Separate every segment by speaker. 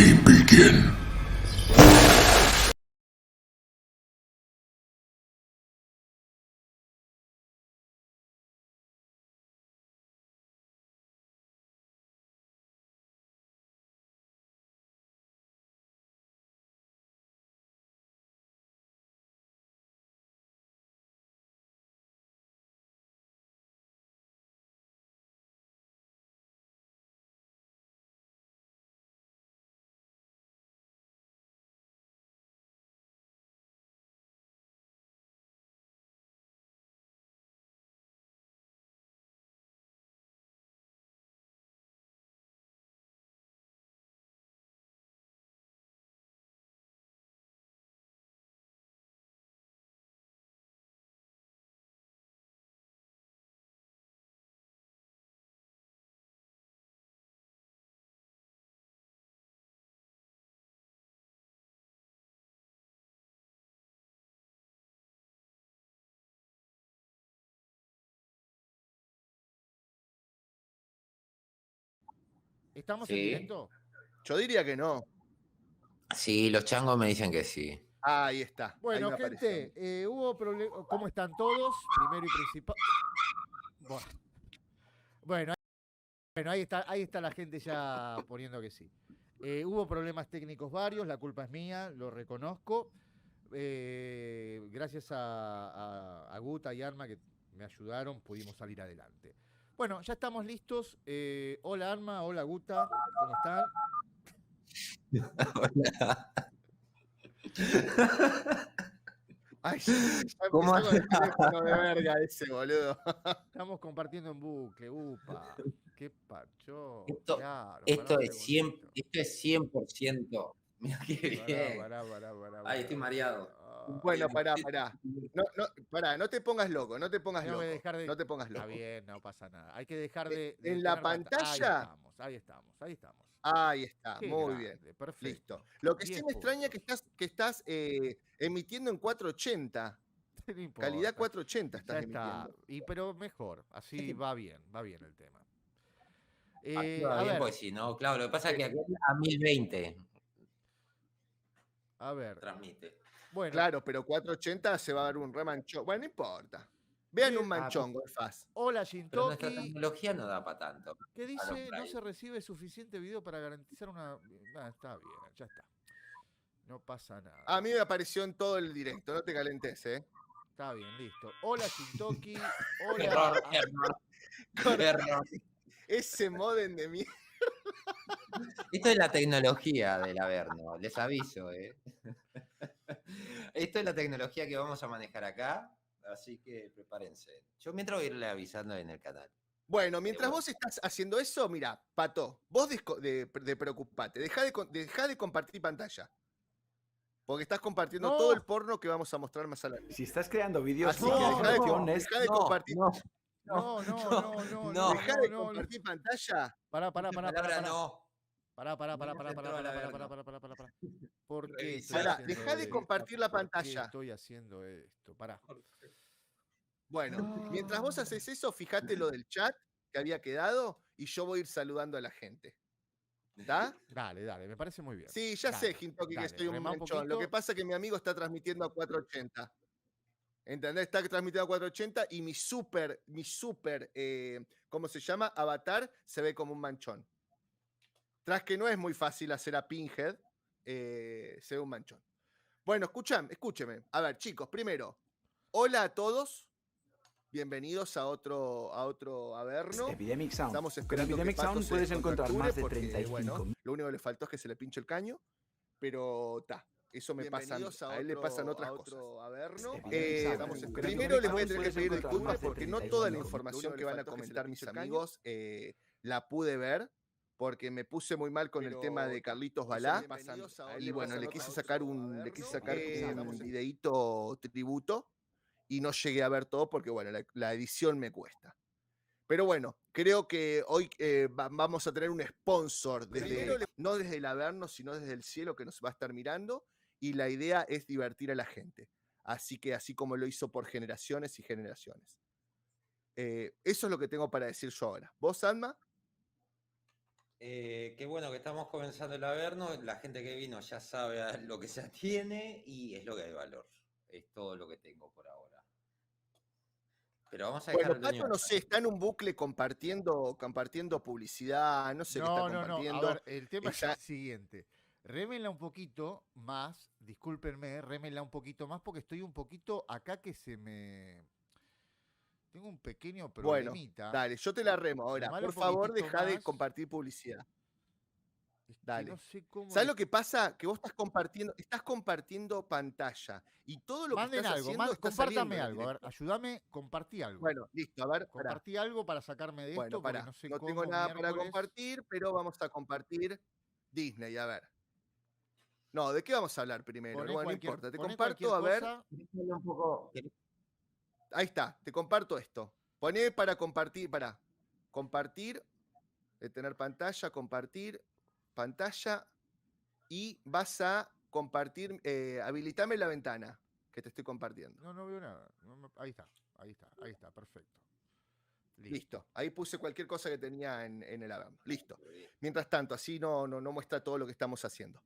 Speaker 1: may begin.
Speaker 2: ¿Estamos en
Speaker 3: Sí.
Speaker 2: directo?
Speaker 4: Yo diría que no.
Speaker 3: Sí, los changos me dicen que sí.
Speaker 4: Ahí está.
Speaker 2: Bueno,
Speaker 4: ahí me
Speaker 2: gente,
Speaker 4: apareció.
Speaker 2: hubo problemas. ¿Cómo están todos? Primero y principal. Bueno, ahí está la gente ya poniendo que sí. Hubo problemas técnicos varios, la culpa es mía, lo reconozco. Gracias a Guta y Arma que me ayudaron, pudimos salir adelante. Bueno, ya estamos listos. Hola Arma, hola Guta, ¿cómo están?
Speaker 4: Ay, ya
Speaker 3: ¿Cómo
Speaker 4: empezó con el teléfono de verga ese, boludo.
Speaker 2: Estamos compartiendo en bucle, upa. Qué pacho.
Speaker 3: Esto,
Speaker 2: Claro, pará
Speaker 3: esto
Speaker 2: un
Speaker 3: es 100,
Speaker 2: segundito.
Speaker 3: esto es 100%. Mira qué bien.
Speaker 2: Pará.
Speaker 3: Ay, estoy mareado.
Speaker 4: Bueno, pará. No te pongas loco, no te pongas
Speaker 2: Tengo que
Speaker 4: loco.
Speaker 2: dejar de.
Speaker 4: No te pongas
Speaker 2: Está
Speaker 4: loco.
Speaker 2: bien, no pasa nada. Hay que dejar de
Speaker 4: En la
Speaker 2: tener
Speaker 4: pantalla.
Speaker 2: Ahí estamos.
Speaker 4: Ahí está,
Speaker 2: Qué
Speaker 4: muy bien.
Speaker 2: grande, perfecto.
Speaker 4: Listo. Lo que sí
Speaker 2: 10
Speaker 4: me extraña
Speaker 2: puntos.
Speaker 4: que estás emitiendo en 480.
Speaker 2: No importa.
Speaker 4: Calidad 480 estás
Speaker 2: Ya está.
Speaker 4: emitiendo.
Speaker 2: Pero mejor. Así va bien el tema.
Speaker 3: Así va
Speaker 2: A
Speaker 3: bien,
Speaker 2: ver,
Speaker 3: pues sí, ¿no? Claro, lo que pasa es que acá a 1020
Speaker 2: a ver.
Speaker 3: transmite.
Speaker 2: Bueno,
Speaker 4: Claro, pero 480 se va a dar un remanchón. Bueno, no importa. Vean un manchón, Golfaz.
Speaker 2: hola
Speaker 3: Pero nuestra
Speaker 2: Shintoki.
Speaker 3: tecnología no da para tanto.
Speaker 2: ¿Qué
Speaker 3: A lo
Speaker 2: dice? No
Speaker 3: Prime.
Speaker 2: se recibe suficiente video para garantizar una. Está bien, ya está. No pasa nada.
Speaker 4: A mí me apareció en todo el directo, no te calentes, ¿eh?
Speaker 2: Está bien, listo. Hola Shintoki.
Speaker 3: Error,
Speaker 2: Hola.
Speaker 3: error.
Speaker 4: Ese modem de mierda.
Speaker 3: Esto es la tecnología del Averno, les aviso, ¿eh? Esto es la tecnología que vamos a manejar acá, así que prepárense. Yo mientras voy a irle avisando en el canal.
Speaker 4: Bueno, mientras vos estás haciendo eso, mira, Pato, vos de preocupate, dejá de compartir pantalla. Porque estás compartiendo todo el porno que vamos a mostrar más adelante.
Speaker 5: Si estás creando vídeos
Speaker 4: Así
Speaker 5: sin
Speaker 4: que
Speaker 5: condiciones,
Speaker 4: dejá de compartir.
Speaker 2: No.
Speaker 4: Dejá de compartir pantalla.
Speaker 2: Pará.
Speaker 3: No.
Speaker 2: Pará. ¿Por qué estoy
Speaker 4: Pará,
Speaker 2: haciendo
Speaker 4: dejá de
Speaker 2: esto?
Speaker 4: compartir la
Speaker 2: ¿Por qué
Speaker 4: pantalla.
Speaker 2: estoy haciendo esto? Pará.
Speaker 4: Bueno, mientras vos haces eso, fíjate lo del chat que había quedado y yo voy a ir saludando a la gente. ¿Está?
Speaker 2: Dale, me parece muy bien.
Speaker 4: Sí, ya sé, Hintoki, que soy un
Speaker 2: remá
Speaker 4: manchón. Lo que pasa es que mi amigo está transmitiendo a 480. ¿Entendés? Está transmitiendo a 480 y mi super, ¿cómo se llama? Avatar se ve como un manchón. Tras que no es muy fácil hacer a Pinhead, se ve un manchón. Bueno, escúcheme. A ver, chicos, primero, hola a todos. Bienvenidos a otro Averno.
Speaker 5: Epidemic Sound.
Speaker 4: Estamos
Speaker 5: Con
Speaker 4: esperando
Speaker 5: Epidemic
Speaker 4: que Pato
Speaker 5: Sound
Speaker 4: se
Speaker 5: puedes encontrar más de
Speaker 4: porque,
Speaker 5: 35.
Speaker 4: bueno, lo único que le faltó es que se le pinche el caño, pero eso me pasa a él le pasan otras cosas. Primero les voy a tener que pedir disculpas porque no toda la información que van a comentar mis amigos la pude ver, porque me puse muy mal con el tema de Carlitos Balá y bueno, le quise sacar un videíto tributo y no llegué a ver todo porque bueno, la edición me cuesta. Pero bueno, creo que hoy vamos a tener un sponsor, no desde el Averno, sino desde el cielo que nos va a estar mirando, y la idea es divertir a la gente. Así que así como lo hizo por generaciones y generaciones. Eso es lo que tengo para decir yo ahora. ¿Vos, Alma?
Speaker 3: Qué bueno que estamos comenzando el Averno. La gente que vino ya sabe a lo que se atiene y es lo que hay valor. Es todo lo que tengo por ahora. Pero vamos a dejar
Speaker 4: Bueno,
Speaker 3: al dueño.
Speaker 4: Pato, no sé, está en un bucle compartiendo publicidad, no sé qué está
Speaker 2: No, no, no. A
Speaker 4: compartiendo.
Speaker 2: ver, el tema es el
Speaker 4: Ella,
Speaker 2: siguiente. Rémenla un poquito más, discúlpenme, rémenla un poquito más porque estoy un poquito acá que se me... Tengo un pequeño
Speaker 4: bueno,
Speaker 2: problemita.
Speaker 4: dale, yo te la remo ahora.
Speaker 2: Remala
Speaker 4: Por
Speaker 2: un
Speaker 4: favor,
Speaker 2: poquitito
Speaker 4: deja de
Speaker 2: más.
Speaker 4: compartir publicidad.
Speaker 2: Es que no
Speaker 4: Dale.
Speaker 2: sé cómo...
Speaker 4: ¿Sabes lo que pasa? Que vos estás compartiendo pantalla y todo lo que
Speaker 2: Manden
Speaker 4: estás
Speaker 2: algo,
Speaker 4: haciendo está saliendo
Speaker 2: compártame
Speaker 4: en el
Speaker 2: algo. A ver,
Speaker 4: directo.
Speaker 2: ayúdame, compartí algo.
Speaker 4: Bueno, listo, a ver, pará.
Speaker 2: Compartí algo para sacarme de
Speaker 4: Bueno,
Speaker 2: esto porque
Speaker 4: pará.
Speaker 2: no sé
Speaker 4: No tengo
Speaker 2: cómo
Speaker 4: nada para
Speaker 2: miércoles.
Speaker 4: compartir, pero vamos a compartir Disney, a ver. No, ¿de qué vamos a hablar primero? Bueno, no importa, te
Speaker 2: Poné
Speaker 4: comparto,
Speaker 2: cualquier
Speaker 4: a ver.
Speaker 2: cosa.
Speaker 3: Un poco.
Speaker 4: Ahí está, te comparto esto. Poné para compartir, para compartir, tener pantalla, compartir, pantalla, y vas a compartir, habilitame la ventana que te estoy compartiendo.
Speaker 2: No, no veo nada. Ahí está, ahí está, perfecto.
Speaker 4: Listo. Ahí puse cualquier cosa que tenía en el Averno. Listo. Mientras tanto, así no muestra todo lo que estamos haciendo.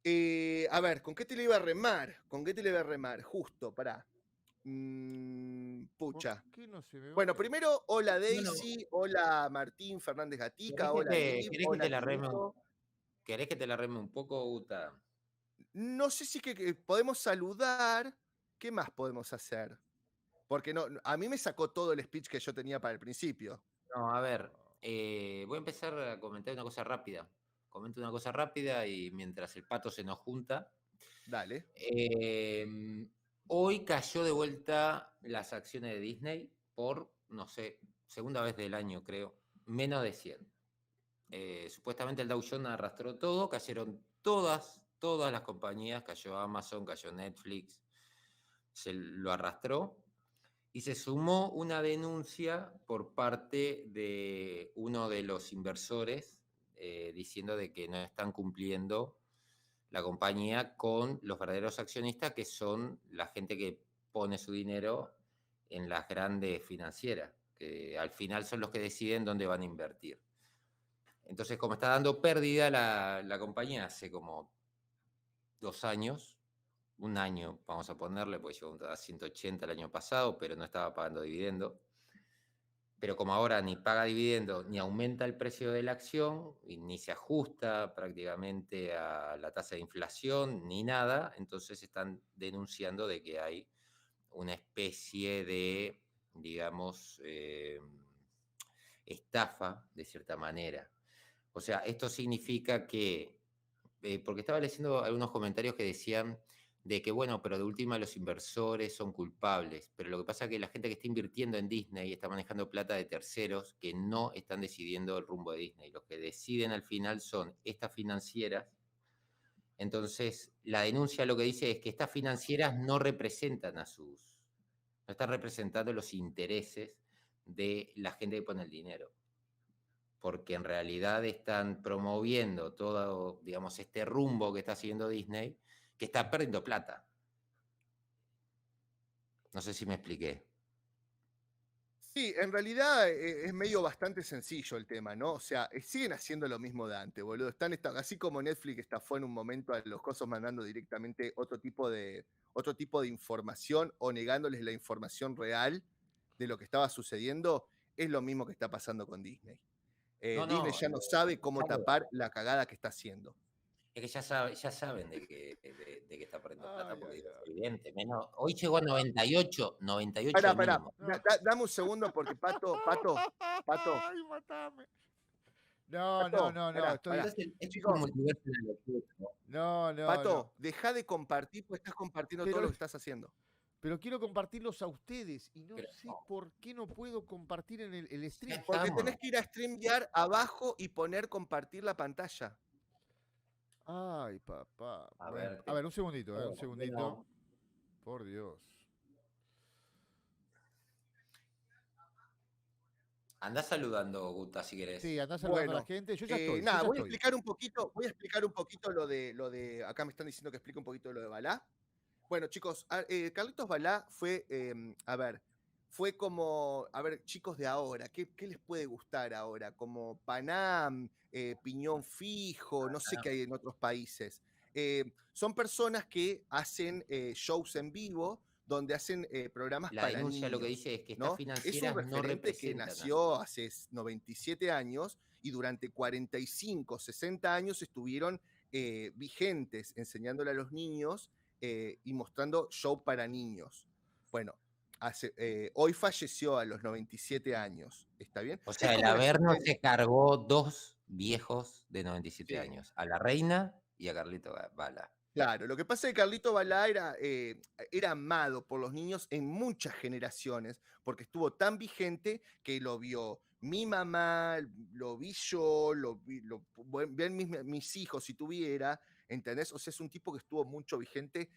Speaker 4: A ver, ¿con qué te le iba a remar? ¿Con qué te le iba a remar? Justo, pará. Pucha.
Speaker 2: ¿Por qué no se me
Speaker 4: Bueno,
Speaker 2: va?
Speaker 4: primero, hola
Speaker 3: Bueno,
Speaker 4: Daisy, hola Martín Fernández Gatica,
Speaker 3: ¿querés que
Speaker 4: hola
Speaker 3: te,
Speaker 4: Liv,
Speaker 3: querés que
Speaker 4: hola
Speaker 3: te la reme
Speaker 4: Tinito.
Speaker 3: ¿Querés que te la reme un poco, Uta?
Speaker 4: No sé si que podemos saludar. ¿Qué más podemos hacer? Porque a mí me sacó todo el speech que yo tenía para el principio.
Speaker 3: No, a ver, voy a empezar a comentar una cosa rápida. Comento una cosa rápida y mientras el pato se nos junta.
Speaker 4: Dale.
Speaker 3: Hoy cayó de vuelta las acciones de Disney por, no sé, segunda vez del año, creo, menos de 100. Supuestamente el Dow Jones arrastró todo, cayeron todas las compañías, cayó Amazon, cayó Netflix, se lo arrastró. Y se sumó una denuncia por parte de uno de los inversores diciendo de que no están cumpliendo la compañía con los verdaderos accionistas, que son la gente que pone su dinero en las grandes financieras, que al final son los que deciden dónde van a invertir. Entonces, como está dando pérdida la compañía hace como 2 años, un año, vamos a ponerle, porque llegó a 180 el año pasado, pero no estaba pagando dividendo. Pero como ahora ni paga dividendo, ni aumenta el precio de la acción, ni se ajusta prácticamente a la tasa de inflación, ni nada, entonces están denunciando de que hay una especie de, digamos, estafa de cierta manera. O sea, esto significa que, porque estaba leyendo algunos comentarios que decían de que, bueno, pero de última los inversores son culpables, pero lo que pasa es que la gente que está invirtiendo en Disney está manejando plata de terceros que no están decidiendo el rumbo de Disney. Los que deciden al final son estas financieras. Entonces, la denuncia lo que dice es que estas financieras no representan no están representando los intereses de la gente que pone el dinero, porque en realidad están promoviendo todo, digamos, este rumbo que está siguiendo Disney, que está perdiendo plata. No sé si me expliqué.
Speaker 4: Sí, en realidad es medio bastante sencillo el tema, ¿no? O sea, siguen haciendo lo mismo de antes, boludo. Así como Netflix estafó en un momento a los cosos mandando directamente otro tipo de información o negándoles la información real de lo que estaba sucediendo, es lo mismo que está pasando con Disney. Disney ya no sabe cómo tapar la cagada que está haciendo.
Speaker 3: Es que ya saben de que está perdiendo plata,
Speaker 2: Ay,
Speaker 3: porque
Speaker 2: ay,
Speaker 3: es
Speaker 2: ay.
Speaker 3: evidente. Hoy llegó a 98
Speaker 4: Pará,
Speaker 3: el
Speaker 4: pará,
Speaker 3: mínimo.
Speaker 2: No.
Speaker 4: dame un segundo porque Pato,
Speaker 2: Ay, matame. No, estoy.
Speaker 4: pará.
Speaker 3: Entonces, es un
Speaker 4: Chicos,
Speaker 3: multiverso de la locura, ¿no?
Speaker 2: No.
Speaker 4: Pato, deja de compartir porque estás compartiendo todo
Speaker 2: Pero,
Speaker 4: lo que estás haciendo.
Speaker 2: pero quiero compartirlos a ustedes y no
Speaker 3: Pero
Speaker 2: sé
Speaker 3: no,
Speaker 2: por qué no puedo compartir en el stream.
Speaker 3: ya
Speaker 4: Porque
Speaker 3: estamos.
Speaker 4: tenés que ir a StreamYard abajo y poner compartir la pantalla.
Speaker 2: Ay, papá.
Speaker 3: A
Speaker 2: Bueno,
Speaker 3: ver,
Speaker 2: a ver, un segundito, un
Speaker 3: bueno,
Speaker 2: segundito. Por Dios.
Speaker 3: andá saludando, Guta, si querés.
Speaker 2: Sí, andá saludando a la
Speaker 4: Bueno,
Speaker 2: gente. Yo ya estoy,
Speaker 4: nada, voy a explicar un poquito lo de. Acá me están diciendo que explique un poquito lo de Balá. Bueno, chicos, Carlitos Balá fue, fue como, a ver, chicos de ahora, ¿qué les puede gustar ahora? Como Panam, Piñón Fijo, no sé qué hay en otros países. Son personas que hacen shows en vivo donde hacen programas
Speaker 3: La
Speaker 4: para
Speaker 3: denuncia lo que
Speaker 4: niños,
Speaker 3: dice es que estas
Speaker 4: ¿no? Es un
Speaker 3: financieras no
Speaker 4: referente que
Speaker 3: representan a
Speaker 4: nació hace 97 años y durante 45, 60 años estuvieron vigentes enseñándole a los niños y mostrando show para niños. Bueno, hoy falleció a los 97 años, ¿está bien?
Speaker 3: O
Speaker 4: Es
Speaker 3: sea, el
Speaker 4: como una
Speaker 3: Averno
Speaker 4: especie de...
Speaker 3: se cargó 2 viejos de 97
Speaker 4: Sí,
Speaker 3: años, a la reina y a Carlito Bala.
Speaker 4: claro, lo que pasa es que Carlito Balá era amado por los niños en muchas generaciones, porque estuvo tan vigente que lo vio mi mamá, lo vi yo, ven mis hijos si tuviera, ¿entendés? O sea, es un tipo que estuvo mucho vigente,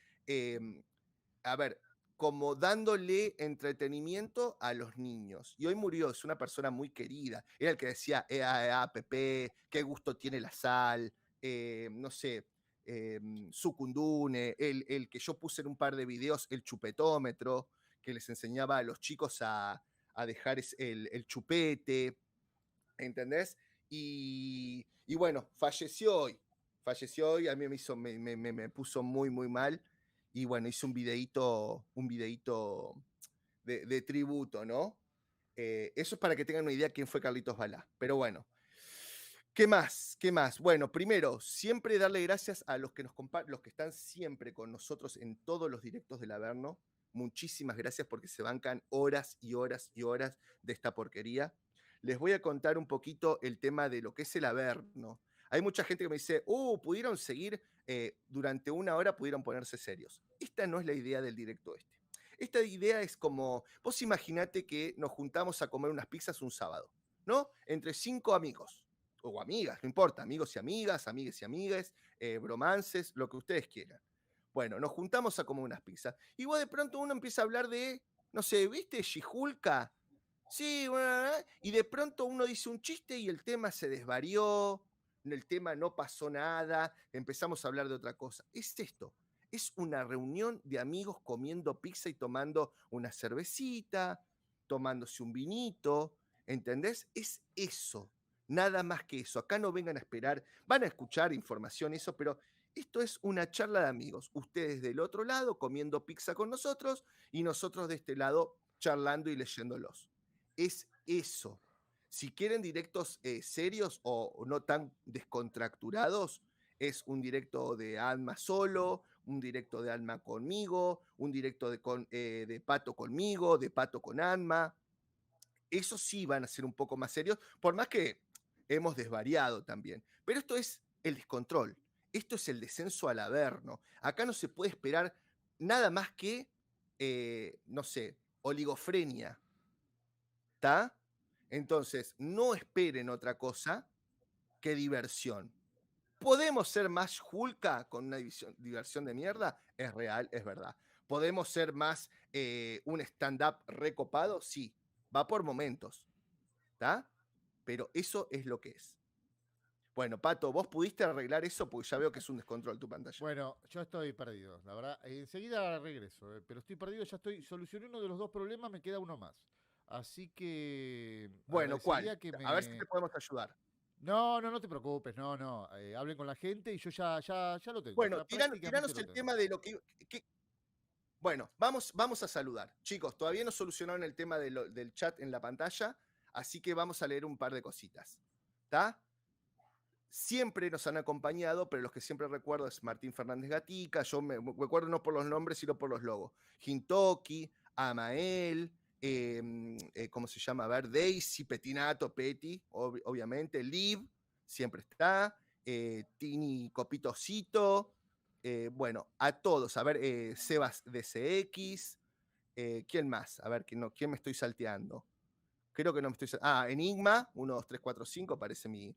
Speaker 4: a ver, como dándole entretenimiento a los niños. Y hoy murió, es una persona muy querida. Era el que decía, ea, ea, Pepe, qué gusto tiene la sal, no sé, Sucundune, el que yo puse en un par de videos, el chupetómetro, que les enseñaba a los chicos a dejar el chupete, ¿entendés? Y bueno, falleció hoy, a mí me puso muy, muy mal, y bueno, hice un videíto de tributo, ¿no? Eso es para que tengan una idea quién fue Carlitos Balá, pero bueno. ¿Qué más? ¿Qué más? Bueno, primero, siempre darle gracias a los que los que están siempre con nosotros en todos los directos del Averno. Muchísimas gracias porque se bancan horas y horas y horas de esta porquería. Les voy a contar un poquito el tema de lo que es el Averno. Hay mucha gente que me dice, pudieron seguir durante una hora, pudieron ponerse serios. Esta no es la idea del directo este. Esta idea es como, vos imaginate que nos juntamos a comer unas pizzas un sábado, ¿no? Entre 5 amigos o amigas, no importa, amigos y amigas, amigues y amigues, bromances, lo que ustedes quieran. Bueno, nos juntamos a comer unas pizzas. Y vos de pronto uno empieza a hablar de, no sé, ¿viste Shihulka? Sí, bueno, y de pronto uno dice un chiste y el tema se desvarió, el tema no pasó nada, empezamos a hablar de otra cosa. Es esto, es una reunión de amigos comiendo pizza y tomando una cervecita, tomándose un vinito, ¿entendés? Es eso, nada más que eso. Acá no vengan a esperar, van a escuchar información, eso, pero esto es una charla de amigos. Ustedes del otro lado comiendo pizza con nosotros y nosotros de este lado charlando y leyéndolos. Es eso. Si quieren directos serios o no tan descontracturados, es un directo de Alma solo, un directo de Alma conmigo, un directo de Pato conmigo, de Pato con Alma. Esos sí van a ser un poco más serios, por más que hemos desvariado también. Pero esto es el descontrol. Esto es el descenso al averno. Acá no se puede esperar nada más que, no sé, oligofrenia. ¿Está? Entonces, no esperen otra cosa que diversión. ¿Podemos ser más Hulka con una diversión de mierda? Es real, es verdad. ¿Podemos ser más un stand-up recopado? Sí, va por momentos. ¿Está? Pero eso es lo que es. Bueno, Pato, ¿vos pudiste arreglar eso? Porque ya veo que es un descontrol tu pantalla.
Speaker 2: Bueno, yo estoy perdido, la verdad. Enseguida regreso, pero estoy perdido, solucioné uno de los dos problemas, me queda uno más. Así que
Speaker 4: Bueno, ¿cuál?
Speaker 2: agradecería que
Speaker 4: A ver si
Speaker 2: me...
Speaker 4: te podemos ayudar.
Speaker 2: No te preocupes, no. Hablen con la gente y yo ya lo tengo.
Speaker 4: Bueno,
Speaker 2: Ya prácticamente
Speaker 4: tiranos
Speaker 2: lo
Speaker 4: el
Speaker 2: tengo.
Speaker 4: tema de lo que bueno, vamos a saludar. Chicos, todavía no solucionaron el tema del chat en la pantalla, así que vamos a leer un par de cositas. ¿Está? Siempre nos han acompañado, pero los que siempre recuerdo es Martín Fernández Gatica, yo me recuerdo no por los nombres, sino por los logos. Hintoki, Amael, ¿cómo se llama? A ver, Daisy, Petinato, Peti, obviamente, Liv, siempre está, Tini Copitocito, bueno, a todos, a ver, Sebas DCX, ¿quién más? A ver, ¿quién me estoy salteando? Creo que no me estoy salteando. Ah, Enigma, 1, 2, 3, 4, 5, parece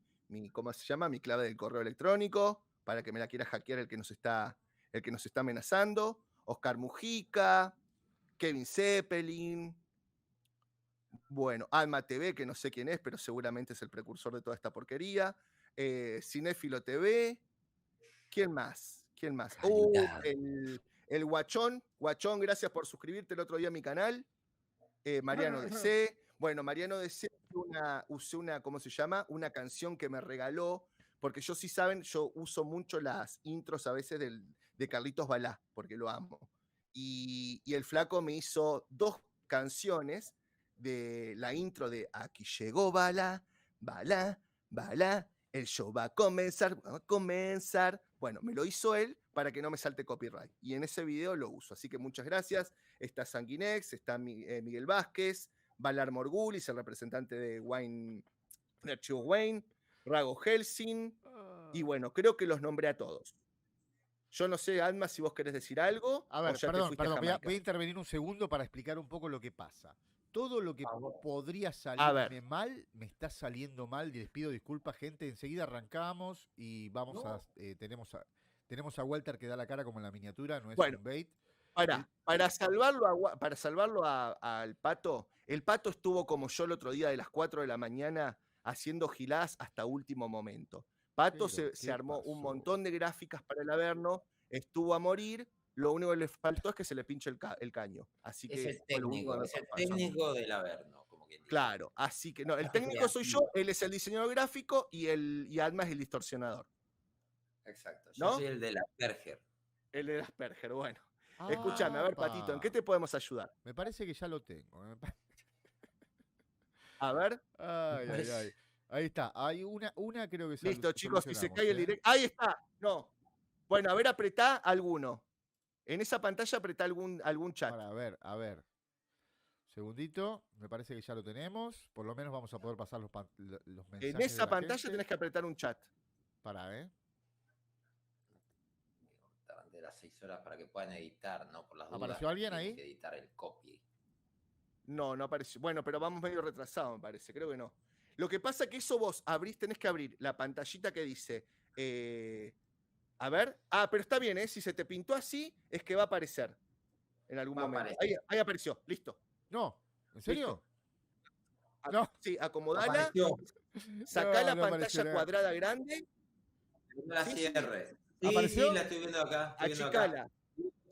Speaker 4: ¿cómo se llama? Mi clave del correo electrónico, para que me la quiera hackear el que nos está amenazando. Oscar Mujica, Kevin Zeppelin, bueno, Alma TV, que no sé quién es, pero seguramente es el precursor de toda esta porquería. Cinéfilo TV. ¿Quién más? El Guachón. Guachón, gracias por suscribirte el otro día a mi canal. Mariano DC. Bueno, Mariano DC usé una, ¿cómo se llama? Una canción que me regaló, porque yo, sí saben, yo uso mucho las intros a veces de Carlitos Balá, porque lo amo. Y el flaco me hizo 2 canciones de la intro de Aquí llegó Balá, Balá, Balá, el show va a comenzar, va a comenzar. Bueno, me lo hizo él para que no me salte copyright. Y en ese video lo uso. Así que muchas gracias. Está Sanguinex, está Miguel Vázquez, Valar Morgulis, el representante de Wayne, de Archivos Wayne, Rago Helsing. Y bueno, creo que los nombré a todos. Yo no sé, Alma, si vos querés decir algo.
Speaker 2: A ver,
Speaker 4: o ya
Speaker 2: perdón,
Speaker 4: te fuiste a
Speaker 2: voy a
Speaker 4: Jamaica.
Speaker 2: intervenir un segundo para explicar un poco lo que pasa. Todo lo que podría
Speaker 4: A
Speaker 2: salirme
Speaker 4: ver.
Speaker 2: mal, me está saliendo mal. Y les pido disculpas, gente. Enseguida arrancamos y vamos tenemos a Walter que da la cara como en la miniatura, no es
Speaker 4: Bueno,
Speaker 2: un bait.
Speaker 4: para salvarlo al Pato, el Pato estuvo como yo el otro día de las 4 de la mañana haciendo giladas hasta último momento. Pato
Speaker 2: Pero,
Speaker 4: se
Speaker 2: ¿qué
Speaker 4: armó un
Speaker 2: pasó?
Speaker 4: montón de gráficas para el Averno, estuvo a morir, lo único que le faltó es que se le pinche el caño. Así
Speaker 3: Es
Speaker 4: que
Speaker 3: el
Speaker 4: fue lo único
Speaker 3: técnico,
Speaker 4: que
Speaker 3: es el
Speaker 4: pasó.
Speaker 3: técnico del Averno, como quien dice.
Speaker 4: Claro, así que no, el
Speaker 3: Parte
Speaker 4: técnico soy yo,
Speaker 3: creativa.
Speaker 4: él es el diseñador gráfico y Alma es el distorsionador.
Speaker 3: Exacto. Yo
Speaker 4: ¿No?
Speaker 3: soy el de la Asperger.
Speaker 4: Él de Asperger, bueno. Escúchame, a ver, Patito, ¿en qué
Speaker 2: ¡Apa!
Speaker 4: te podemos ayudar?
Speaker 2: Me parece que ya lo tengo.
Speaker 4: A ver.
Speaker 2: Ay, ay, ay. Ahí está. Hay una creo que
Speaker 4: Listo, chicos, si se
Speaker 2: solucionamos,
Speaker 4: cae el
Speaker 2: ¿eh?
Speaker 4: directo. Ahí está. No. Bueno, a ver, apretá alguno. En esa pantalla apretá algún chat.
Speaker 2: Para, a ver. Segundito, me parece que ya lo tenemos. Por lo menos vamos a poder pasar los mensajes.
Speaker 4: En esa
Speaker 2: de la
Speaker 4: pantalla
Speaker 2: gente.
Speaker 4: tenés que apretar un chat.
Speaker 2: Para,
Speaker 3: Tardan de las 6 horas para que puedan editar, ¿no? Por las dudas.
Speaker 2: ¿Apareció alguien
Speaker 3: tienen
Speaker 2: ahí?
Speaker 3: que editar el copy.
Speaker 4: No, no apareció. Bueno, pero vamos medio retrasado, me parece. Creo que no. Lo que pasa es que eso vos tenés que abrir la pantallita que dice. A ver. Ah, pero está bien, ¿eh? Si se te pintó así, es que va a aparecer en algún
Speaker 3: Va a
Speaker 4: momento.
Speaker 3: aparecer.
Speaker 4: Ahí apareció. Listo.
Speaker 2: No, ¿en serio?
Speaker 4: Listo.
Speaker 2: No.
Speaker 4: Sí, acomodala.
Speaker 3: Apareció.
Speaker 4: Sacá la
Speaker 2: No apareció
Speaker 4: pantalla
Speaker 2: nada.
Speaker 4: cuadrada grande.
Speaker 3: No la
Speaker 4: Sí, sí.
Speaker 3: cierre. Sí,
Speaker 2: ¿Apareció?
Speaker 3: sí, la estoy viendo acá. Estoy viendo acá.
Speaker 4: Achicala.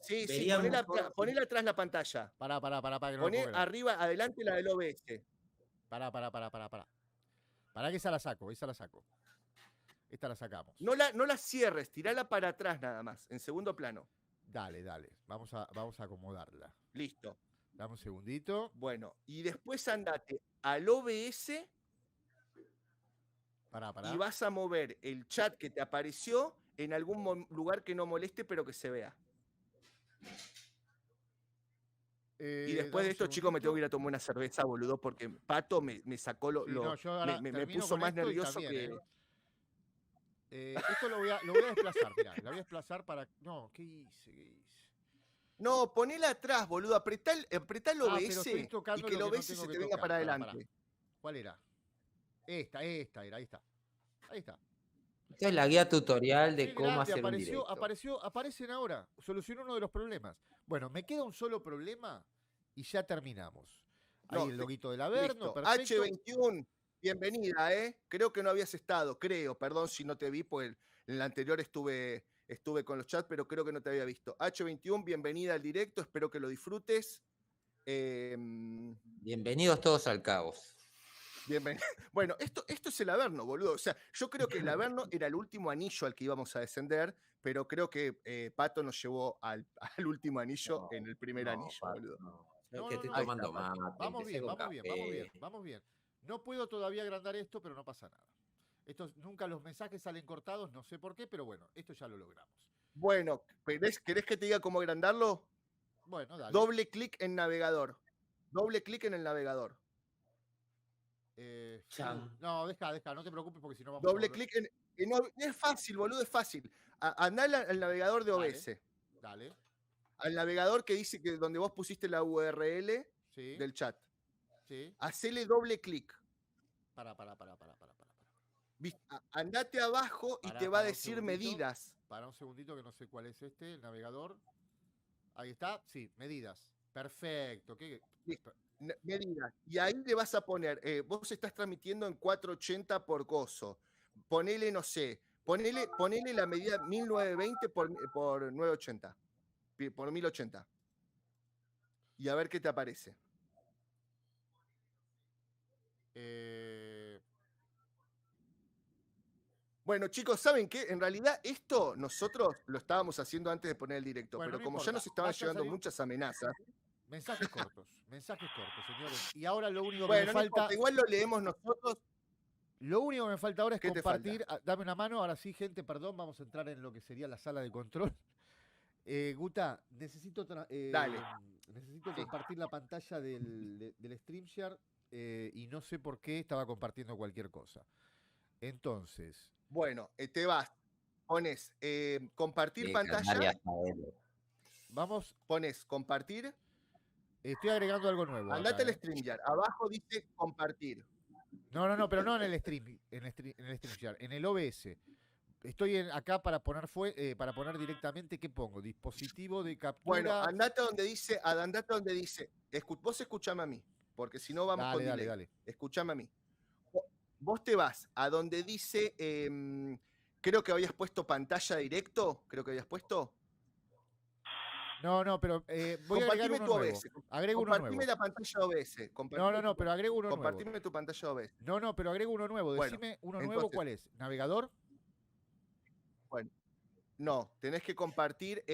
Speaker 4: Sí, sí,
Speaker 3: Veríamos por-
Speaker 4: ponela atrás la pantalla.
Speaker 2: Pará, que no lo
Speaker 4: Poné
Speaker 2: puedo creer.
Speaker 4: arriba, adelante la del OBS.
Speaker 2: Pará. Pará que esa la saco. Esta la sacamos.
Speaker 4: No la cierres, tirala para atrás nada más, en segundo plano.
Speaker 2: Dale. Vamos a acomodarla.
Speaker 4: Listo.
Speaker 2: Dame un segundito.
Speaker 4: Bueno, y después andate al OBS
Speaker 2: Pará.
Speaker 4: y vas a mover el chat que te apareció en algún lugar que no moleste, pero que se vea. Y después de esto, chicos, me tengo que ir a tomar una cerveza, boludo, porque Pato me sacó
Speaker 2: Sí, no, yo ahora
Speaker 4: me
Speaker 2: termino
Speaker 4: puso
Speaker 2: con
Speaker 4: más
Speaker 2: esto y
Speaker 4: nervioso
Speaker 2: también,
Speaker 4: que.
Speaker 2: Esto lo voy a desplazar, mirá. La voy a desplazar para. No, ¿qué hice?
Speaker 4: No, ponela atrás, boludo. Apretá el
Speaker 2: pero
Speaker 4: OBS
Speaker 2: estoy
Speaker 4: y
Speaker 2: tocando
Speaker 4: que
Speaker 2: lo
Speaker 4: el
Speaker 2: que no
Speaker 4: OBS
Speaker 2: tengo
Speaker 4: se
Speaker 2: que
Speaker 4: te venga
Speaker 2: tocar.
Speaker 4: para
Speaker 2: Pará.
Speaker 4: adelante.
Speaker 2: ¿Cuál era? Esta era, ahí está.
Speaker 3: Esta es la guía tutorial de
Speaker 2: Qué
Speaker 3: cómo
Speaker 2: grande,
Speaker 3: hacer un directo.
Speaker 2: aparecen ahora. Solucionó uno de los problemas. Bueno, me queda un solo problema y ya terminamos. Ahí
Speaker 4: No,
Speaker 2: el loguito del Averno,
Speaker 4: Listo.
Speaker 2: perfecto.
Speaker 4: H21, bienvenida, ¿eh? Creo que no habías estado, perdón si no te vi, pues en el anterior estuve con los chats, pero creo que no te había visto. H21, bienvenida al directo, espero que lo disfrutes.
Speaker 3: Bienvenidos todos al caos.
Speaker 4: Bueno, esto es el Averno, boludo. O sea, yo creo que el Averno era el último anillo al que íbamos a descender, pero creo que Pato nos llevó al último anillo en el primer anillo, boludo.
Speaker 3: Creo que estoy
Speaker 4: Ahí
Speaker 3: tomando
Speaker 4: está, Pato.
Speaker 3: mate.
Speaker 2: Vamos
Speaker 3: empecé
Speaker 2: bien,
Speaker 3: con café.
Speaker 2: vamos bien. No puedo todavía agrandar esto, pero no pasa nada. Nunca los mensajes salen cortados, no sé por qué, pero bueno, esto ya lo logramos.
Speaker 4: Bueno, ¿querés que te diga cómo agrandarlo?
Speaker 2: Bueno, dale.
Speaker 4: Doble clic en navegador. Doble clic en el navegador.
Speaker 2: No, deja, no te preocupes porque si no vamos
Speaker 4: Doble
Speaker 2: a volver.
Speaker 4: clic en es fácil, boludo, es fácil. Andá al navegador de OBS.
Speaker 2: Dale.
Speaker 4: Al navegador que dice que donde vos pusiste la URL
Speaker 2: Sí.
Speaker 4: del chat.
Speaker 2: Sí.
Speaker 4: Hacele doble clic.
Speaker 2: Para.
Speaker 4: Andate abajo y te va a decir medidas.
Speaker 2: Para un segundito que no sé cuál es el navegador. Ahí está, sí, medidas. Perfecto.
Speaker 4: Medidas. Y ahí le vas a poner, vos estás transmitiendo en 480 por coso. Ponele, no sé, ponele la medida 1920 por 980. Por 1080. Y a ver qué te aparece. Bueno, chicos, ¿saben qué? En realidad esto nosotros lo estábamos haciendo antes de poner el directo,
Speaker 2: Bueno,
Speaker 4: pero
Speaker 2: no
Speaker 4: como ya
Speaker 2: importa.
Speaker 4: nos estaban
Speaker 2: Vas a
Speaker 4: llegando
Speaker 2: salir-
Speaker 4: muchas amenazas.
Speaker 2: Mensajes cortos, señores. Y ahora lo único que
Speaker 4: Bueno,
Speaker 2: me
Speaker 4: no
Speaker 2: falta,
Speaker 4: importa, igual lo leemos nosotros.
Speaker 2: lo único que me falta ahora es
Speaker 4: ¿Qué te
Speaker 2: compartir.
Speaker 4: falta?
Speaker 2: Dame una mano, ahora sí, gente, perdón, vamos a entrar en lo que sería la sala de control. Guta, necesito
Speaker 4: Dale.
Speaker 2: necesito
Speaker 4: Sí.
Speaker 2: compartir la pantalla del StreamYard y no sé por qué estaba compartiendo cualquier cosa. Entonces,
Speaker 4: Bueno, te vas, pones compartir pantalla,
Speaker 2: vamos,
Speaker 4: pones compartir,
Speaker 2: estoy agregando algo nuevo
Speaker 4: andate
Speaker 2: acá,
Speaker 4: al StreamYard, abajo dice compartir.
Speaker 2: No, pero no en el stream, en el StreamYard, en el OBS. Estoy acá para poner directamente, ¿qué pongo? Dispositivo de captura.
Speaker 4: Bueno, andate donde dice, vos escuchame a mí, porque si no vamos con delay.
Speaker 2: Dale.
Speaker 4: Escuchame a mí. Vos te vas a donde dice, creo que habías puesto pantalla directo,
Speaker 2: No, pero voy a agregar uno
Speaker 4: tu
Speaker 2: nuevo.
Speaker 4: OBS.
Speaker 2: Agrego uno nuevo.
Speaker 4: Compartime la pantalla OBS.
Speaker 2: No, pero agrego uno nuevo.
Speaker 4: Compartime tu pantalla OBS.
Speaker 2: No, pero agrego uno nuevo.
Speaker 4: Bueno,
Speaker 2: Decime uno
Speaker 4: entonces,
Speaker 2: nuevo, ¿cuál es? ¿Navegador?
Speaker 4: Bueno, no, tenés que compartir,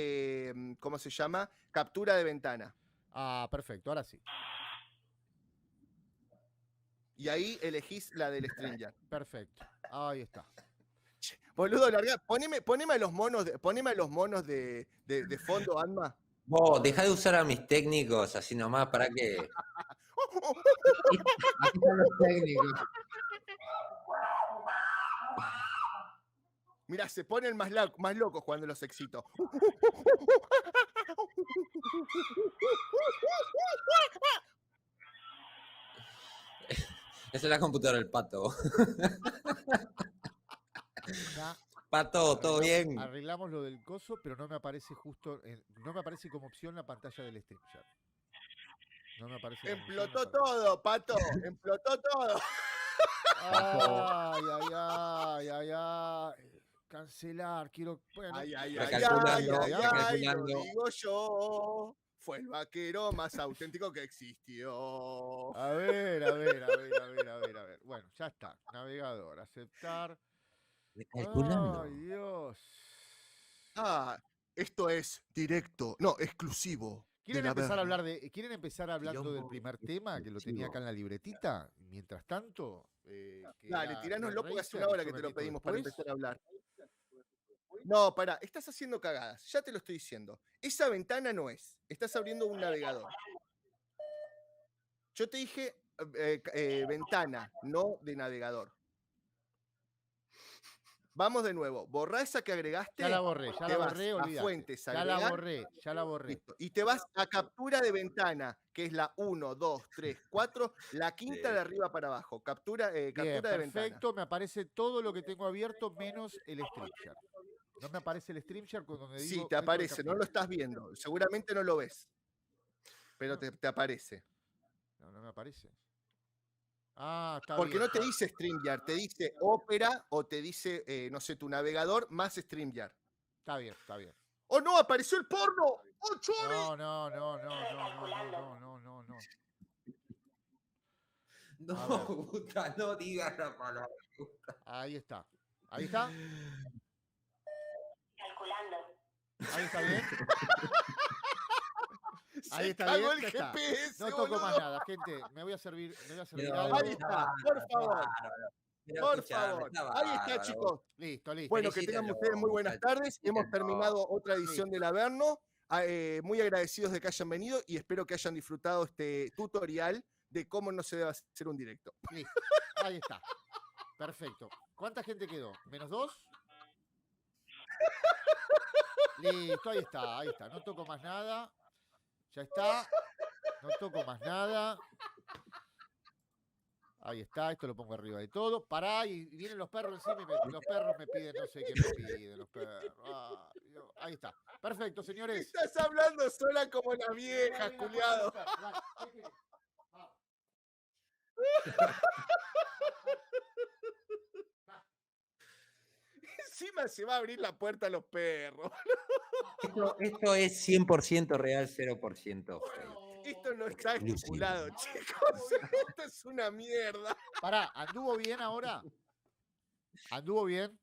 Speaker 4: ¿cómo se llama? Captura de ventana.
Speaker 2: Ah, perfecto, ahora sí.
Speaker 4: Y ahí elegís la del StreamYard.
Speaker 2: Perfecto, ahí está.
Speaker 4: Boludo, larga, poneme a los monos de fondo, Anma.
Speaker 3: Vos, dejá de usar a mis técnicos así nomás, ¿para qué? Aquí están los técnicos.
Speaker 4: Mirá, se ponen más locos cuando los excito.
Speaker 3: Esa es la computadora del Pato.
Speaker 2: Ya
Speaker 3: Pato, ¿todo bien?
Speaker 2: arreglamos lo del coso, pero no me aparece no me aparece como opción la pantalla del StreamYard. No me aparece.
Speaker 4: Emplotó todo, Pato. Emplotó todo.
Speaker 2: Ay. Cancelar, quiero. Bueno,
Speaker 4: Ay,
Speaker 3: Recalculando.
Speaker 4: lo digo yo. Fue el vaquero más auténtico que existió.
Speaker 2: A ver. Bueno, ya está. Navegador, aceptar.
Speaker 3: Recalculando.
Speaker 2: Ay, Dios.
Speaker 4: Esto es directo, no, exclusivo.
Speaker 2: ¿Quieren empezar hablando del
Speaker 3: Quilombo
Speaker 2: primer tema que lo tenía acá en la libretita? Mientras tanto.
Speaker 4: Dale, tiránoslo porque hace una
Speaker 2: Racer,
Speaker 4: hora
Speaker 2: yo
Speaker 4: que
Speaker 2: me
Speaker 4: te lo
Speaker 2: meto
Speaker 4: pedimos para
Speaker 2: después.
Speaker 4: empezar a hablar. No, pará, estás haciendo cagadas, ya te lo estoy diciendo. Esa ventana no es, estás abriendo un navegador. Yo te dije ventana, no de navegador. Vamos de nuevo, borrá esa que agregaste.
Speaker 2: Ya la borré, olvídate.
Speaker 4: A fuentes,
Speaker 2: ya la borré.
Speaker 4: Listo. Y te vas a captura de ventana, que es la 1, 2, 3, 4, la quinta de arriba para abajo. Captura de ventana.
Speaker 2: Perfecto, me aparece todo lo que tengo abierto menos el StreamYard. No me aparece el StreamYard cuando me digo.
Speaker 4: Sí, te aparece, no lo estás viendo. Seguramente no lo ves. Pero te aparece.
Speaker 2: No me aparece. Ah, está
Speaker 4: Porque
Speaker 2: bien.
Speaker 4: no te dice StreamYard, te dice Opera o te dice, no sé, tu navegador más StreamYard.
Speaker 2: Está bien.
Speaker 4: ¡Oh, no! ¡Apareció el porno! ¡Oh, Chori!
Speaker 2: No.
Speaker 3: No, puta, no digas la palabra.
Speaker 2: Ahí está. ¿Ahí está?
Speaker 1: Calculando.
Speaker 2: ¿Ahí está bien? Ahí
Speaker 4: Se
Speaker 2: está
Speaker 4: cagó
Speaker 2: bien.
Speaker 4: el
Speaker 2: Ya está.
Speaker 4: GPS,
Speaker 2: No toco
Speaker 4: boludo.
Speaker 2: más nada, gente. Me voy a servir
Speaker 3: No,
Speaker 2: algo.
Speaker 4: Ahí está, por favor. Por
Speaker 3: escuchame,
Speaker 4: favor.
Speaker 3: está
Speaker 4: Ahí está,
Speaker 3: bárbaro.
Speaker 4: chicos.
Speaker 2: Listo.
Speaker 4: Bueno, que tengan
Speaker 3: Felicítalo,
Speaker 4: ustedes muy buenas
Speaker 3: muchachos.
Speaker 4: tardes. Hemos
Speaker 3: Felicítalo.
Speaker 4: terminado otra edición del Averno. Muy agradecidos de que hayan venido y espero que hayan disfrutado este tutorial de cómo no se debe hacer un directo.
Speaker 2: Listo. Ahí está. Perfecto. ¿Cuánta gente quedó? ¿-2? Listo, ahí está. No toco más nada. Ya está. No toco más nada. Ahí está, esto lo pongo arriba de todo. Pará, y vienen los perros encima y los perros me piden, no sé qué me piden los perros. Ahí está. Perfecto, señores.
Speaker 4: Estás hablando sola como la vieja, culiado. Encima se va a abrir la puerta a los perros.
Speaker 3: Esto es 100% real, 0% fake.
Speaker 4: Esto no está estipulado, chicos. Esto es una mierda.
Speaker 2: Pará, ¿anduvo bien ahora? ¿Anduvo bien?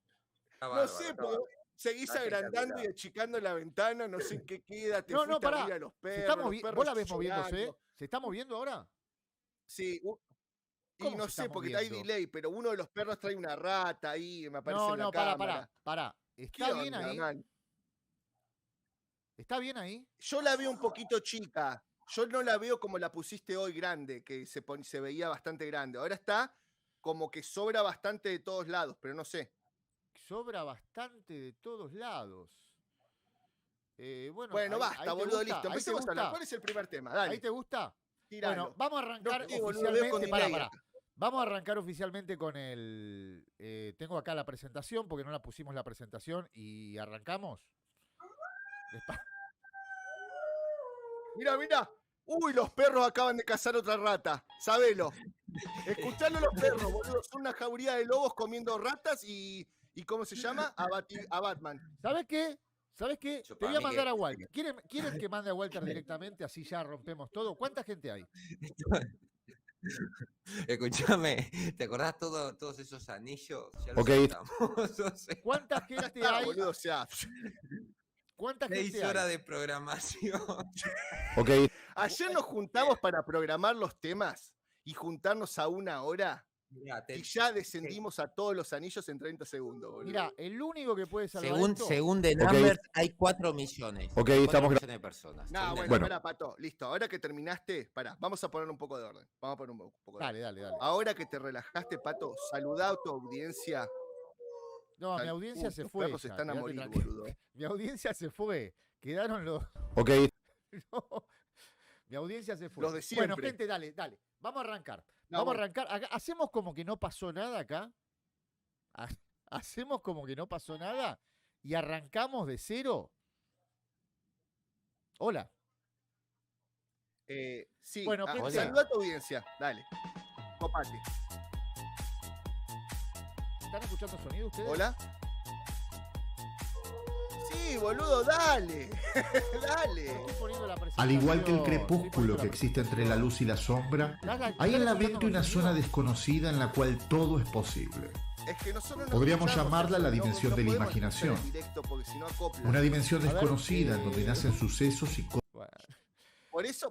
Speaker 3: Está
Speaker 4: No
Speaker 3: bárbaro,
Speaker 4: sé,
Speaker 3: está
Speaker 4: pero
Speaker 3: bárbaro.
Speaker 4: seguís
Speaker 3: Está
Speaker 4: agrandando y
Speaker 3: espectacular.
Speaker 4: achicando la ventana, no sé en qué queda, te
Speaker 2: No,
Speaker 4: fuiste a
Speaker 2: pará.
Speaker 4: abrir a los
Speaker 2: ¿Se está
Speaker 4: perros, los
Speaker 2: ¿Vos
Speaker 4: perros
Speaker 2: la ves moviéndose?
Speaker 4: llorando.
Speaker 2: ¿Se está moviendo ahora?
Speaker 4: Sí, y
Speaker 2: ¿Cómo
Speaker 4: no
Speaker 2: se está
Speaker 4: sé, porque hay
Speaker 2: moviendo?
Speaker 4: delay, pero uno de los perros trae una rata ahí, me aparece
Speaker 2: No,
Speaker 4: en la
Speaker 2: pará.
Speaker 4: cámara. ¿Qué
Speaker 2: ¿Está bien
Speaker 4: onda,
Speaker 2: ahí?
Speaker 4: man?
Speaker 2: ¿Está bien ahí?
Speaker 4: Yo la veo un poquito chica. Yo no la veo como la pusiste hoy grande, que se veía bastante grande. Ahora está como que sobra bastante de todos lados, pero no sé.
Speaker 2: Sobra bastante de todos lados. Bueno,
Speaker 4: Bueno, basta,
Speaker 2: ahí te
Speaker 4: boludo,
Speaker 2: gusta,
Speaker 4: listo.
Speaker 2: ahí te
Speaker 4: Empecemos a hablar.
Speaker 2: gusta,
Speaker 4: ¿Cuál es el primer tema?
Speaker 2: ahí
Speaker 4: Dale,
Speaker 2: te gusta. Bueno,
Speaker 4: tíralo.
Speaker 2: vamos a
Speaker 4: No
Speaker 2: arrancar
Speaker 4: sé, boludo, veo con
Speaker 2: oficialmente.
Speaker 4: delay
Speaker 2: Pará.
Speaker 4: acá.
Speaker 2: Vamos a arrancar oficialmente con el. Tengo acá la presentación, porque no la pusimos la presentación y arrancamos. Despa-
Speaker 4: Mira. Uy, los perros acaban de cazar otra rata. Sabelo. Escuchalo los perros, boludo. Son una jauría de lobos comiendo ratas y ¿cómo se llama? A Batman.
Speaker 2: ¿Sabes qué? ¿Sabes qué?
Speaker 3: Yo
Speaker 2: Te
Speaker 3: para
Speaker 2: voy a
Speaker 3: mí
Speaker 2: mandar
Speaker 3: que
Speaker 2: a Walter. ¿Quieren que mande a Walter directamente? Así ya rompemos todo. ¿Cuánta gente hay?
Speaker 3: Escúchame, ¿te acordás todos esos anillos? Ya los
Speaker 2: Ok.
Speaker 3: agotamos. O sea,
Speaker 2: ¿Cuánta gente
Speaker 4: Ah,
Speaker 2: hay?
Speaker 4: boludo, o sea.
Speaker 2: ¿Cuánta
Speaker 3: 6
Speaker 2: gente hay?
Speaker 3: horas de programación.
Speaker 2: Ok.
Speaker 4: Ayer nos juntamos para programar los temas y juntarnos a 1 hora
Speaker 3: Mirá,
Speaker 4: y ya descendimos a todos los anillos en 30 segundos, boludo.
Speaker 2: Mira, el único que puede salvar
Speaker 3: según,
Speaker 2: esto.
Speaker 3: según The Numbers, hay 4 millones.
Speaker 2: Ok,
Speaker 3: 4
Speaker 2: estamos
Speaker 3: millones de personas.
Speaker 4: No,
Speaker 3: Según The
Speaker 4: bueno,
Speaker 2: Bueno.
Speaker 4: pará, Pato. Listo, ahora que terminaste, pará, vamos a poner un poco de orden. Vamos a poner un poco de orden.
Speaker 2: Dale.
Speaker 4: Ahora que te relajaste, Pato, saludá a tu audiencia.
Speaker 2: No, mi audiencia se
Speaker 4: Los
Speaker 2: fue.
Speaker 4: perros
Speaker 2: ya,
Speaker 4: están a
Speaker 2: quédate
Speaker 4: morir,
Speaker 2: tranquilo.
Speaker 4: boludo.
Speaker 2: Mi audiencia se fue. Quedaron los.
Speaker 4: Ok.
Speaker 2: No, mi audiencia se fue.
Speaker 4: Los de
Speaker 2: Bueno,
Speaker 4: siempre.
Speaker 2: gente, dale. Vamos a arrancar.
Speaker 4: No,
Speaker 2: Vamos
Speaker 4: bueno.
Speaker 2: a arrancar. Hacemos como que no pasó nada acá. Hacemos como que no pasó nada y arrancamos de cero. Hola.
Speaker 4: Sí,
Speaker 2: Bueno, gente.
Speaker 4: saludá a tu audiencia. Dale. Copate.
Speaker 2: ¿Están escuchando sonido ustedes?
Speaker 4: ¿Hola? Sí, boludo, dale. Dale.
Speaker 2: Estoy poniendo la
Speaker 1: Al igual que el
Speaker 2: presentación,
Speaker 1: crepúsculo
Speaker 2: estoy poniendo
Speaker 1: que
Speaker 2: la
Speaker 1: existe entre la luz y la sombra,
Speaker 2: presentación.
Speaker 1: hay en la
Speaker 2: ¿Están
Speaker 1: mente una
Speaker 2: escuchando
Speaker 1: zona
Speaker 2: sonido?
Speaker 1: desconocida en la cual todo es posible.
Speaker 4: Es que nosotros no
Speaker 1: Podríamos
Speaker 4: escuchamos
Speaker 1: llamarla
Speaker 4: eso,
Speaker 1: la dimensión de la
Speaker 4: podemos escuchar
Speaker 1: imaginación.
Speaker 4: en directo porque si no acopla.
Speaker 1: Una dimensión
Speaker 2: A ver,
Speaker 1: desconocida en donde nacen sucesos y
Speaker 2: Bueno,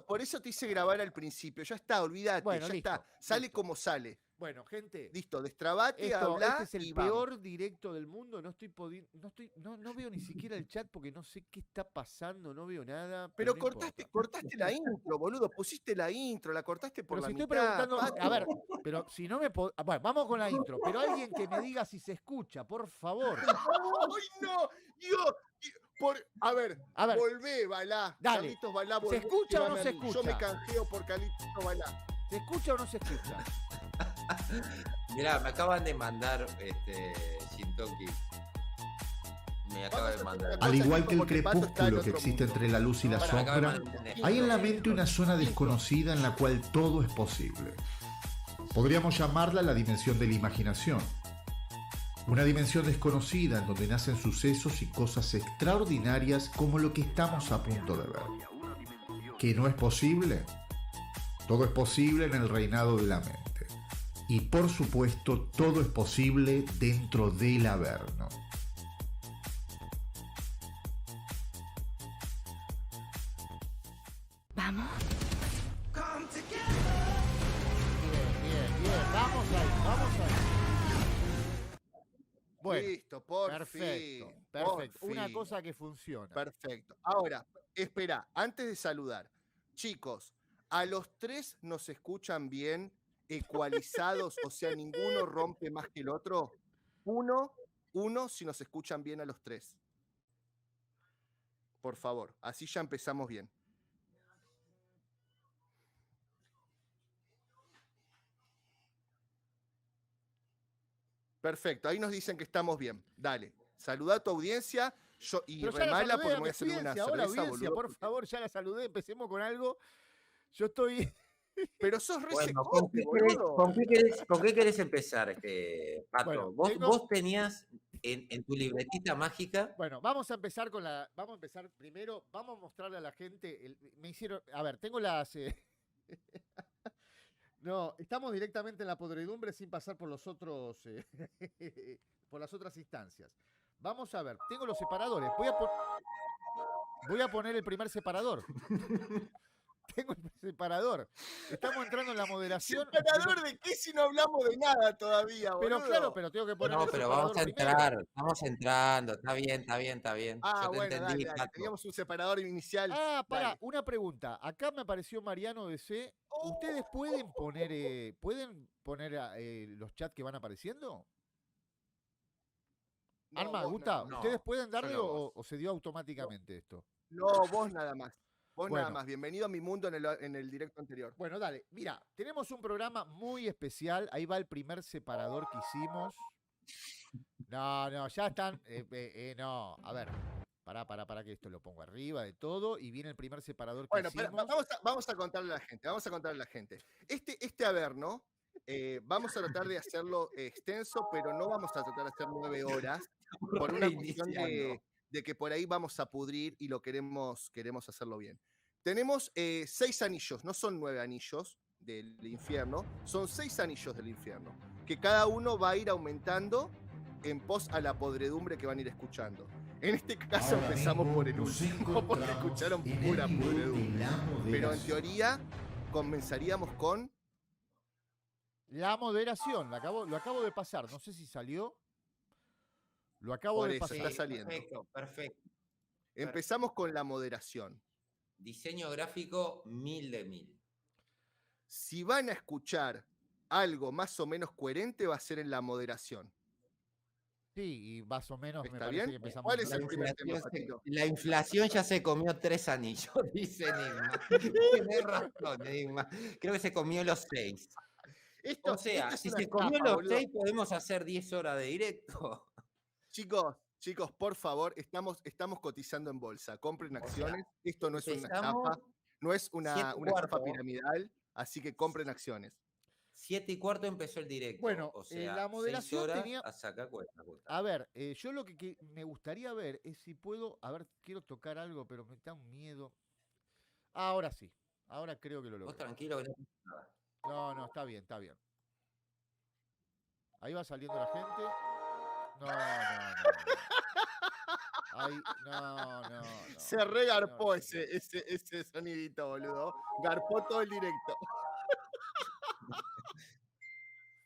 Speaker 4: Por eso te hice grabar al principio. Ya está, olvídate,
Speaker 2: Bueno,
Speaker 4: ya
Speaker 2: listo,
Speaker 4: está. Sale
Speaker 2: listo.
Speaker 4: como sale.
Speaker 2: bueno, gente.
Speaker 4: Listo, destrabate,
Speaker 2: Este
Speaker 4: habla
Speaker 2: es el
Speaker 4: y vamos.
Speaker 2: peor directo del mundo. No veo ni siquiera el chat porque no sé qué está pasando, no veo nada.
Speaker 4: Pero
Speaker 2: no
Speaker 4: cortaste
Speaker 2: importa.
Speaker 4: la intro, boludo. Pusiste la intro, la cortaste por
Speaker 2: Pero
Speaker 4: la
Speaker 2: si estoy
Speaker 4: mitad.
Speaker 2: preguntando,
Speaker 4: Pato.
Speaker 2: a ver, pero si no me puedo. Bueno, vamos con la intro, pero alguien que me diga si se escucha, por favor.
Speaker 4: ¡Ay, no! Dios, a ver,
Speaker 2: A ver,
Speaker 4: volvé, Balá.
Speaker 2: Dale.
Speaker 4: Carlitos Balá,
Speaker 2: ¿Se
Speaker 4: volvé,
Speaker 2: escucha o no
Speaker 4: llévame a
Speaker 2: se
Speaker 4: mí. Yo
Speaker 2: escucha?
Speaker 4: me canjeo por Carlitos Balá.
Speaker 2: ¿se escucha o no se escucha?
Speaker 3: Mirá, me acaban de mandar Shintoki. Me acaba de mandar.
Speaker 1: al igual que el
Speaker 4: Porque Pato está en
Speaker 1: crepúsculo que
Speaker 4: otro
Speaker 1: existe
Speaker 4: mundo.
Speaker 1: entre la luz y la
Speaker 3: Bueno, me acaba de
Speaker 1: sombra,
Speaker 3: mandar un mensaje.
Speaker 1: hay en la mente una zona desconocida en la cual todo es posible. Podríamos llamarla la dimensión de la imaginación. Una dimensión desconocida en donde nacen sucesos y cosas extraordinarias como lo que estamos a punto de ver. ¿Que no es posible? Todo es posible en el reinado de la mente. Y por supuesto, todo es posible dentro del Averno.
Speaker 5: Vamos.
Speaker 2: Bien. Vamos ahí. Bueno,
Speaker 4: Listo, por
Speaker 2: perfecto.
Speaker 4: fin. por
Speaker 2: Una
Speaker 4: fin.
Speaker 2: cosa que funciona.
Speaker 4: Perfecto. Ahora, espera, antes de saludar, chicos, a los 3 nos escuchan bien, ecualizados, o sea, ninguno rompe más que el otro. Uno si nos escuchan bien a los 3. Por favor, así ya empezamos bien. Perfecto, ahí nos dicen que estamos bien. Dale, saluda a tu audiencia y
Speaker 2: Pero ya la
Speaker 4: remala
Speaker 2: saludé
Speaker 4: porque
Speaker 2: a
Speaker 4: me voy
Speaker 2: mi
Speaker 4: a servir una
Speaker 2: audiencia. Hola,
Speaker 4: cerveza,
Speaker 2: audiencia,
Speaker 4: boludo.
Speaker 2: por favor, ya la saludé. Empecemos con algo. Yo estoy.
Speaker 4: Pero sos re
Speaker 3: Bueno,
Speaker 4: secote, boludo.
Speaker 3: ¿con qué querés empezar, Pato?
Speaker 2: Bueno,
Speaker 3: Vos tenías en tu libretita mágica.
Speaker 2: Bueno, vamos a empezar con la. Vamos a empezar primero. Vamos a mostrarle a la gente. Me hicieron. A ver, tengo las. No, estamos directamente en la podredumbre sin pasar por los otros, por las otras instancias. Vamos a ver, tengo los separadores. Voy a poner el primer separador. Tengo el separador. Estamos entrando en la moderación.
Speaker 4: ¿Separador de qué si no hablamos de nada todavía, boludo?
Speaker 2: Pero claro, pero tengo que poner
Speaker 3: No,
Speaker 2: el
Speaker 3: pero
Speaker 2: separador
Speaker 3: vamos a
Speaker 2: primero.
Speaker 3: entrar, estamos entrando, está bien, está bien, está bien.
Speaker 4: Ah,
Speaker 3: Yo te
Speaker 4: bueno,
Speaker 3: entendí,
Speaker 4: dale.
Speaker 3: Pato.
Speaker 4: Teníamos un separador inicial.
Speaker 2: Ah, pará,
Speaker 4: Dale.
Speaker 2: una pregunta. Acá me apareció Mariano DC. ¿Ustedes pueden poner los chats que van apareciendo?
Speaker 4: No,
Speaker 2: Arma,
Speaker 4: vos
Speaker 2: Gusta,
Speaker 4: nada más.
Speaker 2: ¿ustedes pueden darle
Speaker 3: solo
Speaker 2: o,
Speaker 3: vos.
Speaker 2: o se dio automáticamente esto?
Speaker 4: No, vos nada más. Vos nada
Speaker 2: Bueno.
Speaker 4: más. Bienvenido a mi mundo en el directo anterior.
Speaker 2: Bueno, dale. Mira, tenemos un programa muy especial. Ahí va el primer separador que hicimos. No, ya están. No, a ver. Pará, que esto lo pongo arriba de todo. Y viene el primer separador que
Speaker 4: Bueno,
Speaker 2: hicimos.
Speaker 4: vamos a contarle a la gente. Este Averno, vamos a tratar de hacerlo extenso, pero no vamos a tratar de hacer 9 horas por una cuestión de que por ahí vamos a pudrir y lo queremos hacerlo bien. Tenemos 6 anillos, no son 9 anillos del infierno, son 6 anillos del infierno, que cada uno va a ir aumentando en pos a la podredumbre que van a ir escuchando. En este caso
Speaker 1: Ahora
Speaker 4: empezamos
Speaker 1: mismo
Speaker 4: por el
Speaker 1: nos
Speaker 4: último, porque
Speaker 1: encontramos
Speaker 4: escucharon
Speaker 1: en el
Speaker 4: pura
Speaker 1: nivel de
Speaker 4: podredumbre.
Speaker 1: la
Speaker 4: Pero en
Speaker 1: moderación.
Speaker 4: teoría comenzaríamos con...
Speaker 2: La moderación, lo acabo de pasar. No sé si salió. Lo acabo
Speaker 4: Por
Speaker 2: de
Speaker 4: eso
Speaker 2: pasar.
Speaker 4: está saliendo.
Speaker 3: Perfecto.
Speaker 4: Empezamos con la moderación.
Speaker 3: Diseño gráfico 1000 de 1000.
Speaker 4: Si van a escuchar algo más o menos coherente, va a ser en la moderación.
Speaker 2: Sí, y más o menos me
Speaker 4: ¿Está
Speaker 2: parece
Speaker 4: bien?
Speaker 2: que empezamos.
Speaker 4: ¿Cuál es
Speaker 2: bien.
Speaker 4: el primer tema, Patito?
Speaker 3: La inflación ya se comió 3 anillos, dice Enigma. Tenés razón, Enigma. Creo que se comió los 6.
Speaker 4: Esto
Speaker 3: O sea,
Speaker 4: es
Speaker 3: si
Speaker 4: una
Speaker 3: se comió
Speaker 4: estafa,
Speaker 3: los
Speaker 4: boludo.
Speaker 3: 6, podemos hacer 10 horas de directo.
Speaker 4: Chicos, por favor, estamos cotizando en bolsa. Compren acciones. Esto no es una
Speaker 3: Empezamos
Speaker 4: estafa, no es una
Speaker 3: 7:15.
Speaker 4: estafa piramidal, así que compren acciones.
Speaker 3: 7:15 empezó el directo.
Speaker 2: Bueno,
Speaker 3: o sea,
Speaker 2: la
Speaker 3: 6
Speaker 2: moderación
Speaker 3: horas
Speaker 2: tenía.
Speaker 3: a sacar cuenta.
Speaker 2: A ver, yo lo que me gustaría ver es si puedo. A ver, quiero tocar algo, pero me da un miedo. Ahora sí. Ahora creo que lo
Speaker 3: Vos
Speaker 2: logré.
Speaker 3: tranquilo que no pasa nada.
Speaker 2: No, está bien. Ahí va saliendo la gente. No. Ahí, no.
Speaker 4: Se regarpó
Speaker 2: No,
Speaker 4: ese sonidito, boludo. Garpó todo el directo.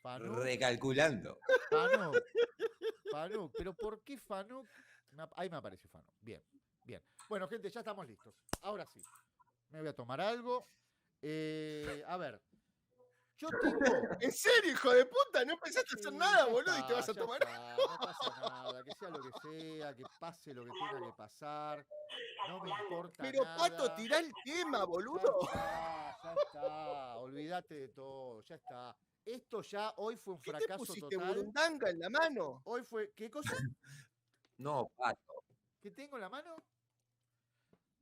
Speaker 2: Fanuk,
Speaker 3: Recalculando.
Speaker 2: Fanuk, pero ¿por qué Fanuk? Ahí me apareció Fanuk. Bien. Bueno, gente, ya estamos listos. Ahora sí. Me voy a tomar algo. A ver. Yo tengo.
Speaker 4: ¿En serio, hijo de puta? ¿No empezaste a hacer
Speaker 2: Sí,
Speaker 4: nada,
Speaker 2: ya
Speaker 4: boludo? ¿Y
Speaker 2: está,
Speaker 4: te vas a
Speaker 2: ya
Speaker 4: tomar?
Speaker 2: está, no pasa nada, que sea lo que sea, que pase lo que tenga que pasar. No me importa
Speaker 4: Pero,
Speaker 2: nada.
Speaker 4: Pato, tirá el tema, boludo.
Speaker 2: Ya está. Olvídate de todo, ya está. Esto ya hoy fue un
Speaker 4: ¿Qué te
Speaker 2: fracaso
Speaker 4: pusiste
Speaker 2: total.
Speaker 4: burundanga en la mano?
Speaker 2: Hoy fue. ¿Qué cosa?
Speaker 3: No, Pato.
Speaker 2: ¿Qué tengo en la mano?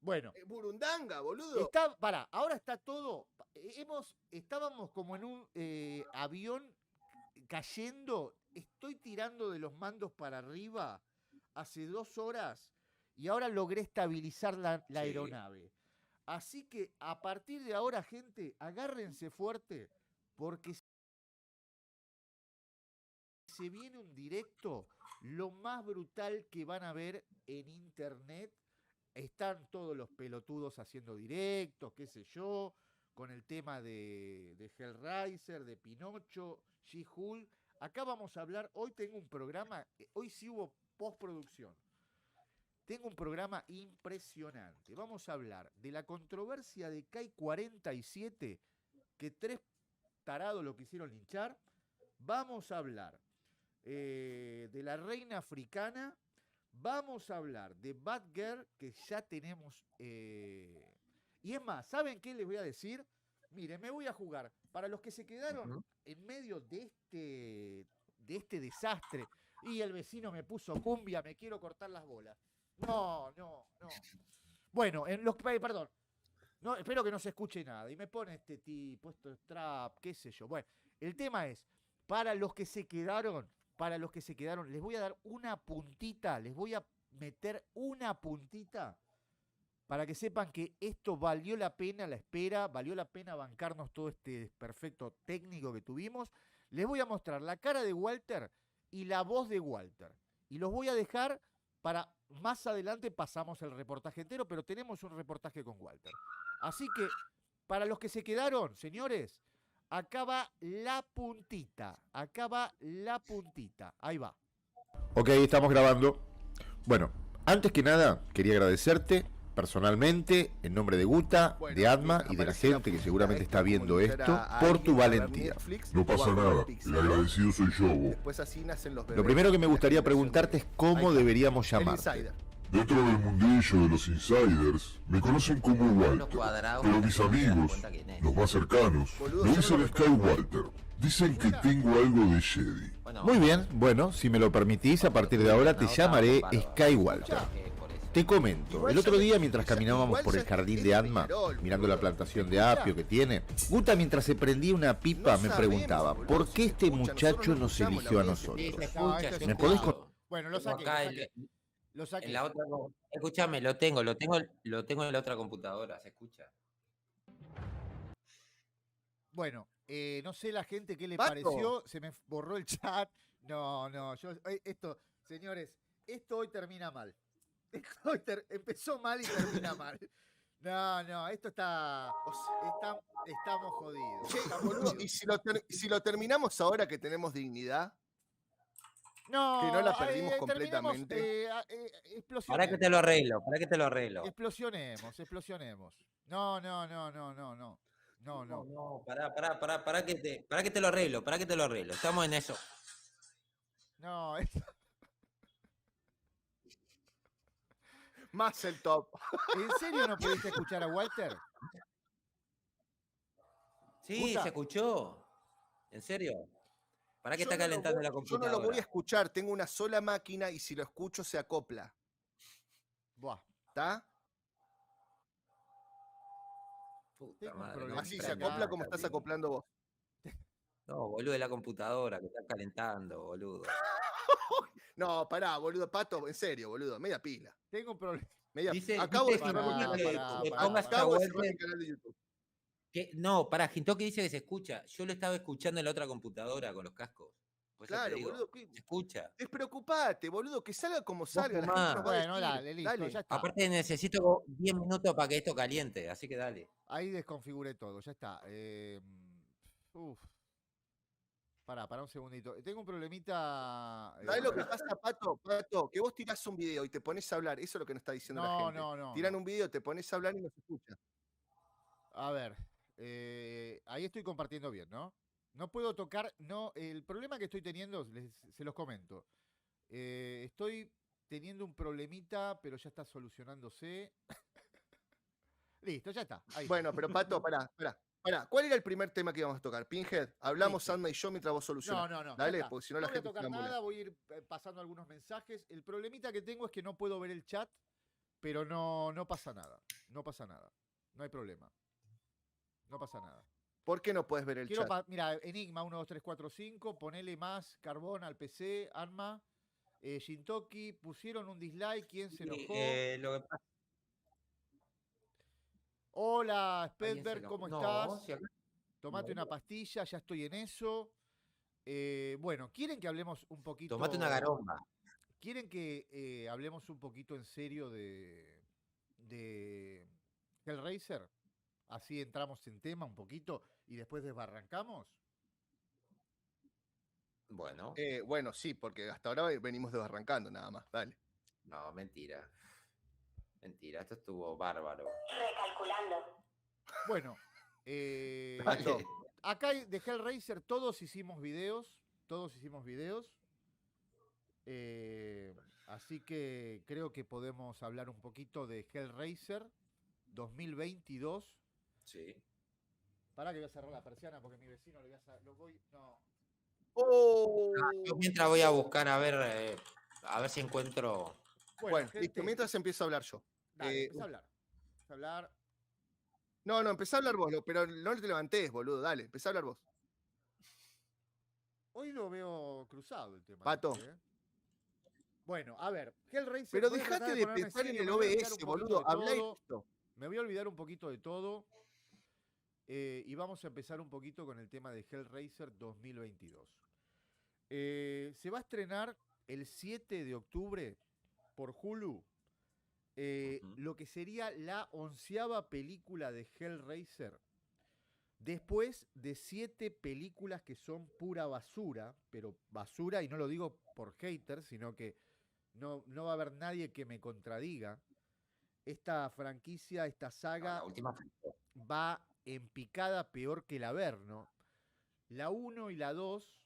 Speaker 2: Bueno.
Speaker 4: Burundanga, boludo.
Speaker 2: Ahora está todo. Estábamos como en un avión cayendo. Estoy tirando de los mandos para arriba hace 2 horas y ahora logré estabilizar la
Speaker 3: Sí.
Speaker 2: aeronave. Así que a partir de ahora, gente, agárrense fuerte porque se viene un directo lo más brutal que van a ver en internet. Están todos los pelotudos haciendo directos, qué sé yo, con el tema de Hellraiser, de Pinocho, She-Hulk. Acá vamos a hablar, hoy tengo un programa, hoy sí hubo postproducción. Tengo un programa impresionante. Vamos a hablar de la controversia de Kai 47, que 3 tarados lo quisieron linchar. Vamos a hablar de la reina africana. Vamos a hablar de Batgirl, que ya tenemos. Y es más, ¿saben qué les voy a decir? Miren, me voy a jugar. Para los que se quedaron en medio de este desastre, y el vecino me puso cumbia, me quiero cortar las bolas. No. Bueno, perdón. No, espero que no se escuche nada. Y me pone este tipo, esto es trap, qué sé yo. Bueno, el tema es, para los que se quedaron, les voy a dar una puntita, les voy a meter una puntita para que sepan que esto valió la pena la espera, valió la pena bancarnos todo este perfecto técnico que tuvimos. Les voy a mostrar la cara de Walter y la voz de Walter. Y los voy a dejar para más adelante pasamos el reportaje entero, pero tenemos un reportaje con Walter. Así que, para los que se quedaron, señores, acá va la puntita. Acá va la puntita. Ahí va.
Speaker 1: Ok, estamos grabando. Bueno, antes que nada, quería agradecerte personalmente, en nombre de Guta,
Speaker 4: Bueno,
Speaker 1: de Atma
Speaker 4: mientras
Speaker 1: y de la
Speaker 4: aparece la
Speaker 1: gente que
Speaker 4: puntita,
Speaker 1: seguramente
Speaker 4: esto
Speaker 1: está
Speaker 4: es como
Speaker 1: viendo
Speaker 4: invitar
Speaker 1: esto,
Speaker 4: a
Speaker 1: por
Speaker 4: alguien
Speaker 1: tu
Speaker 4: a ver
Speaker 1: valentía.
Speaker 4: Netflix
Speaker 5: No
Speaker 4: o
Speaker 5: pasa
Speaker 4: a ver
Speaker 5: nada,
Speaker 4: Pixar.
Speaker 5: el agradecido soy yo, vos.
Speaker 4: Después así nacen los bebés.
Speaker 1: Lo primero que me
Speaker 4: La
Speaker 1: gustaría
Speaker 4: generación
Speaker 1: preguntarte es
Speaker 4: bebé. Ahí
Speaker 1: cómo
Speaker 4: está.
Speaker 1: deberíamos
Speaker 4: El
Speaker 1: llamarte.
Speaker 4: Insider.
Speaker 5: Dentro del mundillo de los insiders, me conocen como
Speaker 3: Los
Speaker 5: Walter.
Speaker 3: cuadrados.
Speaker 5: Pero
Speaker 3: la
Speaker 5: mis
Speaker 3: gente se da
Speaker 5: amigos,
Speaker 3: cuenta quién es.
Speaker 5: los más cercanos,
Speaker 4: Boludo,
Speaker 5: me
Speaker 4: yo no
Speaker 5: dicen
Speaker 4: lo
Speaker 5: Sky
Speaker 4: reconozco.
Speaker 5: Walter. Dicen que tengo algo de Jedi.
Speaker 3: Bueno,
Speaker 1: Muy bien, bueno, si me lo permitís, a partir de ahora te llamaré Sky Walter. Te comento,
Speaker 4: Igual
Speaker 1: el otro
Speaker 4: ya-
Speaker 1: día mientras
Speaker 4: ya-
Speaker 1: caminábamos
Speaker 4: igual
Speaker 1: por
Speaker 4: ya
Speaker 1: el jardín
Speaker 4: es
Speaker 1: de Atma,
Speaker 4: Peñarol,
Speaker 1: mirando la
Speaker 4: boludo.
Speaker 1: plantación de
Speaker 4: Escuchá.
Speaker 1: apio que tiene, Guta mientras se prendía una pipa
Speaker 4: No
Speaker 1: me
Speaker 4: sabemos,
Speaker 1: preguntaba,
Speaker 4: boludo,
Speaker 1: ¿por
Speaker 4: si
Speaker 1: qué
Speaker 4: se
Speaker 1: este
Speaker 4: escucha,
Speaker 1: muchacho
Speaker 4: nosotros no
Speaker 1: nos
Speaker 4: escuchamos,
Speaker 1: eligió a
Speaker 4: la audiencia.
Speaker 3: Sí, se
Speaker 1: nosotros?
Speaker 2: No,
Speaker 3: escucha,
Speaker 2: esto
Speaker 3: se
Speaker 2: es
Speaker 1: ¿Me podés
Speaker 3: escucha.
Speaker 2: Bueno, lo
Speaker 3: Tengo
Speaker 2: saqué,
Speaker 3: acá
Speaker 2: lo saqué. Lo saqué.
Speaker 3: en la otra. Escúchame, lo tengo en la otra computadora, ¿se escucha?
Speaker 2: Bueno, no sé la gente qué le
Speaker 4: Pato.
Speaker 2: pareció, se me borró el chat. No, esto, señores, esto hoy termina mal. Esto hoy empezó mal y termina mal. No, esto estamos jodidos.
Speaker 4: Che,
Speaker 2: estamos
Speaker 4: boludo,
Speaker 2: jodidos.
Speaker 4: y si lo terminamos ahora que tenemos dignidad,
Speaker 2: No,
Speaker 4: que no la perdimos
Speaker 2: terminemos,
Speaker 4: completamente.
Speaker 2: explosionemos.
Speaker 3: Para que te lo arreglo.
Speaker 2: Explosionemos. No.
Speaker 3: No, para que te lo arreglo, Estamos en eso.
Speaker 2: No,
Speaker 4: más el top.
Speaker 2: ¿en serio no pudiste escuchar a Walter?
Speaker 3: Sí,
Speaker 2: Puta.
Speaker 3: se escuchó. ¿En serio? ¿Para qué
Speaker 4: Yo
Speaker 3: está
Speaker 4: no lo
Speaker 3: calentando
Speaker 4: voy-
Speaker 3: la
Speaker 4: Yo
Speaker 3: computadora?
Speaker 4: no lo voy a escuchar, tengo una sola máquina y si lo escucho se acopla.
Speaker 2: Buah.
Speaker 4: ¿Está?
Speaker 3: Puta
Speaker 2: Tengo un
Speaker 3: madre,
Speaker 2: problema.
Speaker 3: no
Speaker 4: Así
Speaker 3: me
Speaker 4: se
Speaker 3: prende
Speaker 4: acopla
Speaker 3: la
Speaker 4: como estás
Speaker 3: cabina.
Speaker 4: acoplando vos.
Speaker 3: No, boludo, de la computadora que está calentando, boludo.
Speaker 4: No, pará, boludo, Pato, en serio, boludo, media pila.
Speaker 2: Tengo un problema.
Speaker 4: Acabo de
Speaker 3: dice
Speaker 4: cerrar
Speaker 2: Pará,
Speaker 4: mi canal de
Speaker 2: pará,
Speaker 4: YouTube.
Speaker 3: que
Speaker 2: pará,
Speaker 3: pongas
Speaker 2: pará.
Speaker 4: Acabo de
Speaker 3: esta
Speaker 4: cerrar mi
Speaker 3: vuelta.
Speaker 4: canal de YouTube.
Speaker 3: No, pará, Gintoki dice que se escucha. Yo lo estaba escuchando en la otra computadora con los cascos. Por eso te
Speaker 4: Claro,
Speaker 3: digo,
Speaker 4: boludo.
Speaker 3: se escucha.
Speaker 4: Despreocupate, boludo, que salga como salga. La gente
Speaker 3: fumá.
Speaker 4: nos va a
Speaker 2: Bueno,
Speaker 4: decir.
Speaker 2: dale, listo,
Speaker 4: Dale.
Speaker 2: ya está.
Speaker 3: Aparte necesito 10 minutos para que esto caliente, así que dale.
Speaker 2: Ahí desconfiguré todo, ya está. Uf. Pará un segundito. Tengo un problemita.
Speaker 4: ¿Sabes lo que pasa, Pato? Pato, que vos tirás un video y te pones a hablar. Eso es lo que nos está diciendo la gente.
Speaker 2: No.
Speaker 4: Tiran un video, te pones a hablar y no se escucha.
Speaker 2: A ver, ahí estoy compartiendo bien, ¿no? No puedo tocar, no, el problema que estoy teniendo, se los comento. Estoy teniendo un problemita, pero ya está solucionándose. Listo, ya está. Ahí.
Speaker 4: Bueno, pero Pato, pará. ¿Cuál era el primer tema que íbamos a tocar? Pinhead. Hablamos
Speaker 2: Listo.
Speaker 4: Sandma y yo mientras vos solucionas.
Speaker 2: No. ya
Speaker 4: Dale,
Speaker 2: está.
Speaker 4: porque si no
Speaker 2: No
Speaker 4: la
Speaker 2: voy a
Speaker 4: gente se
Speaker 2: tocar
Speaker 4: va a
Speaker 2: nada,
Speaker 4: moler.
Speaker 2: voy a ir pasando algunos mensajes. El problemita que tengo es que no puedo ver el chat, pero no pasa nada. No pasa nada. No hay problema. No pasa nada.
Speaker 4: ¿Por qué no puedes ver el
Speaker 2: Quiero
Speaker 4: chat?
Speaker 2: mira, Enigma 1, 2, 3, 4, 5, ponele más carbón al PC, Arma, Shintoki, pusieron un dislike, ¿quién se enojó?
Speaker 3: Lo que pasa
Speaker 2: Hola,
Speaker 3: ¿alguien se
Speaker 2: Spedberg,
Speaker 3: enojó?
Speaker 2: ¿cómo
Speaker 3: No,
Speaker 2: estás?
Speaker 3: si acá-
Speaker 2: Tomate
Speaker 3: no.
Speaker 2: una pastilla, ya estoy en eso. Bueno, ¿quieren que hablemos un poquito?
Speaker 3: Tomate una garomba.
Speaker 2: ¿Quieren que hablemos un poquito en serio de Hellraiser? Así entramos en tema un poquito y después desbarrancamos.
Speaker 3: Bueno,
Speaker 4: Bueno, sí, porque hasta ahora venimos desbarrancando nada más. Dale.
Speaker 3: no, mentira. Mentira, esto estuvo bárbaro.
Speaker 6: Recalculando.
Speaker 2: Bueno,
Speaker 4: Pato,
Speaker 2: acá de Hellraiser todos hicimos videos. Así que creo que podemos hablar un poquito de Hellraiser 2022.
Speaker 3: Sí.
Speaker 2: Pará que voy a cerrar la persiana porque mi vecino le voy a lo voy. No.
Speaker 4: ¡Oh!
Speaker 3: Yo mientras voy a buscar a ver si encuentro.
Speaker 4: Bueno,
Speaker 2: gente,
Speaker 4: listo, mientras empiezo a hablar yo.
Speaker 2: dale, empezá a hablar.
Speaker 4: No, empezá a hablar vos, pero no te levantés, boludo. Dale, empezá a hablar vos.
Speaker 2: Hoy lo veo cruzado el tema.
Speaker 4: Pato.
Speaker 2: este, ¿eh? Bueno, a ver, Hellraiser.
Speaker 4: Pero
Speaker 2: voy a tratar
Speaker 4: dejate de
Speaker 2: ponerme
Speaker 4: pensar en
Speaker 2: serio,
Speaker 4: el
Speaker 2: me voy a olvidar un
Speaker 4: OBS,
Speaker 2: poquito
Speaker 4: boludo.
Speaker 2: de
Speaker 4: Habla
Speaker 2: todo.
Speaker 4: esto.
Speaker 2: Me voy a olvidar un poquito de todo. Y vamos a empezar un poquito con el tema de Hellraiser 2022. Se va a estrenar el 7 de octubre por Hulu lo que sería la 11ª película de Hellraiser, después de 7 películas que son pura basura, pero basura, y no lo digo por haters, sino que no va a haber nadie que me contradiga. Esta franquicia, esta
Speaker 3: No,
Speaker 2: saga
Speaker 3: la última.
Speaker 2: va en picada peor que el Averno. La 1 y la 2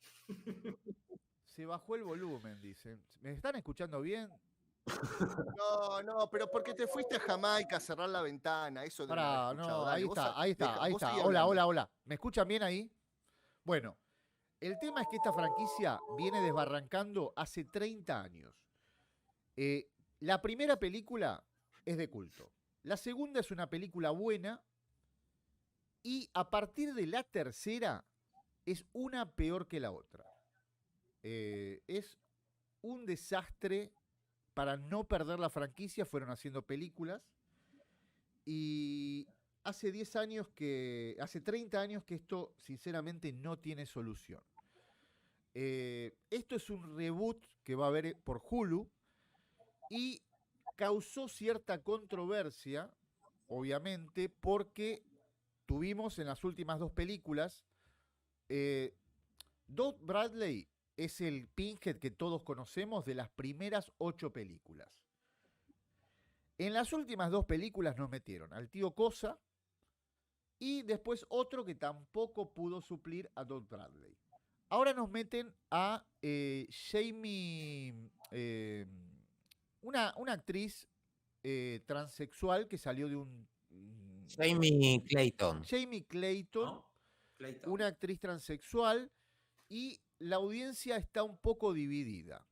Speaker 2: se bajó el volumen, dicen. ¿Me están escuchando bien?
Speaker 4: No, pero porque te fuiste a Jamaica a cerrar la ventana, eso deben haber
Speaker 2: Pará,
Speaker 4: escuchado.
Speaker 2: no,
Speaker 4: Dale,
Speaker 2: ahí
Speaker 4: vos
Speaker 2: está, ahí está, ahí
Speaker 4: vos
Speaker 2: está.
Speaker 4: seguí
Speaker 2: Hola,
Speaker 4: hablando.
Speaker 2: hola, hola. ¿Me escuchan bien ahí? Bueno, el tema es que esta franquicia viene desbarrancando hace 30 años. La primera película es de culto. La segunda es una película buena. Y a partir de la tercera es una peor que la otra. Es un desastre. Para no perder la franquicia fueron haciendo películas. Y hace 30 años que esto sinceramente no tiene solución. Esto es un reboot que va a haber por Hulu y causó cierta controversia, obviamente, porque tuvimos en las últimas 2 películas, Doug Bradley es el Pinhead que todos conocemos de las primeras 8 películas. En las últimas 2 películas nos metieron al tío Cosa y después otro que tampoco pudo suplir a Doug Bradley. Ahora nos meten a Jamie, una actriz transexual que salió de un...
Speaker 3: Jamie Clayton.
Speaker 2: Jamie Clayton,
Speaker 3: ¿No? Clayton.
Speaker 2: una actriz transexual, y la audiencia está un poco dividida.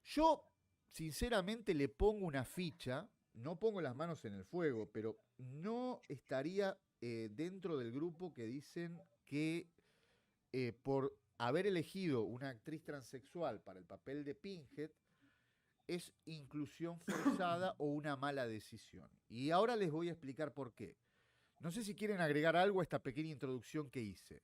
Speaker 2: Yo, sinceramente, le pongo una ficha, no pongo las manos en el fuego, pero no estaría dentro del grupo que dicen que por haber elegido una actriz transexual para el papel de Pinhead es inclusión forzada o una mala decisión. Y ahora les voy a explicar por qué. No sé si quieren agregar algo a esta pequeña introducción que hice.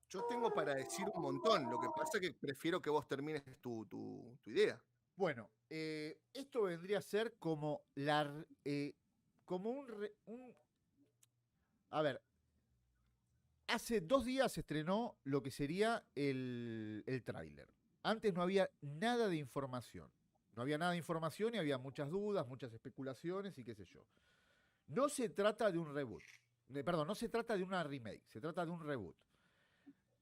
Speaker 4: Yo tengo para decir un montón, lo que pasa es que prefiero que vos termines tu idea.
Speaker 2: Bueno, esto vendría a ser como como a ver, hace 2 días se estrenó lo que sería el tráiler. Antes no había nada de información. No había nada de información y había muchas dudas, muchas especulaciones y qué sé yo. No se trata de un reboot. Perdón, no se trata de una remake, se trata de un reboot.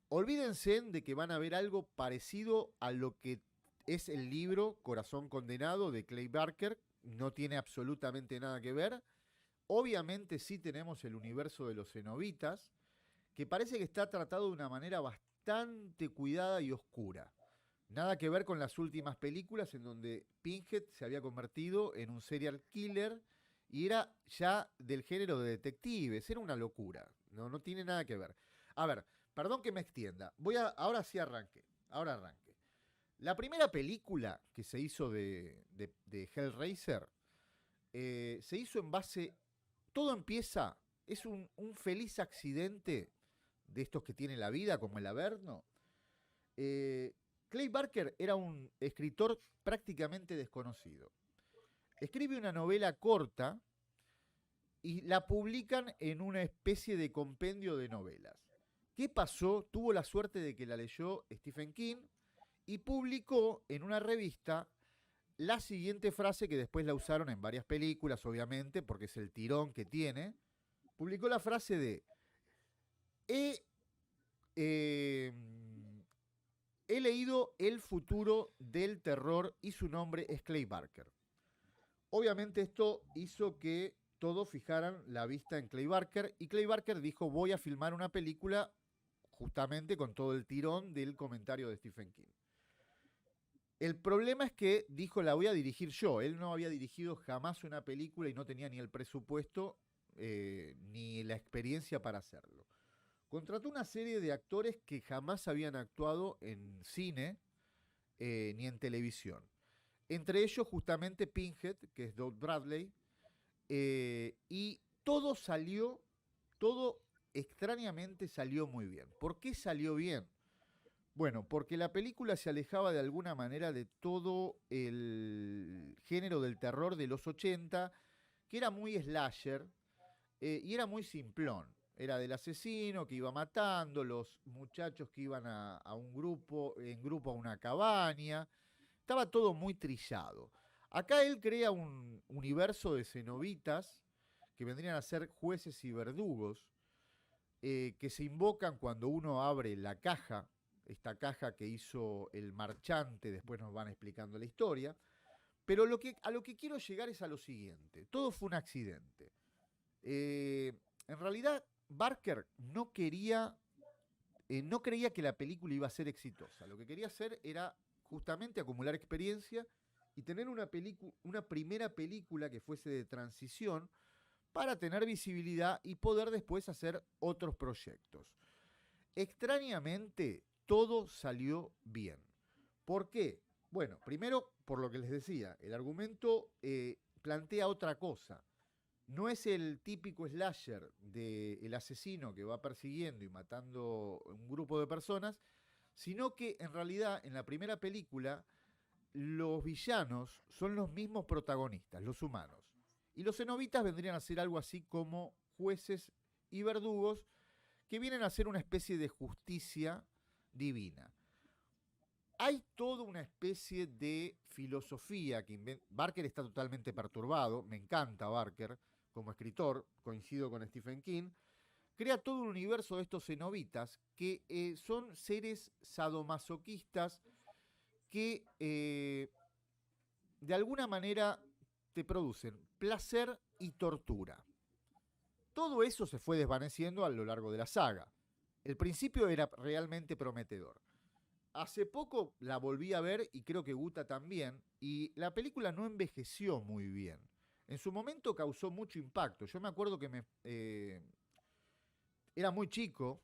Speaker 2: Olvídense de que van a ver algo parecido a lo que es el libro Corazón Condenado de Clay Barker. No tiene absolutamente nada que ver. Obviamente sí tenemos el universo de los cenobitas, que parece que está tratado de una manera bastante cuidada y oscura. Nada que ver con las últimas películas en donde Pinhead se había convertido en un serial killer y era ya del género de detectives. Era una locura. No tiene nada que ver. A ver, perdón que me extienda. Ahora sí arranque. Ahora arranque. La primera película que se hizo de Hellraiser se hizo en base... Todo empieza... Es un feliz accidente de estos que tiene la vida, como el Averno. Clay Barker era un escritor prácticamente desconocido. Escribe una novela corta y la publican en una especie de compendio de novelas. ¿Qué pasó? Tuvo la suerte de que la leyó Stephen King y publicó en una revista la siguiente frase que después la usaron en varias películas, obviamente, porque es el tirón que tiene. Publicó la frase de he leído El futuro del terror y su nombre es Clay Barker. Obviamente esto hizo que todos fijaran la vista en Clay Barker y Clay Barker dijo voy a filmar una película justamente con todo el tirón del comentario de Stephen King. El problema es que dijo la voy a dirigir yo. Él no había dirigido jamás una película y no tenía ni el presupuesto ni la experiencia para hacerlo. Contrató una serie de actores que jamás habían actuado en cine ni en televisión. Entre ellos justamente Pinhead, que es Doug Bradley, y todo extrañamente salió muy bien. ¿Por qué salió bien? Bueno, porque la película se alejaba de alguna manera de todo el género del terror de los 80, que era muy slasher y era muy simplón. Era del asesino que iba matando, los muchachos que iban a un grupo, en grupo a una cabaña. Estaba todo muy trillado. Acá él crea un universo de cenobitas que vendrían a ser jueces y verdugos, que se invocan cuando uno abre la caja, esta caja que hizo el marchante, después nos van explicando la historia. Pero a lo que quiero llegar es a lo siguiente. Todo fue un accidente. En realidad, Barker no creía que la película iba a ser exitosa. Lo que quería hacer era justamente acumular experiencia y tener una primera película que fuese de transición para tener visibilidad y poder después hacer otros proyectos. Extrañamente, todo salió bien. ¿Por qué? Bueno, primero, por lo que les decía, el argumento plantea otra cosa. No es el típico slasher del asesino que va persiguiendo y matando un grupo de personas, sino que en realidad en la primera película los villanos son los mismos protagonistas, los humanos. Y los cenobitas vendrían a ser algo así como jueces y verdugos que vienen a ser una especie de justicia divina. Hay toda una especie de filosofía que Barker está totalmente perturbado, me encanta Barker como escritor, coincido con Stephen King, crea todo un universo de estos cenobitas que son seres sadomasoquistas que de alguna manera te producen placer y tortura. Todo eso se fue desvaneciendo a lo largo de la saga. El principio era realmente prometedor. Hace poco la volví a ver y creo que Guta también, y la película no envejeció muy bien. En su momento causó mucho impacto. Yo me acuerdo que era muy chico,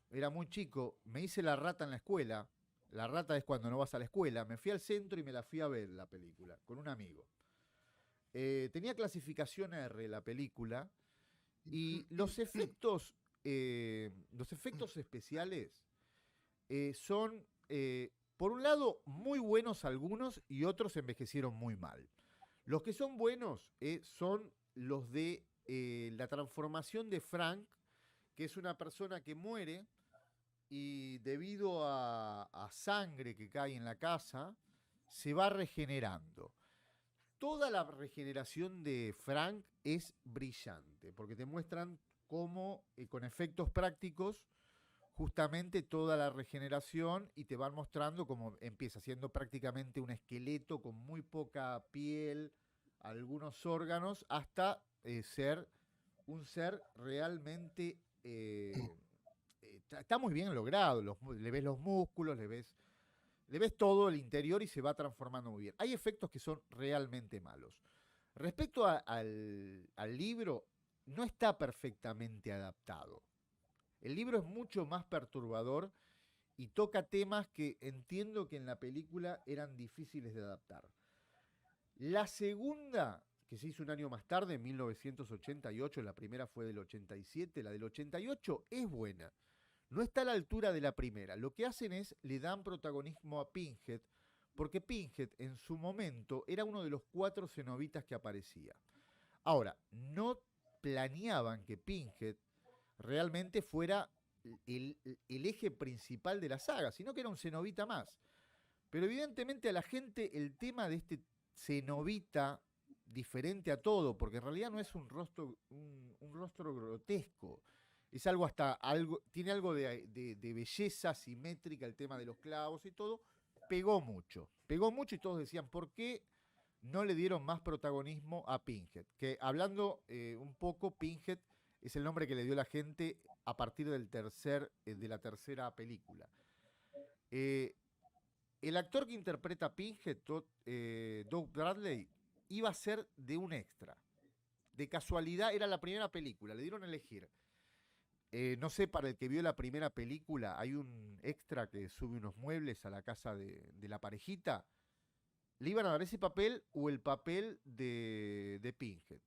Speaker 2: me hice la rata en la escuela. La rata es cuando no vas a la escuela. Me fui al centro y me la fui a ver la película con un amigo. Tenía clasificación R la película y los efectos especiales son, por un lado, muy buenos algunos y otros envejecieron muy mal. Los que son buenos son los de la transformación de Frank, que es una persona que muere y debido a sangre que cae en la casa, se va regenerando. Toda la regeneración de Frank es brillante, porque te muestran cómo, con efectos prácticos, justamente toda la regeneración y te van mostrando cómo empieza siendo prácticamente un esqueleto con muy poca piel, algunos órganos, hasta ser un ser realmente... está muy bien logrado, le ves los músculos, le ves todo el interior y se va transformando muy bien. Hay efectos que son realmente malos. Respecto al libro, no está perfectamente adaptado. El libro es mucho más perturbador y toca temas que entiendo que en la película eran difíciles de adaptar. La segunda, que se hizo un año más tarde, en 1988, la primera fue del 87, la del 88 es buena. No está a la altura de la primera. Lo que hacen es, le dan protagonismo a Pinhead, porque Pinhead en su momento era uno de los 4 cenobitas que aparecía. Ahora, no planeaban que Pinhead realmente fuera el eje principal de la saga, sino que era un cenobita más. Pero evidentemente a la gente el tema de este cenobita diferente a todo, porque en realidad no es un rostro grotesco, es tiene algo de belleza simétrica, el tema de los clavos y todo, pegó mucho y todos decían, ¿por qué no le dieron más protagonismo a Pinhead? Que hablando un poco, Pinhead es el nombre que le dio la gente a partir de la tercera película. El actor que interpreta a Pinhead, Doug Bradley, iba a ser de un extra. De casualidad, era la primera película, le dieron a elegir. No sé, para el que vio la primera película, hay un extra que sube unos muebles a la casa de la parejita. le iban a dar ese papel o el papel de Pinhead.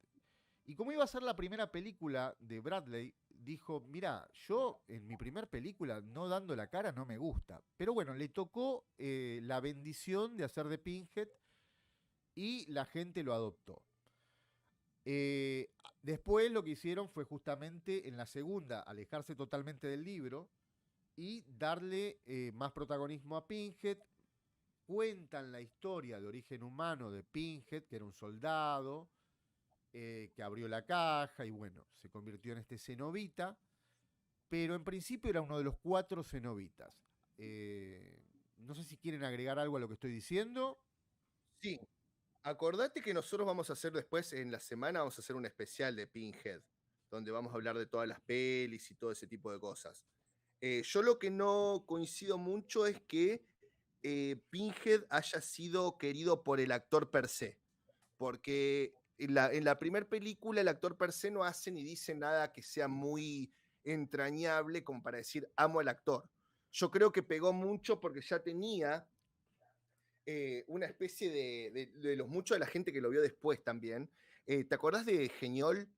Speaker 2: Y como iba a ser la primera película de Bradley, dijo, mira, yo en mi primer película no dando la cara no me gusta. Pero bueno, le tocó la bendición de hacer de Pinhead y la gente lo adoptó. Después lo que hicieron fue justamente en la segunda alejarse totalmente del libro y darle más protagonismo a Pinhead. Cuentan la historia de origen humano de Pinhead, que era un soldado, que abrió la caja y bueno, se convirtió en este cenobita, pero en principio era uno de los 4 cenobitas. No sé si quieren agregar algo a lo que estoy diciendo.
Speaker 4: Sí, acordate que nosotros vamos a hacer después, en la semana, vamos a hacer un especial de Pinhead, donde vamos a hablar de todas las pelis y todo ese tipo de cosas. Yo lo que no coincido mucho es que Pinhead haya sido querido por el actor per se, porque en la primera película el actor per se no hace ni dice nada que sea muy entrañable como para decir amo al actor. Yo creo que pegó mucho porque ya tenía una especie de los muchos de la gente que lo vio después también. ¿Te acordás de Geniol?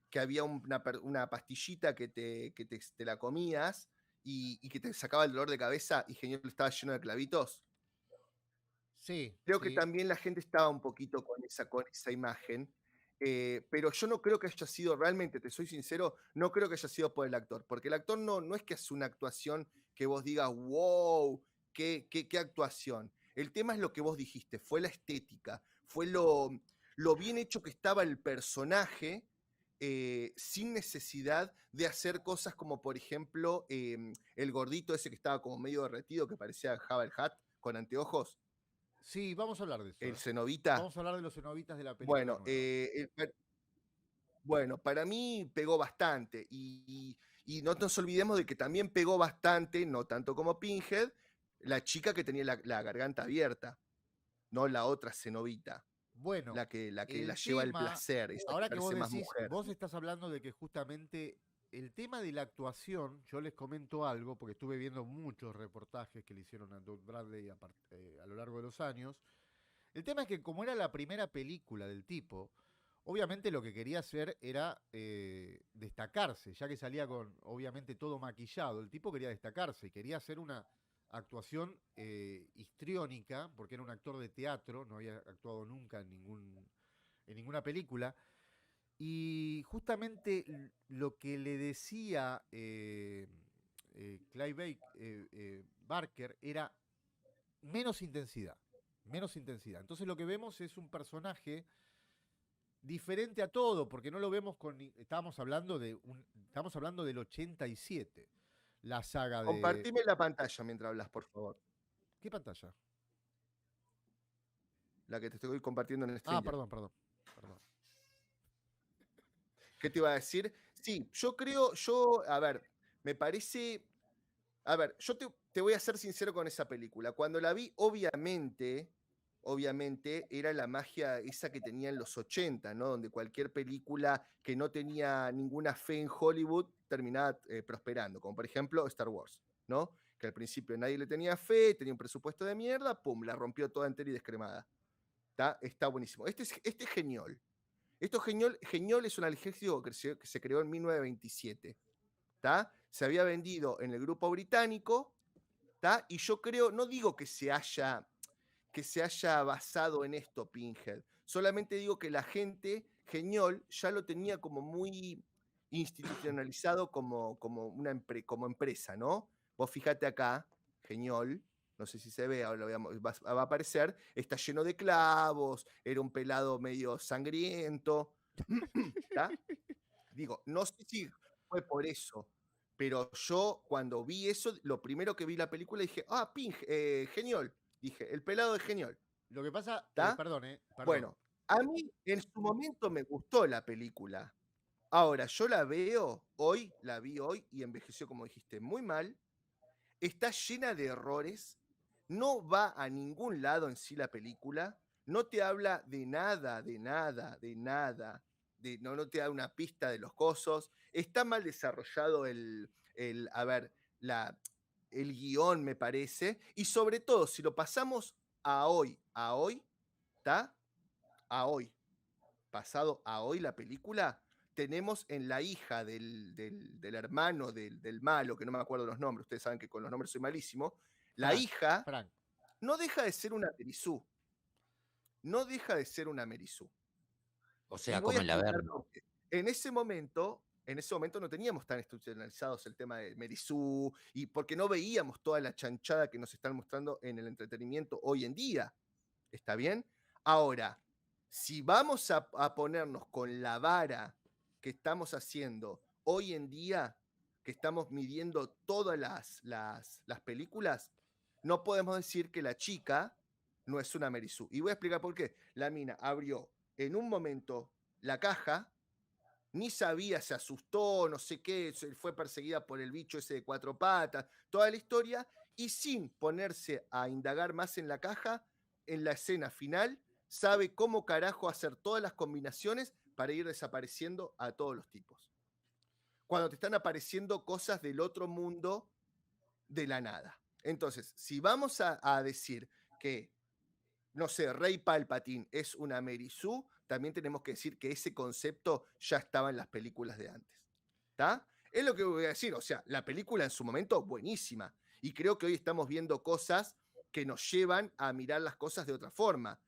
Speaker 4: Que había una pastillita que te la comías y que te sacaba el dolor de cabeza y Geniol estaba lleno de clavitos.
Speaker 2: Sí,
Speaker 4: Creo que
Speaker 2: sí.
Speaker 4: también la gente estaba un poquito con esa imagen, pero yo no creo que haya sido, realmente, te soy sincero, no creo que haya sido por el actor, porque el actor no es que hace una actuación que vos digas, wow, qué actuación. El tema es lo que vos dijiste, fue la estética, fue lo bien hecho que estaba el personaje, sin necesidad de hacer cosas como, por ejemplo, el gordito ese que estaba como medio derretido, que parecía Jabba el Hutt, con anteojos.
Speaker 2: Sí, vamos a hablar de eso.
Speaker 4: El cenobita.
Speaker 2: Vamos a hablar de los cenobitas de la película
Speaker 4: Bueno,
Speaker 2: nueva.
Speaker 4: bueno, para mí pegó bastante. Y no nos olvidemos de que también pegó bastante, no tanto como Pinhead, la chica que tenía la garganta abierta, no la otra cenobita,
Speaker 2: Bueno,
Speaker 4: la que la
Speaker 2: el
Speaker 4: lleva el
Speaker 2: tema,
Speaker 4: placer, esa que
Speaker 2: ahora que vos
Speaker 4: parece más
Speaker 2: decís,
Speaker 4: mujer.
Speaker 2: vos estás hablando de que justamente el tema de la actuación, yo les comento algo, porque estuve viendo muchos reportajes que le hicieron a Doug Bradley a lo largo de los años. El tema es que como era la primera película del tipo, obviamente lo que quería hacer era destacarse, ya que salía con, obviamente, todo maquillado. El tipo quería destacarse y quería hacer una actuación histriónica, porque era un actor de teatro, no había actuado nunca en ninguna película. Y justamente lo que le decía Barker era menos intensidad, menos intensidad. Entonces lo que vemos es un personaje diferente a todo, porque no lo vemos con. Estamos hablando del 87, la saga de.
Speaker 4: Compartime la pantalla mientras hablas, por favor.
Speaker 2: ¿Qué pantalla?
Speaker 4: La que te estoy compartiendo en el
Speaker 2: Ah,
Speaker 4: Stranger.
Speaker 2: perdón.
Speaker 4: ¿Qué te iba a decir? Sí, yo creo, a ver, me parece. A ver, yo te voy a ser sincero con esa película. Cuando la vi, obviamente era la magia esa que tenía en los 80, ¿no? Donde cualquier película que no tenía ninguna fe en Hollywood terminaba prosperando, como por ejemplo Star Wars, ¿no? Que al principio nadie le tenía fe, tenía un presupuesto de mierda, pum, la rompió toda entera y descremada. Está buenísimo. Este es genial. Genial es un analgésico que se creó en 1927. Se había vendido en el grupo británico, y yo creo, no digo que se haya basado en esto Pinhead, solamente digo que la gente, Geniol, ya lo tenía como muy institucionalizado como empresa, ¿no? Vos fíjate acá, Geniol, no sé si se ve, ahora va a aparecer, está lleno de clavos, era un pelado medio sangriento, Digo, no sé si fue por eso, pero yo cuando vi eso, lo primero que vi la película dije, Genial. Dije, el pelado de Genial.
Speaker 2: Lo que pasa, perdón.
Speaker 4: Bueno, a mí en su momento me gustó la película. Ahora, yo la vi hoy y envejeció, como dijiste, muy mal. Está llena de errores. No va a ningún lado en sí la película. No te habla de nada. No te da una pista de los cosos. Está mal desarrollado el guión, me parece. Y sobre todo, si lo pasamos a hoy, ¿Está? A hoy. Pasado a hoy la película, tenemos en la hija del hermano del malo, que no me acuerdo los nombres, ustedes saben que con los nombres soy malísimo, la
Speaker 2: Frank,
Speaker 4: hija
Speaker 2: Frank.
Speaker 4: no deja de ser una Merizú. No deja de ser una Merizú.
Speaker 3: O
Speaker 4: Y
Speaker 3: sea,
Speaker 4: voy
Speaker 3: como
Speaker 4: a
Speaker 3: el
Speaker 4: explicar
Speaker 3: Averno.
Speaker 4: por qué. En ese momento no teníamos tan institucionalizados el tema de Merizú y porque no veíamos toda la chanchada que nos están mostrando en el entretenimiento hoy en día. ¿Está bien? Ahora, si vamos a ponernos con la vara que estamos haciendo hoy en día, que estamos midiendo todas las películas, no podemos decir que la chica no es una Merizú. Y voy a explicar por qué. La mina abrió en un momento la caja, ni sabía, se asustó, no sé qué, fue perseguida por el bicho ese de 4 patas, toda la historia, y sin ponerse a indagar más en la caja, en la escena final, sabe cómo carajo hacer todas las combinaciones para ir desapareciendo a todos los tipos. Cuando te están apareciendo cosas del otro mundo de la nada. Entonces, si vamos a decir que, no sé, Rey Palpatine es una Merizú, también tenemos que decir que ese concepto ya estaba en las películas de antes. ¿Está? Es lo que voy a decir. O sea, la película en su momento, buenísima. Y creo que hoy estamos viendo cosas que nos llevan a mirar las cosas de otra forma.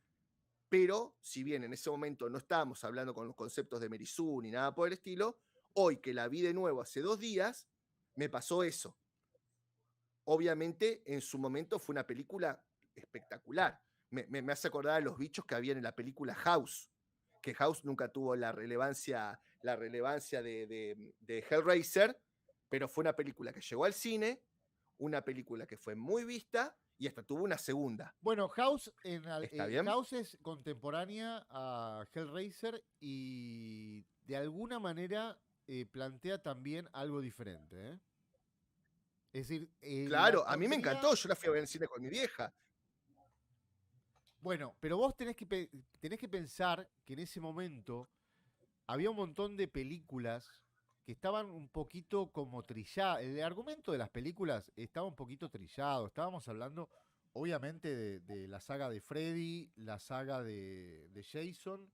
Speaker 4: Pero, si bien en ese momento no estábamos hablando con los conceptos de Merizú ni nada por el estilo, hoy que la vi de nuevo hace 2 días, me pasó eso. Obviamente, en su momento fue una película espectacular. Me hace acordar a los bichos que había en la película House, que House nunca tuvo la relevancia de Hellraiser, pero fue una película que llegó al cine, una película que fue muy vista y hasta tuvo una segunda.
Speaker 2: Bueno,
Speaker 4: ¿Está bien?
Speaker 2: House es contemporánea a Hellraiser y de alguna manera plantea también algo diferente. ¿Eh? Es decir,
Speaker 4: Claro, a mí me encantó, yo la fui a ver en el cine con mi vieja.
Speaker 2: Bueno, pero vos tenés que pensar que en ese momento había un montón de películas que estaban un poquito como trilladas. El argumento de las películas estaba un poquito trillado. Estábamos hablando, obviamente, de la saga de Freddy, la saga de Jason.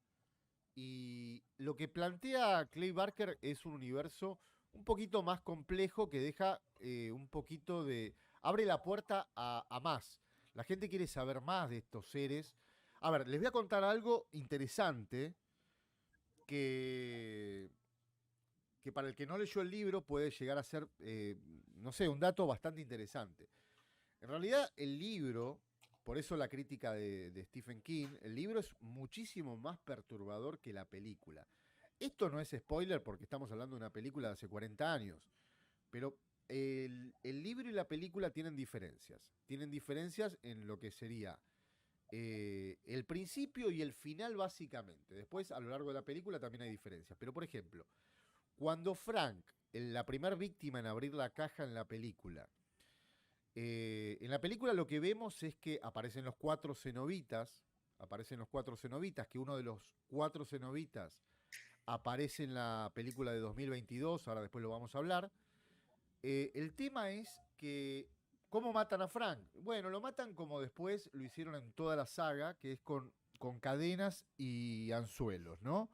Speaker 2: Y lo que plantea Clay Barker es un universo un poquito más complejo que deja un poquito de... abre la puerta a más. La gente quiere saber más de estos seres. A ver, les voy a contar algo interesante que, que para el que no leyó el libro puede llegar a ser, no sé, un dato bastante interesante. En realidad, el libro, por eso la crítica de Stephen King, el libro es muchísimo más perturbador que la película. Esto no es spoiler porque estamos hablando de una película de hace 40 años, pero el libro y la película tienen diferencias. Tienen diferencias en lo que sería el principio y el final básicamente. Después, a lo largo de la película también hay diferencias. Pero, por ejemplo, cuando Frank, la primer víctima en abrir la caja en la película lo que vemos es que aparecen los 4 cenobitas, que uno de los 4 cenobitas aparece en la película de 2022, ahora después lo vamos a hablar. El tema es que, ¿cómo matan a Frank? Bueno, lo matan como después lo hicieron en toda la saga, que es con cadenas y anzuelos, ¿no?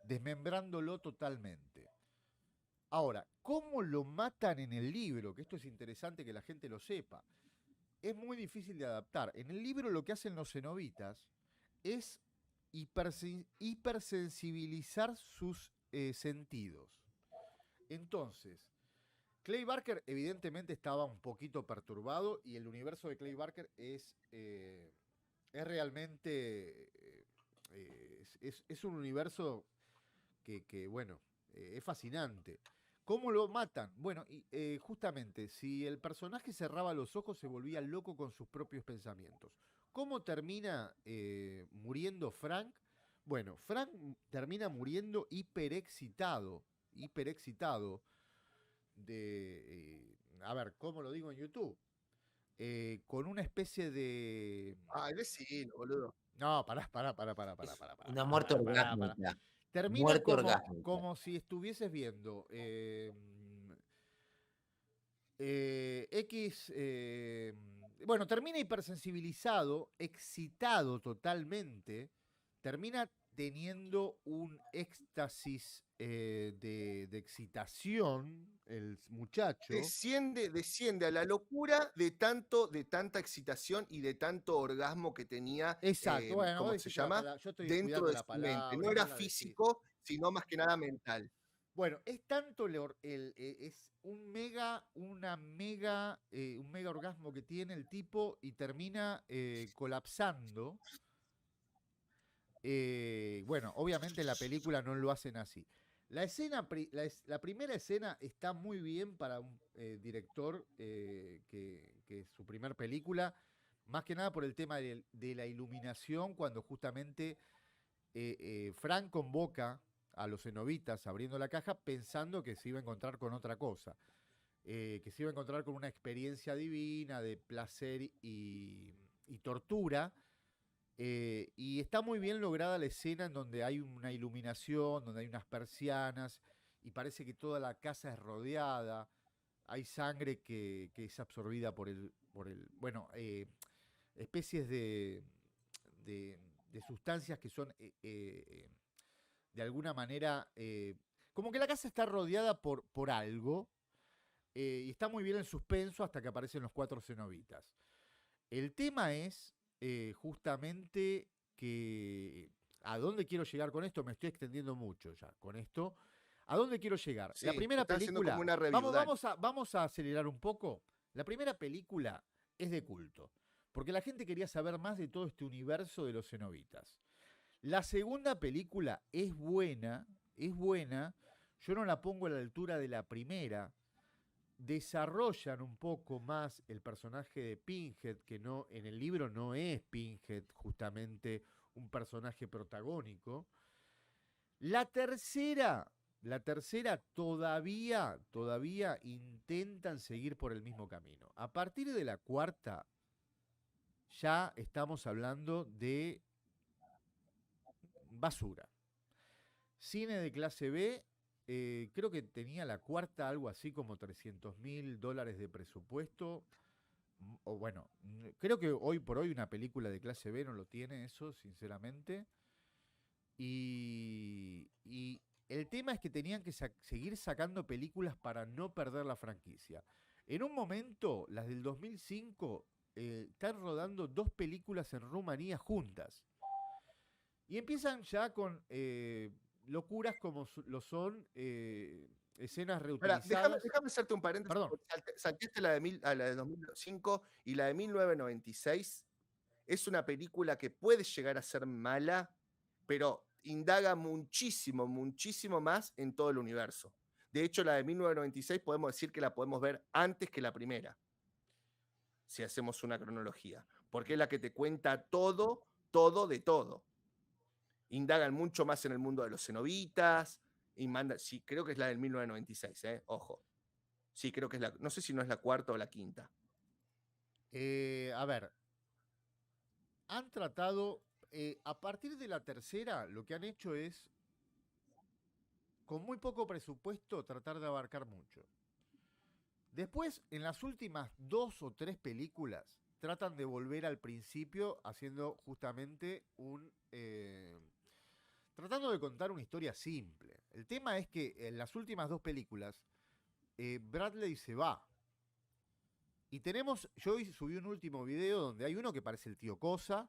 Speaker 2: Desmembrándolo totalmente. Ahora, ¿cómo lo matan en el libro? Que esto es interesante que la gente lo sepa. Es muy difícil de adaptar. En el libro lo que hacen los cenobitas es hipersensibilizar sus sentidos. Entonces, Clay Barker evidentemente estaba un poquito perturbado y el universo de Clay Barker es realmente... es un universo que bueno, es fascinante. ¿Cómo lo matan? Bueno, justamente, si el personaje cerraba los ojos se volvía loco con sus propios pensamientos. ¿Cómo termina muriendo Frank? Bueno, Frank termina muriendo hiperexcitado a ver, ¿cómo lo digo en YouTube? Con una especie de...
Speaker 4: Ay, vecino, boludo.
Speaker 2: No, pará.
Speaker 3: Una muerte orgánica.
Speaker 2: Termina
Speaker 3: Muerte orgánica.
Speaker 2: como si estuvieses viendo X bueno, termina hipersensibilizado, excitado totalmente, termina teniendo un éxtasis de excitación, el muchacho.
Speaker 4: Desciende a la locura de tanta excitación y de tanto orgasmo que tenía,
Speaker 2: Exacto, bueno,
Speaker 4: ¿cómo
Speaker 2: vos
Speaker 4: se
Speaker 2: dijiste la
Speaker 4: llama?
Speaker 2: palabra, yo estoy
Speaker 4: Dentro
Speaker 2: cuidando
Speaker 4: de
Speaker 2: la
Speaker 4: su mente.
Speaker 2: palabra,
Speaker 4: No era
Speaker 2: vos la decís.
Speaker 4: físico, sino más que nada mental.
Speaker 2: Bueno, es tanto es un mega orgasmo que tiene el tipo y termina colapsando. Bueno, obviamente en la película no lo hacen así. La primera escena está muy bien para un director que es su primer película, más que nada por el tema de la iluminación, cuando justamente Frank convoca a los cenobitas abriendo la caja pensando que se iba a encontrar con otra cosa, que se iba a encontrar con una experiencia divina de placer y tortura. Y está muy bien lograda la escena en donde hay una iluminación, donde hay unas persianas y parece que toda la casa es rodeada. Hay sangre que es absorbida bueno, especies de sustancias que son de alguna manera, como que la casa está rodeada por algo, y está muy bien el suspenso hasta que aparecen los 4 cenobitas. El tema es justamente que ¿a dónde quiero llegar con esto? Me estoy extendiendo mucho ya con esto. ¿A dónde quiero llegar?
Speaker 4: Sí,
Speaker 2: La primera
Speaker 4: está haciendo
Speaker 2: película.
Speaker 4: como una review, dale.
Speaker 2: Vamos a acelerar un poco. La primera película es de culto. Porque la gente quería saber más de todo este universo de los cenobitas. La segunda película es buena. Es buena. Yo no la pongo a la altura de la primera. Desarrollan un poco más el personaje de Pinhead, que no, en el libro no es Pinhead justamente un personaje protagónico. La tercera todavía intentan seguir por el mismo camino. A partir de la cuarta ya estamos hablando de basura. Cine de clase B. Creo que tenía la cuarta algo así como $300.000 de presupuesto. O bueno, creo que hoy por hoy una película de clase B no lo tiene eso, sinceramente. Y el tema es que tenían que seguir sacando películas para no perder la franquicia. En un momento, las del 2005, están rodando 2 películas en Rumanía juntas. Y empiezan ya con locuras como lo son escenas
Speaker 4: Ahora,
Speaker 2: reutilizadas.
Speaker 4: déjame hacerte un paréntesis.
Speaker 2: Perdón.
Speaker 4: Porque salteaste la de 2005 y la de 1996. Es una película que puede llegar a ser mala, pero indaga muchísimo, muchísimo más en todo el universo. De hecho, la de 1996 podemos decir que la podemos ver antes que la primera, si hacemos una cronología, porque es la que te cuenta todo, todo de todo. Indagan mucho más en el mundo de los cenobitas, y sí, creo que es la del 1996, ojo. Sí, creo que es no sé si no es la cuarta o la quinta.
Speaker 2: A ver, han tratado, a partir de la tercera, lo que han hecho es, con muy poco presupuesto, tratar de abarcar mucho. Después, en las últimas 2 o 3 películas, tratan de volver al principio haciendo justamente tratando de contar una historia simple. El tema es que en las últimas 2 películas, Bradley se va. Y yo hoy subí un último video donde hay uno que parece el tío Cosa.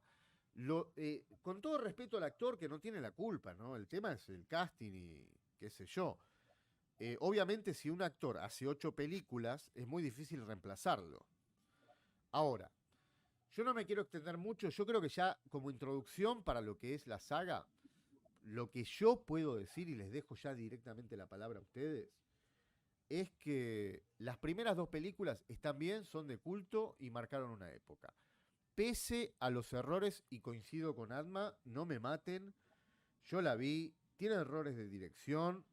Speaker 2: Con todo respeto al actor que no tiene la culpa, ¿no? El tema es el casting y qué sé yo. Obviamente si un actor hace 8 películas es muy difícil reemplazarlo. Ahora, yo no me quiero extender mucho, yo creo que ya como introducción para lo que es la saga, lo que yo puedo decir, y les dejo ya directamente la palabra a ustedes, es que las primeras 2 películas están bien, son de culto y marcaron una época. Pese a los errores, y coincido con Adma, no me maten, yo la vi, tiene errores de dirección,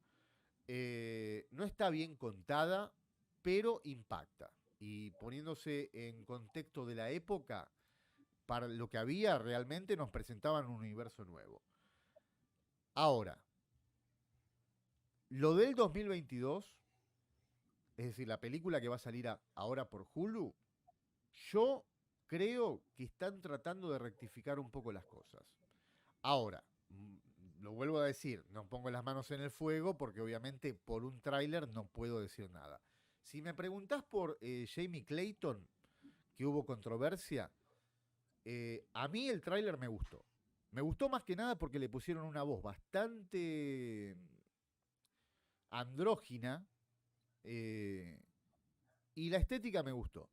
Speaker 2: no está bien contada, pero impacta. Y poniéndose en contexto de la época, para lo que había realmente nos presentaban un universo nuevo. Ahora, lo del 2022, es decir, la película que va a salir ahora por Hulu, yo creo que están tratando de rectificar un poco las cosas. Ahora, lo vuelvo a decir, no pongo las manos en el fuego porque obviamente por un tráiler no puedo decir nada. Si me preguntás por Jamie Clayton, que hubo controversia, a mí el tráiler me gustó. Me gustó más que nada porque le pusieron una voz bastante andrógina y la estética me gustó.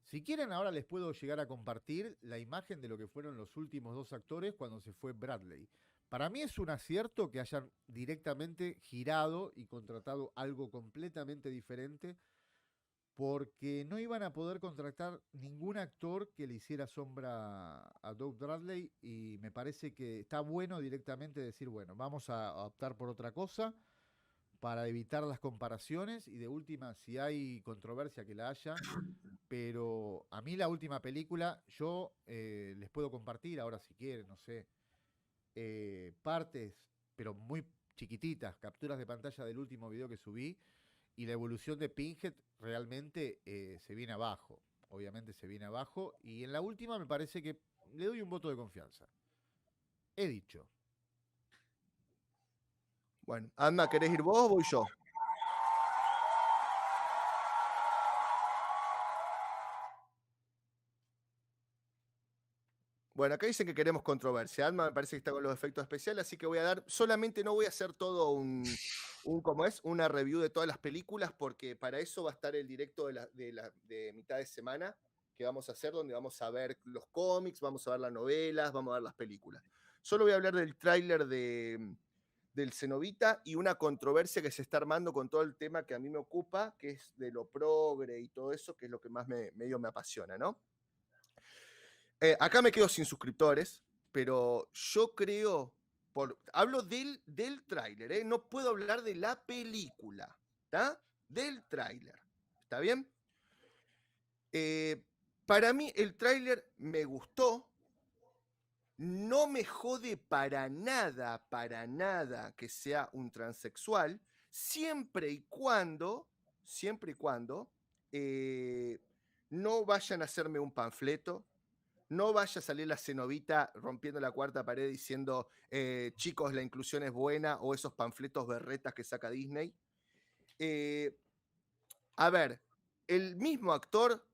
Speaker 2: Si quieren, ahora les puedo llegar a compartir la imagen de lo que fueron los últimos 2 actores cuando se fue Bradley. Para mí es un acierto que hayan directamente girado y contratado algo completamente diferente porque no iban a poder contratar ningún actor que le hiciera sombra a Doug Bradley y me parece que está bueno directamente decir, bueno, vamos a optar por otra cosa para evitar las comparaciones y de última, si hay controversia que la haya, pero a mí la última película, yo les puedo compartir ahora si quieren, no sé, partes, pero muy chiquititas, capturas de pantalla del último video que subí, y la evolución de Pinhead realmente se viene abajo, obviamente se viene abajo, y en la última me parece que le doy un voto de confianza. He dicho.
Speaker 4: Bueno, Alma, ¿querés ir vos o voy yo? Bueno, acá dicen que queremos controversia. Alma me parece que está con los efectos especiales, así que voy a dar, solamente no voy a hacer todo ¿cómo es? Una review de todas las películas, porque para eso va a estar el directo de mitad de semana que vamos a hacer, donde vamos a ver los cómics, vamos a ver las novelas, vamos a ver las películas. Solo voy a hablar del tráiler del Cenobita y una controversia que se está armando con todo el tema que a mí me ocupa, que es de lo progre y todo eso, que es lo que más medio me apasiona, ¿no? Acá me quedo sin suscriptores, pero yo creo, hablo del tráiler, no puedo hablar de la película, ¿está? Del tráiler, ¿está bien? Para mí el tráiler me gustó, no me jode para nada que sea un transexual, siempre y cuando no vayan a hacerme un panfleto, no vaya a salir la Cenobita rompiendo la cuarta pared diciendo, chicos, la inclusión es buena, o esos panfletos berretas que saca Disney. A ver, el mismo actor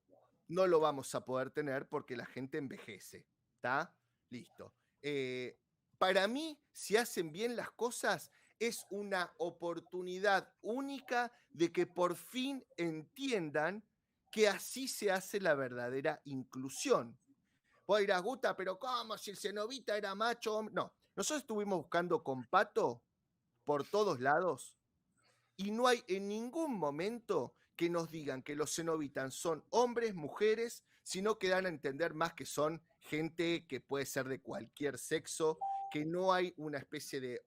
Speaker 4: no lo vamos a poder tener porque la gente envejece, ¿está? Listo. Para mí, si hacen bien las cosas, es una oportunidad única de que por fin entiendan que así se hace la verdadera inclusión. Vos dirás, Guta, pero ¿cómo? Si el Cenobita era macho. No, nosotros estuvimos buscando con Pato por todos lados y no hay en ningún momento que nos digan que los Cenobitas son hombres, mujeres, sino que dan a entender más que son gente que puede ser de cualquier sexo, que no hay una especie de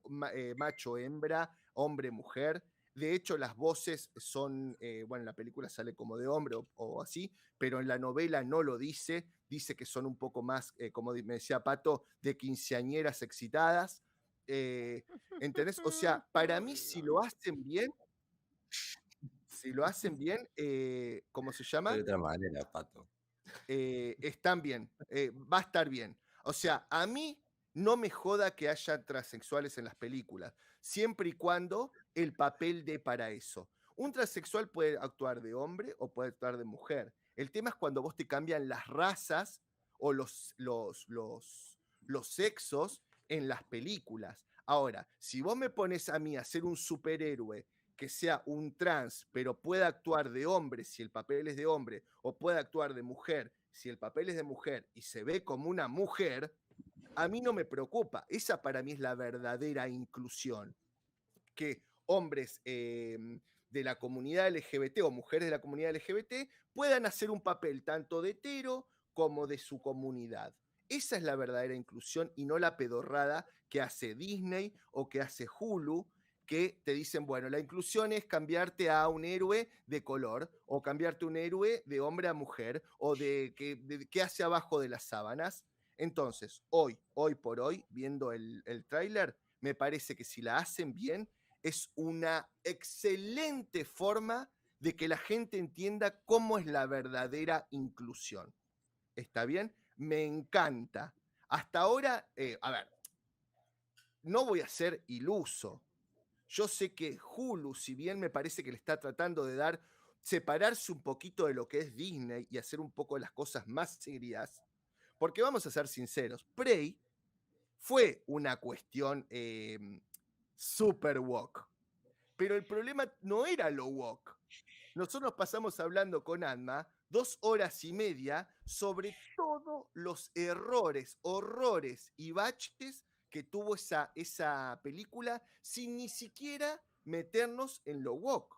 Speaker 4: macho-hembra, hombre-mujer. De hecho, las voces son, bueno, en la película sale como de hombre o así, pero en la novela no lo dice que son un poco más, como me decía Pato, de quinceañeras excitadas. ¿Entendés? O sea, para mí, si lo hacen bien, ¿cómo se llama?
Speaker 3: De otra manera, Pato.
Speaker 4: Están bien, va a estar bien. O sea, a mí no me joda que haya transexuales en las películas, siempre y cuando el papel dé para eso. Un transexual puede actuar de hombre o puede actuar de mujer. El tema es cuando vos te cambian las razas o los sexos en las películas. Ahora, si vos me pones a mí a ser un superhéroe que sea un trans, pero pueda actuar de hombre si el papel es de hombre, o pueda actuar de mujer si el papel es de mujer y se ve como una mujer, a mí no me preocupa. Esa para mí es la verdadera inclusión. Que hombres de la comunidad LGBT o mujeres de la comunidad LGBT puedan hacer un papel tanto de hetero como de su comunidad. Esa es la verdadera inclusión y no la pedorrada que hace Disney o que hace Hulu, que te dicen, bueno, la inclusión es cambiarte a un héroe de color o cambiarte un héroe de hombre a mujer o de qué hace abajo de las sábanas. Entonces, hoy por hoy, viendo el tráiler, me parece que si la hacen bien, es una excelente forma de que la gente entienda cómo es la verdadera inclusión. ¿Está bien? Me encanta. Hasta ahora, a ver, no voy a ser iluso. Yo sé que Hulu, si bien me parece que le está tratando de separarse un poquito de lo que es Disney y hacer un poco las cosas más serias, porque vamos a ser sinceros, Prey fue una cuestión super woke, pero el problema no era lo woke. Nosotros pasamos hablando con Anma 2 horas y media sobre todos los errores, horrores y baches que tuvo esa película sin ni siquiera meternos en lo woke.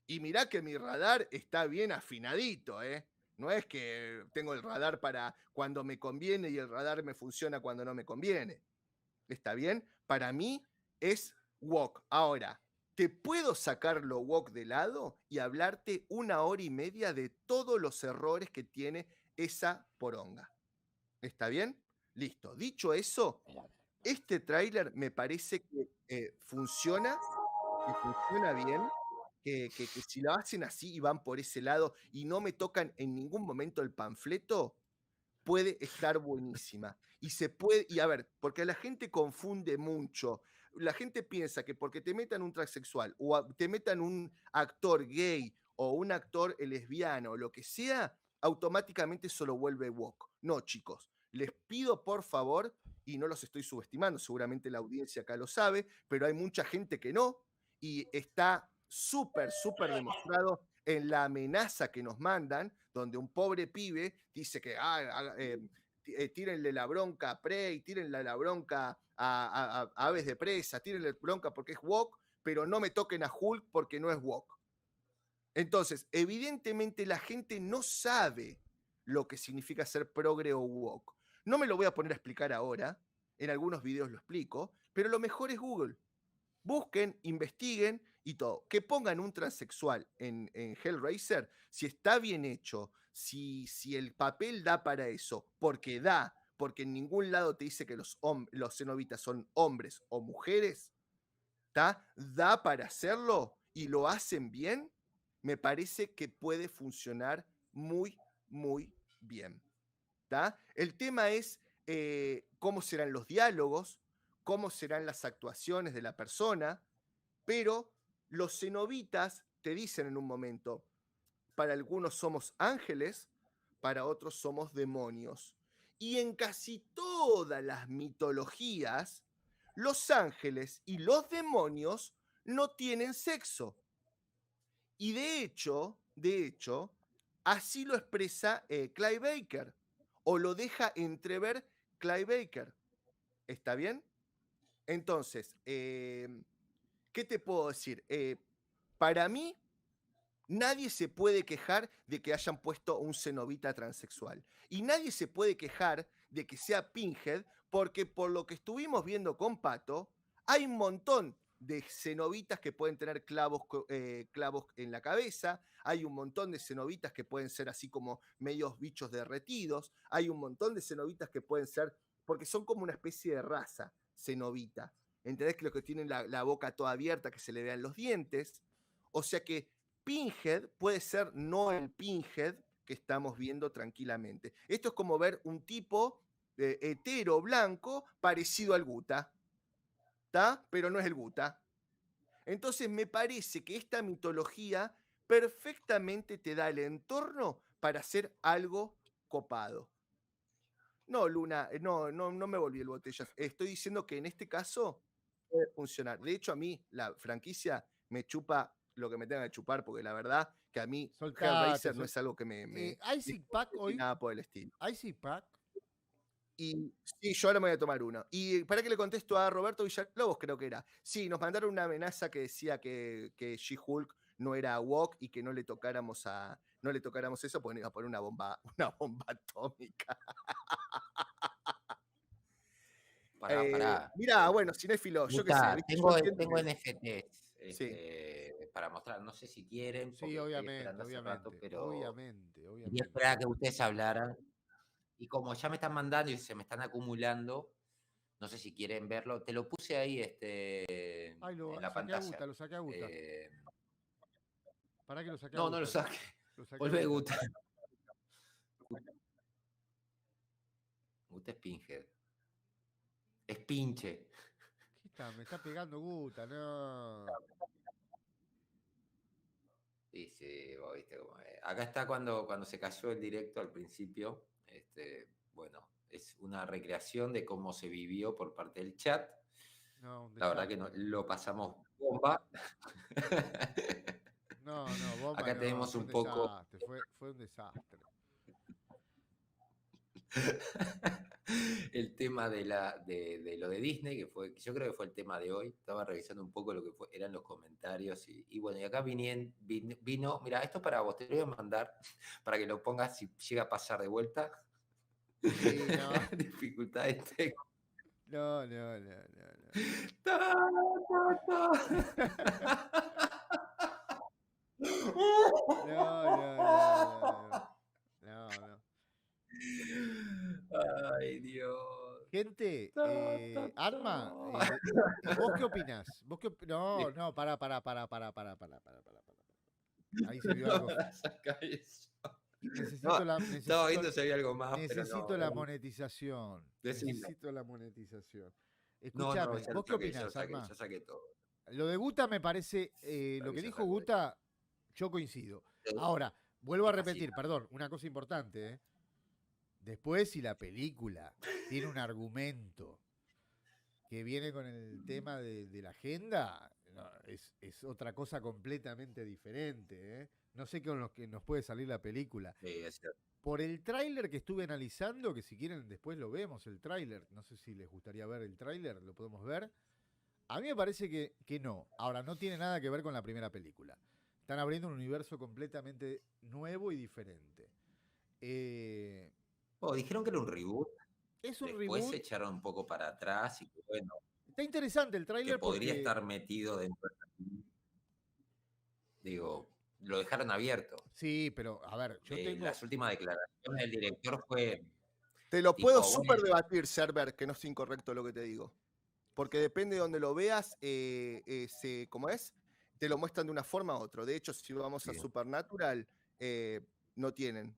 Speaker 4: Y mirá que mi radar está bien afinadito, ¿eh? No es que tengo el radar para cuando me conviene y el radar me funciona cuando no me conviene. ¿Está bien? Para mí es woke. Ahora, te puedo sacar lo woke de lado y hablarte 1 hora y media de todos los errores que tiene esa poronga. ¿Está bien? Listo. Dicho eso, este tráiler me parece que funciona bien, que si lo hacen así y van por ese lado y no me tocan en ningún momento el panfleto, puede estar buenísima. Y a ver, porque la gente confunde mucho. La gente piensa que porque te metan un transexual o te metan un actor gay o un actor lesbiano o lo que sea, automáticamente eso lo vuelve woke. No, chicos. Les pido por favor, y no los estoy subestimando, seguramente la audiencia acá lo sabe, pero hay mucha gente que no, y está súper, súper demostrado en la amenaza que nos mandan, donde un pobre pibe dice que tírenle la bronca a Prey, tírenle la bronca a Aves de Presa, tírenle bronca porque es woke, pero no me toquen a Hulk porque no es woke. Entonces, evidentemente la gente no sabe lo que significa ser progre o woke. No me lo voy a poner a explicar ahora, en algunos videos lo explico, pero lo mejor es Google. Busquen, investiguen y todo. Que pongan un transexual en Hellraiser, si está bien hecho, si el papel da para eso, porque en ningún lado te dice que los cenobitas son hombres o mujeres, da para hacerlo y lo hacen bien, me parece que puede funcionar muy, muy bien. El tema es cómo serán los diálogos, cómo serán las actuaciones de la persona, pero los cenobitas te dicen en un momento, para algunos somos ángeles, para otros somos demonios. Y en casi todas las mitologías, los ángeles y los demonios no tienen sexo. Y de hecho, así lo expresa Clive Baker, o lo deja entrever Clive Baker. ¿Está bien? Entonces, ¿qué te puedo decir? Para mí, nadie se puede quejar de que hayan puesto un cenobita transexual. Y nadie se puede quejar de que sea Pinhead, porque por lo que estuvimos viendo con Pato, hay un montón de cenobitas que pueden tener clavos en la cabeza, hay un montón de cenobitas que pueden ser así como medios bichos derretidos, hay un montón de cenobitas que pueden ser, porque son como una especie de raza cenobita. ¿Entendés? Que lo que tienen la boca toda abierta, que se le vean los dientes. O sea que Pinhead puede ser no el Pinhead que estamos viendo tranquilamente. Esto es como ver un tipo hetero blanco parecido al Guta, ¿está? Pero no es el Guta. Entonces me parece que esta mitología perfectamente te da el entorno para hacer algo copado. No, Luna, no me volví el botella. Estoy diciendo que en este caso puede funcionar. De hecho, a mí la franquicia me chupa lo que me tenga que chupar, porque la verdad que a mí Hellraiser no es algo que me
Speaker 2: ¿Hay Pack hoy?
Speaker 4: nada por el estilo.
Speaker 2: ¿Hay Pack?
Speaker 4: Y sí, yo ahora me voy a tomar uno. Y para que le contesto a Roberto Villalobos, creo que era. Sí, nos mandaron una amenaza que decía que She-Hulk no era woke y que no le tocáramos eso, porque iba a poner una bomba atómica.
Speaker 3: Pará.
Speaker 4: Mirá, bueno, cinéfilo, yo qué sé.
Speaker 3: Tengo
Speaker 4: que...
Speaker 3: NFTs
Speaker 4: sí.
Speaker 3: para mostrar. No sé si quieren.
Speaker 2: Sí, obviamente,
Speaker 3: pero
Speaker 2: obviamente.
Speaker 3: quería esperar a que ustedes hablaran. Y como ya me están mandando y se me están acumulando, no sé si quieren verlo. Te lo puse ahí en la pantalla.
Speaker 2: Lo saqué a Guta. ¿Para que lo saqué a
Speaker 3: No,
Speaker 2: Guta?
Speaker 3: no lo saque. Volvé, Guta. Guta es Pinhead. Es pinche.
Speaker 2: ¿Qué está? Me está pegando Guta, no.
Speaker 3: Sí, sí, vos viste cómo es. Acá está cuando se cayó el directo al principio. Bueno, es una recreación de cómo se vivió por parte del chat.
Speaker 2: No, un
Speaker 3: La verdad que
Speaker 2: desastre.
Speaker 3: lo pasamos bomba.
Speaker 2: No, no, bomba
Speaker 3: Acá
Speaker 2: no,
Speaker 3: tenemos
Speaker 2: fue un
Speaker 3: un poco
Speaker 2: desastre, fue un desastre.
Speaker 3: el tema de lo de Disney, que yo creo que fue el tema de hoy. Estaba revisando un poco lo que eran los comentarios y bueno, y acá vino, mira, esto para vos, te lo voy a mandar para que lo pongas si llega a pasar de vuelta.
Speaker 2: Sí, no,
Speaker 3: Dificultades técnicas.
Speaker 2: no, no, no, no,
Speaker 3: Ta, ta,
Speaker 2: no, no, no, no, no, no.
Speaker 3: Ay, Dios.
Speaker 2: Gente,
Speaker 3: Ta, ta,
Speaker 2: Arma,
Speaker 3: ta.
Speaker 2: ¿vos qué opinás? No, no, para. Ahí se vio
Speaker 3: No
Speaker 2: algo.
Speaker 3: me hagas sacar eso.
Speaker 2: Necesito
Speaker 3: No, estaba viendo si había algo más, pero
Speaker 2: necesito
Speaker 3: no.
Speaker 2: la monetización.
Speaker 3: Decime.
Speaker 2: Necesito la monetización.
Speaker 3: No, no,
Speaker 2: Escúchame,
Speaker 3: ya lo
Speaker 2: ¿vos qué
Speaker 3: saqué, ya lo
Speaker 2: opinás,
Speaker 3: saqué,
Speaker 2: Arma?
Speaker 3: ya saqué todo.
Speaker 2: Lo de Guta me parece, lo que
Speaker 3: Ya
Speaker 2: dijo
Speaker 3: sacó
Speaker 2: Guta, yo coincido.
Speaker 3: esto.
Speaker 2: Ahora, vuelvo a
Speaker 3: Es
Speaker 2: repetir,
Speaker 3: fascinante.
Speaker 2: perdón, una cosa importante, ¿eh? Después, si la película tiene un argumento que viene con el tema de la agenda, no, es otra cosa completamente diferente, ¿eh? No sé con lo que nos puede salir la película.
Speaker 3: Sí, es cierto.
Speaker 2: Por el tráiler que estuve analizando, que si quieren después lo vemos, el tráiler, no sé si les gustaría ver el tráiler, lo podemos ver. A mí me parece que no. Ahora, no tiene nada que ver con la primera película. Están abriendo un universo completamente nuevo y diferente.
Speaker 3: Oh, dijeron que era un reboot.
Speaker 2: Es un
Speaker 3: Después se
Speaker 2: reboot.
Speaker 3: echaron un poco para atrás y que bueno,
Speaker 2: Está interesante el
Speaker 3: que
Speaker 2: tráiler
Speaker 3: podría
Speaker 2: porque...
Speaker 3: estar metido dentro de... Digo, lo dejaron abierto.
Speaker 2: Sí, pero a ver, yo tengo...
Speaker 3: Las últimas declaraciones del director fue
Speaker 4: Te lo
Speaker 3: tipo,
Speaker 4: puedo
Speaker 3: bueno,
Speaker 4: súper debatir, Server, que no es incorrecto lo que te digo. Porque depende de donde lo veas, ¿cómo es? Te lo muestran de una forma u otra. De hecho, si vamos a
Speaker 3: Sí.
Speaker 4: Supernatural, no tienen.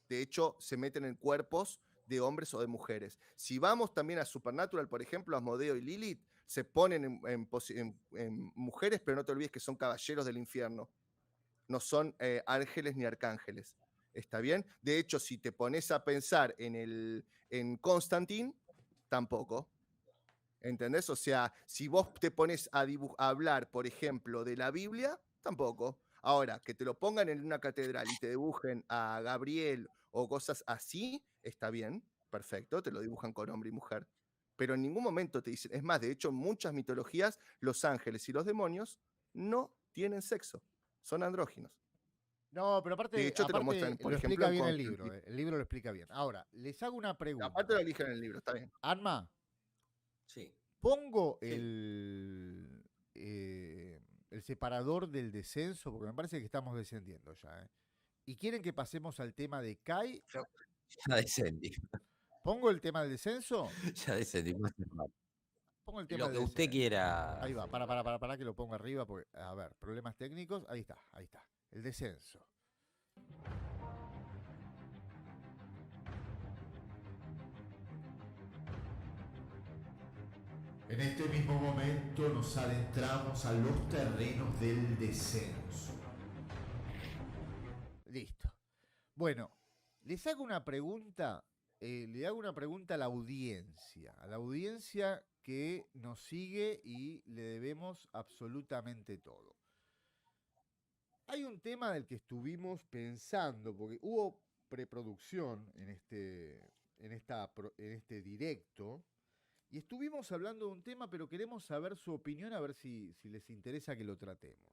Speaker 4: De hecho, se meten en cuerpos de hombres o de mujeres. Si vamos también a Supernatural, por ejemplo, Asmodeo y Lilith, se ponen en mujeres, pero no te olvides que son caballeros del infierno. No son ángeles ni arcángeles. ¿Está bien? De hecho, si te pones a pensar en Constantine, tampoco. ¿Entendés? O sea, si vos te pones a hablar, por ejemplo, de la Biblia, tampoco. Ahora, que te lo pongan en una catedral y te dibujen a Gabriel o cosas así, está bien, perfecto, te lo dibujan con hombre y mujer. Pero en ningún momento te dicen, es más, de hecho, en muchas mitologías, los ángeles y los demonios no tienen sexo, son andróginos.
Speaker 2: No, pero
Speaker 4: De
Speaker 2: aparte,
Speaker 4: hecho, te lo muestran, por
Speaker 2: lo
Speaker 4: ejemplo,
Speaker 2: explica
Speaker 4: en
Speaker 2: bien el libro.
Speaker 4: Constantine.
Speaker 2: El libro lo explica bien. Ahora, les hago una pregunta.
Speaker 4: Aparte lo eligen en el libro, está bien.
Speaker 2: Arma,
Speaker 3: sí.
Speaker 2: pongo
Speaker 3: Sí.
Speaker 2: el separador del descenso, porque me parece que estamos descendiendo ya. ¿Y quieren que pasemos al tema de Kai?
Speaker 3: Ya descendí.
Speaker 2: ¿Pongo el tema del descenso?
Speaker 3: Ya descendí.
Speaker 2: Pongo el tema
Speaker 3: Lo que
Speaker 2: del
Speaker 3: usted
Speaker 2: descenso.
Speaker 3: quiera.
Speaker 2: Ahí va, para que lo ponga arriba, porque, a ver, problemas técnicos, ahí está. El descenso.
Speaker 1: En este mismo momento nos adentramos a los terrenos del descenso.
Speaker 2: Listo. Bueno, les hago una pregunta, le hago una pregunta a la audiencia que nos sigue y le debemos absolutamente todo. Hay un tema del que estuvimos pensando, porque hubo preproducción en este directo, y estuvimos hablando de un tema, pero queremos saber su opinión, a ver si les interesa que lo tratemos.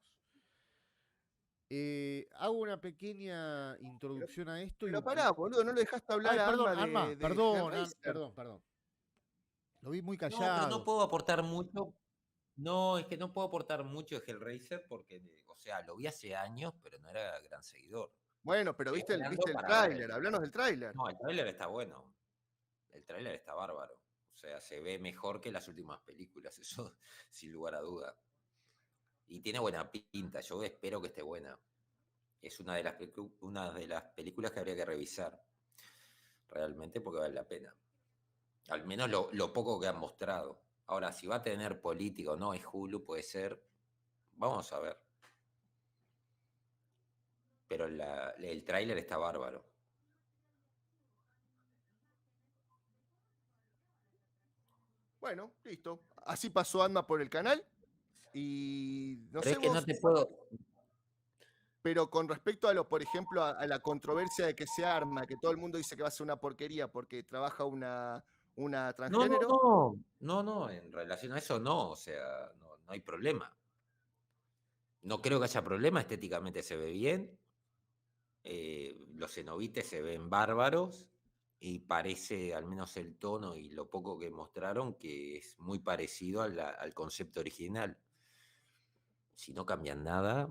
Speaker 2: Hago una pequeña introducción a esto.
Speaker 4: Pero pará, boludo, no le dejaste hablar
Speaker 2: Ay,
Speaker 4: a
Speaker 2: perdón,
Speaker 4: Arma
Speaker 2: Arma,
Speaker 4: de
Speaker 2: perdón,
Speaker 4: Hellraiser.
Speaker 2: perdón. Lo vi muy
Speaker 3: No, pero
Speaker 2: callado.
Speaker 3: no puedo aportar mucho. No, es que no puedo aportar mucho de Hellraiser porque, o sea, lo vi hace años, pero no era gran seguidor.
Speaker 4: Bueno, pero viste el
Speaker 3: Esperando para ver
Speaker 4: tráiler, hablanos del tráiler.
Speaker 3: No, el tráiler está bueno. El tráiler está bárbaro. O sea, se ve mejor que las últimas películas, eso sin lugar a duda. Y tiene buena pinta, yo espero que esté buena. Es una de las películas que habría que revisar realmente porque vale la pena. Al menos lo poco que han mostrado. Ahora, si va a tener política o no, es Hulu, puede ser. Vamos a ver. Pero el tráiler está bárbaro.
Speaker 4: Bueno, listo. Así pasó Ant-Man por el canal. Y no
Speaker 3: Pero
Speaker 4: sé
Speaker 3: es que
Speaker 4: vos,
Speaker 3: no te puedo.
Speaker 4: pero con respecto a lo, por ejemplo, a la controversia de que se arma, que todo el mundo dice que va a ser una porquería porque trabaja una
Speaker 3: No,
Speaker 4: transgénero.
Speaker 3: no, en relación a eso no, o sea, no hay problema. No creo que haya problema, estéticamente se ve bien, los cenobites se ven bárbaros y parece, al menos el tono y lo poco que mostraron, que es muy parecido al concepto original. Si no cambian nada,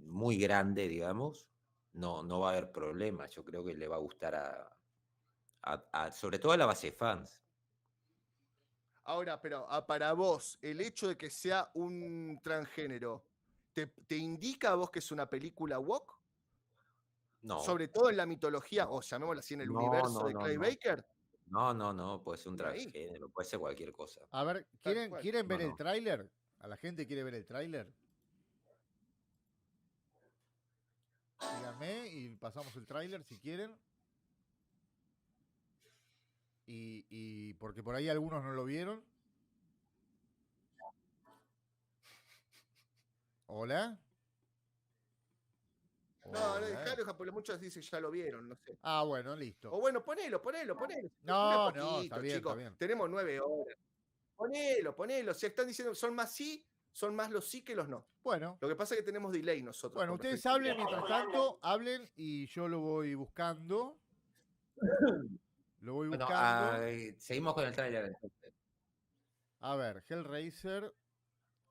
Speaker 3: muy grande, digamos, no va a haber problema. Yo creo que le va a gustar sobre todo a la base de fans.
Speaker 4: Ahora, pero para vos, el hecho de que sea un transgénero, ¿te indica a vos que es una película woke?
Speaker 3: No,
Speaker 4: Sobre todo en la mitología, o llamémosla así, en el universo de Clay Baker.
Speaker 3: no, puede ser un
Speaker 4: Ni ahí.
Speaker 3: transgénero, puede ser cualquier cosa.
Speaker 2: A ver,
Speaker 4: Tal cual.
Speaker 2: ¿quieren ver
Speaker 3: No,
Speaker 2: el
Speaker 3: no.
Speaker 2: tráiler? ¿A la gente quiere ver el tráiler? Díganme y pasamos el tráiler si quieren. Y porque por ahí algunos no lo vieron. ¿Hola?
Speaker 4: No,
Speaker 2: Hola.
Speaker 4: dejalo, porque muchos dicen ya lo vieron, no sé.
Speaker 2: Ah, bueno, listo.
Speaker 4: O bueno, ponelo.
Speaker 2: No,
Speaker 4: Dura
Speaker 2: no,
Speaker 4: poquito,
Speaker 2: está bien,
Speaker 4: chicos.
Speaker 2: está bien.
Speaker 4: Tenemos 9 horas. Ponelo. Si están diciendo son más sí, son más los sí que los no.
Speaker 2: Bueno,
Speaker 4: Lo que pasa es que tenemos delay nosotros.
Speaker 2: bueno,
Speaker 4: con
Speaker 2: ustedes
Speaker 4: respecto a-
Speaker 2: hablen mientras tanto, hablen y yo lo voy buscando. Lo voy
Speaker 3: Bueno,
Speaker 2: buscando.
Speaker 3: seguimos con el tráiler entonces.
Speaker 2: A ver, Hellraiser,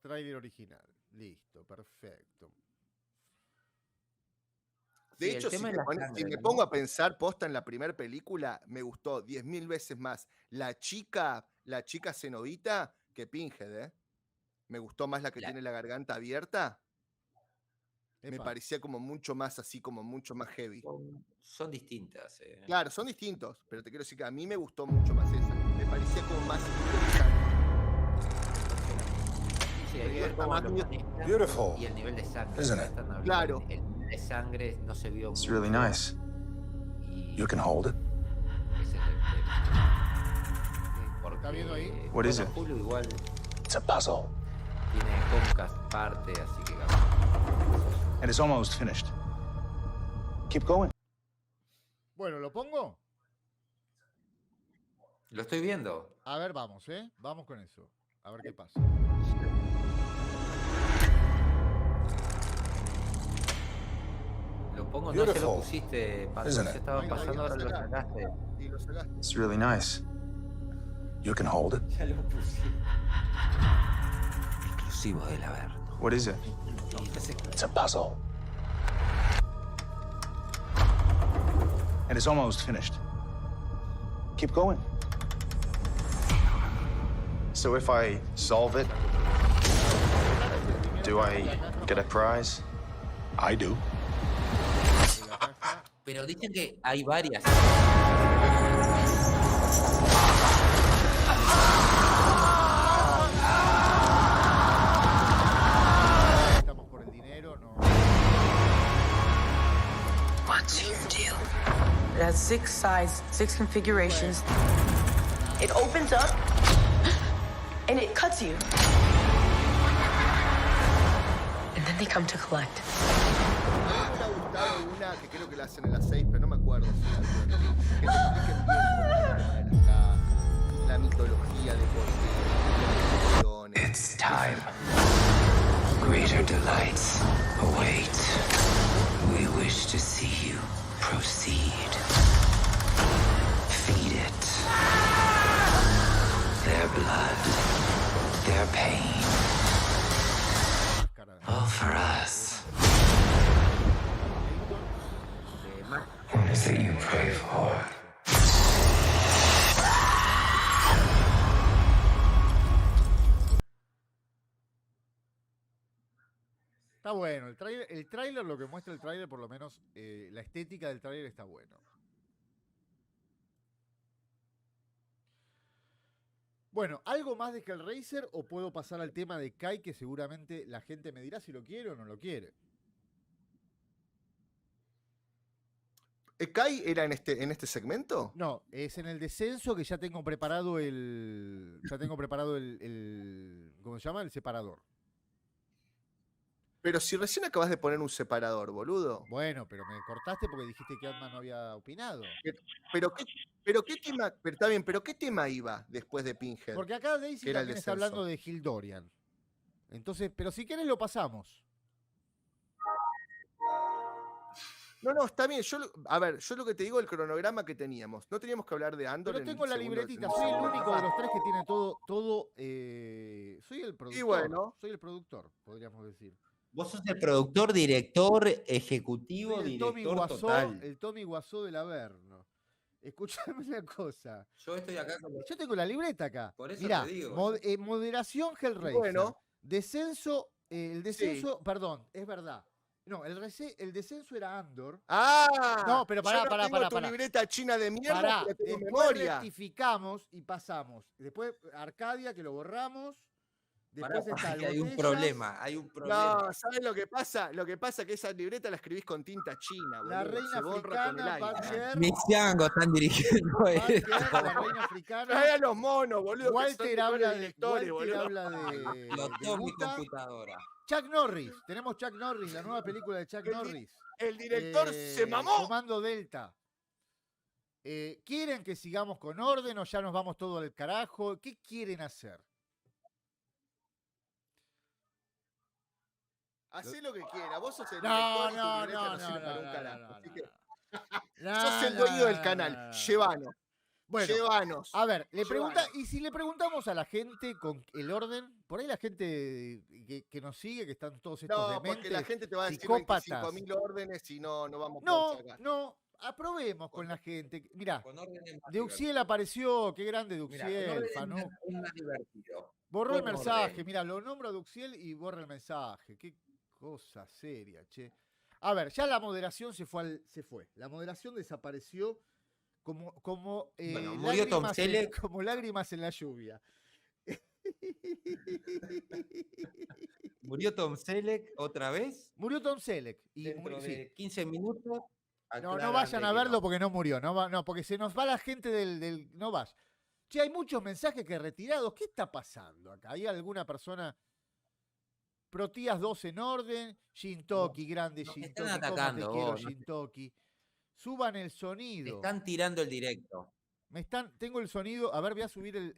Speaker 2: tráiler original. Listo, perfecto.
Speaker 4: De
Speaker 3: Sí, el
Speaker 4: hecho, si
Speaker 3: tema
Speaker 4: me,
Speaker 3: es la
Speaker 4: si
Speaker 3: sangre,
Speaker 4: me
Speaker 3: ¿no?
Speaker 4: pongo a pensar posta en la primera película, me gustó 10.000 veces más la chica cenobita que Pinhead, ¿eh? Me gustó más la que
Speaker 3: La-
Speaker 4: tiene la garganta abierta. Me
Speaker 2: Epa.
Speaker 4: parecía como mucho más así, como mucho más heavy.
Speaker 3: Son distintas.
Speaker 4: Claro, son distintos, pero te quiero decir que a mí me gustó mucho más esa. Me parecía como más interesante.
Speaker 3: Sí, hay que ver
Speaker 4: Está
Speaker 3: cómo
Speaker 4: más
Speaker 3: lo
Speaker 4: bien-
Speaker 3: manejan
Speaker 5: Beautiful,
Speaker 3: y el nivel de sangre.
Speaker 5: isn't
Speaker 3: Acá
Speaker 5: it?
Speaker 3: están hablando
Speaker 4: Claro.
Speaker 3: El nivel de sangre no se vio
Speaker 5: It's
Speaker 3: mucho.
Speaker 5: really nice.
Speaker 3: Y
Speaker 5: You can hold it.
Speaker 3: ese es el tema.
Speaker 2: ¿Está viendo ahí?
Speaker 5: What is
Speaker 3: bueno,
Speaker 5: it?
Speaker 3: Hulu igual
Speaker 5: It's a puzzle,
Speaker 3: tiene Comcast parte, así que
Speaker 5: and it's almost finished. Keep going.
Speaker 2: Bueno, ¿lo pongo?
Speaker 3: lo estoy viendo.
Speaker 2: A ver, vamos, ¿eh? Vamos con eso. A ver qué pasa.
Speaker 3: Lo pongo, no se lo
Speaker 5: Beautiful,
Speaker 3: pusiste, Pato,
Speaker 5: isn't
Speaker 3: se
Speaker 5: it?
Speaker 3: estaba
Speaker 4: Venga,
Speaker 3: pasando,
Speaker 4: venga,
Speaker 3: ahora lo
Speaker 4: saca.
Speaker 3: sacaste.
Speaker 4: Y lo sacaste.
Speaker 5: It's really nice. You can hold it.
Speaker 3: Ya lo puse. Exclusivo del Averno.
Speaker 5: What is it?
Speaker 3: Y no sé,
Speaker 5: It's a puzzle, and it's almost finished. Keep going. So if I solve it, do I get a prize? I do.
Speaker 2: De la caja.
Speaker 3: pero dicen que hay varias.
Speaker 2: Estamos por el dinero, no.
Speaker 6: What's your deal? It has 6 sides, 6 configurations. It opens up and it cuts you. And then they come to collect.
Speaker 4: A mí me hubiera gustado una que creo que la hacen en las 6, pero no me acuerdo si la vieron. Que te expliquen bien cómo es el tema de las cajas, la mitología de por qué, las emociones.
Speaker 7: It's time. Greater delights await. We wish to see you proceed. Feed it. Their blood, their pain,
Speaker 2: Máscara.
Speaker 7: all for us.
Speaker 3: Más
Speaker 7: What is it you pray for?
Speaker 2: Está bueno, el tráiler, lo que muestra el tráiler, por lo menos la estética del tráiler está bueno. Bueno, ¿algo más de Hellraiser o puedo pasar al tema de Kai, que seguramente la gente me dirá si lo quiere o no lo quiere?
Speaker 4: ¿Kai era en este segmento?
Speaker 2: No, es en el descenso que ya tengo preparado ¿cómo se llama? El separador.
Speaker 4: Pero si recién acabas de poner un separador, boludo.
Speaker 2: Bueno, pero me cortaste porque dijiste que Ant-Man no había opinado.
Speaker 4: Pero qué tema, pero está bien, pero ¿qué tema iba después de Pinhead?
Speaker 2: Porque acá Daisy
Speaker 4: que era el
Speaker 2: también está
Speaker 4: descenso.
Speaker 2: hablando de Hildorian. Entonces, pero si querés lo pasamos.
Speaker 4: No, está bien. A ver, yo lo que te digo, el cronograma que teníamos. No teníamos que hablar de Andor.
Speaker 2: Pero
Speaker 4: en
Speaker 2: tengo la
Speaker 4: segundo-
Speaker 2: libretita,
Speaker 4: en
Speaker 2: soy el
Speaker 4: segundo
Speaker 2: único de los
Speaker 4: lugar.
Speaker 2: tres que tiene todo, soy el productor.
Speaker 4: bueno.
Speaker 2: Soy el productor, podríamos decir.
Speaker 3: Vos sos el productor, director, ejecutivo,
Speaker 2: Soy el Tommy
Speaker 3: director
Speaker 2: Guasó,
Speaker 3: total.
Speaker 2: el Tommy Guasó del Averno. Escuchame una cosa.
Speaker 3: Yo estoy acá con...
Speaker 2: Yo tengo la libreta acá.
Speaker 3: Por eso
Speaker 2: Mirá,
Speaker 3: te digo.
Speaker 2: moderación Hellraiser.
Speaker 4: Bueno.
Speaker 2: Descenso, el descenso, perdón, es verdad. No, el descenso era Andor.
Speaker 4: Ah,
Speaker 2: No, pero pará,
Speaker 4: yo no
Speaker 2: pará,
Speaker 4: tengo
Speaker 2: pará,
Speaker 4: tu
Speaker 2: pará.
Speaker 4: libreta china de mierda,
Speaker 2: Pará,
Speaker 4: que la tengo en
Speaker 2: después
Speaker 4: memoria.
Speaker 2: rectificamos y pasamos. Después Arcadia, que lo borramos. Después está el
Speaker 3: hay un
Speaker 2: Botellas.
Speaker 3: problema, hay un problema.
Speaker 4: No, ¿sabes lo que pasa? Lo que pasa es que esa libreta la escribís con tinta china, boludo.
Speaker 2: La reina
Speaker 4: Se borra con el
Speaker 2: africana,
Speaker 4: aire.
Speaker 2: Butcher,
Speaker 3: Misiango están dirigiendo esto.
Speaker 2: la reina africana.
Speaker 4: Trae a los monos, boludo.
Speaker 2: Walter habla de
Speaker 3: Lo tomo mi
Speaker 2: Guta.
Speaker 3: computadora.
Speaker 2: Chuck Norris, tenemos Chuck Norris, la nueva película de Chuck Norris.
Speaker 4: El director se mamó.
Speaker 2: Comando Delta. ¿Quieren que sigamos con orden o ya nos vamos todo al carajo? ¿Qué quieren hacer?
Speaker 4: Hacé lo que quiera. Vos sos el
Speaker 2: No,
Speaker 4: director y tu
Speaker 2: no,
Speaker 4: libreta
Speaker 2: no,
Speaker 4: sirve
Speaker 2: no,
Speaker 4: para un
Speaker 2: no,
Speaker 4: carajo.
Speaker 2: no,
Speaker 4: Así
Speaker 2: no,
Speaker 4: que
Speaker 2: no.
Speaker 4: sos el
Speaker 2: No,
Speaker 4: dueño del
Speaker 2: no,
Speaker 4: canal.
Speaker 2: no, no.
Speaker 4: Llévanos.
Speaker 2: Bueno,
Speaker 4: Llévanos.
Speaker 2: a ver,
Speaker 4: Llévanos.
Speaker 2: y si le preguntamos a la gente con el orden, por ahí la gente que nos sigue, que están todos estos
Speaker 4: No, porque
Speaker 2: dementes,
Speaker 4: la gente te va a decir
Speaker 2: psicópatas.
Speaker 4: 25.000 órdenes y no vamos a
Speaker 2: No,
Speaker 4: poder sacar.
Speaker 2: no, aprobemos con la gente. Mirá,
Speaker 3: Con orden es más
Speaker 2: Deuxiel apareció, qué grande
Speaker 3: divertido. Mirá,
Speaker 2: Deuxiel,
Speaker 3: con orden es
Speaker 2: Fanú.
Speaker 3: más divertido.
Speaker 2: Borró el
Speaker 3: con
Speaker 2: mensaje,
Speaker 3: orden.
Speaker 2: mirá, lo nombro a Duxiel y borra el mensaje. Qué cosa seria, che. A ver, ya la moderación se fue. La moderación desapareció como
Speaker 3: Bueno, murió Tom Selleck.
Speaker 2: como lágrimas en la lluvia.
Speaker 3: Murió Tom Selleck otra vez.
Speaker 2: Murió Tom Selleck. Y
Speaker 3: Dentro
Speaker 2: sí.
Speaker 3: de 15 minutos.
Speaker 2: No
Speaker 3: aclaran
Speaker 2: vayan
Speaker 3: de
Speaker 2: a
Speaker 3: que
Speaker 2: verlo
Speaker 3: no.
Speaker 2: porque no murió. No, porque se nos va la gente del. No vaya. Che, hay muchos mensajes que retirados. ¿Qué está pasando acá? ¿Hay alguna persona? Protías 2 en orden. Shintoki, grande
Speaker 3: nos
Speaker 2: Shintoki.
Speaker 3: están
Speaker 2: ¿Cómo
Speaker 3: atacando,
Speaker 2: te quiero,
Speaker 3: vos, no te-
Speaker 2: Shintoki? Suban el
Speaker 3: Te
Speaker 2: sonido.
Speaker 3: están tirando el directo.
Speaker 2: Tengo el sonido. A ver, voy a subir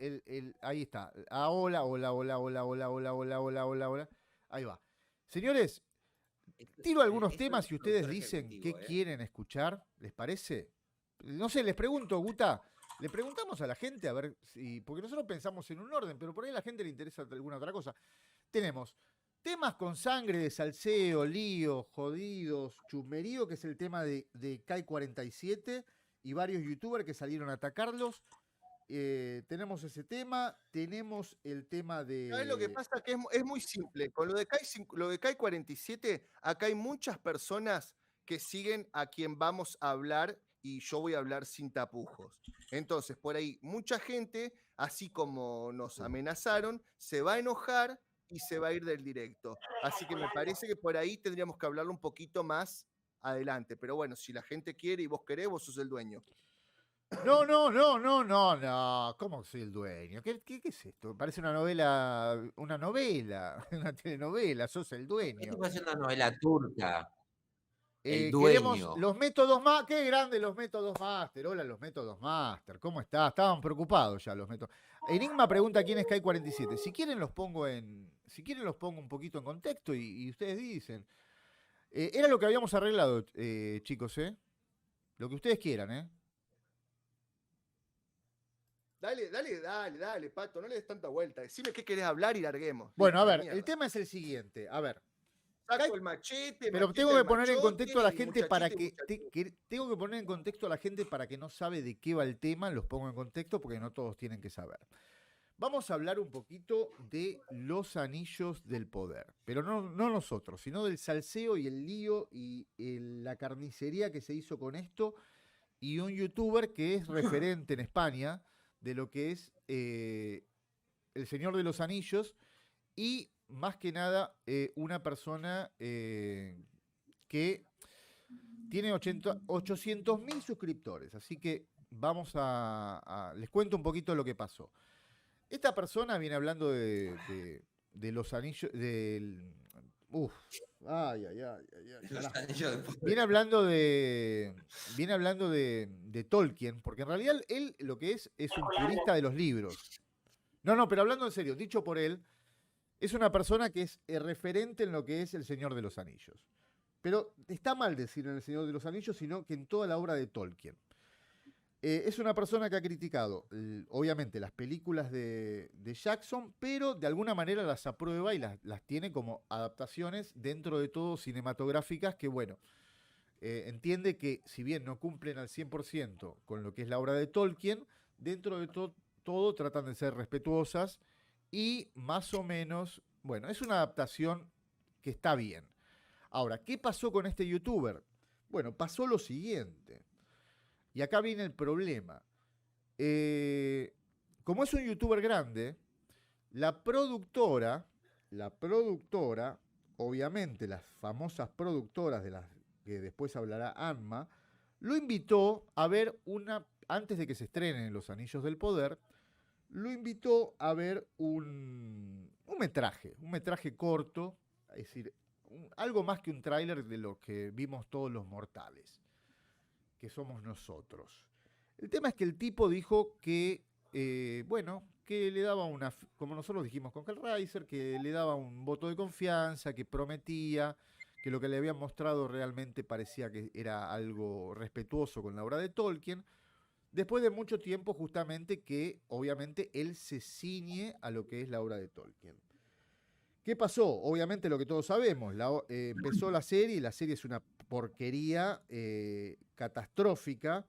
Speaker 2: ahí está. Hola. Ahí va. Señores, tiro algunos
Speaker 3: Esto
Speaker 2: temas
Speaker 3: es
Speaker 2: y ustedes
Speaker 3: productor
Speaker 2: dicen qué
Speaker 3: ejecutivo,
Speaker 2: quieren escuchar. ¿Les parece? No sé, les pregunto, Guta. Le preguntamos a la gente a ver si. Porque nosotros pensamos en un orden, pero por ahí a la gente le interesa alguna otra cosa. Tenemos temas con sangre de salseo, líos, jodidos, chusmerío, que es el tema de Kai 47 y varios youtubers que salieron a atacarlos. Tenemos ese tema, tenemos el tema de.
Speaker 4: ¿Sabes lo que pasa? Que es muy simple. Con lo de Kai 47, acá hay muchas personas que siguen a quien vamos a hablar y yo voy a hablar sin tapujos. Entonces, por ahí, mucha gente, así como nos amenazaron, se va a enojar y se va a ir del directo. Así que me parece que por ahí tendríamos que hablarlo un poquito más adelante. Pero bueno, si la gente quiere y vos querés, vos sos el dueño.
Speaker 2: No. ¿Cómo soy el dueño? ¿Qué es esto? Parece una novela, una telenovela, sos el dueño.
Speaker 3: Esto parece una novela turca. El
Speaker 2: Queremos
Speaker 3: dueño.
Speaker 2: los métodos más. Qué grande los métodos máster. Hola, los métodos máster. ¿Cómo está? Estaban preocupados ya los métodos. Enigma pregunta quién es Kai 47. Si quieren los pongo un poquito en contexto y ustedes dicen. Era lo que habíamos arreglado, chicos, ¿eh? Lo que ustedes quieran,
Speaker 4: Dale, Pato, no le des tanta vuelta. Decime qué querés hablar y larguemos.
Speaker 2: Bueno, a
Speaker 4: Listo,
Speaker 2: ver,
Speaker 4: mierda.
Speaker 2: el tema es el siguiente. A ver.
Speaker 4: Saco el machete,
Speaker 2: Pero
Speaker 4: machete
Speaker 2: tengo que
Speaker 4: al
Speaker 2: poner en
Speaker 4: machote
Speaker 2: contexto a la
Speaker 4: y
Speaker 2: gente para
Speaker 4: muchachito y
Speaker 2: que,
Speaker 4: muchachito.
Speaker 2: tengo que poner en contexto a la gente para que no sabe de qué va el tema, los pongo en contexto porque no todos tienen que saber. Vamos a hablar un poquito de los anillos del poder, pero no nosotros, sino del salseo y el lío y la carnicería que se hizo con esto y un youtuber que es referente en España de lo que es El Señor de los Anillos y más que nada una persona que tiene 800.000 suscriptores. Así que vamos les cuento un poquito lo que pasó. Esta persona viene hablando de los anillos, ay,
Speaker 3: Los anillos de poder.
Speaker 2: Viene hablando de Tolkien, porque en realidad él lo que es un purista de los libros. No, pero hablando en serio, dicho por él, es una persona que es referente en lo que es El Señor de los Anillos. Pero está mal decir en El Señor de los Anillos, sino que en toda la obra de Tolkien. Es una persona que ha criticado, obviamente, las películas de Jackson, pero de alguna manera las aprueba y las tiene como adaptaciones dentro de todo cinematográficas que, bueno, entiende que si bien no cumplen al 100% con lo que es la obra de Tolkien, dentro de todo tratan de ser respetuosas y más o menos, bueno, es una adaptación que está bien. Ahora, ¿qué pasó con este youtuber? Bueno, pasó lo siguiente. Y acá viene el problema. Como es un youtuber grande, la productora, obviamente las famosas productoras de las que después hablará Anma, lo invitó a ver antes de que se estrenen Los Anillos del Poder, lo invitó a ver un metraje corto, es decir, algo más que un tráiler de lo que vimos todos los mortales, que somos nosotros. El tema es que el tipo dijo que, que le daba como nosotros dijimos con Hellraiser, que le daba un voto de confianza, que prometía, que lo que le habían mostrado realmente parecía que era algo respetuoso con la obra de Tolkien, después de mucho tiempo justamente que obviamente él se ciñe a lo que es la obra de Tolkien. ¿Qué pasó? Obviamente lo que todos sabemos, empezó la serie y la serie es una porquería catastrófica,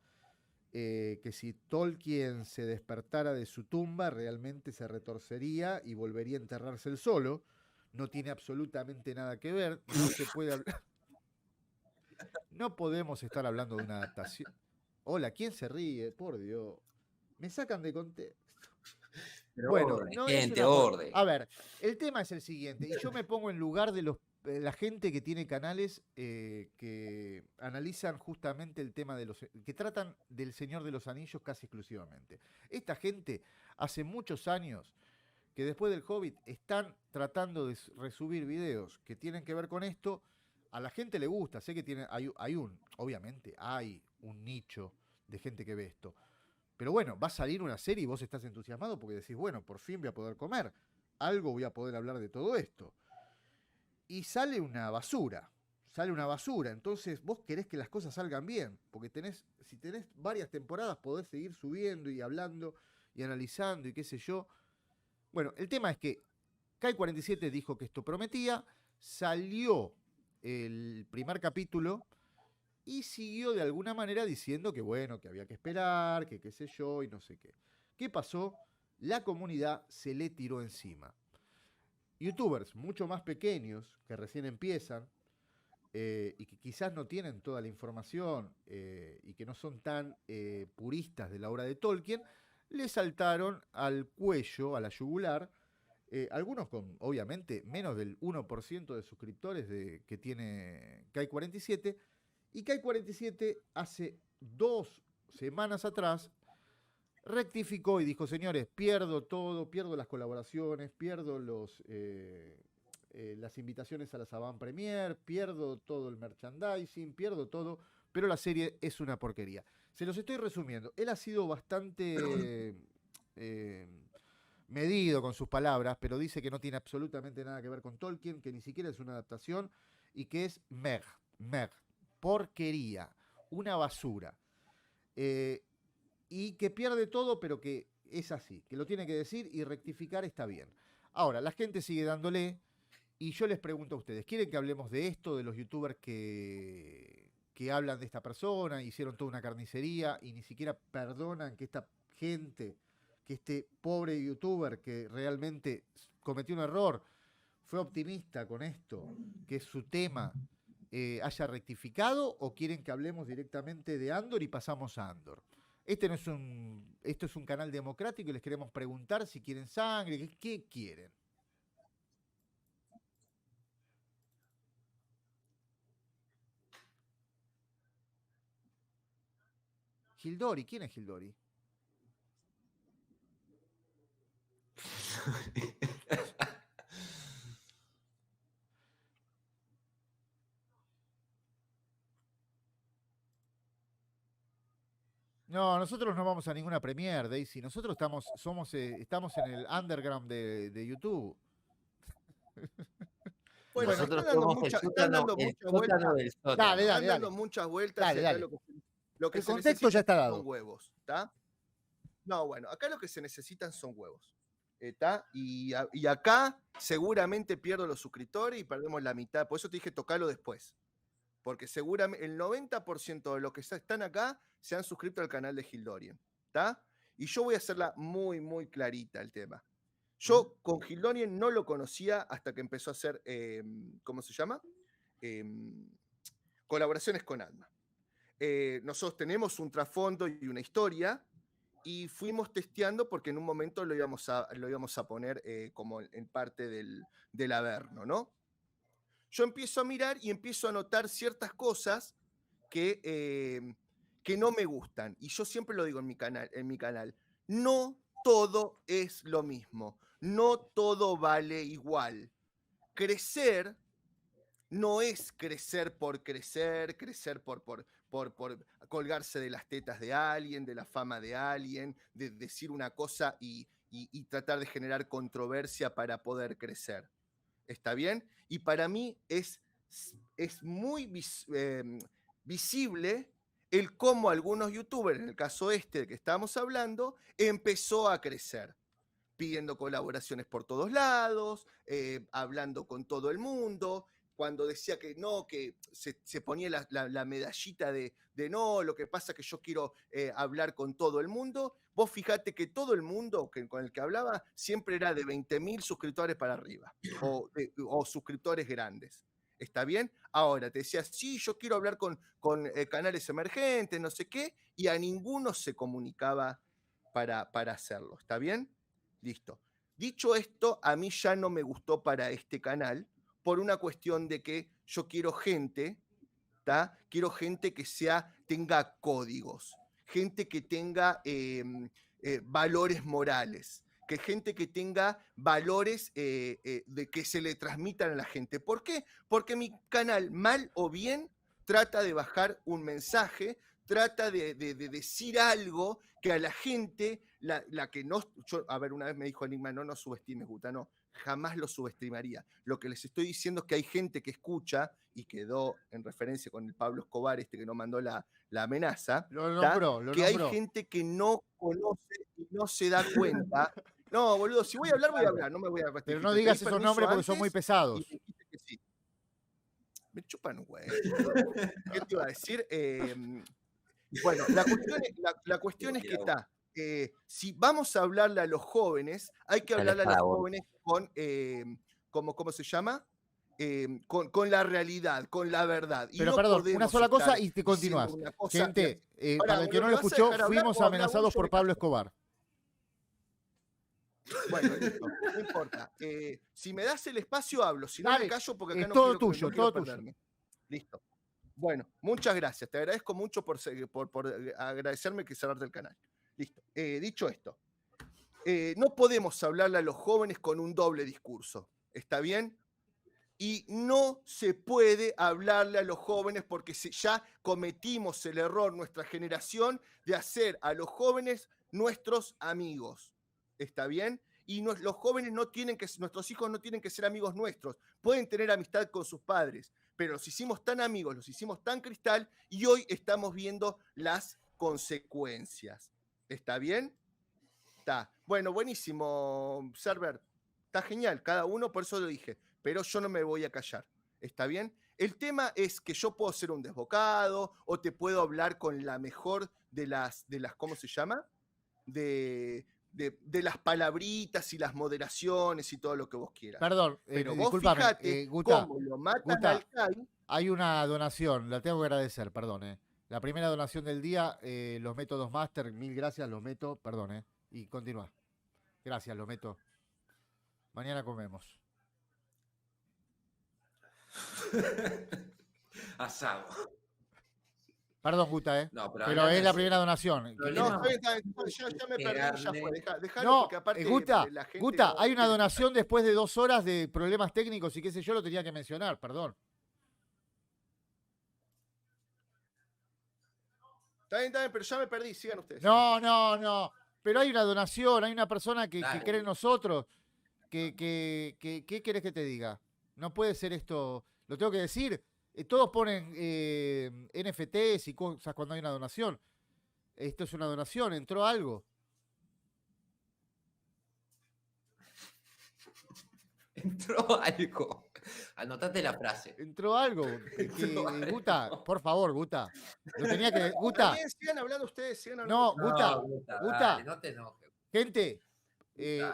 Speaker 2: que si Tolkien se despertara de su tumba realmente se retorcería y volvería a enterrarse él solo. No tiene absolutamente nada que ver, no se puede hablar. No podemos estar hablando de una adaptación. Hola, ¿quién se ríe? Por Dios. Me sacan de contexto.
Speaker 3: Pero
Speaker 2: Bueno,
Speaker 3: orden,
Speaker 2: no
Speaker 3: gente,
Speaker 2: es una
Speaker 3: orden.
Speaker 2: A ver, el tema es el siguiente, y yo me pongo en lugar de la gente que tiene canales que analizan justamente el tema que tratan del Señor de los Anillos casi exclusivamente. Esta gente hace muchos años que después del Hobbit están tratando de resubir videos que tienen que ver con esto. A la gente le gusta, sé que obviamente hay un nicho de gente que ve esto. Pero bueno, va a salir una serie y vos estás entusiasmado porque decís, bueno, por fin voy a poder comer. Algo voy a poder hablar de todo esto. Y sale una basura. Entonces vos querés que las cosas salgan bien. Porque si tenés varias temporadas podés seguir subiendo y hablando y analizando y qué sé yo. Bueno, el tema es que Kai47 dijo que esto prometía. Salió el primer capítulo y siguió de alguna manera diciendo que bueno, que había que esperar, que qué sé yo y no sé qué. ¿Qué pasó? La comunidad se le tiró encima. Youtubers mucho más pequeños que recién empiezan y que quizás no tienen toda la información y que no son tan puristas de la obra de Tolkien, le saltaron al cuello, a la yugular, algunos con, obviamente, menos del 1% de suscriptores que tiene Kai47, y Kai47 hace 2 semanas atrás rectificó y dijo, señores, pierdo todo, pierdo las colaboraciones, pierdo las invitaciones a las avant premier, pierdo todo el merchandising, pierdo todo, pero la serie es una porquería. Se los estoy resumiendo. Él ha sido bastante medido con sus palabras, pero dice que no tiene absolutamente nada que ver con Tolkien, que ni siquiera es una adaptación y que es porquería, una basura. Y que pierde todo, pero que es así, que lo tiene que decir y rectificar está bien. Ahora, la gente sigue dándole y yo les pregunto a ustedes, ¿quieren que hablemos de esto, de los youtubers que hablan de esta persona, hicieron toda una carnicería y ni siquiera perdonan que esta gente, que este pobre youtuber que realmente cometió un error, fue optimista con esto, que es su tema, haya rectificado, o quieren que hablemos directamente de Andor y pasamos a Andor? esto es un canal democrático y les queremos preguntar si quieren sangre, qué quieren. Gildori, ¿quién es Gildori? No, nosotros no vamos a ninguna premiere, Daisy. Nosotros estamos en el underground de YouTube.
Speaker 4: Bueno,
Speaker 3: Nosotros
Speaker 4: están dando
Speaker 3: somos el
Speaker 4: muchas
Speaker 3: sótano
Speaker 4: vueltas.
Speaker 3: del sótano.
Speaker 2: Dale,
Speaker 4: Están dando muchas vueltas.
Speaker 2: Dale,
Speaker 4: acá
Speaker 2: dale.
Speaker 4: Lo que
Speaker 2: El
Speaker 4: se
Speaker 2: contexto
Speaker 4: necesita
Speaker 2: ya está dado.
Speaker 4: son huevos, ¿está? No, bueno, acá lo que se necesitan son huevos. ¿Está? Y acá seguramente pierdo los suscriptores y perdemos la mitad. Por eso te dije tocarlo después. Porque seguramente el 90% de los que están acá se han suscrito al canal de Gildorian. ¿Está? Y yo voy a hacerla muy, muy clarita el tema. Yo con Gildorian no lo conocía hasta que empezó a hacer, ¿cómo se llama? Colaboraciones con Alma. Nosotros tenemos un trasfondo y una historia y fuimos testeando porque en un momento lo íbamos a poner como en parte del Averno, ¿no? Yo empiezo a mirar y empiezo a notar ciertas cosas que no me gustan. Y yo siempre lo digo en mi canal. No todo es lo mismo. No todo vale igual. Crecer no es crecer por colgarse de las tetas de alguien, de la fama de alguien, de decir una cosa y tratar de generar controversia para poder crecer. ¿Está bien? Y para mí es muy visible el cómo algunos youtubers, en el caso del que estamos hablando, empezó a crecer, pidiendo colaboraciones por todos lados, hablando con todo el mundo. Cuando decía que no, que se ponía la medallita de no, lo que pasa es que yo quiero hablar con todo el mundo. Vos fijate que todo el mundo con el que hablaba siempre era de 20.000 suscriptores para arriba, o suscriptores grandes. ¿Está bien? Ahora, te decía, sí, yo quiero hablar con canales emergentes, no sé qué, y a ninguno se comunicaba para hacerlo. ¿Está bien? Listo. Dicho esto, a mí ya no me gustó para este canal, por una cuestión de que yo quiero gente, ¿tá? Quiero gente que tenga códigos, gente que tenga valores morales, que gente que tenga valores de que se le transmitan a la gente. ¿Por qué? Porque mi canal, mal o bien, trata de bajar un mensaje, trata de decir algo que a la gente, la que no... a ver, una vez me dijo Enigma, no subestimes, Guta, no. Jamás lo subestimaría. Lo que les estoy diciendo es que hay gente que escucha, y quedó en referencia con el Pablo Escobar, que no mandó la amenaza, hay gente que no conoce y no se da cuenta. No, boludo, si voy a hablar, no me voy a restringir.
Speaker 2: Pero no digas esos nombres porque son muy pesados.
Speaker 4: Y me dijiste que sí. Me chupan un huevo. ¿Qué te iba a decir? Bueno, la cuestión es que está. Si vamos a hablarle a los jóvenes, hay que hablarle a los jóvenes con, ¿cómo se llama? Con la realidad, con la verdad. Y
Speaker 2: pero
Speaker 4: no
Speaker 2: perdón, una sola cosa y te continúas. Gente, para el que no lo escuchó, fuimos amenazados por Pablo Escobar.
Speaker 4: Bueno, listo, no importa. Si me das el espacio, hablo. Si no, me callo porque acá no
Speaker 2: todo
Speaker 4: quiero,
Speaker 2: tuyo,
Speaker 4: no quiero
Speaker 2: todo
Speaker 4: perderme. Listo. Bueno, muchas gracias. Te agradezco mucho por agradecerme que cerrarte el canal. Listo. Dicho esto, no podemos hablarle a los jóvenes con un doble discurso. ¿Está bien? Y no se puede hablarle a los jóvenes porque ya cometimos el error, nuestra generación, de hacer a los jóvenes nuestros amigos. ¿Está bien? Y los jóvenes nuestros hijos no tienen que ser amigos nuestros. Pueden tener amistad con sus padres, pero los hicimos tan amigos, los hicimos tan cristal, y hoy estamos viendo las consecuencias. ¿Está bien? Está. Bueno, buenísimo, Server. Está genial, cada uno, por eso lo dije. Pero yo no me voy a callar. ¿Está bien? El tema es que yo puedo ser un desbocado o te puedo hablar con la mejor de las ¿cómo se llama? De las palabritas y las moderaciones y todo lo que vos quieras.
Speaker 2: Perdón,
Speaker 4: pero vos
Speaker 2: disculpame,
Speaker 4: fijate
Speaker 2: Guta,
Speaker 4: cómo lo matan al Kai.
Speaker 2: Hay una donación, la tengo que agradecer, perdón. La primera donación del día, los métodos Master, 1000 gracias, los meto, perdón, y continúa. Gracias, los meto. Mañana comemos.
Speaker 3: Asado.
Speaker 2: Perdón, Guta,
Speaker 3: No,
Speaker 2: pero
Speaker 3: hablando
Speaker 2: es la
Speaker 3: en
Speaker 2: primera
Speaker 3: serio,
Speaker 2: donación.
Speaker 3: el
Speaker 2: Que-
Speaker 3: problema-
Speaker 4: No, está bien, ya me perdí, ya fue. Dejalo
Speaker 2: No,
Speaker 4: porque aparte
Speaker 2: Guta,
Speaker 4: la gente
Speaker 2: Guta,
Speaker 4: no
Speaker 2: hay una
Speaker 4: quiere
Speaker 2: donación después de 2 horas de problemas técnicos y qué sé yo, lo tenía que mencionar, perdón.
Speaker 4: Está bien, pero ya me perdí, sigan ustedes.
Speaker 2: No. Pero hay una donación, hay una persona que
Speaker 3: Dale.
Speaker 2: cree en nosotros. ¿Qué querés que te diga? No puede ser esto. Lo tengo que decir. Todos ponen NFTs y cosas cuando hay una donación. Esto es una donación, entró algo.
Speaker 3: Entró algo. Anotate la frase.
Speaker 2: Entró algo.
Speaker 3: Entró algo.
Speaker 2: Guta, por favor, Guta. Lo tenía que.
Speaker 4: Está
Speaker 2: Guta,
Speaker 4: bien, sigan hablando ustedes, sigan
Speaker 2: no,
Speaker 4: hablando.
Speaker 2: Guta,
Speaker 3: Guta,
Speaker 2: Guta.
Speaker 3: dale, no te enojes.
Speaker 2: gente.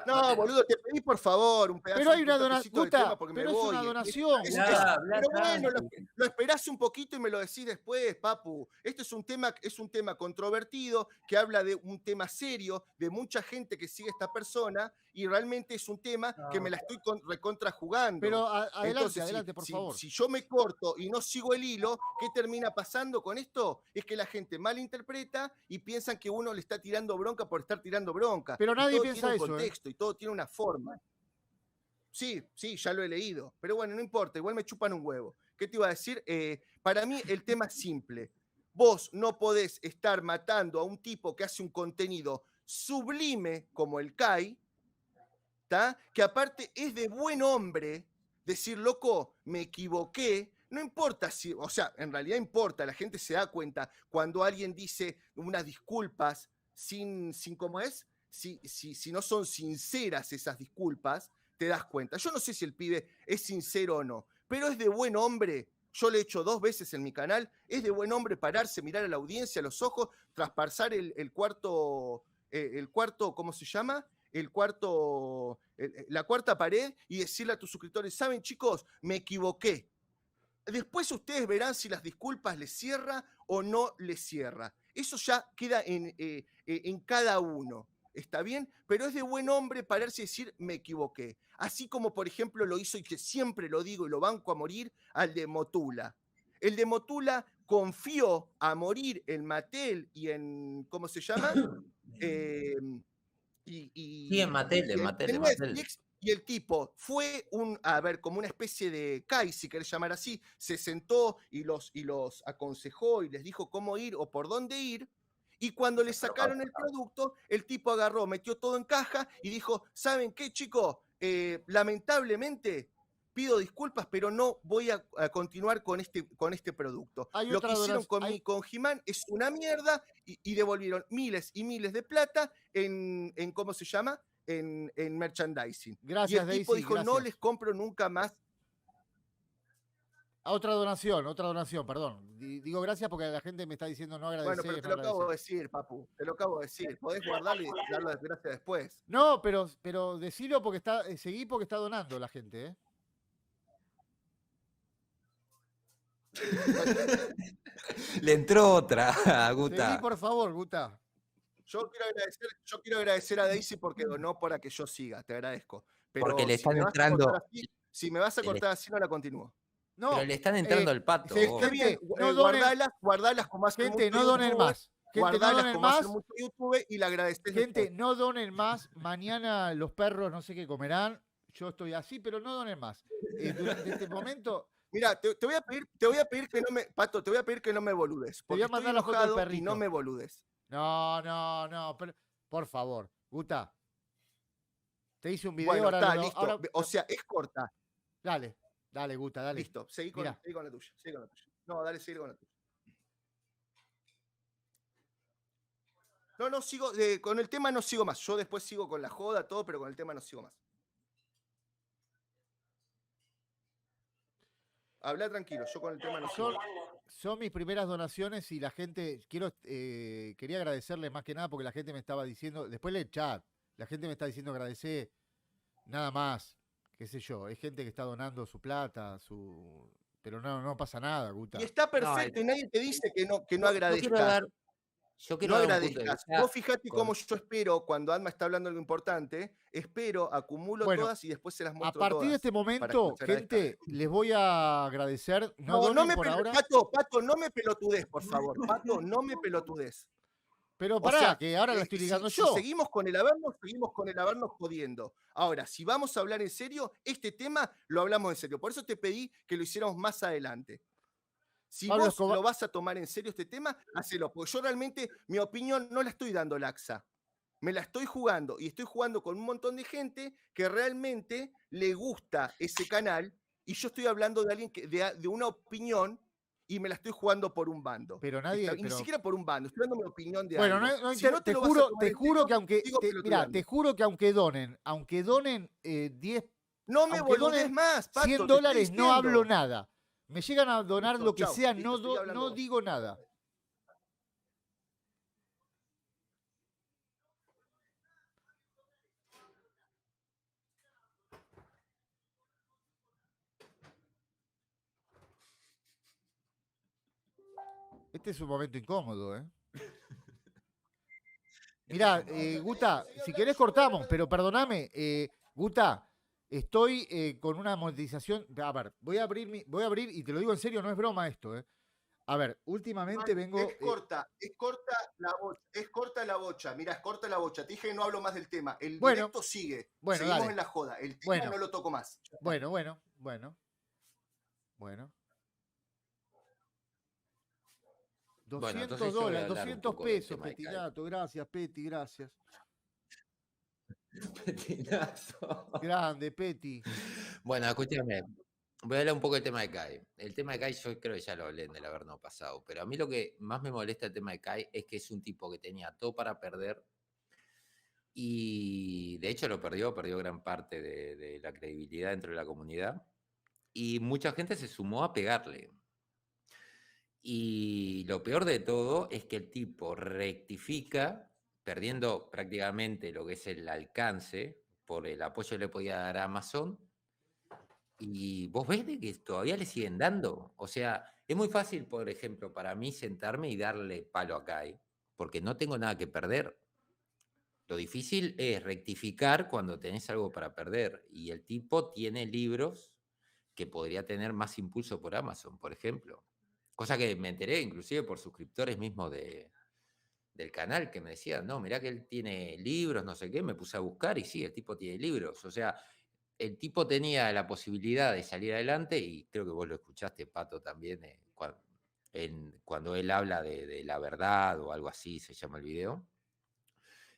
Speaker 4: No, boludo, te pedí por favor un pedazo
Speaker 2: Pero hay una
Speaker 4: un
Speaker 2: donación.
Speaker 4: toquecito de tema
Speaker 2: Guta,
Speaker 4: porque me
Speaker 2: pero es
Speaker 4: voy.
Speaker 2: una donación.
Speaker 4: Es-
Speaker 2: Guta.
Speaker 3: Habla
Speaker 4: pero bueno,
Speaker 3: tranqui.
Speaker 4: lo esperás un poquito y me lo decís después, papu. Este es un tema controvertido que habla de un tema serio, de mucha gente que sigue a esta persona y realmente es un tema que me la estoy recontrajugando.
Speaker 2: Pero adelante,
Speaker 4: Entonces,
Speaker 2: adelante, por favor.
Speaker 4: Si yo me corto y no sigo el hilo, ¿qué termina pasando con esto? Es que la gente malinterpreta y piensan que uno le está tirando bronca por estar tirando bronca.
Speaker 2: Pero
Speaker 4: Y
Speaker 2: nadie
Speaker 4: todo
Speaker 2: piensa
Speaker 4: tiene un
Speaker 2: eso,
Speaker 4: contexto y todo tiene una forma. Sí, ya lo he leído. Pero bueno, no importa, igual me chupan un huevo. ¿Qué te iba a decir? Para mí el tema es simple. Vos no podés estar matando a un tipo que hace un contenido sublime como el Kai, ¿tá? Que aparte es de buen hombre decir, loco, me equivoqué. No importa si, o sea, en realidad importa, la gente se da cuenta cuando alguien dice unas disculpas sin ¿cómo es? Si no son sinceras esas disculpas, te das cuenta. Yo no sé si el pibe es sincero o no, pero es de buen hombre. Yo lo he hecho 2 veces en mi canal. Es de buen hombre pararse, mirar a la audiencia a los ojos, traspasar el cuarto, ¿cómo se llama? La cuarta pared y decirle a tus suscriptores, ¿saben, chicos? Me equivoqué. Después ustedes verán si las disculpas les cierra o no les cierra. Eso ya queda en cada uno. ¿Está bien? Pero es de buen hombre pararse y decir, me equivoqué. Así como, por ejemplo, lo hizo, y que siempre lo digo y lo banco a morir, al de Motula. El de Motula confió a morir en Mattel y en, ¿cómo se llama?
Speaker 3: Sí, en Mattel, en Mattel.
Speaker 4: Y el tipo fue como una especie de Kai, si querés llamar así, se sentó y los aconsejó y les dijo cómo ir o por dónde ir. Y cuando le sacaron el producto, el tipo agarró, metió todo en caja y dijo, ¿saben qué, chicos? Lamentablemente pido disculpas, pero no voy a continuar con este producto. Lo que hicieron con He-Man es una mierda y devolvieron miles y miles de plata en ¿cómo se llama? En merchandising.
Speaker 2: Gracias,
Speaker 4: y el tipo
Speaker 2: Daisy,
Speaker 4: dijo,
Speaker 2: gracias.
Speaker 4: no les compro nunca más.
Speaker 2: Otra donación, perdón. Digo gracias porque la gente me está diciendo no agradecer.
Speaker 4: Bueno, pero te lo acabo de decir, papu. Te lo acabo de decir. Podés guardarlo y darlo de gracias después.
Speaker 2: No, pero decilo porque seguí porque está donando la gente, ¿eh?
Speaker 3: Le entró otra, Guta.
Speaker 2: Seguí, por favor, Guta.
Speaker 4: Yo quiero agradecer a Daisy porque donó para que yo siga, te agradezco. Pero
Speaker 3: Porque le están
Speaker 4: me vas a
Speaker 3: entrando-
Speaker 4: cortar así, si me vas a cortar así, no la continúo.
Speaker 2: No,
Speaker 3: Pero le están entrando al pato. vos.
Speaker 4: Está bien,
Speaker 2: no donen-
Speaker 4: guardalas como hacen
Speaker 2: gente,
Speaker 4: muchos
Speaker 2: no donen
Speaker 4: youtubers,
Speaker 2: más. Gente, no
Speaker 4: guardalas
Speaker 2: donen
Speaker 4: como hacen
Speaker 2: más.
Speaker 4: muchos youtubers y le agradeces
Speaker 2: Gente,
Speaker 4: después.
Speaker 2: no donen más. Mañana los perros no sé qué comerán. Yo estoy así, pero no donen más. Durante este momento,
Speaker 4: Mira, te voy a pedir que no me, Pato, te voy a pedir que no me boludes.
Speaker 2: voy
Speaker 4: Porque
Speaker 2: a mandar
Speaker 4: estoy
Speaker 2: la foto del
Speaker 4: enojado y
Speaker 2: perrito.
Speaker 4: no me boludes.
Speaker 2: no, pero, por favor, Guta. Te hice un video,
Speaker 4: Bueno,
Speaker 2: ahora
Speaker 4: está,
Speaker 2: no-
Speaker 4: listo.
Speaker 2: ahora-
Speaker 4: O sea, es corta.
Speaker 2: Dale, Guta, dale.
Speaker 4: Listo, seguí con
Speaker 2: Mirá.
Speaker 4: la tuya. No, dale, seguí con la tuya. No, sigo, con el tema no sigo más. Yo después sigo con la joda, todo, pero con el tema no sigo más. Habla tranquilo, yo con el tema no sigo más.
Speaker 2: Son mis primeras donaciones y la gente, quería agradecerle más que nada porque la gente me estaba diciendo, después del chat, la gente me está diciendo agradecer, nada más, qué sé yo, es gente que está donando su plata, Pero no pasa nada, Guta.
Speaker 4: Y está
Speaker 3: No,
Speaker 4: perfecto, y nadie te dice que no
Speaker 3: yo quiero
Speaker 4: agradezcas.
Speaker 3: dar, yo
Speaker 4: No
Speaker 3: quiero dar un punto de
Speaker 4: agradezcas.
Speaker 3: vista
Speaker 4: Vos fijate
Speaker 3: con-
Speaker 4: cómo yo espero, cuando Alma está hablando algo importante, espero, acumulo
Speaker 2: Bueno,
Speaker 4: todas y después se las
Speaker 2: A
Speaker 4: muestro
Speaker 2: partir de
Speaker 4: todas
Speaker 2: este
Speaker 4: para que
Speaker 2: momento,
Speaker 4: las agradezca.
Speaker 2: gente, les voy a agradecer. No
Speaker 4: No, no
Speaker 2: donen
Speaker 4: me
Speaker 2: por ahora.
Speaker 4: Pato, no me pelotudes, por favor. Pato, no me pelotudes.
Speaker 2: Pero
Speaker 4: O
Speaker 2: pará,
Speaker 4: sea,
Speaker 2: que ahora la estoy ligando
Speaker 4: si
Speaker 2: yo.
Speaker 4: seguimos con el Avernos jodiendo. Ahora, si vamos a hablar en serio, este tema lo hablamos en serio. Por eso te pedí que lo hiciéramos más adelante. Si
Speaker 2: Pablo
Speaker 4: vos
Speaker 2: Escobar-
Speaker 4: lo vas a tomar en serio este tema, hacelo. Porque yo realmente, mi opinión no la estoy dando laxa. Me la estoy jugando. Y estoy jugando con un montón de gente que realmente le gusta ese canal. Y yo estoy hablando de alguien de una opinión y me la estoy jugando por un bando.
Speaker 2: Pero nadie.
Speaker 4: Y ni siquiera por un bando, estoy dando mi opinión de
Speaker 2: Bueno,
Speaker 4: algo. Si
Speaker 2: te
Speaker 4: lo vas a
Speaker 2: juro,
Speaker 4: tomar
Speaker 2: te
Speaker 4: en
Speaker 2: juro
Speaker 4: serio,
Speaker 2: que aunque.
Speaker 4: sigo
Speaker 2: Mirá,
Speaker 4: pelotudeando.
Speaker 2: te juro que aunque donen 10.
Speaker 4: No me
Speaker 2: aunque
Speaker 4: boludes
Speaker 2: donen
Speaker 4: más, Pato,
Speaker 2: 100
Speaker 4: te estoy
Speaker 2: dólares, no hablo
Speaker 4: diciendo.
Speaker 2: nada. Me llegan a donar
Speaker 4: Listo,
Speaker 2: lo que
Speaker 4: chau,
Speaker 2: sea,
Speaker 4: listo, seguí hablando
Speaker 2: no
Speaker 4: vos.
Speaker 2: digo nada. Este es un momento incómodo, ¿eh? Mirá, Guta, si querés cortamos, pero perdoname, Guta, estoy con una monetización. A ver, voy a abrir, y te lo digo en serio, no es broma esto, ¿eh? A ver, últimamente vengo.
Speaker 4: Es corta la bocha. Mira, es corta la bocha. Te dije que no hablo más del tema. El
Speaker 2: Bueno,
Speaker 4: directo sigue.
Speaker 2: bueno,
Speaker 4: Seguimos
Speaker 2: dale.
Speaker 4: en la joda. El tema
Speaker 2: Bueno.
Speaker 4: no lo toco más. Ya está.
Speaker 2: Bueno. 200
Speaker 3: Bueno, entonces yo voy a
Speaker 2: dólares,
Speaker 3: hablar un
Speaker 2: 200
Speaker 3: poco del
Speaker 2: pesos,
Speaker 3: tema de Kai.
Speaker 2: Petinato. Gracias, Peti, gracias.
Speaker 3: Petinato.
Speaker 2: Grande, Peti.
Speaker 3: Bueno, escúchame. Voy a hablar un poco del tema de Kai. El tema de Kai yo creo que ya lo hablé en el Averno pasado, pero a mí lo que más me molesta el tema de Kai es que es un tipo que tenía todo para perder y de hecho lo perdió gran parte de la credibilidad dentro de la comunidad y mucha gente se sumó a pegarle. Y lo peor de todo es que el tipo rectifica, perdiendo prácticamente lo que es el alcance por el apoyo que le podía dar a Amazon. Y vos ves de que todavía le siguen dando. O sea, es muy fácil, por ejemplo, para mí sentarme y darle palo a Kai, porque no tengo nada que perder. Lo difícil es rectificar cuando tenés algo para perder. Y el tipo tiene libros que podría tener más impulso por Amazon, por ejemplo. Cosa que me enteré inclusive por suscriptores mismos del canal que me decían, no, mirá que él tiene libros, no sé qué, me puse a buscar y sí, el tipo tiene libros. O sea, el tipo tenía la posibilidad de salir adelante y creo que vos lo escuchaste, Pato, también, cuando él habla de la verdad o algo así, se llama el video,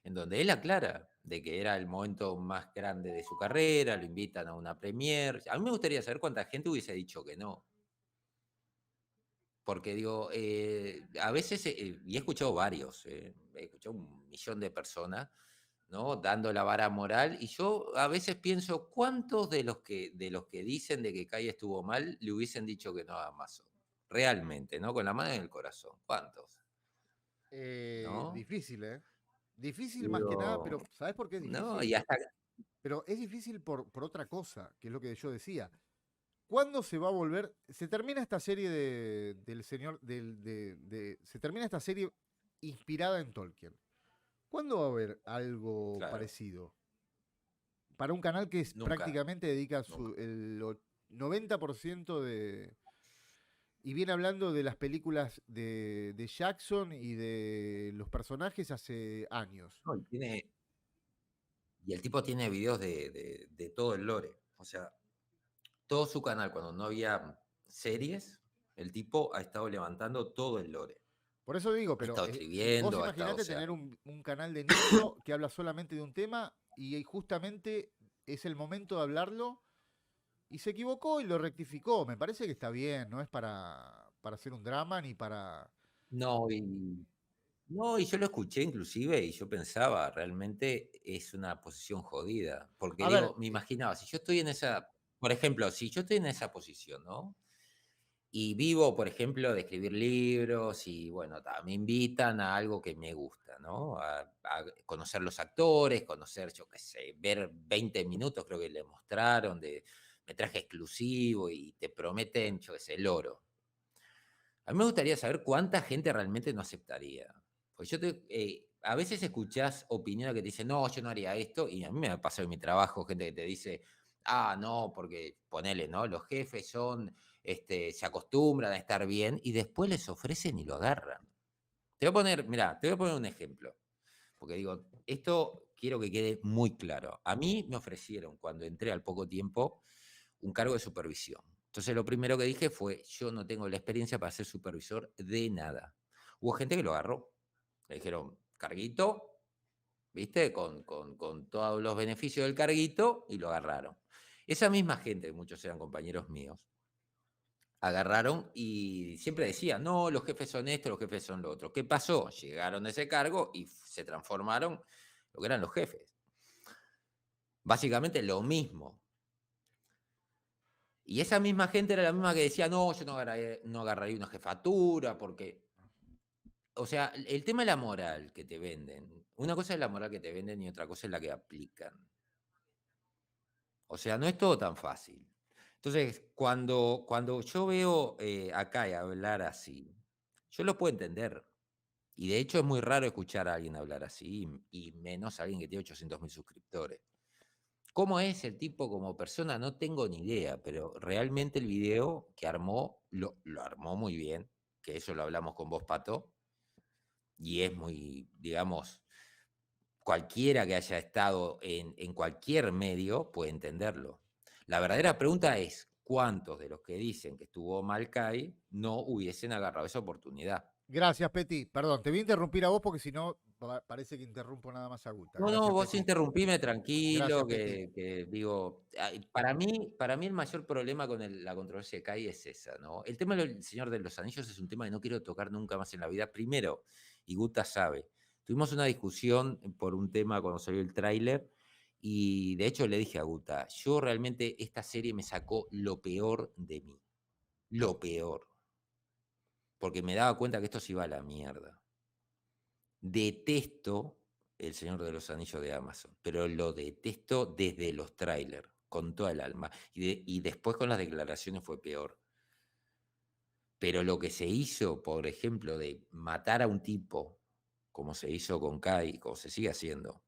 Speaker 3: en donde él aclara de que era el momento más grande de su carrera, lo invitan a una premiere. A mí me gustaría saber cuánta gente hubiese dicho que no. Porque digo, a veces, y he escuchado varios, he escuchado 1.000.000 de personas, ¿no? Dando la vara moral, y yo a veces pienso, ¿cuántos de los que dicen de que Kai estuvo mal le hubiesen dicho que no a Amazon? Realmente, ¿no? Con la mano en el corazón. ¿Cuántos? ¿No?
Speaker 2: Difícil, ¿eh? Difícil más que nada, pero ¿sabes por qué es difícil?
Speaker 3: No, y hasta...
Speaker 2: Pero es difícil por otra cosa, que es lo que yo decía. ¿Cuándo se va a volver? Se termina esta serie del señor. Se termina esta serie inspirada en Tolkien. ¿Cuándo va a haber algo
Speaker 3: Claro.
Speaker 2: parecido? Para un canal que
Speaker 3: Nunca.
Speaker 2: prácticamente dedica el 90% de. Y viene hablando de las películas de Jackson y de los personajes hace años.
Speaker 3: No, y el tipo tiene videos de todo el lore. O sea, todo su canal, cuando no había series, el tipo ha estado levantando todo el lore.
Speaker 2: Por eso digo, pero
Speaker 3: estado
Speaker 2: vos
Speaker 3: escribiendo, ha
Speaker 2: imaginate
Speaker 3: estado, o sea-
Speaker 2: tener un canal de nicho que habla solamente de un tema y justamente es el momento de hablarlo y se equivocó y lo rectificó. Me parece que está bien, no es para hacer un drama ni para...
Speaker 3: No, y yo lo escuché inclusive y yo pensaba, realmente es una posición jodida. Porque
Speaker 2: A
Speaker 3: digo,
Speaker 2: ver,
Speaker 3: me imaginaba, si yo estoy en esa, por ejemplo, si yo estoy en esa posición, ¿no? Y vivo, por ejemplo, de escribir libros y bueno, me invitan a algo que me gusta, ¿no? A conocer los actores, conocer, yo qué sé, ver 20 minutos, creo que le mostraron, de metraje exclusivo y te prometen, yo qué sé, el oro. A mí me gustaría saber cuánta gente realmente no aceptaría. Pues a veces escuchás opiniones que te dicen, no, yo no haría esto, y a mí me ha pasado en mi trabajo gente que te dice, no, porque ponele, ¿no? Los jefes se acostumbran a estar bien y después les ofrecen y lo agarran. Te voy a poner un ejemplo, porque digo, esto quiero que quede muy claro. A mí me ofrecieron, cuando entré al poco tiempo, un cargo de supervisión. Entonces lo primero que dije fue, yo no tengo la experiencia para ser supervisor de nada. Hubo gente que lo agarró. Le dijeron, carguito, ¿viste? Con todos los beneficios del carguito, y lo agarraron. Esa misma gente, muchos eran compañeros míos, agarraron y siempre decían, no, los jefes son esto, los jefes son lo otro. ¿Qué pasó? Llegaron a ese cargo y se transformaron lo que eran los jefes. Básicamente lo mismo. Y esa misma gente era la misma que decía, no, yo no agarraría una jefatura, porque... O sea, el tema de la moral que te venden. Una cosa es la moral que te venden y otra cosa es la que aplican. O sea, no es todo tan fácil. Entonces, cuando yo veo a Kai hablar así, yo lo puedo entender. Y de hecho es muy raro escuchar a alguien hablar así, y menos a alguien que tiene 800.000 suscriptores. ¿Cómo es el tipo como persona? No tengo ni idea, pero realmente el video que armó, lo armó muy bien, que eso lo hablamos con vos, Pato, y es muy, digamos, cualquiera que haya estado en cualquier medio puede entenderlo. La verdadera pregunta es, ¿cuántos de los que dicen que estuvo mal Kai no hubiesen agarrado esa oportunidad?
Speaker 2: Gracias, Peti. Perdón, te voy a interrumpir a vos porque si no parece que interrumpo nada más a Guta.
Speaker 3: No, vos
Speaker 2: Peti.
Speaker 3: interrumpime tranquilo,
Speaker 2: Gracias,
Speaker 3: que digo, para mí el mayor problema con la controversia de Kai es esa, ¿no? El tema del Señor de los Anillos es un tema que no quiero tocar nunca más en la vida. Primero, y Guta sabe, tuvimos una discusión por un tema cuando salió el tráiler, y de hecho le dije a Guta, yo realmente esta serie me sacó lo peor de mí, lo peor, porque me daba cuenta que esto se iba a la mierda. Detesto El Señor de los Anillos de Amazon, pero lo detesto desde los trailers, con toda el alma. Y después con las declaraciones fue peor. Pero lo que se hizo, por ejemplo, de matar a un tipo, como se hizo con Kai, como se sigue haciendo,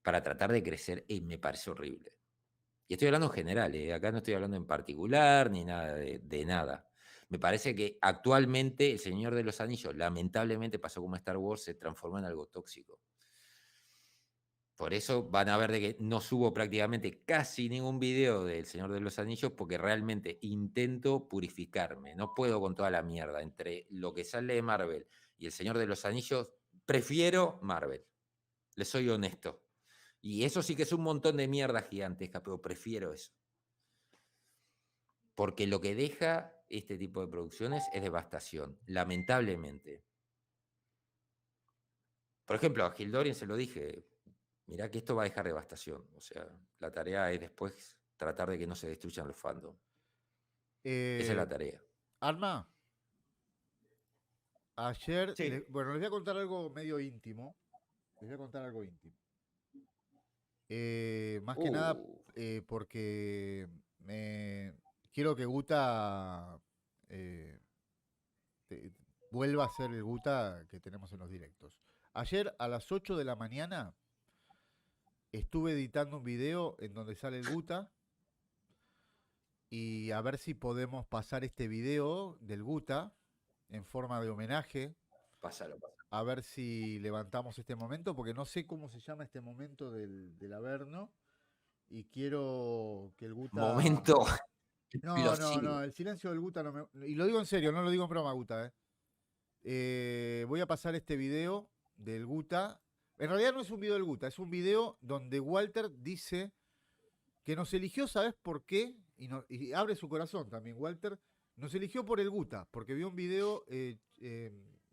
Speaker 3: para tratar de crecer, me parece horrible. Y estoy hablando en general, acá no estoy hablando en particular ni nada de nada. Me parece que actualmente El Señor de los Anillos, lamentablemente pasó como Star Wars, se transformó en algo tóxico. Por eso van a ver de que no subo prácticamente casi ningún video del Señor de los Anillos, porque realmente intento purificarme. No puedo con toda la mierda. Entre lo que sale de Marvel y El Señor de los Anillos, prefiero Marvel. Les soy honesto. Y eso sí que es un montón de mierda gigantesca, pero prefiero eso. Porque lo que deja este tipo de producciones es devastación, lamentablemente. Por ejemplo, a Gildorian se lo dije, mirá que esto va a dejar devastación. O sea, la tarea es después tratar de que no se destruyan los fandom. Esa es la tarea.
Speaker 2: Arma, ayer,
Speaker 3: Sí.
Speaker 2: les voy a contar algo medio íntimo. Les voy a contar algo íntimo. Más que nada porque quiero que Guta vuelva a ser el Guta que tenemos en los directos. Ayer a las 8 de la mañana estuve editando un video en donde sale el Guta, y a ver si podemos pasar este video del Guta en forma de homenaje.
Speaker 3: Pásalo.
Speaker 2: A ver si levantamos este momento, porque no sé cómo se llama este momento del Averno, y quiero que el Guta...
Speaker 3: Momento.
Speaker 2: No, el silencio del Guta no me... Y lo digo en serio, no lo digo en broma, Guta. Voy a pasar este video del Guta. En realidad no es un video del Guta, es un video donde Walter dice que nos eligió, ¿sabes por qué? Y abre su corazón también, Walter. Nos eligió por el Guta, porque vio un video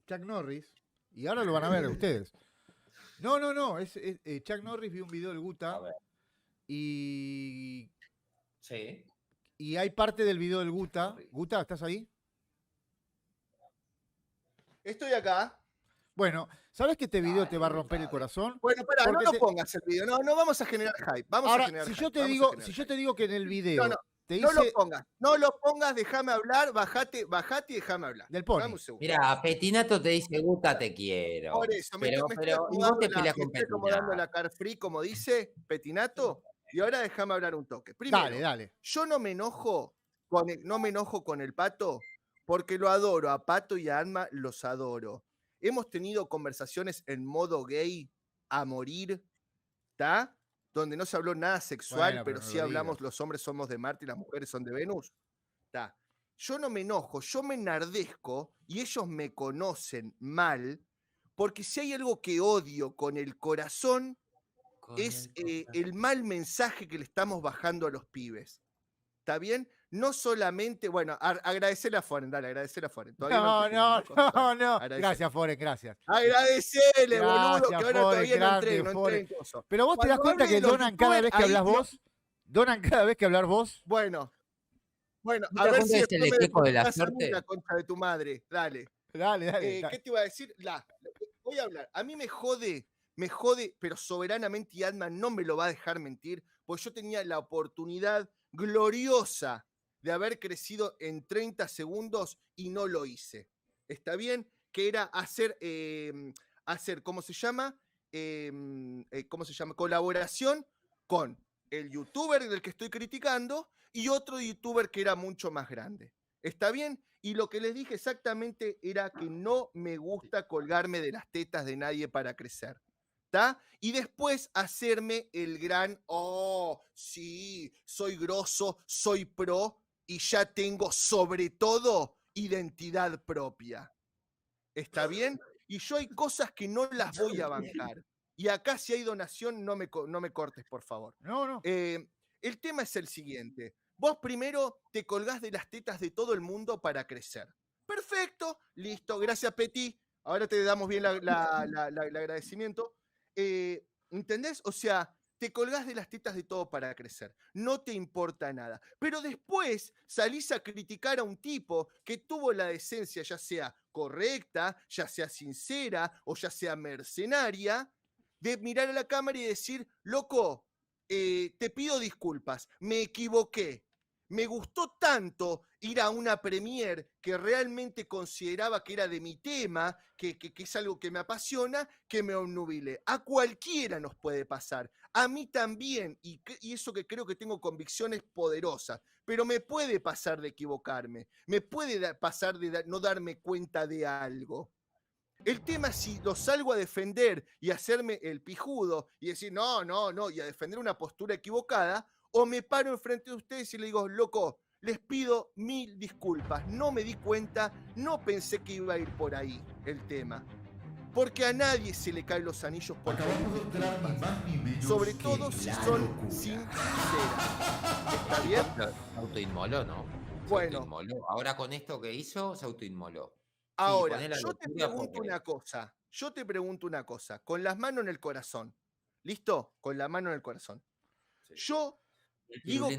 Speaker 2: Chuck Norris, y ahora lo van a ver ustedes. No, es Chuck Norris vio un video del Guta, y
Speaker 3: Sí.
Speaker 2: y hay parte del video del Guta. Guta, ¿estás ahí?
Speaker 4: Estoy acá.
Speaker 2: Bueno, ¿sabes que este video te va a romper el corazón?
Speaker 4: Bueno, pará, no
Speaker 2: Porque
Speaker 4: lo pongas el video. No vamos a generar hype. Vamos a
Speaker 2: Ahora,
Speaker 4: generar
Speaker 2: si
Speaker 4: hype,
Speaker 2: yo te
Speaker 4: vamos a
Speaker 2: digo,
Speaker 4: generar
Speaker 2: si yo
Speaker 4: hype.
Speaker 2: te digo que en el video,
Speaker 4: No.
Speaker 2: te
Speaker 4: No lo
Speaker 2: dice
Speaker 4: pongas, déjame hablar, bajate y déjame hablar.
Speaker 2: del Pony.
Speaker 4: Dame un segundo.
Speaker 3: Mira, Petinato te dice, Gusta, te quiero.
Speaker 4: Por eso, me
Speaker 3: Pero,
Speaker 4: estoy
Speaker 3: y vos
Speaker 4: acomodando
Speaker 3: te peleas con
Speaker 4: acomodando la
Speaker 3: Petinato.
Speaker 4: car free, como dice Petinato, y ahora déjame hablar un toque. Primero,
Speaker 2: Dale.
Speaker 4: yo no me enojo con el Pato, porque lo adoro, a Pato y a Alma los adoro. Hemos tenido conversaciones en modo gay a morir, ¿está? Donde no se habló nada sexual,
Speaker 2: Bueno,
Speaker 4: pero
Speaker 2: pero no
Speaker 4: sí
Speaker 2: lo
Speaker 4: hablamos,
Speaker 2: digas.
Speaker 4: los hombres somos de Marte y las mujeres son de Venus. ¿Está? Yo no me enojo, yo me enardezco y ellos me conocen mal, porque si hay algo que odio con el corazón es el mal mensaje que le estamos bajando a los pibes. ¿Está bien? No solamente, bueno, agradecerle a Foren, dale, agradecerle a Foren. Todavía
Speaker 2: No.
Speaker 4: Agradecer.
Speaker 2: Gracias, Foren, gracias.
Speaker 4: Agradecele, boludo,
Speaker 2: Gracias,
Speaker 4: que ahora
Speaker 2: Foren,
Speaker 4: todavía no
Speaker 2: grande,
Speaker 4: entré
Speaker 2: Foren.
Speaker 4: en coso.
Speaker 2: Pero vos te das
Speaker 4: Cuando
Speaker 2: cuenta
Speaker 4: hable
Speaker 2: que
Speaker 4: de los
Speaker 2: donan cada vez que
Speaker 4: youtubers,
Speaker 2: hablas
Speaker 4: ahí
Speaker 2: vos. Donan cada vez que hablar vos.
Speaker 4: Bueno,
Speaker 3: ¿No
Speaker 4: a
Speaker 3: te
Speaker 4: ver
Speaker 3: das
Speaker 4: si
Speaker 3: cuenta que es el
Speaker 4: después me
Speaker 3: equipo de la
Speaker 4: depositás a mí
Speaker 3: suerte?
Speaker 4: la concha de tu madre. Dale.
Speaker 2: Dale.
Speaker 4: ¿Qué te iba a decir? Voy a hablar. A mí me jode, pero soberanamente y Adma no me lo va a dejar mentir, porque yo tenía la oportunidad gloriosa de haber crecido en 30 segundos y no lo hice. ¿Está bien? Que era hacer, ¿cómo se llama? Colaboración con el youtuber del que estoy criticando y otro youtuber que era mucho más grande. ¿Está bien? Y lo que les dije exactamente era que no me gusta colgarme de las tetas de nadie para crecer. ¿Está? Y después hacerme el gran, sí, soy grosso, soy pro y ya tengo sobre todo identidad propia. ¿Está bien? Y yo hay cosas que no las voy a bancar. Y acá si hay donación, no me cortes, por favor.
Speaker 2: No.
Speaker 4: El tema es el siguiente. Vos primero te colgás de las tetas de todo el mundo para crecer. Perfecto, listo, gracias Peti. Ahora te damos bien el agradecimiento. ¿Entendés? O sea, te colgás de las tetas de todo para crecer. No te importa nada. Pero después salís a criticar a un tipo que tuvo la decencia, ya sea correcta, ya sea sincera o ya sea mercenaria, de mirar a la cámara y decir, loco, te pido disculpas, me equivoqué. Me gustó tanto ir a una premiere que realmente consideraba que era de mi tema, que es algo que me apasiona, que me obnubilé. A cualquiera nos puede pasar. A mí también, y eso que creo que tengo convicciones poderosas, pero me puede pasar de equivocarme, me puede pasar de no darme cuenta de algo. El tema es si lo salgo a defender y hacerme el pijudo y decir no, y a defender una postura equivocada, o me paro enfrente de ustedes y le digo, loco, les pido 1000 disculpas, no me di cuenta, no pensé que iba a ir por ahí el tema. Porque a nadie se le caen los anillos por
Speaker 1: Acabamos de entrar ni más ni menos
Speaker 4: sobre
Speaker 1: que
Speaker 4: todo
Speaker 1: en
Speaker 4: si
Speaker 1: la
Speaker 4: son
Speaker 1: locura.
Speaker 4: sinceras. ¿Está bien?
Speaker 3: Se autoinmoló, ¿no? Se
Speaker 4: Bueno.
Speaker 3: autoinmoló. Ahora con esto que hizo, se autoinmoló.
Speaker 4: Ahora,
Speaker 3: poné la
Speaker 4: yo te
Speaker 3: locura
Speaker 4: pregunto
Speaker 3: porque-
Speaker 4: una cosa, con las manos en el corazón. ¿Listo? Con la mano en el corazón.
Speaker 3: Sí.
Speaker 4: Yo
Speaker 3: El
Speaker 4: digo
Speaker 3: pirulín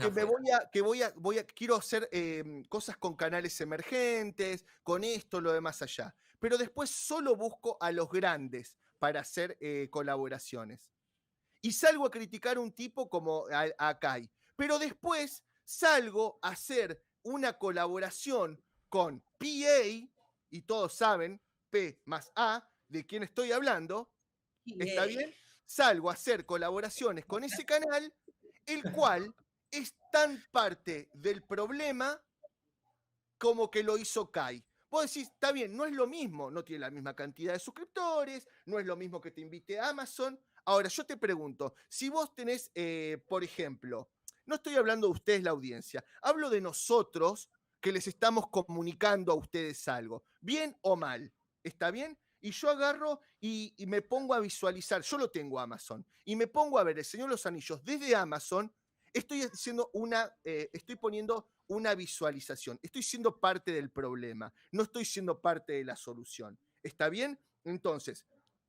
Speaker 4: que quiero hacer cosas con canales emergentes, con esto, lo demás allá. Pero después solo busco a los grandes para hacer colaboraciones. Y salgo a criticar a un tipo como a Kai. Pero después salgo a hacer una colaboración con PA, y todos saben, P más A, de quién estoy hablando. ¿Está bien? Salgo a hacer colaboraciones con ese canal, el cual es tan parte del problema como que lo hizo Kai. Vos decís, está bien, no es lo mismo, no tiene la misma cantidad de suscriptores, no es lo mismo que te invite a Amazon. Ahora, yo te pregunto, si vos tenés, por ejemplo, no estoy hablando de ustedes, la audiencia, hablo de nosotros que les estamos comunicando a ustedes algo, bien o mal, ¿está bien? Y yo agarro y me pongo a visualizar, yo lo tengo Amazon, y me pongo a ver El Señor de los Anillos desde Amazon. Estoy poniendo una visualización. Estoy siendo parte del problema. No estoy siendo parte de la solución. ¿Está bien? Entonces,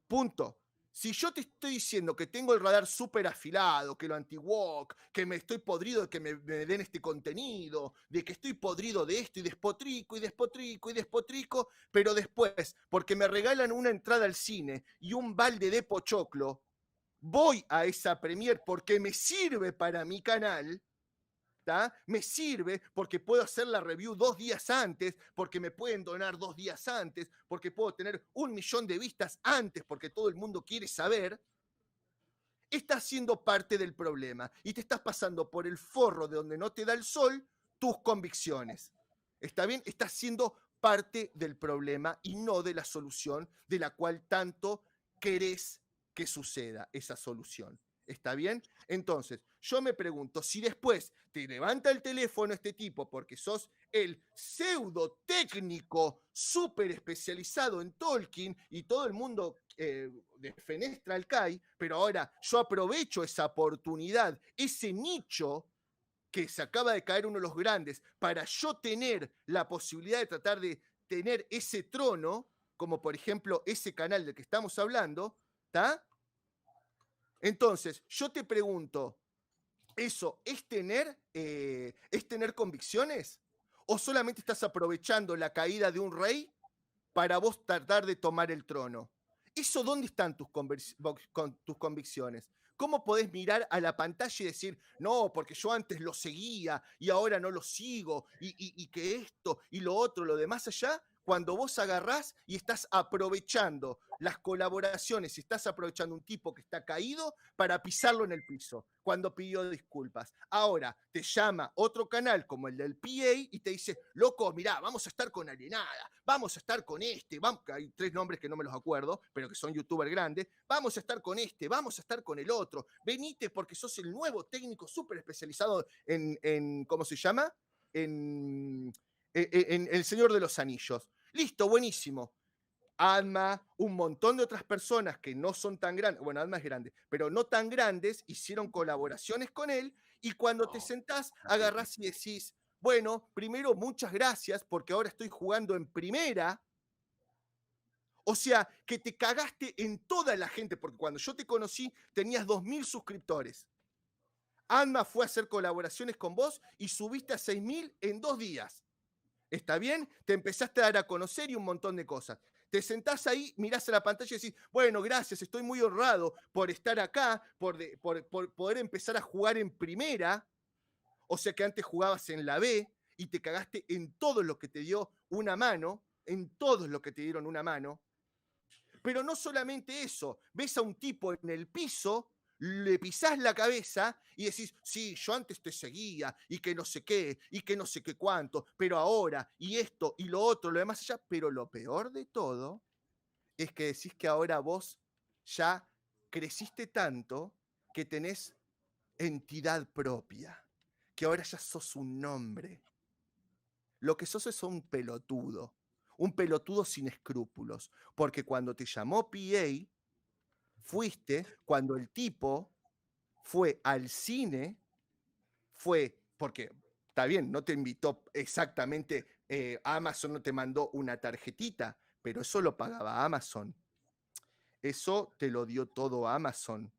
Speaker 4: punto. Si yo te estoy diciendo que tengo el radar súper afilado, que lo anti-woke, que me estoy podrido de que me den este contenido, de que estoy podrido de esto y despotrico, pero después, porque me regalan una entrada al cine y un balde de pochoclo, voy a esa premiere porque me sirve para mi canal, ¿tá? Me sirve porque puedo hacer la review 2 días antes, porque me pueden donar 2 días antes, porque puedo tener 1 millón de vistas antes, porque todo el mundo quiere saber. Estás siendo parte del problema y te estás pasando por el forro de donde no te da el sol tus convicciones. ¿Está bien? Estás siendo parte del problema y no de la solución de la cual tanto querés que suceda esa solución. ¿Está bien? Entonces, yo me pregunto, si después te levanta el teléfono este tipo porque sos el pseudo técnico súper especializado en Tolkien y todo el mundo defenestra al Kai, pero ahora yo aprovecho esa oportunidad, ese nicho que se acaba de caer uno de los grandes, para yo tener la posibilidad de tratar de tener ese trono, como por ejemplo ese canal del que estamos hablando, ¿está? Entonces, yo te pregunto, ¿eso es tener convicciones? ¿O solamente estás aprovechando la caída de un rey para vos tratar de tomar el trono? ¿Eso dónde están tus convicciones? ¿Cómo podés mirar a la pantalla y decir, no, porque yo antes lo seguía y ahora no lo sigo, y que esto y lo otro, lo demás allá, cuando vos agarrás y estás aprovechando las colaboraciones, estás aprovechando un tipo que está caído para pisarlo en el piso, cuando pidió disculpas. Ahora te llama otro canal como el del PA y te dice, loco, mirá, vamos a estar con Alienada, vamos a estar con este, hay 3 nombres que no me los acuerdo, pero que son youtubers grandes, vamos a estar con este, vamos a estar con el otro, venite porque sos el nuevo técnico súper especializado en, ¿cómo se llama? En El Señor de los Anillos. Listo, buenísimo. Adma, un montón de otras personas que no son tan grandes, bueno, Adma es grande, pero no tan grandes, hicieron colaboraciones con él, y cuando te sentás, agarrás y decís, bueno, primero muchas gracias, porque ahora estoy jugando en primera. O sea, que te cagaste en toda la gente, porque cuando yo te conocí tenías 2000 suscriptores. Adma fue a hacer colaboraciones con vos y subiste a 6000 en 2 días. ¿Está bien? Te empezaste a dar a conocer y un montón de cosas. Te sentás ahí, mirás a la pantalla y decís, bueno, gracias, estoy muy honrado por estar acá, por poder empezar a jugar en primera. O sea que antes jugabas en la B y te cagaste en todo lo que te dio una mano, en todos los que te dieron una mano. Pero no solamente eso, ves a un tipo en el piso, le pisás la cabeza y decís, sí, yo antes te seguía y que no sé qué, y que no sé qué cuánto, pero ahora, y esto, y lo otro, lo demás allá. Pero lo peor de todo es que decís que ahora vos ya creciste tanto que tenés entidad propia, que ahora ya sos un nombre. Lo que sos es un pelotudo sin escrúpulos, porque cuando te llamó PA, fuiste cuando el tipo fue al cine, fue porque, está bien, no te invitó exactamente, Amazon no te mandó una tarjetita, pero eso lo pagaba Amazon. Eso te lo dio todo Amazon.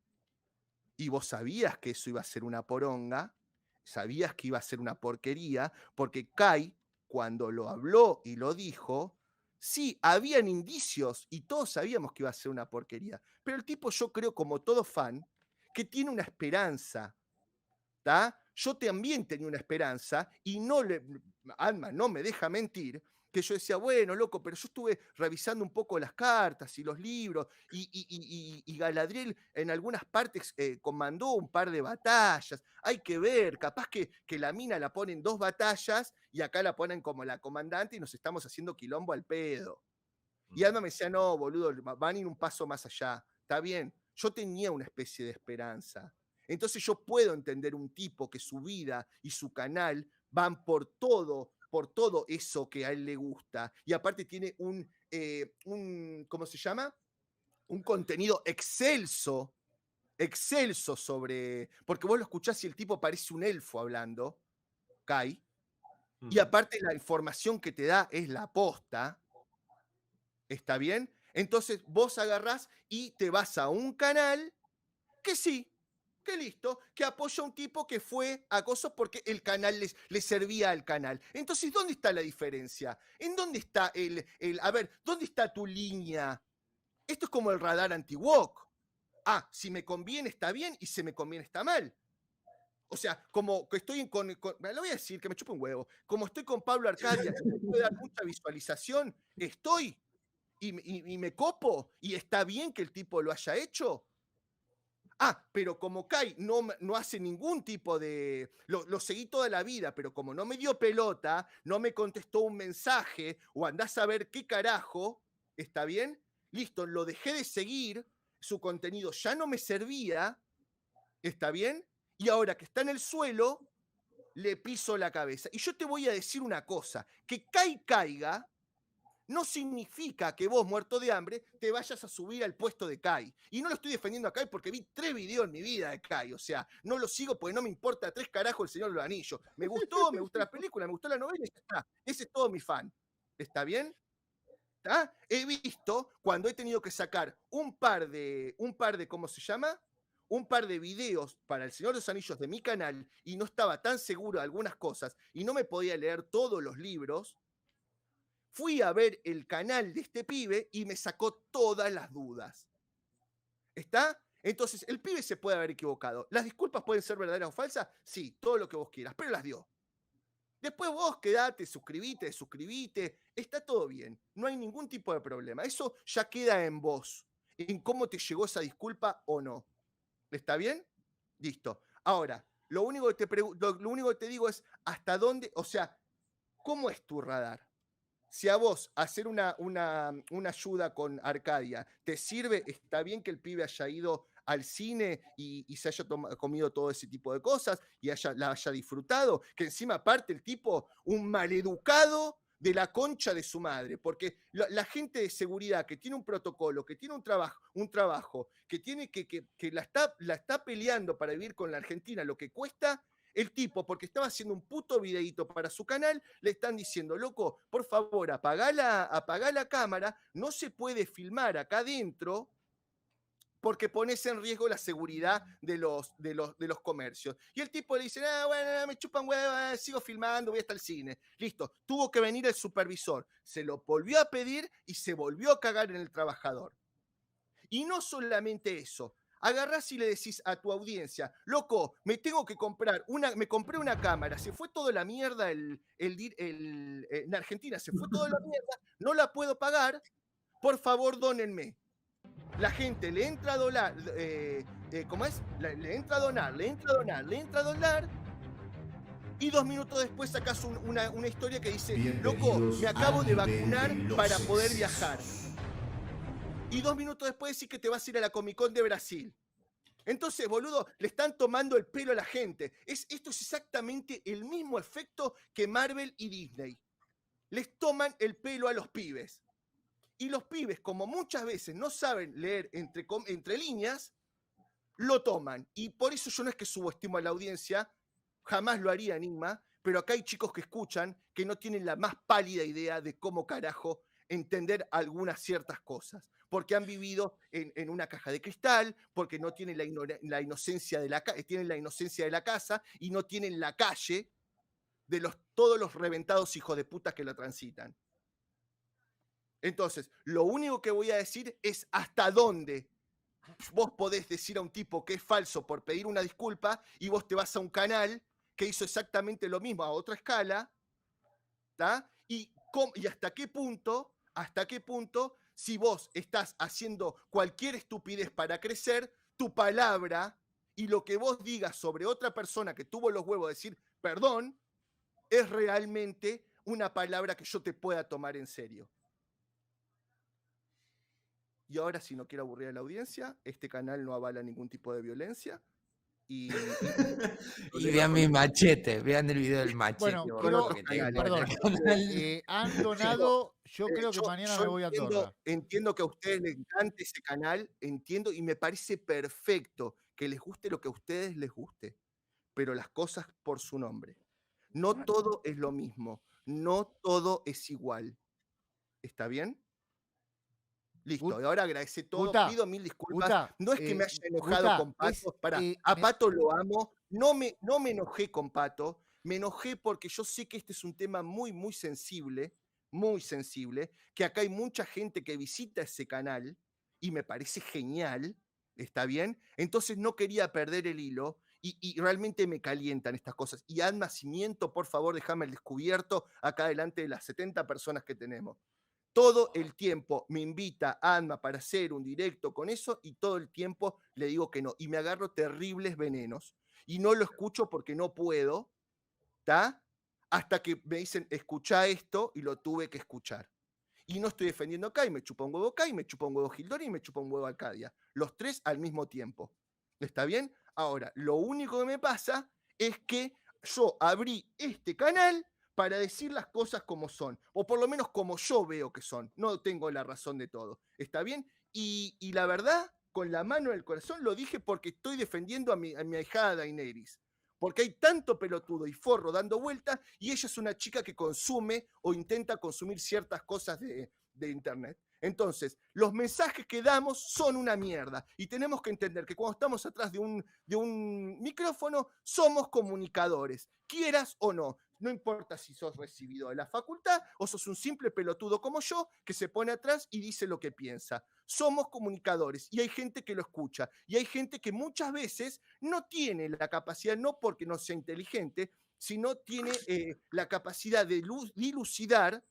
Speaker 4: Y vos sabías que eso iba a ser una poronga, sabías que iba a ser una porquería, porque Kai, cuando lo habló y lo dijo, sí, habían indicios y todos sabíamos que iba a ser una porquería. Pero el tipo, yo creo, como todo fan, que tiene una esperanza, ¿tá? Yo también tenía una esperanza y Alma no me deja mentir, que yo decía, bueno, loco, pero yo estuve revisando un poco las cartas y los libros y Galadriel en algunas partes comandó un par de batallas. Hay que ver, capaz que la mina la ponen 2 batallas y acá la ponen como la comandante y nos estamos haciendo quilombo al pedo. Y Alma me decía, no, boludo, van a ir un paso más allá. Está bien, yo tenía una especie de esperanza. Entonces yo puedo entender un tipo que su vida y su canal van por todo eso que a él le gusta. Y aparte tiene ¿cómo se llama? Un contenido excelso sobre... Porque vos lo escuchás y el tipo parece un elfo hablando, Kai. Y aparte la información que te da es la posta. ¿Está bien? Entonces vos agarrás y te vas a un canal que sí, que listo, que apoya a un tipo que fue acoso porque el canal le servía al canal. Entonces, ¿dónde está la diferencia? ¿En dónde está a ver, dónde está tu línea? Esto es como el radar anti-woke. Ah, si me conviene está bien y si me conviene está mal. O sea, como que estoy lo voy a decir, que me chupe un huevo. Como estoy con Pablo Arcadia, que me puede dar mucha visualización, estoy y me copo, y está bien que el tipo lo haya hecho. Pero como Kai no hace ningún tipo de... Lo seguí toda la vida, pero como no me dio pelota, no me contestó un mensaje, o andás a ver qué carajo, ¿está bien? Listo, lo dejé de seguir, su contenido ya no me servía, ¿está bien? Y ahora que está en el suelo, le piso la cabeza. Y yo te voy a decir una cosa, que Kai caiga no significa que vos, muerto de hambre, te vayas a subir al puesto de Kai. Y no lo estoy defendiendo a Kai porque vi 3 videos en mi vida de Kai. O sea, no lo sigo porque no me importa 3 carajos el Señor de los Anillos. Me gustó la película, me gustó la novela y ya está. Ese es todo mi fan. ¿Está bien? ¿Está? He visto cuando he tenido que sacar un par de, ¿cómo se llama? Un par de videos para el Señor de los Anillos de mi canal y no estaba tan seguro de algunas cosas y no me podía leer todos los libros. Fui a ver el canal de este pibe y me sacó todas las dudas. ¿Está? Entonces, el pibe se puede haber equivocado. ¿Las disculpas pueden ser verdaderas o falsas? Sí, todo lo que vos quieras, pero las dio. Después vos quedate, suscribite, está todo bien. No hay ningún tipo de problema. Eso ya queda en vos, en cómo te llegó esa disculpa o no. ¿Está bien? Listo. Ahora, lo único que te digo es hasta dónde, o sea, ¿cómo es tu radar? Si a vos hacer una ayuda con Arcadia te sirve, está bien que el pibe haya ido al cine y se haya comido todo ese tipo de cosas y la haya disfrutado, que encima aparte el tipo, un maleducado de la concha de su madre, porque la gente de seguridad que tiene un protocolo, que tiene un trabajo que tiene que la está peleando para vivir con la Argentina, lo que cuesta. El tipo, porque estaba haciendo un puto videíto para su canal, le están diciendo, loco, por favor, apagá la cámara, no se puede filmar acá adentro porque pones en riesgo la seguridad de los comercios. Y el tipo le dice, bueno, me chupan hueva, sigo filmando, voy hasta el cine. Listo, tuvo que venir el supervisor, se lo volvió a pedir y se volvió a cagar en el trabajador. Y no solamente eso, agarrás y le decís a tu audiencia, loco, me compré una cámara, se fue toda la mierda en Argentina, se fue toda la mierda, no la puedo pagar, por favor dónenme. La gente le entra a donar, ¿cómo es? Le entra a donar, y 2 minutos después sacas una historia que dice, loco, me acabo de vacunar para poder viajar. Y 2 minutos después decís que te vas a ir a la Comic Con de Brasil. Entonces, boludo, le están tomando el pelo a la gente. Esto es exactamente el mismo efecto que Marvel y Disney. Les toman el pelo a los pibes. Y los pibes, como muchas veces no saben leer entre líneas, lo toman. Y por eso yo no es que subestimo a la audiencia, jamás lo haría Enigma, pero acá hay chicos que escuchan que no tienen la más pálida idea de cómo carajo entender algunas ciertas cosas, porque han vivido en una caja de cristal, porque no tienen la inocencia de tienen la inocencia de la casa y no tienen la calle de todos los reventados hijos de puta que la transitan. Entonces, lo único que voy a decir es hasta dónde vos podés decir a un tipo que es falso por pedir una disculpa y vos te vas a un canal que hizo exactamente lo mismo a otra escala, ¿tá? Y hasta qué punto, si vos estás haciendo cualquier estupidez para crecer, tu palabra y lo que vos digas sobre otra persona que tuvo los huevos de decir perdón, es realmente una palabra que yo te pueda tomar en serio. Y ahora, si no quiero aburrir a la audiencia, este canal no avala ningún tipo de violencia. Y
Speaker 3: vean mi machete, vean el video del machete.
Speaker 2: Bueno, perdón, han donado, yo creo que mañana me voy a Torra.
Speaker 4: Entiendo que a ustedes les encante ese canal, entiendo y me parece perfecto que les guste lo que a ustedes les guste, pero las cosas por su nombre. No todo es lo mismo, no todo es igual. ¿Está bien? Listo, y ahora agradece todo, pido 1000 disculpas. No es que me haya enojado con Pato, a Pato lo amo, no me enojé con Pato, me enojé porque yo sé que este es un tema muy, muy sensible, que acá hay mucha gente que visita ese canal y me parece genial, ¿está bien? Entonces no quería perder el hilo y realmente me calientan estas cosas. Y Alma, si miento, por favor, déjame el descubierto acá delante de las 70 personas que tenemos. Todo el tiempo me invita Alma para hacer un directo con eso y todo el tiempo le digo que no. Y me agarro terribles venenos. Y no lo escucho porque no puedo, ¿está? Hasta que me dicen, escucha esto, y lo tuve que escuchar. Y no estoy defendiendo acá, y me chupa un huevo acá, y me chupa un huevo Gildori, y me chupa un huevo Arcadia. Los tres al mismo tiempo. ¿Está bien? Ahora, lo único que me pasa es que yo abrí este canal para decir las cosas como son, o por lo menos como yo veo que son. No tengo la razón de todo. ¿Está bien? Y la verdad, con la mano en el corazón, lo dije porque estoy defendiendo a mi ahijada Daenerys. Porque hay tanto pelotudo y forro dando vueltas y ella es una chica que consume o intenta consumir ciertas cosas de internet. Entonces, los mensajes que damos son una mierda y tenemos que entender que cuando estamos atrás de un micrófono somos comunicadores, quieras o no. No importa si sos recibido de la facultad o sos un simple pelotudo como yo que se pone atrás y dice lo que piensa. Somos comunicadores y hay gente que lo escucha y hay gente que muchas veces no tiene la capacidad, no porque no sea inteligente, sino tiene la capacidad de dilucidar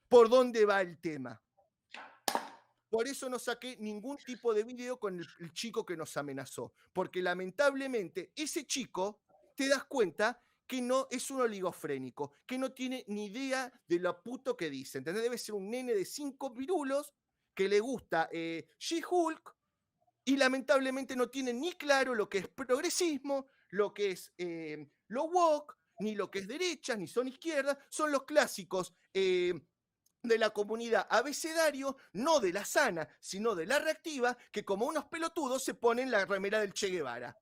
Speaker 4: por dónde va el tema. Por eso no saqué ningún tipo de video con el chico que nos amenazó, porque lamentablemente ese chico, te das cuenta que no es un oligofrénico, que no tiene ni idea de lo puto que dice, ¿entendés? Debe ser un nene de 5 pirulos que le gusta She-Hulk y lamentablemente no tiene ni claro lo que es progresismo, lo que es lo woke, ni lo que es derecha, ni son izquierdas, son los clásicos de la comunidad abecedario, no de la sana, sino de la reactiva, que como unos pelotudos se ponen la remera del Che Guevara.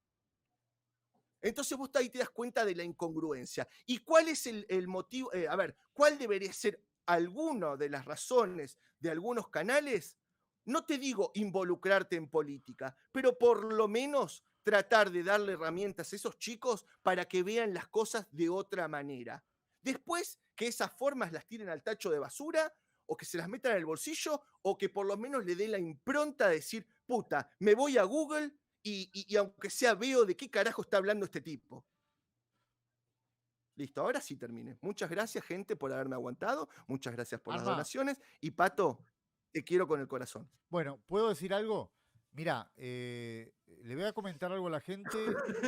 Speaker 4: Entonces vos ahí te das cuenta de la incongruencia. ¿Y cuál es el motivo? A ver, ¿cuál debería ser alguna de las razones de algunos canales? No te digo involucrarte en política, pero por lo menos tratar de darle herramientas a esos chicos para que vean las cosas de otra manera. Después que esas formas las tiren al tacho de basura o que se las metan en el bolsillo o que por lo menos le den la impronta de decir, puta, me voy a Google y aunque sea veo de qué carajo está hablando este tipo. Listo, ahora sí terminé. Muchas gracias, gente, por haberme aguantado. Muchas gracias por las donaciones. Y Pato, te quiero con el corazón.
Speaker 2: Bueno, ¿puedo decir algo? Mirá, le voy a comentar algo a la gente,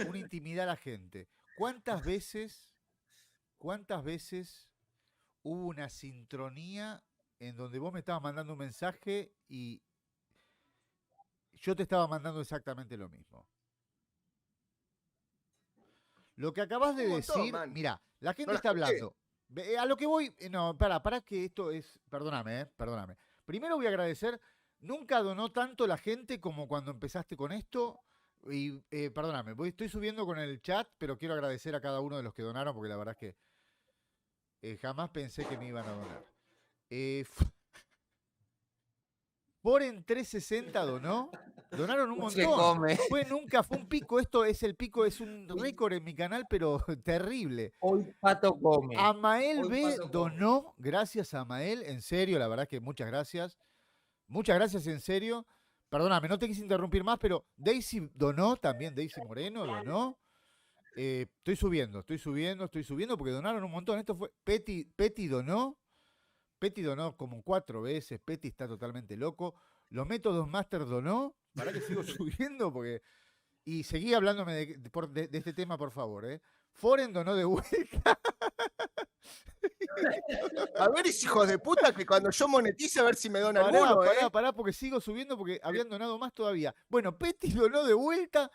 Speaker 2: una intimidad a la gente. ¿Cuántas veces hubo una sincronía en donde vos me estabas mandando un mensaje y yo te estaba mandando exactamente lo mismo? Lo que acabas de decir, mira, la gente está hablando. A lo que voy, no, para que esto es, perdóname. Primero voy a agradecer, nunca donó tanto la gente como cuando empezaste con esto. Y perdóname, estoy subiendo con el chat, pero quiero agradecer a cada uno de los que donaron, porque la verdad es que jamás pensé que me iban a donar. Foren 360 donó. Donaron un montón. Fue un pico, esto es el pico, es un récord en mi canal, pero terrible.
Speaker 3: Hoy Pato come.
Speaker 2: Amael B donó, gracias a Amael, en serio, la verdad que muchas gracias. Muchas gracias, en serio. Perdóname, no te quise interrumpir más, pero Daisy donó también, Daisy Moreno donó. Estoy subiendo porque donaron un montón. Esto fue, Petty donó como 4 veces, Petty está totalmente loco. Los Métodos Master donó, para que sigo subiendo porque... Y seguí hablándome de este tema, por favor. Foren donó de vuelta.
Speaker 4: A ver, hijos de puta, que cuando yo monetice, a ver si me donan alguno,
Speaker 2: Pará, porque sigo subiendo porque habían donado más todavía. Bueno, Petty donó de vuelta.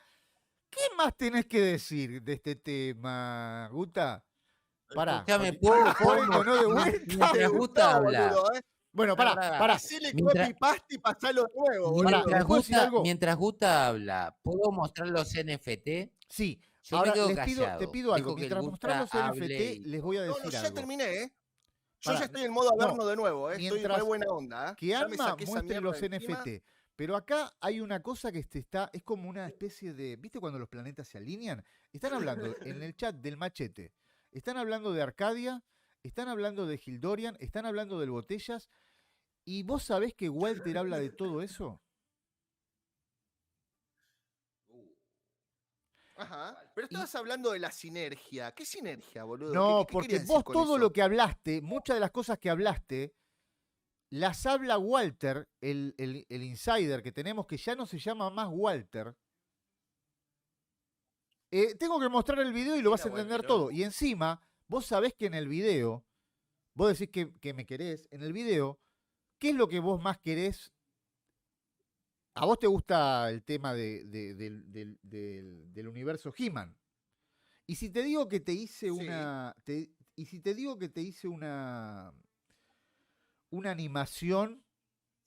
Speaker 2: ¿Qué más tenés que decir de este tema, Guta? Pará.
Speaker 3: Foren donó de vuelta. Mientras Guta habla.
Speaker 2: Bueno, pará.
Speaker 4: Hacele copy paste y pasalo de nuevo.
Speaker 3: Mientras Guta habla, ¿puedo mostrar los NFT?
Speaker 2: Sí.
Speaker 3: Yo
Speaker 2: ahora
Speaker 3: te
Speaker 2: pido algo. Mientras mostrar los NFT, les voy a decir algo.
Speaker 4: Ya terminé, Yo ya estoy en modo averno de nuevo, Estoy en buena onda,
Speaker 2: Que Alma muestre los NFT. Pero acá hay una cosa que es como una especie de... ¿Viste cuando los planetas se alinean? Están hablando en el chat del Machete. Están hablando de Arcadia. Están hablando de Gildorian. Están hablando del Botellas. ¿Y vos sabés que Walter habla de todo eso?
Speaker 4: Ajá. Pero estabas hablando de la sinergia. ¿Qué sinergia, boludo?
Speaker 1: No,
Speaker 4: ¿Qué
Speaker 1: porque
Speaker 4: querías decir
Speaker 1: vos
Speaker 4: con
Speaker 1: todo
Speaker 4: eso?
Speaker 1: lo que hablaste, muchas de las cosas que hablaste, las habla Walter, el insider que tenemos, que ya no se llama más Walter. Tengo que mostrar el video y lo vas a
Speaker 3: Era
Speaker 1: entender
Speaker 3: Walterón.
Speaker 1: todo. Y encima, vos sabés que en el video, vos decís que me querés, en el video, ¿qué es lo que vos más querés? ¿A vos te gusta el tema del universo He-Man? Y si te digo que te hice
Speaker 4: Sí.
Speaker 1: y si te digo que te hice una animación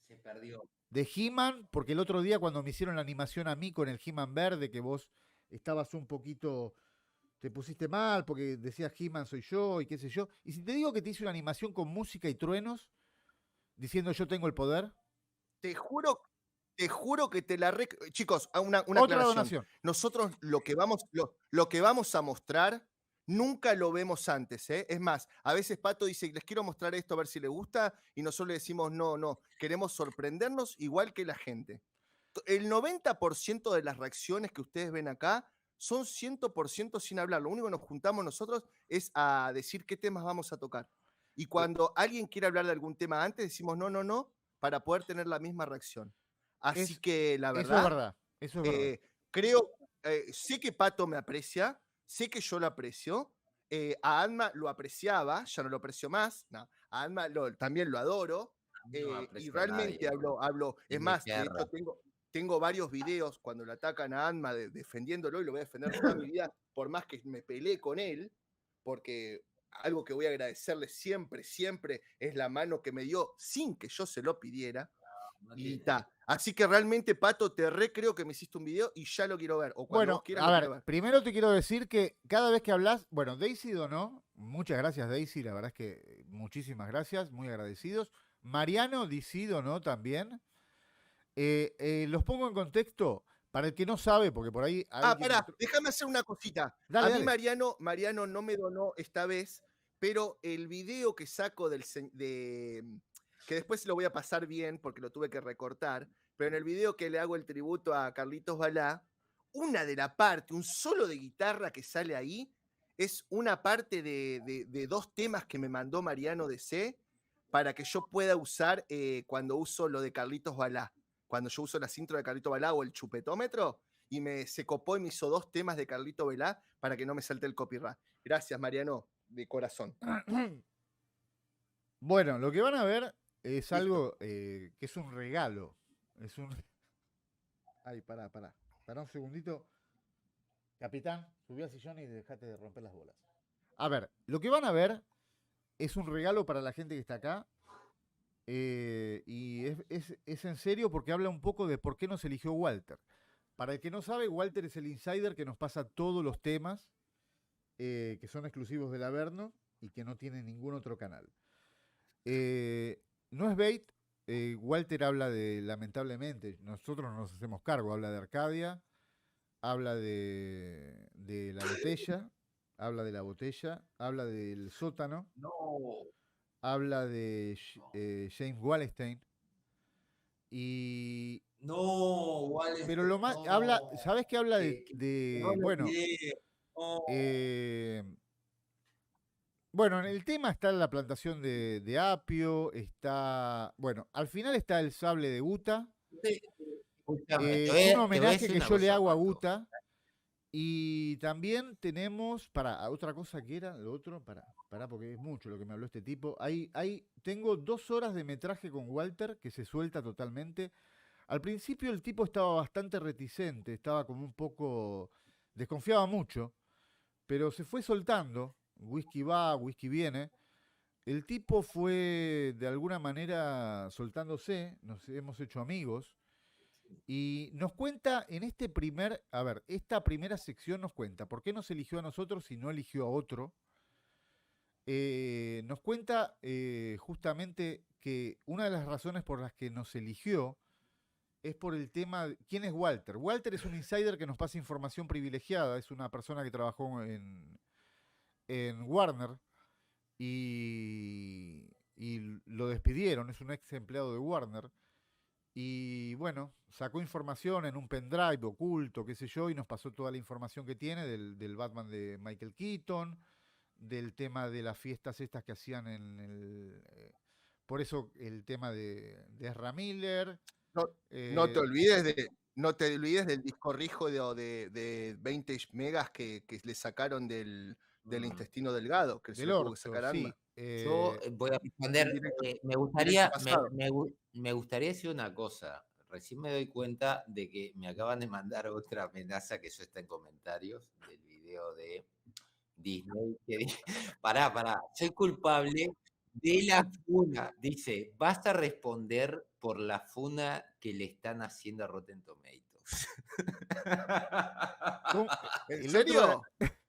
Speaker 3: Se perdió.
Speaker 1: de He-Man, porque el otro día cuando me hicieron la animación a mí con el He-Man verde, que vos estabas un poquito, te pusiste mal porque decías He-Man soy yo y qué sé yo. Y si te digo que te hice una animación con música y truenos, diciendo yo tengo el poder,
Speaker 4: Te juro que te la Chicos, una
Speaker 1: otra
Speaker 4: aclaración.
Speaker 1: donación.
Speaker 4: Nosotros lo que vamos a mostrar nunca lo vemos antes, ¿eh? Es más, a veces Pato dice, les quiero mostrar esto a ver si les gusta, y nosotros le decimos, no, queremos sorprendernos igual que la gente. El 90% de las reacciones que ustedes ven acá son 100% sin hablar. Lo único que nos juntamos nosotros es a decir qué temas vamos a tocar. Y cuando alguien quiere hablar de algún tema antes, decimos no, para poder tener la misma reacción. Así que la
Speaker 1: Eso es
Speaker 4: verdad,
Speaker 1: verdad, eso es verdad.
Speaker 4: creo, sé que Pato me aprecia, sé que yo lo aprecio. A Adma lo apreciaba, ya no lo aprecio más. No, a Adma también lo adoro.
Speaker 3: No
Speaker 4: Y
Speaker 3: aprecio a
Speaker 4: realmente
Speaker 3: nadie.
Speaker 4: hablo.
Speaker 3: Ni
Speaker 4: Es
Speaker 3: mi
Speaker 4: más, de
Speaker 3: perra.
Speaker 4: hecho, tengo varios videos cuando le atacan a Adma defendiéndolo y lo voy a defender toda mi vida, por más que me peleé con él, porque algo que voy a agradecerle siempre es la mano que me dio sin que yo se lo pidiera.
Speaker 3: No
Speaker 4: Y
Speaker 3: tiene-
Speaker 4: ta. Así que realmente, Pato, te creo que me hiciste un video y ya lo quiero ver. O cuando
Speaker 1: Bueno,
Speaker 4: vos quieras
Speaker 1: a
Speaker 4: lo
Speaker 1: ver,
Speaker 4: quiero ver.
Speaker 1: primero te quiero decir que cada vez que hablas, bueno, Daisy donó, muchas gracias Daisy, la verdad es que muchísimas gracias, muy agradecidos. Mariano DC donó también. Los pongo en contexto, para el que no sabe, porque por ahí alguien
Speaker 4: Pará, déjame hacer una cosita.
Speaker 1: Dale,
Speaker 4: A mí
Speaker 1: dale.
Speaker 4: Mariano no me donó esta vez, pero el video que saco que después lo voy a pasar bien porque lo tuve que recortar, pero en el video que le hago el tributo a Carlitos Balá, una de la parte, un solo de guitarra que sale ahí, es una parte de 2 temas que me mandó Mariano DC para que yo pueda usar cuando uso lo de Carlitos Balá. Cuando yo uso las intro de Carlitos Balá o el chupetómetro, y se copó y me hizo 2 temas de Carlito Velá para que no me salte el copyright. Gracias, Mariano, de corazón.
Speaker 1: Bueno, lo que van a ver es
Speaker 4: Listo.
Speaker 1: algo que es un regalo. Es un. Ay, pará un segundito. Capitán, subí al sillón y dejate de romper las bolas. A ver, lo que van a ver es un regalo para la gente que está acá. Y es en serio porque habla un poco de por qué nos eligió Walter. Para el que no sabe, Walter es el insider que nos pasa todos los temas que son exclusivos del Averno y que no tiene ningún otro canal. No es bait, Walter habla de, lamentablemente, nosotros no nos hacemos cargo, habla de Arcadia, habla de la botella, habla del sótano,
Speaker 3: No.
Speaker 1: habla de James Wallenstein y
Speaker 3: No, Wallace.
Speaker 1: pero lo más
Speaker 3: no.
Speaker 1: habla, ¿sabes qué habla
Speaker 3: No me
Speaker 1: bueno,
Speaker 3: olvidé. No.
Speaker 1: bueno, en el tema está la plantación de apio, está, bueno, al final está el sable de Guta,
Speaker 3: Escúchame,
Speaker 1: un homenaje que yo le hago a Guta. Y también tenemos, para otra cosa que era, lo otro, para porque es mucho lo que me habló este tipo. Tengo 2 horas de metraje con Walter que se suelta totalmente. Al principio el tipo estaba bastante reticente, estaba como un poco, desconfiaba mucho, pero se fue soltando. Whisky va, whisky viene. El tipo fue de alguna manera soltándose, nos hemos hecho amigos. Y nos cuenta en esta primera sección nos cuenta por qué nos eligió a nosotros y no eligió a otro. Nos cuenta justamente que una de las razones por las que nos eligió es por el tema, ¿quién es Walter? Walter es un insider que nos pasa información privilegiada, es una persona que trabajó en Warner y lo despidieron, es un ex empleado de Warner.
Speaker 2: Y bueno, sacó información en un pendrive oculto, qué sé yo, y nos pasó toda la información que tiene del Batman de Michael Keaton, del tema de las fiestas estas que hacían en el... por eso el tema de Ezra Miller.
Speaker 4: No te olvides del disco rijo de 20 megas que le sacaron del intestino delgado, que se
Speaker 2: Del
Speaker 4: le tuvo que
Speaker 2: orto,
Speaker 4: sacar
Speaker 2: sí.
Speaker 4: arma.
Speaker 3: Yo voy a responder. Me gustaría, me gustaría decir una cosa. Recién me doy cuenta de que me acaban de mandar otra amenaza, que eso está en comentarios del video de Disney. Que dice, pará, soy culpable de la funa. Dice, vas a responder por la funa que le están haciendo a Rotten Tomatoes.
Speaker 4: ¿En
Speaker 2: El
Speaker 4: serio?
Speaker 2: otro-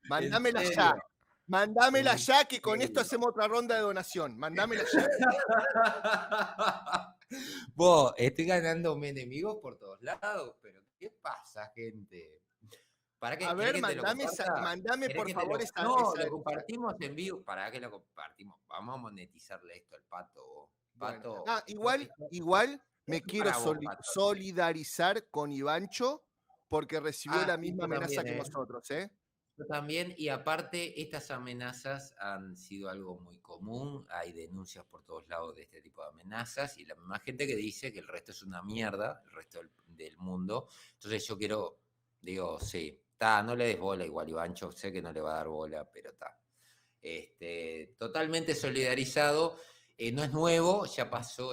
Speaker 4: Mándamela
Speaker 3: ¿En
Speaker 4: ya.
Speaker 3: serio?
Speaker 4: Mándamela
Speaker 3: ¿En
Speaker 4: ya, que con esto
Speaker 3: serio?
Speaker 4: hacemos otra ronda de donación. Mándamela ya.
Speaker 3: Vos, estoy ganándome enemigos por todos lados, pero ¿qué pasa, gente? ¿Para qué?
Speaker 4: A
Speaker 3: ¿Querés
Speaker 4: ver,
Speaker 3: que te lo
Speaker 4: mándame
Speaker 3: ¿Querés
Speaker 4: por
Speaker 3: que te
Speaker 4: favor
Speaker 3: lo-
Speaker 4: esa.
Speaker 3: No,
Speaker 4: esa-
Speaker 3: lo compartimos en vivo. ¿Para qué lo compartimos? Vamos a monetizarle esto al Pato.
Speaker 4: Bueno.
Speaker 3: Pato.
Speaker 4: Igual me
Speaker 3: esto
Speaker 4: quiero
Speaker 3: para vos, Pato.
Speaker 4: solidarizar con Ivancho porque recibió la
Speaker 3: Sí,
Speaker 4: misma
Speaker 3: yo
Speaker 4: amenaza
Speaker 3: también,
Speaker 4: que
Speaker 3: ¿eh?
Speaker 4: nosotros, ¿eh?
Speaker 3: Yo también, y aparte, estas amenazas han sido algo muy común. Hay denuncias por todos lados de este tipo de amenazas, y la misma gente que dice que el resto es una mierda, el resto del mundo. Entonces yo digo, sí, no le des bola igual, Ivancho, sé que no le va a dar bola, pero está. Totalmente solidarizado. No es nuevo, ya pasó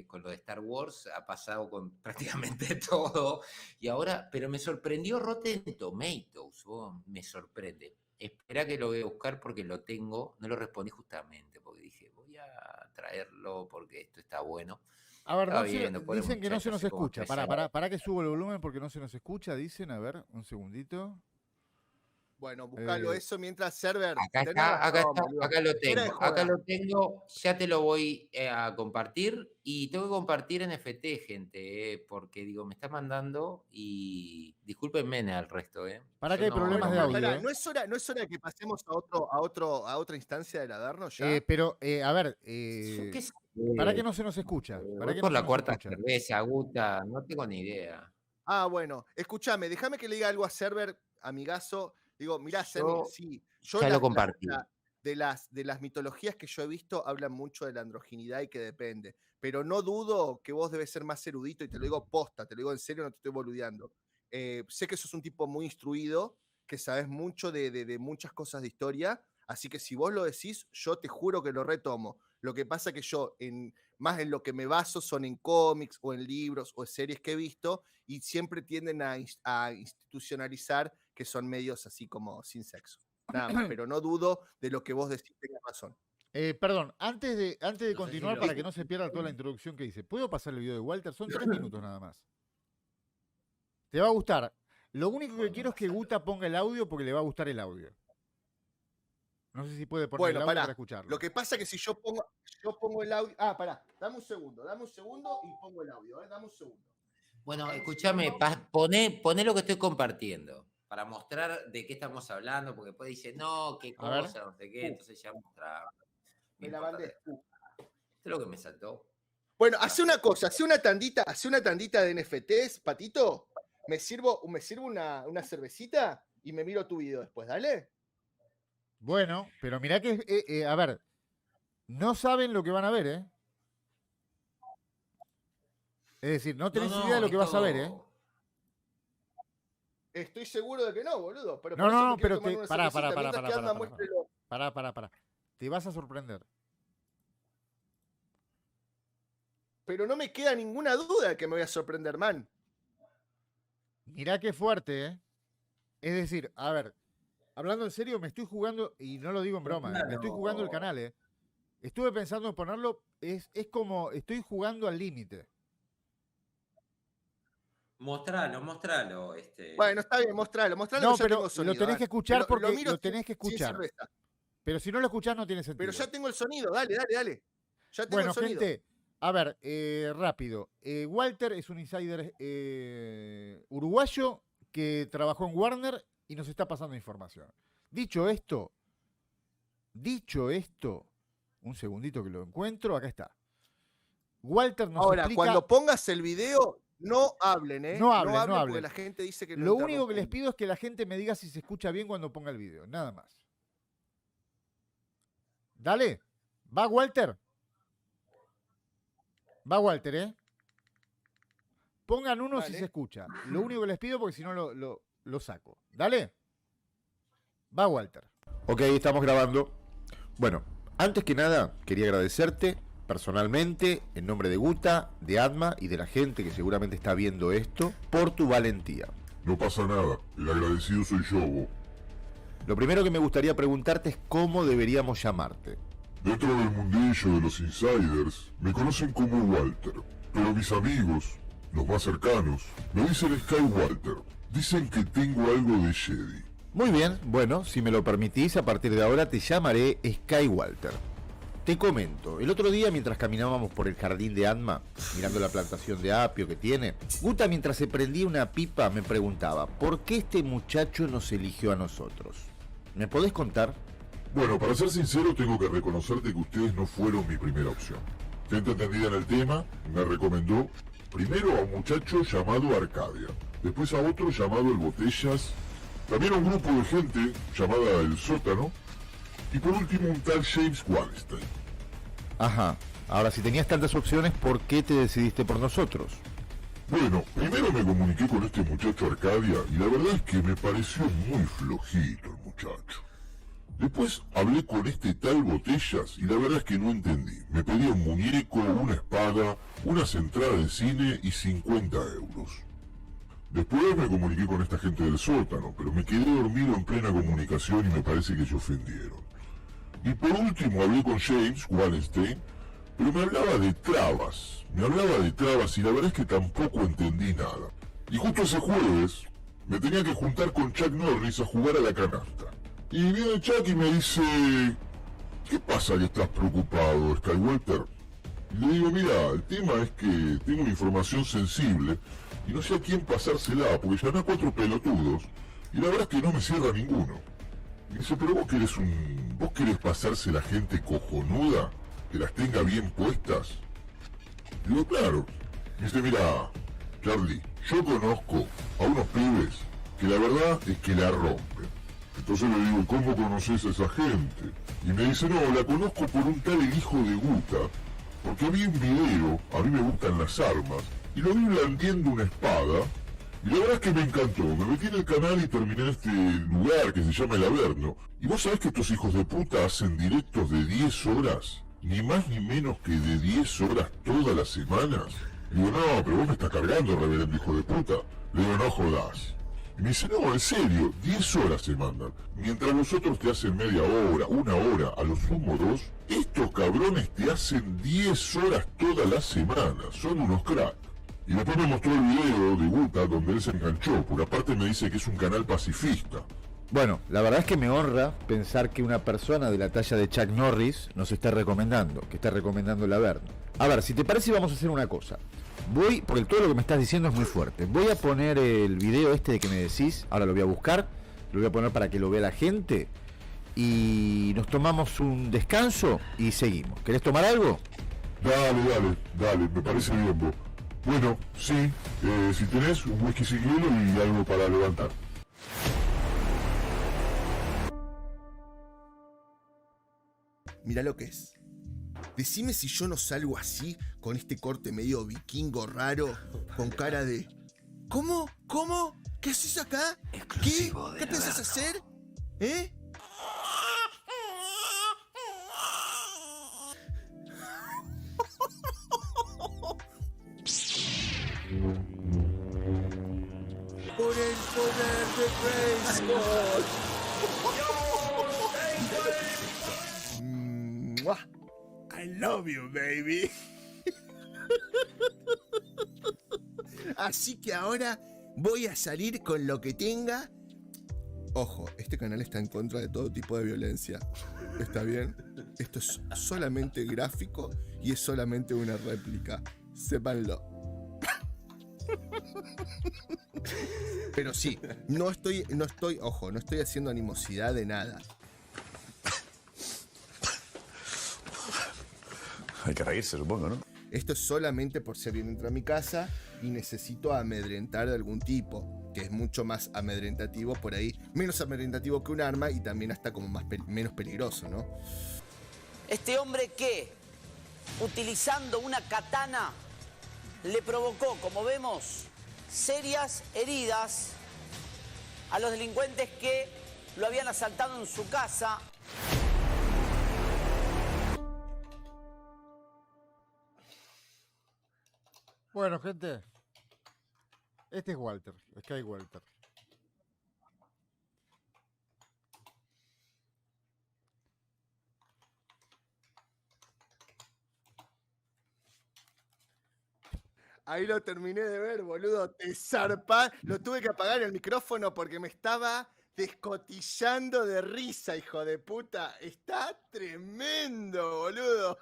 Speaker 3: con lo de Star Wars, ha pasado con prácticamente todo. Y ahora, pero me sorprendió Rotten Tomatoes, me sorprende. Espera que lo voy a buscar porque lo tengo, no lo respondí justamente, porque dije, voy a traerlo porque esto está bueno.
Speaker 2: A ver,
Speaker 3: Estaba
Speaker 2: no se-
Speaker 3: viendo, pobre
Speaker 2: dicen que no se
Speaker 3: muchacho,
Speaker 2: nos
Speaker 3: hace como
Speaker 2: escucha.
Speaker 3: 3
Speaker 2: Para que subo el volumen porque no se nos escucha, dicen. A ver, un segundito.
Speaker 4: Bueno, buscalo
Speaker 2: Eh,
Speaker 4: eso mientras server.
Speaker 3: Acá
Speaker 4: tenés
Speaker 3: está,
Speaker 4: razón, boludo.
Speaker 3: acá lo
Speaker 4: Fuera de
Speaker 3: tengo, acá
Speaker 4: joda.
Speaker 3: lo tengo, ya te lo voy a compartir, y tengo que compartir NFT, gente, porque digo, me está mandando, y discúlpenme al resto,
Speaker 2: Para
Speaker 3: Yo
Speaker 2: que hay
Speaker 3: no-
Speaker 2: problemas
Speaker 3: no
Speaker 2: de
Speaker 3: me-
Speaker 2: audio.
Speaker 4: Pará, ¿no es hora de que pasemos a otra instancia del Averno ya?
Speaker 2: Pero, a ver,
Speaker 3: Yo qué sé,
Speaker 2: para que no se nos escucha. Para
Speaker 3: voy
Speaker 2: que
Speaker 3: por
Speaker 2: no se
Speaker 3: la
Speaker 2: nos
Speaker 3: cuarta
Speaker 2: escucha.
Speaker 3: cerveza, Guta, no tengo ni idea.
Speaker 4: Ah, bueno, escúchame, déjame que le diga algo a server, amigazo. Digo, mirá, Semi, sí, yo
Speaker 3: ya lo compartí.
Speaker 4: de las mitologías que yo he visto hablan mucho de la androginidad y que depende. Pero no dudo que vos debes ser más erudito, y te lo digo posta, te lo digo en serio, no te estoy boludeando. Sé que sos un tipo muy instruido, que sabes mucho de muchas cosas de historia, así que si vos lo decís, yo te juro que lo retomo. Lo que pasa que yo, más en lo que me baso, son en cómics o en libros o en series que he visto, y siempre tienden a institucionalizar que son medios así como sin sexo. Nada más, pero no dudo de lo que vos decís, tengas razón.
Speaker 2: Perdón, antes de
Speaker 3: No sé
Speaker 2: continuar,
Speaker 3: si
Speaker 2: para
Speaker 3: lo-
Speaker 2: que no se pierda toda la introducción que hice, ¿puedo pasar el video de Walter? Son 3 minutos nada más. Te va a gustar. Lo único que
Speaker 3: Bueno,
Speaker 2: quiero es que
Speaker 3: pasalo.
Speaker 2: Guta ponga el audio porque le va a gustar el audio. No sé si puede poner
Speaker 4: Bueno,
Speaker 2: el audio
Speaker 4: pará.
Speaker 2: para escucharlo.
Speaker 4: Lo que pasa es que si yo pongo el audio. Ah, pará, dame un segundo y pongo el audio, dame un segundo.
Speaker 3: Bueno, escúchame, poné lo que estoy compartiendo para mostrar de qué estamos hablando, porque después dice, no, qué
Speaker 2: A ver.
Speaker 3: cosa, no sé qué, entonces ya mostrar.
Speaker 4: Me la mandé.
Speaker 3: Esto es lo que me saltó.
Speaker 4: Bueno, hace una cosa, hace una tandita de NFTs, Patito. Me sirvo una cervecita y me miro tu video después, dale.
Speaker 2: Bueno, pero mirá que, a ver, no saben lo que van a ver, ¿eh? Es decir, no tenés idea de lo que vas a ver, ¿eh?
Speaker 4: Estoy seguro de que no, boludo. Pero
Speaker 2: No,
Speaker 4: por eso
Speaker 2: no,
Speaker 4: me quiero
Speaker 2: pero
Speaker 4: tomar
Speaker 2: te-
Speaker 4: una
Speaker 2: pará,
Speaker 4: cervecita.
Speaker 2: pará,
Speaker 4: Mientras
Speaker 2: pará,
Speaker 4: que anda,
Speaker 2: pará,
Speaker 4: muéstrelo.
Speaker 2: Pará. Te vas a sorprender.
Speaker 4: Pero no me queda ninguna duda de que me voy a sorprender, man.
Speaker 2: Mirá qué fuerte, ¿eh? Es decir, a ver, hablando en serio, me estoy jugando, y no lo digo en broma, me estoy jugando el canal, ¿eh? Estuve pensando en ponerlo, es como, estoy jugando al límite.
Speaker 3: Mostralo.
Speaker 4: Bueno, está bien, mostralo.
Speaker 2: No,
Speaker 4: que ya
Speaker 2: pero
Speaker 4: tengo sonido.
Speaker 2: lo tenés que escuchar
Speaker 4: Pero
Speaker 2: porque
Speaker 4: miro
Speaker 2: lo tenés que
Speaker 4: sin
Speaker 2: escuchar.
Speaker 4: cerveza.
Speaker 2: Pero si no lo escuchás no tiene sentido.
Speaker 4: Pero ya tengo el sonido, dale. Ya tengo
Speaker 2: Bueno,
Speaker 4: el sonido.
Speaker 2: gente, a ver, rápido. Walter es un insider uruguayo que trabajó en Warner y nos está pasando información. Dicho esto, un segundito que lo encuentro, acá está. Walter nos
Speaker 4: Ahora,
Speaker 2: explica...
Speaker 4: cuando pongas el video, no hablen, ¿eh?
Speaker 2: No hablen, no
Speaker 4: porque
Speaker 2: hablen.
Speaker 4: la gente dice que
Speaker 2: Lo único que les pido es que la gente me diga si se escucha bien cuando ponga el video, nada más. Dale, va Walter. Va Walter, ¿eh? Pongan uno si
Speaker 4: Dale.
Speaker 2: se escucha. Lo único que les pido porque si no lo saco. Dale. Va Walter.
Speaker 1: Ok, estamos grabando. Bueno, antes que nada, quería agradecerte personalmente, en nombre de Guta, de Atma y de la gente que seguramente está viendo esto, por tu valentía.
Speaker 5: No pasa nada, el agradecido soy yo, Bo.
Speaker 1: Lo primero que me gustaría preguntarte es cómo deberíamos llamarte.
Speaker 5: Dentro del mundillo de los insiders, me conocen como Walter, pero mis amigos, los más cercanos, me dicen Sky Walter. Dicen que tengo algo de Jedi.
Speaker 1: Muy bien, bueno, si me lo permitís, a partir de ahora te llamaré Sky Walter. Te comento, el otro día mientras caminábamos por el jardín de Atma, mirando la plantación de apio que tiene, Guta mientras se prendía una pipa me preguntaba, ¿por qué este muchacho nos eligió a nosotros? ¿Me podés contar?
Speaker 5: Bueno, para ser sincero, tengo que reconocerte que ustedes no fueron mi primera opción. Gente entendida en el tema me recomendó primero a un muchacho llamado Arcadia, después a otro llamado El Botellas, también a un grupo de gente llamada El Sótano, y por último un tal James Wallenstein.
Speaker 1: Ajá, ahora si tenías tantas opciones, ¿por qué te decidiste por nosotros?
Speaker 5: Bueno, primero me comuniqué con este muchacho Arcadia y la verdad es que me pareció muy flojito el muchacho. Después hablé con este tal Botellas y la verdad es que no entendí. Me pedía un muñeco, una espada, unas entradas de cine y 50 euros. Después me comuniqué con esta gente del sótano, pero me quedé dormido en plena comunicación y me parece que se ofendieron. Y por último hablé con James Wallenstein, pero me hablaba de trabas. Y la verdad es que tampoco entendí nada. Y justo ese jueves me tenía que juntar con Chuck Norris a jugar a la canasta. Y viene Chuck y me dice, ¿qué pasa que estás preocupado, Skywalker? Y le digo, mira, el tema es que tengo una información sensible y no sé a quién pasársela, porque llamé a 4 pelotudos y la verdad es que no me cierra ninguno. Y dice, pero vos querés pasarse la gente cojonuda, que las tenga bien puestas. Y digo, claro. Y dice, mira, Charlie, yo conozco a unos pibes que la verdad es que la rompen. Entonces le digo, ¿cómo conoces a esa gente? Y me dice, no, la conozco por un tal el hijo de Guta, porque vi un video, a mí me gustan las armas, y lo vi blandiendo una espada, y la verdad es que me encantó. Me metí en el canal y terminé en este lugar que se llama El Averno. Y vos sabés que estos hijos de puta hacen directos de 10 horas, ni más ni menos que de 10 horas todas las semanas. Y digo, no, pero vos me estás cargando, reverendo hijo de puta. Le digo, no jodas. Y me dice, no, en serio, 10 horas se mandan. Mientras los otros te hacen media hora, 1 hora, a lo sumo 2, estos cabrones te hacen 10 horas todas las semanas. Son unos cracks. Y después me mostró el video de Guta donde él se enganchó, porque aparte me dice que es un canal pacifista.
Speaker 1: Bueno, la verdad es que me honra pensar que una persona de la talla de Chuck Norris nos está recomendando, que está recomendando el Averno. A ver, si te parece vamos a hacer una cosa. Porque todo lo que me estás diciendo es muy fuerte. Voy a poner el video este de que me decís, ahora lo voy a buscar, lo voy a poner para que lo vea la gente y nos tomamos un descanso y seguimos. ¿Querés tomar algo?
Speaker 5: Dale, me parece bien vos. Bueno, sí, si tenés un whisky sin hielo y algo para levantar.
Speaker 4: Mirá lo que es. Decime si yo no salgo así, con este corte medio vikingo raro, con cara de... ¿Cómo? ¿Qué haces acá? ¿Qué pensás hacer? ¿Eh? Por el poder de Grayskull. I love you, baby. Así que ahora voy a salir con lo que tenga. Ojo, este canal está en contra de todo tipo de violencia. ¿Está bien? Esto es solamente gráfico y es solamente una réplica. Sépanlo. Pero sí, no estoy haciendo animosidad de nada.
Speaker 8: Hay que reírse, supongo, ¿no?
Speaker 4: esto es solamente por si alguien entra a mi casa y necesito amedrentar de algún tipo, que es mucho más amedrentativo por ahí, menos amedrentativo que un arma y también hasta como menos peligroso, ¿no?
Speaker 8: Este hombre que, utilizando una katana, le provocó, como vemos, serias heridas a los delincuentes que lo habían asaltado en su casa.
Speaker 2: Bueno, gente, este es Walter, Sky Walter.
Speaker 4: Ahí lo terminé de ver, boludo. Te zarpa. Lo tuve que apagar el micrófono porque me estaba descotillando de risa, hijo de puta. Está tremendo, boludo.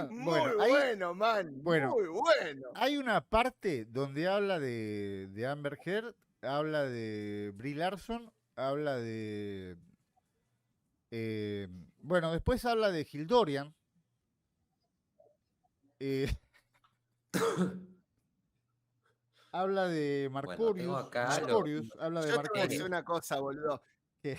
Speaker 4: Muy bueno, man.
Speaker 2: Bueno,
Speaker 4: muy bueno.
Speaker 2: Hay una parte donde habla de Amber Heard, habla de Brie Larson, habla de... bueno, después habla de Hildorian. Habla de Marcorius.
Speaker 3: Bueno, tengo acá
Speaker 2: Marcorius, habla de
Speaker 4: Yo te voy a decir
Speaker 2: Marcorius.
Speaker 4: una cosa, boludo.
Speaker 2: ¿Qué?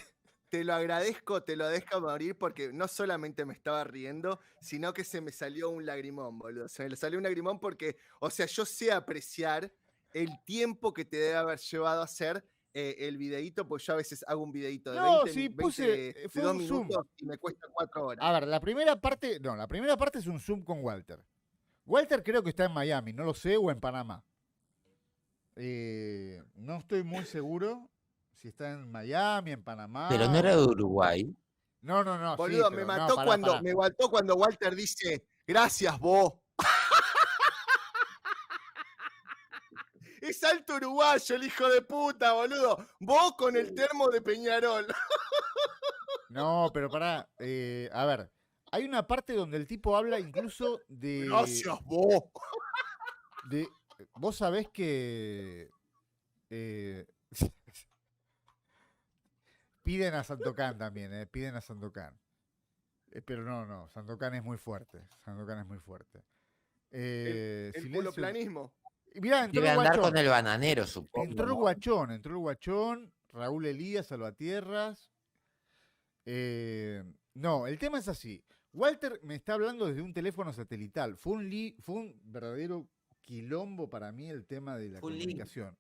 Speaker 4: Te lo agradezco a morir porque no solamente me estaba riendo, sino que se me salió un lagrimón, boludo. Se me salió un lagrimón porque, o sea, yo sé apreciar el tiempo que te debe haber llevado a hacer el videíto, pues yo a veces hago un videíto de
Speaker 2: No,
Speaker 4: 20,
Speaker 2: sí,
Speaker 4: 20
Speaker 2: puse,
Speaker 4: de
Speaker 2: fue
Speaker 4: 2
Speaker 2: un zoom.
Speaker 4: minutos y me cuesta 4 horas.
Speaker 2: A ver, la primera parte es un zoom con Walter. Walter creo que está en Miami, no lo sé, o en Panamá. No estoy muy seguro si está en Miami, en Panamá.
Speaker 3: Pero no era de Uruguay.
Speaker 2: No,
Speaker 4: Boludo,
Speaker 2: sí,
Speaker 4: me
Speaker 2: pero
Speaker 4: mató
Speaker 2: pará.
Speaker 4: me mató cuando Walter dice, gracias vos. Es alto uruguayo el hijo de puta, boludo. Vos con el termo de Peñarol.
Speaker 2: No, pero pará. A ver, hay una parte donde el tipo habla incluso de...
Speaker 4: Gracias vos.
Speaker 2: Vos sabés que... piden a Sandokan también, piden a Sandokan. Pero no, Sandokan es muy fuerte.
Speaker 4: El
Speaker 2: Silencio.
Speaker 4: poloplanismo.
Speaker 2: Mirá, entró
Speaker 3: Debe
Speaker 2: el
Speaker 3: andar
Speaker 2: guachón.
Speaker 3: con el bananero, supongo.
Speaker 2: Entró el
Speaker 3: ¿no?
Speaker 2: guachón, Raúl Elías, Salvatierras. No, el tema es así. Walter me está hablando desde un teléfono satelital. Fue un verdadero quilombo para mí el tema de la
Speaker 3: Fue un link.
Speaker 2: comunicación.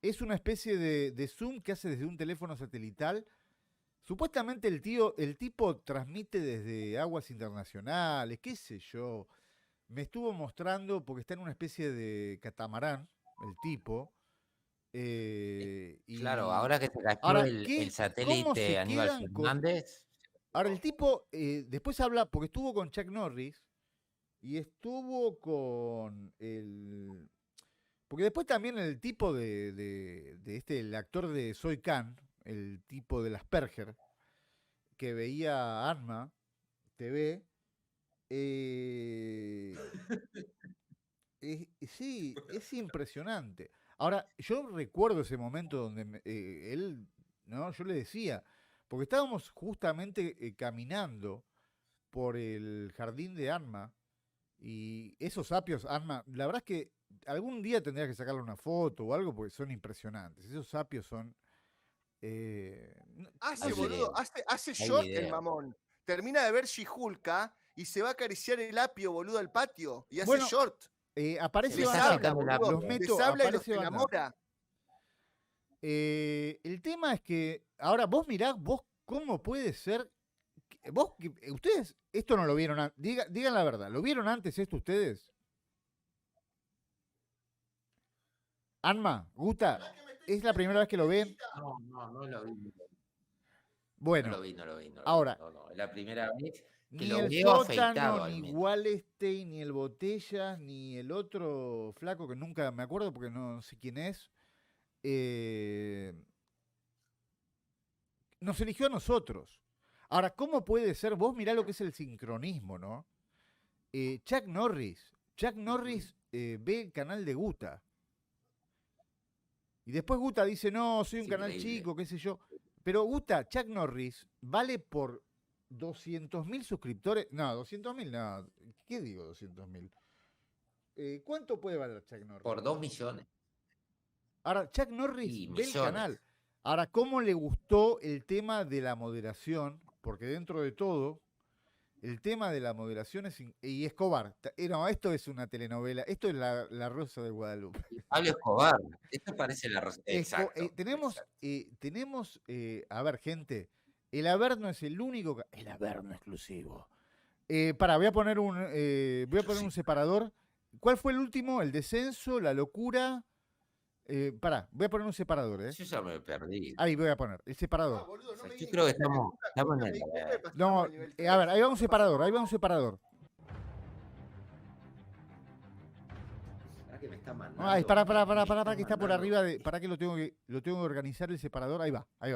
Speaker 2: Es una especie de Zoom que hace desde un teléfono satelital. Supuestamente el tipo transmite desde aguas internacionales, qué sé yo. Me estuvo mostrando, porque está en una especie de catamarán, el tipo.
Speaker 3: Claro, ahora que se cayó
Speaker 2: Ahora,
Speaker 3: el
Speaker 2: ¿cómo se
Speaker 3: satélite Aníbal
Speaker 2: quedan con-
Speaker 3: Fernández.
Speaker 2: Ahora, el tipo después habla, porque estuvo con Chuck Norris y estuvo con el... Porque después también el tipo el actor de Soy Khan, el tipo de Asperger, que veía Anma TV, sí, es impresionante. Ahora, yo recuerdo ese momento donde él, ¿no? Yo le decía, porque estábamos justamente caminando por el jardín de Anma y esos sapios, Anma, la verdad es que algún día tendrías que sacarle una foto o algo porque son impresionantes. Esos sapios son...
Speaker 4: Hace,
Speaker 3: Hay
Speaker 4: boludo,
Speaker 3: video.
Speaker 4: hace
Speaker 3: Hay
Speaker 4: short el
Speaker 3: video.
Speaker 4: mamón. Termina de ver She-Hulka y se va a acariciar el apio, boludo, al patio. Y hace
Speaker 2: Bueno,
Speaker 4: short.
Speaker 2: aparece
Speaker 3: Le
Speaker 4: Les
Speaker 3: está
Speaker 2: Van
Speaker 4: habla,
Speaker 3: sacando
Speaker 2: Damme.
Speaker 3: la
Speaker 4: boludo.
Speaker 2: Los
Speaker 3: piel.
Speaker 2: meto,
Speaker 4: Les habla y los
Speaker 2: aparece Van Damme.
Speaker 4: enamora.
Speaker 2: El tema es que, ahora vos mirá, vos cómo puede ser, ustedes esto no lo vieron antes, digan la verdad, ¿lo vieron antes esto ustedes? Anma, Guta, ¿es la primera vez que lo ven?
Speaker 3: No lo vi.
Speaker 2: Bueno,
Speaker 3: No lo vi, no lo vi.
Speaker 2: ahora,
Speaker 3: No. Es la primera vez que
Speaker 2: ni
Speaker 3: lo
Speaker 2: el
Speaker 3: veo afeitado
Speaker 2: Sótano,
Speaker 3: al
Speaker 2: ni
Speaker 3: menos.
Speaker 2: Wallstein, ni el Botellas, ni el otro flaco que nunca me acuerdo porque no sé quién es, nos eligió a nosotros. Ahora, ¿cómo puede ser? Vos mirá lo que es el sincronismo, ¿no? Chuck Norris ve el canal de Guta. Y después Guta dice, no, soy un
Speaker 3: Es
Speaker 2: canal
Speaker 3: increíble.
Speaker 2: chico, qué sé yo. Pero Guta, Chuck Norris, vale por 200.000 suscriptores. No, 200.000, no. ¿Qué digo 200.000? ¿Cuánto puede valer Chuck Norris?
Speaker 3: Por 2 millones.
Speaker 2: Ahora, Chuck Norris
Speaker 3: Y
Speaker 2: ve el
Speaker 3: millones.
Speaker 2: canal. Ahora, ¿cómo le gustó el tema de la moderación? Porque dentro de todo, el tema de la moderación es... Y Escobar. No, esto es una telenovela. Esto es la Rosa de Guadalupe.
Speaker 3: Pablo Escobar. Esto parece la Rosa. Exacto.
Speaker 2: Tenemos, a ver, gente, el Averno es el único... El Averno exclusivo. Voy a poner un separador. ¿Cuál fue el último? El descenso, la locura... voy a poner un separador, ¿eh?
Speaker 3: Yo ya me perdí.
Speaker 2: Ahí voy a poner, el separador.
Speaker 4: Boludo, no me
Speaker 3: Yo
Speaker 4: digas
Speaker 3: creo que
Speaker 4: que
Speaker 3: estamos en el...
Speaker 2: No, a ver, ahí va un separador, ahí va un separador.
Speaker 3: ¿Será que me está mandando?
Speaker 2: Ay, para que está por arriba para que lo tengo que organizar el separador. Ahí va. Ahí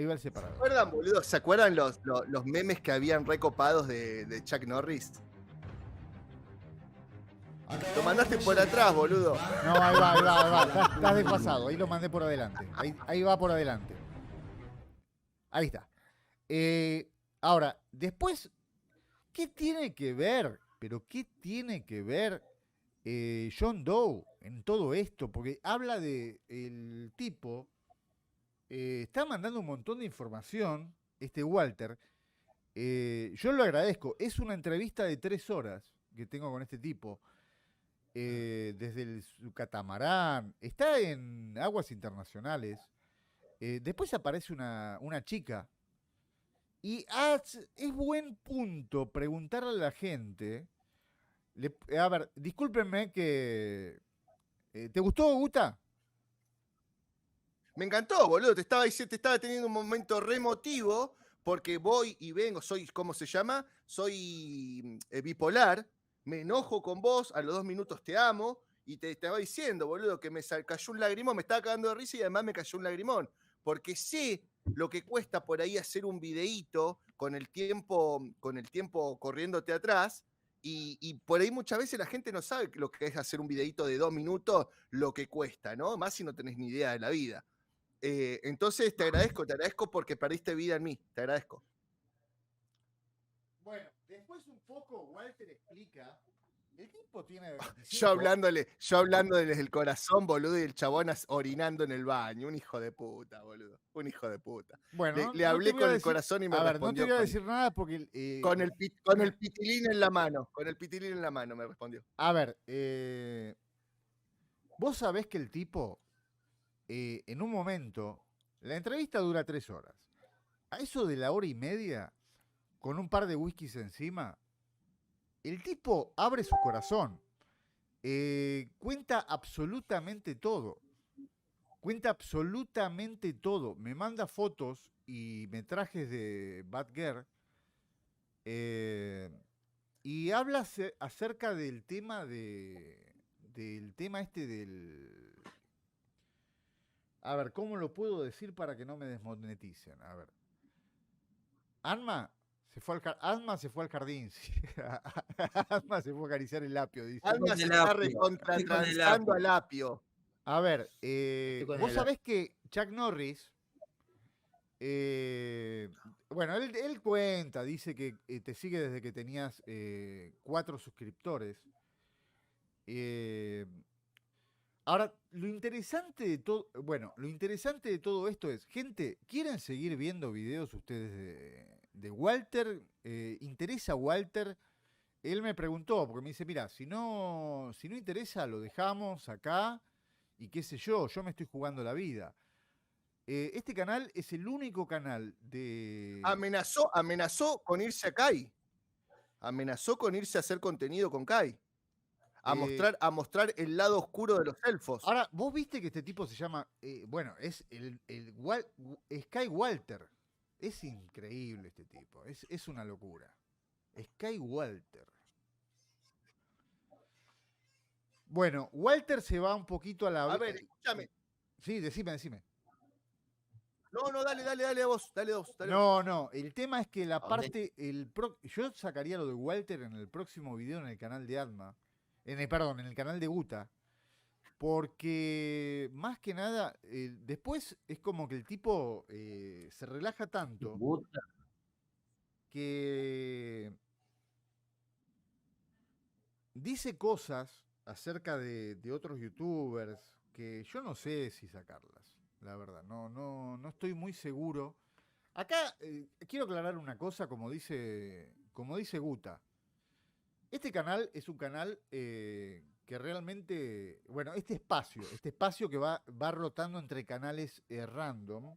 Speaker 2: va el separador.
Speaker 4: ¿Se acuerdan, boludo? ¿Se acuerdan los memes que habían recopados de Chuck Norris? Lo mandaste por atrás, boludo.
Speaker 2: No, ahí va. Estás desfasado. Ahí lo mandé por adelante. Ahí va por adelante. Ahí está. Ahora, después, ¿qué tiene que ver? Pero ¿qué tiene que ver John Doe en todo esto? Porque habla de el tipo, está mandando un montón de información, Walter. Yo lo agradezco. Es una entrevista de 3 horas que tengo con este tipo. Desde su catamarán, está en aguas internacionales. Después aparece una chica. Y es buen punto preguntarle a la gente. A ver, discúlpenme que... ¿te gustó, Guta?
Speaker 4: Me encantó, boludo. Te estaba teniendo un momento re emotivo porque voy y vengo, soy, ¿cómo se llama? Soy bipolar. Me enojo con vos, a los 2 minutos te amo, y te estaba diciendo, boludo, que me cayó un lagrimón, me estaba cagando de risa y además me cayó un lagrimón, porque sé lo que cuesta por ahí hacer un videíto con el tiempo corriéndote atrás, y por ahí muchas veces la gente no sabe lo que es hacer un videíto de 2 minutos, lo que cuesta, ¿no? Más si no tenés ni idea de la vida. Entonces te agradezco porque perdiste vida en mí, te agradezco.
Speaker 2: Bueno, después un poco Walter explica. El tipo tiene 25.
Speaker 4: Yo hablándoles del corazón, boludo, y el chabón orinando en el baño. Un hijo de puta, boludo. Un hijo de puta.
Speaker 2: Bueno,
Speaker 4: le hablé con el corazón y me respondió.
Speaker 2: No te voy a decir nada porque...
Speaker 4: con el pitilín en la mano. Con el pitilín en la mano me respondió.
Speaker 2: A ver, vos sabés que el tipo, en un momento, la entrevista dura 3 horas. A eso de la 1h30, con un par de whiskies encima, el tipo abre su corazón. Cuenta absolutamente todo. Me manda fotos y metrajes de Batgirl. Y habla acerca del tema del A ver, ¿cómo lo puedo decir para que no me desmoneticen? A ver. Alma se fue al jardín. Sí. Alma se fue a acariciar el apio, dice.
Speaker 4: Alma se está recontratransando al apio.
Speaker 2: A ver, vos sabés que Chuck Norris, bueno, él cuenta, dice que te sigue desde que tenías 4 suscriptores. Ahora, lo interesante de todo esto es, gente, ¿quieren seguir viendo videos ustedes de Walter? ¿Interesa Walter? Él me preguntó, porque me dice, mira, si no interesa, lo dejamos acá y qué sé yo me estoy jugando la vida. Este canal es el único canal de...
Speaker 4: Amenazó con irse a Kai. Amenazó con irse a hacer contenido con Kai. A mostrar el lado oscuro de los elfos.
Speaker 2: Ahora, vos viste que este tipo se llama, es Sky Walter. Es increíble este tipo, es una locura. Sky Walter. Bueno, Walter se va un poquito a la...
Speaker 4: A ver, escúchame.
Speaker 2: Sí, decime.
Speaker 4: No, dale a vos, dale vos.
Speaker 2: No, el tema es que la parte... yo sacaría lo de Walter en el próximo video en el canal de Alma. En el canal de Guta, porque más que nada, después es como que el tipo se relaja tanto. que dice cosas acerca de otros youtubers que yo no sé si sacarlas, la verdad, no estoy muy seguro. Acá quiero aclarar una cosa, como dice Guta. Este canal es un canal que realmente, bueno, este espacio que va rotando entre canales random,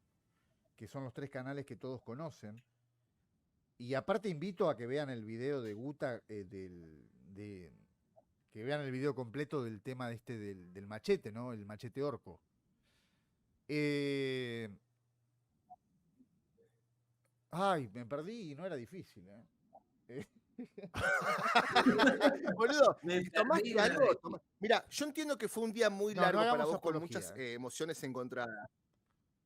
Speaker 2: que son los 3 canales que todos conocen. Y aparte invito a que vean el video de Guta, que vean el video completo del tema del machete, ¿no? El machete orco. Ay, me perdí y no era difícil, ¿eh?
Speaker 4: Boludo,
Speaker 3: Me
Speaker 4: ¿tomaste
Speaker 3: perdí,
Speaker 4: algo?
Speaker 3: me
Speaker 4: Mira, yo entiendo que fue un día muy
Speaker 2: No,
Speaker 4: largo
Speaker 2: no
Speaker 4: para
Speaker 2: hagamos
Speaker 4: vos con
Speaker 2: apología,
Speaker 4: muchas emociones encontradas.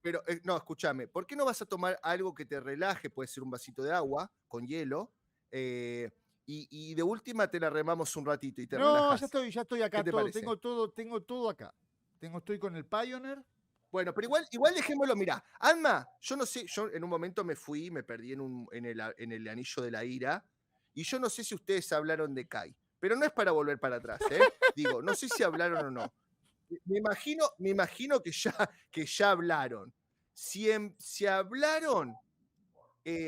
Speaker 4: Pero, no, escúchame, ¿por qué no vas a tomar algo que te relaje? Puede ser un vasito de agua con hielo. Y de última te la remamos un ratito y te
Speaker 2: No,
Speaker 4: relajás.
Speaker 2: ya estoy acá,
Speaker 4: ¿Qué te parece?
Speaker 2: tengo todo acá. Estoy con el Pioneer.
Speaker 4: Bueno, pero igual dejémoslo, mirá. Alma, yo no sé, yo en un momento me perdí en el anillo de la ira, y yo no sé si ustedes hablaron de Kai, pero no es para volver para atrás, ¿eh? Digo, no sé si hablaron o no. Me imagino que ya hablaron. Si hablaron,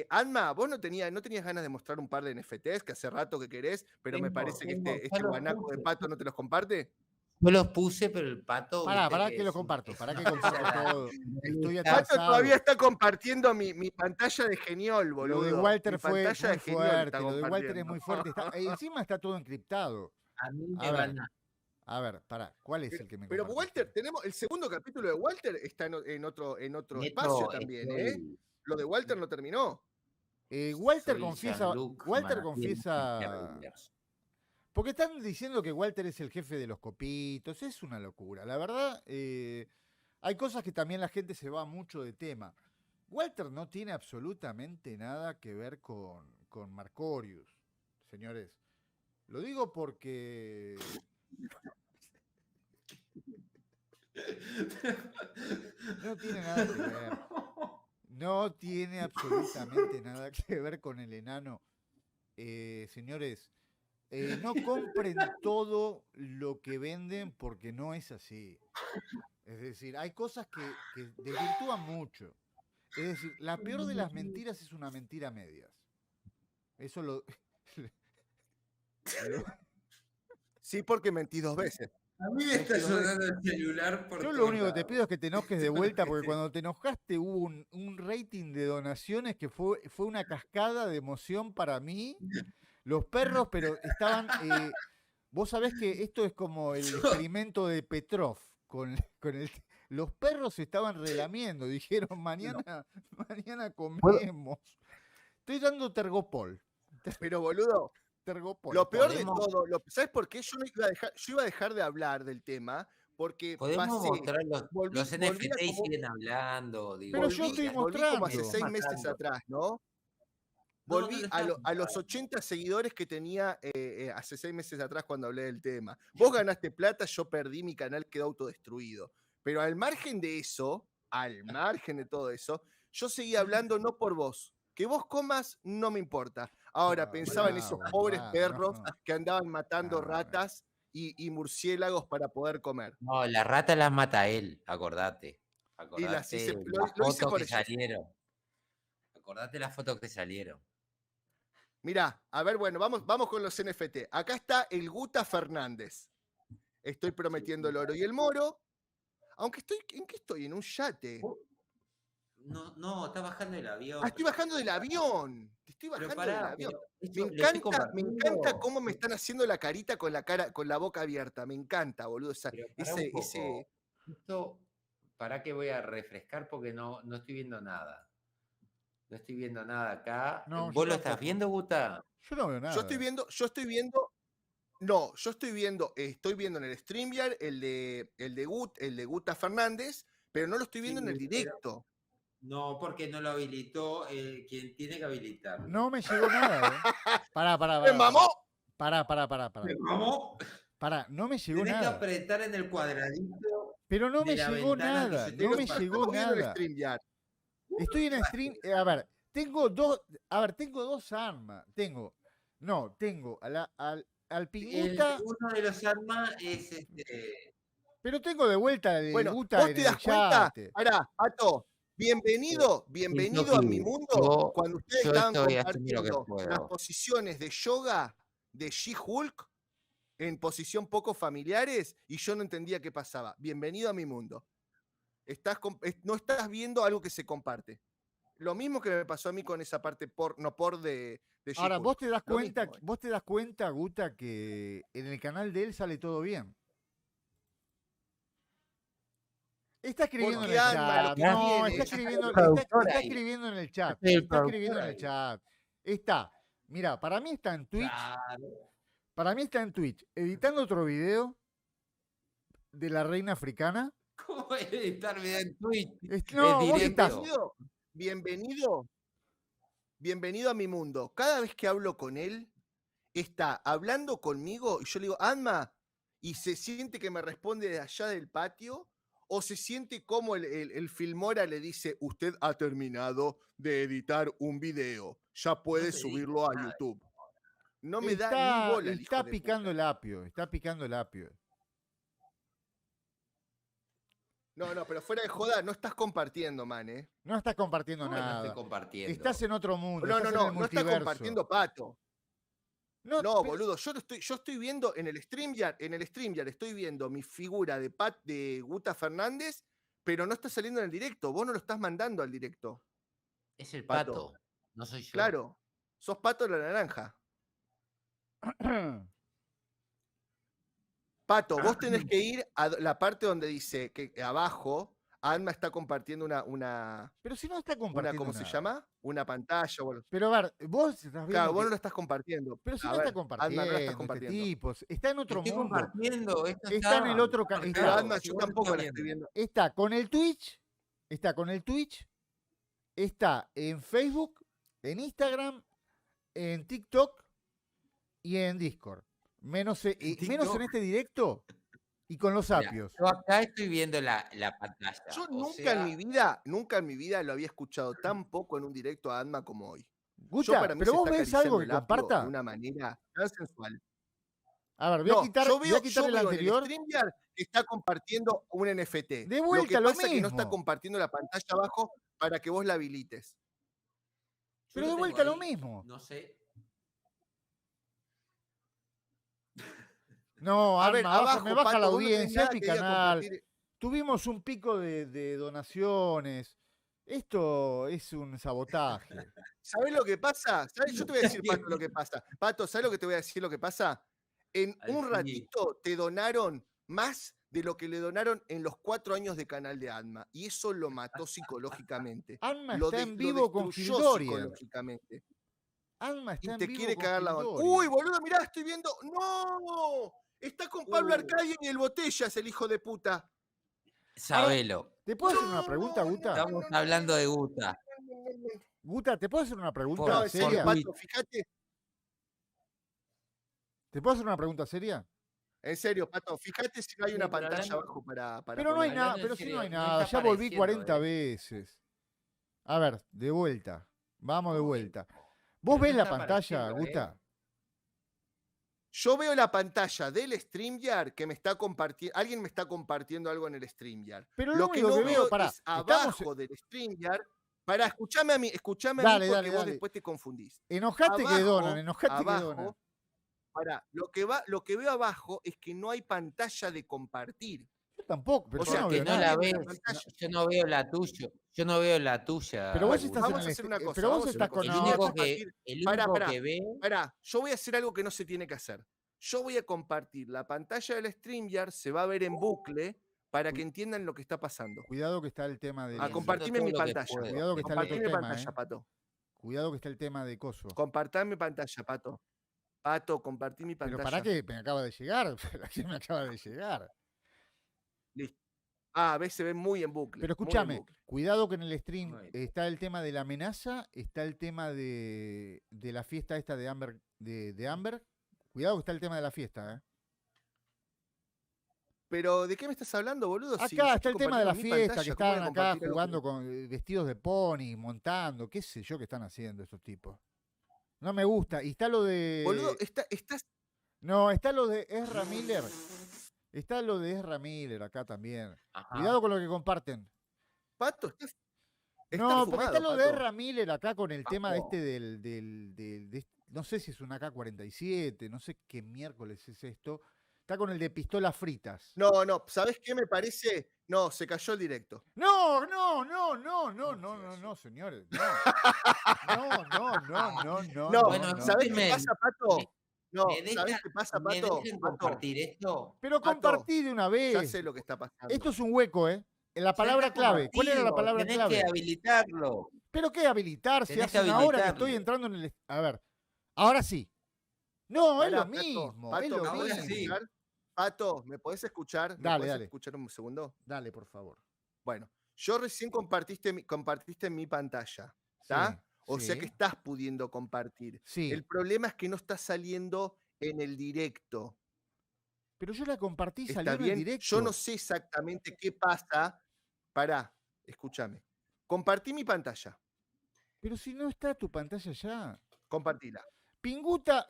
Speaker 4: Alma, vos no tenías ganas de mostrar un par de NFTs que hace rato que querés, pero me parece que este guanaco de Pato no te los comparte.
Speaker 3: Yo los puse, pero el Pato.
Speaker 2: Pará que los comparto. Pará que comparto todo. Estoy
Speaker 4: Pato
Speaker 2: atrasado.
Speaker 4: todavía está compartiendo mi pantalla de Geniol, boludo.
Speaker 2: Lo de Walter
Speaker 4: Mi
Speaker 2: fue
Speaker 4: pantalla
Speaker 2: muy
Speaker 4: de Geniol
Speaker 2: fuerte.
Speaker 4: está
Speaker 2: Lo de Walter es
Speaker 4: compartiendo.
Speaker 2: muy fuerte. Encima está todo encriptado.
Speaker 3: A mí
Speaker 2: A
Speaker 3: me
Speaker 2: ver.
Speaker 3: van a.
Speaker 2: A ver, pará. ¿Cuál es el que me
Speaker 4: Pero
Speaker 2: compartiste?
Speaker 4: Walter, tenemos el segundo capítulo de Walter está en otro
Speaker 3: Neto,
Speaker 4: espacio también, ¿eh? Lo de Walter no terminó.
Speaker 2: Walter
Speaker 3: soy
Speaker 2: confiesa.
Speaker 3: Jean-Luc
Speaker 2: Walter
Speaker 3: Martín
Speaker 2: confiesa.
Speaker 3: Guerrilleros.
Speaker 2: Porque están diciendo que Walter es el jefe de los copitos. Es una locura. La verdad, hay cosas que también la gente se va mucho de tema. Walter no tiene absolutamente nada que ver con Marcorius, señores. Lo digo porque... No tiene nada que ver. No tiene absolutamente nada que ver con el enano. Señores, no compren todo lo que venden porque no es así. Es decir, hay cosas que desvirtúan mucho. Es decir, la peor de las mentiras es una mentira a medias. Eso lo...
Speaker 4: Sí, porque mentí 2 veces.
Speaker 3: A mí me está sonando el celular por
Speaker 2: Yo lo
Speaker 3: todos
Speaker 2: único que te
Speaker 3: lados.
Speaker 2: pido es que te enojes de vuelta, porque cuando te enojaste hubo un rating de donaciones que fue una cascada de emoción para mí. Los perros, pero estaban... vos sabés que esto es como el experimento de Petrov. Los perros estaban relamiendo, dijeron, mañana comemos. Estoy dando Tergopol.
Speaker 4: Pero, boludo,
Speaker 2: Tergopol.
Speaker 4: lo peor de
Speaker 3: Podemos-
Speaker 4: todo, ¿sabes por qué? Yo iba a dejar de hablar del tema, porque
Speaker 3: Podemos
Speaker 4: pasé,
Speaker 3: mostrar los
Speaker 4: volví
Speaker 3: NFT
Speaker 4: a
Speaker 3: y
Speaker 4: como-
Speaker 3: siguen hablando. Digo,
Speaker 2: Pero yo estoy
Speaker 4: volví como hace
Speaker 2: mostrando.
Speaker 4: 6 meses atrás, ¿no? Volví
Speaker 3: no lo
Speaker 4: a,
Speaker 3: estás
Speaker 4: a los 80 seguidores que tenía hace 6 meses atrás cuando hablé del tema. Vos ganaste plata, yo perdí, mi canal quedó autodestruido. Pero al margen de eso, al margen de todo eso, yo seguía hablando no por vos. Que vos comas no me importa. Ahora,
Speaker 2: No,
Speaker 4: pensaba en
Speaker 2: pará,
Speaker 4: esos
Speaker 2: boludo,
Speaker 4: pobres
Speaker 2: no.
Speaker 4: perros que andaban matando
Speaker 2: No,
Speaker 4: ratas y murciélagos para poder comer.
Speaker 3: No, la rata las mata él, acordate.
Speaker 4: Y las hice-
Speaker 3: Acordate
Speaker 4: lo-
Speaker 3: las
Speaker 4: lo hice
Speaker 3: fotos
Speaker 4: por
Speaker 3: que
Speaker 4: ellos.
Speaker 3: salieron. Acordate las fotos que salieron.
Speaker 4: Mirá, a ver, bueno, vamos con los NFT. Acá está el Guta Fernández. Estoy prometiendo el oro y el moro. Aunque ¿en qué estoy? En un yate.
Speaker 3: No, está bajando el avión.
Speaker 4: Estoy bajando del avión. Te estoy
Speaker 3: Pero
Speaker 4: bajando del
Speaker 3: pará,
Speaker 4: avión.
Speaker 3: pero
Speaker 4: Me
Speaker 3: esto lo estoy
Speaker 4: encanta
Speaker 3: compartiendo.
Speaker 4: cómo me están haciendo la carita, con la boca abierta. Me encanta, boludo.
Speaker 3: Pero pará un poco.
Speaker 4: Ese,
Speaker 3: Esto, ¿para qué voy a refrescar? Porque no estoy viendo nada. No estoy viendo nada acá.
Speaker 2: No, yo
Speaker 3: ¿Vos lo estás
Speaker 2: tampoco.
Speaker 3: viendo, Guta?
Speaker 2: Yo no veo nada.
Speaker 4: yo estoy viendo en el StreamYard el de Guta Fernández, pero no lo estoy viendo
Speaker 3: Sí,
Speaker 4: en el
Speaker 3: pero-
Speaker 4: directo.
Speaker 3: No, porque no lo habilitó quien tiene que habilitarlo.
Speaker 2: No me llegó nada, Pará.
Speaker 4: ¡Me mamó!
Speaker 2: Pará.
Speaker 3: ¿Cómo?
Speaker 2: Pará, no me llegó
Speaker 3: Tenés que
Speaker 2: nada.
Speaker 3: apretar en el cuadradito.
Speaker 2: Pero no
Speaker 3: de
Speaker 2: me
Speaker 3: la
Speaker 2: llegó
Speaker 3: ventana que
Speaker 2: nada.
Speaker 3: se te
Speaker 2: No me
Speaker 3: compartió.
Speaker 2: llegó
Speaker 4: Estamos viendo el
Speaker 2: nada.
Speaker 4: StreamYard.
Speaker 2: Estoy en stream. A ver, tengo dos armas. Tengo al Pinguta,
Speaker 3: Uno de los armas es
Speaker 2: pero tengo de vuelta el
Speaker 4: Bueno,
Speaker 2: Guta
Speaker 4: ¿vos
Speaker 2: en
Speaker 4: te
Speaker 2: el
Speaker 4: das cuenta?
Speaker 2: chat.
Speaker 4: Pará, Pato, bienvenido a mi mundo cuando ustedes
Speaker 3: yo
Speaker 4: estaban
Speaker 3: estoy haciendo lo que
Speaker 4: compartiendo las
Speaker 3: puedo.
Speaker 4: posiciones de yoga de She-Hulk en posición poco familiares y yo no entendía qué pasaba. Bienvenido a mi mundo. No estás viendo algo que se comparte. Lo mismo que me pasó a mí con esa parte de
Speaker 2: Ahora,
Speaker 4: She-Hulk.
Speaker 2: vos te das
Speaker 4: Lo
Speaker 2: cuenta,
Speaker 4: mismo,
Speaker 2: vos te das cuenta, Guta, que en el canal de él sale todo bien. Está escribiendo en
Speaker 4: Porque
Speaker 2: el
Speaker 4: Alma lo
Speaker 2: chat.
Speaker 4: que
Speaker 2: No,
Speaker 4: tiene
Speaker 2: está
Speaker 4: es
Speaker 2: escribiendo,
Speaker 3: productor
Speaker 2: está
Speaker 3: ahí.
Speaker 2: escribiendo en el chat.
Speaker 3: Yo soy el
Speaker 2: Está escribiendo en
Speaker 3: productor
Speaker 2: el
Speaker 3: ahí.
Speaker 2: chat. Está. Mira, para mí está en Twitch.
Speaker 3: Claro.
Speaker 2: Para mí está en Twitch, editando otro video de la reina africana.
Speaker 3: ¿Cómo editar video en Twitch?
Speaker 2: No, vos
Speaker 3: directo.
Speaker 2: estás.
Speaker 4: Bienvenido a mi mundo. Cada vez que hablo con él, está hablando conmigo y yo le digo, Alma, y se siente que me responde de allá del patio, o se siente como el Filmora le dice, usted ha terminado de editar un video, ya puede
Speaker 3: se
Speaker 4: subirlo a
Speaker 3: dice nada.
Speaker 4: YouTube. No me da ni bola el hijo
Speaker 2: Está
Speaker 4: de
Speaker 2: picando
Speaker 4: puta.
Speaker 2: el apio. Está picando el apio.
Speaker 4: No, pero fuera de joda, no estás compartiendo, man, ¿eh?
Speaker 2: No estás compartiendo
Speaker 3: ¿Cómo que no
Speaker 2: nada.
Speaker 3: estoy compartiendo?
Speaker 2: Estás en otro mundo.
Speaker 4: No,
Speaker 2: estás
Speaker 4: no,
Speaker 2: en
Speaker 4: no,
Speaker 2: el
Speaker 4: no está
Speaker 2: multiverso.
Speaker 4: compartiendo Pato.
Speaker 2: No,
Speaker 4: No,
Speaker 2: pero-
Speaker 4: boludo, yo estoy viendo en el StreamYard estoy viendo mi figura de Guta Fernández, pero no está saliendo en el directo. Vos no lo estás mandando al directo.
Speaker 3: Es el
Speaker 4: Pato.
Speaker 3: pato, no soy yo.
Speaker 4: Claro, sos Pato de la Naranja. Pato, vos tenés que ir a la parte donde dice que abajo Alma está compartiendo una
Speaker 2: Pero si no está compartiendo
Speaker 4: ¿cómo se
Speaker 2: nada.
Speaker 4: llama? Una pantalla. Bueno.
Speaker 2: Pero a ver, vos estás viendo
Speaker 4: Claro, vos
Speaker 2: que-
Speaker 4: no lo estás compartiendo.
Speaker 2: Pero si
Speaker 4: A
Speaker 2: no
Speaker 4: ver,
Speaker 2: está compartiendo,
Speaker 4: Alma, no lo estás
Speaker 2: este
Speaker 4: compartiendo.
Speaker 2: tipo. Está en otro
Speaker 3: Estoy
Speaker 2: mundo.
Speaker 3: compartiendo. Esto
Speaker 2: Está en el otro
Speaker 3: marcado.
Speaker 4: Pero
Speaker 2: está-
Speaker 4: Alma,
Speaker 3: Si
Speaker 4: yo
Speaker 3: vos lo
Speaker 4: tampoco
Speaker 3: estás
Speaker 4: la estoy viendo.
Speaker 2: Está con el Twitch. Está con el Twitch. Está en Facebook, en Instagram, en TikTok y en Discord. Menos en
Speaker 3: TikTok.
Speaker 2: este directo y con los
Speaker 3: Mirá,
Speaker 2: apios.
Speaker 3: yo acá estoy viendo la pantalla.
Speaker 4: Yo
Speaker 3: o
Speaker 4: nunca
Speaker 3: sea,
Speaker 4: en mi vida lo había escuchado tan poco en un directo a Alma como hoy.
Speaker 2: Guta,
Speaker 4: Para mí
Speaker 2: pero
Speaker 4: se
Speaker 2: vos
Speaker 4: está
Speaker 2: ves algo
Speaker 4: acariciando
Speaker 2: que
Speaker 4: el apio
Speaker 2: comparta.
Speaker 4: de una manera tan sensual.
Speaker 2: A ver, voy a
Speaker 4: No,
Speaker 2: quitar,
Speaker 4: yo
Speaker 2: voy
Speaker 4: veo,
Speaker 2: a quitar
Speaker 4: yo
Speaker 2: el
Speaker 4: veo en el
Speaker 2: anterior.
Speaker 4: StreamYard que está compartiendo un NFT.
Speaker 2: De
Speaker 4: Lo
Speaker 2: vuelta
Speaker 4: que
Speaker 2: lo
Speaker 4: pasa es que no está
Speaker 2: mismo.
Speaker 4: compartiendo la pantalla abajo para que vos la habilites.
Speaker 3: yo
Speaker 2: Pero
Speaker 3: lo
Speaker 2: de
Speaker 3: tengo
Speaker 2: vuelta lo
Speaker 3: ahí,
Speaker 2: mismo.
Speaker 3: No sé.
Speaker 2: No,
Speaker 4: A ver,
Speaker 2: Alma,
Speaker 4: abajo,
Speaker 2: me baja
Speaker 4: Pato,
Speaker 2: la
Speaker 4: vos no tenés
Speaker 2: audiencia,
Speaker 4: nada
Speaker 2: es mi
Speaker 4: que diga
Speaker 2: canal.
Speaker 4: compartir.
Speaker 2: Tuvimos un pico de donaciones. Esto es un sabotaje.
Speaker 4: ¿Sabés lo que pasa? ¿Sabés? Yo te voy a decir, Pato, lo que pasa. Pato, ¿sabés lo que te voy a decir lo que pasa? En
Speaker 3: Al
Speaker 4: un
Speaker 3: fin.
Speaker 4: ratito te donaron más de lo que le donaron en los 4 años de canal de Alma. Y eso lo mató psicológicamente.
Speaker 2: Alma
Speaker 4: Lo
Speaker 2: está en
Speaker 4: de- lo
Speaker 2: vivo con
Speaker 4: destruyó
Speaker 2: Fildorian.
Speaker 4: psicológicamente.
Speaker 2: Alma está
Speaker 4: Y
Speaker 2: en
Speaker 4: te
Speaker 2: vivo
Speaker 4: quiere
Speaker 2: con
Speaker 4: cagar la onda.
Speaker 2: Fildorian.
Speaker 4: Uy, boludo, mirá, estoy viendo. ¡No! Está con Pablo Arcadia y el Botellas, el hijo de puta.
Speaker 3: Sabelo.
Speaker 2: ¿Te puedo hacer una pregunta,
Speaker 4: No,
Speaker 2: Guta?
Speaker 3: Estamos hablando de Guta.
Speaker 2: Guta, ¿te puedo hacer una pregunta
Speaker 3: Por
Speaker 4: No, en serio,
Speaker 2: seria?
Speaker 3: Twitch.
Speaker 4: Pato, fíjate.
Speaker 2: ¿Te puedo hacer una pregunta seria?
Speaker 4: En serio, Pato, fíjate si no hay
Speaker 3: Sí,
Speaker 4: una
Speaker 3: pero
Speaker 4: pantalla
Speaker 3: hablando-
Speaker 4: abajo para
Speaker 2: Pero no hay
Speaker 4: poner.
Speaker 2: nada,
Speaker 3: Hablando en
Speaker 2: pero si no
Speaker 3: serio,
Speaker 2: hay
Speaker 3: no
Speaker 2: nada.
Speaker 3: está
Speaker 2: Ya volví
Speaker 3: apareciendo,
Speaker 2: 40 veces. A ver, de vuelta. Vamos de vuelta. ¿Vos
Speaker 3: Pero
Speaker 2: ves
Speaker 3: no
Speaker 2: la
Speaker 3: está
Speaker 2: pantalla,
Speaker 3: apareciendo,
Speaker 2: Guta?
Speaker 4: Yo veo la pantalla del StreamYard que me está compartiendo. Alguien me está compartiendo algo en el StreamYard.
Speaker 2: Pero
Speaker 4: Lo que
Speaker 2: único
Speaker 4: no veo
Speaker 2: pará,
Speaker 4: es
Speaker 2: estamos-
Speaker 4: abajo del StreamYard. Pará, escuchame a mí
Speaker 2: Dale,
Speaker 4: porque
Speaker 2: dale,
Speaker 4: vos
Speaker 2: dale.
Speaker 4: después te confundís.
Speaker 2: Enojate que donan, enojate que
Speaker 4: abajo,
Speaker 2: donan.
Speaker 4: pará, lo que veo abajo es que no hay pantalla de compartir.
Speaker 2: Yo tampoco, pero
Speaker 4: O
Speaker 2: yo
Speaker 4: sea,
Speaker 2: no
Speaker 3: Porque
Speaker 2: veo
Speaker 3: no
Speaker 2: nada.
Speaker 3: la
Speaker 4: nadie
Speaker 3: ves.
Speaker 4: ve la pantalla.
Speaker 3: Yo no veo la tuya. Yo no veo la tuya.
Speaker 2: Pero vos
Speaker 3: Guta.
Speaker 2: estás
Speaker 4: Vamos
Speaker 2: en
Speaker 4: a
Speaker 2: el
Speaker 4: hacer una
Speaker 2: este-
Speaker 4: cosa.
Speaker 2: pero vos
Speaker 4: vamos a hacer una
Speaker 2: estás con
Speaker 4: cosa.
Speaker 3: El
Speaker 4: Yo voy a
Speaker 3: único que,
Speaker 4: compartir-
Speaker 3: el
Speaker 4: Pará,
Speaker 3: único
Speaker 4: pará.
Speaker 3: que ve.
Speaker 4: Pará, yo voy a hacer algo que no se tiene que hacer. Yo voy a compartir la pantalla del StreamYard, se va a ver en bucle para que entiendan lo que está pasando.
Speaker 2: Cuidado que está el tema de.
Speaker 4: A
Speaker 3: Haciendo
Speaker 4: compartirme
Speaker 3: todo
Speaker 4: mi
Speaker 3: lo que
Speaker 4: pantalla.
Speaker 3: puedo.
Speaker 2: Cuidado que está el otro
Speaker 4: Compartirme
Speaker 2: tema,
Speaker 4: pantalla, Pato.
Speaker 2: Cuidado que está el tema de coso.
Speaker 4: Compartame pantalla, Pato. Pato, compartí mi
Speaker 2: Pero
Speaker 4: pantalla.
Speaker 2: para que me acaba de llegar. que me acaba de llegar.
Speaker 4: Listo. Ah, a veces se ve muy en bucle.
Speaker 2: Pero
Speaker 4: muy en
Speaker 2: escúchame,
Speaker 4: bucle.
Speaker 2: cuidado que en el stream
Speaker 3: Muy bien.
Speaker 2: está el tema de la amenaza, está el tema de la fiesta esta de Amber, de Amber. Cuidado que está el tema de la fiesta,
Speaker 4: Pero, ¿de qué me estás hablando, boludo? Si yo
Speaker 2: Acá está
Speaker 4: estoy
Speaker 2: el tema de la
Speaker 4: compartiendo mi
Speaker 2: fiesta, que
Speaker 4: pantalla, ¿cómo voy
Speaker 2: estaban
Speaker 4: a
Speaker 2: acá
Speaker 4: compartir algo
Speaker 2: jugando con vestidos de pony, montando, qué sé yo qué están haciendo estos tipos. No me gusta. Y está lo
Speaker 4: Boludo,
Speaker 2: de...
Speaker 4: estás...
Speaker 2: No, está lo de Ezra Miller. Está lo de Ezra Miller acá también.
Speaker 3: Ajá.
Speaker 2: Cuidado con lo que comparten.
Speaker 4: Pato, estás
Speaker 2: No, porque
Speaker 4: fumado,
Speaker 2: está lo de
Speaker 4: Pato.
Speaker 2: Ezra Miller acá con el tema
Speaker 3: Pato.
Speaker 2: este no sé si es un AK-47, no sé qué miércoles es esto. Está con el de pistolas fritas.
Speaker 4: No, ¿sabés qué me parece? No, se cayó el directo.
Speaker 2: No, señores. No.
Speaker 4: No,
Speaker 3: Bueno,
Speaker 4: ¿sabés qué
Speaker 3: escúcheme,
Speaker 4: pasa, Pato? No,
Speaker 3: ¿Me dejan,
Speaker 4: ¿sabés qué pasa,
Speaker 3: me
Speaker 4: Pato?
Speaker 3: dejan
Speaker 4: Pato,
Speaker 3: compartir esto?
Speaker 2: Pero
Speaker 4: Pato,
Speaker 2: compartí de una
Speaker 4: ya
Speaker 2: vez.
Speaker 4: sé lo que está pasando.
Speaker 2: Esto es un hueco, ¿eh? En la
Speaker 3: Ya
Speaker 2: palabra
Speaker 3: está
Speaker 2: clave. ¿Cuál era la
Speaker 3: compartido,
Speaker 2: palabra
Speaker 3: tenés
Speaker 2: clave?
Speaker 3: que habilitarlo.
Speaker 2: ¿Pero qué habilitar? Si
Speaker 3: Tenés
Speaker 2: hace
Speaker 3: que
Speaker 2: una hora que
Speaker 3: habilitarlo.
Speaker 2: estoy entrando en el... A ver, ahora sí. No, es
Speaker 4: Pará,
Speaker 2: lo
Speaker 4: Pato,
Speaker 2: mismo,
Speaker 4: Pato,
Speaker 2: es lo
Speaker 4: ¿me podés
Speaker 3: ahora sí.
Speaker 2: mismo.
Speaker 4: escuchar? Pato, ¿me podés escuchar? ¿Me
Speaker 2: Dale,
Speaker 4: podés
Speaker 2: dale.
Speaker 4: escuchar un segundo?
Speaker 2: Dale, por favor.
Speaker 4: Bueno, yo recién compartiste mi pantalla, ¿está?
Speaker 2: Sí,
Speaker 4: O sea
Speaker 2: sí.
Speaker 4: que estás pudiendo compartir.
Speaker 2: Sí.
Speaker 4: El problema es que no está saliendo en el directo.
Speaker 2: Pero yo la compartí,
Speaker 4: ¿Está
Speaker 2: salió en el
Speaker 4: bien?
Speaker 2: directo.
Speaker 4: Yo no sé exactamente qué pasa. Pará, escúchame. Compartí mi pantalla.
Speaker 2: Pero si no está tu pantalla ya.
Speaker 4: Compartila.
Speaker 2: Pinguta,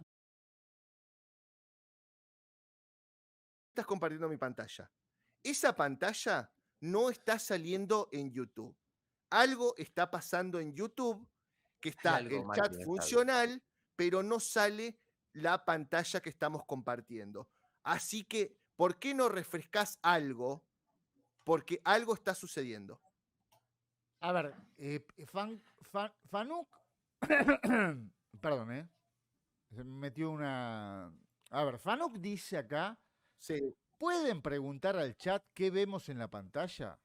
Speaker 4: Estás compartiendo mi pantalla. Esa pantalla no está saliendo en YouTube. Algo está pasando en YouTube que está
Speaker 3: Hay algo
Speaker 4: el
Speaker 3: mal
Speaker 4: chat
Speaker 3: que no está
Speaker 4: funcional, pero no sale la pantalla que estamos compartiendo. Así que, ¿por qué no refrescás algo? Porque algo está sucediendo.
Speaker 2: a ver, Fanuk, perdón, se me metió una... A ver, Fanuk dice acá,
Speaker 4: Sí.
Speaker 2: ¿pueden preguntar al chat qué vemos en la pantalla?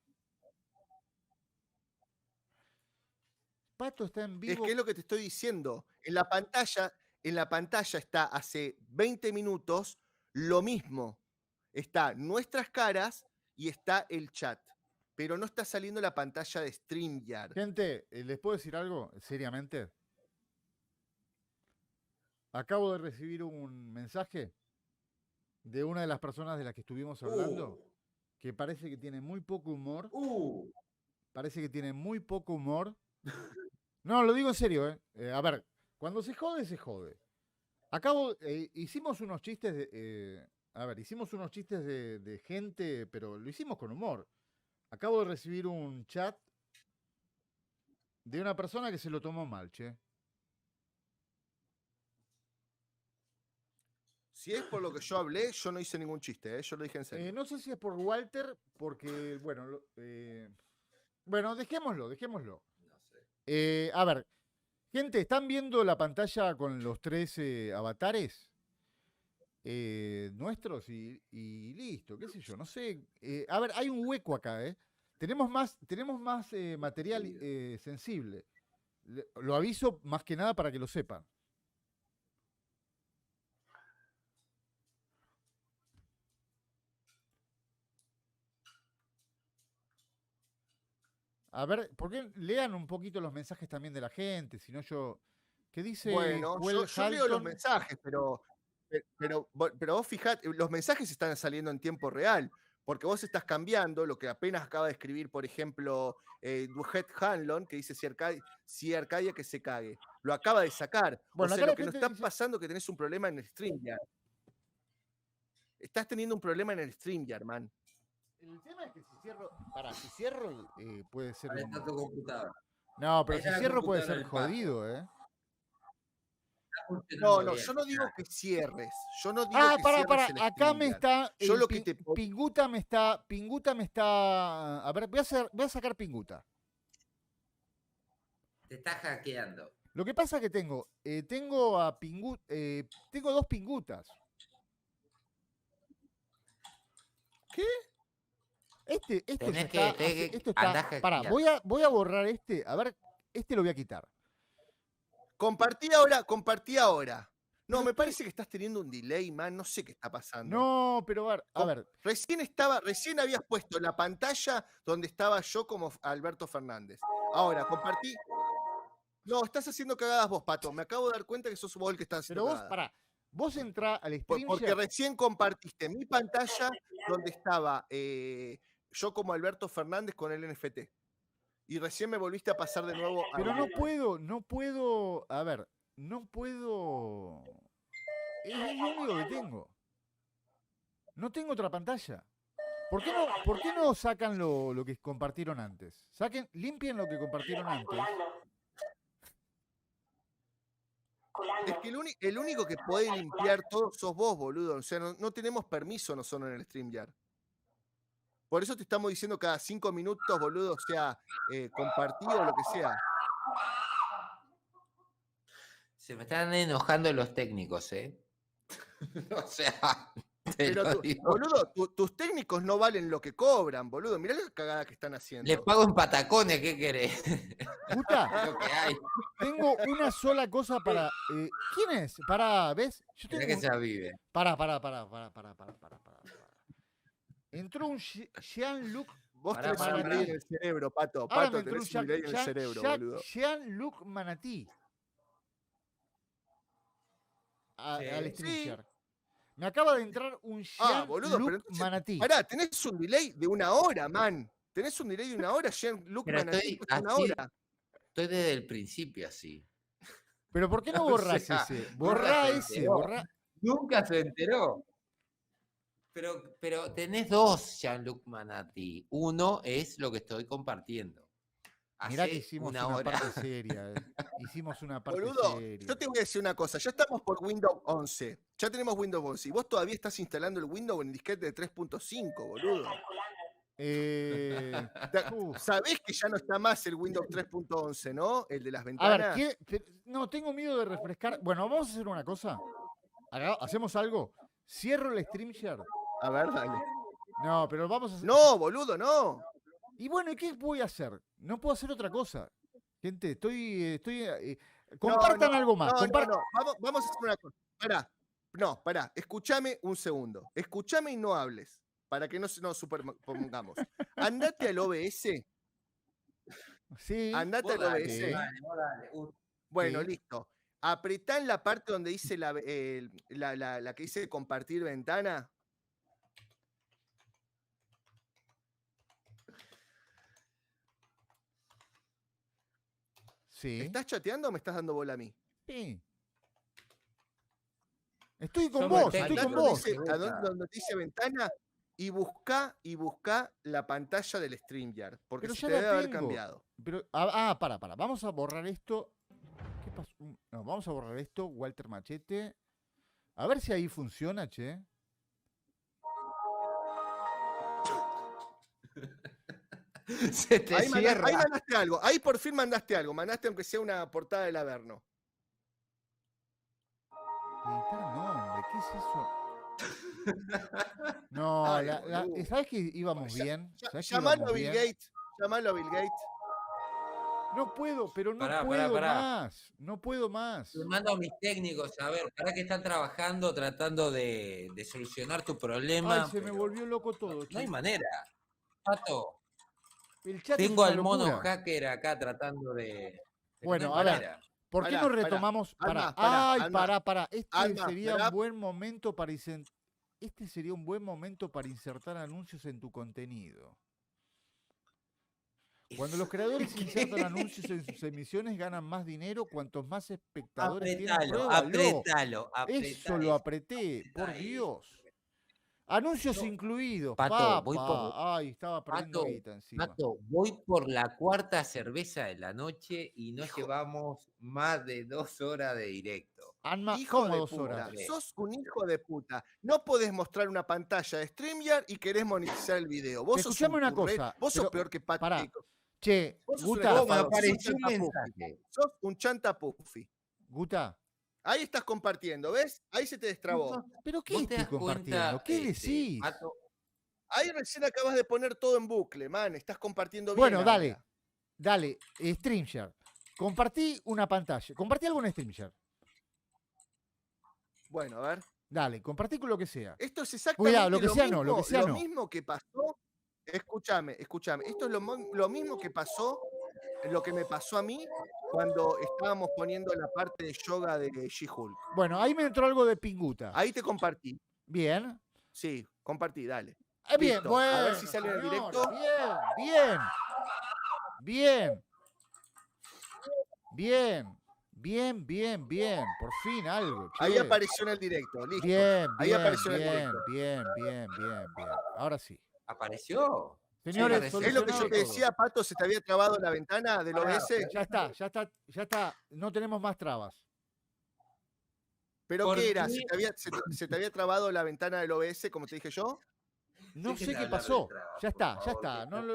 Speaker 2: Pato está en
Speaker 4: Es
Speaker 2: vivo.
Speaker 4: que es lo que te estoy diciendo. En la pantalla está hace 20 minutos lo mismo. Está nuestras caras y está el chat. Pero no está saliendo la pantalla de StreamYard.
Speaker 2: Gente, ¿les puedo decir algo seriamente? Acabo de recibir un mensaje de una de las personas de las que estuvimos hablando, que parece que tiene muy poco humor. Parece que tiene muy poco humor. No, lo digo en serio, a ver, cuando se jode, se jode. Hicimos unos chistes de gente, pero lo hicimos con humor. Acabo de recibir un chat de una persona que se lo tomó mal, che.
Speaker 4: Si es por lo que yo hablé, yo no hice ningún chiste, yo lo dije en serio.
Speaker 2: No sé si es por Walter, porque, bueno, bueno, dejémoslo.
Speaker 3: No sé.
Speaker 2: A ver, gente, ¿están viendo la pantalla con los 3 avatares nuestros? Y listo, qué sé yo, no sé. A ver, hay un hueco acá, Tenemos más material sensible. Lo aviso más que nada para que lo sepan. A ver, ¿por qué lean un poquito los mensajes también de la gente? Si no yo... ¿Qué dice
Speaker 4: Bueno,
Speaker 2: Joel
Speaker 4: yo leo los
Speaker 2: Halton?
Speaker 4: mensajes, pero vos fijate, los mensajes están saliendo en tiempo real, porque vos estás cambiando lo que apenas acaba de escribir, por ejemplo, Duhet Hanlon, que dice si Arcadia que se cague. Lo acaba de sacar.
Speaker 2: Bueno,
Speaker 4: O sea,
Speaker 2: acá
Speaker 4: lo
Speaker 2: la
Speaker 4: que nos
Speaker 2: gente
Speaker 4: está
Speaker 2: dice-
Speaker 4: pasando es que tenés un problema en el StreamYard. Estás teniendo un problema en el StreamYard, man.
Speaker 2: El tema es que si cierro, puede ser
Speaker 3: Ahí
Speaker 2: un...
Speaker 3: está tu computadora.
Speaker 2: No, pero
Speaker 3: Ahí
Speaker 2: si
Speaker 3: está la
Speaker 2: cierro puede
Speaker 3: computadora
Speaker 2: ser
Speaker 3: del Pato.
Speaker 2: jodido,
Speaker 3: Está
Speaker 4: No,
Speaker 3: funcionando bien.
Speaker 4: yo no digo que cierres. Yo no digo
Speaker 2: Ah,
Speaker 4: que
Speaker 2: pará.
Speaker 4: cierres el
Speaker 2: Acá me
Speaker 4: StreamYard.
Speaker 2: está...
Speaker 4: Yo
Speaker 2: el
Speaker 4: lo que te...
Speaker 2: Pinguta me está... A ver, voy a sacar Pinguta.
Speaker 3: Te está hackeando.
Speaker 2: Lo que pasa es que tengo a tengo 2 Pingutas.
Speaker 4: ¿Qué?
Speaker 2: Esto
Speaker 3: Tenés
Speaker 2: ya
Speaker 3: que-
Speaker 2: esto
Speaker 3: andá
Speaker 2: está... Pará,
Speaker 3: hackeando.
Speaker 2: voy a borrar este. A ver, este lo voy a quitar.
Speaker 4: Compartí ahora. No,
Speaker 2: Pero
Speaker 4: me parece que estás teniendo un delay, man. No sé qué está pasando.
Speaker 2: No, pero a ver.
Speaker 4: Recién habías puesto la pantalla donde estaba yo como Alberto Fernández. Ahora, compartí. No, estás haciendo cagadas vos, Pato. Me acabo de dar cuenta que sos vos el que estás haciendo
Speaker 2: Pero vos,
Speaker 4: cagadas.
Speaker 2: pará. Vos entrá al
Speaker 4: Porque
Speaker 2: StreamYard.
Speaker 4: recién compartiste mi pantalla donde estaba yo como Alberto Fernández con el NFT. Y recién me volviste a pasar de nuevo a...
Speaker 2: Pero no puedo, a ver, no puedo. Es lo único que tengo. No tengo otra pantalla. ¿Por qué no sacan lo que compartieron antes? Limpien lo que compartieron antes.
Speaker 4: Es que el único que puede limpiar todo sos vos, boludo. O sea, no tenemos permiso nosotros en el StreamYard. Por eso te estamos diciendo cada 5 minutos, boludo, o sea, compartido o lo que sea.
Speaker 3: Se me están enojando los técnicos, ¿eh? O sea,
Speaker 4: Pero boludo, tus técnicos no valen lo que cobran, boludo. Mirá la cagada que están haciendo.
Speaker 3: Les pago en patacones, ¿qué querés?
Speaker 2: Puta,
Speaker 3: Lo que hay.
Speaker 2: tengo una sola cosa para. ¿Quién es? Pará, ¿ves? Yo
Speaker 3: Mirá
Speaker 2: tengo
Speaker 3: que se vive.
Speaker 2: Pará. Entró un Jean-Luc.
Speaker 4: Vos
Speaker 3: Pará,
Speaker 4: tenés un
Speaker 3: pará.
Speaker 4: delay en el cerebro, Pato.
Speaker 2: Ahora
Speaker 4: Pato,
Speaker 2: me entró un
Speaker 4: tenés un delay en el cerebro, boludo.
Speaker 2: Jean-Luc Manatí.
Speaker 3: Sí.
Speaker 2: Al
Speaker 4: Sí.
Speaker 2: StreamYard. Me acaba de entrar un
Speaker 4: Boludo, pero
Speaker 2: Jean-Luc
Speaker 4: entonces,
Speaker 2: Manatí.
Speaker 4: pará, tenés un delay de 1 hora, man. Tenés un delay de 1 hora, Jean-Luc
Speaker 3: Pero
Speaker 4: Manatí,
Speaker 3: estoy
Speaker 4: es 1
Speaker 3: así.
Speaker 4: hora.
Speaker 3: Estoy desde el principio así.
Speaker 2: Pero ¿por qué no
Speaker 3: O
Speaker 2: borrás
Speaker 3: sea,
Speaker 2: ese?
Speaker 3: nunca
Speaker 2: Borrá
Speaker 3: se
Speaker 2: ese,
Speaker 3: enteró.
Speaker 2: borrá.
Speaker 3: Nunca se enteró. Pero tenés dos Jean-Luc Manatí. Uno es lo que estoy compartiendo.
Speaker 2: Mirá
Speaker 3: Hace
Speaker 2: que hicimos
Speaker 3: una
Speaker 2: una
Speaker 3: hora.
Speaker 2: parte seria. Hicimos una parte
Speaker 4: Boludo,
Speaker 2: seria.
Speaker 4: yo te voy a decir una cosa. Ya estamos por Windows 11. Ya tenemos Windows 11. Y vos todavía estás instalando el Windows en el disquete de 3.5, boludo. Sabés que ya no está más el Windows 3.11, ¿no? El de las
Speaker 2: A ver,
Speaker 4: ventanas.
Speaker 2: no, tengo miedo de refrescar. Bueno, vamos a hacer una cosa. Hacemos algo. Cierro el StreamYard.
Speaker 4: A ver, dale.
Speaker 2: No, pero vamos a hacer.
Speaker 4: No, boludo, no.
Speaker 2: Y bueno, ¿y qué voy a hacer? No puedo hacer otra cosa. Gente, compartan algo más.
Speaker 4: No. Vamos a hacer una cosa. Pará. Escúchame un segundo. Escúchame y no hables. Para que no nos superpongamos. Andate al OBS.
Speaker 2: Sí.
Speaker 4: Andate al
Speaker 3: Vos dale,
Speaker 4: OBS.
Speaker 3: vos dale.
Speaker 4: Bueno,
Speaker 2: Sí.
Speaker 4: listo. Apretá en la parte donde dice la que dice compartir ventana.
Speaker 2: Sí.
Speaker 4: ¿Estás chateando o me estás dando bola a mí?
Speaker 2: Sí. Estoy con
Speaker 3: Somos
Speaker 2: vos, estoy
Speaker 3: técnicos.
Speaker 2: con
Speaker 4: Andá
Speaker 2: vos.
Speaker 4: donde dice ventana y buscá la pantalla del StreamYard. Porque
Speaker 2: Pero
Speaker 4: se
Speaker 2: ya
Speaker 4: te
Speaker 2: la
Speaker 4: debe haber
Speaker 2: tengo.
Speaker 4: cambiado.
Speaker 2: Pero, para. Vamos a borrar esto. ¿Qué pasó? No, vamos a borrar esto, Walter Machete. A ver si ahí funciona, che.
Speaker 3: Se te
Speaker 4: Ahí
Speaker 3: cierra.
Speaker 4: mandaste algo. Ahí por fin mandaste algo. Mandaste aunque sea una portada del Averno.
Speaker 2: Editar nombre, ¿qué es eso? No,
Speaker 4: Ay, boludo.
Speaker 2: ¿sabes que íbamos bien? ¿Sabés que
Speaker 4: Llamalo a
Speaker 2: íbamos
Speaker 4: Bill
Speaker 2: bien?
Speaker 4: Gates. Llamalo a Bill Gates.
Speaker 2: No puedo, pero no
Speaker 3: Pará,
Speaker 2: puedo
Speaker 3: pará.
Speaker 2: más. No puedo más.
Speaker 3: Le mando a mis técnicos a ver, para que están trabajando tratando de solucionar tu problema.
Speaker 2: Ay, se me
Speaker 3: pero
Speaker 2: volvió loco todo.
Speaker 3: No hay
Speaker 2: che.
Speaker 3: manera. Pato,
Speaker 2: El chat es
Speaker 3: tengo
Speaker 2: una
Speaker 3: al mono
Speaker 2: locura.
Speaker 3: hacker acá tratando de.
Speaker 2: Bueno,
Speaker 3: no hay
Speaker 2: a ver.
Speaker 3: manera.
Speaker 2: ¿Por qué
Speaker 4: Pará,
Speaker 2: no
Speaker 4: pará.
Speaker 2: retomamos?
Speaker 4: Alma,
Speaker 2: Ay,
Speaker 4: Alma.
Speaker 2: pará. Este
Speaker 4: Alma,
Speaker 2: sería
Speaker 4: pará.
Speaker 2: un buen momento para Este sería un buen momento para insertar anuncios en tu contenido. Cuando los creadores insertan anuncios en sus emisiones ganan más dinero cuantos más espectadores tienen.
Speaker 3: Apretalo.
Speaker 2: Eso lo apreté, por
Speaker 3: ahí.
Speaker 2: Dios. Anuncios incluidos,
Speaker 3: Pato,
Speaker 2: papá.
Speaker 3: voy por-
Speaker 2: Ay, estaba perdiendo
Speaker 3: Pato,
Speaker 2: guita encima.
Speaker 3: Pato, voy por la cuarta cerveza de la noche y no llevamos más de 2 horas de directo.
Speaker 2: Alma,
Speaker 4: Hijo
Speaker 2: ¿cómo
Speaker 4: de
Speaker 2: 2
Speaker 4: puta.
Speaker 2: horas?
Speaker 4: Sos un hijo de puta. No podés mostrar una pantalla de StreamYard y querés monetizar el video. Vos sos
Speaker 2: Escuchame
Speaker 4: un
Speaker 2: una
Speaker 4: curré,
Speaker 2: cosa,
Speaker 4: Vos sos
Speaker 2: pero,
Speaker 4: peor que
Speaker 2: pará.
Speaker 4: Patrick.
Speaker 2: Che,
Speaker 4: Vos sos un
Speaker 2: Guta,
Speaker 4: estafador,
Speaker 3: Me
Speaker 4: sos un
Speaker 3: apareció un
Speaker 4: chantapuffy.
Speaker 3: mensaje.
Speaker 4: Sos un chantapuffy.
Speaker 2: Guta,
Speaker 4: Ahí estás compartiendo, ¿ves? Ahí se te destrabó.
Speaker 2: ¿pero qué
Speaker 3: ¿Vos te
Speaker 2: estoy
Speaker 3: das
Speaker 2: compartiendo?
Speaker 3: cuenta,
Speaker 2: ¿Qué decís?
Speaker 3: Pato?
Speaker 4: Ahí recién acabas de poner todo en bucle, man. Estás compartiendo bien.
Speaker 2: Bueno,
Speaker 4: ahora.
Speaker 2: dale, StreamYard. Compartí una pantalla. Compartí algo en StreamYard.
Speaker 4: Bueno, a ver.
Speaker 2: Dale, compartí con lo que sea.
Speaker 4: Esto es exactamente
Speaker 2: Cuidado, lo que sea no, lo que sea
Speaker 4: lo
Speaker 2: no.
Speaker 4: mismo que pasó. Escúchame. Esto es lo mismo que pasó, lo que me pasó a mí cuando estábamos poniendo la parte de yoga de She-Hulk.
Speaker 2: Bueno, ahí me entró algo de Pinguta.
Speaker 4: Ahí te compartí.
Speaker 2: Bien.
Speaker 4: Sí, compartí, dale.
Speaker 2: Bien,
Speaker 4: Listo.
Speaker 2: bueno.
Speaker 4: A ver si sale en el
Speaker 2: señor,
Speaker 4: directo.
Speaker 2: Bien. Bien. Por fin algo.
Speaker 4: Ahí
Speaker 2: che.
Speaker 4: apareció en el directo, listo. Ahí
Speaker 2: Bien.
Speaker 4: apareció en el directo.
Speaker 2: Bien. Ahora sí.
Speaker 3: ¿Apareció?
Speaker 2: Señores,
Speaker 3: Sí,
Speaker 4: Es lo que yo
Speaker 2: solucionado
Speaker 4: te decía, Pato, se te había trabado la ventana del
Speaker 3: Pará,
Speaker 4: OBS.
Speaker 2: Ya está. No tenemos más trabas.
Speaker 4: ¿Pero
Speaker 3: ¿Por
Speaker 4: qué era?
Speaker 3: qué?
Speaker 4: ¿Se te había trabado la ventana del OBS, como te dije yo?
Speaker 2: No
Speaker 3: Dejen
Speaker 2: sé
Speaker 3: de
Speaker 2: qué
Speaker 3: hablar de
Speaker 2: pasó.
Speaker 3: trabas,
Speaker 2: Ya
Speaker 3: por
Speaker 2: está.
Speaker 3: favor,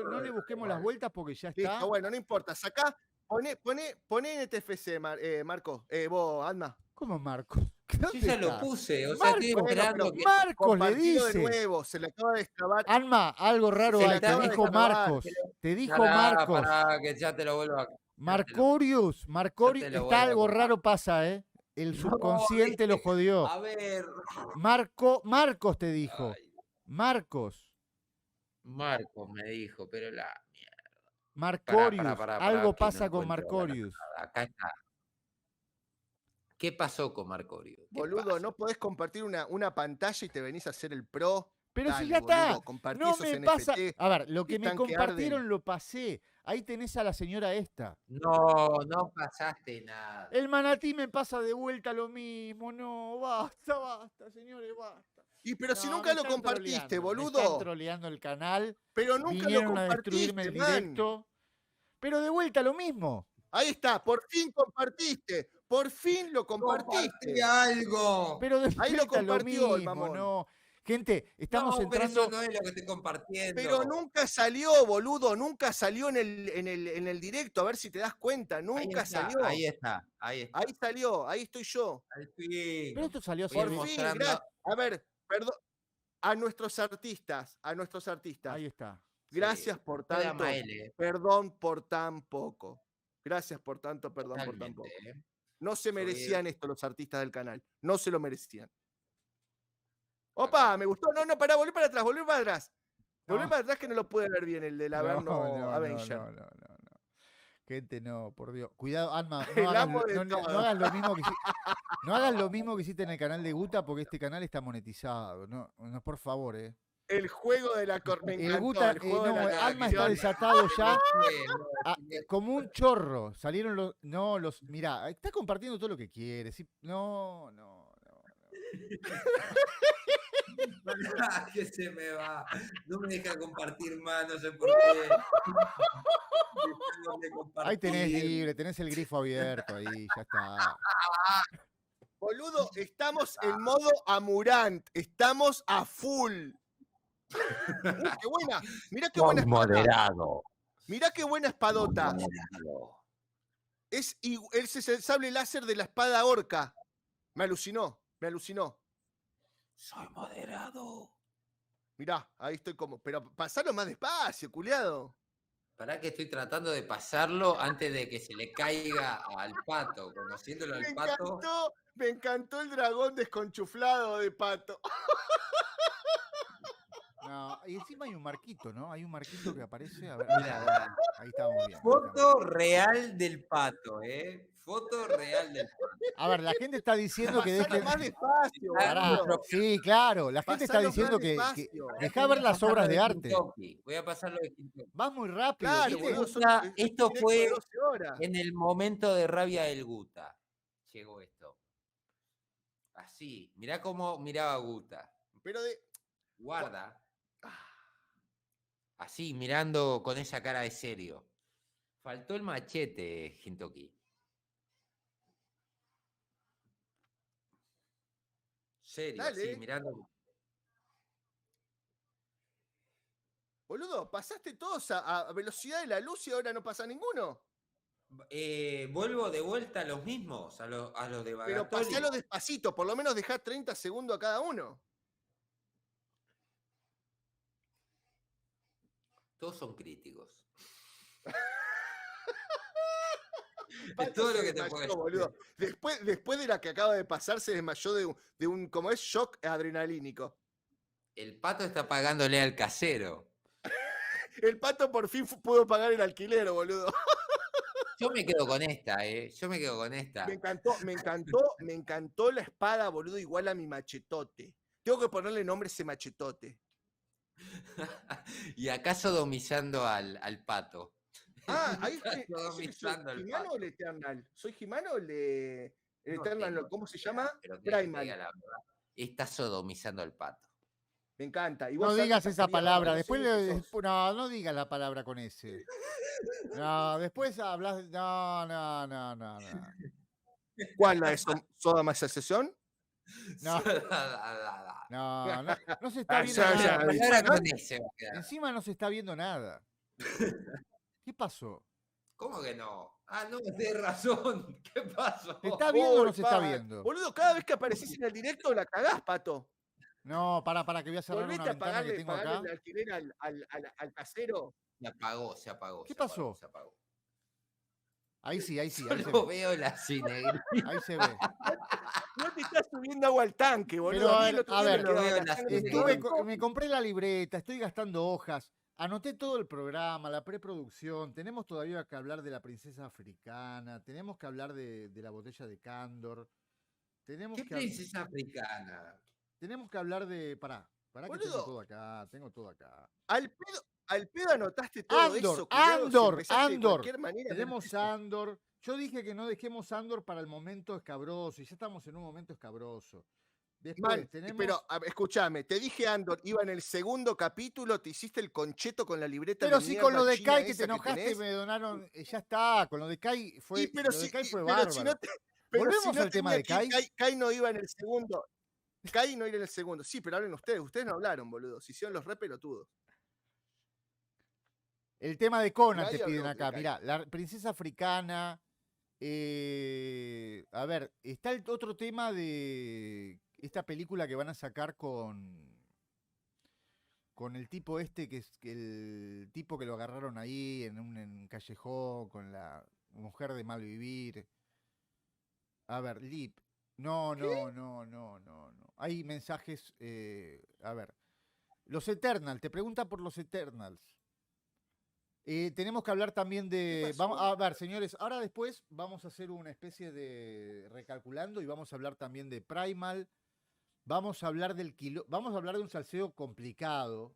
Speaker 3: que
Speaker 2: No le busquemos las vueltas porque ya está.
Speaker 4: Listo, bueno, no importa. Sacá, poné NTFC, Marco. Vos, Alma.
Speaker 2: ¿Cómo Marco?
Speaker 3: Yo
Speaker 2: ¿Dónde
Speaker 3: ya lo
Speaker 2: está?
Speaker 3: puse, o sea, estoy
Speaker 2: Marco,
Speaker 3: esperando que...
Speaker 2: Marcos le
Speaker 4: Compartilo de
Speaker 2: dice.
Speaker 4: nuevo, se le acaba de extrabar.
Speaker 2: Alma, algo raro
Speaker 4: Se le
Speaker 2: hay. Te
Speaker 4: acaba de
Speaker 2: dijo
Speaker 4: extrabar.
Speaker 2: Marcos. Te dijo
Speaker 3: Pará,
Speaker 2: Marcos.
Speaker 3: pará, que ya te lo vuelvo a...
Speaker 2: Marcorius,
Speaker 3: te lo
Speaker 2: está
Speaker 3: vuelvo a
Speaker 2: algo
Speaker 3: contar.
Speaker 2: raro pasa, ¿eh? El subconsciente lo jodió.
Speaker 3: A ver...
Speaker 2: Marcos te dijo.
Speaker 3: Ay,
Speaker 2: Marcos.
Speaker 3: Marcos me dijo, pero la...
Speaker 2: Marcorius.
Speaker 3: pará,
Speaker 2: Algo
Speaker 3: que no
Speaker 2: pasa con
Speaker 3: encuentro
Speaker 2: Marcorius.
Speaker 3: Acá está. ¿Qué pasó con Marcorius? ¿Qué
Speaker 4: Boludo,
Speaker 3: pasa?
Speaker 4: no podés compartir una pantalla y te venís a hacer el pro.
Speaker 2: Pero
Speaker 4: Dale,
Speaker 2: si ya está.
Speaker 4: boludo, compartí
Speaker 2: No
Speaker 4: esos
Speaker 2: me pasa.
Speaker 4: NFT.
Speaker 2: A ver, lo que me
Speaker 4: están que
Speaker 2: compartieron
Speaker 4: arden.
Speaker 2: lo pasé. Ahí tenés a la señora esta.
Speaker 3: No pasaste nada.
Speaker 2: El manatí me pasa de vuelta lo mismo. No, basta, señores, basta.
Speaker 4: Y pero si
Speaker 2: No,
Speaker 4: nunca
Speaker 2: me
Speaker 4: lo
Speaker 2: están
Speaker 4: compartiste,
Speaker 2: troleando, Me
Speaker 4: boludo.
Speaker 2: están troleando el canal.
Speaker 4: Pero nunca lo
Speaker 2: Vinieron a destruirme
Speaker 4: compartiste,
Speaker 2: el
Speaker 4: man.
Speaker 2: directo. Pero de vuelta lo mismo.
Speaker 4: Ahí está, por fin compartiste. Por fin lo
Speaker 3: ¡Compartí
Speaker 4: compartiste.
Speaker 3: algo!
Speaker 2: Pero de
Speaker 4: Ahí lo
Speaker 2: vuelta lo
Speaker 4: compartió el
Speaker 2: mismo,
Speaker 4: mamón.
Speaker 2: no. Gente, estamos
Speaker 3: No, pero
Speaker 2: entrando.
Speaker 3: eso no es lo que estoy compartiendo.
Speaker 4: Pero nunca salió, boludo. Nunca salió en el directo. A ver si te das cuenta.
Speaker 3: Ahí
Speaker 4: Nunca
Speaker 3: está,
Speaker 4: salió.
Speaker 3: ahí está.
Speaker 4: Ahí salió. Ahí estoy yo.
Speaker 3: Al fin.
Speaker 2: Pero esto salió
Speaker 3: Voy a
Speaker 2: hace.
Speaker 3: ir
Speaker 4: Por fin,
Speaker 3: mostrando-
Speaker 4: A ver, perdón. A nuestros artistas.
Speaker 2: Ahí está.
Speaker 4: Gracias por
Speaker 3: Fue de
Speaker 4: tanto.
Speaker 3: Amael,
Speaker 4: Perdón por tan poco. Gracias por tanto, perdón por tan
Speaker 3: totalmente,
Speaker 4: poco. No se merecían esto los artistas del canal. No se lo merecían. Opa, me gustó. No, pará, volví para atrás. Volví para atrás que no lo pude ver bien, el del Averno Avenger.
Speaker 2: No. Gente, no, por Dios. Cuidado, Alma,
Speaker 4: El
Speaker 2: no hagas,
Speaker 4: amo de
Speaker 2: no
Speaker 4: todo.
Speaker 2: hagas lo mismo que no hagas lo mismo que hiciste en el canal de Guta porque este canal está monetizado. No, por favor,
Speaker 4: El juego de la me
Speaker 2: El
Speaker 4: encantó,
Speaker 2: Guta,
Speaker 4: el juego de
Speaker 2: no,
Speaker 4: la
Speaker 2: Alma está
Speaker 4: conexión.
Speaker 2: desatado ya.
Speaker 3: No,
Speaker 2: Como un chorro. Salieron los. Mirá, está compartiendo todo lo que quiere. ¿Sí? No.
Speaker 3: que se me va. No me deja compartir más, no sé por qué. Dejame
Speaker 2: Ahí tenés
Speaker 3: compartir.
Speaker 2: libre, tenés el grifo abierto ahí, ya está.
Speaker 4: Boludo, estamos en modo Amurant. Estamos a full. Qué buena. Mirá qué buena espada.
Speaker 3: Moderado.
Speaker 4: Mirá qué buena espadota.
Speaker 3: Moderado.
Speaker 4: Es el sable láser de la espada orca. Me alucinó.
Speaker 3: Soy moderado.
Speaker 4: Mirá, ahí estoy como. Pero pasalo más despacio, culiado.
Speaker 3: Pará que estoy tratando de pasarlo antes de que se le caiga al pato. Conociéndolo al pato.
Speaker 4: Me encantó el dragón desconchuflado de Pato.
Speaker 2: No, y encima hay un marquito, ¿no? Hay un marquito que aparece. A ver,
Speaker 3: Mirá,
Speaker 2: ahí estamos bien.
Speaker 3: foto real del pato, ¿eh? Foto real del pato.
Speaker 2: A ver, la gente está diciendo que
Speaker 4: Pasalo
Speaker 2: dejen.
Speaker 4: más despacio,
Speaker 2: Pará,
Speaker 4: boludo.
Speaker 2: sí, claro. La gente está
Speaker 4: Pasalo más
Speaker 2: diciendo que
Speaker 4: despacio.
Speaker 2: dejá ver las obras de arte.
Speaker 3: Voy a pasarlo de Kentucky.
Speaker 2: Vas muy rápido.
Speaker 4: Claro,
Speaker 2: ¿viste?
Speaker 4: boludo.
Speaker 3: Esto
Speaker 4: Directo
Speaker 3: fue
Speaker 4: de 12 horas.
Speaker 3: en el momento de rabia del Guta. Llegó esto. Así. Mirá cómo miraba Guta.
Speaker 4: Pero de.
Speaker 3: Guarda. Así, mirando con esa cara de serio. Faltó el machete, Gintoki. Serio,
Speaker 4: Dale.
Speaker 3: así, mirando.
Speaker 4: Boludo, pasaste todos a velocidad de la luz y ahora no pasa ninguno.
Speaker 3: Vuelvo de vuelta a los mismos, a los de
Speaker 4: Pero
Speaker 3: Bagatoli.
Speaker 4: pasalo despacito, por lo menos dejá 30 segundos a cada uno.
Speaker 3: Todos son críticos.
Speaker 4: Pato
Speaker 3: Es todo
Speaker 4: se
Speaker 3: lo que te
Speaker 4: desmayó,
Speaker 3: puedo decir.
Speaker 4: boludo. Después de la que acaba de pasar, se desmayó de un como es, shock adrenalínico.
Speaker 3: El pato está pagándole al casero.
Speaker 4: El Pato por fin pudo pagar el alquiler, boludo.
Speaker 3: Yo me quedo con esta, Yo me quedo con esta.
Speaker 4: Me encantó la espada, boludo, igual a mi machetote. Tengo que ponerle nombre a ese machetote.
Speaker 3: Y acá sodomizando al pato.
Speaker 4: Ah, ahí está.
Speaker 3: Sodomizando al
Speaker 4: ¿He-Man
Speaker 3: pato.
Speaker 4: o el Eternal? ¿Soy He-Man o el
Speaker 3: No
Speaker 4: Eternal?
Speaker 3: tengo
Speaker 4: ¿Cómo se
Speaker 3: idea,
Speaker 4: llama?
Speaker 3: pero que te diga
Speaker 4: Primal.
Speaker 3: la verdad. Está sodomizando al pato.
Speaker 4: Me encanta. ¿Y
Speaker 1: No
Speaker 4: vos,
Speaker 1: digas
Speaker 4: Sandra,
Speaker 1: esa
Speaker 4: querías
Speaker 1: palabra.
Speaker 4: reconocer
Speaker 1: Después,
Speaker 4: que sos?
Speaker 1: no digas la palabra con ese. No, después hablas. No.
Speaker 4: ¿Cuál la de sodomatización?
Speaker 1: No, no se está
Speaker 4: Ah,
Speaker 1: viendo
Speaker 4: ya,
Speaker 1: nada.
Speaker 4: ya,
Speaker 3: La
Speaker 1: Encima
Speaker 3: palabra
Speaker 1: no-
Speaker 3: con ese va a quedar.
Speaker 1: Encima no se está viendo nada. ¿Qué pasó?
Speaker 3: ¿Cómo que no? Ah, no, tenés razón. ¿Qué pasó?
Speaker 1: ¿Se está viendo o no
Speaker 4: Uy,
Speaker 1: se está
Speaker 4: pa.
Speaker 1: viendo?
Speaker 4: Boludo, cada vez que aparecís en el directo la cagás, Pato.
Speaker 1: No, para que voy a cerrar una
Speaker 4: Volvete a
Speaker 1: ventana que tengo
Speaker 4: pagarle
Speaker 1: acá.
Speaker 4: el alquiler al casero.
Speaker 3: Se apagó.
Speaker 1: ¿Qué pasó?
Speaker 3: Se apagó.
Speaker 1: Ahí sí, ahí se
Speaker 3: Solo
Speaker 1: ve.
Speaker 3: veo la cinegrita.
Speaker 1: Ahí se ve.
Speaker 4: No te estás subiendo agua al tanque, boludo.
Speaker 1: Pero, a
Speaker 4: mí
Speaker 1: ver,
Speaker 4: el otro
Speaker 1: a
Speaker 4: día me
Speaker 1: ver,
Speaker 4: quedaba
Speaker 3: veo
Speaker 4: la
Speaker 3: las
Speaker 4: sangre en el
Speaker 1: Estuve,
Speaker 4: cuerpo.
Speaker 1: me compré la libreta, estoy gastando hojas, anoté todo el programa, la preproducción, tenemos todavía que hablar de la princesa africana, tenemos que hablar de la botella de Cándor, tenemos
Speaker 3: ¿Qué
Speaker 1: que,
Speaker 3: princesa africana?
Speaker 1: tenemos que hablar de... Pará que tengo
Speaker 4: Boludo.
Speaker 1: todo acá.
Speaker 4: Al pedo anotaste todo eso. culiao, si
Speaker 1: Andor,
Speaker 4: empezaste de cualquier manera,
Speaker 1: tenemos
Speaker 4: empezás.
Speaker 1: Andor. Yo dije que no dejemos Andor para el momento escabroso, y ya estamos en un momento escabroso. Después
Speaker 4: Man,
Speaker 1: tenemos...
Speaker 4: pero escúchame, te dije Andor, iba en el segundo capítulo, te hiciste el concheto con la libreta
Speaker 1: Pero
Speaker 4: de
Speaker 1: si con lo
Speaker 4: mierda
Speaker 1: de
Speaker 4: china
Speaker 1: Kai que te
Speaker 4: esa
Speaker 1: enojaste
Speaker 4: tenés.
Speaker 1: me donaron, ya está, con lo de Kai fue,
Speaker 4: Sí, pero
Speaker 1: lo de
Speaker 4: si,
Speaker 1: Kai fue
Speaker 4: pero
Speaker 1: bárbaro.
Speaker 4: si no pero
Speaker 1: Volvemos
Speaker 4: si no
Speaker 1: al tema
Speaker 4: tenía
Speaker 1: de
Speaker 4: que ir,
Speaker 1: Kai.
Speaker 4: Kai no iba en el segundo. Kai no iba en el segundo. Sí, pero hablen ustedes no hablaron, boludo. Si hicieron los re pelotudos.
Speaker 1: El tema de Conan
Speaker 4: Nadie
Speaker 1: te piden
Speaker 4: habló de
Speaker 1: acá.
Speaker 4: Kai.
Speaker 1: Mirá, la princesa africana. A ver, está el otro tema de esta película que van a sacar con el tipo este, que es el tipo que lo agarraron ahí en un callejón con la mujer de mal vivir. A ver, Lip. No. Hay mensajes. A ver. Los Eternals. Te pregunta por los Eternals. Tenemos que hablar también de... Vamos, a ver, señores, ahora después vamos a hacer una especie de recalculando y vamos a hablar también de Primal. Vamos a hablar vamos a hablar de un salseo complicado.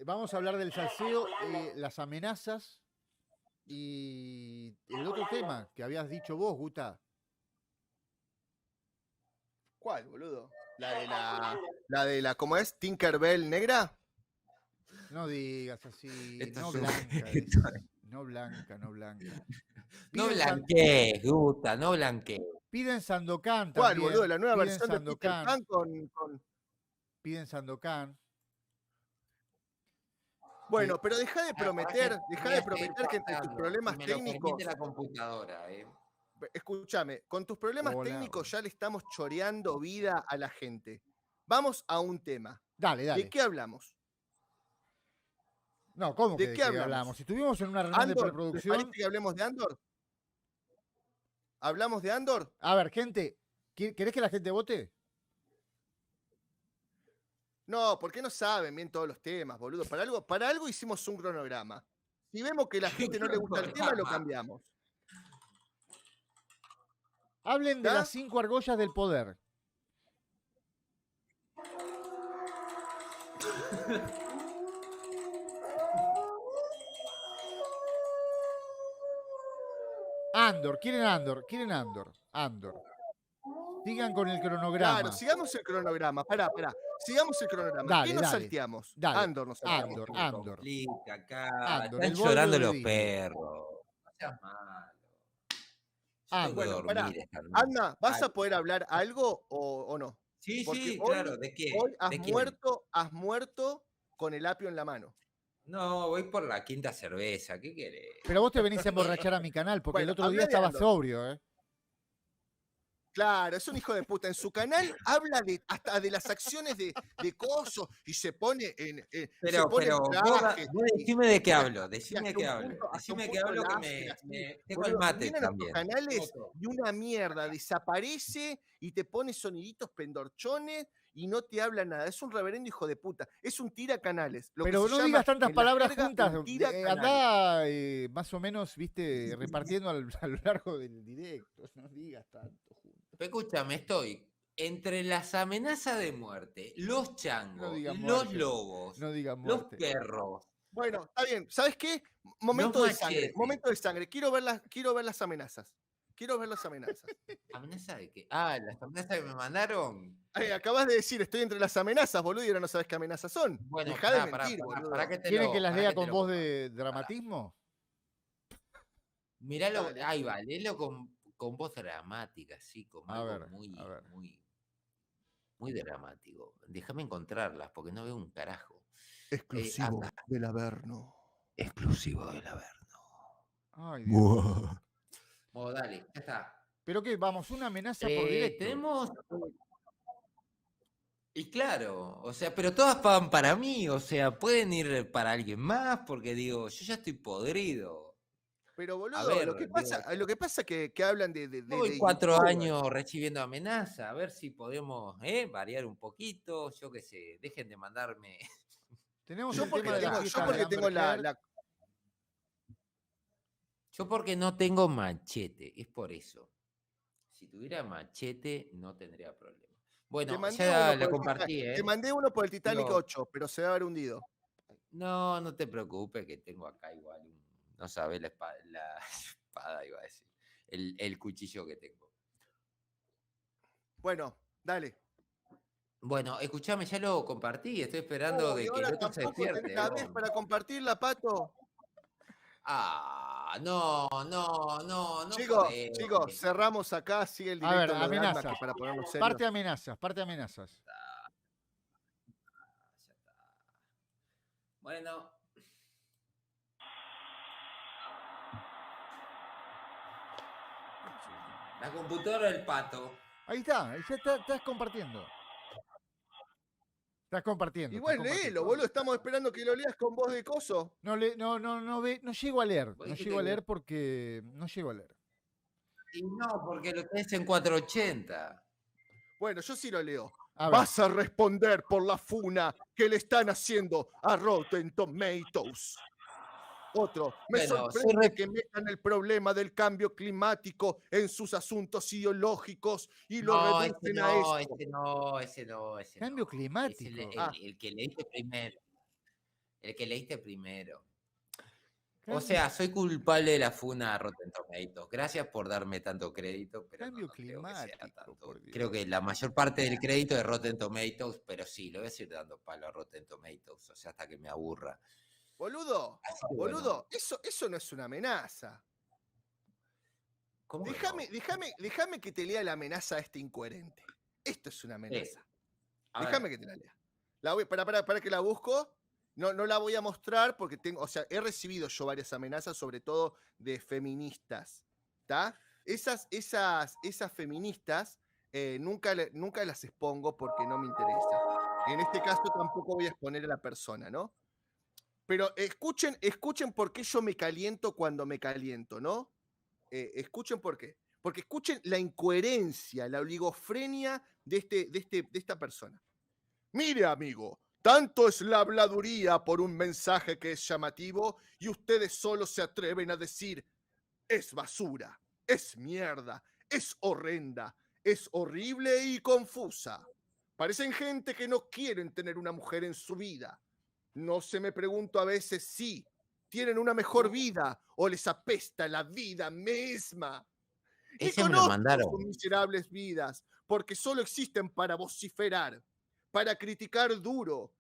Speaker 1: Vamos a hablar del salseo, las amenazas y el otro tema que habías dicho vos, Guta.
Speaker 4: ¿Cuál, boludo? La de la, ¿cómo es? Tinkerbell negra.
Speaker 1: No digas así,
Speaker 3: Esto
Speaker 1: no
Speaker 3: es un-
Speaker 1: blanca,
Speaker 3: esto-
Speaker 1: no blanca.
Speaker 3: No
Speaker 1: Piden San-
Speaker 3: blanquees, Guta, no blanquees.
Speaker 1: Piden Sandokan
Speaker 4: ¿Cuál,
Speaker 1: también.
Speaker 4: boludo? La nueva
Speaker 1: piden
Speaker 4: versión de Peter
Speaker 1: Sandokan,
Speaker 4: Pan con...
Speaker 1: Piden Sandokan.
Speaker 4: Bueno, pero deja de prometer que entre tus
Speaker 3: pasando,
Speaker 4: problemas
Speaker 3: si me lo
Speaker 4: técnicos...
Speaker 3: permite la computadora,
Speaker 4: Escúchame, con tus problemas
Speaker 1: Hola.
Speaker 4: técnicos ya le estamos choreando vida a la gente. Vamos a un tema.
Speaker 1: Dale.
Speaker 4: ¿De qué hablamos?
Speaker 1: No, ¿cómo
Speaker 4: ¿De
Speaker 1: que
Speaker 4: qué hablamos?
Speaker 1: Si estuvimos en una reunión de
Speaker 4: ¿Andor? ¿Les
Speaker 1: preproducción.
Speaker 4: parece que hablemos de Andor? ¿Hablamos de Andor?
Speaker 1: A ver, gente, ¿querés que la gente vote?
Speaker 4: No, porque no saben bien todos los temas, boludo. Para algo hicimos un cronograma. Si vemos que a la gente no le gusta el tema, lo cambiamos.
Speaker 1: Hablen de
Speaker 4: ¿Ah?
Speaker 1: las 5 argollas del poder. Andor. Sigan con el cronograma.
Speaker 4: Claro, sigamos el cronograma. Pará. Sigamos el cronograma.
Speaker 1: Dale,
Speaker 4: ¿Qué nos
Speaker 1: dale.
Speaker 4: salteamos?
Speaker 1: Dale.
Speaker 4: Andor nos salteamos.
Speaker 1: Andor.
Speaker 3: Complica acá,
Speaker 1: Andor,
Speaker 3: están
Speaker 1: el bollo
Speaker 3: llorando
Speaker 1: de
Speaker 3: los
Speaker 1: Disney.
Speaker 3: perros. No seas malo.
Speaker 1: Andor.
Speaker 3: Tengo que
Speaker 4: Bueno,
Speaker 3: dormir
Speaker 4: pará.
Speaker 3: esta noche.
Speaker 4: Anna, ¿vas a
Speaker 3: Ay,
Speaker 4: poder hablar algo o no?
Speaker 3: Sí,
Speaker 4: Porque
Speaker 3: sí,
Speaker 4: hoy-
Speaker 3: claro. ¿De qué?
Speaker 4: Hoy
Speaker 3: ¿De quién?
Speaker 4: has muerto con el apio en la mano.
Speaker 3: No, voy por la quinta cerveza. ¿Qué querés?
Speaker 1: Pero vos te venís a emborrachar a mi canal porque el
Speaker 4: Bueno,
Speaker 1: otro día
Speaker 4: habla de
Speaker 1: estaba
Speaker 4: Andor.
Speaker 1: sobrio, ¿eh?
Speaker 4: Claro, es un hijo de puta. En su canal habla hasta de las acciones de Coso y se pone en.
Speaker 3: Pero,
Speaker 4: se pone en
Speaker 3: vos
Speaker 4: traje,
Speaker 3: decime de qué
Speaker 4: y-
Speaker 3: hablo,
Speaker 4: y
Speaker 3: decime
Speaker 4: hasta
Speaker 3: qué
Speaker 4: un
Speaker 3: hablo.
Speaker 4: punto- hasta un
Speaker 3: Decime qué
Speaker 4: punto
Speaker 3: hablo que
Speaker 4: láser, así.
Speaker 3: me tengo
Speaker 4: Boludo,
Speaker 3: el mate
Speaker 4: viene a nuestros
Speaker 3: también.
Speaker 4: canales y una mierda desaparece y te pone soniditos pendorchones y no te habla nada. Es un reverendo hijo de puta. Es un tira canales. Lo que
Speaker 1: Pero
Speaker 4: se
Speaker 1: no
Speaker 4: llama
Speaker 1: digas tantas
Speaker 4: en la
Speaker 1: palabras
Speaker 4: jerga,
Speaker 1: juntas.
Speaker 4: un tira canales.
Speaker 1: Andá más o menos, viste, repartiendo a lo largo del directo. No digas tanto juntos.
Speaker 3: Escúchame, estoy entre las amenazas de muerte, los
Speaker 2: No
Speaker 3: changos,
Speaker 2: digan
Speaker 3: los
Speaker 2: muerte.
Speaker 3: lobos,
Speaker 2: No digan
Speaker 3: los
Speaker 2: muerte.
Speaker 3: perros,
Speaker 4: Bueno, está bien. ¿Sabes qué?
Speaker 3: los
Speaker 4: Momento de sangre.
Speaker 3: machetes.
Speaker 4: Momento de sangre. Quiero ver las amenazas. Quiero ver las amenazas.
Speaker 3: ¿Amenaza de qué? Ah, las amenazas que me mandaron.
Speaker 4: Ay, acabas de decir, estoy entre las amenazas, boludo, y ahora no sabes qué amenazas son.
Speaker 3: Bueno,
Speaker 4: Dejá de mentir, boludo.
Speaker 3: para que te
Speaker 2: ¿Quieren
Speaker 3: lo,
Speaker 2: que las
Speaker 3: para
Speaker 2: lea
Speaker 3: que te
Speaker 2: con
Speaker 3: lo
Speaker 2: voz
Speaker 3: comparto.
Speaker 2: de dramatismo?
Speaker 3: Miralo,
Speaker 4: Dale.
Speaker 3: ahí va, léelo con voz dramática, sí, con
Speaker 2: A
Speaker 3: algo
Speaker 2: ver,
Speaker 3: muy,
Speaker 2: a ver.
Speaker 3: muy dramático. Déjame encontrarlas porque no veo un carajo.
Speaker 4: Exclusivo
Speaker 3: Anda.
Speaker 4: del Averno.
Speaker 3: Exclusivo del Averno.
Speaker 2: Ay, Dios.
Speaker 3: Bueno, dale, ya está.
Speaker 2: ¿Pero qué? Vamos, una amenaza por directo.
Speaker 3: Tenemos. Y claro, o sea, pero todas pagan para mí, o sea, pueden ir para alguien más, porque digo, yo ya estoy podrido.
Speaker 4: Pero, boludo,
Speaker 3: ver,
Speaker 4: lo que pasa que hablan de
Speaker 3: Voy 4
Speaker 4: youtubers.
Speaker 3: años recibiendo amenaza, a ver si podemos variar un poquito, yo qué sé, dejen de mandarme.
Speaker 2: Tenemos
Speaker 4: Yo
Speaker 2: el
Speaker 4: porque
Speaker 2: tema de la
Speaker 4: tengo,
Speaker 2: fiesta
Speaker 4: yo
Speaker 2: de
Speaker 4: porque tengo
Speaker 2: Amber Heard.
Speaker 3: Yo porque no tengo machete, es por eso. Si tuviera machete, no tendría problema. Bueno, ya lo compartí,
Speaker 4: Te mandé uno por el Titanic
Speaker 3: Digo-
Speaker 4: 8, pero se va a haber hundido.
Speaker 3: No, no te preocupes, que tengo acá igual no sabes la espada, iba a decir. El cuchillo que tengo.
Speaker 4: Bueno, dale.
Speaker 3: Bueno, escúchame, ya lo compartí, estoy esperando
Speaker 4: Oh, y
Speaker 3: de que
Speaker 4: ahora
Speaker 3: el otro se
Speaker 4: tampoco
Speaker 3: despierte.
Speaker 4: tenés la vez
Speaker 3: ¿no?
Speaker 4: para compartirla, Pato.
Speaker 3: Ah, no.
Speaker 4: Chicos, cerramos acá, sigue el
Speaker 2: A ver,
Speaker 4: directo de Dogma,
Speaker 2: amenazas.
Speaker 4: que para ponernos serios.
Speaker 2: Parte amenazas.
Speaker 3: Ya está. Bueno. La computadora del pato.
Speaker 2: Ahí está, estás compartiendo. Estás compartiendo.
Speaker 4: Igual léelo, boludo, estamos esperando que lo leas con voz de coso.
Speaker 2: No llego a leer.
Speaker 3: Vos
Speaker 2: No
Speaker 3: dijiste
Speaker 2: llego a
Speaker 3: que-
Speaker 2: leer porque no llego a leer.
Speaker 3: Y no, porque lo tenés en 480.
Speaker 4: Bueno, yo sí lo leo.
Speaker 2: A ver,
Speaker 4: Vas a responder por la funa que le están haciendo a Rotten Tomatoes. Otro, me
Speaker 3: Bueno,
Speaker 4: sorprende que metan el problema del cambio climático en sus asuntos ideológicos y lo
Speaker 3: No,
Speaker 4: reducen a esto.
Speaker 3: ese no.
Speaker 2: cambio
Speaker 3: Es
Speaker 2: climático.
Speaker 3: el que leíste primero. El que leíste primero. O
Speaker 2: Cambio-
Speaker 3: sea, soy culpable de la funa a Rotten Tomatoes. Gracias por darme tanto crédito, pero
Speaker 2: Cambio
Speaker 3: no creo que sea
Speaker 2: climático,
Speaker 3: tanto.
Speaker 2: por Dios.
Speaker 3: Creo que la mayor parte del crédito es Rotten Tomatoes, pero sí, le voy a seguir dando palo a Rotten Tomatoes, o sea, hasta que me aburra.
Speaker 4: Boludo,
Speaker 3: Así que bueno,
Speaker 4: boludo, eso no es una amenaza.
Speaker 3: ¿cómo que no?
Speaker 4: Déjame que te lea la amenaza a este incoherente. Esto es una amenaza.
Speaker 3: A ver,
Speaker 4: Déjame que te la lea. Para que la busco. No la voy a mostrar porque he recibido yo varias amenazas, sobre todo de feministas. ¿Está? Esas feministas nunca las expongo porque no me interesa. En este caso tampoco voy a exponer a la persona, ¿no? Pero escuchen por qué yo me caliento cuando me caliento, ¿no? Escuchen por qué. Porque escuchen la incoherencia, la oligofrenia de esta persona. Mire, amigo, tanto es la habladuría por un mensaje que es llamativo y ustedes solo se atreven a decir, es basura, es mierda, es horrenda, es horrible y confusa. Parecen gente que no quieren tener una mujer en su vida. No se me pregunto a veces si tienen una mejor vida o les apesta la vida misma. Y
Speaker 3: ese me lo
Speaker 4: conozco
Speaker 3: mandaron.
Speaker 4: sus miserables vidas, porque solo existen para vociferar, para criticar duro.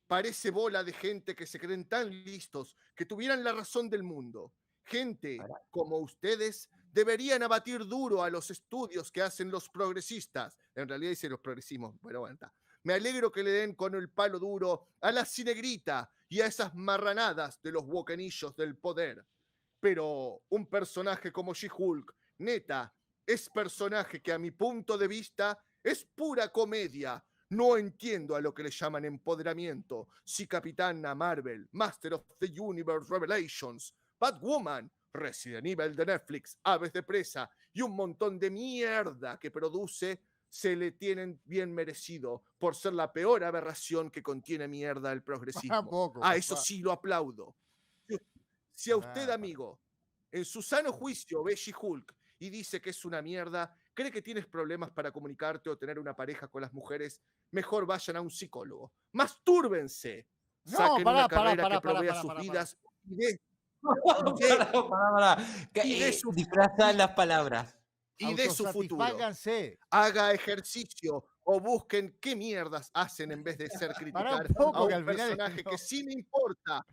Speaker 4: Parece bola de gente que se creen tan listos que tuvieran la razón del mundo. Gente como ustedes deberían abatir duro a los estudios que hacen los progresistas. En realidad dice los progresismos, pero bueno, está. Me alegro que le den con el palo duro a la cinegrita y a esas marranadas de los bocanillos del poder. Pero un personaje como She-Hulk, neta, es personaje que a mi punto de vista es pura comedia. No entiendo a lo que le llaman empoderamiento. Si Capitana Marvel, Master of the Universe Revelations, Batwoman, Resident Evil de Netflix, Aves de Presa y un montón de mierda que produce se le tienen bien merecido por ser la peor aberración que contiene mierda el progresismo.
Speaker 2: Tampoco,
Speaker 4: Eso
Speaker 2: papá.
Speaker 4: sí lo aplaudo. Si a usted, amigo, en su sano juicio ve She-Hulk y dice que es una mierda, ¿Cree que tienes problemas para comunicarte o tener una pareja con las mujeres? Mejor vayan a un psicólogo. ¡Mastúrbense!
Speaker 2: No,
Speaker 4: Saquen
Speaker 2: pará,
Speaker 4: una
Speaker 2: pará,
Speaker 4: carrera
Speaker 2: pará,
Speaker 4: que
Speaker 2: pará,
Speaker 4: provea
Speaker 2: pará,
Speaker 4: sus
Speaker 2: pará,
Speaker 4: vidas
Speaker 3: Pará.
Speaker 4: y de su
Speaker 3: Disfrazar las palabras.
Speaker 4: y de su futuro.
Speaker 2: Autosatisfáganse.
Speaker 4: Haga ejercicio o busquen qué mierdas hacen en vez de ser
Speaker 2: Pará un
Speaker 4: criticar
Speaker 2: poco,
Speaker 4: a
Speaker 2: que
Speaker 4: un
Speaker 2: al final
Speaker 4: personaje
Speaker 2: no.
Speaker 4: que sí me importa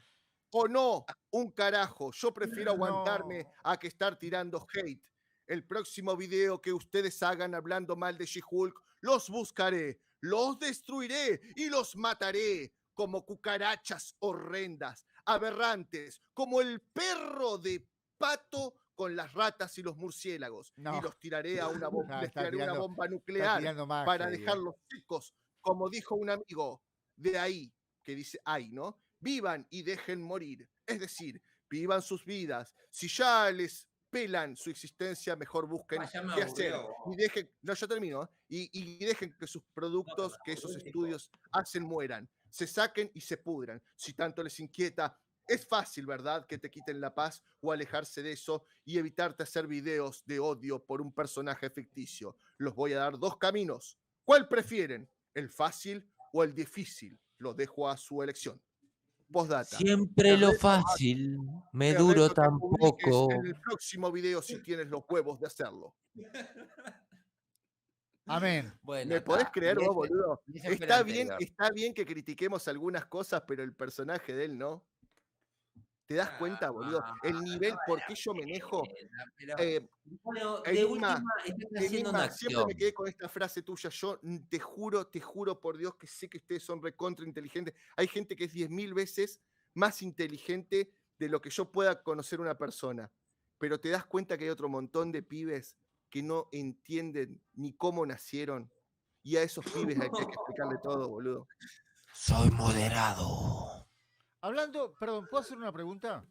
Speaker 4: o no, un carajo. Yo prefiero aguantarme
Speaker 2: No.
Speaker 4: a que estar tirando hate. El próximo video que ustedes hagan hablando mal de She-Hulk, los buscaré, los destruiré y los mataré como cucarachas horrendas, aberrantes, como el perro de Pato con las ratas y los murciélagos.
Speaker 2: No.
Speaker 4: Y los tiraré a una bomba,
Speaker 2: Ah,
Speaker 4: les
Speaker 2: está
Speaker 4: tiraré una
Speaker 2: tirando-
Speaker 4: bomba
Speaker 2: Está
Speaker 4: nuclear
Speaker 2: tirando más
Speaker 4: para
Speaker 2: heavy,
Speaker 4: dejarlos secos, como dijo un amigo de ahí, que dice ahí, ¿no? Vivan y dejen morir. Es decir, vivan sus vidas. Si ya les pelan su existencia, mejor busquen
Speaker 3: Ah, ya me
Speaker 4: qué hacer.
Speaker 3: aburrió.
Speaker 4: Y dejen, no, ya termino, ¿eh? Y dejen que sus productos, que esos estudios hacen, mueran. Se saquen y se pudran. Si tanto les inquieta, es fácil, ¿verdad?, que te quiten la paz o alejarse de eso y evitarte hacer videos de odio por un personaje ficticio. Los voy a dar 2 caminos. ¿Cuál prefieren? ¿El fácil o el difícil? Lo dejo a su elección. Postdata.
Speaker 9: Siempre
Speaker 4: Te
Speaker 9: lo
Speaker 4: reto
Speaker 9: fácil, me
Speaker 4: Te
Speaker 9: duro
Speaker 4: reto que publiques
Speaker 9: tampoco.
Speaker 4: en el próximo video si tienes los huevos de hacerlo.
Speaker 2: Amén.
Speaker 3: Bueno,
Speaker 4: ¿Me podés
Speaker 3: está.
Speaker 4: creer
Speaker 3: Y
Speaker 4: vos,
Speaker 3: ese-
Speaker 4: boludo?
Speaker 3: y ese fue el anterior.
Speaker 4: Está bien que critiquemos algunas cosas, pero el personaje de él no. ¿Te das cuenta, boludo? El nivel, ¿por qué yo me enojo?
Speaker 3: Bueno,
Speaker 4: Enigma,
Speaker 3: de última, estás haciendo una
Speaker 4: Enigma, siempre me
Speaker 3: acción.
Speaker 4: quedé con esta frase tuya. Yo te juro por Dios que sé que ustedes son recontra inteligentes. Hay gente que es 10.000 veces más inteligente de lo que yo pueda conocer una persona. Pero te das cuenta que hay otro montón de pibes que no entienden ni cómo nacieron. Y a esos pibes hay que explicarle todo, boludo.
Speaker 9: Soy moderado.
Speaker 2: Hablando, perdón, ¿puedo hacer una pregunta?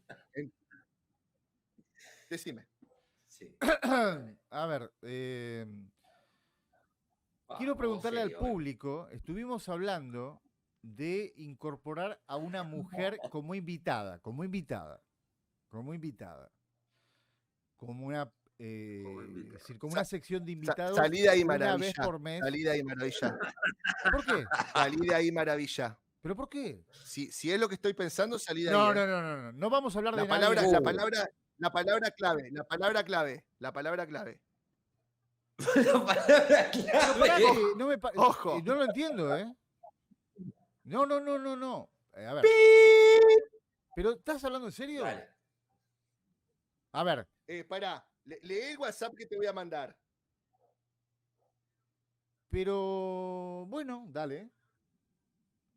Speaker 4: Decime.
Speaker 3: Sí.
Speaker 2: A ver, quiero preguntarle al público, estuvimos hablando de incorporar a una mujer como invitada, como una, es decir, como una sección de invitados
Speaker 4: Salí de ahí,
Speaker 2: una
Speaker 4: maravilla.
Speaker 2: vez por mes.
Speaker 4: Salí de ahí, maravilla.
Speaker 2: ¿Por qué?
Speaker 4: Salí de ahí, maravilla.
Speaker 2: ¿Pero por qué?
Speaker 4: Si es lo que estoy pensando, salí de
Speaker 2: No,
Speaker 4: ahí.
Speaker 2: no vamos a hablar
Speaker 4: La
Speaker 2: de
Speaker 4: palabra,
Speaker 2: nadie.
Speaker 4: la palabra clave.
Speaker 3: La palabra clave.
Speaker 2: Pero pará que no me
Speaker 4: Ojo.
Speaker 2: no lo entiendo, ¿eh? No. A ver. ¿Pero estás hablando en serio?
Speaker 3: Dale.
Speaker 2: A ver,
Speaker 4: Pará, lee el WhatsApp que te voy a mandar.
Speaker 2: pero bueno, dale.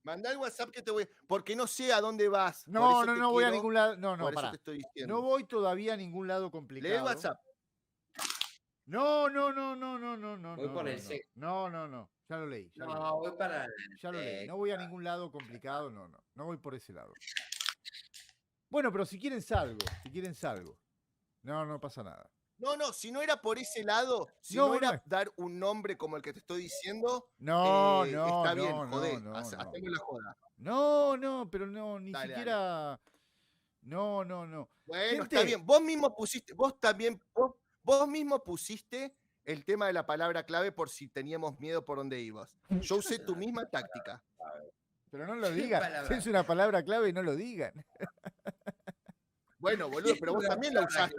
Speaker 4: Mandá el WhatsApp que te voy a... Porque no sé a dónde vas. por
Speaker 2: No,
Speaker 4: eso te
Speaker 2: voy a
Speaker 4: quiero,
Speaker 2: ningún lado. No,
Speaker 4: por eso
Speaker 2: pará.
Speaker 4: te estoy diciendo.
Speaker 2: No voy todavía a ningún lado complicado.
Speaker 4: Lee el WhatsApp.
Speaker 2: No.
Speaker 3: Voy por el sexo.
Speaker 2: No. Ya lo leí.
Speaker 3: No, voy para.
Speaker 2: Ya lo leí. No voy a ningún lado complicado, no. No voy por ese lado. Bueno, pero si quieren salgo. No pasa nada.
Speaker 4: No, si no era por ese lado, si
Speaker 2: No,
Speaker 4: no era
Speaker 2: no.
Speaker 4: dar un nombre como el que te estoy diciendo,
Speaker 2: No,
Speaker 4: está bien,
Speaker 2: no,
Speaker 4: joder,
Speaker 2: no.
Speaker 4: hacemos la joda.
Speaker 2: No, pero no, ni
Speaker 4: Dale,
Speaker 2: siquiera. No.
Speaker 4: Bueno,
Speaker 2: Gente.
Speaker 4: está bien. Vos mismo pusiste el tema de la palabra clave por si teníamos miedo por dónde ibas. Yo usé tu misma táctica.
Speaker 2: Pero no lo digan.
Speaker 3: palabra?
Speaker 2: Si es una palabra clave, no lo digan.
Speaker 4: Bueno, boludo, pero vos también la usaste.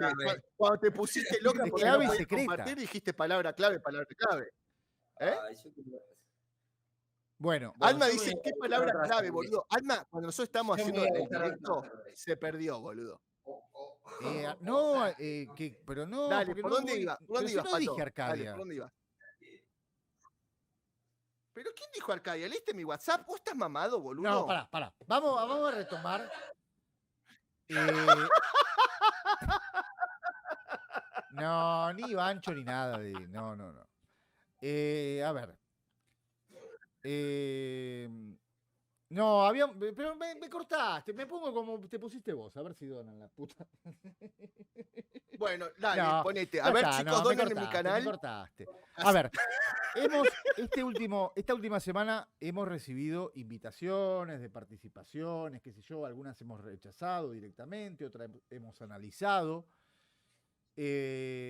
Speaker 4: Cuando te pusiste loca
Speaker 2: Es
Speaker 4: porque
Speaker 2: clave
Speaker 4: no
Speaker 2: y
Speaker 4: podías
Speaker 2: secreta.
Speaker 4: compartir, dijiste palabra clave. ¿Eh?
Speaker 3: Ay, yo quiero-
Speaker 2: Bueno,
Speaker 4: Alma
Speaker 3: yo
Speaker 4: dice,
Speaker 3: me-
Speaker 4: ¿qué
Speaker 3: yo
Speaker 4: palabra
Speaker 3: me-
Speaker 4: clave, boludo? Alma, cuando nosotros estamos
Speaker 3: Yo me
Speaker 4: haciendo
Speaker 3: voy a
Speaker 4: el
Speaker 3: buscar
Speaker 4: directo,
Speaker 3: otra vez.
Speaker 4: se perdió, boludo.
Speaker 2: pero no.
Speaker 4: Dale,
Speaker 2: porque
Speaker 4: ¿por
Speaker 2: no
Speaker 4: dónde
Speaker 2: voy-
Speaker 4: ibas? ¿Por
Speaker 2: pero
Speaker 4: dónde
Speaker 2: si
Speaker 4: ibas,
Speaker 2: no
Speaker 4: Pato?
Speaker 2: dije
Speaker 4: Dale,
Speaker 2: Arcadia.
Speaker 4: ¿por dónde ibas? ¿Pero quién dijo Arcadia? ¿Leíste mi WhatsApp? ¿Vos estás mamado, boludo?
Speaker 2: No, pará. Vamos a retomar. No, ni Bancho ni nada de. No. A ver. No, pero me cortaste, me pongo como te pusiste vos, a ver si donan la puta.
Speaker 4: Bueno, dale,
Speaker 2: No,
Speaker 4: ponete.
Speaker 2: ya
Speaker 4: A ver,
Speaker 2: está,
Speaker 4: chicos,
Speaker 2: no, me
Speaker 4: donen en mi
Speaker 2: cortaste,
Speaker 4: canal.
Speaker 2: me cortaste. A ver, esta última semana hemos recibido invitaciones de participaciones, qué sé yo, algunas hemos rechazado directamente, otras hemos analizado.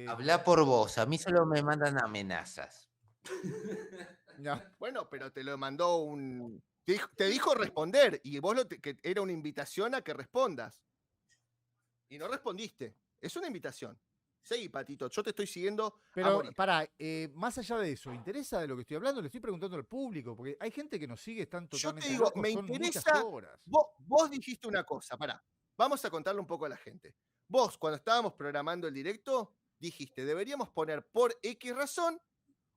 Speaker 3: Habla por vos, a mí solo me mandan amenazas.
Speaker 2: No.
Speaker 4: Bueno, pero te lo mandó un... Te dijo responder y vos que era una invitación a que respondas. Y no respondiste. Es una invitación. Seguí, Patito, yo te estoy siguiendo a
Speaker 2: Pero,
Speaker 4: morir.
Speaker 2: pará, más allá de eso, ¿interesa de lo que estoy hablando? Le estoy preguntando al público, porque hay gente que nos sigue, están
Speaker 4: Yo
Speaker 2: totalmente
Speaker 4: te digo,
Speaker 2: locos,
Speaker 4: me
Speaker 2: son muchas
Speaker 4: interesa...
Speaker 2: horas.
Speaker 4: Vos dijiste una cosa, pará. Vamos a contarle un poco a la gente. Vos, cuando estábamos programando el directo, dijiste, deberíamos poner por X razón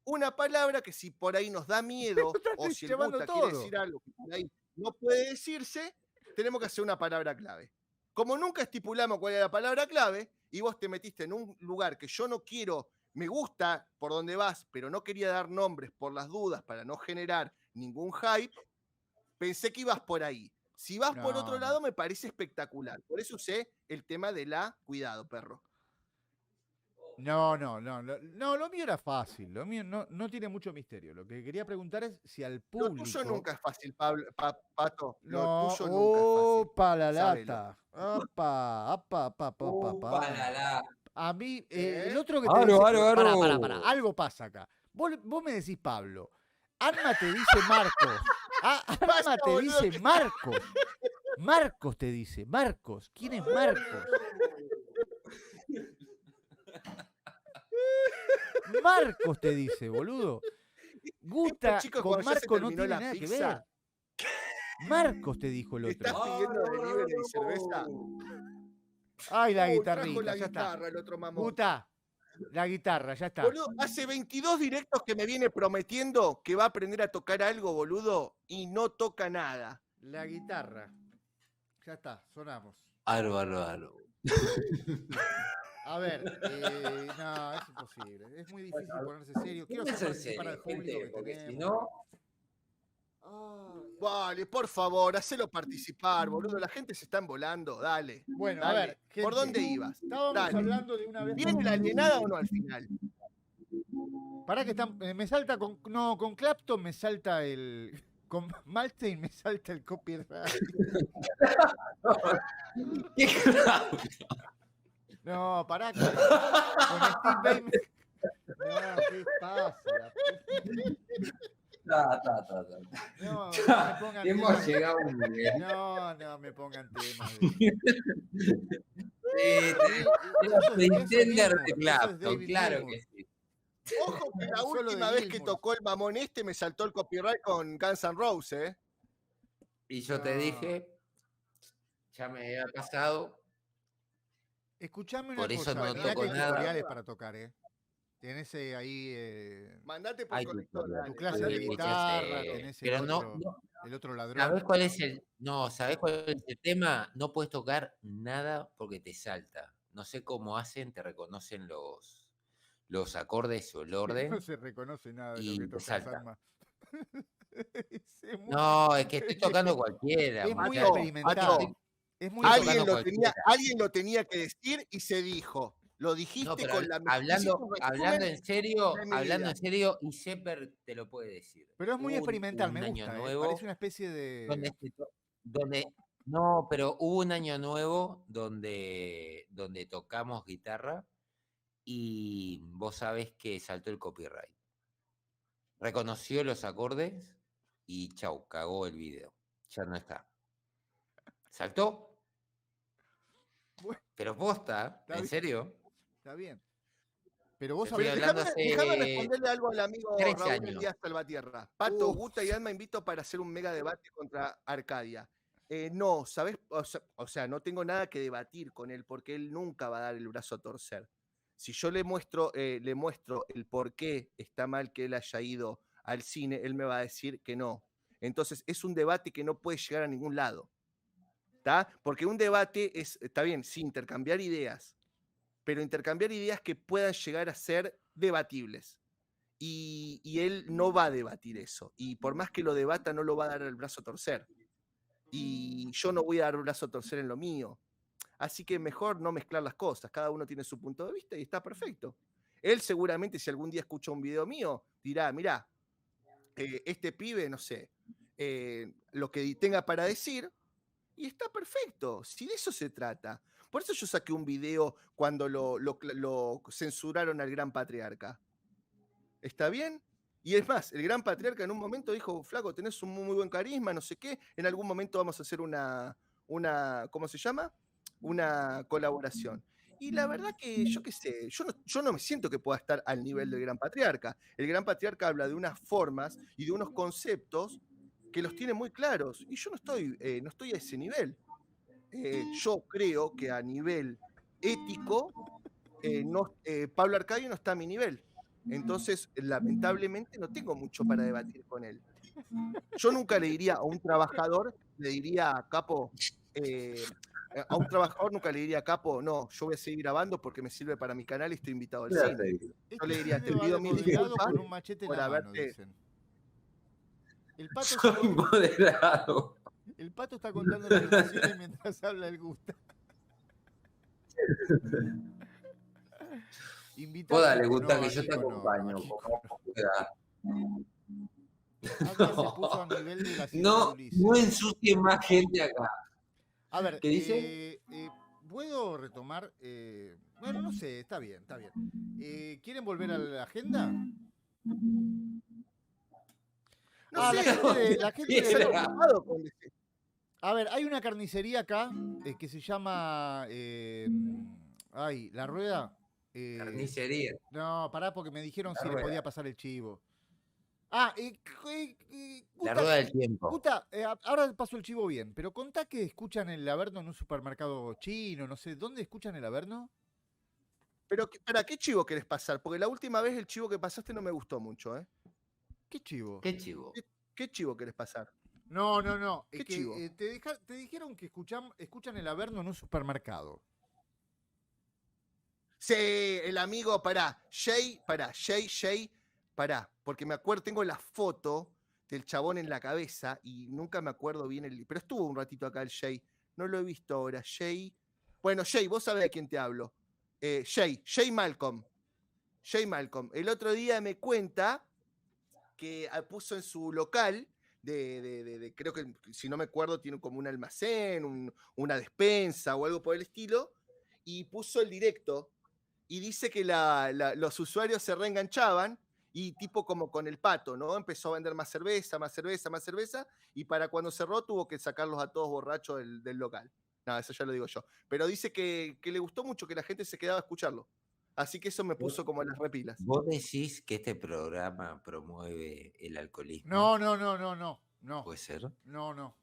Speaker 4: una palabra que si por ahí nos da miedo o si el
Speaker 2: llevando
Speaker 4: Guta quiere
Speaker 2: todo.
Speaker 4: decir algo que por ahí no puede decirse, tenemos que hacer una palabra clave. Como nunca estipulamos cuál era la palabra clave y vos te metiste en un lugar que yo no quiero, me gusta por donde vas, pero no quería dar nombres por las dudas para no generar ningún hype, pensé que ibas por ahí. Si vas por otro lado, me parece espectacular. Por eso usé el tema de la cuidado, perro.
Speaker 2: No, lo mío era fácil, lo mío no tiene mucho misterio. Lo que quería preguntar es si al público...
Speaker 4: Lo tuyo nunca es fácil, Pato.
Speaker 2: No,
Speaker 4: Lo tuyo nunca es fácil.
Speaker 2: opa la
Speaker 4: Sábelo.
Speaker 2: lata. Opa. A mí, el otro que te
Speaker 3: Aro,
Speaker 2: dice...
Speaker 3: aro, aro.
Speaker 2: Pará, algo pasa acá. Vos me decís Pablo. Alma te dice Marcos. Alma te dice Marcos. Marcos te dice, Marcos. ¿Quién es Marcos? Marcos te dice, boludo. Guta
Speaker 4: chicos,
Speaker 2: con
Speaker 4: cuando ya se
Speaker 2: Marcos no
Speaker 4: terminó
Speaker 2: tiene
Speaker 4: la
Speaker 2: nada que
Speaker 4: pizza,
Speaker 2: ver. Marcos te dijo el otro.
Speaker 4: ¿Estás pidiendo delivery de cerveza?
Speaker 2: Ay, la
Speaker 4: Trajo
Speaker 2: guitarrita,
Speaker 4: la
Speaker 2: ya está.
Speaker 4: guitarra el otro mamón.
Speaker 2: Guta, la guitarra, ya está.
Speaker 4: Boludo, hace 22 directos que me viene prometiendo que va a aprender a tocar algo, boludo, y no toca nada.
Speaker 2: La guitarra. Ya está, sonamos.
Speaker 3: Aro.
Speaker 2: A ver, no, es imposible. Es muy difícil ponerse serio. Quiero hacer
Speaker 3: Pónganse
Speaker 2: participar al
Speaker 3: serio,
Speaker 2: público
Speaker 3: gente,
Speaker 2: que
Speaker 3: porque si
Speaker 2: tenemos.
Speaker 3: no,
Speaker 4: Vale, por favor, hacelo participar, boludo. La gente se está envolando, dale.
Speaker 2: Bueno,
Speaker 4: dale.
Speaker 2: a ver, gente,
Speaker 4: ¿Por dónde ibas?
Speaker 2: estábamos
Speaker 4: Dale.
Speaker 2: hablando de una vez.
Speaker 4: ¿Viene la alienada o no al final?
Speaker 2: Pará que me salta con. No, con Clapton me salta el. Con Malstein me salta el copyright.
Speaker 3: ¿qué carajo?
Speaker 2: No, pará. Con Steve Vai me... No, ¿qué pasa? No, no me pongan
Speaker 3: Hemos
Speaker 2: temas.
Speaker 3: llegado a un nivel.
Speaker 2: No me pongan temas.
Speaker 3: Era pretender de
Speaker 2: eso es
Speaker 3: Clapton,
Speaker 2: David
Speaker 3: claro
Speaker 2: Gilmour.
Speaker 3: que sí.
Speaker 4: Ojo que la
Speaker 2: Solo de
Speaker 4: última vez que
Speaker 2: Gilmour.
Speaker 4: tocó el mamón este me saltó el copyright con Guns N' Roses, ¿eh?
Speaker 3: Y yo te
Speaker 2: No.
Speaker 3: dije, ya me había pasado.
Speaker 2: Escuchame una
Speaker 3: Por eso
Speaker 2: cosa.
Speaker 3: no
Speaker 2: Mirá
Speaker 3: toco
Speaker 2: que hay
Speaker 3: nada.
Speaker 2: tutoriales para tocar, Tenés ahí
Speaker 4: Mandate por
Speaker 3: Hay
Speaker 4: conector,
Speaker 3: tutorial.
Speaker 4: dale.
Speaker 2: tu clase de
Speaker 3: Muchas,
Speaker 2: guitarra, tenés
Speaker 3: pero
Speaker 2: el otro ladrón.
Speaker 3: ¿sabés cuál es ¿sabés cuál es el tema? No puedes tocar nada porque te salta. No sé cómo hacen, te reconocen los acordes o el orden.
Speaker 2: No se reconoce nada de
Speaker 3: y
Speaker 2: lo que
Speaker 3: te
Speaker 2: tocas,
Speaker 3: salta.
Speaker 2: Alma.
Speaker 3: No, es que estoy tocando cualquiera.
Speaker 2: Es muy
Speaker 3: muchacho.
Speaker 2: experimental. Es muy
Speaker 3: Estoy
Speaker 4: Alguien
Speaker 3: tocando
Speaker 4: alguien lo tenía que decir y se dijo. Lo dijiste
Speaker 3: No, pero
Speaker 4: con la
Speaker 3: hablando
Speaker 4: resumen
Speaker 3: en serio,
Speaker 4: de mi vida.
Speaker 3: y Shepard te lo puede decir.
Speaker 2: Pero es muy
Speaker 3: Hubo
Speaker 2: experimental,
Speaker 3: un
Speaker 2: me
Speaker 3: año
Speaker 2: gusta.
Speaker 3: nuevo
Speaker 2: Parece una especie de.
Speaker 3: No, pero hubo un año nuevo donde tocamos guitarra y vos sabés que saltó el copyright. Reconoció los acordes y chau, cagó el video. Ya no está. ¿Saltó?
Speaker 2: Bueno.
Speaker 3: Pero posta,
Speaker 2: Está
Speaker 3: ¿en
Speaker 2: bien.
Speaker 3: serio?
Speaker 2: Está bien. Pero vos
Speaker 3: Estoy
Speaker 2: sabés.
Speaker 3: hablando
Speaker 4: Déjame
Speaker 3: hace
Speaker 4: responderle algo al amigo
Speaker 3: 13
Speaker 4: Raúl
Speaker 3: años.
Speaker 4: Elías Salvatierra. Pato,
Speaker 2: Uf.
Speaker 4: Guta y Alma invito para hacer un mega debate contra Arcadia. No, ¿sabes? O sea, no tengo nada que debatir con él porque él nunca va a dar el brazo a torcer. Si yo le muestro el por qué está mal que él haya ido al cine, él me va a decir que no. Entonces, es un debate que no puede llegar a ningún lado. ¿Está? Porque un debate está bien, sí, intercambiar ideas, pero intercambiar ideas que puedan llegar a ser debatibles. Y él no va a debatir eso. Y por más que lo debata, no lo va a dar el brazo a torcer. Y yo no voy a dar el brazo a torcer en lo mío. Así que mejor no mezclar las cosas. Cada uno tiene su punto de vista y está perfecto. Él seguramente, si algún día escucha un video mío, dirá, mirá, este pibe, no sé, lo que tenga para decir, y está perfecto. Si de eso se trata. Por eso yo saqué un video cuando lo censuraron al Gran Patriarca. ¿Está bien? Y es más, el Gran Patriarca en un momento dijo, flaco, tenés un muy buen carisma, no sé qué, en algún momento vamos a hacer una ¿cómo se llama? Una colaboración. Y la verdad que, yo qué sé, yo no me siento que pueda estar al nivel del Gran Patriarca. El Gran Patriarca habla de unas formas y de unos conceptos que los tiene muy claros, y yo no estoy a ese nivel. Yo creo que a nivel ético, Pablo Arcadio no está a mi nivel. Entonces, lamentablemente, no tengo mucho para debatir con él. Yo nunca le diría a un trabajador, le diría, capo, a un trabajador nunca le diría, capo, no, yo voy a seguir grabando porque me sirve para mi canal y estoy invitado al cine. Yo le diría, te pido mil disculpas
Speaker 2: con un machete en
Speaker 4: por
Speaker 2: la mano,
Speaker 4: haberte...
Speaker 2: dicen. El pato,
Speaker 3: Soy moderado.
Speaker 2: el pato está contando las situaciones mientras habla el Gusta.
Speaker 3: Vos dale, Gusta,
Speaker 2: No,
Speaker 3: que yo te
Speaker 2: Kiko no,
Speaker 3: acompaño.
Speaker 2: Kiko
Speaker 3: como pueda.
Speaker 2: Alguien se puso a nivel de la señora
Speaker 3: No,
Speaker 2: Ulises.
Speaker 3: no ensucie más gente acá.
Speaker 2: A ver,
Speaker 3: ¿Qué dice?
Speaker 2: ¿puedo retomar? Bueno, no sé, está bien, está bien. ¿Quieren volver a la agenda?
Speaker 4: No sé,
Speaker 2: la gente
Speaker 4: se
Speaker 2: de-
Speaker 4: han ocupado con ese-
Speaker 2: A ver, hay una carnicería acá que se llama... La Rueda.
Speaker 3: Carnicería.
Speaker 2: No, pará, porque me dijeron
Speaker 3: La
Speaker 2: si le
Speaker 3: Rueda.
Speaker 2: podía pasar el chivo.
Speaker 3: La rueda del tiempo.
Speaker 2: Gusta, ahora paso el chivo bien, pero contá que escuchan el Averno en un supermercado chino, no sé, ¿dónde escuchan el Averno?
Speaker 4: Pero, ¿para qué chivo querés pasar? Porque la última vez el chivo que pasaste no me gustó mucho, ¿eh?
Speaker 2: ¿Qué chivo?
Speaker 3: ¿Qué chivo?
Speaker 4: ¿Qué chivo querés pasar?
Speaker 2: No.
Speaker 4: ¿Qué
Speaker 2: Es que,
Speaker 4: chivo?
Speaker 2: te dijeron que escuchan el Averno en un supermercado.
Speaker 4: Sí, el amigo, Jay, porque me acuerdo, tengo la foto del chabón en la cabeza y nunca me acuerdo bien pero estuvo un ratito acá el Jay, no lo he visto ahora, Jay, bueno, Jay, vos sabés de quién te hablo, Jay Malcolm, el otro día me cuenta que puso en su local, creo que, si no me acuerdo, tiene como un almacén, una despensa o algo por el estilo, y puso el directo, y dice que los usuarios se reenganchaban, y tipo como con el pato, ¿no? Empezó a vender más cerveza, y para cuando cerró tuvo que sacarlos a todos borrachos del local. No, eso ya lo digo yo. Pero dice que le gustó mucho, que la gente se quedaba a escucharlo. Así que eso me puso como en las repilas.
Speaker 3: ¿Vos decís que este programa promueve el alcoholismo?
Speaker 2: No.
Speaker 3: ¿Puede ser?
Speaker 2: No,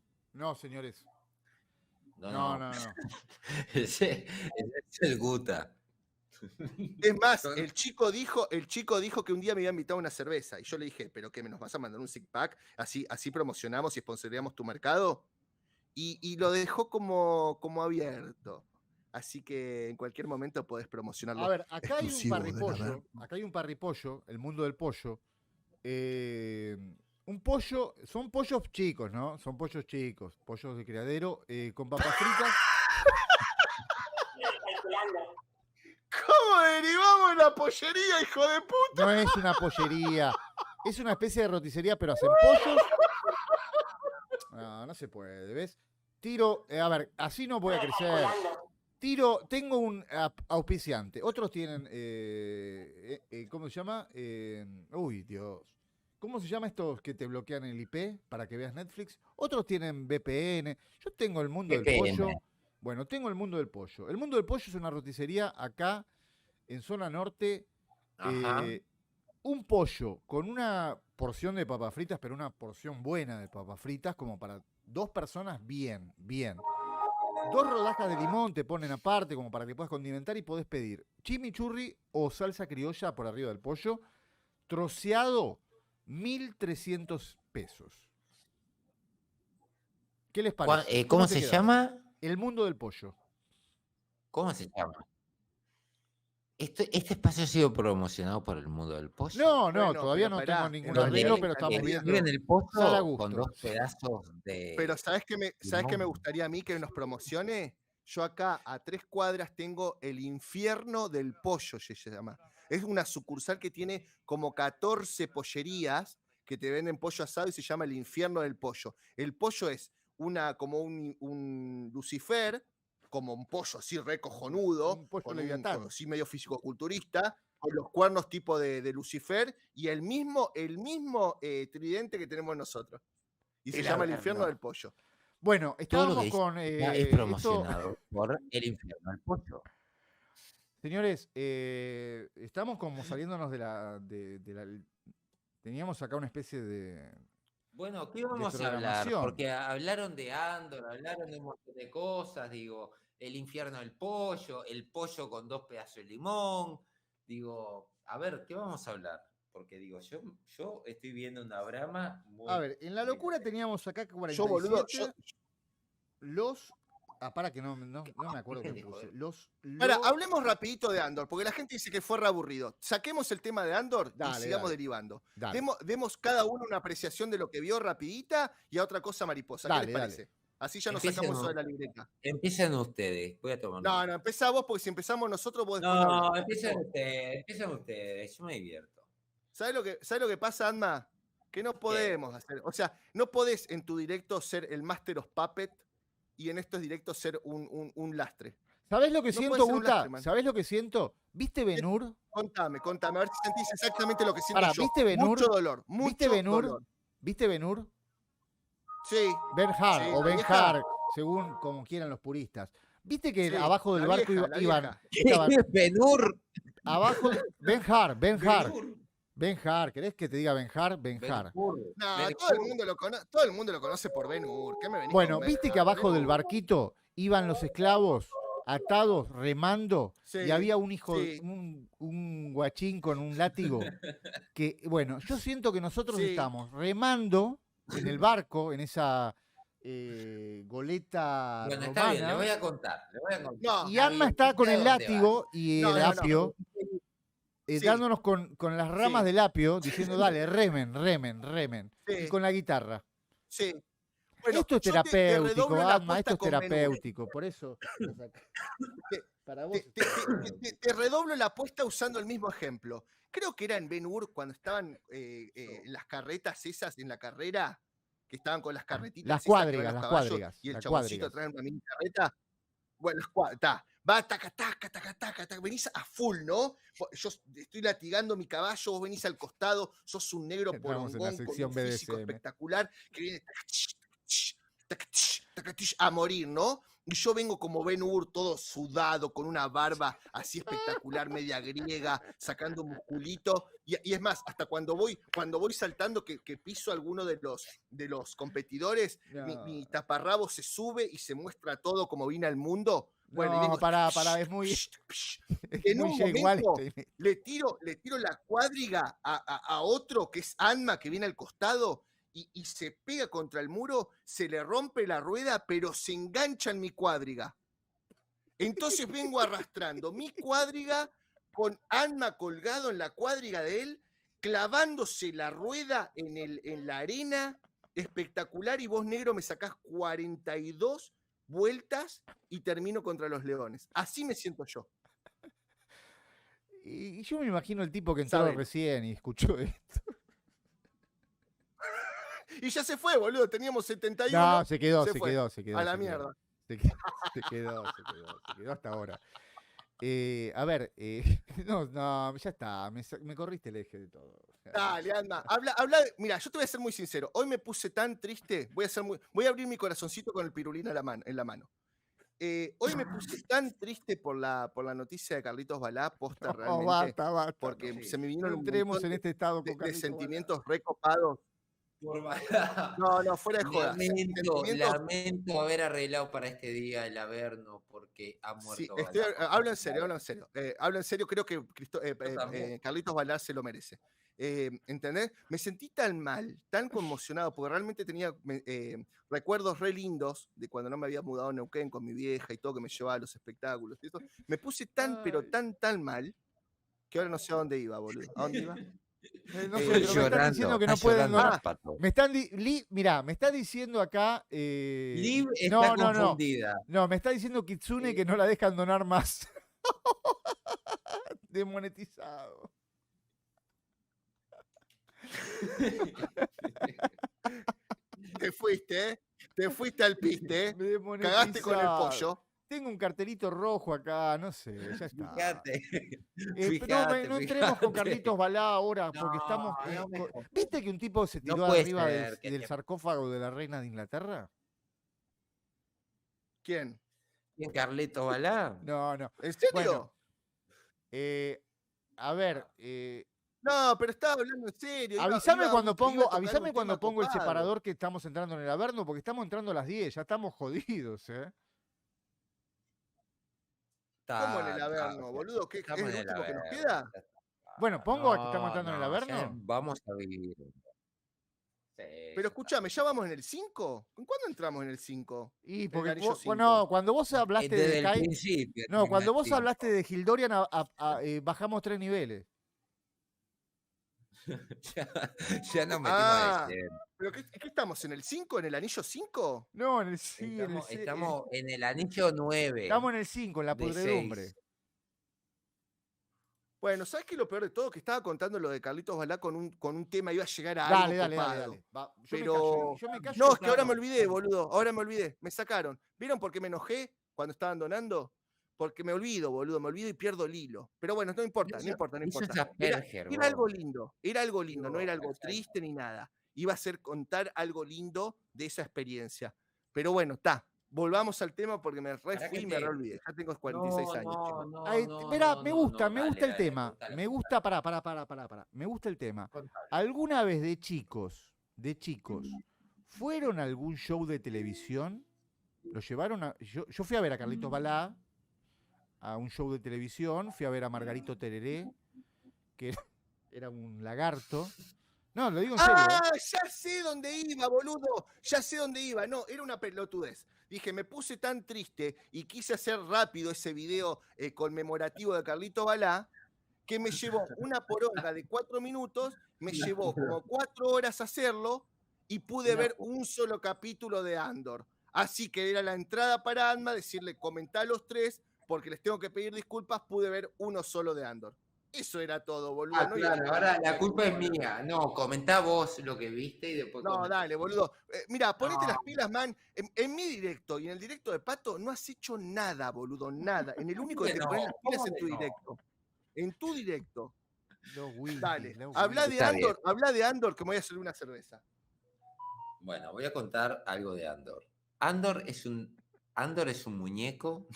Speaker 2: señores.
Speaker 3: No.
Speaker 2: No.
Speaker 3: Ese es el Guta.
Speaker 4: Es más, el chico dijo que un día me iba a invitar a una cerveza. Y yo le dije, ¿pero qué? ¿Me nos vas a mandar un six pack? Así promocionamos y sponsoreamos tu mercado. Y lo dejó como abierto. Así que en cualquier momento podés promocionarlo.
Speaker 2: A ver, acá hay un
Speaker 4: Exclusivo de la
Speaker 2: parripollo.
Speaker 4: Verno.
Speaker 2: Acá hay un parripollo, el mundo del pollo. Un pollo, son pollos chicos, ¿no? Son pollos chicos, pollos de criadero, con papas fritas.
Speaker 4: ¿Cómo derivamos la pollería, hijo de puta?
Speaker 2: No es una pollería, es una especie de roticería, pero hacen pollos. No se puede, ¿ves? Tiro, a ver, así no voy a crecer. Tengo un auspiciante. Otros tienen, ¿cómo se llama? Uy, Dios. ¿Cómo se llama estos que te bloquean el IP para que veas Netflix? Otros tienen VPN. Yo tengo el mundo del pollo. Bueno, tengo el mundo del pollo. El mundo del pollo es una roticería acá en zona norte. Un pollo con una porción de papas fritas, pero una porción buena de papas fritas, como para 2 personas, bien. 2 rodajas de limón te ponen aparte, como para que puedas condimentar, y podés pedir chimichurri o salsa criolla por arriba del pollo, troceado, 1.300 pesos. ¿Qué les parece?
Speaker 3: ¿Cómo
Speaker 2: te
Speaker 3: se
Speaker 2: quedas?
Speaker 3: llama?
Speaker 2: El mundo del pollo.
Speaker 3: ¿Cómo se llama? ¿Este espacio ha sido promocionado por el mundo del pollo?
Speaker 2: No,
Speaker 4: Bueno,
Speaker 2: todavía
Speaker 4: pero
Speaker 2: no
Speaker 4: pará,
Speaker 2: tengo ningún
Speaker 3: donde
Speaker 2: arreglo,
Speaker 4: él
Speaker 2: pero estamos
Speaker 4: encantaría.
Speaker 2: viendo.
Speaker 3: Escriben el
Speaker 2: Sal a
Speaker 3: pollo
Speaker 2: gusto.
Speaker 3: con 2 pedazos de...
Speaker 4: Pero ¿sabés qué me
Speaker 3: limón.
Speaker 4: gustaría a mí que nos promocione? Yo acá a 3 cuadras tengo el Infierno del Pollo, se llama. Es una sucursal que tiene como 14 pollerías que te venden pollo asado y se llama el Infierno del Pollo. El pollo es como un Lucifer, como un pollo así re cojonudo,
Speaker 2: Un pollo
Speaker 4: con
Speaker 2: leviatán.
Speaker 4: así medio fisicoculturista, con los cuernos tipo de Lucifer y el mismo tridente que tenemos nosotros. Y se
Speaker 3: El
Speaker 4: llama el
Speaker 3: Averno.
Speaker 4: infierno del pollo.
Speaker 2: Bueno,
Speaker 3: Todo
Speaker 2: estábamos
Speaker 3: lo que
Speaker 2: con
Speaker 3: es
Speaker 2: esto,
Speaker 3: promocionado por el infierno del pollo.
Speaker 2: señores, estamos como saliéndonos de la, teníamos acá una especie de
Speaker 3: Bueno, ¿qué vamos a hablar?
Speaker 2: programación.
Speaker 3: Porque hablaron de Andor, hablaron de un montón de cosas, digo, el infierno del pollo, el pollo con 2 pedazos de limón. Digo, a ver, ¿qué vamos a hablar? Porque digo, yo estoy viendo una brama muy.
Speaker 2: A ver, en la
Speaker 3: muy
Speaker 2: locura
Speaker 3: grande.
Speaker 2: teníamos acá 47
Speaker 4: Yo, boludo,
Speaker 2: los... para que no me acuerdo qué puse.
Speaker 4: Ahora, hablemos rapidito de Andor, porque la gente dice que fue re aburrido. Saquemos el tema de Andor
Speaker 2: Dale,
Speaker 4: y sigamos
Speaker 2: dale.
Speaker 4: derivando.
Speaker 2: Dale.
Speaker 4: Demos cada uno una apreciación de lo que vio rapidita y a otra cosa mariposa. ¿Qué
Speaker 2: Dale,
Speaker 4: les
Speaker 2: dale.
Speaker 4: parece? Así ya nos
Speaker 3: Empiecen
Speaker 4: sacamos eso de
Speaker 3: vos.
Speaker 4: la libreta.
Speaker 3: Empiecen ustedes, voy a tomar.
Speaker 4: No, empezá vos, porque si empezamos nosotros, vos después
Speaker 3: No,
Speaker 4: hablas.
Speaker 3: empiecen ustedes, yo me divierto.
Speaker 4: ¿Sabes lo que pasa, Anma? Que no podemos hacer. O sea, no podés en tu directo ser el Master of Puppet y en estos directos ser un lastre.
Speaker 2: ¿Sabés lo que
Speaker 4: No
Speaker 2: siento,
Speaker 4: puede ser un
Speaker 2: Guta?
Speaker 4: lastre, man.
Speaker 2: ¿Sabés lo que siento? ¿Viste Ben-Hur?
Speaker 4: Contame, a ver si sentís exactamente lo que siento
Speaker 2: Pará,
Speaker 4: yo.
Speaker 2: ¿viste Ben-Hur?
Speaker 4: Mucho dolor, mucho
Speaker 2: ¿Viste Ben-Hur?
Speaker 4: dolor.
Speaker 2: ¿Viste Ben-Hur?
Speaker 4: Sí.
Speaker 2: Ben-Har
Speaker 4: Sí,
Speaker 2: o
Speaker 4: la
Speaker 2: Ben-Har,
Speaker 4: vieja.
Speaker 2: según como quieran los puristas. ¿Viste que
Speaker 4: Sí,
Speaker 2: abajo del
Speaker 4: la
Speaker 2: barco
Speaker 4: vieja, la
Speaker 2: iban...
Speaker 4: vieja.
Speaker 2: estaban
Speaker 3: Ben-Hur.
Speaker 2: abajo Ben-Har,
Speaker 3: Ben-Hur.
Speaker 2: Ben-Har, ¿querés que te diga Ben-Har? Ben-Har.
Speaker 3: Ben-Hur.
Speaker 4: No,
Speaker 3: Ben-Hur.
Speaker 4: todo el mundo lo conoce por Ben-Hur. ¿Qué me venís
Speaker 2: Bueno,
Speaker 4: con
Speaker 2: ¿viste
Speaker 4: Ben-Hur?
Speaker 2: que abajo del
Speaker 4: Ben-Hur.
Speaker 2: barquito iban los esclavos atados, remando,
Speaker 4: Sí,
Speaker 2: y había un hijo,
Speaker 4: sí.
Speaker 2: un guachín con un látigo? Que, bueno, yo siento que nosotros
Speaker 4: Sí.
Speaker 2: estamos remando en el barco, en esa goleta
Speaker 3: Bueno, está bien, le
Speaker 2: romana,
Speaker 3: voy a contar.
Speaker 4: No,
Speaker 2: y Alma está con el látigo y
Speaker 4: No,
Speaker 2: el
Speaker 4: no, no.
Speaker 2: apio,
Speaker 4: Sí.
Speaker 2: dándonos con las ramas
Speaker 4: Sí.
Speaker 2: del apio, diciendo, dale, remen, remen, remen,
Speaker 4: Sí.
Speaker 2: y con la guitarra.
Speaker 4: Sí. Bueno,
Speaker 2: Esto es
Speaker 4: yo te
Speaker 2: terapéutico,
Speaker 4: redoblo la
Speaker 2: Alma, esto
Speaker 4: apuesta
Speaker 2: es
Speaker 4: con Ben-Hur.
Speaker 2: terapéutico, por eso. Para vos.
Speaker 4: Te redoblo la apuesta usando el mismo ejemplo. Creo que era en Ben-Hur cuando estaban las carretas esas en la carrera, que estaban con las carretitas.
Speaker 2: Las
Speaker 4: esas que van
Speaker 2: cuadrigas,
Speaker 4: los
Speaker 2: las
Speaker 4: caballos,
Speaker 2: cuadrigas,
Speaker 4: Y el
Speaker 2: las
Speaker 4: chaboncito
Speaker 2: cuadrigas.
Speaker 4: trae una mini carreta. Bueno, las cuadrigas. Va, taca, taca, taca, taca, taca. Venís a full, ¿no? Yo estoy latigando mi caballo, vos venís al costado, sos un negro
Speaker 2: Entramos en la
Speaker 4: porongón con
Speaker 2: sección
Speaker 4: un físico
Speaker 2: BDSM.
Speaker 4: espectacular que viene taca, taca, a morir, ¿no? Y yo vengo como Ben-Hur, todo sudado, con una barba así espectacular, media griega, sacando musculito. Y es más, hasta cuando voy saltando, que piso a alguno de los competidores,
Speaker 2: No.
Speaker 4: mi taparrabo se sube y se muestra todo como vine al mundo. Bueno, y
Speaker 2: No,
Speaker 4: vengo,
Speaker 2: pará, es muy,
Speaker 4: en
Speaker 2: muy
Speaker 4: un
Speaker 2: Jay
Speaker 4: momento
Speaker 2: Walter.
Speaker 4: le tiro la cuadriga a otro que es Anma, que viene al costado, y se pega contra el muro, se le rompe la rueda, pero se engancha en mi cuadriga. Entonces vengo arrastrando mi cuadriga con Anma colgado en la cuadriga de él, clavándose la rueda en la arena, espectacular, y vos, negro, me sacás 42 vueltas y termino contra los leones. Así me siento yo.
Speaker 2: Y yo me imagino el tipo que entró
Speaker 4: Saben.
Speaker 2: recién y escuchó esto.
Speaker 4: Y ya se fue, boludo. Teníamos 71.
Speaker 2: No, se quedó.
Speaker 4: A la mierda.
Speaker 2: Se quedó hasta ahora. A ver, no, ya está, me corriste el eje de todo.
Speaker 4: Dale, anda. Habla. Mira, yo te voy a ser muy sincero. Hoy me puse tan triste. Voy a abrir mi corazoncito con el pirulín en la mano. Hoy me puse tan triste por la noticia de Carlitos Balá, posta realmente.
Speaker 2: Basta.
Speaker 4: Porque
Speaker 2: no.
Speaker 4: se me vino
Speaker 2: No
Speaker 4: un
Speaker 2: entremos
Speaker 4: montón
Speaker 2: en este estado
Speaker 4: de
Speaker 2: con Carlitos
Speaker 4: sentimientos recopados.
Speaker 3: Por Balá.
Speaker 4: No, fuera de joda.
Speaker 3: Lamento haber arreglado para este día el Averno porque ha muerto.
Speaker 4: Sí, hablo en serio. Hablo en serio, creo que
Speaker 3: también.
Speaker 4: Carlitos Balá se lo merece. ¿Entendés? Me sentí tan mal, tan conmocionado, porque realmente tenía recuerdos re lindos de cuando no me había mudado a Neuquén con mi vieja y todo, que me llevaba a los espectáculos y eso. Me puse pero tan mal, que ahora no sé a dónde iba, boludo. ¿A dónde iba?
Speaker 2: No sé, pero me están diciendo que no pueden. Me están mirá, me está diciendo acá.
Speaker 3: Liv está confundida.
Speaker 2: No, me está diciendo Kitsune que no la dejan donar más. Desmonetizado.
Speaker 4: Te fuiste al piste, cagaste con el pollo.
Speaker 2: Tengo un cartelito rojo acá, no sé, ya está.
Speaker 3: Fíjate.
Speaker 2: No entremos con Carlitos Balá ahora, porque estamos. ¿Viste que un tipo se tiró arriba del sarcófago de la reina de Inglaterra?
Speaker 4: ¿Quién?
Speaker 3: ¿Quién, Carlitos Balá?
Speaker 2: No.
Speaker 4: ¿En serio?
Speaker 2: Bueno, a ver.
Speaker 4: No, pero estaba hablando en serio.
Speaker 2: Avísame cuando pongo el separador que estamos entrando en el Averno, porque estamos entrando a las 10, ya estamos jodidos, ¿eh?
Speaker 4: ¿Cómo en el Averno, boludo? ¿Qué es lo último que nos queda?
Speaker 2: Bueno, pongo que estamos entrando en el Averno.
Speaker 3: Vamos a vivir. Sí,
Speaker 4: pero escúchame, ¿ya vamos en el 5? ¿Cuándo entramos en el 5?
Speaker 2: Y porque cuando vos hablaste de Kai,
Speaker 3: principio.
Speaker 2: No, cuando vos hablaste de Gildorian bajamos 3 niveles.
Speaker 3: ya nos metimos a
Speaker 4: ¿Pero qué estamos? ¿En el 5? ¿En el anillo 5?
Speaker 2: No, en el 5.
Speaker 3: Estamos en el anillo 9.
Speaker 2: Estamos en el 5, en la podredumbre.
Speaker 4: Bueno, ¿sabes qué es lo peor de todo? Que estaba contando lo de Carlitos Balá con un tema, iba a llegar a algo
Speaker 2: Dale.
Speaker 4: Pero
Speaker 2: yo me callo,
Speaker 4: no, es que ahora me olvidé, boludo. Ahora me olvidé. Me sacaron. ¿Vieron por qué me enojé cuando estaban donando? Porque me olvido, boludo. Me olvido y pierdo el hilo. Pero bueno, no importa. Era algo lindo. Era algo lindo. No era algo triste ni nada. Iba a ser contar algo lindo de esa experiencia. Pero bueno, está. Volvamos al tema porque me fui y me olvidé. Ya tengo 46 años, chicos.
Speaker 2: Espera, me gusta el tema. Me gusta, pará. Me gusta el tema. ¿Alguna vez de chicos, fueron a algún show de televisión? ¿Lo llevaron a...? Yo fui a ver a Carlitos Balá a un show de televisión, fui a ver a Margarito Tereré, que era un lagarto. No, lo digo en serio.
Speaker 4: Ya sé dónde iba, boludo. Ya sé dónde iba. No, era una pelotudez. Dije, me puse tan triste y quise hacer rápido ese video conmemorativo de Carlito Balá, que me llevó una poronga de 4 minutos, me llevó como 4 horas hacerlo y pude ver un solo capítulo de Andor. Así que era la entrada para Alma, decirle, comentá a los 3, porque les tengo que pedir disculpas, pude ver uno solo de Andor. Eso era todo, boludo.
Speaker 3: No, claro, ahora la culpa es mía. No, comentá vos lo que viste y después...
Speaker 4: No, dale, boludo. Mira, ponete las pilas, man. En mi directo y en el directo de Pato no has hecho nada, boludo, nada. En el único que te pones las pilas en tu directo. En tu directo. Dale, habla de Andor que me voy a hacer una cerveza.
Speaker 3: Bueno, voy a contar algo de Andor. Andor es un muñeco...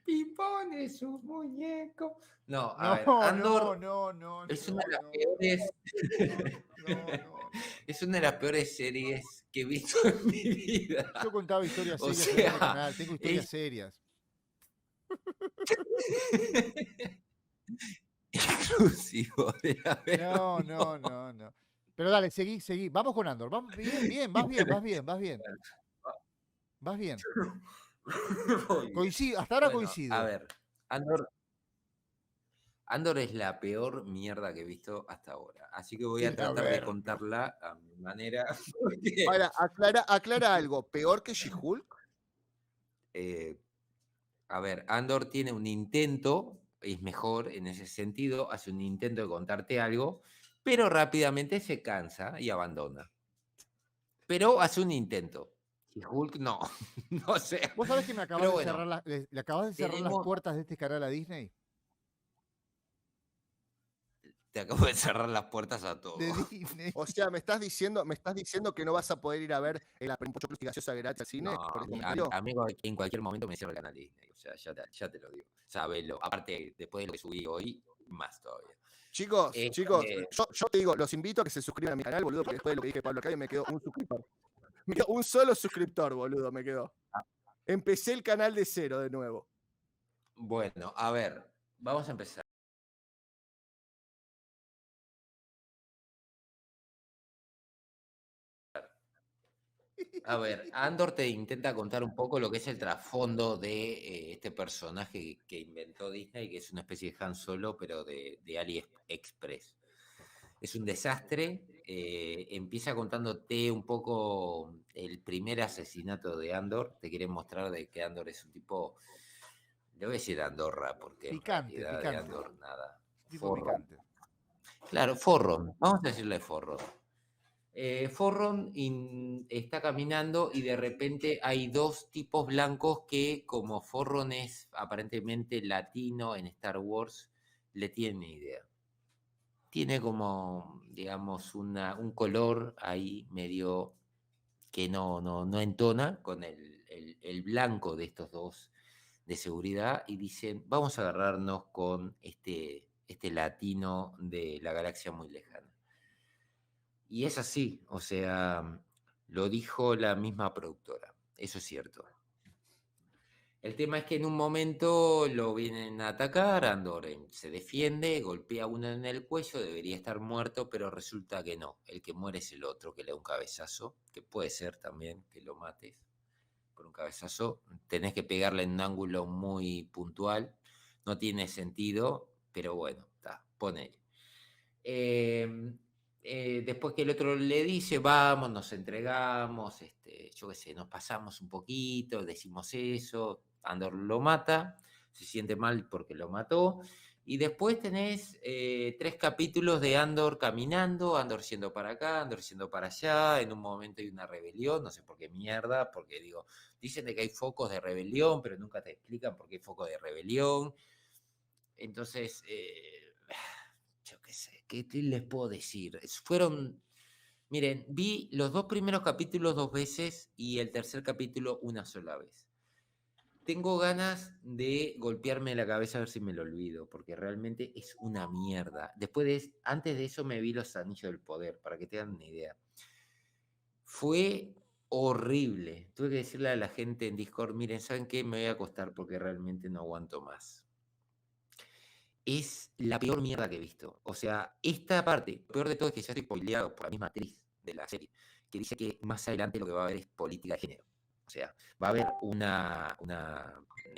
Speaker 3: Pipón es un muñeco. No, Andor es una de las peores. Es una de las peores series que he visto en mi vida.
Speaker 2: Yo contaba historias serias en el canal, tengo historias serias.
Speaker 3: Exclusivo de la verdad.
Speaker 2: No. Pero dale, seguí. Vamos con Andor. Vamos bien, vas bien. Hasta ahora coincido.
Speaker 3: A ver, Andor es la peor mierda que he visto hasta ahora. Así que voy a tratar de contarla a mi manera.
Speaker 4: Ahora, aclara algo. ¿Peor que She-Hulk?
Speaker 3: A ver, Andor tiene un intento, es mejor en ese sentido, hace un intento de contarte algo, pero rápidamente se cansa y abandona. Pero hace un intento. She-Hulk no, no sé.
Speaker 2: ¿Vos sabés que me acabas de cerrar le acabas de cerrar las puertas de este canal a Disney?
Speaker 3: Te acabo de cerrar las puertas a todo.
Speaker 2: De Disney.
Speaker 4: O sea, ¿me estás diciendo que no vas a poder ir a ver la Pocho Plus y Gaseosa gratis al cine?
Speaker 3: No, amigo, en cualquier momento me cierro el canal Disney. O sea, ya te lo digo. Sabelo. Aparte, después de lo que subí hoy, más todavía.
Speaker 4: Chicos, yo te digo, los invito a que se suscriban a mi canal, boludo, porque después de lo que dije Pablo Arcadio me quedó un suscriptor. Me quedó un solo suscriptor, boludo, me quedó. Empecé el canal de 0 de nuevo.
Speaker 3: Bueno, a ver, vamos a empezar. A ver, Andor te intenta contar un poco lo que es el trasfondo de este personaje que inventó Disney, que es una especie de Han Solo, pero de AliExpress. Es un desastre. Empieza contándote un poco el primer asesinato de Andor. Te quieren mostrar de que Andor es un tipo... Le voy a decir Andorra, porque
Speaker 2: picante.
Speaker 3: de Andor nada.
Speaker 2: Tipo picante.
Speaker 3: Claro, forro. Vamos a decirle forro. Forron está caminando y de repente hay dos tipos blancos que, como Forron es aparentemente latino en Star Wars, le tienen idea. Tiene como, digamos, un color ahí medio que no entona con el blanco de estos dos de seguridad y dicen, vamos a agarrarnos con este latino de la galaxia muy lejana. Y es así, o sea, lo dijo la misma productora, eso es cierto. El tema es que en un momento lo vienen a atacar, Andor se defiende, golpea a uno en el cuello, debería estar muerto, pero resulta que no. El que muere es el otro, que le da un cabezazo, que puede ser también que lo mates por un cabezazo. Tenés que pegarle en un ángulo muy puntual, no tiene sentido, pero bueno, está, ponele. Después que el otro le dice, vamos, nos entregamos, yo qué sé, nos pasamos un poquito, decimos eso, Andor lo mata, se siente mal porque lo mató, y después tenés 3 capítulos de Andor caminando, Andor siendo para acá, Andor siendo para allá, en un momento hay una rebelión, no sé por qué mierda, porque digo, dicen de que hay focos de rebelión, pero nunca te explican por qué hay focos de rebelión, entonces... yo qué sé, ¿qué les puedo decir? Miren, vi los 2 primeros capítulos 2 veces y el tercer capítulo una sola vez. Tengo ganas de golpearme la cabeza a ver si me lo olvido, porque realmente es una mierda. Antes de eso me vi Los Anillos del Poder, para que tengan una idea. Fue horrible. Tuve que decirle a la gente en Discord, miren, ¿saben qué? Me voy a acostar porque realmente no aguanto más. Es la peor mierda que he visto. O sea, esta parte, lo peor de todo es que ya estoy spoileado por la misma actriz de la serie, que dice que más adelante lo que va a haber es política de género. O sea, va a haber una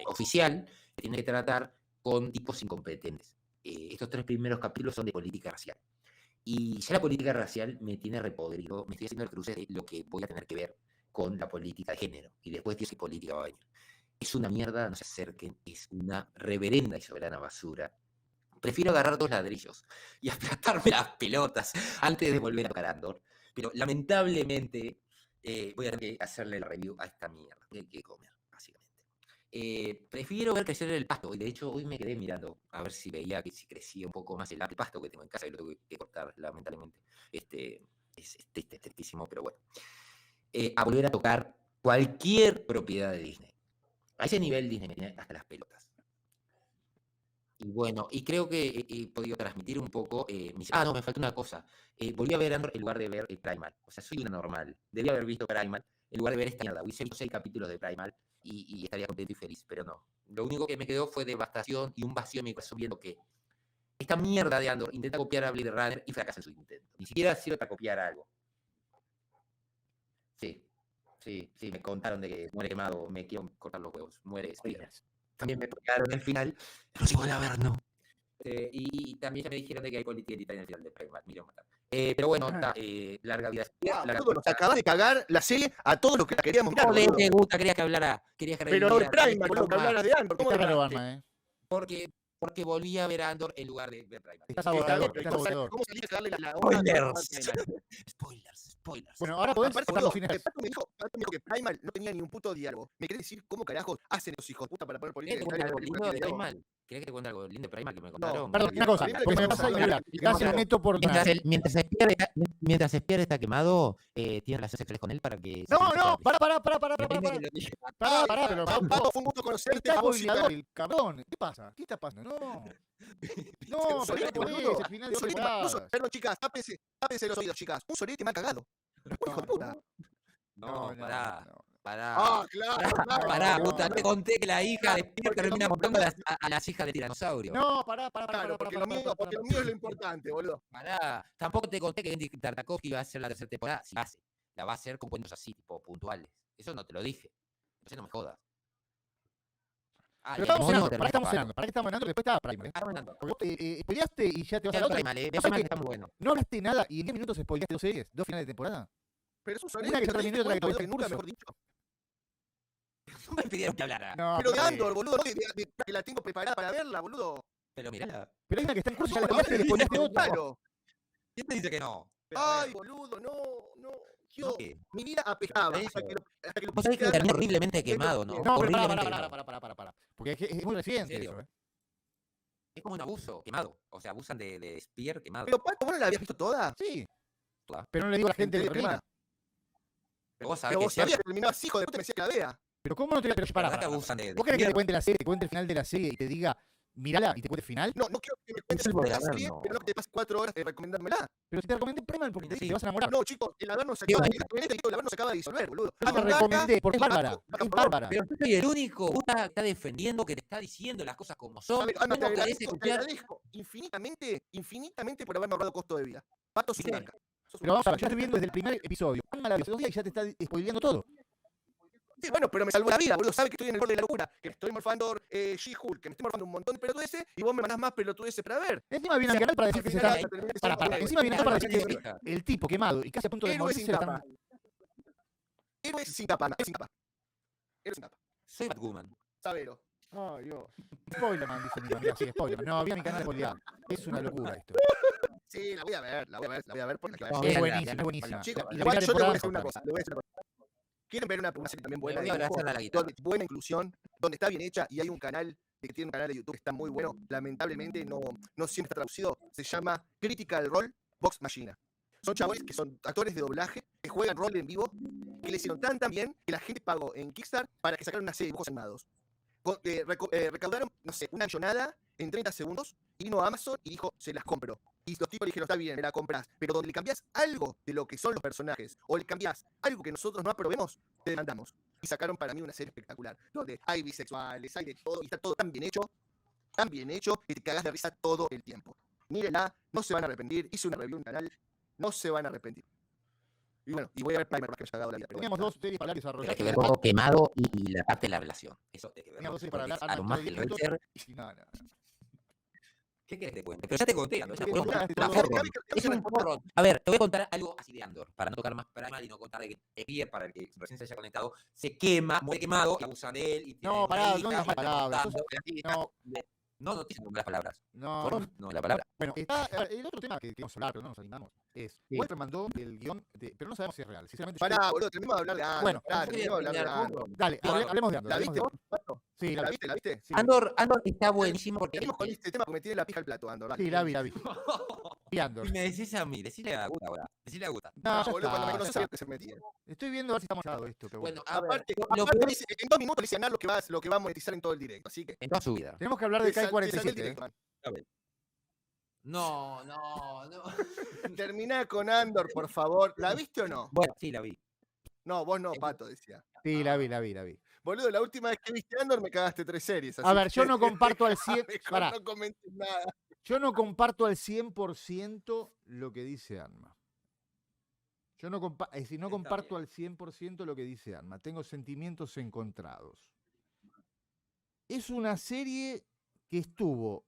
Speaker 3: oficial que tiene que tratar con tipos incompetentes. Estos 3 primeros capítulos son de política racial. Y ya la política racial me tiene repodrido, me estoy haciendo el cruce de lo que voy a tener que ver con la política de género. Y después dice que política va a venir. Es una mierda, no se acerquen, es una reverenda y soberana basura. Prefiero agarrar 2 ladrillos y aplastarme las pelotas antes de volver a tocar Andor. Pero lamentablemente voy a tener que hacerle la review a esta mierda. Hay que comer, básicamente. Prefiero ver crecer el pasto. Y de hecho, hoy me quedé mirando a ver si veía que si crecía un poco más el pasto que tengo en casa y lo tuve que cortar, lamentablemente. Es tristísimo, pero bueno. A volver a tocar cualquier propiedad de Disney. A ese nivel Disney me tiene hasta las pelotas. Y bueno, y creo que he podido transmitir un poco no, me falta una cosa. Volví a ver Andor en lugar de ver Primal. O sea, soy una normal. Debía haber visto Primal en lugar de ver esta mierda. Hubiese visto 6 capítulos de Primal y estaría contento y feliz, pero no. Lo único que me quedó fue devastación y un vacío en mi corazón viendo que esta mierda de Andor intenta copiar a Blade Runner y fracasa en su intento. Ni siquiera sirve para copiar algo. Sí, me contaron de que muere quemado, me quiero cortar los huevos, muere Spears. También me pegaron el final, pero sigo de haber, ¿no? Y también ya me dijeron de que hay política en el final de Primal, me quiero matar. Pero bueno, larga vida.
Speaker 4: Nos acabas de cagar la serie a todos los que la queríamos mirar.
Speaker 3: No le gusta, querías que hablara.
Speaker 4: Pero de Primal, boludo, que hablaras de Andor. ¿Cómo
Speaker 2: Está raro,
Speaker 4: que
Speaker 2: Barma,
Speaker 3: Porque volví a ver a Andor en lugar de ver Primal.
Speaker 2: Estás agotador, estás agotador.
Speaker 4: ¿Cómo salís a darle la onda?
Speaker 3: Spoilers.
Speaker 2: Bueno, ahora podés
Speaker 4: Aparte,
Speaker 2: cortar
Speaker 4: boludo,
Speaker 2: los fines.
Speaker 4: Pato me dijo que Primal no tenía ni un puto diálogo. ¿Me querés decir cómo carajos hacen los hijos puta para poner
Speaker 3: ¿Querés que te
Speaker 4: política?
Speaker 3: cuente algo lindo de Primal? ¿Querés que te cuente algo lindo de Primal que me contaron?
Speaker 2: Perdón, una cosa, porque me pasa y mira, casi me meto por...
Speaker 3: Mientras Spear está quemado, tiene relaciones sexuales con él para que...
Speaker 2: No, pará, pero...
Speaker 4: Pato, fue un gusto conocerte.
Speaker 2: Está
Speaker 4: vos y
Speaker 2: spoileador el cabrón. ¿Qué pasa? ¿Qué está pasando? No, pero no podés, el final de temporada.
Speaker 4: Perdón, chicas, tápense los oídos, chicas. Un solete me ha cagado. Hijo de puta.
Speaker 3: No, pará.
Speaker 4: Ah, claro.
Speaker 3: Pará, puta, te conté que la hija de Spear termina matando a las hijas de Tiranosaurio.
Speaker 2: No, pará.
Speaker 4: Claro, porque lo mío es lo importante, boludo.
Speaker 3: Pará, tampoco te conté que Gendy Tartakovsky iba a hacer la tercera temporada. Sí, la va a hacer con cuentos así, tipo puntuales. Eso no te lo dije. Entonces no me jodas.
Speaker 2: Pero estamos cenando, ¿para qué estamos cenando? ¿Para qué estamos cenando? Después estaba Primal.
Speaker 3: Porque
Speaker 2: spoileaste y ya te vas a la otra.
Speaker 3: Primal, está muy bueno.
Speaker 2: No hablaste nada y en 10 minutos spoileaste 2 series, 2 finales de temporada.
Speaker 4: Pero es un solete.
Speaker 2: Una que ya terminó y otra que todavía está en
Speaker 4: nunca
Speaker 2: curso.
Speaker 4: mejor dicho.
Speaker 3: No me pidieron que hablara.
Speaker 2: No,
Speaker 4: Pero de Andor, boludo, no que la tengo preparada para verla, boludo.
Speaker 3: Pero mirala.
Speaker 2: Pero hay una que está en curso y ya la spoileaste y le spoileaste otra.
Speaker 3: ¿Quién te dice que no?
Speaker 4: Ay, boludo, no. Yo,
Speaker 3: ¿No qué?
Speaker 4: mi vida apestaba
Speaker 3: Eso.
Speaker 4: hasta que lo
Speaker 9: Vos sabés que
Speaker 4: pusiste
Speaker 9: terminó
Speaker 4: antes.
Speaker 9: horriblemente quemado, ¿no?
Speaker 2: No, pero
Speaker 9: Horriblemente quemado.
Speaker 2: para. Porque es muy reciente
Speaker 3: serio?
Speaker 2: eso, ¿eh?
Speaker 3: Es como un abuso, quemado. O sea, abusan de Spear quemado.
Speaker 4: Pero Pato, ¿vos no la habías visto toda?
Speaker 2: Sí.
Speaker 3: Toda.
Speaker 2: Pero no le digo a la gente
Speaker 4: ¿En
Speaker 2: que
Speaker 4: serio,
Speaker 2: termina.
Speaker 3: Pero vos sabés
Speaker 4: Pero
Speaker 3: que
Speaker 4: vos sabías que terminaba así, hijo de puta, me decía que la vea.
Speaker 2: Pero ¿cómo no te pero
Speaker 3: ¿Verdad que abusan de
Speaker 2: ¿Vos querés que te
Speaker 3: Spear?
Speaker 2: cuente la serie, te cuente el final de la serie y te diga, mirala y te cuente el final?
Speaker 4: No quiero que me cuentes
Speaker 3: Silbo de
Speaker 4: la
Speaker 3: la
Speaker 4: serie,
Speaker 3: Verno.
Speaker 4: pero no que te pases 4 horas recomendármela.
Speaker 2: Pero si te recomendé Preman porque te
Speaker 3: Sí.
Speaker 2: vas a enamorar.
Speaker 4: No, chicos, el Averno se
Speaker 3: Digo,
Speaker 4: acaba el Averno se acaba de disolver, boludo.
Speaker 2: Yo te recomendé, porque es bárbara.
Speaker 4: Vaca,
Speaker 2: Es
Speaker 4: por favor.
Speaker 2: bárbara.
Speaker 3: Pero yo soy el único, vos está defendiendo, que te está diciendo las cosas como son.
Speaker 4: A ver, Ana,
Speaker 3: Vos no querés
Speaker 4: te
Speaker 3: escuchar.
Speaker 4: agradezco infinitamente por haberme ahorrado costo de vida. Pato, sos un
Speaker 3: Bien.
Speaker 4: arca. Sos un
Speaker 2: Pero vamos a ver, yo
Speaker 4: arca.
Speaker 2: estoy viendo desde el primer episodio. Juan Malavio, hace 2 días y ya te está spoileando todo.
Speaker 4: Sí, bueno, pero me salvó la vida, boludo. Sabe que estoy en el borde de la locura. Que me estoy morfando She-Hulk, que me estoy morfando un montón de pelotudeces y vos me mandás más pelotudeces para ver.
Speaker 2: Encima viene al canal para decir que se está... Para. Encima viene acá para decir que
Speaker 3: Hija.
Speaker 2: el tipo quemado y casi a punto de
Speaker 4: Héroe
Speaker 2: morirse
Speaker 4: sin
Speaker 2: la
Speaker 4: capa.
Speaker 2: están...
Speaker 4: Héroe sin capa, no, es sin capa. Héroe sin capa.
Speaker 3: Soy Batwoman.
Speaker 4: Sabero.
Speaker 2: Ay, Dios. Spoilerman, dice mi mamá. Sí, Spoilerman. No, había mi canal spoileado. Es una locura esto.
Speaker 4: Sí, la voy a ver porque la
Speaker 3: No,
Speaker 2: Es
Speaker 3: véanla,
Speaker 2: buenísima, es
Speaker 3: véanla.
Speaker 2: buenísima.
Speaker 4: Chicos,
Speaker 2: Y la
Speaker 4: igual
Speaker 2: primera
Speaker 4: yo te voy a
Speaker 2: temporada
Speaker 4: decir una
Speaker 2: fatal.
Speaker 4: cosa. ¿Quieren ver una serie también buena?
Speaker 3: Me voy
Speaker 4: de
Speaker 3: a
Speaker 4: dibujo,
Speaker 3: abrazar a la guitarra.
Speaker 4: donde buena inclusión, donde está bien hecha y hay un canal que tiene un canal de YouTube que está muy bueno. Lamentablemente no siempre está traducido. Se llama Critical Role Box Machina. Son chavales que son actores de doblaje, que juegan rol en vivo, que le hicieron tan bien que la gente pagó en Kickstarter para que sacaran una serie de dibujos animados. Recaudaron, no sé, una millonada en 30 segundos y vino a Amazon y dijo, se las compro. Y los tipos le dijeron, está bien, me la compras, pero donde le cambiás algo de lo que son los personajes o le cambiás algo que nosotros no aprobemos, te demandamos. Y sacaron para mí una serie espectacular, donde hay bisexuales, hay de todo, y está todo tan bien hecho, que te cagás de risa todo el tiempo. Mírenla, no se van a arrepentir, hice una review en un canal, no se van a arrepentir. Y bueno, y voy a ver Primer más que me haya dado la vida. Pero
Speaker 2: Teníamos
Speaker 4: bueno.
Speaker 2: 2 series para hablar y
Speaker 3: Pero hay
Speaker 2: desarrollar.
Speaker 3: que ver todo quemado y la parte de la relación. Eso hay que verlo.
Speaker 2: Teníamos 2 series para
Speaker 3: porque
Speaker 2: hablar.
Speaker 3: es
Speaker 2: Arma,
Speaker 3: Arma
Speaker 2: todo el
Speaker 3: Hellraiser.
Speaker 2: y no.
Speaker 3: ¿Qué querés que te cuente? Pero ya te conté, Andor.
Speaker 2: Sí,
Speaker 3: Ya,
Speaker 2: ya,
Speaker 3: la
Speaker 2: todo.
Speaker 3: forro. Es un forro. A ver, te voy a contar algo así de Andor, para no tocar más Primal y no contar de que Epier, para el que recién se haya conectado, se quema, muere quemado, y abusan de él. Y tiene
Speaker 2: No,
Speaker 3: una
Speaker 2: pará, no
Speaker 3: hija,
Speaker 2: digas
Speaker 3: y está
Speaker 2: palabras.
Speaker 3: contando la hija
Speaker 2: No,
Speaker 3: no te dicen las palabras.
Speaker 2: no.
Speaker 3: Forro, no, la palabra.
Speaker 2: Bueno, está el otro tema que queremos hablar, pero no nos animamos, es,
Speaker 3: Sí.
Speaker 2: Walter mandó el guión, pero no sabemos si es real. Sinceramente,
Speaker 4: Pará, boludo, terminemos de hablar de Andor.
Speaker 2: Bueno,
Speaker 4: pará,
Speaker 3: Yo
Speaker 4: terminemos de hablar de
Speaker 3: quería
Speaker 4: Andor.
Speaker 2: dale,
Speaker 3: Bueno,
Speaker 2: hablemos de Andor.
Speaker 4: ¿La
Speaker 2: hablemos
Speaker 4: viste
Speaker 2: de
Speaker 4: vos, Pato?
Speaker 2: Sí,
Speaker 4: ¿La viste? ¿La viste?
Speaker 2: Sí,
Speaker 3: Andor está buenísimo porque.
Speaker 4: Terminemos con este tema porque me tiene la pija al plato, Andor. dale.
Speaker 2: sí, la vi. Vi Andor.
Speaker 3: Y me decís a mí, decirle a Guta ahora. Decirle a Guta.
Speaker 2: No,
Speaker 4: Ah,
Speaker 2: ya
Speaker 4: boludo, cuando me
Speaker 2: está, ya
Speaker 4: conocía
Speaker 2: está.
Speaker 4: que se metía.
Speaker 2: Estoy viendo a ver si estamos hablando de esto, pero bueno.
Speaker 3: Bueno, a ver,
Speaker 4: Aparte,
Speaker 3: lo
Speaker 4: aparte
Speaker 3: peor
Speaker 4: dice- en 2 minutos le dice a Anar lo que va a monetizar en todo el directo. Así que.
Speaker 3: en toda su vida.
Speaker 2: Tenemos que hablar de
Speaker 4: te sal- te salió el
Speaker 2: Kai-47, ¿eh?
Speaker 4: directo, man.
Speaker 3: No.
Speaker 4: Terminá con Andor, por favor. ¿La viste o no?
Speaker 3: Bueno, sí, la vi.
Speaker 4: No, vos no, Pato, decía.
Speaker 2: Sí, la vi.
Speaker 4: Boludo, la última vez que viste Andor me cagaste 3 series.
Speaker 2: A
Speaker 4: así
Speaker 2: ver, yo
Speaker 4: que
Speaker 2: no comparto al 100...
Speaker 4: mejor
Speaker 2: Pará,
Speaker 4: no comentes nada.
Speaker 2: yo no comparto al 100% lo que dice Anma. Yo no, es decir, no
Speaker 3: Está
Speaker 2: comparto al 100% lo que dice Anma. Tengo sentimientos encontrados. Es una serie que estuvo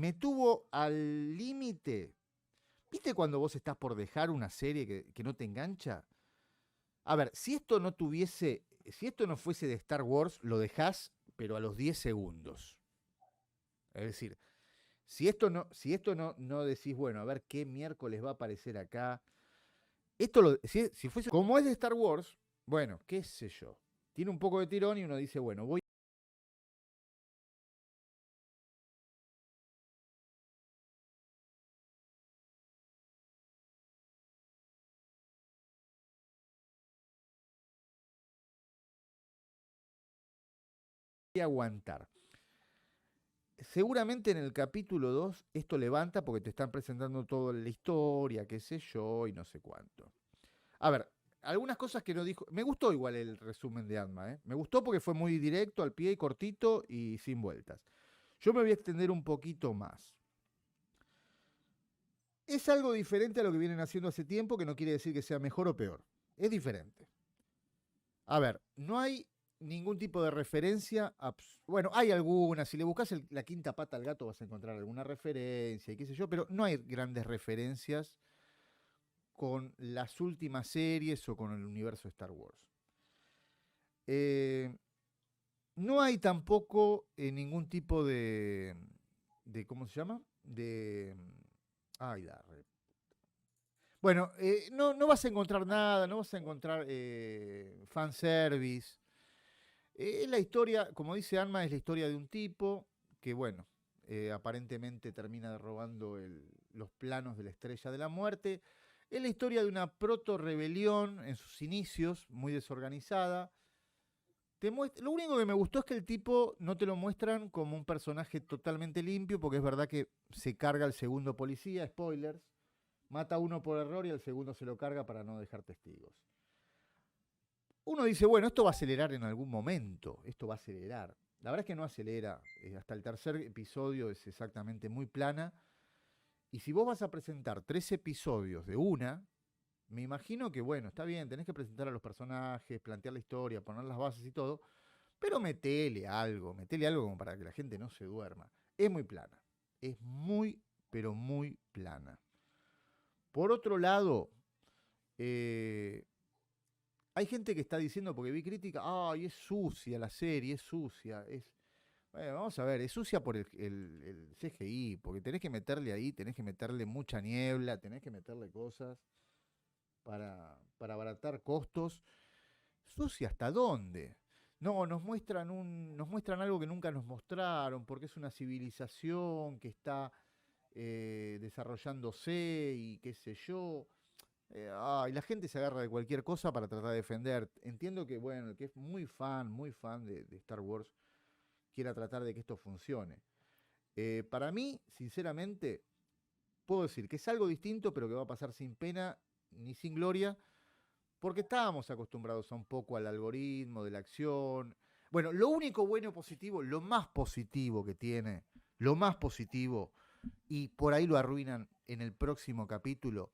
Speaker 2: me tuvo al límite. ¿Viste cuando vos estás por dejar una serie que no te engancha? A ver, si esto no fuese de Star Wars, lo dejás, pero a los 10 segundos. Es decir, si esto no decís, bueno, a ver qué miércoles va a aparecer acá. Si fuese como es de Star Wars, bueno, qué sé yo. Tiene un poco de tirón y uno dice, bueno, voy a aguantar. Seguramente en el capítulo 2 esto levanta porque te están presentando toda la historia, qué sé yo, y no sé cuánto. A ver, algunas cosas que no dijo. Me gustó igual el resumen de Ant-Man, ¿eh? Me gustó porque fue muy directo, al pie, cortito y sin vueltas. Yo me voy a extender un poquito más. Es algo diferente a lo que vienen haciendo hace tiempo, que no quiere decir que sea mejor o peor. Es diferente. A ver, no hay ningún tipo de referencia. Bueno, hay algunas. Si le buscas la quinta pata al gato vas a encontrar alguna referencia y qué sé yo, pero no hay grandes referencias con las últimas series o con el universo de Star Wars. No hay tampoco ningún tipo de ¿cómo se llama? Bueno, no vas a encontrar nada, no vas a encontrar fanservice. Es la historia, como dice Alma, es la historia de un tipo que, bueno, aparentemente termina robando los planos de la Estrella de la Muerte. Es la historia de una proto-rebelión en sus inicios, muy desorganizada. Lo único que me gustó es que el tipo no te lo muestran como un personaje totalmente limpio, porque es verdad que se carga al segundo policía, spoilers, mata a uno por error y al segundo se lo carga para no dejar testigos. Uno dice, bueno, esto va a acelerar en algún momento, esto va a acelerar. La verdad es que no acelera, hasta el tercer episodio es exactamente muy plana. Y si vos vas a presentar 3 episodios de una, me imagino que, bueno, está bien, tenés que presentar a los personajes, plantear la historia, poner las bases y todo, pero metele algo como para que la gente no se duerma. Es muy plana, es muy, pero muy plana. Por otro lado, hay gente que está diciendo, porque vi crítica, ay, es sucia la serie, es sucia, Bueno, vamos a ver, es sucia por el CGI, porque tenés que meterle ahí, tenés que meterle mucha niebla, tenés que meterle cosas para abaratar costos. ¿Sucia hasta dónde? No, nos muestran algo que nunca nos mostraron, porque es una civilización que está desarrollándose y qué sé yo. Y la gente se agarra de cualquier cosa para tratar de defender. Entiendo que, bueno, el que es muy fan de Star Wars, quiera tratar de que esto funcione. Para mí, sinceramente, puedo decir que es algo distinto, pero que va a pasar sin pena ni sin gloria, porque estábamos acostumbrados a un poco al algoritmo de la acción. Bueno, lo único bueno positivo, lo más positivo que tiene, lo más positivo, y por ahí lo arruinan en el próximo capítulo,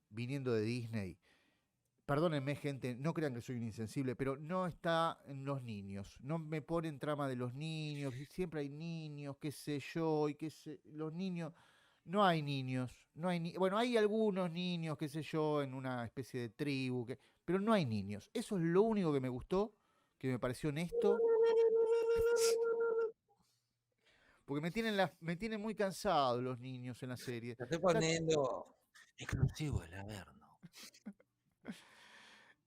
Speaker 2: viniendo de Disney. Perdónenme, gente, no crean que soy un insensible, pero no está en los niños. No me ponen trama de los niños, y siempre hay niños, qué sé yo, los niños. No hay niños, bueno, hay algunos niños, qué sé yo, en una especie de tribu, pero no hay niños. Eso es lo único que me gustó, que me pareció honesto. Porque me tienen muy cansado los niños en la serie.
Speaker 3: Te estoy poniendo
Speaker 9: Exclusivo el Averno.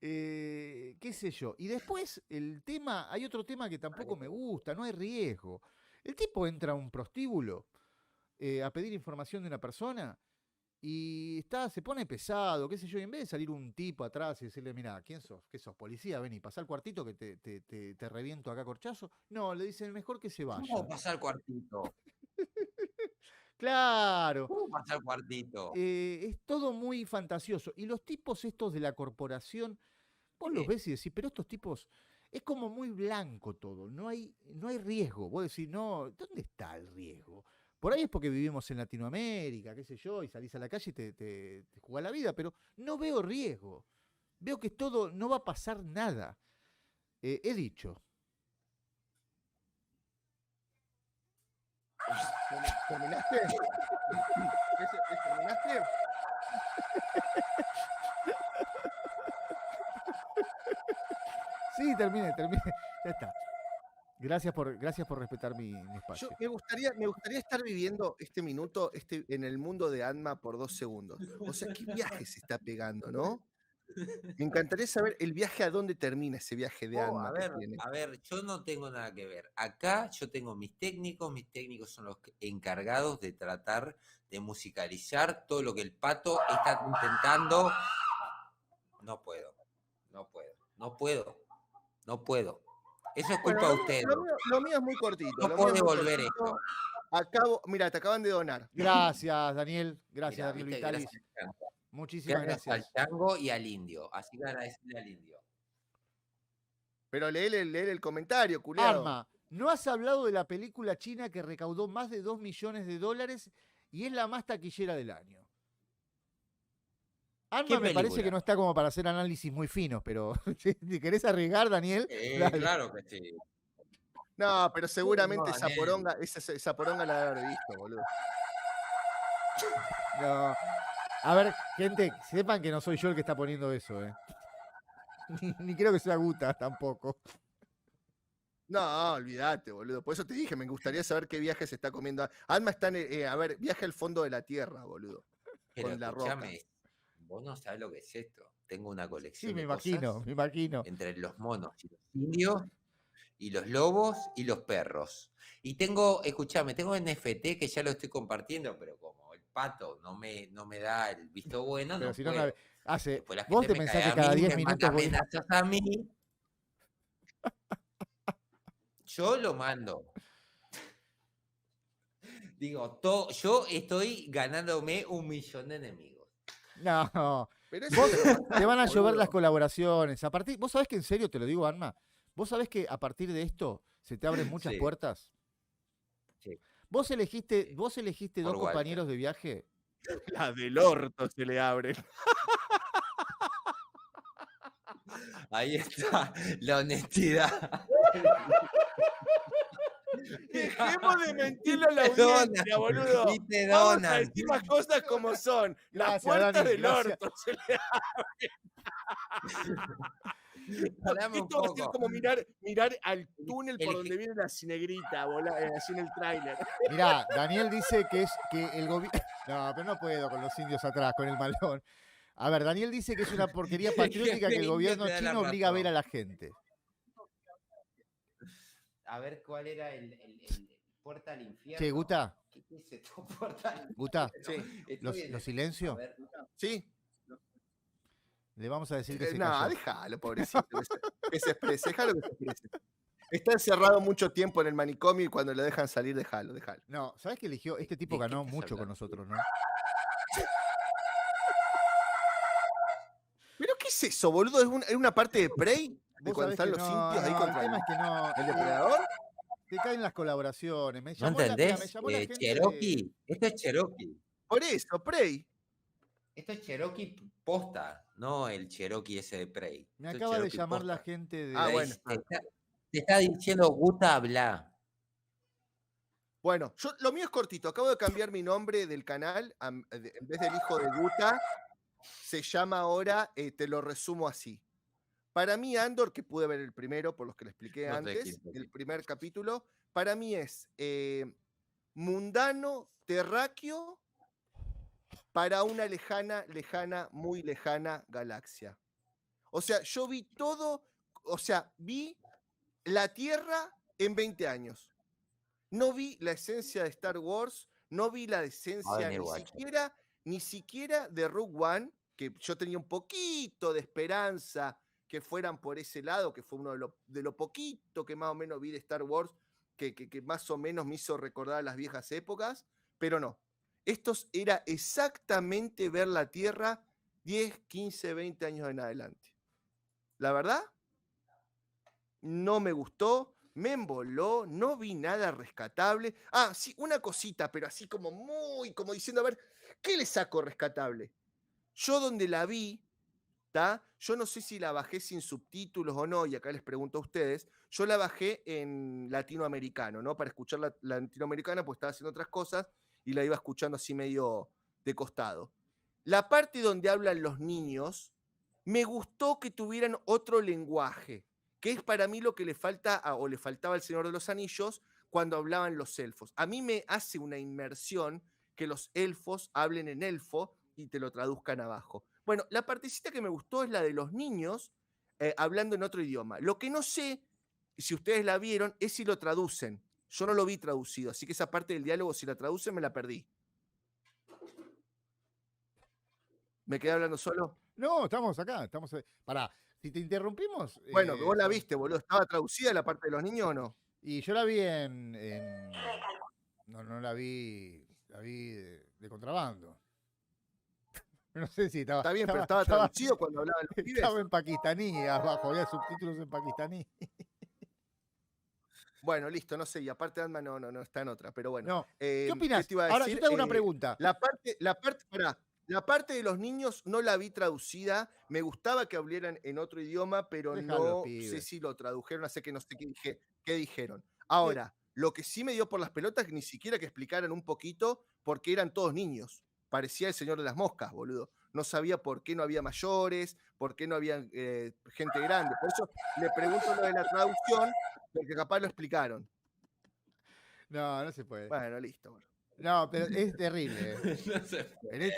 Speaker 2: Qué sé yo. Y después hay otro tema que tampoco me gusta, no hay riesgo. El tipo entra a un prostíbulo a pedir información de una persona y se pone pesado, qué sé yo, y en vez de salir un tipo atrás y decirle, mira, ¿quién sos? ¿Qué sos? ¿Policía? Ven y pasá al cuartito que te reviento acá a corchazo. No, le dicen mejor que se vaya.
Speaker 3: ¿Cómo pasar al cuartito?
Speaker 2: Claro.
Speaker 3: ¿Cómo pasar al cuartito?
Speaker 2: Es todo muy fantasioso. Y los tipos estos de la corporación, vos los ves y decís, pero estos tipos, es como muy blanco todo, no hay riesgo. Vos decís, no, ¿dónde está el riesgo? Por ahí es porque vivimos en Latinoamérica, qué sé yo, y salís a la calle y te jugás la vida, pero no veo riesgo. Veo que todo, no va a pasar nada. He dicho.
Speaker 4: ¿Terminaste? ¿Terminaste?
Speaker 2: Sí, terminé. Ya está. Gracias por respetar mi espacio.
Speaker 4: Me gustaría estar viviendo este minuto en el mundo de Anma por 2 segundos. O sea, qué viaje se está pegando, ¿no? Me encantaría saber el viaje a dónde termina ese viaje de Anma que tiene.
Speaker 3: A ver, yo no tengo nada que ver. Acá yo tengo mis técnicos son los encargados de tratar de musicalizar todo lo que el Pato está intentando. No puedo. Eso es culpa de ustedes.
Speaker 4: Lo mío es muy cortito.
Speaker 3: No puedo devolver esto.
Speaker 4: Mira, te acaban de donar.
Speaker 2: Gracias, Daniel. Gracias,
Speaker 3: Mirá,
Speaker 2: Daniel
Speaker 3: viste,
Speaker 2: Vitalis.
Speaker 3: gracias.
Speaker 2: Muchísimas
Speaker 3: Gracias
Speaker 2: gracias.
Speaker 3: al Chango y al Indio. Así que agradecerle al Indio.
Speaker 4: Pero léele el comentario, culiado.
Speaker 2: Arma, ¿no has hablado de la película china que recaudó más de $2 millones y es la más taquillera del año? Arma me parece que no está como para hacer análisis muy finos, pero si querés arriesgar, Daniel.
Speaker 3: Claro que sí.
Speaker 4: No, pero seguramente
Speaker 3: No,
Speaker 4: esa poronga la debe haber visto, boludo.
Speaker 2: No. A ver, gente, sepan que no soy yo el que está poniendo eso, Ni creo que sea Guta tampoco.
Speaker 4: No, olvídate, boludo. Por eso te dije, me gustaría saber qué viaje se está comiendo. Alma está viaje al fondo de la tierra, boludo.
Speaker 3: Pero
Speaker 4: con la roca.
Speaker 3: Vos no sabés lo que es esto. Tengo una colección
Speaker 2: Sí, me
Speaker 3: de
Speaker 2: imagino,
Speaker 3: cosas
Speaker 2: me imagino.
Speaker 3: entre los monos y los indios y los lobos y los perros. Y tengo NFT que ya lo estoy compartiendo, pero como el Pato no me da el visto bueno,
Speaker 2: Pero
Speaker 3: no
Speaker 2: si
Speaker 3: puedo.
Speaker 2: Vos te pensás que cada 10 minutos voy...
Speaker 3: amenazas a mí. Yo lo mando. Digo, yo estoy ganándome 1 millón de enemigos.
Speaker 2: No,
Speaker 4: Pero
Speaker 2: te van a llover las colaboraciones. ¿Vos sabés que en serio te lo digo, Arma? ¿Vos sabés que a partir de esto se te abren muchas puertas?
Speaker 3: Sí.
Speaker 2: ¿Vos elegiste 2 compañeros de viaje?
Speaker 4: La del orto se le abre.
Speaker 3: Ahí está la honestidad.
Speaker 4: Dejemos de mentirle a la audiencia, boludo.
Speaker 3: Y te
Speaker 4: Vamos a
Speaker 3: donan.
Speaker 4: decir las cosas como son. Las
Speaker 2: Gracias,
Speaker 4: puertas
Speaker 2: Dani,
Speaker 4: del
Speaker 2: gracias.
Speaker 4: orto se le
Speaker 3: Parame un
Speaker 4: Esto va a ser
Speaker 3: poco.
Speaker 4: como mirar al túnel por donde viene la cinegrita, así en el tráiler.
Speaker 2: Mirá, Daniel dice que el gobierno... No, pero no puedo con los indios atrás, con el malón. A ver, Daniel dice que es una porquería patriótica que el gobierno
Speaker 3: Te da la
Speaker 2: chino obliga a ver
Speaker 3: razón.
Speaker 2: a la gente.
Speaker 3: A ver cuál era el puerta al infierno.
Speaker 2: Che, Guta.
Speaker 3: ¿Qué es esto? Puerta al
Speaker 2: Guta,
Speaker 3: Estoy en
Speaker 2: ¿los silencio?
Speaker 3: A ver,
Speaker 4: Sí.
Speaker 2: Le vamos a decir que se
Speaker 4: No,
Speaker 2: cayó.
Speaker 4: déjalo, pobrecito. Que se exprese, déjalo que se exprese. Está encerrado mucho tiempo en el manicomio y cuando lo dejan salir, déjalo.
Speaker 2: No, ¿sabés que eligió? Este tipo
Speaker 3: ¿De qué
Speaker 2: ganó
Speaker 3: estás
Speaker 2: mucho con
Speaker 3: hablando?
Speaker 2: nosotros, ¿no?
Speaker 4: ¿Pero qué es eso, boludo? ¿Es una parte de Prey? ¿De
Speaker 2: Vos
Speaker 4: cuando
Speaker 2: sabés
Speaker 4: están
Speaker 2: que
Speaker 4: los
Speaker 2: no,
Speaker 4: indios ahí
Speaker 2: no,
Speaker 4: contra
Speaker 2: el tema es que no.
Speaker 4: el depredador?
Speaker 2: Te caen las colaboraciones. Me
Speaker 3: ¿No
Speaker 2: llamó la
Speaker 3: entendés?
Speaker 2: gente
Speaker 3: Cherokee. Esto es Cherokee.
Speaker 4: Por eso, Prey.
Speaker 3: Esto es Cherokee posta, no el Cherokee ese de Prey.
Speaker 2: Me
Speaker 3: Esto es
Speaker 2: acaba de
Speaker 3: Cherokee
Speaker 2: llamar la
Speaker 3: posta.
Speaker 2: gente de...
Speaker 4: Ah, bueno.
Speaker 3: Te está diciendo Guta habla.
Speaker 4: Bueno, lo mío es cortito. Acabo de cambiar mi nombre del canal. En vez del hijo de Guta, se llama ahora, te lo resumo así. Para mí, Andor, que pude ver el primero, por los que le expliqué
Speaker 3: No te
Speaker 4: antes,
Speaker 3: equivoques.
Speaker 4: el primer capítulo, para mí es mundano, terráqueo, para una muy lejana galaxia. O sea, yo vi todo, vi la Tierra en 20 años. No vi la esencia de Star Wars, no vi la esencia
Speaker 3: venir, guacho.
Speaker 4: ni siquiera de Rogue One, que yo tenía un poquito de esperanza que fueran por ese lado, que fue uno de lo poquito que más o menos vi de Star Wars, que más o menos me hizo recordar las viejas épocas, pero no. Estos era exactamente ver la Tierra 10, 15, 20 años en adelante. La verdad, no me gustó, me emboló, no vi nada rescatable. Ah, sí, una cosita, pero así como diciendo, a ver, ¿qué le saco rescatable? Yo donde la vi, ¿Está? Yo no sé si la bajé sin subtítulos o no, y acá les pregunto a ustedes. Yo la bajé en latinoamericano, ¿no? Para escuchar la latinoamericana, pues estaba haciendo otras cosas y la iba escuchando así medio de costado. La parte donde hablan los niños, me gustó que tuvieran otro lenguaje, que es para mí lo que le falta o le faltaba al Señor de los Anillos cuando hablaban los elfos. A mí me hace una inmersión que los elfos hablen en elfo y te lo traduzcan abajo. Bueno, la partecita que me gustó es la de los niños hablando en otro idioma. Lo que no sé, si ustedes la vieron, es si lo traducen. Yo no lo vi traducido, así que esa parte del diálogo, si la traducen, me la perdí. ¿Me quedé hablando solo?
Speaker 2: No, estamos acá, estamos. Pará, si te interrumpimos.
Speaker 4: Bueno, vos la viste, boludo. ¿Estaba traducida la parte de los niños o no?
Speaker 2: Y yo la vi No la vi. La vi de contrabando. No sé si estaba.
Speaker 4: Está bien, pero estaba traducido cuando hablaban los pibes.
Speaker 2: Estaba en pakistaní abajo, había subtítulos en pakistaní.
Speaker 4: Bueno, listo, no sé, y aparte Ant-Man no está en otra, pero bueno.
Speaker 2: No. ¿Qué opinas?
Speaker 4: ¿Qué te iba a
Speaker 2: Ahora,
Speaker 4: decir?
Speaker 2: yo te hago una pregunta.
Speaker 4: La parte de los niños no la vi traducida. Me gustaba que hablaran en otro idioma, pero
Speaker 2: Déjalo,
Speaker 4: no
Speaker 2: pibe.
Speaker 4: sé si lo tradujeron, así que no sé qué dijeron. Ahora, lo que sí me dio por las pelotas es ni siquiera que explicaran un poquito por qué eran todos niños. Parecía el Señor de las Moscas, boludo. No sabía por qué no había mayores, por qué no había gente grande. Por eso le pregunto lo de la traducción, porque capaz lo explicaron.
Speaker 2: No se puede.
Speaker 4: Bueno, listo. Bueno.
Speaker 2: No, pero es terrible.
Speaker 3: No se puede.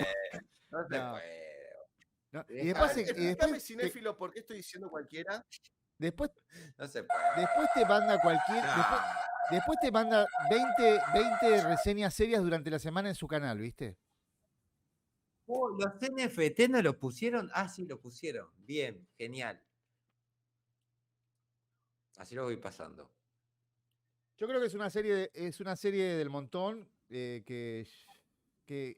Speaker 3: No se puede.
Speaker 2: No. Y después,
Speaker 4: Explícame, cinéfilo, ¿por qué estoy diciendo cualquiera?
Speaker 2: Después
Speaker 3: No se puede.
Speaker 2: Después te manda después te manda 20 reseñas serias durante la semana en su canal, ¿viste?
Speaker 3: Oh, los NFT no lo pusieron. Ah, sí, lo pusieron. Bien, genial. Así lo voy pasando.
Speaker 2: Yo creo que es una serie del montón que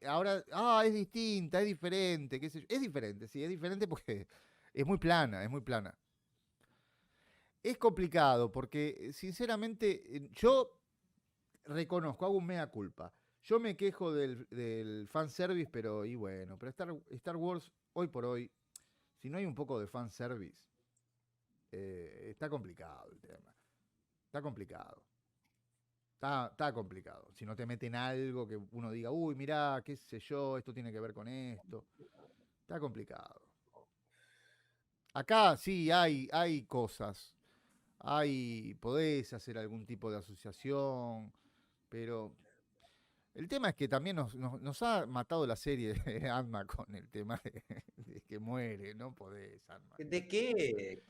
Speaker 2: ahora es distinta, es diferente, qué sé yo. Es diferente, sí, es diferente porque es muy plana, Es complicado porque, sinceramente, yo reconozco, hago un mea culpa. Yo me quejo del fanservice, pero Star Wars, hoy por hoy, si no hay un poco de fanservice, está complicado el tema. Está complicado. Está complicado. Si no te meten algo que uno diga, uy, mirá, qué sé yo, esto tiene que ver con esto. Está complicado. Acá sí hay cosas. Podés hacer algún tipo de asociación, pero el tema es que también nos ha matado la serie de Ant-Man con el tema de que muere, no podés, Ant-Man.
Speaker 3: ¿De qué?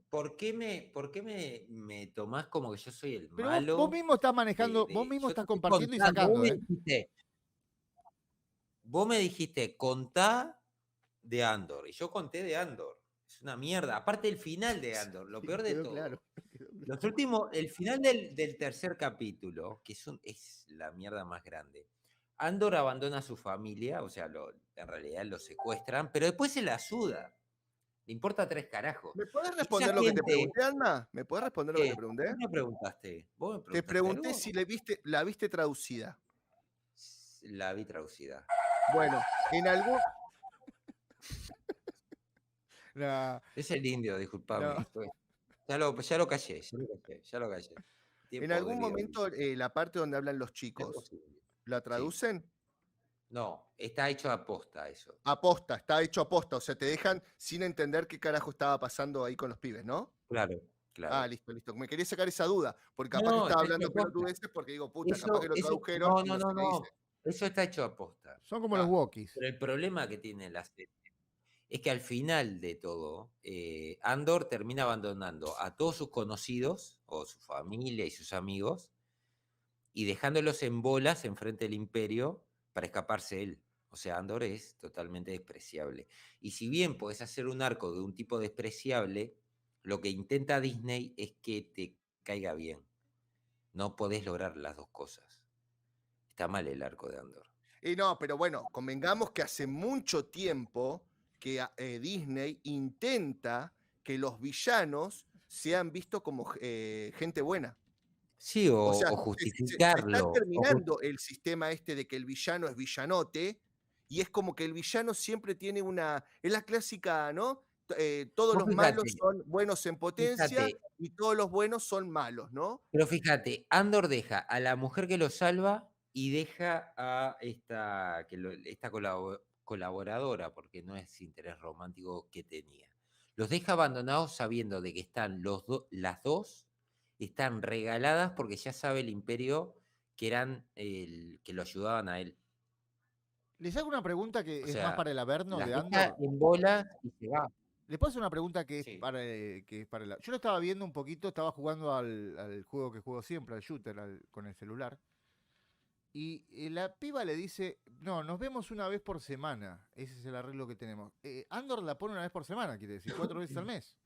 Speaker 3: ¿Por qué me tomás como que yo soy el
Speaker 2: pero
Speaker 3: malo?
Speaker 2: Vos mismo estás manejando, vos mismo estás compartiendo y sacando.
Speaker 3: Vos me dijiste, contá de Andor, y yo conté de Andor. Es una mierda. Aparte del final de Andor, lo peor de todo.
Speaker 2: Claro.
Speaker 3: El final del tercer capítulo, que es la mierda más grande. Andor abandona a su familia, o sea, en realidad lo secuestran, pero después se la suda. Le importa 3 carajos.
Speaker 4: ¿Me podés responder lo que te pregunté, Alma? ¿Me podés responder lo que te pregunté?
Speaker 3: ¿Qué me preguntaste? ¿Vos me preguntaste
Speaker 4: te pregunté
Speaker 3: algo?
Speaker 4: si la viste traducida.
Speaker 3: La vi traducida.
Speaker 4: Bueno, en algún...
Speaker 2: No.
Speaker 3: Es el indio, disculpame.
Speaker 2: No.
Speaker 3: Ya lo callé.
Speaker 4: En algún momento la parte donde hablan los chicos, ¿la traducen?
Speaker 3: Sí. No, está hecho aposta eso.
Speaker 4: Está hecho aposta, o sea, te dejan sin entender qué carajo estaba pasando ahí con los pibes, ¿no?
Speaker 3: Claro.
Speaker 4: Ah, listo. Me quería sacar esa duda, porque capaz que estaba hablando pelotudeces porque digo, puta, capaz que lo tradujeron.
Speaker 3: No. Eso está hecho aposta.
Speaker 2: Son como los walkies.
Speaker 3: Pero el problema que tiene la serie es que al final de todo, Andor termina abandonando a todos sus conocidos, o su familia y sus amigos, y dejándolos en bolas enfrente del Imperio para escaparse él. O sea, Andor es totalmente despreciable. Y si bien podés hacer un arco de un tipo despreciable, lo que intenta Disney es que te caiga bien. No podés lograr las dos cosas. Está mal el arco de Andor.
Speaker 4: No, pero bueno, convengamos que hace mucho tiempo que Disney intenta que los villanos sean vistos como gente buena.
Speaker 3: Sí, o justificarlo.
Speaker 4: Se está terminando el sistema de que el villano es villanote, y es como que el villano siempre tiene es la clásica, ¿no? todos
Speaker 3: Vos
Speaker 4: los malos
Speaker 3: fíjate,
Speaker 4: son buenos en potencia
Speaker 3: fíjate,
Speaker 4: y todos los buenos son malos, ¿no?
Speaker 3: pero fíjate, Andor deja a la mujer que lo salva y deja a esta colaboradora, porque no es interés romántico que tenía. Los deja abandonados sabiendo de que están las dos, están regaladas porque ya sabe el imperio que eran que lo ayudaban a él.
Speaker 2: Les hago una pregunta que
Speaker 3: O
Speaker 2: es más
Speaker 3: sea,
Speaker 2: para el Averno
Speaker 3: las
Speaker 2: de
Speaker 3: deja
Speaker 2: Andor.
Speaker 3: en bolas y se va.
Speaker 2: Les puedo hacer una pregunta que es
Speaker 3: Sí.
Speaker 2: para, yo lo estaba viendo un poquito, estaba jugando al juego que juego siempre, al shooter, con el celular. Y la piba le dice, no, nos vemos una vez por semana. Ese es el arreglo que tenemos. Andor la pone una vez por semana, quiere decir, 4 veces al mes.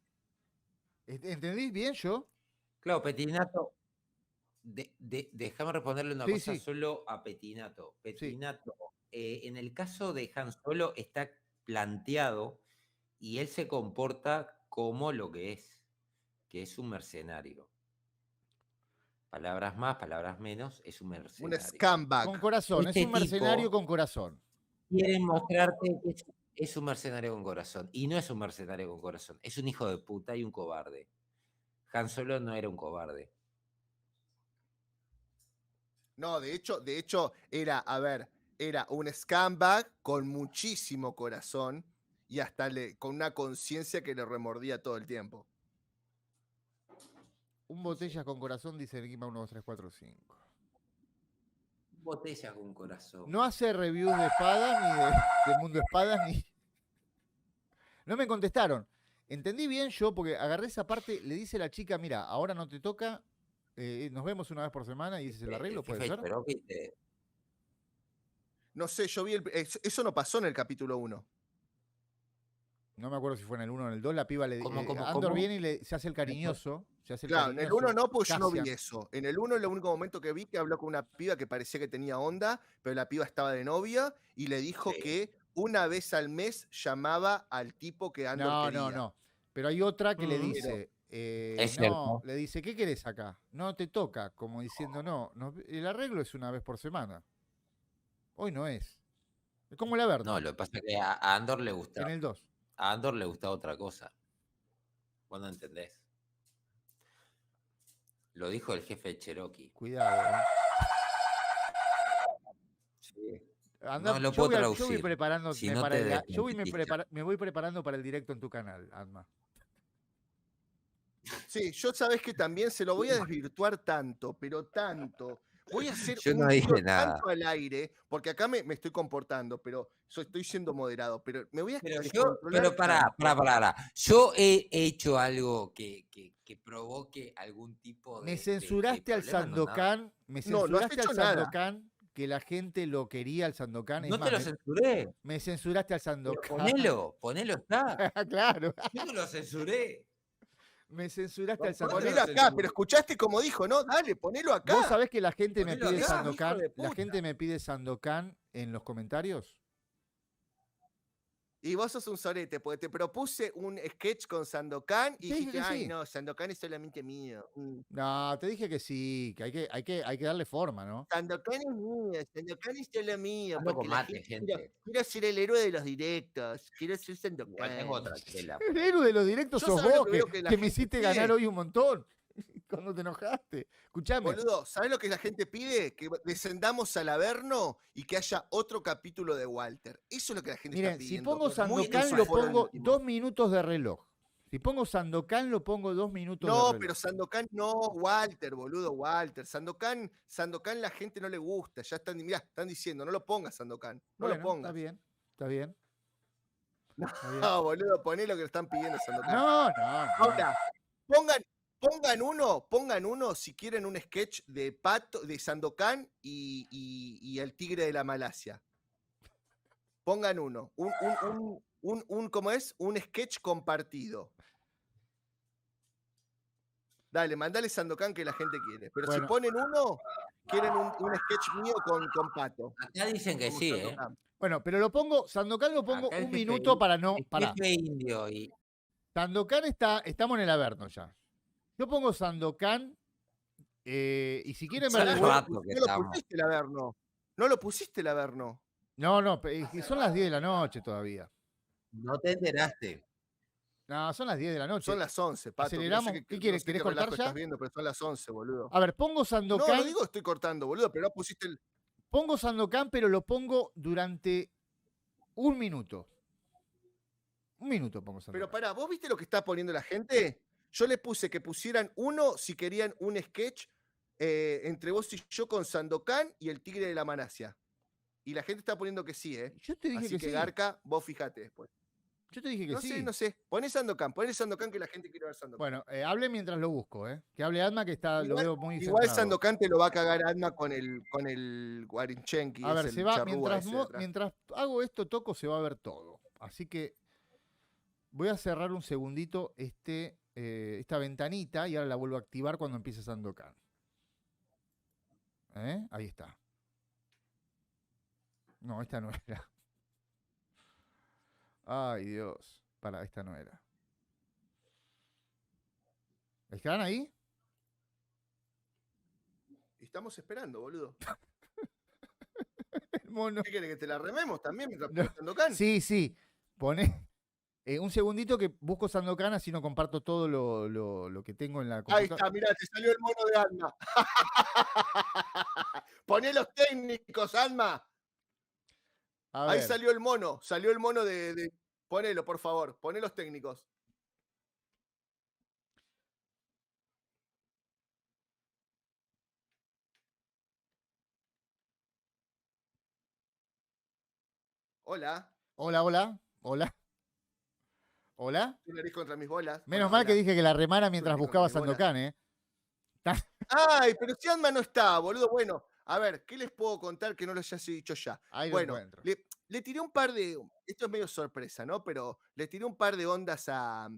Speaker 2: ¿Entendís bien yo?
Speaker 3: Claro, Petinato. Déjame responderle una
Speaker 2: Sí,
Speaker 3: cosa
Speaker 2: sí.
Speaker 3: solo a Petinato.
Speaker 2: Sí.
Speaker 3: Petinato, en el caso de Han Solo está planteado y él se comporta como lo que es un mercenario. Palabras más, palabras menos, es un
Speaker 4: Un
Speaker 3: mercenario.
Speaker 4: scumbag.
Speaker 2: Con corazón,
Speaker 3: Este
Speaker 2: es un mercenario
Speaker 3: tipo
Speaker 2: con corazón.
Speaker 3: quiere mostrarte que es un mercenario con corazón. Y no es un mercenario con corazón, es un hijo de puta y un cobarde. Han Solo no era un cobarde.
Speaker 4: No, de hecho, era un scumbag con muchísimo corazón y hasta con una conciencia que le remordía todo el tiempo.
Speaker 2: Un botella con corazón, dice el Guima 1, 2, 3, 4, 5.
Speaker 3: Botella con corazón.
Speaker 2: No hace reviews de espadas, ni de mundo espadas, ni... No me contestaron. Entendí bien yo, porque agarré esa parte, le dice la chica, mira, ahora no te toca, nos vemos una vez por semana y ese es el arreglo, ¿puede ser?
Speaker 3: Pero que
Speaker 4: No sé, yo vi eso no pasó en el capítulo 1.
Speaker 2: No me acuerdo si fue en el 1 o en el 2, la piba le
Speaker 3: ¿Cómo?
Speaker 2: Andor viene y se hace el cariñoso.
Speaker 4: Claro, en el 1 no, porque yo no vi
Speaker 2: Cassian.
Speaker 4: eso. En el 1 el único momento que vi que habló con una piba que parecía que tenía onda, pero la piba estaba de novia y le dijo
Speaker 3: Sí.
Speaker 4: que una vez al mes llamaba al tipo que Andor quería.
Speaker 2: No. Pero hay otra que le
Speaker 3: Mm.
Speaker 2: dice,
Speaker 3: Es
Speaker 2: no,
Speaker 3: cierto.
Speaker 2: le dice, ¿qué querés acá? No te toca, como diciendo, no, el arreglo es una vez por semana. Hoy no es. Es como el Averno,
Speaker 3: No, lo que pasa es que a Andor le gusta.
Speaker 2: en el 2.
Speaker 3: A Andor le gusta otra cosa. Vos no entendés. Lo dijo el jefe de Cherokee.
Speaker 2: Cuidado,
Speaker 3: Sí.
Speaker 2: Anda,
Speaker 3: No lo
Speaker 2: yo
Speaker 3: puedo
Speaker 2: voy
Speaker 3: traducir.
Speaker 2: preparando,
Speaker 3: Si no te
Speaker 2: me voy preparando para el directo en tu canal, Alma.
Speaker 4: Sí, yo sabes que también se lo voy a desvirtuar tanto, pero tanto. Voy a hacer
Speaker 3: Yo no
Speaker 4: un
Speaker 3: dije
Speaker 4: tiro
Speaker 3: nada.
Speaker 4: tanto al aire, porque acá me estoy comportando, pero estoy siendo moderado, pero me voy a
Speaker 3: Pero
Speaker 4: descontrolar
Speaker 3: pará.
Speaker 4: tanto.
Speaker 3: Yo he hecho algo que provoque algún tipo de.
Speaker 2: Me censuraste al
Speaker 3: problema, no, nada.
Speaker 2: Sandokan, me
Speaker 4: No, no has
Speaker 2: censuraste
Speaker 4: hecho
Speaker 2: al
Speaker 4: nada.
Speaker 2: Sandokan, que la gente lo quería al Sandokan. Es
Speaker 3: No
Speaker 2: más,
Speaker 3: te lo censuré.
Speaker 2: me censuraste al
Speaker 3: Pero
Speaker 2: Sandokan.
Speaker 3: ponelo está.
Speaker 2: Claro.
Speaker 3: Yo no lo censuré.
Speaker 2: Me censuraste al
Speaker 3: ¿Cuándo
Speaker 2: Sandokan.
Speaker 4: Ponelo
Speaker 3: lo
Speaker 4: acá,
Speaker 3: censuré?
Speaker 4: pero escuchaste como dijo, ¿no? Dale, ponelo acá.
Speaker 2: ¿Vos sabés que la gente me
Speaker 3: Ponelo
Speaker 2: pide
Speaker 3: acá,
Speaker 2: Sandokan?
Speaker 4: hijo de
Speaker 2: La
Speaker 4: puta.
Speaker 2: gente me pide Sandokan en los comentarios.
Speaker 4: Y vos sos un sorete, porque te propuse un sketch con Sandokan y
Speaker 2: Te dije
Speaker 4: dijiste,
Speaker 2: que
Speaker 4: ay,
Speaker 2: sí.
Speaker 4: no, Sandokan es solamente mío.
Speaker 2: No, te dije que sí, que hay que darle forma, ¿no?
Speaker 4: Sandokan es mío, Sandokan es solo mío.
Speaker 3: Ando
Speaker 4: Porque
Speaker 3: con
Speaker 4: la
Speaker 3: mate,
Speaker 4: gente,
Speaker 3: gente.
Speaker 4: quiero ser el héroe de los directos. Quiero ser
Speaker 3: Igual tengo
Speaker 4: Sandokan.
Speaker 3: otra chela.
Speaker 2: El héroe de los directos
Speaker 4: Yo
Speaker 2: sos
Speaker 4: sabés lo
Speaker 2: vos,
Speaker 4: que veo que la
Speaker 2: que me
Speaker 4: gente
Speaker 2: hiciste
Speaker 4: pide.
Speaker 2: ganar hoy un montón. Cuando te enojaste. Escuchame.
Speaker 4: Boludo, ¿sabes lo que la gente pide? Que descendamos al Averno y que haya otro capítulo de Walter. Eso es lo que la gente
Speaker 2: Miren,
Speaker 4: está
Speaker 2: si
Speaker 4: pidiendo.
Speaker 2: pongo
Speaker 4: Muy
Speaker 2: Sandokan, lo
Speaker 4: desaforo
Speaker 2: pongo
Speaker 4: último.
Speaker 2: 2 minutos de reloj. Si pongo Sandokan, lo pongo 2 minutos de
Speaker 4: No,
Speaker 2: reloj.
Speaker 4: pero Sandokan no, Walter, boludo, Walter. Sandokan la gente no le gusta. Ya están, mirá, están diciendo, no lo pongas Sandokan. No
Speaker 2: Bueno,
Speaker 4: lo pongas.
Speaker 2: Está bien, está bien. Está bien.
Speaker 4: No, boludo, poné lo que le están pidiendo Sandokan.
Speaker 2: No.
Speaker 4: Ahora, pongan uno si quieren un sketch de Pato, de Sandokan y el tigre de la Malasia. Pongan uno. ¿Cómo es? Un sketch compartido. Dale, mandale Sandokan que la gente quiere. Pero
Speaker 2: Bueno.
Speaker 4: si ponen uno, quieren un sketch mío con Pato.
Speaker 3: Acá dicen que
Speaker 4: Como
Speaker 3: sí,
Speaker 4: Sandokan.
Speaker 2: Bueno, pero lo pongo, Sandokan lo pongo
Speaker 3: Acá el
Speaker 2: un
Speaker 3: jefe
Speaker 2: minuto para no.
Speaker 3: El
Speaker 2: Pará.
Speaker 3: jefe indio y.
Speaker 2: Sandokan estamos en el Averno ya. Yo pongo Sandokan y si quieren ver
Speaker 3: Hace
Speaker 2: el
Speaker 3: rato
Speaker 2: juego.
Speaker 3: que
Speaker 4: No lo
Speaker 3: estamos.
Speaker 4: pusiste el Averno. No lo pusiste el Averno.
Speaker 2: No, son las 10 de la noche todavía.
Speaker 3: No te enteraste.
Speaker 2: No, son las 10 de la noche.
Speaker 4: Son las 11, Pato.
Speaker 2: Aceleramos. ¿Qué quieres?
Speaker 4: No sé
Speaker 2: ¿Querés
Speaker 4: qué
Speaker 2: cortar
Speaker 4: relajo
Speaker 2: ya?
Speaker 4: estás viendo, pero son las 11, boludo.
Speaker 2: A ver, pongo
Speaker 4: No,
Speaker 2: Sandokan.
Speaker 4: no digo estoy cortando, boludo, pero no pusiste el...
Speaker 2: Pongo Sandokan, pero lo pongo durante 1 minuto. 1 minuto pongo Sandokan.
Speaker 4: Pero pará, ¿vos viste lo que está poniendo la gente? Yo les puse que pusieran uno si querían un sketch entre vos y yo con Sandokan y el Tigre de la Manasia. Y la gente está poniendo que sí, ¿eh?
Speaker 2: Yo te dije
Speaker 4: Así
Speaker 2: que
Speaker 4: que
Speaker 2: sí.
Speaker 4: Garca, vos fijate después.
Speaker 2: Yo te dije que
Speaker 4: No
Speaker 2: sí.
Speaker 4: sé, no sé. Poné Sandokan que la gente quiere ver Sandokan.
Speaker 2: Bueno, hable mientras lo busco, ¿eh? Que hable Adma, que está, lo veo muy
Speaker 4: Igual
Speaker 2: centrado.
Speaker 4: Sandokan te lo va a cagar Adma con el Guarinchenki.
Speaker 2: A ver,
Speaker 4: el
Speaker 2: se va,
Speaker 4: charrúa ese de atrás.
Speaker 2: mientras hago esto, toco, se va a ver todo. Así que voy a cerrar un segundito esta ventanita y ahora la vuelvo a activar cuando empiece Sandokan. Ahí está. No, esta no era. Ay, Dios. Para, esta no era. ¿Están ahí?
Speaker 4: Estamos esperando, boludo.
Speaker 2: El mono.
Speaker 4: ¿Qué querés, que te la rememos también mientras
Speaker 2: No.
Speaker 4: pones Sandokan?
Speaker 2: Sí. Poné un segundito que busco Sandokan, así no comparto todo lo que tengo en la
Speaker 4: Ahí
Speaker 2: computadora.
Speaker 4: está, mirá, te salió el mono de Alma. Poné los técnicos, Alma.
Speaker 2: A
Speaker 4: Ahí
Speaker 2: ver.
Speaker 4: salió el mono de... Ponelo, por favor, poné los técnicos. Hola.
Speaker 2: Hola.
Speaker 4: Tu nariz contra mis bolas.
Speaker 2: Menos
Speaker 4: Hola,
Speaker 2: mal que
Speaker 4: hola.
Speaker 2: dije que la remara mientras
Speaker 4: nariz
Speaker 2: buscaba
Speaker 4: contra mis bolas.
Speaker 2: Sandokan, ¿eh?
Speaker 4: Ay, pero si Alma no está, boludo. Bueno, a ver, ¿qué les puedo contar que no lo hayas dicho ya?
Speaker 2: Ahí lo
Speaker 4: Bueno,
Speaker 2: encuentro.
Speaker 4: le tiré un par de... Esto es medio sorpresa, ¿no? Pero le tiré un par de ondas a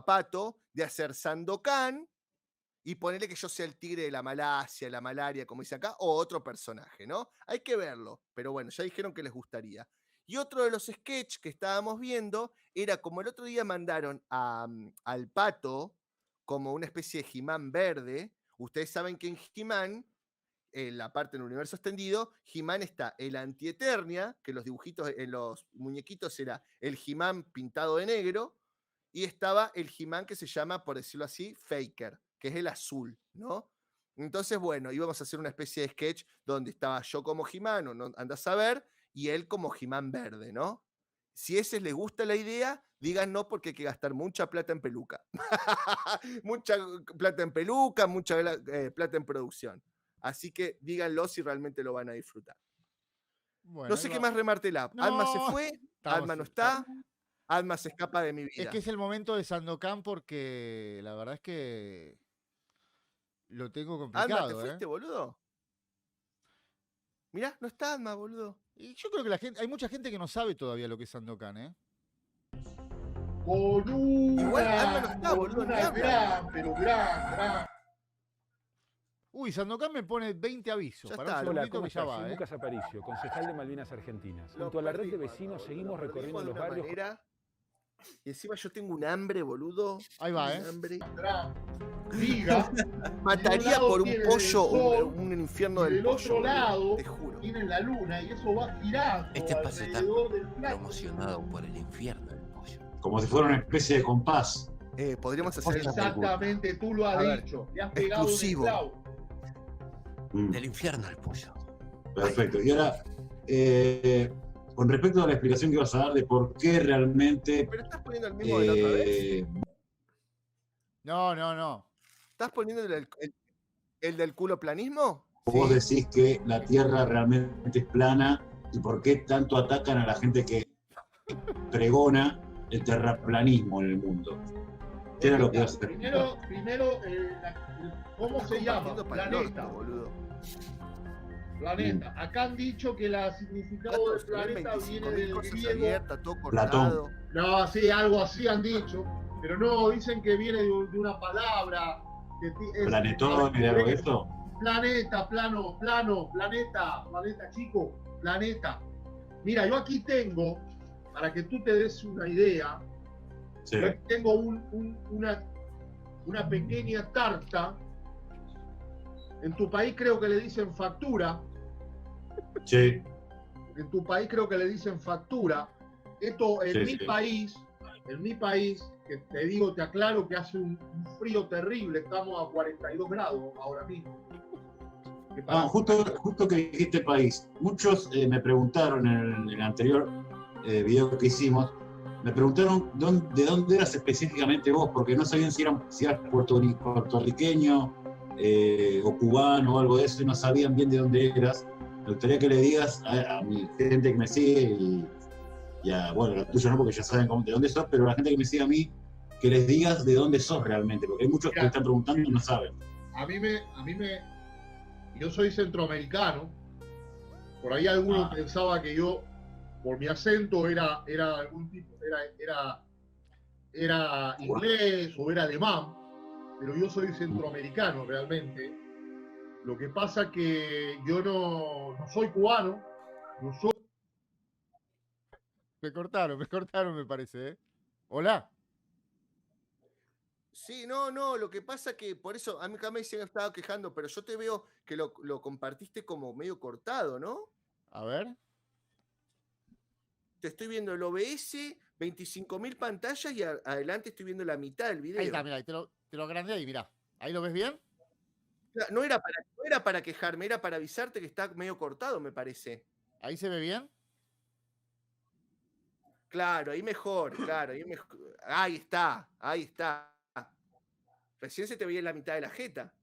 Speaker 4: Pato de hacer Sandokan y ponerle que yo sea el tigre de la Malasia, la malaria, como dice acá, o otro personaje, ¿no? Hay que verlo, pero bueno, ya dijeron que les gustaría. Y otro de los sketches que estábamos viendo era como el otro día mandaron al Pato como una especie de He-Man verde. Ustedes saben que en He-Man, en la parte del universo extendido, He-Man está el Antieternia, que los dibujitos en los muñequitos era el He-Man pintado de negro, y estaba el He-Man que se llama, por decirlo así, Faker, que es el azul, ¿no? Entonces, bueno, íbamos a hacer una especie de sketch donde estaba yo como He-Man, o no andás a ver, y él como He-Man verde, ¿no? Si a ese les gusta la idea, digan no porque hay que gastar mucha plata en peluca. Mucha plata en peluca, mucha plata en producción. Así que díganlo si realmente lo van a disfrutar.
Speaker 2: Bueno,
Speaker 4: No sé
Speaker 2: ahí
Speaker 4: qué
Speaker 2: va.
Speaker 4: más remártela.
Speaker 2: No,
Speaker 4: Alma se fue,
Speaker 2: estamos-
Speaker 4: Alma no está, Alma se escapa de mi vida.
Speaker 2: Es que es el momento de Sandokan porque la verdad es que lo tengo complicado,
Speaker 4: Alma, ¿te fuiste, boludo? Mirá, no está Alma, boludo.
Speaker 2: Y yo creo que hay mucha gente que no sabe todavía lo que es Sandokan, ¿eh?
Speaker 4: Igual Alma no está, boludo, ni habla.
Speaker 10: Gran.
Speaker 2: Uy, Sandokan me pone 20 avisos.
Speaker 4: Ya
Speaker 2: Para
Speaker 4: está,
Speaker 2: un
Speaker 10: Hola,
Speaker 2: segundito
Speaker 10: ¿cómo
Speaker 2: que ya
Speaker 10: estás?
Speaker 2: va,
Speaker 10: Soy
Speaker 2: ¿eh?
Speaker 10: Lucas Aparicio, concejal de Malvinas Argentinas.
Speaker 4: Lo
Speaker 10: Junto a la red de
Speaker 4: perdimos,
Speaker 10: vecinos
Speaker 4: boludo,
Speaker 10: seguimos
Speaker 4: lo
Speaker 10: recorriendo
Speaker 4: perdimos
Speaker 10: los
Speaker 4: de una
Speaker 10: barrios.
Speaker 4: manera. Y encima yo tengo un hambre, boludo.
Speaker 2: Ahí va,
Speaker 4: Un
Speaker 2: ¿eh?
Speaker 4: hambre.
Speaker 10: Diga,
Speaker 4: Mataría
Speaker 10: lado
Speaker 4: por un
Speaker 10: tiene
Speaker 4: pollo
Speaker 10: el sol,
Speaker 4: un infierno del
Speaker 10: del
Speaker 4: pollo.
Speaker 10: otro
Speaker 4: boludo,
Speaker 10: lado
Speaker 4: te juro.
Speaker 10: tienen la luna y eso va girando
Speaker 9: Este espacio está
Speaker 10: alrededor del plato.
Speaker 9: promocionado por el infierno del pollo.
Speaker 11: Como si fuera una especie de compás.
Speaker 4: Podríamos hacer el
Speaker 10: Exactamente, tú lo
Speaker 4: A
Speaker 10: has
Speaker 4: ver,
Speaker 10: dicho. Le has pegado
Speaker 4: exclusivo.
Speaker 10: un clavo.
Speaker 9: Del infierno al pollo.
Speaker 11: Perfecto. Y ahora, con respecto a la explicación que vas a dar de por qué realmente...
Speaker 4: Pero estás poniendo el mismo de la otra vez.
Speaker 2: No.
Speaker 4: ¿Estás poniendo el del culoplanismo?
Speaker 11: Vos
Speaker 2: Sí.
Speaker 11: decís que la Tierra realmente es plana y por qué tanto atacan a la gente que pregona el terraplanismo en el mundo. ¿Qué era lo que ibas a hacer?
Speaker 10: Primero ¿cómo se llama?
Speaker 4: Compartiendo para el
Speaker 10: Planeta.
Speaker 4: norte, boludo.
Speaker 10: Planeta. Acá han dicho que el significado del planeta viene del
Speaker 4: cosas
Speaker 10: griego.
Speaker 4: abiertas, todo
Speaker 11: Platón.
Speaker 4: cortado.
Speaker 10: No, sí, algo así han dicho. Pero no, dicen que viene de una palabra.
Speaker 11: ¿Planetón era algo de eso?
Speaker 10: Planeta, planeta, chico, planeta. Mira, yo aquí tengo, para que tú te des una idea,
Speaker 11: Sí.
Speaker 10: yo aquí tengo una pequeña tarta. En tu país creo que le dicen factura.
Speaker 11: Sí.
Speaker 10: En tu país creo que le dicen factura. Esto en
Speaker 11: Sí,
Speaker 10: mi
Speaker 11: sí.
Speaker 10: país, en mi país, que te digo, te aclaro que hace un frío terrible, estamos a 42 grados ahora mismo.
Speaker 11: Justo que dijiste país, muchos me preguntaron en el anterior video que hicimos, me preguntaron de dónde eras específicamente vos, porque no sabían si eras puertorriqueño o cubano o algo de eso, y no sabían bien de dónde eras. Me gustaría que le digas a mi gente que me sigue y a, bueno, la tuya no, porque ya saben de dónde sos, pero a la gente que me sigue a mí, que les digas de dónde sos realmente, porque hay muchos que me están preguntando y no saben.
Speaker 10: Yo soy centroamericano, por ahí algunos pensaba que yo, por mi acento, era algún tipo, era inglés o era alemán, pero yo soy centroamericano realmente. Lo que pasa que yo no soy cubano, no soy...
Speaker 2: Me cortaron, me parece, ¿eh? Hola.
Speaker 4: Sí, no, lo que pasa que por eso a mí acá me se estaba quejando, pero yo te veo que lo compartiste como medio cortado, ¿no?
Speaker 2: A ver.
Speaker 4: Te estoy viendo el OBS, 25.000 pantallas y adelante estoy viendo la mitad del video.
Speaker 2: Ahí está, mira, te lo agrandé ahí, mira. ¿Ahí lo ves bien?
Speaker 4: No era para quejarme, era para avisarte que está medio cortado, me parece.
Speaker 2: ¿Ahí se ve bien?
Speaker 4: Claro, ahí mejor, claro, ahí está. Recién se te veía en la mitad de la jeta.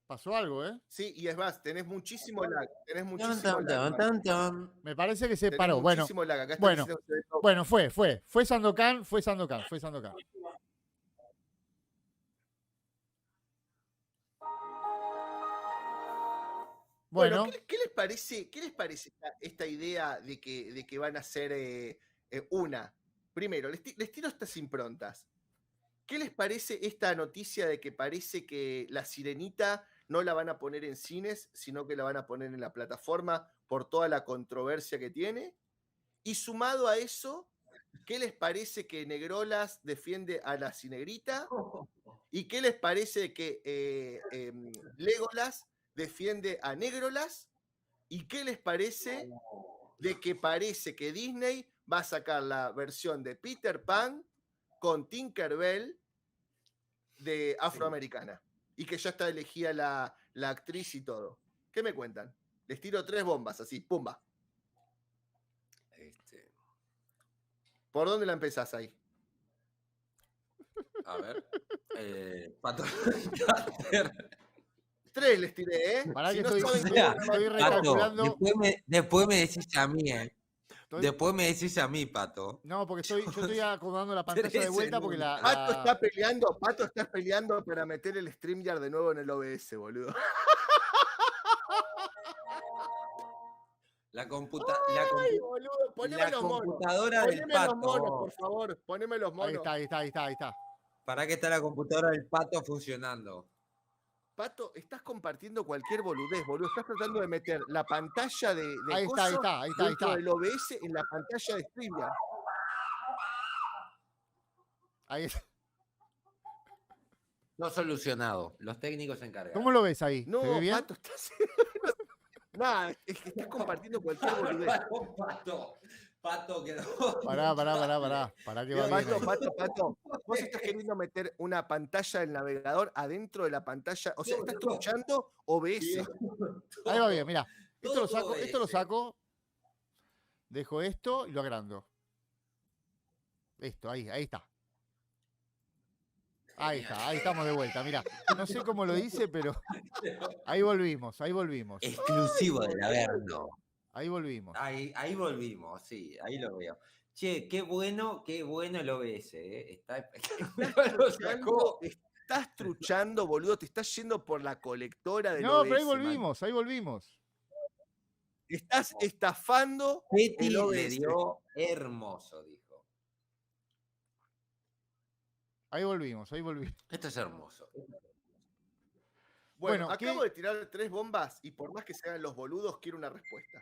Speaker 2: Pasó algo, ¿eh?
Speaker 4: Sí, y es más, tenés muchísimo lag.
Speaker 2: Me parece que se
Speaker 4: Tenés
Speaker 2: paró. Bueno,
Speaker 4: muchísimo lag. Acá está
Speaker 2: bueno,
Speaker 4: diciendo que se ve todo.
Speaker 2: bueno, fue Sandokan.
Speaker 4: Bueno, ¿qué les parece esta idea de que van a hacer una? Primero, les tiro estas improntas. ¿Qué les parece esta noticia de que parece que La Sirenita no la van a poner en cines, sino que la van a poner en la plataforma por toda la controversia que tiene? Y sumado a eso, ¿qué les parece que Negrolas defiende a la Cinegrita? ¿Y qué les parece que Legolas defiende a Negrolas? ¿Y qué les parece de que parece que Disney va a sacar la versión de Peter Pan con Tinkerbell de afroamericana? Y que ya está elegida la actriz y todo. ¿Qué me cuentan? Les tiro 3 bombas, así, pumba. ¿Por dónde la empezás ahí?
Speaker 3: A ver. Pato.
Speaker 4: 3 les tiré, ¿eh?
Speaker 2: Pará
Speaker 4: Si
Speaker 2: que
Speaker 4: no
Speaker 2: estoy
Speaker 4: saben
Speaker 2: recalculando.
Speaker 3: Después me decís a mí, ¿eh? Después me decís a mí, Pato.
Speaker 2: No, porque yo estoy acomodando la pantalla de vuelta porque
Speaker 4: Pato está peleando para meter el StreamYard de nuevo en el OBS, boludo.
Speaker 3: La
Speaker 4: boludo, poneme
Speaker 3: la
Speaker 4: los monos.
Speaker 3: computadora del
Speaker 4: Poneme
Speaker 3: Pato.
Speaker 4: los monos, por favor. Poneme los monos.
Speaker 2: Ahí está.
Speaker 3: ¿Para qué está la computadora del Pato funcionando?
Speaker 4: Pato, estás compartiendo cualquier boludez, boludo. Estás tratando de meter la pantalla de
Speaker 2: ahí está.
Speaker 4: dentro del OBS en la pantalla de StreamYard.
Speaker 2: Ahí está.
Speaker 3: No solucionado. Los técnicos se encargan.
Speaker 2: ¿Cómo lo ves ahí?
Speaker 4: No,
Speaker 2: ¿Se ve bien?
Speaker 4: Pato, estás... Nada, es que estás compartiendo cualquier boludez.
Speaker 3: Pato quedó.
Speaker 2: Pará que va bien.
Speaker 4: Pato, vos estás queriendo meter una pantalla del navegador adentro de la pantalla, o sea, estás escuchando OBS.
Speaker 2: Ahí va bien, mira. Esto lo saco. Dejo esto y lo agrando. Esto, ahí está. Ahí estamos de vuelta, mira. No sé cómo lo hice, pero ahí volvimos.
Speaker 3: Exclusivo del Averno.
Speaker 2: Ahí volvimos.
Speaker 3: Ahí volvimos, sí, ahí lo veo. Che, qué bueno el OBS, ¿eh?
Speaker 4: Estás truchando, boludo, te estás yendo por la colectora del
Speaker 2: No,
Speaker 4: OBS.
Speaker 2: pero ahí volvimos.
Speaker 4: Estás estafando
Speaker 3: Betty
Speaker 4: el OBS.
Speaker 3: le dio hermoso, dijo.
Speaker 2: Ahí volvimos.
Speaker 3: Esto es hermoso.
Speaker 4: Bueno, acabo de tirar 3 bombas y por más que sean los boludos, quiero una respuesta.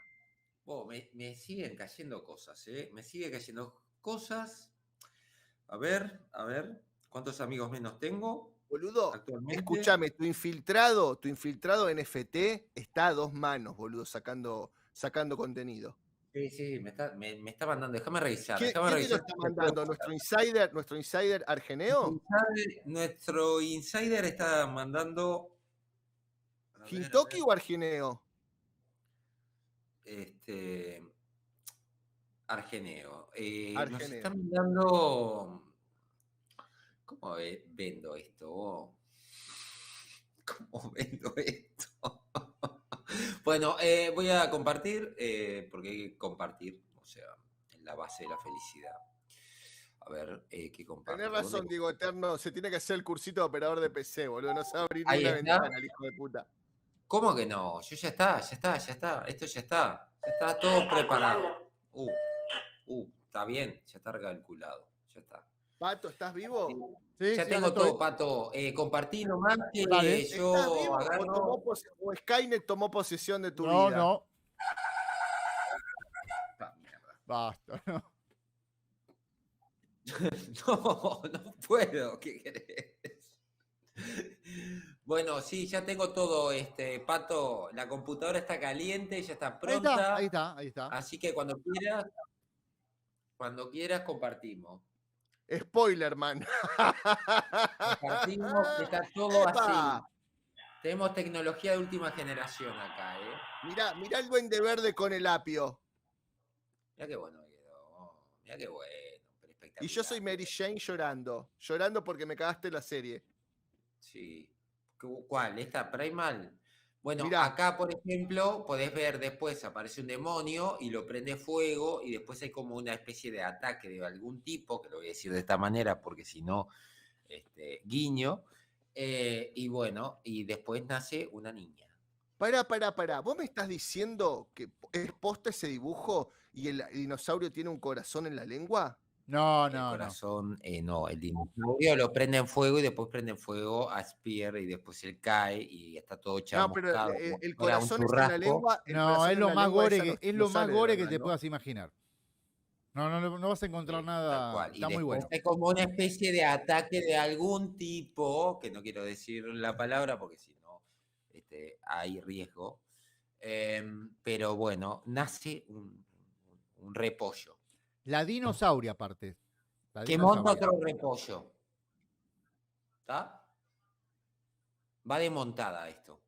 Speaker 3: Me siguen cayendo cosas, ¿eh? Me siguen cayendo cosas. A ver. ¿Cuántos amigos menos tengo?
Speaker 4: Boludo, escúchame, tu infiltrado NFT está a 2 manos, boludo, sacando sacando contenido.
Speaker 3: Sí, me está mandando. Déjame revisar.
Speaker 4: ¿Quién te lo está mandando? ¿Nuestro insider Argeneo?
Speaker 3: Nuestro insider está mandando.
Speaker 4: ¿Hintoki o Argeneo?
Speaker 3: Argeneo.
Speaker 4: Argeneo.
Speaker 3: Nos está mandando. ¿Cómo vendo esto? ¿Cómo vendo esto? Bueno, voy a compartir, porque hay que compartir, o sea, en la base de la felicidad. A ver, ¿qué comparto?
Speaker 4: Tenés razón, Diego Eterno, se tiene que hacer el cursito de operador de PC, boludo, no sabe abrir
Speaker 3: Ahí
Speaker 4: ni una
Speaker 3: está.
Speaker 4: ventana, el hijo de puta.
Speaker 3: ¿Cómo que no? Esto ya está, esto ya está todo preparado. Está bien, ya está calculado, ya está.
Speaker 4: Pato, ¿estás vivo?
Speaker 2: Sí,
Speaker 3: Ya
Speaker 2: sí,
Speaker 3: tengo
Speaker 2: acá
Speaker 3: todo,
Speaker 2: estoy.
Speaker 3: Pato. Compartí nomás que
Speaker 2: Dale.
Speaker 3: yo
Speaker 4: ¿Estás vivo
Speaker 3: agarro.
Speaker 4: o Skynet tomó posesión de tu
Speaker 2: No,
Speaker 4: vida?
Speaker 2: no.
Speaker 3: Mierda.
Speaker 2: Basta. No.
Speaker 3: No puedo, ¿qué querés? Bueno, sí, ya tengo todo, Pato. La computadora está caliente, ya está pronta.
Speaker 2: Ahí está.
Speaker 3: Así que cuando quieras compartimos.
Speaker 4: Spoiler, man.
Speaker 3: Compartimos, está todo
Speaker 4: ¡Epa!
Speaker 3: así. Tenemos tecnología de última generación acá, ¿eh?
Speaker 4: Mirá el duende verde con el apio.
Speaker 3: Mirá qué bueno quedó. Mirá qué bueno. Pero espectacular.
Speaker 4: Y yo soy Mary Jane llorando porque me cagaste la serie.
Speaker 3: Sí. ¿Cuál? ¿Esta Primal? Bueno,
Speaker 4: Mirá.
Speaker 3: acá, por ejemplo, podés ver después aparece un demonio y lo prende fuego y después hay como una especie de ataque de algún tipo, que lo voy a decir de esta manera porque si no, guiño. Y bueno, y después nace una niña.
Speaker 4: Pará. ¿Vos me estás diciendo que es posta ese dibujo y el dinosaurio tiene un corazón en la lengua?
Speaker 2: No,
Speaker 3: El
Speaker 2: no.
Speaker 3: corazón, no, el dinosaurio lo prende en fuego y después prende en fuego a Spear y después él cae y está todo
Speaker 4: No,
Speaker 3: chamuscado.
Speaker 4: pero el
Speaker 3: como fuera un
Speaker 4: corazón está en la
Speaker 3: churrasco.
Speaker 4: lengua. el
Speaker 2: No,
Speaker 4: corazón
Speaker 2: es
Speaker 4: en
Speaker 2: lo
Speaker 4: la
Speaker 2: más
Speaker 4: lengua,
Speaker 2: gore
Speaker 4: esa
Speaker 2: que,
Speaker 4: no-
Speaker 2: es
Speaker 4: no
Speaker 2: lo más
Speaker 4: sale de
Speaker 2: gore que
Speaker 4: verdad,
Speaker 2: te
Speaker 4: ¿no?
Speaker 2: puedas imaginar. No vas a encontrar
Speaker 3: Tal
Speaker 2: nada.
Speaker 3: cual. Y
Speaker 2: Está muy
Speaker 3: después
Speaker 2: bueno.
Speaker 3: hay como una especie de ataque de algún tipo, que no quiero decir la palabra porque si no hay riesgo. Pero bueno, nace un repollo.
Speaker 2: La dinosauria, aparte. La
Speaker 3: Que monta
Speaker 2: dinosauria.
Speaker 3: otro repollo. ¿Está? Va de montada esto.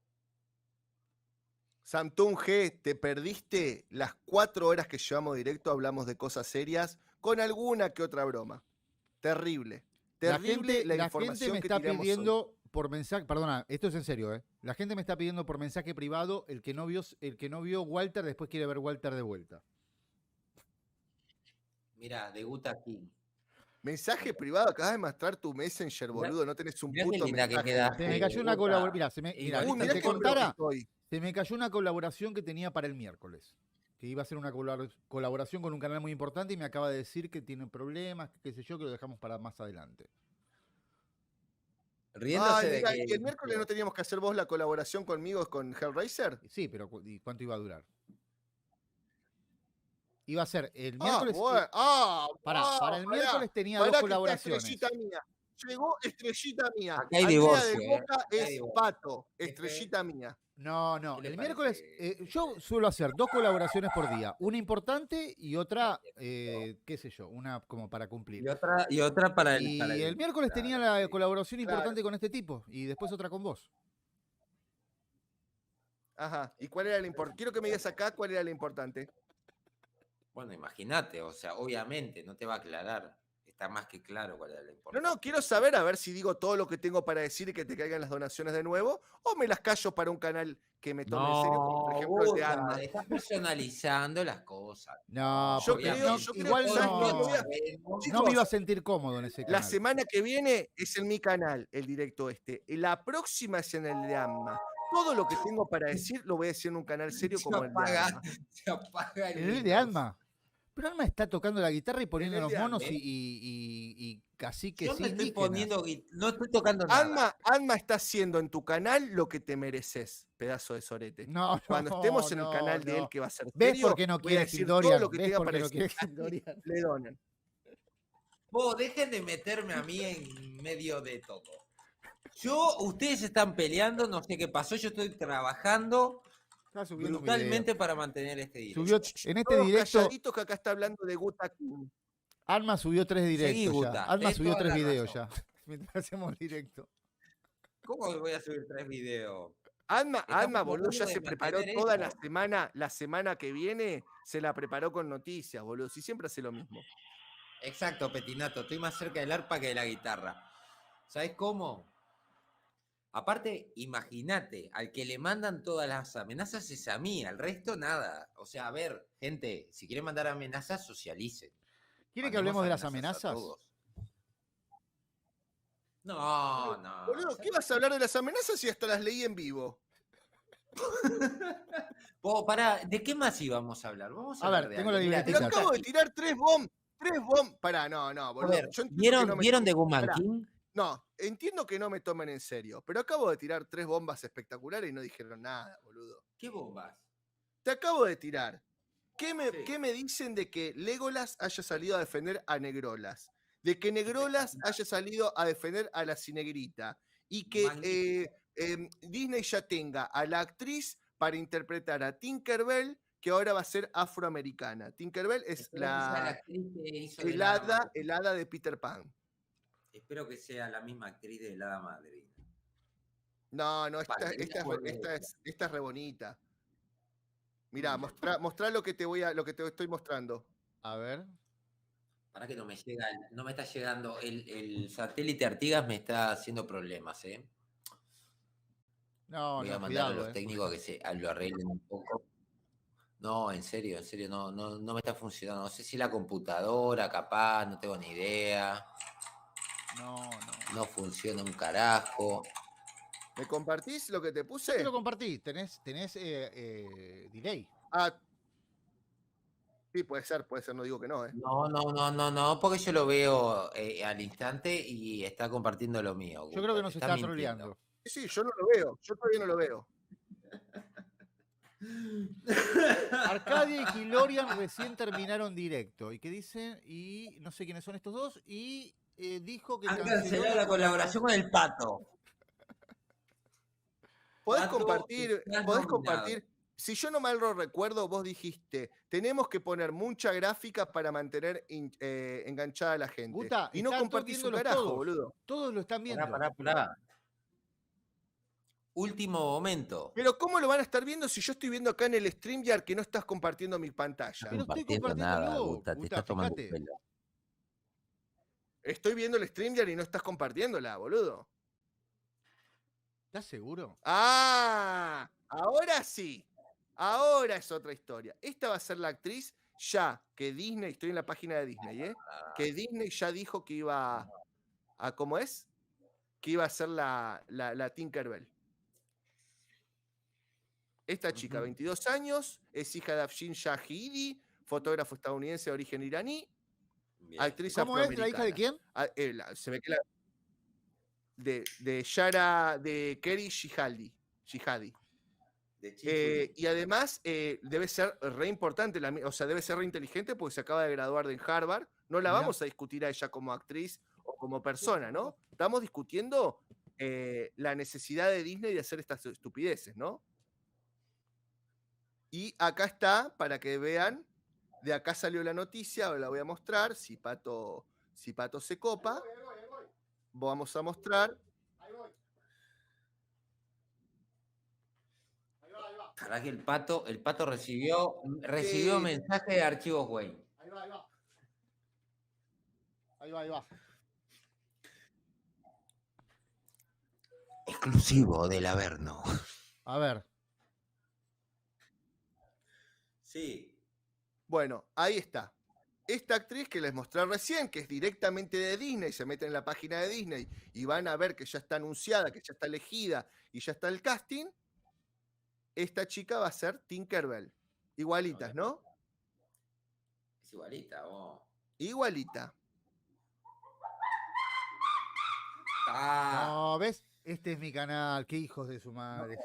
Speaker 4: Samtung G, te perdiste las 4 horas que llevamos directo, hablamos de cosas serias, con alguna que otra broma. Terrible. Terrible la información
Speaker 2: me
Speaker 4: que
Speaker 2: está
Speaker 4: tiramos hoy.
Speaker 2: pidiendo por mensaje, perdona, esto es en serio, ¿eh? La gente me está pidiendo por mensaje privado el que no vio Walter, después quiere ver Walter de vuelta.
Speaker 3: Mira, de Guta King.
Speaker 4: Mensaje privado, acabas de mostrar tu Messenger, boludo, no tenés un
Speaker 3: Mirá qué
Speaker 4: puto
Speaker 3: linda que
Speaker 4: mensaje.
Speaker 3: quedaste.
Speaker 2: Se me cayó una
Speaker 3: Guta.
Speaker 2: colaboración. Mirá,
Speaker 3: Igualito
Speaker 4: mirá
Speaker 2: te
Speaker 4: qué
Speaker 2: contara,
Speaker 4: bro que estoy.
Speaker 2: se me cayó una colaboración que tenía para el miércoles. Que iba a ser una colaboración con un canal muy importante y me acaba de decir que tiene problemas, qué sé yo, que lo dejamos para más adelante.
Speaker 3: Riéndose
Speaker 4: Ay,
Speaker 3: de
Speaker 4: mirá,
Speaker 3: que.
Speaker 4: ¿y el miércoles no teníamos que hacer vos la colaboración conmigo con Hellraiser?
Speaker 2: Sí, pero ¿y cuánto iba a durar? Iba a ser el
Speaker 4: Ah,
Speaker 2: miércoles.
Speaker 4: bueno.
Speaker 2: Para el miércoles tenía dos
Speaker 4: que está
Speaker 2: colaboraciones.
Speaker 4: Estrellita mía. Llegó Estrellita mía.
Speaker 3: Acá hay
Speaker 4: Andrea
Speaker 3: divorcio,
Speaker 4: de Boca
Speaker 3: acá hay
Speaker 4: es
Speaker 3: divorcio.
Speaker 4: Pato. Estrellita mía.
Speaker 2: No,
Speaker 3: ¿Qué le
Speaker 2: el
Speaker 3: parece?
Speaker 2: miércoles yo suelo hacer 2 colaboraciones por día, una importante y otra, qué sé yo, una como para cumplir.
Speaker 3: Y otra para
Speaker 2: Y
Speaker 3: para
Speaker 2: el miércoles
Speaker 3: claro,
Speaker 2: tenía la
Speaker 3: sí.
Speaker 2: colaboración
Speaker 4: Claro.
Speaker 2: importante con este tipo y después otra con vos.
Speaker 4: Ajá. ¿Y cuál era la importante? Quiero que me digas acá cuál era la importante.
Speaker 3: Bueno, imagínate, o sea, obviamente no te va a aclarar. Está más que claro cuál es la importancia.
Speaker 4: No, quiero saber a ver si digo todo lo que tengo para decir y que te caigan las donaciones de nuevo, o me las callo para un canal que me tome en serio, como por ejemplo el de
Speaker 3: Guta,
Speaker 4: Alma.
Speaker 3: estás personalizando las cosas.
Speaker 2: No,
Speaker 4: Yo
Speaker 2: porque
Speaker 4: creo-
Speaker 2: no,
Speaker 4: yo creo
Speaker 2: igual
Speaker 4: que
Speaker 2: no,
Speaker 4: ¿sabes qué? Voy a-
Speaker 2: no
Speaker 4: Chicos,
Speaker 2: me iba a sentir cómodo en ese
Speaker 4: La
Speaker 2: canal.
Speaker 4: semana que viene es en mi canal, el directo este. La próxima es en el de Alma. Todo lo que tengo para decir lo voy a decir en un canal serio como el de Alma.
Speaker 3: Se apaga
Speaker 2: En el de
Speaker 3: Windows.
Speaker 2: Alma. Pero Alma está tocando la guitarra y poniendo
Speaker 4: En el
Speaker 2: los
Speaker 4: de
Speaker 2: monos
Speaker 3: Alma.
Speaker 2: y casi que
Speaker 3: Yo no
Speaker 2: sí.
Speaker 3: estoy
Speaker 2: indígenas.
Speaker 3: poniendo, no estoy tocando nada.
Speaker 4: Alma está haciendo en tu canal lo que te mereces, pedazo de sorete.
Speaker 2: No,
Speaker 4: Cuando estemos en el
Speaker 2: no,
Speaker 4: canal de
Speaker 2: no.
Speaker 4: él, que va a ser
Speaker 2: ¿Ves
Speaker 4: serio,
Speaker 2: por qué no
Speaker 4: voy a
Speaker 2: quiere
Speaker 4: decir todo
Speaker 2: Gildorian?
Speaker 4: lo que
Speaker 2: ¿Ves
Speaker 4: tenga
Speaker 2: por
Speaker 4: para
Speaker 2: qué no quiere
Speaker 4: decir.
Speaker 2: Gildorian?
Speaker 4: Le donan.
Speaker 3: Vos dejen de meterme a mí en medio de todo. Ustedes están peleando, no sé qué pasó, yo estoy trabajando.
Speaker 2: Está subiendo un
Speaker 3: Brutalmente
Speaker 2: video.
Speaker 3: para mantener este directo.
Speaker 2: Subió en este
Speaker 4: Todos
Speaker 2: directo.
Speaker 4: calladitos que acá está hablando de Guta King.
Speaker 2: Alma subió 3
Speaker 3: Seguí,
Speaker 2: directos ya.
Speaker 3: Guta,
Speaker 2: Alma
Speaker 3: tenés
Speaker 2: subió
Speaker 3: toda
Speaker 2: 3
Speaker 3: la
Speaker 2: videos
Speaker 3: razón.
Speaker 2: ya. Mientras hacemos directo.
Speaker 3: ¿Cómo voy a subir 3 videos?
Speaker 4: Alma,
Speaker 3: Estamos
Speaker 4: boludo, ya
Speaker 3: tratando de
Speaker 4: se preparó
Speaker 3: mantener
Speaker 4: toda
Speaker 3: esto.
Speaker 4: la semana que viene, se la preparó con noticias, boludo. Si siempre hace lo mismo.
Speaker 3: Exacto, Petinato. Estoy más cerca del arpa que de la guitarra. ¿Sabes cómo? Aparte, imagínate, al que le mandan todas las amenazas es a mí, al resto nada. O sea, a ver, gente, si quieren mandar amenazas, socialicen.
Speaker 2: ¿Quiere que
Speaker 3: Mandemos
Speaker 2: hablemos de las
Speaker 3: a
Speaker 2: amenazas?
Speaker 3: todos. No, no.
Speaker 4: Boludo, ¿qué vas a hablar de las amenazas si hasta las leí en vivo?
Speaker 3: Pará, ¿de qué más íbamos a hablar? Vamos a
Speaker 2: A
Speaker 3: hablar
Speaker 2: ver,
Speaker 3: de
Speaker 2: tengo
Speaker 3: algo.
Speaker 2: la
Speaker 3: Mirá,
Speaker 4: Pero
Speaker 2: libretita.
Speaker 4: acabo de tirar 3 bombs. 3 bombs. Pará, no,
Speaker 3: A
Speaker 4: boludo.
Speaker 3: ver,
Speaker 4: Yo entiendo que no me
Speaker 3: ¿vieron The
Speaker 4: tomen-
Speaker 3: Woman
Speaker 4: Pará,
Speaker 3: King?
Speaker 4: No, entiendo que no me tomen en serio, pero acabo de tirar 3 bombas espectaculares y no dijeron nada, boludo.
Speaker 3: ¿Qué bombas?
Speaker 4: Te acabo de tirar. ¿Qué
Speaker 3: Sí.
Speaker 4: qué me dicen de que Legolas haya salido a defender a Negrolas? De que Negrolas haya salido a defender a la Cinegrita. Y que
Speaker 3: Magnífico.
Speaker 4: Disney ya tenga a la actriz para interpretar a Tinkerbell, que ahora va a ser afroamericana. Tinkerbell es
Speaker 3: Espero que sea la
Speaker 4: la
Speaker 3: actriz que hizo de la
Speaker 4: el hada de Peter Pan.
Speaker 3: Espero que sea la misma actriz de la Madrid.
Speaker 4: No, esta
Speaker 3: Vale,
Speaker 4: es re bonita. Mirá, mostrá lo que te estoy mostrando.
Speaker 2: A ver.
Speaker 3: Para que no me llega, no me está llegando. El satélite Artigas me está haciendo problemas, ¿eh?
Speaker 2: No,
Speaker 3: Voy a
Speaker 2: no,
Speaker 3: mandar a
Speaker 2: cuidado,
Speaker 3: los técnicos a que lo arreglen un poco. No, en serio, no me está funcionando. No sé si la computadora, capaz, no tengo ni idea. No funciona un carajo.
Speaker 4: ¿Me compartís lo que te
Speaker 2: Yo
Speaker 4: puse?
Speaker 2: te lo compartí. Tenés delay.
Speaker 4: Ah, sí, puede ser, no digo que no, ¿eh?
Speaker 3: No, porque yo lo veo al instante y está compartiendo lo mío.
Speaker 2: Yo creo que nos está troleando.
Speaker 4: Sí, yo no lo veo, yo todavía no lo veo.
Speaker 2: Arcadia y Kilorian recién terminaron directo. ¿Y qué dicen? Y no sé quiénes son estos dos. Y dijo que
Speaker 3: Han cancelado la colaboración con el Pato.
Speaker 4: Podés
Speaker 3: Pato,
Speaker 4: compartir,
Speaker 3: estás
Speaker 4: podés
Speaker 3: nominado.
Speaker 4: compartir. Si yo no mal lo recuerdo, vos dijiste, tenemos que poner mucha gráfica para mantener enganchada a la gente.
Speaker 2: Guta,
Speaker 4: y no
Speaker 2: están
Speaker 4: compartís un
Speaker 2: viéndolos
Speaker 4: carajo,
Speaker 2: todos.
Speaker 4: boludo.
Speaker 2: Todos lo están viendo.
Speaker 3: Pará. Último momento.
Speaker 4: Pero ¿cómo lo van a estar viendo si yo estoy viendo acá en el StreamYard que no estás compartiendo mi pantalla?
Speaker 2: Pero estoy
Speaker 3: Compartiendo nada,
Speaker 2: compartiéndolo.
Speaker 3: Guta, te
Speaker 2: Guta,
Speaker 3: estás tomando un
Speaker 2: fíjate.
Speaker 3: pelo.
Speaker 4: Estoy viendo el StreamYard y no estás compartiéndola, boludo.
Speaker 2: ¿Estás seguro?
Speaker 4: Ah, ahora sí. Ahora es otra historia. Esta va a ser la actriz ya que Disney, estoy en la página de Disney, que Disney ya dijo que iba a ¿cómo es? Que iba a ser la Tinkerbell. Esta chica, 22 años, es hija de Afshin Shahidi, fotógrafo estadounidense de origen iraní,
Speaker 3: Bien.
Speaker 4: actriz
Speaker 2: ¿Cómo es? ¿La hija de quién?
Speaker 4: Se ve que de Yara, de Kerry Shihadi.
Speaker 3: De Chichu.
Speaker 4: Y además debe ser re importante, o sea, debe ser re inteligente porque se acaba de graduar de Harvard. No la
Speaker 2: Mirá.
Speaker 4: vamos a discutir a ella como actriz o como persona, ¿no? Estamos discutiendo la necesidad de Disney de hacer estas estupideces, ¿no? Y acá está, para que vean, de acá salió la noticia, ahora la voy a mostrar, si Pato se copa. Vamos a mostrar.
Speaker 3: Pará que el pato recibió mensaje de archivos Wayne.
Speaker 2: Ahí va.
Speaker 9: Exclusivo del Averno.
Speaker 2: A ver.
Speaker 3: Sí.
Speaker 4: Bueno, ahí está. Esta actriz que les mostré recién, que es directamente de Disney, se meten en la página de Disney y van a ver que ya está anunciada, que ya está elegida y ya está el casting. Esta chica va a ser Tinkerbell. Igualitas, ¿no?
Speaker 3: Es igualita, vos.
Speaker 4: Igualita.
Speaker 3: Ah,
Speaker 2: No, ¿ves? Este es mi canal. Qué hijos de su madre.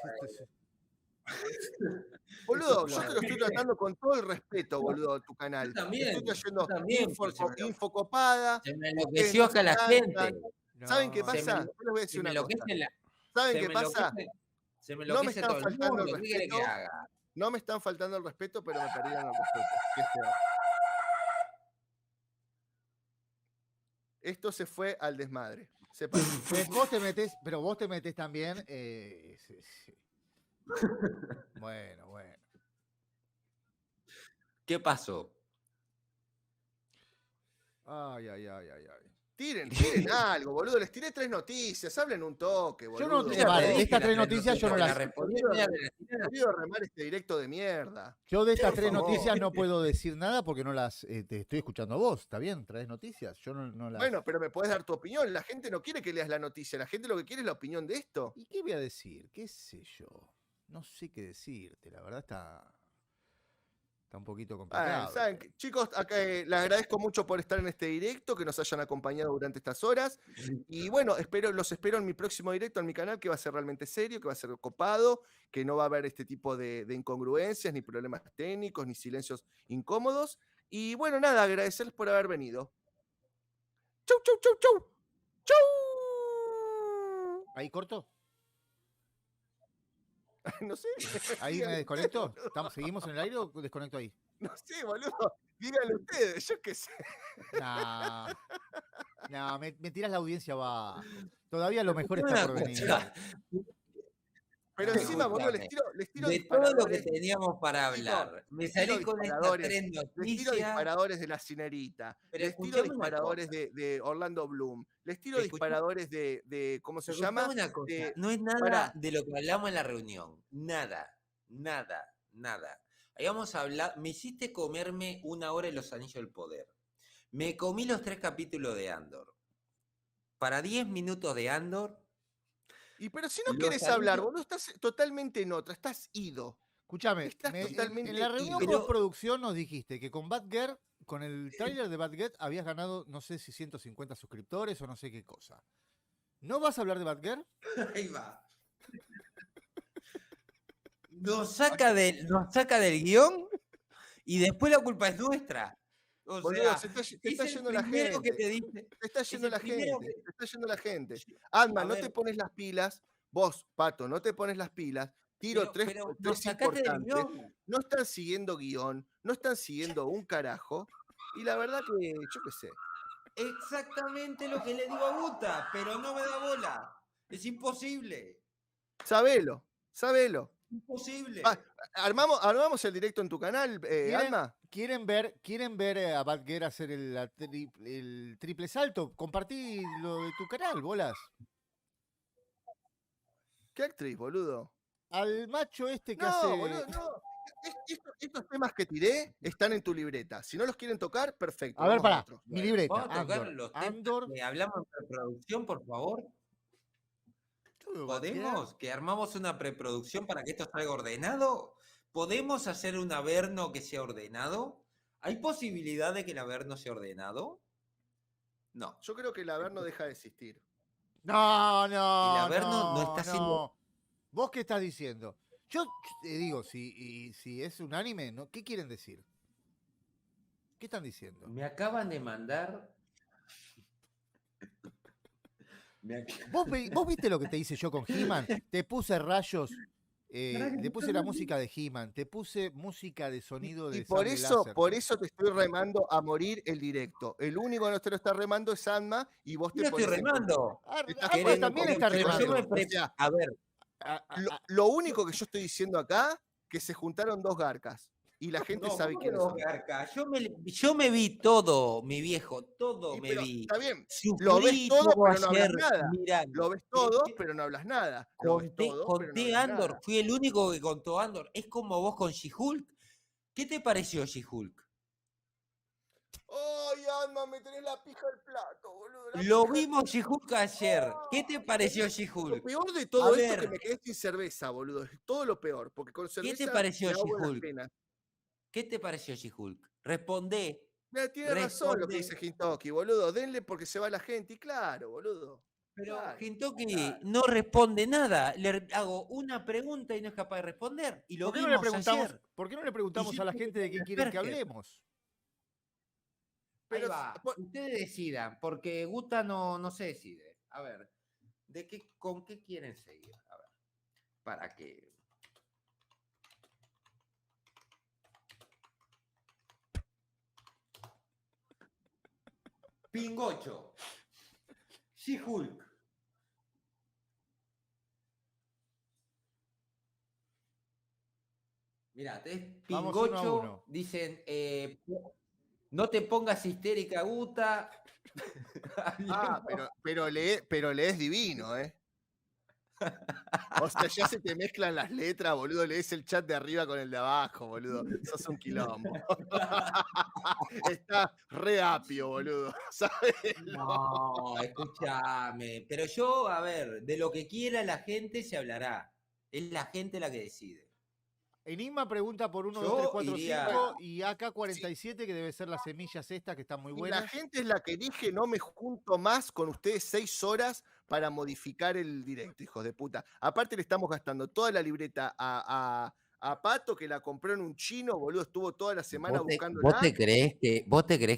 Speaker 4: Boludo, yo te lo estoy tratando con todo el respeto, boludo, a tu canal.
Speaker 3: Yo también,
Speaker 4: Estoy trayendo
Speaker 3: yo también,
Speaker 4: info,
Speaker 3: pero se me lo-
Speaker 4: info copada.
Speaker 3: se me
Speaker 4: ustedes
Speaker 3: enloqueció acá la
Speaker 4: cantan.
Speaker 3: gente.
Speaker 4: ¿Saben qué
Speaker 2: No,
Speaker 3: Se
Speaker 4: pasa?
Speaker 3: me-
Speaker 4: Yo les voy a decir
Speaker 3: Se me
Speaker 4: una cosa.
Speaker 3: enloquece
Speaker 4: ¿Saben
Speaker 3: se
Speaker 4: qué
Speaker 3: me
Speaker 4: pasa?
Speaker 3: enloquece- Se me
Speaker 4: No me
Speaker 3: enloquece
Speaker 4: están
Speaker 3: todo el
Speaker 4: faltando el
Speaker 3: mundo. ¿Qué quiere que
Speaker 4: respeto.
Speaker 3: haga?
Speaker 4: No me están faltando el respeto, pero me perdieron el respeto. Qué feo. Esto se fue al desmadre. Sepan.
Speaker 2: Vos te metés, pero vos te metés también. Sí. Bueno.
Speaker 3: ¿Qué pasó?
Speaker 2: Ay.
Speaker 4: Tiren algo, boludo. Les tiré 3 noticias. Hablen un toque, boludo.
Speaker 2: Yo no, vale, de estas 3 noticias yo no las.
Speaker 4: Quiero remar este directo de mierda.
Speaker 2: Yo de estas
Speaker 4: Por
Speaker 2: 3
Speaker 4: favor.
Speaker 2: noticias no puedo decir nada porque no las te estoy escuchando a vos. ¿Está bien? ¿Traes noticias? Yo no las.
Speaker 4: Bueno, pero me podés dar tu opinión. La gente no quiere que leas la noticia. La gente lo que quiere es la opinión de esto.
Speaker 2: ¿Y qué voy a decir? ¿Qué sé yo? No sé qué decirte. La verdad está un poquito complicado.
Speaker 4: ¿Saben qué? Chicos, acá, les agradezco mucho por estar en este directo, que nos hayan acompañado durante estas horas. Y bueno, los espero en mi próximo directo en mi canal, que va a ser realmente serio, que va a ser copado, que no va a haber este tipo de incongruencias, ni problemas técnicos, ni silencios incómodos. Y bueno, nada, agradecerles por haber venido. ¡Chau!
Speaker 2: ¿Ahí corto?
Speaker 4: No sé.
Speaker 2: ¿Ahí me desconecto? ¿Seguimos en el aire o desconecto ahí?
Speaker 4: No sé, boludo. Díganlo ustedes, yo qué sé.
Speaker 2: No, me tiras la audiencia abajo. Todavía lo mejor está por venir.
Speaker 4: Pero encima, boludo, les tiro
Speaker 3: de todo lo que teníamos para hablar. Me salí con estas 3 noticias.
Speaker 4: Les tiro disparadores de La Cinerita.
Speaker 3: Pero
Speaker 4: les tiro disparadores de Orlando Bloom. Les tiro disparadores de ¿cómo se llama?
Speaker 3: Una cosa, no es nada de lo que hablamos en la reunión. Nada. Habíamos hablado, me hiciste comerme 1 hora en Los Anillos del Poder. Me comí los 3 capítulos de Andor. Para 10 minutos de Andor.
Speaker 4: Y pero si no querés hablar, boludo, estás totalmente en otra, estás ido.
Speaker 2: Escúchame, en la reunión de producción nos dijiste que con Batgirl, con el tráiler de Batgirl, habías ganado, no sé si 150 suscriptores o no sé qué cosa. ¿No vas a hablar de Batgirl?
Speaker 3: Ahí va. Nos saca del guión y después la culpa es nuestra. O
Speaker 4: boludo,
Speaker 3: sea,
Speaker 4: te está yendo la
Speaker 3: gente.
Speaker 4: gente. Te está yendo la gente. Ant-Man, no te pones las pilas. Vos, Pato, no te pones las pilas. Tiro tres importantes. No están siguiendo guión. No están siguiendo un carajo. Y la verdad que, yo qué sé.
Speaker 3: Exactamente lo que le digo a Guta, pero no me da bola. Es imposible.
Speaker 4: Sabelo.
Speaker 3: Imposible.
Speaker 4: Armamos el directo en tu canal, Alma.
Speaker 2: ¿Quieren ver a Batgirl hacer el triple salto? Compartí lo de tu canal, bolas.
Speaker 4: ¿Qué actriz, boludo?
Speaker 2: Al macho que
Speaker 4: no,
Speaker 2: hace...
Speaker 4: Boludo, no. Estos temas que tiré están en tu libreta. Si no los quieren tocar, perfecto.
Speaker 2: A ver, pará, mi libreta.
Speaker 3: ¿Vamos a tocar los temas que hablamos en preproducción, por favor? ¿Podemos? ¿Que armamos una preproducción para que esto salga ordenado? ¿Podemos hacer un Averno que sea ordenado? ¿Hay posibilidad de que el Averno sea ordenado? No.
Speaker 4: Yo creo que el Averno deja de existir.
Speaker 2: No.
Speaker 3: El Averno no está haciendo...
Speaker 2: ¿Vos qué estás diciendo? Yo te digo, si es un anime, ¿no? ¿Qué quieren decir? ¿Qué están diciendo?
Speaker 3: Me acaban de mandar...
Speaker 2: ¿Vos viste lo que te hice yo con He-Man? Te puse rayos, le puse la música de He-Man, te puse música de sonido de
Speaker 4: y por eso te estoy remando a morir el directo. El único que no te lo está remando es Alma y vos te
Speaker 3: pones... estoy remando.
Speaker 2: También está remando.
Speaker 3: A ver.
Speaker 4: Lo único que yo estoy diciendo acá, que se juntaron 2 garcas. Y la gente sabe quiénes son.
Speaker 3: Yo me vi todo, mi viejo, todo me vi.
Speaker 4: Está bien, lo ves todo, pero no hablas nada. Lo ves todo, pero no hablas nada.
Speaker 3: Conté Andor, fui el único que contó Andor. Es como vos con She-Hulk. ¿Qué te pareció She-Hulk?
Speaker 4: ¡Ay, Alma, me tenés la pija al plato, boludo!
Speaker 3: Lo vimos She-Hulk ayer. ¿Qué te pareció She-Hulk?
Speaker 4: Lo peor de todo esto es que me quedé sin cerveza, boludo. Es todo lo peor, porque con cerveza...
Speaker 3: ¿Qué te pareció She-Hulk? ¿Qué te pareció She-Hulk? Respondé.
Speaker 4: Tiene razón lo que dice Hintoki, boludo. Denle porque se va la gente. Y claro, boludo.
Speaker 3: Pero Hintoki no responde nada. Le hago una pregunta y no es capaz de responder. Y lo vimos ayer.
Speaker 2: ¿Por qué no le preguntamos a la gente de qué quieren que hablemos?
Speaker 3: Ahí va. Ustedes decidan, porque Guta no se decide. A ver, ¿con qué quieren seguir? A ver, para que... Pingocho. She-Hulk. Mirá,
Speaker 2: Vamos 1 a
Speaker 3: Pingocho,
Speaker 2: 1.
Speaker 3: dicen, no te pongas histérica, Guta.
Speaker 4: Ah, pero lees divino, ¿eh? O sea, ya se te mezclan las letras, boludo. Lees el chat de arriba con el de abajo, boludo. Sos un quilombo. Está re apio, boludo. ¿Sabes?
Speaker 3: No, escúchame. Pero yo, a ver, de lo que quiera la gente se hablará. Es la gente la que decide.
Speaker 2: Enigma pregunta por 1,
Speaker 3: Yo
Speaker 2: 2, 3, 4,
Speaker 3: iría-
Speaker 2: 5 y AK-47, que debe ser las semillas estas que están muy
Speaker 4: Y
Speaker 2: buenas.
Speaker 4: la gente es la que dije, no me junto más con ustedes 6 horas para modificar el directo, hijos de puta. Aparte le estamos gastando toda la libreta a Pato, que la compró en un chino, boludo, estuvo toda la semana buscándola.
Speaker 3: ¿Vos te crees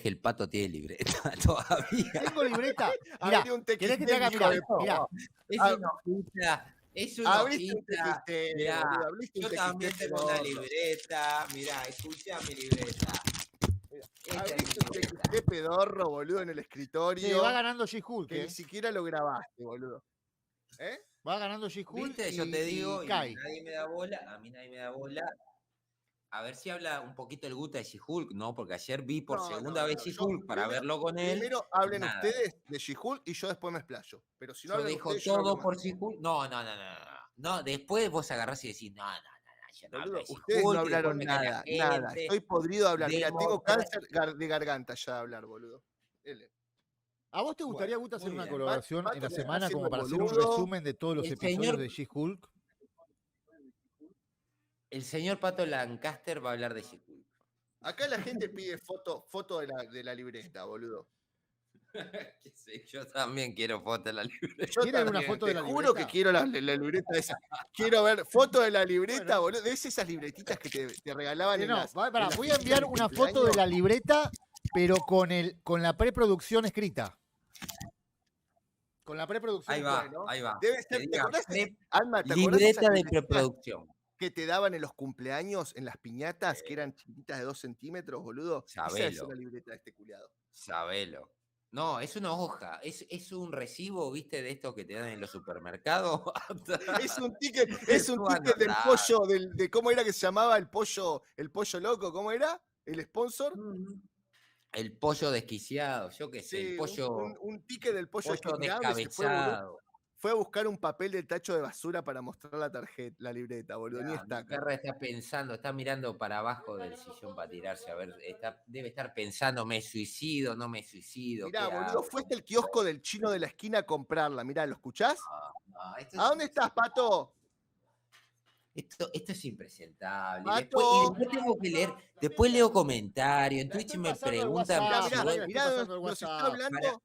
Speaker 3: que el pato tiene libreta todavía?
Speaker 2: Tengo libreta.
Speaker 4: Abrí
Speaker 2: Mirá,
Speaker 4: un
Speaker 2: ¿querés que te haga?
Speaker 4: hijo de
Speaker 2: Mirá,
Speaker 4: puta.
Speaker 3: Es
Speaker 4: Ah,
Speaker 3: una hojita. Es una
Speaker 4: Abriste un
Speaker 3: hojita.
Speaker 4: TXT,
Speaker 3: Mirá,
Speaker 4: boludo, abriste un
Speaker 3: yo también
Speaker 4: TXT
Speaker 3: tengo una
Speaker 4: pedorro.
Speaker 3: libreta. Mirá, escucha mi libreta. Esta es
Speaker 4: Abriste
Speaker 3: mi
Speaker 4: un
Speaker 3: libreta.
Speaker 4: TXT pedorro, boludo, en el escritorio.
Speaker 2: sí, va ganando She-Hulk,
Speaker 4: que ni siquiera lo grabaste, boludo. ¿Eh?
Speaker 2: Va ganando She-Hulk.
Speaker 3: ¿Viste? Yo te digo, y
Speaker 2: cae.
Speaker 3: nadie me da bola. A mí nadie me da bola. A ver si habla un poquito el Guta de She-Hulk, ¿no? Porque ayer vi por
Speaker 4: No,
Speaker 3: segunda
Speaker 4: no,
Speaker 3: vez
Speaker 4: no,
Speaker 3: She-Hulk
Speaker 4: yo
Speaker 3: para verlo con él.
Speaker 4: Primero hablen
Speaker 3: nada.
Speaker 4: ustedes de She-Hulk y yo después me explayo. Pero si no
Speaker 3: Yo
Speaker 4: hablan
Speaker 3: dejo
Speaker 4: ustedes, yo no hablo
Speaker 3: todo
Speaker 4: más.
Speaker 3: por She-Hulk. No, después vos agarrás y decís, no, yo no hablo
Speaker 4: Boludo,
Speaker 3: de
Speaker 4: ustedes
Speaker 3: She-Hulk,
Speaker 4: no
Speaker 3: y después
Speaker 4: hablaron
Speaker 3: me cae la
Speaker 4: nada.
Speaker 3: gente.
Speaker 4: Estoy podrido de hablar. Mira, tengo
Speaker 3: Democra-
Speaker 4: cáncer de garganta ya de hablar, boludo. L.
Speaker 2: ¿A vos te gustaría, Guta, hacer
Speaker 3: muy
Speaker 2: una
Speaker 3: bien.
Speaker 2: colaboración
Speaker 4: Pato
Speaker 2: en la
Speaker 4: me está
Speaker 2: semana como
Speaker 4: haciendo
Speaker 2: para
Speaker 4: el
Speaker 2: hacer un
Speaker 4: boludo.
Speaker 2: resumen de todos los
Speaker 3: El
Speaker 2: episodios
Speaker 3: señor-
Speaker 2: de She-Hulk?
Speaker 3: El señor Pato Lancaster va a hablar de She-Hulk.
Speaker 4: Acá la gente pide foto de la libreta, boludo.
Speaker 3: Qué sé, yo también quiero foto de la libreta.
Speaker 4: Yo
Speaker 2: ¿Quieren una
Speaker 4: también,
Speaker 2: foto
Speaker 4: te
Speaker 2: de la
Speaker 4: juro
Speaker 2: libreta?
Speaker 4: que quiero la libreta esa. Quiero ver foto de la libreta,
Speaker 2: Bueno.
Speaker 4: boludo. ¿Ves esas libretitas que te regalaban en
Speaker 2: No,
Speaker 4: las,
Speaker 2: pará,
Speaker 4: en las
Speaker 2: voy a
Speaker 4: fiestas
Speaker 2: enviar
Speaker 4: de
Speaker 2: una
Speaker 4: cumpleaños?
Speaker 2: foto de la libreta, pero con la preproducción escrita. Con la preproducción.
Speaker 3: Ahí va,
Speaker 4: Bueno,
Speaker 3: ahí va.
Speaker 4: Debe
Speaker 3: Que
Speaker 4: ser, ¿te
Speaker 3: diga,
Speaker 4: acordás?
Speaker 3: pre-
Speaker 4: Alma, ¿te acordás de esas
Speaker 3: libreta de
Speaker 4: libretitas
Speaker 3: preproducción.
Speaker 4: que te daban en los cumpleaños, en las piñatas, que eran chiquititas de 2 centímetros, boludo? Esa es
Speaker 3: Sabelo.
Speaker 4: una libreta de este culiado.
Speaker 3: Sabelo. No, es una hoja, es un recibo, ¿viste? De estos que te dan en los supermercados.
Speaker 4: Es un ticket, es un
Speaker 3: Tú
Speaker 4: ticket del
Speaker 3: anotá.
Speaker 4: pollo, de cómo era que se llamaba el pollo loco, ¿cómo era? ¿El sponsor?
Speaker 3: El pollo desquiciado, yo qué sé,
Speaker 4: Sí,
Speaker 3: el pollo,
Speaker 4: un ticket del pollo
Speaker 3: pollo
Speaker 4: desquiciado que se fue, boludo,
Speaker 3: descabezado.
Speaker 4: fue a buscar un papel del tacho de basura para mostrar la tarjeta, la libreta, boludo. Ni
Speaker 3: Mirá,
Speaker 4: está
Speaker 3: mi
Speaker 4: acá.
Speaker 3: perra está pensando, está mirando para abajo del sillón para tirarse, a ver, debe estar pensando, ¿me suicido, no me suicido?
Speaker 4: Mirá,
Speaker 3: ¿Qué
Speaker 4: boludo,
Speaker 3: hago?
Speaker 4: fue hasta el kiosco del chino de la esquina a comprarla. Mirá, ¿lo escuchás?
Speaker 3: No, esto
Speaker 4: ¿A dónde estás, Pato?
Speaker 3: Esto es impresentable.
Speaker 4: Pato.
Speaker 3: Después tengo que leer, después leo comentarios, en Twitch me
Speaker 2: pasando el
Speaker 3: preguntan.
Speaker 2: WhatsApp,
Speaker 3: si
Speaker 4: Mirá,
Speaker 3: vos-
Speaker 2: mirá,
Speaker 4: mirá,
Speaker 2: estoy pasando el
Speaker 4: nos está
Speaker 2: WhatsApp.
Speaker 4: hablando.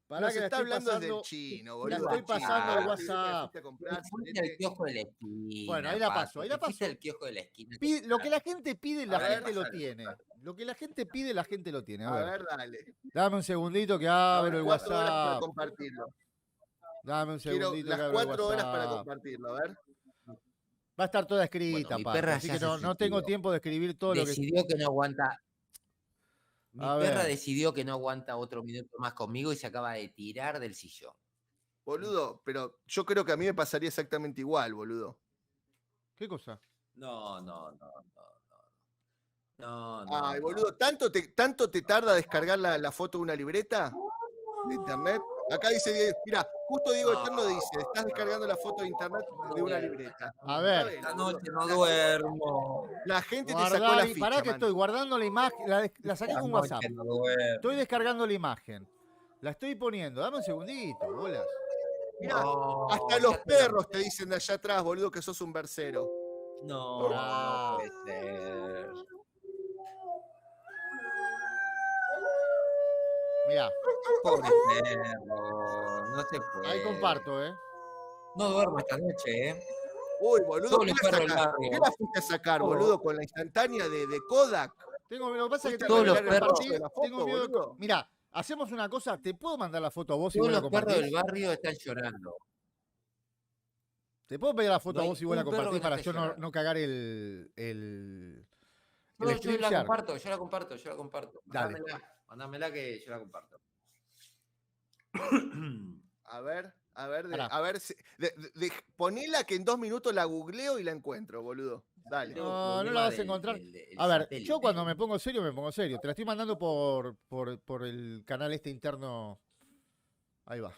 Speaker 2: Pará
Speaker 4: Nos
Speaker 2: que la
Speaker 4: está
Speaker 2: estoy
Speaker 4: hablando desde el
Speaker 2: pasando.
Speaker 4: chino,
Speaker 2: La
Speaker 4: boludo.
Speaker 2: estoy pasando el
Speaker 4: Ah,
Speaker 2: WhatsApp.
Speaker 4: fuiste a comprar,
Speaker 3: fuiste al kiosco de la esquina.
Speaker 2: Bueno, ahí la
Speaker 3: Pato,
Speaker 2: paso, ahí la
Speaker 3: te fuiste
Speaker 2: paso.
Speaker 3: al kiosco de la esquina.
Speaker 2: Lo que la gente pide, la
Speaker 4: A ver,
Speaker 2: gente lo
Speaker 3: pásalo.
Speaker 2: tiene. Lo que la gente pide, la gente lo tiene.
Speaker 4: A
Speaker 2: A ver,
Speaker 4: ver, dale.
Speaker 2: dame un segundito que
Speaker 4: A
Speaker 2: abro
Speaker 4: ver,
Speaker 2: el
Speaker 4: 4 horas para
Speaker 2: WhatsApp.
Speaker 4: compartirlo.
Speaker 2: Dame un
Speaker 4: Quiero
Speaker 2: segundito que
Speaker 4: las
Speaker 2: abro el
Speaker 4: 4 horas para
Speaker 2: WhatsApp.
Speaker 4: compartirlo, a ver.
Speaker 2: Va a estar toda escrita,
Speaker 3: Bueno, mi
Speaker 2: Pato,
Speaker 3: perra
Speaker 2: así
Speaker 3: ya
Speaker 2: que
Speaker 3: se
Speaker 2: no tengo
Speaker 3: suicidó.
Speaker 2: tiempo de escribir todo lo que...
Speaker 3: Decidió que no aguanta. Mi
Speaker 2: A
Speaker 3: perra
Speaker 2: ver.
Speaker 3: decidió que no aguanta otro minuto más conmigo y se acaba de tirar del sillón.
Speaker 4: Boludo, pero yo creo que a mí me pasaría exactamente igual, boludo.
Speaker 2: ¿Qué cosa?
Speaker 3: No.
Speaker 4: Ay, boludo, ¿tanto te tarda descargar la foto de una libreta de internet? Acá dice, mira, justo Diego Eterno dice, estás descargando la foto de internet de una libreta.
Speaker 2: A ver.
Speaker 3: Esta noche no duermo.
Speaker 4: La gente te sacó
Speaker 2: Guardar,
Speaker 4: la
Speaker 2: y
Speaker 4: ficha,
Speaker 2: pará que
Speaker 4: man.
Speaker 2: estoy guardando la imagen, la saqué
Speaker 3: Esta
Speaker 2: con
Speaker 3: noche
Speaker 2: WhatsApp.
Speaker 3: no duermo.
Speaker 2: Estoy descargando la imagen. La estoy poniendo. Dame un segundito, bolas.
Speaker 4: Mirá,
Speaker 3: No,
Speaker 4: hasta
Speaker 3: ya
Speaker 4: los
Speaker 3: te-
Speaker 4: perros te dicen de allá atrás, boludo, que sos un versero.
Speaker 3: No,
Speaker 2: Ah.
Speaker 3: no puede ser.
Speaker 2: Mirá,
Speaker 3: Pobre perro, no se puede.
Speaker 2: ahí comparto,
Speaker 3: No duermo esta noche, ¿eh?
Speaker 4: Uy, boludo,
Speaker 3: Todos
Speaker 4: ¿qué
Speaker 3: los
Speaker 4: la
Speaker 3: perros del
Speaker 4: sacás?
Speaker 3: barrio.
Speaker 4: ¿Qué la fuiste a sacar,
Speaker 3: Todo.
Speaker 4: boludo, con la instantánea de Kodak?
Speaker 2: Lo que pasa es que
Speaker 4: Fuiste a
Speaker 2: tengo
Speaker 3: Todos los
Speaker 2: miedo de
Speaker 3: perros
Speaker 2: compartir,
Speaker 4: de la foto,
Speaker 2: tengo miedo de-
Speaker 4: boludo.
Speaker 2: Mirá, hacemos una cosa. ¿Te puedo mandar la foto a vos y
Speaker 3: Todos
Speaker 2: vos la
Speaker 3: los perros del
Speaker 2: compartís?
Speaker 3: barrio están llorando.
Speaker 2: ¿Te puedo pedir la foto
Speaker 3: No
Speaker 2: a
Speaker 3: hay
Speaker 2: vos y vos la
Speaker 3: un perro
Speaker 2: compartís
Speaker 3: que no
Speaker 2: para
Speaker 3: esté
Speaker 2: yo
Speaker 3: llorando.
Speaker 2: no cagar el
Speaker 3: No, yo la
Speaker 2: StreamYard?
Speaker 3: comparto, yo la comparto.
Speaker 2: Dale.
Speaker 3: Dámela. Mándamela que yo la comparto.
Speaker 4: A ver,
Speaker 1: Pará.
Speaker 4: a ver, ponela que en 2 minutos la googleo y la encuentro, boludo. Dale.
Speaker 1: No, no la vas a encontrar. A ver, yo cuando me pongo serio, me pongo serio. Te la estoy mandando por el canal este interno. Ahí va.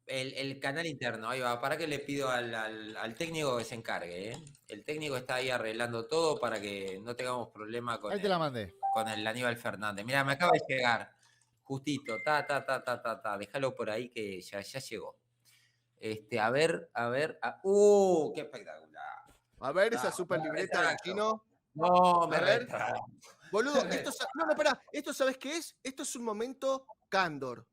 Speaker 3: El canal interno, ahí va. Para que le pido al técnico que se encargue, ¿eh? El técnico está ahí arreglando todo para que no tengamos problema con
Speaker 1: Ahí te la mandé.
Speaker 3: con el Aníbal Fernández. Mira, me acaba de llegar. Justito. Déjalo por ahí que ya llegó. A ver. ¡Qué espectacular!
Speaker 4: A ver esa super libreta del chino.
Speaker 3: No, me
Speaker 4: A ver.
Speaker 3: retracto.
Speaker 4: Boludo, no, pará. ¿Esto sabes qué es? Esto es un momento Cándor.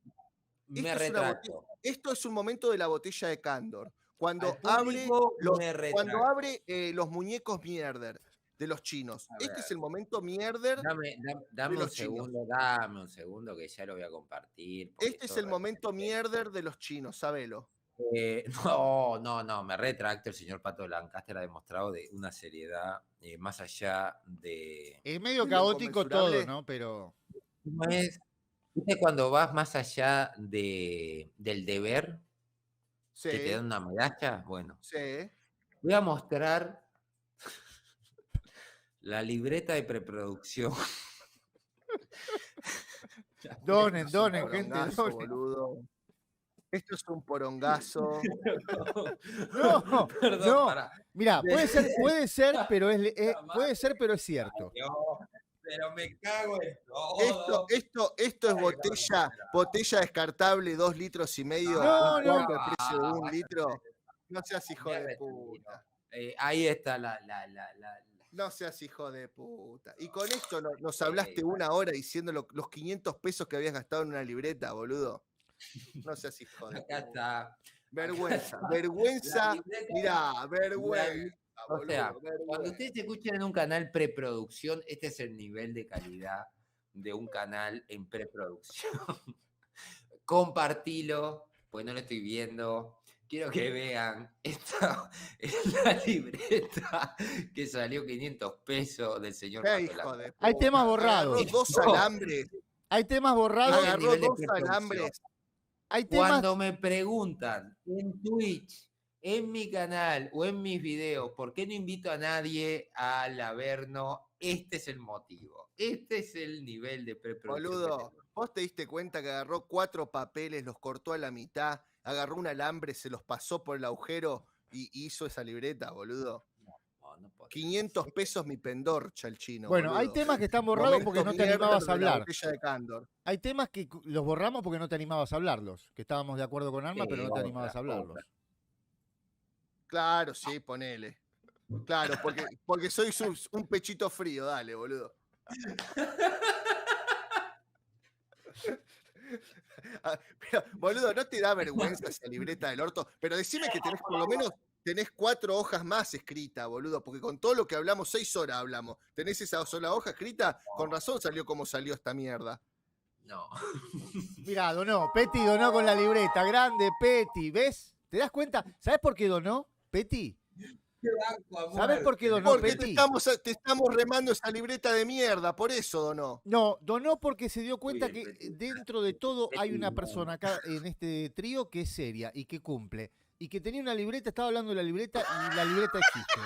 Speaker 3: Me retracto.
Speaker 4: Esto es un momento de la botella de Cándor. Cuando
Speaker 3: Al
Speaker 4: abre
Speaker 3: público
Speaker 4: los,
Speaker 3: me retracto.
Speaker 4: cuando abre los muñecos mierder de los chinos.
Speaker 3: A
Speaker 4: Este
Speaker 3: ver.
Speaker 4: es el momento mierder.
Speaker 3: Dame
Speaker 4: de
Speaker 3: un
Speaker 4: los chinos.
Speaker 3: segundo, dame un segundo que ya lo voy a compartir. porque
Speaker 4: Este es
Speaker 3: esto
Speaker 4: el momento mierder de los chinos, sabelo.
Speaker 3: No, me retracto. El señor Pato Lancaster ha demostrado de una seriedad más allá de...
Speaker 1: Es medio
Speaker 4: ¿Es
Speaker 1: caótico todo,
Speaker 4: inconmensurable?
Speaker 1: ¿no? Pero.
Speaker 3: ¿Cómo es? ¿Viste cuando vas más allá del deber
Speaker 4: Sí,
Speaker 3: que te dan una medalla? Bueno,
Speaker 4: sí.
Speaker 3: voy a mostrar la libreta de preproducción.
Speaker 1: Donen,
Speaker 4: Esto es un
Speaker 1: gente,
Speaker 4: porongazo,
Speaker 1: donen.
Speaker 4: boludo. Esto es un porongazo.
Speaker 1: No,
Speaker 3: Perdón,
Speaker 1: no.
Speaker 3: pará.
Speaker 1: Mira, puede ser, pero puede ser, pero es cierto.
Speaker 3: Dios, pero me cago en todo.
Speaker 4: Esto es botella descartable, 2,5 litros,
Speaker 1: No,
Speaker 4: un
Speaker 1: no.
Speaker 4: cuarto el precio de 1 litro. No seas hijo
Speaker 3: Me
Speaker 4: de
Speaker 3: retiro.
Speaker 4: puta.
Speaker 3: Ahí está
Speaker 4: No seas hijo de puta. Y con esto nos hablaste 1 hora diciendo los 500 pesos que habías gastado en una libreta, boludo. No seas hijo de
Speaker 3: acá
Speaker 4: puta.
Speaker 3: está.
Speaker 4: Vergüenza,
Speaker 3: La
Speaker 4: vergüenza.
Speaker 3: libreta-
Speaker 4: Mirá, vergüenza.
Speaker 3: O sea,
Speaker 4: boludo,
Speaker 3: cuando
Speaker 4: vergüenza.
Speaker 3: ustedes escuchen en un canal preproducción, este es el nivel de calidad de un canal en preproducción. Compartilo, pues no lo estoy viendo. Quiero que vean, esta es la libreta que salió 500 pesos del señor
Speaker 4: Qué
Speaker 3: Pato
Speaker 4: hijo
Speaker 3: Lancaster.
Speaker 4: de puta.
Speaker 1: Hay temas borrados.
Speaker 4: Agarró 2
Speaker 3: No.
Speaker 4: alambres.
Speaker 1: Hay temas borrados.
Speaker 3: Haga-
Speaker 4: Agarró
Speaker 3: nivel de
Speaker 4: 2
Speaker 3: preproducción.
Speaker 4: alambres.
Speaker 1: Hay temas.
Speaker 3: Cuando me preguntan en Twitch, en mi canal o en mis videos, ¿por qué no invito a nadie al Averno? Este es el motivo. Este es el nivel de preproducción. que
Speaker 4: Boludo, vos te diste cuenta que agarró 4 papeles, los cortó a la mitad, agarró un alambre, se los pasó por el agujero y hizo esa libreta, boludo.
Speaker 3: no puedo.
Speaker 4: 500 pesos mi pendorcha el chino.
Speaker 1: Bueno, hay
Speaker 4: boludo.
Speaker 1: temas que están borrados porque no
Speaker 4: Momento
Speaker 1: te animabas
Speaker 4: mierda
Speaker 1: a
Speaker 4: de la
Speaker 1: hablar.
Speaker 4: botella de Cándor.
Speaker 1: Hay temas que los borramos porque no te animabas a hablarlos. Que estábamos de acuerdo con Arma,
Speaker 3: Sí,
Speaker 1: pero no te
Speaker 3: otra,
Speaker 1: animabas a hablarlos.
Speaker 3: otra.
Speaker 4: Claro, sí, ponele. Claro, porque soy un pechito frío, dale, boludo. Pero, boludo, ¿no te da vergüenza esa libreta del orto? Pero decime que tenés por lo menos 4 hojas más escritas, boludo, porque con todo lo que hablamos, 6 horas hablamos. ¿Tenés esa sola hoja escrita? Con razón salió como salió esta mierda.
Speaker 3: No.
Speaker 1: Mirá, donó. Peti donó con la libreta. Grande, Peti. ¿Ves? ¿Te das cuenta? ¿Sabes por qué donó, Peti? ¿Sabes por qué donó,
Speaker 4: Porque te
Speaker 1: Peti?
Speaker 4: estamos remando esa libreta de mierda, por eso donó.
Speaker 1: No, donó porque se dio cuenta
Speaker 3: Muy bien,
Speaker 1: que
Speaker 3: Peti.
Speaker 1: dentro de todo hay
Speaker 3: Peti,
Speaker 1: una
Speaker 3: no.
Speaker 1: persona acá en este trío que es seria y que cumple. Y que tenía una libreta, estaba hablando de la libreta y la libreta existe.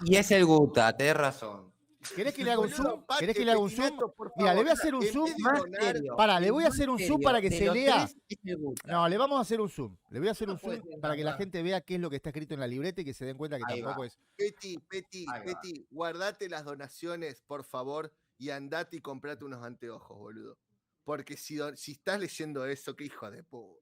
Speaker 3: Y es el Guta, tenés razón.
Speaker 1: ¿Querés que le haga un
Speaker 4: Boludo,
Speaker 1: zoom?
Speaker 4: Pati,
Speaker 1: ¿Querés que le haga un zoom?
Speaker 4: Petinato, por
Speaker 1: Mira, le voy a
Speaker 4: favor,
Speaker 1: hacer un
Speaker 4: en
Speaker 1: zoom.
Speaker 4: vez de
Speaker 3: Más
Speaker 4: donar,
Speaker 3: serio.
Speaker 1: Pará, le voy a
Speaker 3: Más
Speaker 1: hacer un zoom
Speaker 3: serio,
Speaker 1: para que
Speaker 3: de
Speaker 1: se
Speaker 3: los
Speaker 1: lea.
Speaker 3: tres, es el Guta.
Speaker 1: No, le vamos a hacer un zoom. Le voy a hacer
Speaker 3: No
Speaker 1: un
Speaker 3: puede
Speaker 1: zoom
Speaker 3: ser
Speaker 1: para que la
Speaker 3: verdad.
Speaker 1: gente vea qué es lo que está escrito en la libreta y que se den cuenta que
Speaker 3: Ahí
Speaker 1: tampoco
Speaker 3: va.
Speaker 1: es.
Speaker 4: Peti,
Speaker 3: Ahí va.
Speaker 4: guardate las donaciones, por favor, y andate y comprate unos anteojos, boludo. Porque si estás leyendo eso, qué hijo de puta.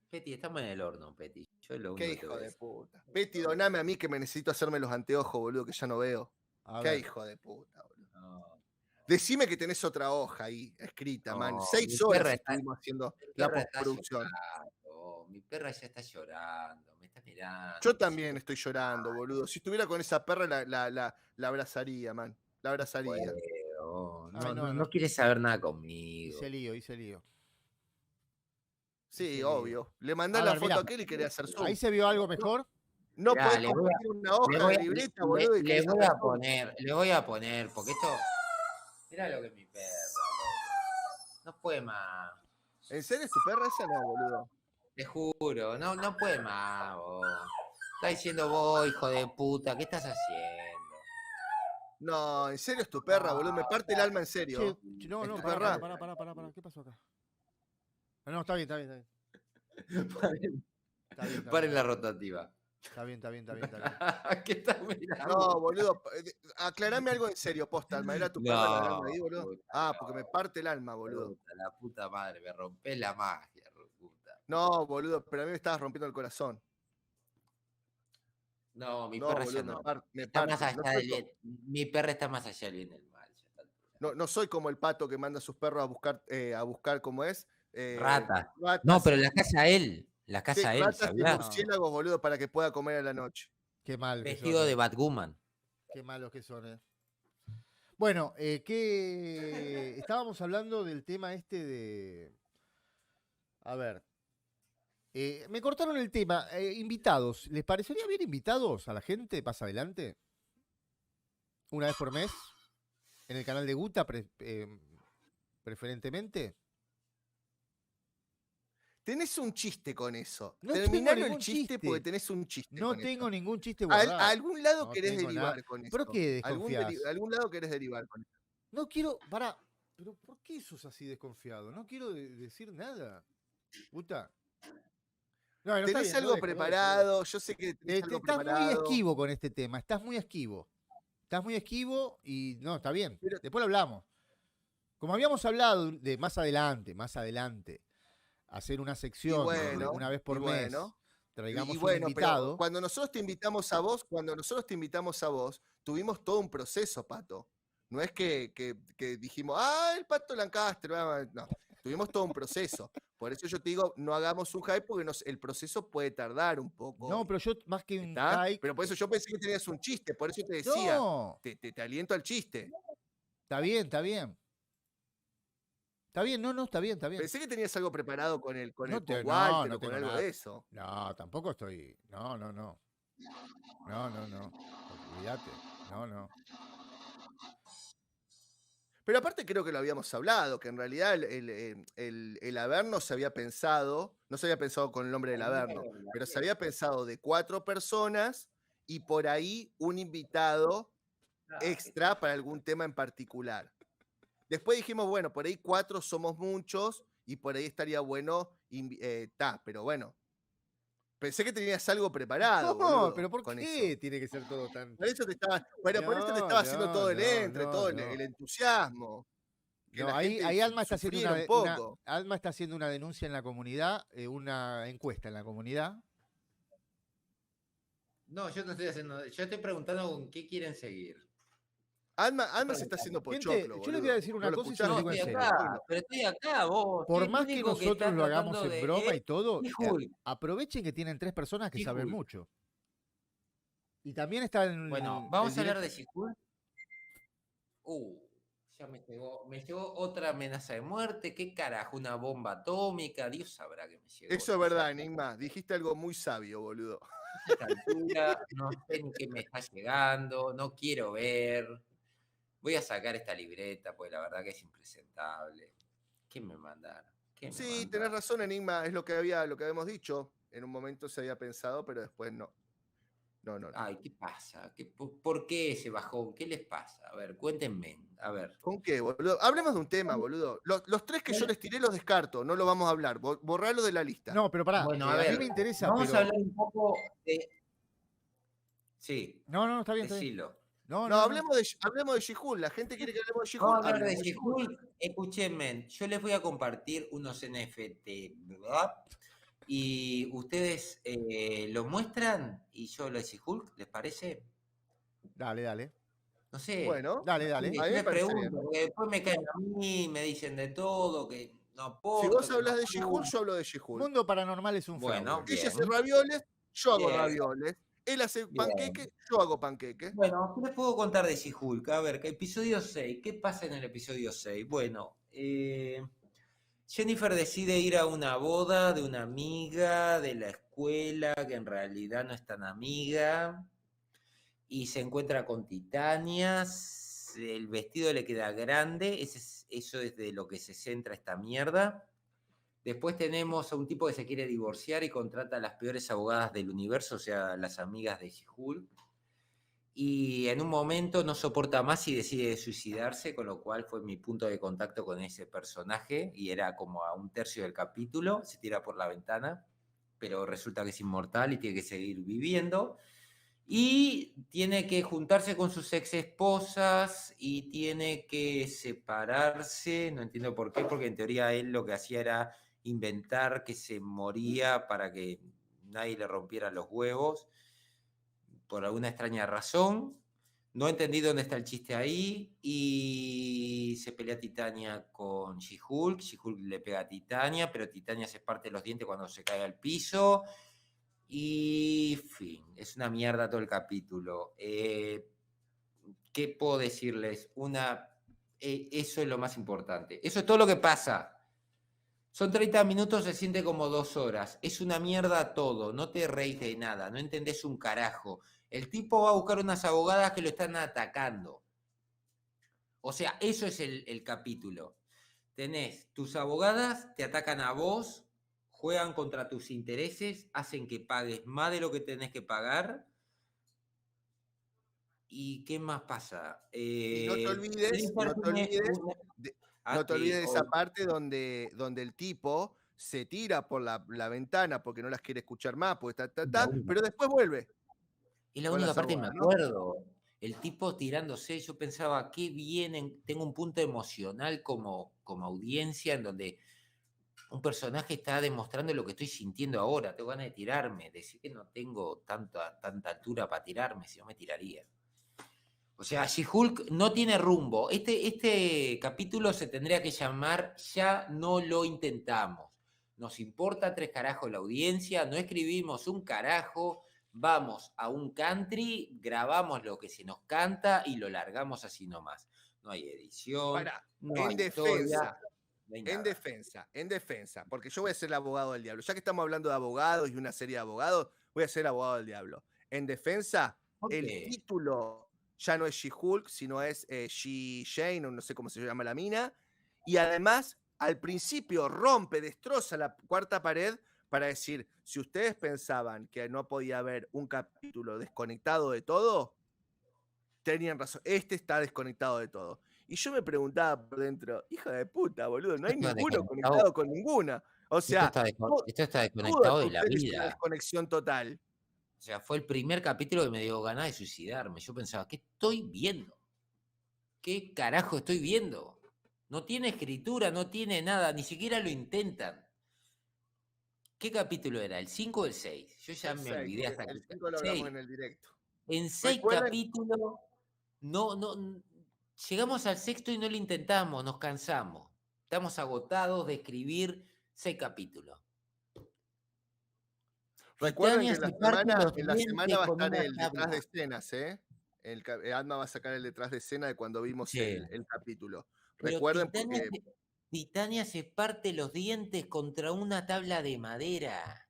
Speaker 3: Peti, estamos en el horno, Peti. Yo lo único
Speaker 4: Qué
Speaker 3: que te
Speaker 4: hijo
Speaker 3: voy a
Speaker 4: de
Speaker 3: decir.
Speaker 4: puta. Peti, doname a mí que me necesito hacerme los anteojos, boludo, que ya no veo.
Speaker 1: A
Speaker 4: Qué
Speaker 1: ver.
Speaker 4: hijo de puta, boludo.
Speaker 3: No.
Speaker 4: Decime que tenés otra hoja ahí, escrita, man.
Speaker 3: No,
Speaker 4: 6
Speaker 3: mi
Speaker 4: horas
Speaker 3: perra está-
Speaker 4: estuvimos haciendo
Speaker 3: Mi
Speaker 4: la
Speaker 3: perra está
Speaker 4: postproducción.
Speaker 3: llorando, mi perra ya está llorando, me está mirando.
Speaker 4: Yo también estoy llorando, boludo. Si estuviera con esa perra, la abrazaría, man. La abrazaría.
Speaker 3: Puedo,
Speaker 1: Ay, no,
Speaker 3: no
Speaker 1: no.
Speaker 3: quiere saber nada conmigo.
Speaker 1: Hice lío, hice lío.
Speaker 4: Sí,
Speaker 1: Sí.
Speaker 4: obvio. Le mandás
Speaker 1: A
Speaker 4: la
Speaker 1: ver,
Speaker 4: foto
Speaker 1: mirá.
Speaker 4: a aquel y quería hacer zoom.
Speaker 1: Ahí se vio algo mejor.
Speaker 4: No
Speaker 3: Mirá,
Speaker 4: podés
Speaker 3: le voy a-
Speaker 4: compartir una hoja de libreta, boludo. y
Speaker 3: le
Speaker 4: querés
Speaker 3: voy
Speaker 4: hacer
Speaker 3: a
Speaker 4: zoom.
Speaker 3: poner, porque esto. Mirá lo que es mi perra, loco. No puede más.
Speaker 4: ¿En serio es tu perra esa? No, boludo.
Speaker 3: Te juro, no puede más, vos. Está diciendo vos, hijo de puta, ¿qué estás haciendo?
Speaker 4: No, ¿en serio es tu perra, boludo? Me parte el alma en serio.
Speaker 2: Che, no,
Speaker 4: ¿Es
Speaker 2: no,
Speaker 4: tu
Speaker 2: pará,
Speaker 4: perra?
Speaker 2: pará. ¿Qué pasó acá? No, está bien.
Speaker 3: Paren la rotativa.
Speaker 2: Está bien.
Speaker 3: ¿Qué estás mirando?
Speaker 4: No, boludo. Aclarame algo en serio, posta, Alma. ¿Era tu perra ladrando ahí, boludo?
Speaker 3: puta,
Speaker 4: Ah, porque me parte el alma, boludo.
Speaker 3: Puta, la puta madre, me rompés la magia, puta.
Speaker 4: No, boludo, pero a mí me estabas rompiendo el corazón.
Speaker 3: No, mi
Speaker 4: No,
Speaker 3: perra
Speaker 4: boludo,
Speaker 3: ya no.
Speaker 4: me
Speaker 3: Está
Speaker 4: parte.
Speaker 3: más allá
Speaker 4: No soy,
Speaker 3: del bien. Mi perra está más allá del bien y del mal. Ya está.
Speaker 4: no soy como el pato que manda a sus perros a buscar ¿cómo es?
Speaker 3: Rata.
Speaker 4: Ratas,
Speaker 3: No, pero la casa a él. La
Speaker 4: sí,
Speaker 3: casa a él,
Speaker 4: ratas y
Speaker 3: ¿sabías?
Speaker 4: murciélagos, boludo, para que pueda comer a la noche.
Speaker 2: Qué mal que
Speaker 3: Vestido
Speaker 2: son,
Speaker 3: de Batwoman.
Speaker 2: Qué malos que son, Bueno, que estábamos hablando del tema este de... A ver. Me cortaron el tema. Invitados. ¿Les parecería bien invitados a la gente? ¿Pasa adelante? Una vez por mes. En el canal de Guta, preferentemente.
Speaker 4: Tenés un chiste con eso.
Speaker 2: No
Speaker 4: Terminalo
Speaker 2: tengo
Speaker 4: el
Speaker 2: ningún
Speaker 4: chiste porque
Speaker 2: chiste.
Speaker 4: tenés un chiste
Speaker 2: No
Speaker 4: con
Speaker 2: tengo
Speaker 4: eso.
Speaker 2: ningún chiste
Speaker 4: A
Speaker 2: guardado.
Speaker 4: algún lado
Speaker 2: No
Speaker 4: querés
Speaker 2: tengo
Speaker 4: derivar
Speaker 2: nada.
Speaker 4: con eso.
Speaker 2: ¿Pero qué desconfías?
Speaker 4: Algún lado querés derivar con eso.
Speaker 2: No quiero... Pará. ¿Pero por qué sos así desconfiado? No quiero decir nada. Puta. No, está
Speaker 4: Tenés
Speaker 2: bien,
Speaker 4: algo
Speaker 2: lo dejo.
Speaker 4: preparado, yo sé que tenés algo
Speaker 2: Estás muy
Speaker 4: preparado.
Speaker 2: esquivo con este tema, estás muy esquivo y no, está bien,
Speaker 4: Pero-
Speaker 2: después lo hablamos. Como habíamos hablado de más adelante, hacer una sección
Speaker 4: Y bueno,
Speaker 2: una vez por
Speaker 4: y
Speaker 2: mes,
Speaker 4: bueno.
Speaker 2: traigamos
Speaker 4: Y bueno,
Speaker 2: un invitado.
Speaker 4: pero cuando nosotros te invitamos a vos, tuvimos todo un proceso, Pato. No es que dijimos, el Pato Lancaster, no, tuvimos todo un proceso. Por eso yo te digo, no hagamos un hype porque el proceso puede tardar un poco.
Speaker 2: No, pero yo más que un
Speaker 4: ¿Está?
Speaker 2: hype...
Speaker 4: Pero por eso yo pensé que tenías un chiste, por eso te decía,
Speaker 2: No,
Speaker 4: te aliento al chiste.
Speaker 2: está bien. Está bien, está bien.
Speaker 4: Pensé que tenías algo preparado con
Speaker 2: No
Speaker 4: con
Speaker 2: tengo
Speaker 4: Walter o con
Speaker 2: tengo
Speaker 4: algo
Speaker 2: nada.
Speaker 4: de eso.
Speaker 2: No, tampoco estoy... No. Olvídate. No.
Speaker 4: Pero aparte creo que lo habíamos hablado, que en realidad el Averno se había pensado, no se había pensado con el nombre del Averno, pero se había pensado de 4 personas y por ahí un invitado extra para algún tema en particular. Después dijimos, bueno, por ahí 4 somos muchos y por ahí estaría bueno, pero bueno. Pensé que tenías algo preparado.
Speaker 2: No,
Speaker 4: boludo,
Speaker 2: pero ¿por
Speaker 4: con
Speaker 2: qué
Speaker 4: eso.
Speaker 2: tiene que ser todo tan...
Speaker 4: Por eso te estaba haciendo todo el
Speaker 2: no.
Speaker 4: entusiasmo. Que
Speaker 2: No,
Speaker 4: la
Speaker 2: ahí
Speaker 4: gente
Speaker 2: Alma está haciendo
Speaker 4: sufriera un poco.
Speaker 2: Alma está haciendo una denuncia en la comunidad, una encuesta en la comunidad.
Speaker 3: No, yo no estoy haciendo. Yo estoy preguntando con qué quieren seguir.
Speaker 4: Alma se está haciendo
Speaker 2: Gente,
Speaker 4: pochoclo,
Speaker 2: yo les voy a decir una
Speaker 4: ¿No lo
Speaker 2: cosa y se lo
Speaker 4: escuchaste?
Speaker 2: digo en
Speaker 3: Estoy
Speaker 2: serio.
Speaker 3: acá, pero estoy acá, vos.
Speaker 2: Por
Speaker 3: Soy el
Speaker 2: más que
Speaker 3: único
Speaker 2: nosotros
Speaker 3: está
Speaker 2: lo hagamos
Speaker 3: tratando
Speaker 2: en
Speaker 3: de-
Speaker 2: broma y todo,
Speaker 3: She-Hulk.
Speaker 2: aprovechen que tienen 3 personas que saben
Speaker 3: She-Hulk.
Speaker 2: mucho. Y también está en
Speaker 3: Bueno, vamos a hablar de She-Hulk. Ya me llegó otra amenaza de muerte. ¿Qué carajo? Una bomba atómica. Dios sabrá que me llegó.
Speaker 4: Eso es verdad, Enigma. Dijiste algo muy sabio, boludo.
Speaker 3: A esta altura, no sé ni qué me está llegando, no quiero ver. Voy a sacar esta libreta, porque la verdad que es impresentable. ¿Qué me mandaron?
Speaker 4: Sí, tenés razón, Enigma. Es lo que habíamos dicho. En un momento se había pensado, pero después no. No.
Speaker 3: Ay, ¿qué pasa? ¿Por qué ese bajón? ¿Qué les pasa? A ver, cuéntenme. A ver.
Speaker 4: ¿Con qué, boludo? Hablemos de un tema, boludo. Los 3 que yo les tiré los descarto, no lo vamos a hablar. Borralo de la lista.
Speaker 2: No, pero pará,
Speaker 3: Bueno,
Speaker 2: a
Speaker 3: ver,
Speaker 2: mí me interesa,
Speaker 3: vamos
Speaker 2: pero...
Speaker 3: a hablar un poco de... Sí.
Speaker 2: No, está bien.
Speaker 3: Decilo.
Speaker 4: No, hablemos de She-Hulk. La gente quiere que hablemos de She-Hulk.
Speaker 3: Vamos a hablar de
Speaker 4: Hablemos de
Speaker 3: She-Hulk. Escúchenme, yo les voy a compartir unos NFT, ¿verdad? Y ustedes lo muestran y yo lo de She-Hulk, ¿les parece?
Speaker 2: Dale.
Speaker 3: No sé.
Speaker 4: Bueno,
Speaker 2: dale.
Speaker 4: a mí
Speaker 3: Yo
Speaker 4: me
Speaker 3: les
Speaker 4: parece
Speaker 3: pregunto,
Speaker 4: bien.
Speaker 3: porque después me caen a mí, me dicen de todo, que no aporto.
Speaker 4: Si vos
Speaker 3: que
Speaker 4: hablas
Speaker 3: no
Speaker 4: de She-Hulk,
Speaker 3: aporto.
Speaker 4: yo hablo de She-Hulk.
Speaker 2: Mundo Paranormal es un
Speaker 3: Bueno,
Speaker 2: fraude.
Speaker 4: Ella hace
Speaker 3: bien.
Speaker 4: ravioles, yo hago
Speaker 3: Bien.
Speaker 4: ravioles. Él hace
Speaker 3: Bien.
Speaker 4: panqueques, yo hago panqueques.
Speaker 3: Bueno, ¿qué les puedo contar de She-Hulk? A ver, episodio 6. ¿Qué pasa en el episodio 6? Bueno, Jennifer decide ir a una boda de una amiga de la escuela, que en realidad no es tan amiga, y se encuentra con Titanias, el vestido le queda grande, eso es de lo que se centra esta mierda. Después tenemos a un tipo que se quiere divorciar y contrata a las peores abogadas del universo, o sea, las amigas de She-Hulk. Y en un momento no soporta más y decide suicidarse, con lo cual fue mi punto de contacto con ese personaje, y era como a un tercio del capítulo, se tira por la ventana, pero resulta que es inmortal y tiene que seguir viviendo. Y tiene que juntarse con sus ex esposas y tiene que separarse, no entiendo por qué, porque en teoría él lo que hacía era inventar que se moría para que nadie le rompiera los huevos, por alguna extraña razón. No entendí dónde está el chiste ahí. Y se pelea Titania con She-Hulk. She-Hulk le pega a Titania, pero Titania se parte los dientes cuando se cae al piso. Y fin, es una mierda todo el capítulo. ¿Qué puedo decirles? Eso es lo más importante. Eso es todo lo que pasa. Son 30 minutos, se siente como 2 horas. Es una mierda todo, no te reís de nada, no entendés un carajo. El tipo va a buscar unas abogadas que lo están atacando. O sea, eso es el capítulo. Tenés tus abogadas, te atacan a vos, juegan contra tus intereses, hacen que pagues más de lo que tenés que pagar. ¿Y qué más pasa?
Speaker 4: Y no te olvides, de esa parte donde el tipo se tira por la ventana porque no las quiere escuchar más, porque pero después vuelve.
Speaker 3: Es la única parte que me acuerdo. El tipo tirándose, yo pensaba, qué bien, tengo un punto emocional como audiencia en donde un personaje está demostrando lo que estoy sintiendo ahora. Tengo ganas de tirarme, decir que no tengo tanta altura para tirarme, si no me tiraría. O sea, She-Hulk no tiene rumbo. Este capítulo se tendría que llamar Ya no lo intentamos. Nos importa 3 carajos la audiencia, no escribimos un carajo, vamos a un country, grabamos lo que se nos canta y lo largamos así nomás. No hay edición, no hay historia.
Speaker 4: En defensa, porque yo voy a ser el abogado del diablo. Ya que estamos hablando de abogados y una serie de abogados, voy a ser abogado del diablo. En defensa, el título ya no es She-Hulk, sino es She-Jane, o no sé cómo se llama la mina. Y además, al principio destroza la 4ª pared para decir, si ustedes pensaban que no podía haber un capítulo desconectado de todo, tenían razón. Este está desconectado de todo. Y yo me preguntaba por dentro, hija de puta, boludo, no hay ninguno conectado con ninguna. O sea,
Speaker 3: esto está desconectado de la vida.
Speaker 4: Es una desconexión total.
Speaker 3: O sea, fue el primer capítulo que me dio ganas de suicidarme. Yo pensaba, ¿qué estoy viendo? ¿Qué carajo estoy viendo? No tiene escritura, no tiene nada, ni siquiera lo intentan. ¿Qué capítulo era? ¿El 5 o el 6? Yo ya me olvidé hasta
Speaker 4: el 5 lo hablamos en el directo.
Speaker 3: En 6 capítulos, no, llegamos al 6º y no lo intentamos, nos cansamos. Estamos agotados de escribir 6 capítulos.
Speaker 4: Recuerden que en la semana va a estar el detrás de escenas, ¿eh? Alma va a sacar el detrás de escena de cuando vimos el capítulo.
Speaker 3: Pero
Speaker 4: recuerden porque...
Speaker 3: Titania se parte los dientes contra una tabla de madera.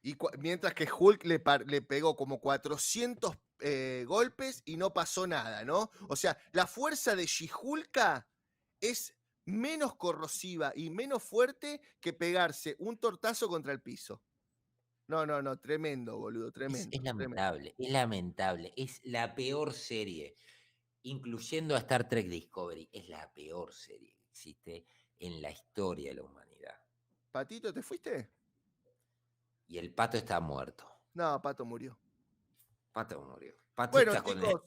Speaker 4: Y mientras que Hulk le pegó como 400 golpes y no pasó nada, ¿no? O sea, la fuerza de She-Hulka es menos corrosiva y menos fuerte que pegarse un tortazo contra el piso. No, tremendo, boludo, tremendo.
Speaker 3: Es lamentable. Es la peor serie, incluyendo a Star Trek Discovery. Es la peor serie que existe en la historia de la humanidad.
Speaker 4: ¿Patito, te fuiste?
Speaker 3: Y el Pato está muerto.
Speaker 4: No, Pato murió.
Speaker 3: Pato
Speaker 4: Bueno,
Speaker 3: está
Speaker 4: chicos,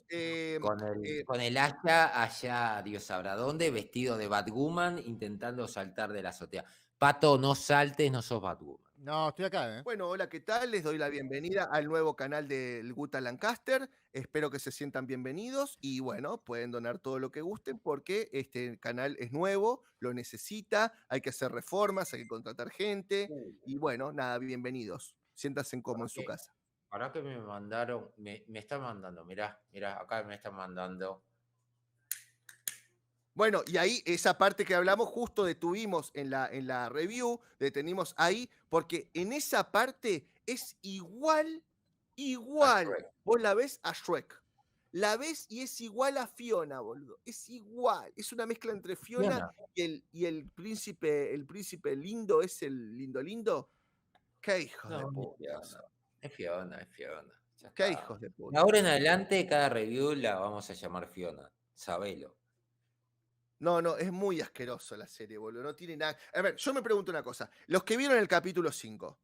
Speaker 3: con el hacha allá, Dios sabrá dónde, vestido de Batwoman, intentando saltar de la azotea. Pato, no saltes, no sos Batwoman.
Speaker 2: No, estoy acá, ¿eh?
Speaker 4: Bueno, hola, ¿qué tal? Les doy la bienvenida al nuevo canal del Guta Lancaster. Espero que se sientan bienvenidos y bueno, pueden donar todo lo que gusten porque este canal es nuevo, lo necesita, hay que hacer reformas, hay que contratar gente y bueno, nada, bienvenidos. Siéntanse como en su casa.
Speaker 3: Ahora que me mandaron, me están mandando, mirá, acá me están mandando.
Speaker 4: Bueno, y ahí esa parte que hablamos justo detuvimos en la review, detenimos ahí, porque en esa parte es igual, vos la ves a Shrek. La ves y es igual a Fiona, boludo. Es igual. Es una mezcla entre Fiona y el príncipe lindo, es el lindo lindo. Qué hijos de
Speaker 3: No,
Speaker 4: puta.
Speaker 3: es Fiona, es Fiona. Ya
Speaker 4: Qué
Speaker 3: está.
Speaker 4: hijos de
Speaker 3: De
Speaker 4: puta.
Speaker 3: ahora en adelante, cada review la vamos a llamar Fiona. Sabelo.
Speaker 4: No, no, es muy asqueroso la serie, boludo. No tiene nada. A ver, yo me pregunto una cosa. Los que vieron el capítulo 5.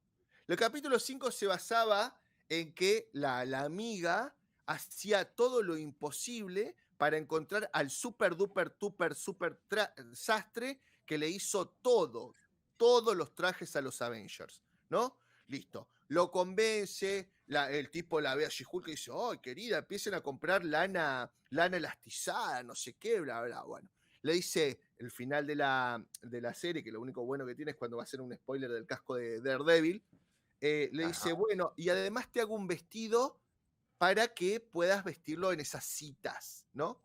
Speaker 4: El capítulo 5 se basaba en que la amiga hacía todo lo imposible para encontrar al super duper sastre que le hizo todos los trajes a los Avengers, ¿no? Listo. Lo convence, el tipo la ve a She-Hulk y dice, ay, querida, empiecen a comprar lana elastizada, no sé qué, bla, bla, bueno. Le dice el final de la serie, que lo único bueno que tiene es cuando va a ser un spoiler del casco de Daredevil, le dice, bueno, y además te hago un vestido para que puedas vestirlo en esas citas, ¿no?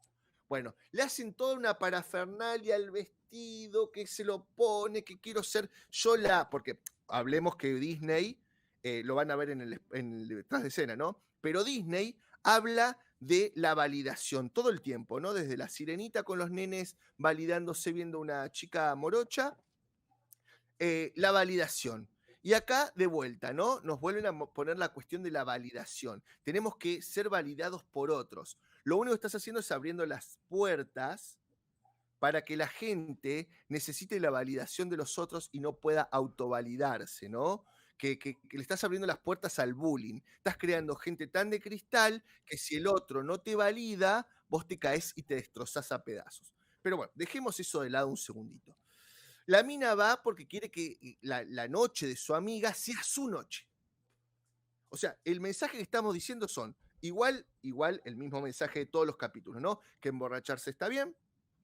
Speaker 4: Bueno, le hacen toda una parafernalia al vestido, que se lo pone, que quiero ser yo porque hablemos que Disney, lo van a ver en el detrás de escena, ¿no? Pero Disney habla de la validación todo el tiempo, ¿no? Desde la Sirenita con los nenes validándose viendo una chica morocha, la validación. Y acá, de vuelta, ¿no? Nos vuelven a poner la cuestión de la validación. Tenemos que ser validados por otros. Lo único que estás haciendo es abriendo las puertas para que la gente necesite la validación de los otros y no pueda autovalidarse, ¿no? Que le estás abriendo las puertas al bullying. Estás creando gente tan de cristal que si el otro no te valida, vos te caes y te destrozás a pedazos. Pero bueno, dejemos eso de lado un segundito. La mina va porque quiere que la noche de su amiga sea su noche. O sea, el mensaje que estamos diciendo son igual el mismo mensaje de todos los capítulos, ¿no? Que emborracharse está bien,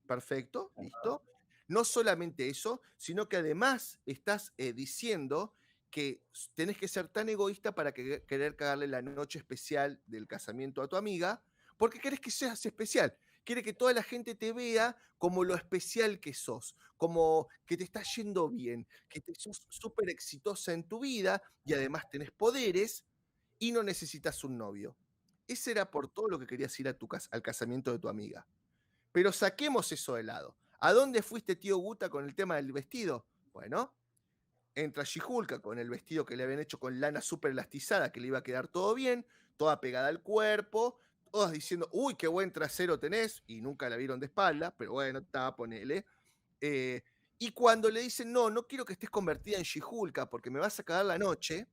Speaker 4: perfecto, listo. No solamente eso, sino que además estás diciendo que tenés que ser tan egoísta para querer cagarle la noche especial del casamiento a tu amiga, porque querés que seas especial. Quiere que toda la gente te vea como lo especial que sos, como que te está yendo bien, que sos súper exitosa en tu vida y además tenés poderes y no necesitas un novio. Ese era por todo lo que querías ir al casamiento de tu amiga. Pero saquemos eso de lado. ¿A dónde fuiste, tío Guta, con el tema del vestido? Bueno, entra She-Hulk con el vestido que le habían hecho con lana súper elastizada, que le iba a quedar todo bien, toda pegada al cuerpo, todas diciendo, uy, qué buen trasero tenés, y nunca la vieron de espalda, pero bueno, está, ponele. Y cuando le dicen, no quiero que estés convertida en She-Hulk porque me vas a cagar la noche,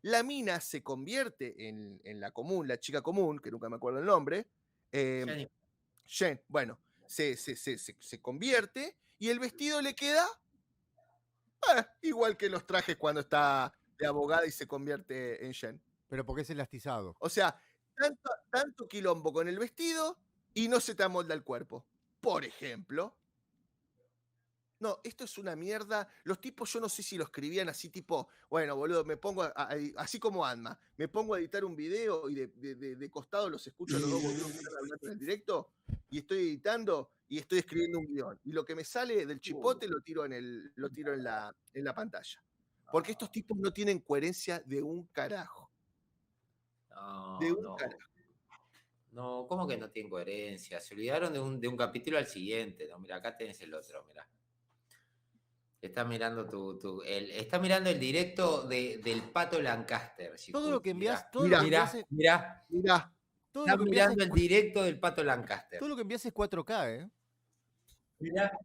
Speaker 4: la mina se convierte en la común, la chica común, que nunca me acuerdo el nombre. Jen, bueno, se convierte y el vestido le queda igual que los trajes cuando está de abogada y se convierte en Jen.
Speaker 2: Pero porque es elastizado.
Speaker 4: O sea, tanto quilombo con el vestido y no se te amolda el cuerpo. Por ejemplo. No, esto es una mierda. Los tipos, yo no sé si lo escribían así tipo, bueno, boludo, me pongo, así como Anma, me pongo a editar un video y de costado los escucho a los dos boludos que están hablando en el directo y estoy editando y estoy escribiendo un guión. Y lo que me sale del chipote lo tiro en la pantalla. Porque estos tipos no tienen coherencia de un carajo. Carajo.
Speaker 3: No, ¿cómo que no tienen coherencia? Se olvidaron de un capítulo al siguiente. No, mira, acá tenés el otro, mira. Estás mirando está mirando el directo del Pato Lancaster.
Speaker 2: Todo lo que envías,
Speaker 3: Mirá. Estás mirando el directo del Pato Lancaster.
Speaker 2: Todo lo que envías es 4K, ¿eh?
Speaker 3: Mirá.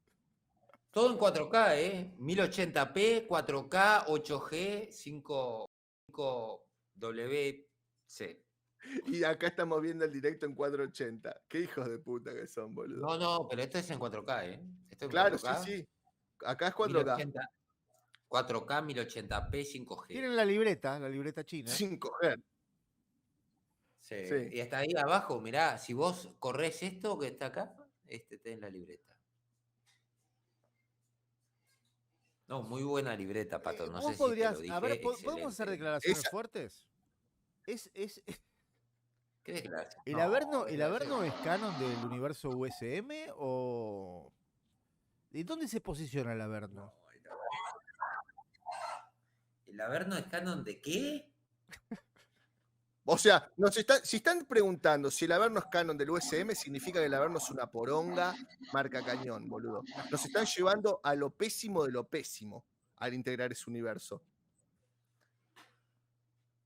Speaker 3: Todo en 4K, ¿eh? 1080p, 4K, 8G, 5WC.
Speaker 4: Y acá estamos viendo el directo en 480. Qué hijos de puta que son, boludo.
Speaker 3: No, pero esto es en 4K, ¿eh? Esto
Speaker 4: claro,
Speaker 3: 4K.
Speaker 4: sí. Acá es 4K.
Speaker 3: 4K, 1080p, 5G.
Speaker 2: Tienen la libreta china.
Speaker 4: 5G.
Speaker 3: Sí. Y hasta ahí abajo, mirá, si vos corres esto que está acá, tenés la libreta. No, muy buena libreta, Pato. No sé si te lo dije.
Speaker 2: A ver, ¿podemos hacer declaraciones fuertes?
Speaker 3: ¿Qué declaración?
Speaker 2: ¿El Averno es canon del universo USM o...? ¿De dónde se posiciona el Averno?
Speaker 3: ¿El Averno es canon de qué?
Speaker 4: O sea, si están preguntando si el Averno es canon del USM, significa que el Averno es una poronga marca cañón, boludo. Nos están llevando a lo pésimo de lo pésimo al integrar ese universo.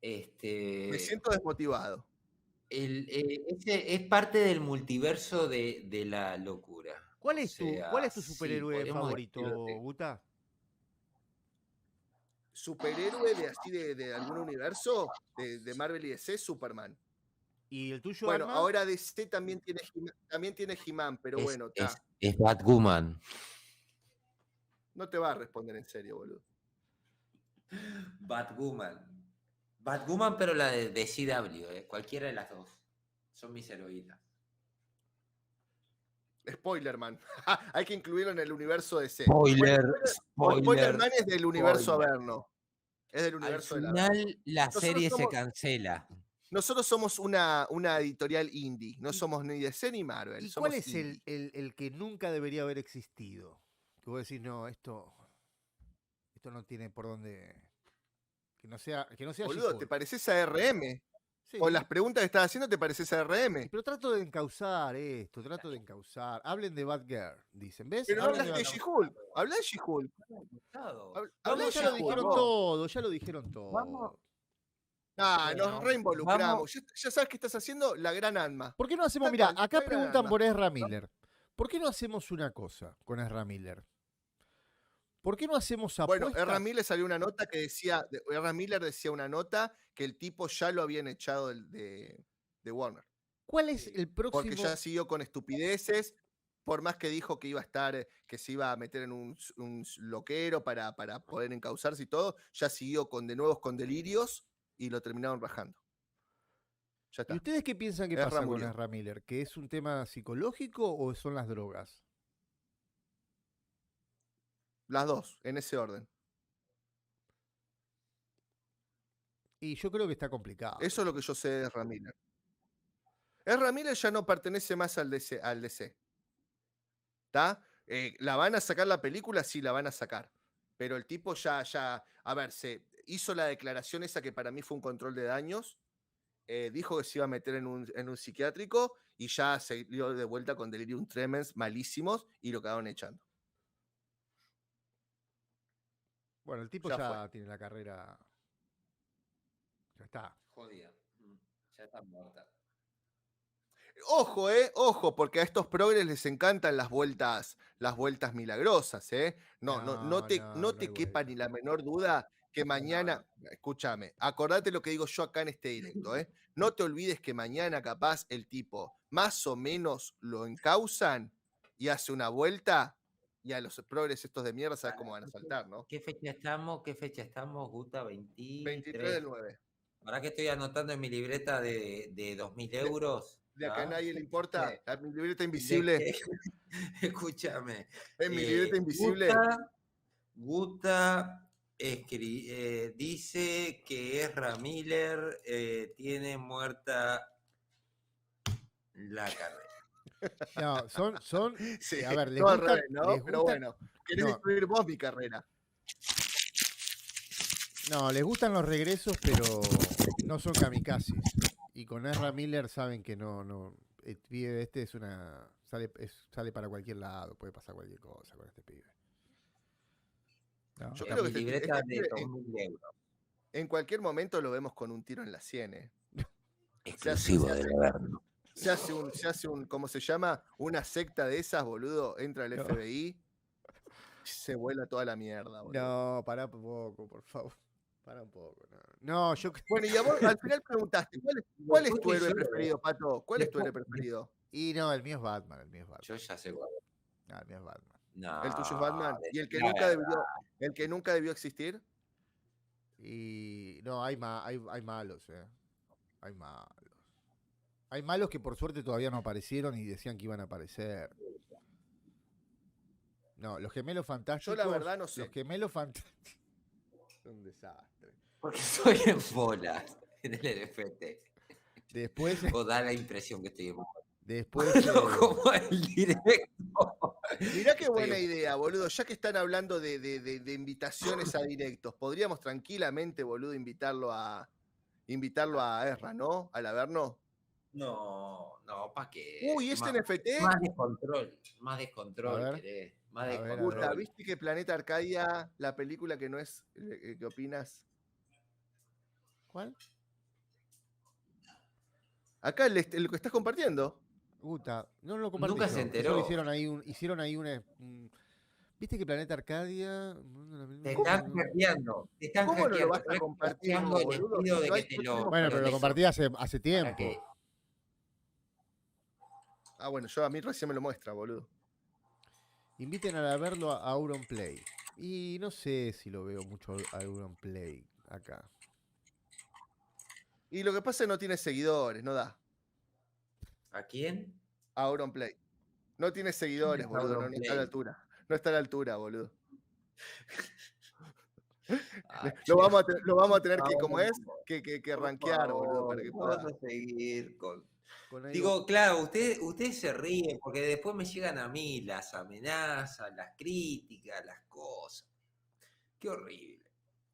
Speaker 4: Me siento desmotivado.
Speaker 3: Ese es parte del multiverso de la locura.
Speaker 2: ¿Cuál es tu superhéroe
Speaker 3: podemos
Speaker 2: favorito,
Speaker 3: decirlo de-
Speaker 2: Guta?
Speaker 4: Superhéroe de algún universo, de Marvel y DC, Superman.
Speaker 2: ¿Y el tuyo,
Speaker 4: Bueno,
Speaker 2: Arma?
Speaker 4: ahora DC también tiene He-Man, pero bueno,
Speaker 3: es Batwoman.
Speaker 4: no te va a responder en serio, boludo.
Speaker 3: Batwoman, pero la de CW, cualquiera de las dos. Son mis heroínas.
Speaker 4: Spoilerman. Hay que incluirlo en el universo DC.
Speaker 3: Spoilerman
Speaker 4: es del universo Averno. Es del
Speaker 3: Al
Speaker 4: universo de
Speaker 3: final la serie se cancela.
Speaker 4: Nosotros somos una editorial indie. No somos ni DC ni Marvel.
Speaker 2: ¿Y
Speaker 4: somos
Speaker 2: cuál es
Speaker 4: indie.
Speaker 2: el que nunca debería haber existido? Que vos decís, no, esto no tiene por dónde... Que no sea
Speaker 4: Boludo,
Speaker 2: She-Hulk.
Speaker 4: ¿te pareces a RM?
Speaker 2: Sí.
Speaker 4: Con las preguntas que estás haciendo, ¿te pareces a RM?
Speaker 2: Pero trato de encauzar esto, Hablen de Batgirl, dicen, ¿ves?
Speaker 4: Pero no
Speaker 2: Hablen
Speaker 4: hablaste de
Speaker 2: Batgirl.
Speaker 4: She-Hulk. Habla de She-Hulk. Habla de
Speaker 2: Ya lo
Speaker 4: She-Hulk,
Speaker 2: dijeron
Speaker 4: vos.
Speaker 2: todo, ya lo dijeron todo.
Speaker 4: Nos reinvolucramos. Ya sabes qué estás haciendo, la gran alma.
Speaker 2: ¿Por qué no hacemos, mira, acá preguntan por Ezra Miller. ¿Por qué no hacemos una cosa con Ezra Miller? ¿Por qué no hacemos apuestas?
Speaker 4: Bueno, Ezra Miller salió una nota que decía, Ezra Miller decía una nota que el tipo ya lo habían echado de Warner.
Speaker 2: ¿Cuál es el próximo?
Speaker 4: Porque ya siguió con estupideces, por más que dijo que iba a estar, que se iba a meter en un loquero para poder encauzarse y todo, ya siguió de nuevo con delirios y lo terminaron rajando. Ya está.
Speaker 2: ¿Y ustedes qué piensan que
Speaker 4: Ezra
Speaker 2: pasa con
Speaker 4: murió.
Speaker 2: Ezra Miller? ¿Que es un tema psicológico o son las drogas?
Speaker 4: Las dos, en ese orden.
Speaker 2: Y yo creo que está complicado.
Speaker 4: Eso es lo que yo sé de Ezra Miller. Ezra Miller ya no pertenece más al DC. ¿Está? ¿La van a sacar la película? Sí, la van a sacar. Pero el tipo ya, a ver, se hizo la declaración esa que para mí fue un control de daños. Dijo que se iba a meter en un psiquiátrico y ya se dio de vuelta con delirium tremens malísimos y lo quedaron echando.
Speaker 2: Bueno, el tipo
Speaker 4: Ya
Speaker 2: ya
Speaker 4: fue.
Speaker 2: tiene la carrera. Ya está.
Speaker 3: Jodida. Ya está muerta.
Speaker 4: Ojo, porque a estos progres les encantan las vueltas milagrosas, No te quepa ni la menor duda que mañana, escúchame, acordate lo que digo yo acá en este directo, No te olvides que mañana capaz el tipo más o menos lo encausan y hace una vuelta y a los progres estos de mierda sabes cómo van a saltar, ¿no?
Speaker 3: ¿Qué fecha estamos, Guta?
Speaker 4: 23 del 9.
Speaker 3: Ahora que estoy anotando en mi libreta de 2.000 euros.
Speaker 4: De acá a nadie le importa,
Speaker 3: Sí.
Speaker 4: mi libreta invisible.
Speaker 3: Escúchame.
Speaker 4: En mi libreta invisible.
Speaker 3: Guta dice que Ezra Miller tiene muerta la carrera.
Speaker 2: No, son.
Speaker 4: Sí,
Speaker 2: A ver, les
Speaker 4: todo al
Speaker 2: gusta,
Speaker 4: revés, ¿no? Pero bueno, querés
Speaker 2: no.
Speaker 4: destruir vos mi carrera.
Speaker 2: No, les gustan los regresos, pero no son kamikazes. Y con Ezra Miller saben que no. El pibe este es una. Sale para cualquier lado, puede pasar cualquier cosa con este pibe. No.
Speaker 4: Yo creo que
Speaker 3: mi libreta de
Speaker 4: pibe
Speaker 3: 2.000 euros.
Speaker 4: en cualquier momento lo vemos con un tiro en la sien,
Speaker 7: Exclusivo del Averno.
Speaker 4: Se hace un, ¿cómo se llama? Una secta de esas, boludo. Entra el FBI, se vuela toda la mierda, boludo.
Speaker 2: No, pará un poco, por favor. Pará un poco. No, yo creo.
Speaker 4: Bueno, y a vos al final preguntaste, ¿cuál es tu héroe preferido, Pato? ¿Cuál es tu héroe preferido?
Speaker 2: Y no, el mío es Batman,
Speaker 3: Yo ya sé cuál.
Speaker 2: No, el mío es Batman.
Speaker 3: No,
Speaker 4: El tuyo es Batman. ¿Y el que nunca debió existir?
Speaker 2: Y no, hay malos, Hay malos. Hay malos que por suerte todavía no aparecieron y decían que iban a aparecer. No, los gemelos fantásticos.
Speaker 4: Yo la verdad no sé.
Speaker 2: Los gemelos fantásticos. Son un desastre.
Speaker 3: Porque soy en bolas en el NFT.
Speaker 2: Después.
Speaker 3: O da la impresión que estoy en bolas.
Speaker 2: Después.
Speaker 3: No, como el directo.
Speaker 4: Mirá qué buena idea, boludo. Ya que están hablando de invitaciones a directos, podríamos tranquilamente, boludo, invitarlo a invitarlo a Ezra, ¿no? Al Averno.
Speaker 3: No, ¿para qué?
Speaker 4: Uy, ¿este NFT?
Speaker 3: Más descontrol,
Speaker 2: A ver.
Speaker 3: querés. Más
Speaker 2: A ver, a ver.
Speaker 4: Puta,
Speaker 3: descontrol.
Speaker 4: ¿viste que Planeta Arcadia, la película que no es, qué opinas?
Speaker 2: ¿Cuál?
Speaker 4: Acá el que estás compartiendo.
Speaker 2: Guta, no lo compartí.
Speaker 3: Nunca se
Speaker 2: yo.
Speaker 3: enteró.
Speaker 2: Solo hicieron ahí una. ¿Viste que Planeta Arcadia?
Speaker 3: Te están hackeando. Te están
Speaker 4: ¿Cómo no lo
Speaker 3: hackeando.
Speaker 4: vas a compartir,
Speaker 3: Hackeando el
Speaker 4: boludo?
Speaker 3: estilo de
Speaker 4: No
Speaker 3: que
Speaker 4: hay-
Speaker 3: te
Speaker 4: no
Speaker 3: lo.
Speaker 4: tenemos-
Speaker 2: Bueno, pero lo
Speaker 3: eso.
Speaker 2: compartí hace
Speaker 3: ¿Para
Speaker 2: tiempo.
Speaker 3: qué?
Speaker 4: Ah, bueno, a mí recién me lo muestra, boludo.
Speaker 2: Inviten a verlo a Auronplay. Y no sé si lo veo mucho a Auronplay acá.
Speaker 4: Y lo que pasa es que no tiene seguidores, no da.
Speaker 3: ¿A quién?
Speaker 4: A Auronplay. No tiene seguidores,
Speaker 3: es
Speaker 4: boludo. No
Speaker 3: Auronplay?
Speaker 4: está a la altura. No está a la altura, boludo.
Speaker 3: Ay,
Speaker 4: Lo vamos a tener que,
Speaker 3: por
Speaker 4: como es,
Speaker 3: favor,
Speaker 4: que rankear, boludo, para que pueda.
Speaker 3: Vamos a seguir con.
Speaker 2: Con
Speaker 3: Digo, claro, ustedes se ríen porque después me llegan a mí las amenazas, las críticas, las cosas. Qué horrible.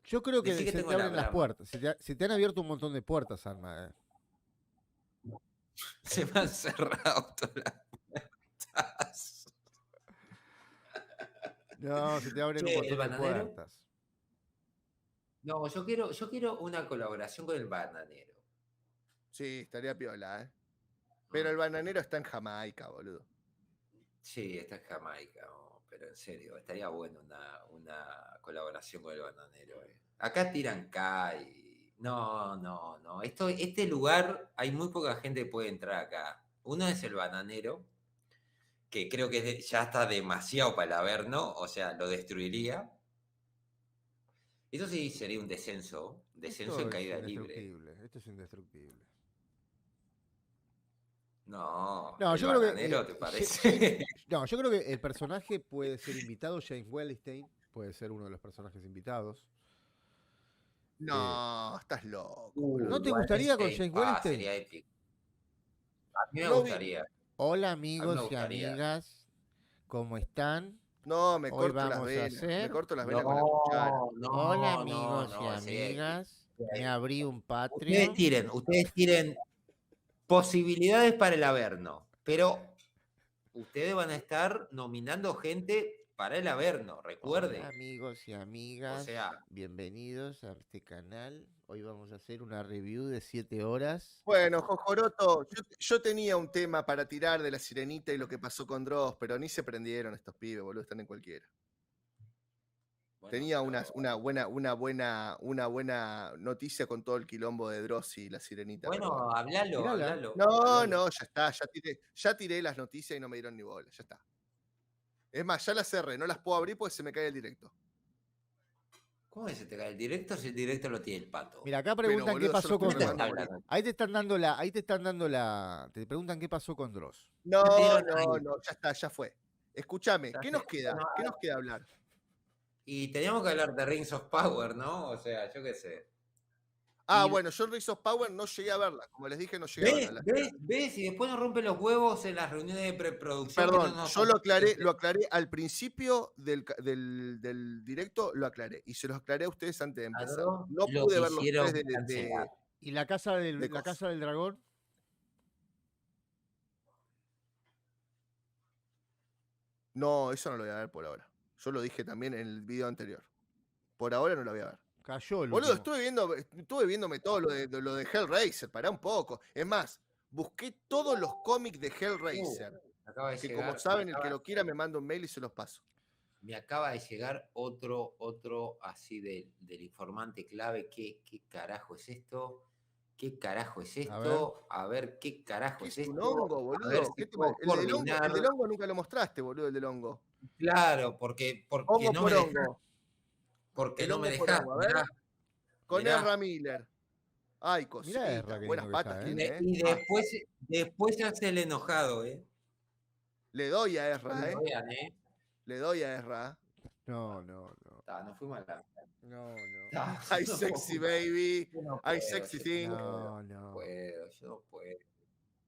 Speaker 2: yo creo que
Speaker 3: Decí que
Speaker 2: se
Speaker 3: tengo
Speaker 2: te
Speaker 3: la
Speaker 2: abren las
Speaker 3: Brahma.
Speaker 2: puertas. Se te han abierto un montón de puertas, Alma.
Speaker 3: Se me han cerrado todas las puertas.
Speaker 2: No, se te abren un
Speaker 3: Che,
Speaker 2: montón
Speaker 3: ¿el
Speaker 2: de
Speaker 3: bananero?
Speaker 2: puertas.
Speaker 3: No, yo quiero una colaboración con el bananero.
Speaker 4: Sí, estaría piola, ¿eh? Pero el bananero está en Jamaica, boludo.
Speaker 3: Sí, está en Jamaica, pero en serio, estaría bueno una colaboración con el bananero. Acá tiran K y. No. Este lugar, hay muy poca gente que puede entrar acá. Uno es el bananero, que creo que ya está demasiado para el Averno, o sea, lo destruiría. Eso sí sería un descenso en caída libre.
Speaker 2: Esto es indestructible.
Speaker 3: No,
Speaker 2: No,
Speaker 3: el
Speaker 2: yo creo que.
Speaker 3: bananero, ¿te parece?
Speaker 2: No, yo creo que el personaje puede ser invitado. James Wellstein puede ser uno de los personajes invitados.
Speaker 4: No, estás loco, boludo.
Speaker 2: ¿No te gustaría con James Wellstein?
Speaker 3: Sería épico. A mí me
Speaker 4: No vi-
Speaker 3: gustaría.
Speaker 2: Hola
Speaker 3: A mí me
Speaker 2: amigos y
Speaker 3: gustaría.
Speaker 2: amigas, ¿cómo están?
Speaker 4: No, me
Speaker 2: Hoy
Speaker 4: corto las
Speaker 2: vamos a
Speaker 4: venas. Me
Speaker 2: hacer-
Speaker 4: corto las venas con la cuchara.
Speaker 2: Hola amigos y
Speaker 3: sería épico.
Speaker 2: amigas, me abrí un Patreon.
Speaker 3: Ustedes tiren posibilidades para el Averno, pero ustedes van a estar nominando gente para el Averno, recuerden.
Speaker 2: Hola amigos y amigas,
Speaker 3: O sea-
Speaker 2: bienvenidos a este canal. Hoy vamos a hacer una review de 7 horas.
Speaker 4: Bueno, Jojoroto, yo tenía un tema para tirar de la Sirenita y lo que pasó con Dross, pero ni se prendieron estos pibes, boludo, están en cualquiera.
Speaker 3: Bueno,
Speaker 4: Tenía
Speaker 3: pero-
Speaker 4: una buena noticia con todo el quilombo de Dross y la Sirenita. pero
Speaker 3: Bueno,
Speaker 4: bueno.
Speaker 3: hablalo,
Speaker 2: Tirala.
Speaker 3: hablalo.
Speaker 4: No,
Speaker 3: hablalo.
Speaker 4: ya está, ya tiré las noticias y no me dieron ni bola, ya está. Es más, ya las cerré, no las puedo abrir porque se me cae el directo.
Speaker 3: ¿Cómo es que se te cae el directo si el directo lo tiene el pato?
Speaker 2: Mira, acá preguntan
Speaker 4: boludo,
Speaker 2: qué pasó
Speaker 4: yo
Speaker 2: con
Speaker 4: lo estoy
Speaker 2: Dross.
Speaker 4: mandando.
Speaker 3: hablando?
Speaker 2: Ahí te preguntan qué pasó con Dross.
Speaker 4: No,
Speaker 3: dieron ahí.
Speaker 4: ya está, ya fue. Escúchame,
Speaker 3: Ya
Speaker 4: ¿qué
Speaker 3: sé.
Speaker 4: nos queda?
Speaker 3: No,
Speaker 4: ¿Qué nos queda hablar?
Speaker 3: Y teníamos que hablar de Rings of Power, ¿no? O sea, yo qué sé.
Speaker 4: Ah,
Speaker 3: Y-
Speaker 4: bueno, yo Rings of Power no llegué a verla. Como les dije, no llegué a verla.
Speaker 3: ¿Ves? Y después nos rompe los huevos en las reuniones de preproducción. que
Speaker 4: Perdón,
Speaker 3: no nos-
Speaker 4: yo lo aclaré al principio del directo, lo aclaré. Y se los aclaré a ustedes antes de empezar.
Speaker 3: Claro,
Speaker 4: No
Speaker 3: lo
Speaker 4: pude ver los
Speaker 3: quisieron
Speaker 4: tres
Speaker 3: cancelar.
Speaker 2: ¿Y la casa
Speaker 4: de
Speaker 2: la
Speaker 4: cosas.
Speaker 2: casa del dragón?
Speaker 4: No, eso no lo voy a ver por ahora. Yo lo dije también en el video anterior. Por ahora no lo voy a ver.
Speaker 2: Cayó el
Speaker 4: Boludo,
Speaker 2: último.
Speaker 4: estuve viéndome todo lo de Hellraiser, pará un poco. Es más, busqué todos los cómics de Hellraiser.
Speaker 3: Acaba de
Speaker 4: Que
Speaker 3: llegar,
Speaker 4: como saben, el que lo quiera me manda un mail y se los paso.
Speaker 3: me acaba de llegar otro así del informante clave. ¿Qué carajo es esto? ¿Qué carajo es esto? A ver, ¿qué carajo
Speaker 4: ¿Qué
Speaker 3: es
Speaker 4: es un
Speaker 3: esto?
Speaker 4: hongo,
Speaker 3: A ver
Speaker 4: boludo?
Speaker 3: si
Speaker 4: ¿Qué te
Speaker 3: puedo
Speaker 4: pasa?
Speaker 3: coordinar.
Speaker 4: El del hongo nunca lo mostraste, boludo, el del hongo.
Speaker 3: Claro, porque
Speaker 4: Hongo
Speaker 3: no
Speaker 4: por
Speaker 3: me dejas.
Speaker 4: hongo.
Speaker 3: Porque
Speaker 4: El
Speaker 3: no me
Speaker 4: hongo por
Speaker 3: dejas.
Speaker 4: hongo, a ver.
Speaker 3: mirá.
Speaker 4: Con
Speaker 3: Mirá.
Speaker 4: Ezra Miller. Ay, cosita.
Speaker 2: Ezra, qué
Speaker 4: Buenas
Speaker 2: lindo que
Speaker 4: patas
Speaker 2: está,
Speaker 4: tiene,
Speaker 3: Y
Speaker 4: ¿eh?
Speaker 3: después se hace el enojado, ¿eh?
Speaker 4: Le doy a Ezra, ¿eh?
Speaker 3: Vean, ¿eh?
Speaker 4: Le doy a Ezra.
Speaker 2: No.
Speaker 3: No fuimos a la.
Speaker 2: No.
Speaker 4: Ay, sexy baby.
Speaker 3: Yo no
Speaker 4: Ay,
Speaker 3: puedo,
Speaker 4: sexy
Speaker 3: yo
Speaker 4: thing.
Speaker 3: no
Speaker 2: No.
Speaker 3: puedo, yo no puedo.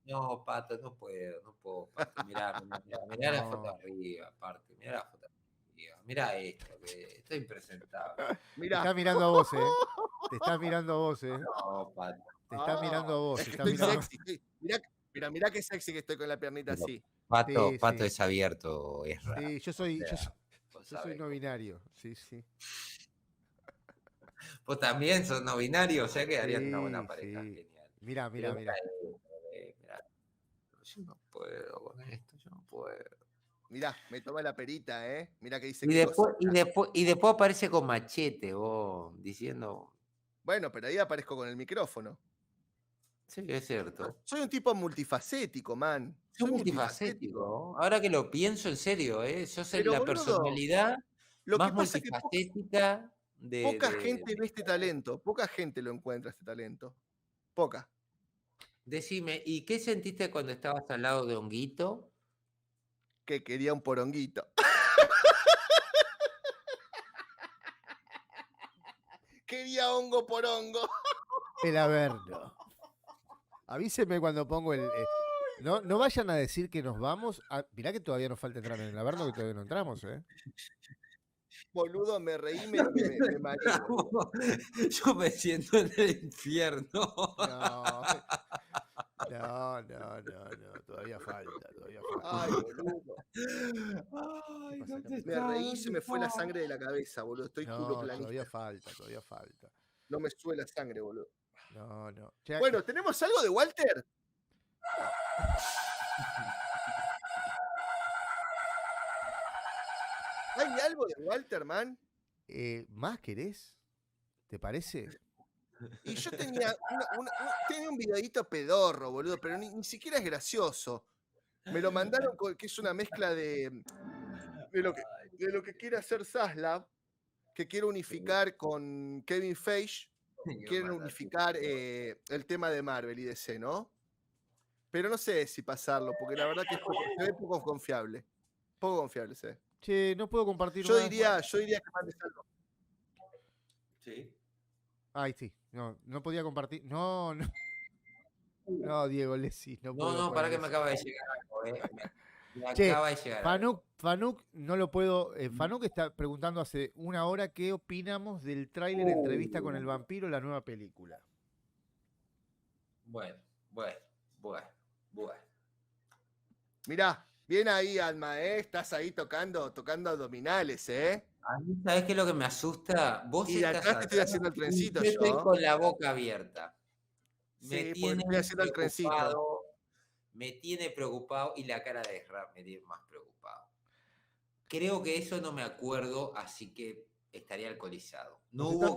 Speaker 3: No, Pato, no puedo, Pato. Mirá la foto
Speaker 2: No.
Speaker 3: de arriba, aparte, mirá la foto de arriba. Dios. Mirá esto, que estoy impresentable.
Speaker 2: Te
Speaker 4: Mirá.
Speaker 2: está mirando a vos, Te está mirando a vos,
Speaker 3: No, Pato.
Speaker 2: Te está mirando a vos.
Speaker 4: Es
Speaker 2: te
Speaker 4: que
Speaker 2: está
Speaker 4: estoy
Speaker 2: mirando...
Speaker 4: sexy. Mirá qué sexy que estoy con la piernita
Speaker 3: Pero
Speaker 4: así.
Speaker 3: Pato,
Speaker 2: Sí,
Speaker 3: Pato
Speaker 2: sí.
Speaker 3: es abierto, es raro.
Speaker 2: Sí, yo soy
Speaker 3: Vos
Speaker 2: no
Speaker 3: sabés.
Speaker 2: binario. Sí, sí.
Speaker 3: Vos también sos no binario, o sea que harían una buena
Speaker 2: Sí,
Speaker 3: pareja.
Speaker 2: sí.
Speaker 3: Genial.
Speaker 2: Mirá.
Speaker 3: Pero mirá. Yo no puedo con esto, yo no puedo.
Speaker 4: Mirá, me toma la perita, Mirá que dice
Speaker 3: Y después aparece con machete, vos, diciendo.
Speaker 4: Bueno, pero ahí aparezco con el micrófono.
Speaker 3: Sí, es cierto.
Speaker 4: Soy un tipo multifacético, man.
Speaker 3: Soy multifacético. Ahora que lo pienso en serio, yo soy
Speaker 4: Pero,
Speaker 3: la
Speaker 4: boludo,
Speaker 3: personalidad
Speaker 4: lo
Speaker 3: más
Speaker 4: que pasa es que
Speaker 3: multifacética de.
Speaker 4: poca gente ve este talento. Poca gente lo encuentra, este talento. Poca.
Speaker 3: Decime, ¿y qué sentiste cuando estabas al lado de Honguito?
Speaker 4: Que quería un poronguito. Quería hongo porongo.
Speaker 2: El Averno. Avíseme cuando pongo el... No vayan a decir que nos vamos. Mirá que todavía nos falta entrar en el Averno, que todavía no entramos,
Speaker 4: Boludo, me reí, me mareé.
Speaker 3: Yo me siento en el infierno.
Speaker 2: No, todavía falta.
Speaker 4: Ay, boludo.
Speaker 3: Ay,
Speaker 4: Me reí y se me fue la sangre de la cabeza, boludo. Estoy culo planista.
Speaker 2: Todavía falta.
Speaker 4: No me sube la sangre, boludo.
Speaker 2: No.
Speaker 4: Bueno, ¿tenemos algo de Walter? ¿Hay algo de Walter, man?
Speaker 2: ¿Más querés? ¿Te parece?
Speaker 4: Y yo tenía un videíto pedorro, boludo, pero ni siquiera es gracioso. Me lo mandaron que es una mezcla de lo que quiere hacer Zaslav, que quiere unificar con Kevin Feige. Quieren unificar el tema de Marvel y DC, ¿no? Pero no sé si pasarlo, porque la verdad que se ve poco confiable. Poco confiable se ve.
Speaker 2: Che, no puedo compartir
Speaker 4: Yo diría que mandes algo.
Speaker 3: Sí.
Speaker 2: Ay, sí. No podía compartir. No, Diego Lessi.
Speaker 3: No, para que me acaba de llegar algo, Me
Speaker 2: Che,
Speaker 3: acaba de llegar.
Speaker 2: Fanuk, no lo puedo. Fanuk está preguntando hace una hora qué opinamos del tráiler Entrevista con el vampiro, la nueva película.
Speaker 3: Bueno.
Speaker 4: Mirá, bien ahí, Alma, Estás ahí tocando abdominales,
Speaker 3: A mí, ¿sabés qué es lo que me asusta? Vos
Speaker 4: y de
Speaker 3: estás
Speaker 4: atrás te estoy haciendo el trencito
Speaker 3: yo. Estoy
Speaker 4: yo.
Speaker 3: con la boca abierta.
Speaker 4: Sí, porque estoy haciendo el trencito.
Speaker 3: Me tiene preocupado y la cara de Ezra me tiene más preocupado. Creo que eso no me acuerdo, así que estaría alcoholizado. No hubo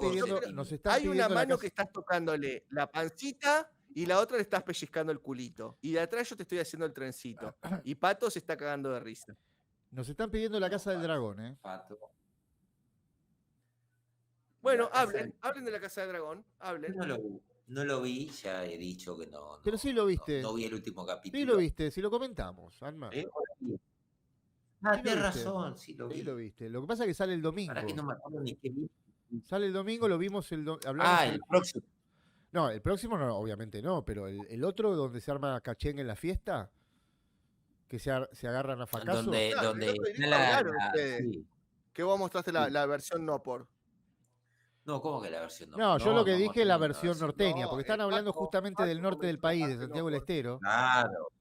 Speaker 4: Hay una mano que estás tocándole la pancita y la otra le estás pellizcando el culito. Y de atrás yo te estoy haciendo el trencito. Y Pato se está cagando de risa.
Speaker 2: Nos están pidiendo la Casa del Dragón,
Speaker 3: Pato.
Speaker 4: Bueno, hablen de la Casa del Dragón. Hablen.
Speaker 3: No lo vi, ya he dicho que no.
Speaker 2: Pero sí lo viste.
Speaker 3: No vi el último capítulo.
Speaker 2: Sí lo viste, si lo comentamos, Alma.
Speaker 3: Tienes razón, sí lo vi.
Speaker 2: Sí lo viste. Lo que pasa es que sale el domingo.
Speaker 3: Para que no me acuerdo ni qué vi.
Speaker 2: Sale el domingo, lo vimos el
Speaker 3: próximo.
Speaker 2: No, el próximo no, obviamente no, pero el otro donde se arma cachengue en la fiesta, que se agarran a fracaso.
Speaker 3: Donde
Speaker 4: sí. Que vos mostraste la versión no por.
Speaker 3: No, ¿cómo que la versión no?
Speaker 2: No, yo lo que dije es la versión norteña, porque están hablando justamente del norte del país, de Santiago del Estero.
Speaker 3: Claro.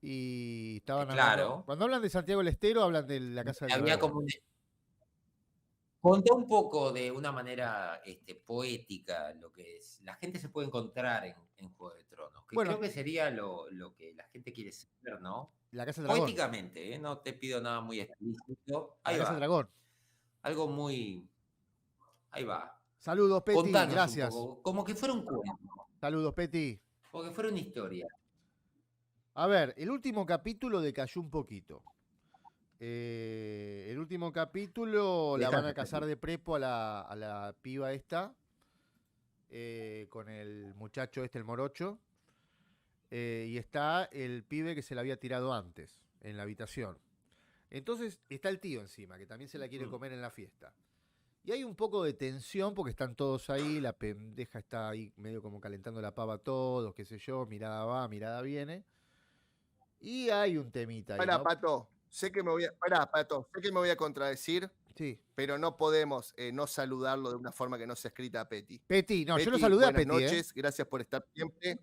Speaker 2: Y estaban hablando. Cuando hablan de Santiago del Estero, hablan de la Casa del Dragón.
Speaker 3: Contá un poco de una manera poética lo que es. La gente se puede encontrar en Juego de Tronos. Que creo que sería lo que la gente quiere saber, ¿no?
Speaker 2: La Casa del Dragón.
Speaker 3: Poéticamente, no te pido nada muy explícito.
Speaker 2: La Casa del Dragón.
Speaker 3: Algo muy. Ahí va.
Speaker 2: Saludos, Peti.
Speaker 3: Contanos
Speaker 2: gracias.
Speaker 3: Un poco, como que fuera un cuento.
Speaker 2: Saludos, Peti.
Speaker 3: Como que fuera una historia.
Speaker 2: A ver, el último capítulo decayó un poquito. El último capítulo la van a casar de prepo a la piba esta, con el muchacho el morocho, y está el pibe que se la había tirado antes, en la habitación. Entonces está el tío encima, que también se la quiere comer en la fiesta. Y hay un poco de tensión porque están todos ahí, la pendeja está ahí medio como calentando la pava a todos, qué sé yo, mirada va, mirada viene. Y hay un temita ahí,
Speaker 4: Para,
Speaker 2: ¿no?
Speaker 4: Pato. Sé que me voy a. Pará, Pato, sé que me voy a contradecir,
Speaker 2: Sí.
Speaker 4: pero no podemos no saludarlo de una forma que no sea escrita a Petty.
Speaker 2: Petty, no, yo lo
Speaker 4: Petty,
Speaker 2: saludé a
Speaker 4: buenas
Speaker 2: Petty,
Speaker 4: noches, gracias por estar siempre.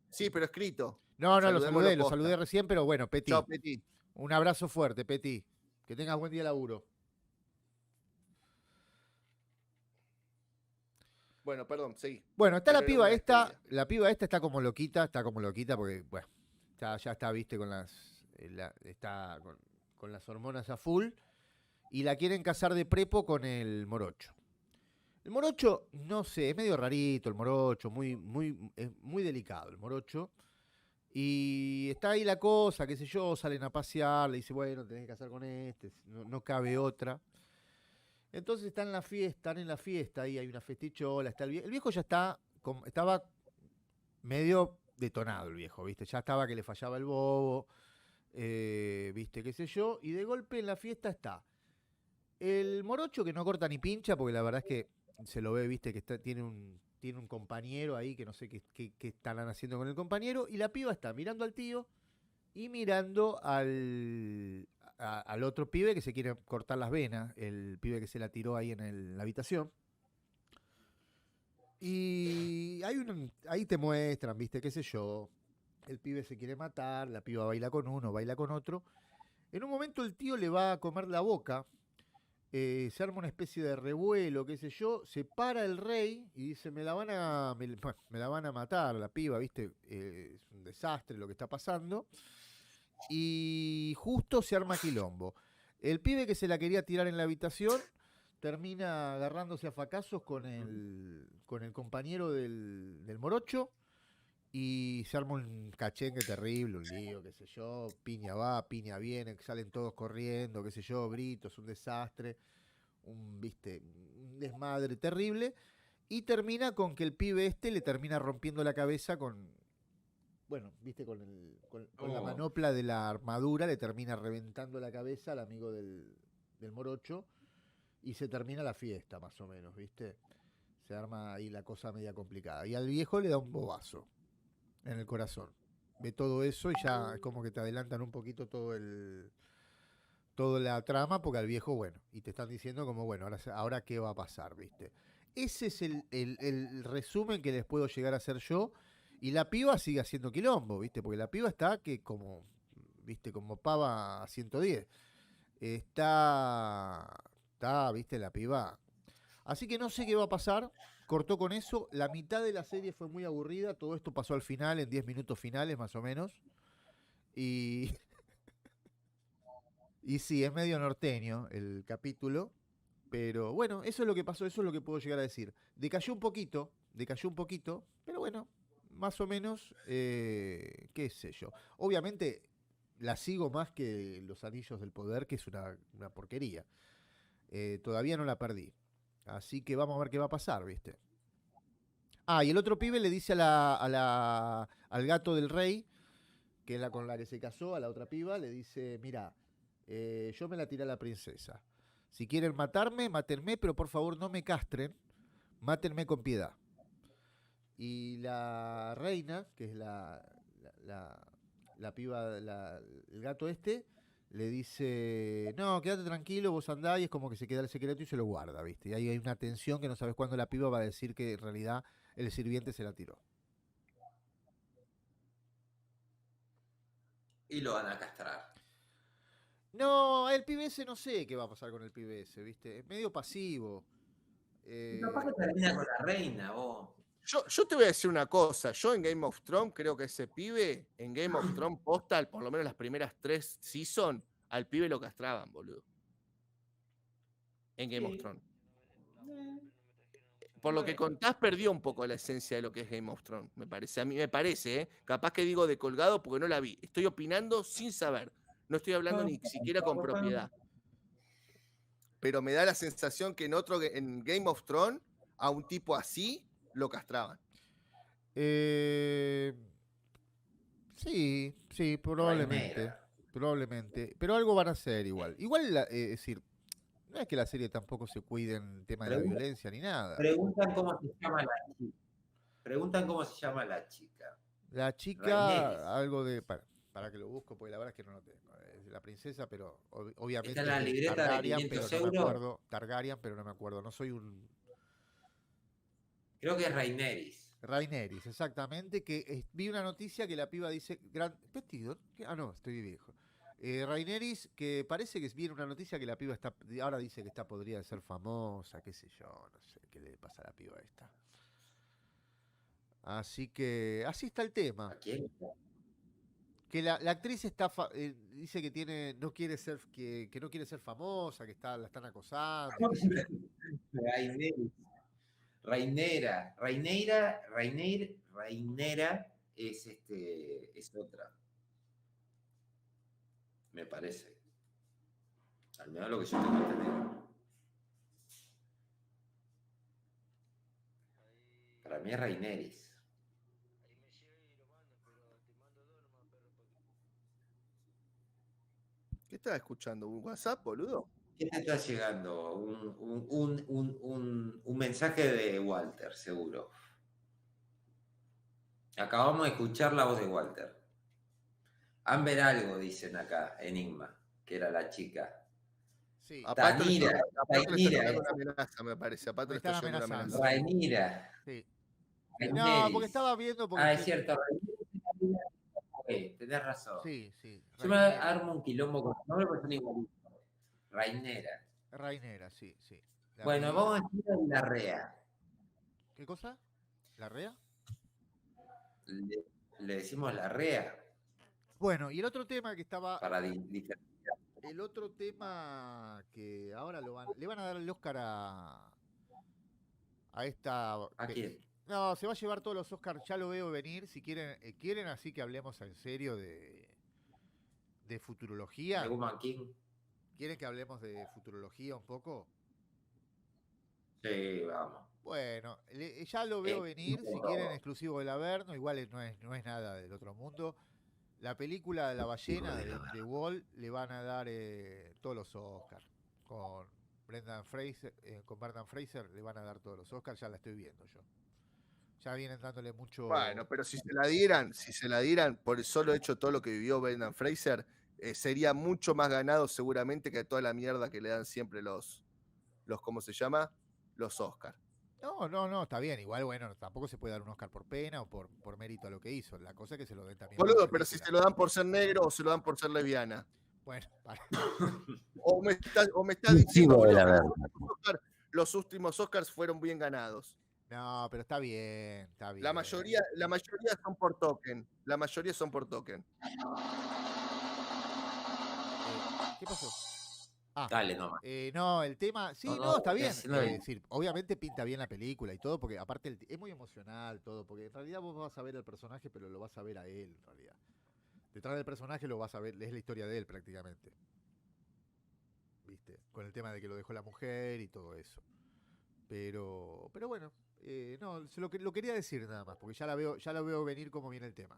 Speaker 4: Sí, pero escrito.
Speaker 2: No, lo
Speaker 4: Saludémoslo
Speaker 2: saludé,
Speaker 4: posta.
Speaker 2: recién, pero bueno, Petty.
Speaker 4: Chao, Petty.
Speaker 2: Un abrazo fuerte, Petty. Que tengas buen día de laburo.
Speaker 4: Bueno, perdón, seguí.
Speaker 2: Bueno, está
Speaker 4: Pero
Speaker 2: la
Speaker 4: era
Speaker 2: piba
Speaker 4: una
Speaker 2: esta,
Speaker 4: despedida.
Speaker 2: la piba esta está como loquita porque, bueno, ya está, viste, con está con las hormonas a full y la quieren casar de prepo con el morocho. El morocho, no sé, es medio rarito el morocho, es muy delicado el morocho. Y está ahí la cosa, qué sé yo, salen a pasear, le dice, bueno, tenés que casar con este, no cabe otra. Entonces están en la fiesta, ahí hay una festichola, está el viejo ya estaba medio detonado el viejo, ¿viste? Ya estaba que le fallaba el bobo, ¿viste? Qué sé yo, y de golpe en la fiesta está el morocho que no corta ni pincha, porque la verdad es que se lo ve, ¿viste? Que tiene un compañero ahí que no sé qué estarán haciendo con el compañero, y la piba está mirando al tío y mirando al otro pibe que se quiere cortar las venas, el pibe que se la tiró ahí en la habitación. Y ahí te muestran, viste, qué sé yo, el pibe se quiere matar, la piba baila con uno, baila con otro. En un momento el tío le va a comer la boca, se arma una especie de revuelo, qué sé yo, se para el rey y dice, me la van a matar la piba, viste, es un desastre lo que está pasando. Y justo se arma quilombo. El pibe que se la quería tirar en la habitación termina agarrándose a facazos con el compañero del morocho y se arma un cachengue terrible, un lío, qué sé yo, piña va, piña viene, salen todos corriendo, qué sé yo, gritos, un desastre, un desmadre terrible, y termina con que el pibe este le termina rompiendo la cabeza con la manopla de la armadura, le termina reventando la cabeza al amigo del morocho y se termina la fiesta, más o menos, ¿viste? Se arma ahí la cosa media complicada. Y al viejo le da un bobazo en el corazón. Ve todo eso y ya es como que te adelantan un poquito toda la trama, porque al viejo, bueno, y te están diciendo como, bueno, ahora qué va a pasar, ¿viste? Ese es el resumen que les puedo llegar a hacer yo. Y la piba sigue haciendo quilombo, ¿viste? Porque la piba está como pava a 110. Está, ¿viste? La piba. Así que no sé qué va a pasar. Cortó con eso. La mitad de la serie fue muy aburrida. Todo esto pasó al final, en 10 minutos finales más o menos. Y sí, es medio norteño el capítulo. Pero bueno, eso es lo que pasó, eso es lo que puedo llegar a decir. Decayó un poquito, pero bueno. Más o menos, qué sé yo. Obviamente la sigo más que Los Anillos del Poder, que es una porquería. Todavía no la perdí. Así que vamos a ver qué va a pasar, ¿viste? Ah, y el otro pibe le dice al gato del rey, que es la con la que se casó, a la otra piba, le dice, mira, yo me la tiré a la princesa. Si quieren matarme, mátenme, pero por favor no me castren, mátenme con piedad. Y la reina, que es la piba, el gato este, le dice, no, quédate tranquilo, vos andá, y es como que se queda el secreto y se lo guarda, ¿viste? Y ahí hay una tensión que no sabes cuándo la piba va a decir que en realidad el sirviente se la tiró.
Speaker 3: Y lo van a castrar.
Speaker 2: No, el pibe ese no sé qué va a pasar con el pibe ese, ¿viste? Es medio pasivo.
Speaker 3: Capaz que termina con la reina, vos.
Speaker 4: Yo te voy a decir una cosa. Yo en Game of Thrones creo que ese pibe, en Game of Thrones postal, por lo menos las primeras 3 seasons, al pibe lo castraban, boludo. En Game of Thrones. Por lo que contás, perdió un poco la esencia de lo que es Game of Thrones, me parece. A mí me parece, ¿eh? Capaz que digo de colgado porque no la vi. Estoy opinando sin saber. No estoy hablando ni siquiera con propiedad. Pero me da la sensación que en Game of Thrones, a un tipo así, lo castraban.
Speaker 2: Sí, probablemente. Pero algo van a hacer igual. Igual, es decir, no es que la serie tampoco se cuide en tema de la violencia ni nada.
Speaker 3: Preguntan cómo se llama la chica. La chica.
Speaker 2: La chica, algo de... para que lo busco, porque la verdad es que no lo tengo. Es la princesa, pero obviamente
Speaker 3: Está en la
Speaker 2: es
Speaker 3: libreta de
Speaker 2: Targaryen,
Speaker 3: 500
Speaker 2: pero no me
Speaker 3: euros.
Speaker 2: acuerdo. Targaryen, pero no me acuerdo. No soy un...
Speaker 3: Creo que es Rhaenyra.
Speaker 2: Rhaenyra, exactamente, que vi una noticia que la piba dice... ¿Vestido? No, estoy viejo. Rhaenyra, que parece que viene una noticia que la piba está... Ahora dice que podría ser famosa, qué sé yo, no sé qué le pasa a la piba esta. Así que así está el tema.
Speaker 3: ¿A quién?
Speaker 2: Que la actriz está dice que tiene no quiere ser que no quiere ser famosa, que la están acosando.
Speaker 3: Rhaenyra es otra. Me parece. Al menos lo que yo tengo entendido. Para mí es Rhaenyra.
Speaker 4: ¿Qué estás escuchando? ¿Un WhatsApp, boludo?
Speaker 3: ¿Qué te está llegando? Un mensaje de Walter, seguro. Acabamos de escuchar la voz de Walter. Amber algo, dicen acá, Enigma, que era la chica.
Speaker 2: Sí.
Speaker 4: A Pato le
Speaker 3: Rhaenyra.
Speaker 4: está dando una amenaza, me parece. A Pato le está
Speaker 2: están
Speaker 4: llegando una
Speaker 2: amenazando.
Speaker 4: amenaza.
Speaker 3: Rhaenyra.
Speaker 2: Sí.
Speaker 3: Rhaenyra.
Speaker 2: No, porque estaba viendo...
Speaker 3: Ah, es cierto. Tenés razón.
Speaker 2: Sí, sí.
Speaker 3: Yo me armo un quilombo con el nombre porque son igualitos. Rhaenyra.
Speaker 2: Rhaenyra, sí, sí.
Speaker 3: Bueno, vamos a decir la REA.
Speaker 2: ¿Qué cosa? ¿La REA?
Speaker 3: Le decimos la REA.
Speaker 2: Bueno, y el otro tema que estaba...
Speaker 3: Para diferenciar.
Speaker 2: El otro tema que ahora le van a dar el Oscar a esta...
Speaker 3: ¿A quién?
Speaker 2: No, se va a llevar todos los Oscars, ya lo veo venir. Si quieren así que hablemos en serio de futurología.
Speaker 3: ¿De Woman King?
Speaker 2: ¿Quieren que hablemos de futurología un poco?
Speaker 3: Sí, vamos.
Speaker 2: Bueno, ya lo veo venir. Si quieren, exclusivo del Averno, igual no es nada del otro mundo. La película de la ballena de Wall le van a dar todos los Oscars. Con Brendan Fraser, le van a dar todos los Oscars, ya la estoy viendo yo. Ya vienen dándole mucho.
Speaker 4: Bueno, pero si se la dieran por el solo hecho todo lo que vivió Brendan Fraser, sería mucho más ganado seguramente que toda la mierda que le dan siempre los ¿cómo se llama? Los Oscars.
Speaker 2: No, está bien. Igual, bueno, tampoco se puede dar un Oscar por pena o por mérito a lo que hizo. La cosa es que se lo den también.
Speaker 4: Boludo, pero si se lo dan por ser negro o se lo dan por ser lesbiana.
Speaker 2: Bueno, para.
Speaker 4: o me estás diciendo, boludo, los últimos Oscars fueron bien ganados.
Speaker 2: No, pero está bien, está bien.
Speaker 4: La mayoría son por token. La mayoría son por token.
Speaker 2: ¿Qué pasó?
Speaker 3: Dale, nomás.
Speaker 2: No, el tema... Sí, no, está bien. Es decir, obviamente pinta bien la película y todo, porque aparte es muy emocional todo, porque en realidad vos vas a ver al personaje, pero lo vas a ver a él, en realidad. Detrás del personaje lo vas a ver, es la historia de él prácticamente. ¿Viste? Con el tema de que lo dejó la mujer y todo eso. Pero bueno, no, lo quería decir nada más, porque ya lo veo venir como viene el tema.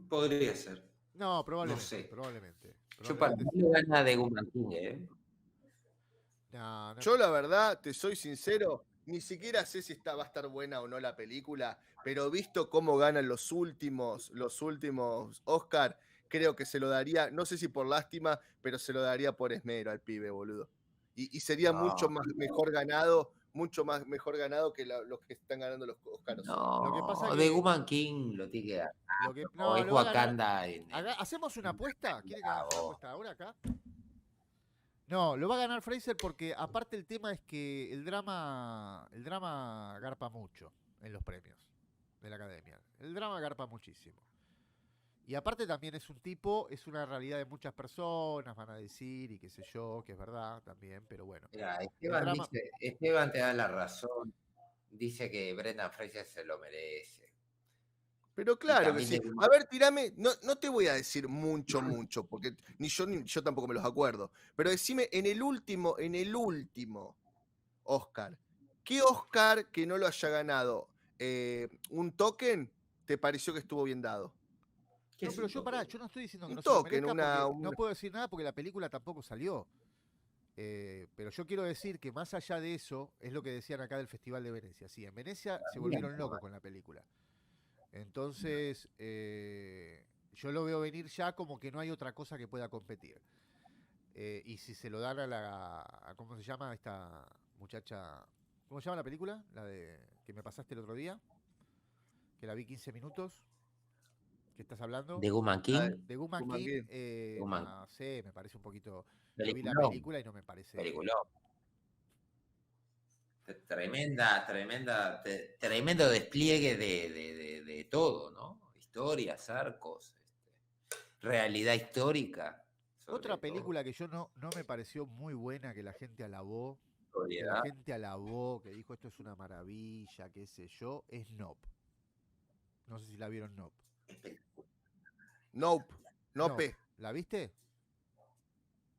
Speaker 3: Podría ser.
Speaker 2: No, probablemente.
Speaker 3: No sé.
Speaker 2: Probablemente.
Speaker 3: Yo para mí lo gana de Woman King,
Speaker 2: No.
Speaker 4: Yo la verdad, te soy sincero, ni siquiera sé si va a estar buena o no la película, pero visto cómo ganan los últimos Oscar, creo que se lo daría, no sé si por lástima, pero se lo daría por esmero al pibe, boludo. Y sería mucho mejor ganado que los que están ganando los Oscars.
Speaker 3: No,
Speaker 2: lo que pasa es
Speaker 3: de
Speaker 2: que,
Speaker 3: Woman King lo tiene que dar.
Speaker 2: No,
Speaker 3: es Wakanda.
Speaker 2: ¿Hacemos una apuesta? ¿Quieren que hagamos una apuesta ahora acá? No, lo va a ganar Fraser porque aparte el tema es que el drama garpa mucho en los premios de la Academia. El drama garpa muchísimo. Y aparte también es una realidad de muchas personas, van a decir, y qué sé yo, que es verdad también, pero bueno.
Speaker 3: Mira, Esteban te da la razón. Dice que Brendan Fraser se lo merece.
Speaker 4: Pero claro que sí. A ver, tirame, no te voy a decir mucho, porque ni yo tampoco me los acuerdo. Pero decime, en el último Oscar, ¿qué Oscar que no lo haya ganado un token te pareció que estuvo bien dado?
Speaker 2: No, pero yo no estoy diciendo que
Speaker 4: un
Speaker 2: no se lo
Speaker 4: token,
Speaker 2: merezca, no puedo decir nada porque la película tampoco salió. Pero yo quiero decir que más allá de eso, es lo que decían acá del Festival de Venecia. Sí, en Venecia se volvieron locos con la película. Entonces, yo lo veo venir ya como que no hay otra cosa que pueda competir. Y si se lo dan ¿cómo se llama esta muchacha? ¿Cómo se llama la película? La de que me pasaste el otro día, que la vi 15 minutos. ¿Qué estás hablando?
Speaker 3: ¿De Woman King?
Speaker 2: De Woman
Speaker 4: Woman
Speaker 2: King,
Speaker 4: King.
Speaker 2: no sé, me parece un poquito... Yo vi la
Speaker 3: Peliculón.
Speaker 2: película y no me parece...
Speaker 3: Peliculón. Tremendo despliegue de todo, ¿no? Historias, arcos, realidad histórica.
Speaker 2: Otra película que yo no me pareció muy buena, que la gente alabó, que dijo esto es una maravilla, qué sé yo, es Nope. No sé si la vieron Nope.
Speaker 4: Nope. Nope.
Speaker 2: ¿La viste?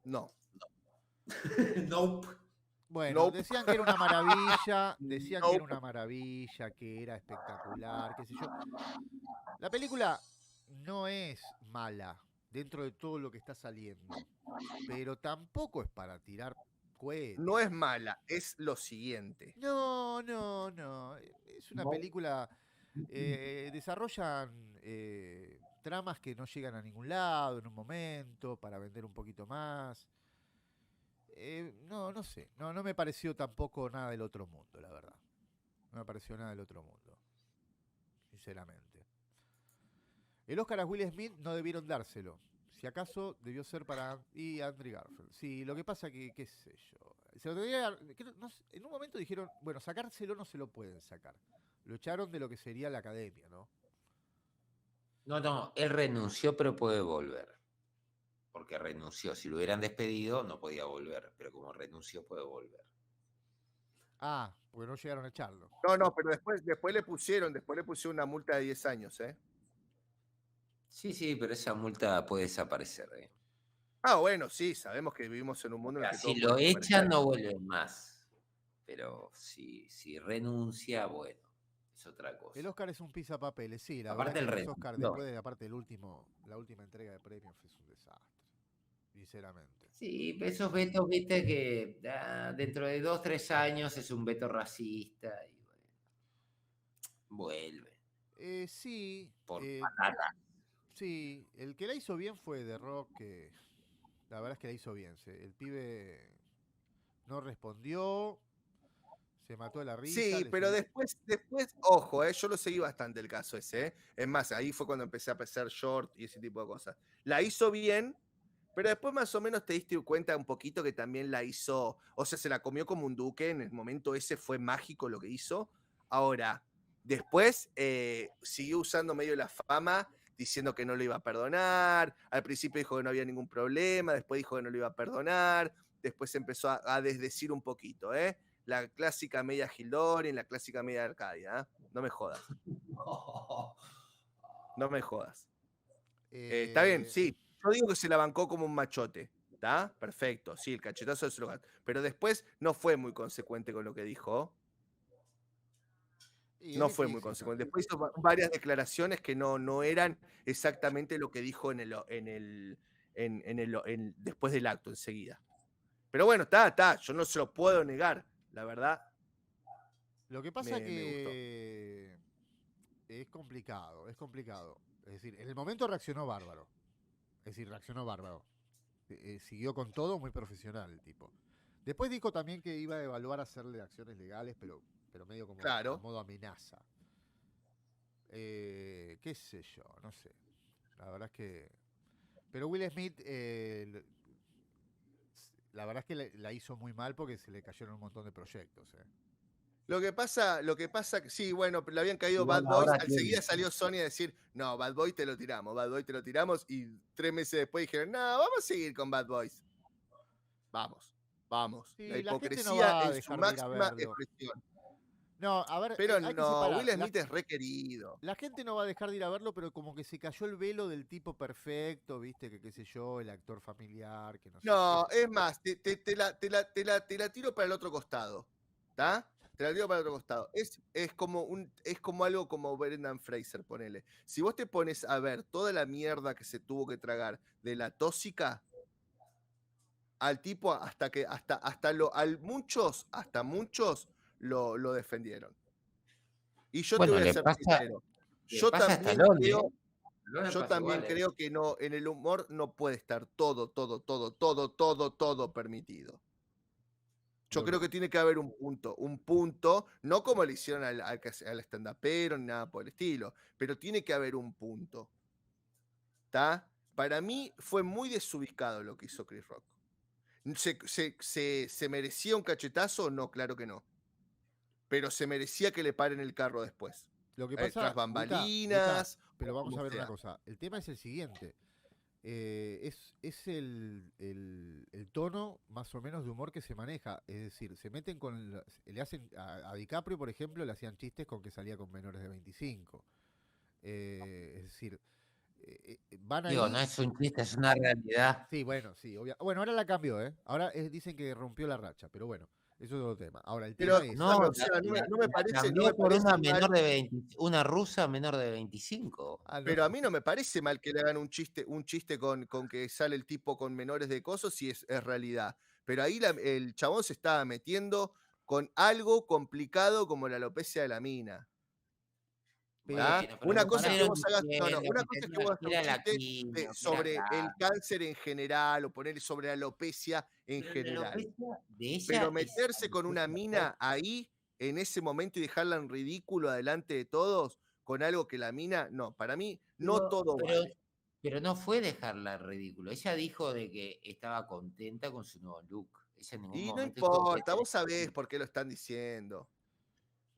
Speaker 4: No.
Speaker 3: Nope.
Speaker 2: Bueno,
Speaker 4: Nope.
Speaker 2: decían que era una maravilla,
Speaker 4: Nope.
Speaker 2: que era una maravilla, que era espectacular, qué sé yo. La película no es mala dentro de todo lo que está saliendo, pero tampoco es para tirar cohetes.
Speaker 4: No es mala, es lo siguiente.
Speaker 2: No. Es una
Speaker 11: No.
Speaker 2: película. Desarrollan tramas que no llegan a ningún lado en un momento para vender un poquito más. No sé. No me pareció tampoco nada del otro mundo, la verdad. No me pareció nada del otro mundo. Sinceramente. El Oscar a Will Smith no debieron dárselo. Si acaso debió ser para Andrew Garfield. Sí, lo que pasa que, qué sé yo. Se lo tenía, en un momento dijeron, bueno, sacárselo no se lo pueden sacar. Lo echaron de lo que sería la academia, ¿no?
Speaker 3: No, él renunció, pero puede volver. Porque renunció. Si lo hubieran despedido, no podía volver. Pero como renunció, puede volver.
Speaker 2: Ah, porque no llegaron a echarlo.
Speaker 4: No, pero después le pusieron una multa de 10 años, ¿eh?
Speaker 3: Sí, pero esa multa puede desaparecer.
Speaker 4: Ah, bueno, sí, sabemos que vivimos en un mundo en el que
Speaker 3: Si
Speaker 4: todo
Speaker 3: lo
Speaker 4: puede
Speaker 3: echan,
Speaker 4: desaparecer.
Speaker 3: no vuelve más. Pero si renuncia, bueno, es otra cosa.
Speaker 2: El Oscar es un pisapapeles, sí, la
Speaker 3: Aparte
Speaker 2: verdad que
Speaker 3: el
Speaker 2: los Oscar,
Speaker 3: resto.
Speaker 2: después de aparte la última entrega de premios es un desastre. Sinceramente.
Speaker 3: Sí, esos vetos, viste, que dentro de 2-3 años es un veto racista y bueno, vuelve.
Speaker 2: Sí.
Speaker 3: Por patata.
Speaker 2: Sí, el que la hizo bien fue The Rock, que la verdad es que la hizo bien. El pibe no respondió, se mató de la risa.
Speaker 4: Sí, pero después, ojo, yo lo seguí bastante el caso ese. Es más, ahí fue cuando empecé a hacer short y ese tipo de cosas. La hizo bien, pero después más o menos te diste cuenta un poquito que también la hizo, o sea, se la comió como un duque. En el momento ese fue mágico lo que hizo. Ahora, después siguió usando medio la fama, diciendo que no lo iba a perdonar. Al principio dijo que no había ningún problema, después dijo que no lo iba a perdonar, después empezó a desdecir un poquito, ¿eh? La clásica media Gildorian, la clásica media Arcadia, ¿eh? No me jodas. No me jodas. Está bien, sí. Yo digo que se la bancó como un machote. ¿Está? Perfecto. Sí, el cachetazo es lo. Pero después no fue muy consecuente con lo que dijo. No fue muy consecuente. Después hizo varias declaraciones que no eran exactamente lo que dijo después del acto, enseguida. Pero bueno, está. Yo no se lo puedo negar, la verdad.
Speaker 2: Lo que pasa que es complicado. Es decir, en el momento reaccionó bárbaro. Siguió con todo, muy profesional el tipo. Después dijo también que iba a evaluar hacerle acciones legales, pero medio como a modo amenaza. Qué sé yo, no sé. La verdad es que... Pero Will Smith, la verdad es que la hizo muy mal porque se le cayeron un montón de proyectos.
Speaker 4: Lo que pasa, sí, bueno, le habían caído Bad Boys, enseguida salió Sony a decir, no, Bad Boy te lo tiramos, y 3 meses después dijeron, no, vamos a seguir con Bad Boys. Vamos.
Speaker 2: Sí,
Speaker 4: la
Speaker 2: hipocresía
Speaker 4: no
Speaker 2: va
Speaker 4: en su máxima expresión.
Speaker 2: No, a ver,
Speaker 4: pero no, Will Smith es requerido.
Speaker 2: La gente no va a dejar de ir a verlo, pero como que se cayó el velo del tipo perfecto, viste, que qué sé yo, el actor familiar, que no sé.
Speaker 4: No, es más, te la tiro para el otro costado, ¿está? Te la tiro para el otro costado. Es como algo como Brendan Fraser, ponele. Si vos te pones a ver toda la mierda que se tuvo que tragar de La Tóxica, al tipo hasta muchos lo defendieron. Y yo te
Speaker 3: Bueno,
Speaker 4: voy a
Speaker 3: le
Speaker 4: ser
Speaker 3: pasa,
Speaker 4: sincero.
Speaker 3: le
Speaker 4: Yo
Speaker 3: pasa a
Speaker 4: también
Speaker 3: Stallone,
Speaker 4: creo,
Speaker 3: ¿eh? Stallone
Speaker 4: yo
Speaker 3: pasa
Speaker 4: también
Speaker 3: igual, ¿eh?
Speaker 4: creo que no, en el humor no puede estar todo permitido. Yo creo que tiene que haber un punto, no como le hicieron al stand-upero ni nada por el estilo, pero tiene que haber un punto. ¿Está? Para mí fue muy desubicado lo que hizo Chris Rock. ¿Se merecía un cachetazo? No, claro que no. Pero se merecía que le paren el carro después.
Speaker 2: Lo que pasa,
Speaker 4: Tras
Speaker 2: Guta,
Speaker 4: bambalinas.
Speaker 2: pero vamos
Speaker 4: como
Speaker 2: a ver una
Speaker 4: sea.
Speaker 2: cosa. El tema es el siguiente. Es el tono más o menos de humor que se maneja. Es decir, se meten le hacen a DiCaprio, por ejemplo, le hacían chistes con que salía con menores de 25. Es decir, van
Speaker 3: Digo,
Speaker 2: ahí.
Speaker 3: no es un chiste, es una realidad.
Speaker 2: Sí, bueno, sí, bueno, ahora la cambió, ¿eh? Ahora dicen que rompió la racha, pero bueno, eso es otro tema. Ahora, el
Speaker 4: Pero
Speaker 2: tema es...
Speaker 3: No,
Speaker 4: o sea, no me parece,
Speaker 3: cambió por una
Speaker 4: mal.
Speaker 3: menor de 20, una rusa menor de 25.
Speaker 2: Ah, no.
Speaker 4: Pero a mí no me parece mal que le hagan un chiste con que sale el tipo con menores de cosas si es realidad. Pero ahí el chabón se estaba metiendo con algo complicado como la alopecia de la mina. ¿Ah?
Speaker 3: Bueno, pero
Speaker 4: Una
Speaker 3: no
Speaker 4: cosa es que
Speaker 3: salieron
Speaker 4: vos hagas,
Speaker 3: diciendo
Speaker 4: una
Speaker 3: que
Speaker 4: cosa es que
Speaker 3: tenía
Speaker 4: vos
Speaker 3: que
Speaker 4: hagas
Speaker 3: ir a
Speaker 4: un
Speaker 3: la
Speaker 4: chiste
Speaker 3: quimio, que ir
Speaker 4: sobre
Speaker 3: acá.
Speaker 4: el cáncer en general o ponerle sobre la alopecia en
Speaker 3: Pero la
Speaker 4: general.
Speaker 3: alopecia de ella
Speaker 4: Pero
Speaker 3: es
Speaker 4: meterse con una
Speaker 3: alopecia
Speaker 4: mina
Speaker 3: posta.
Speaker 4: ahí en ese momento y dejarla en ridículo adelante de todos con algo que la mina, no, para mí no todo vale.
Speaker 3: Pero no fue dejarla en ridículo. Ella dijo de que estaba contenta con su nuevo look. Ella en ningún
Speaker 4: Y no
Speaker 3: momento dijo que
Speaker 4: importa,
Speaker 3: tenía
Speaker 4: vos sabés por qué lo están diciendo.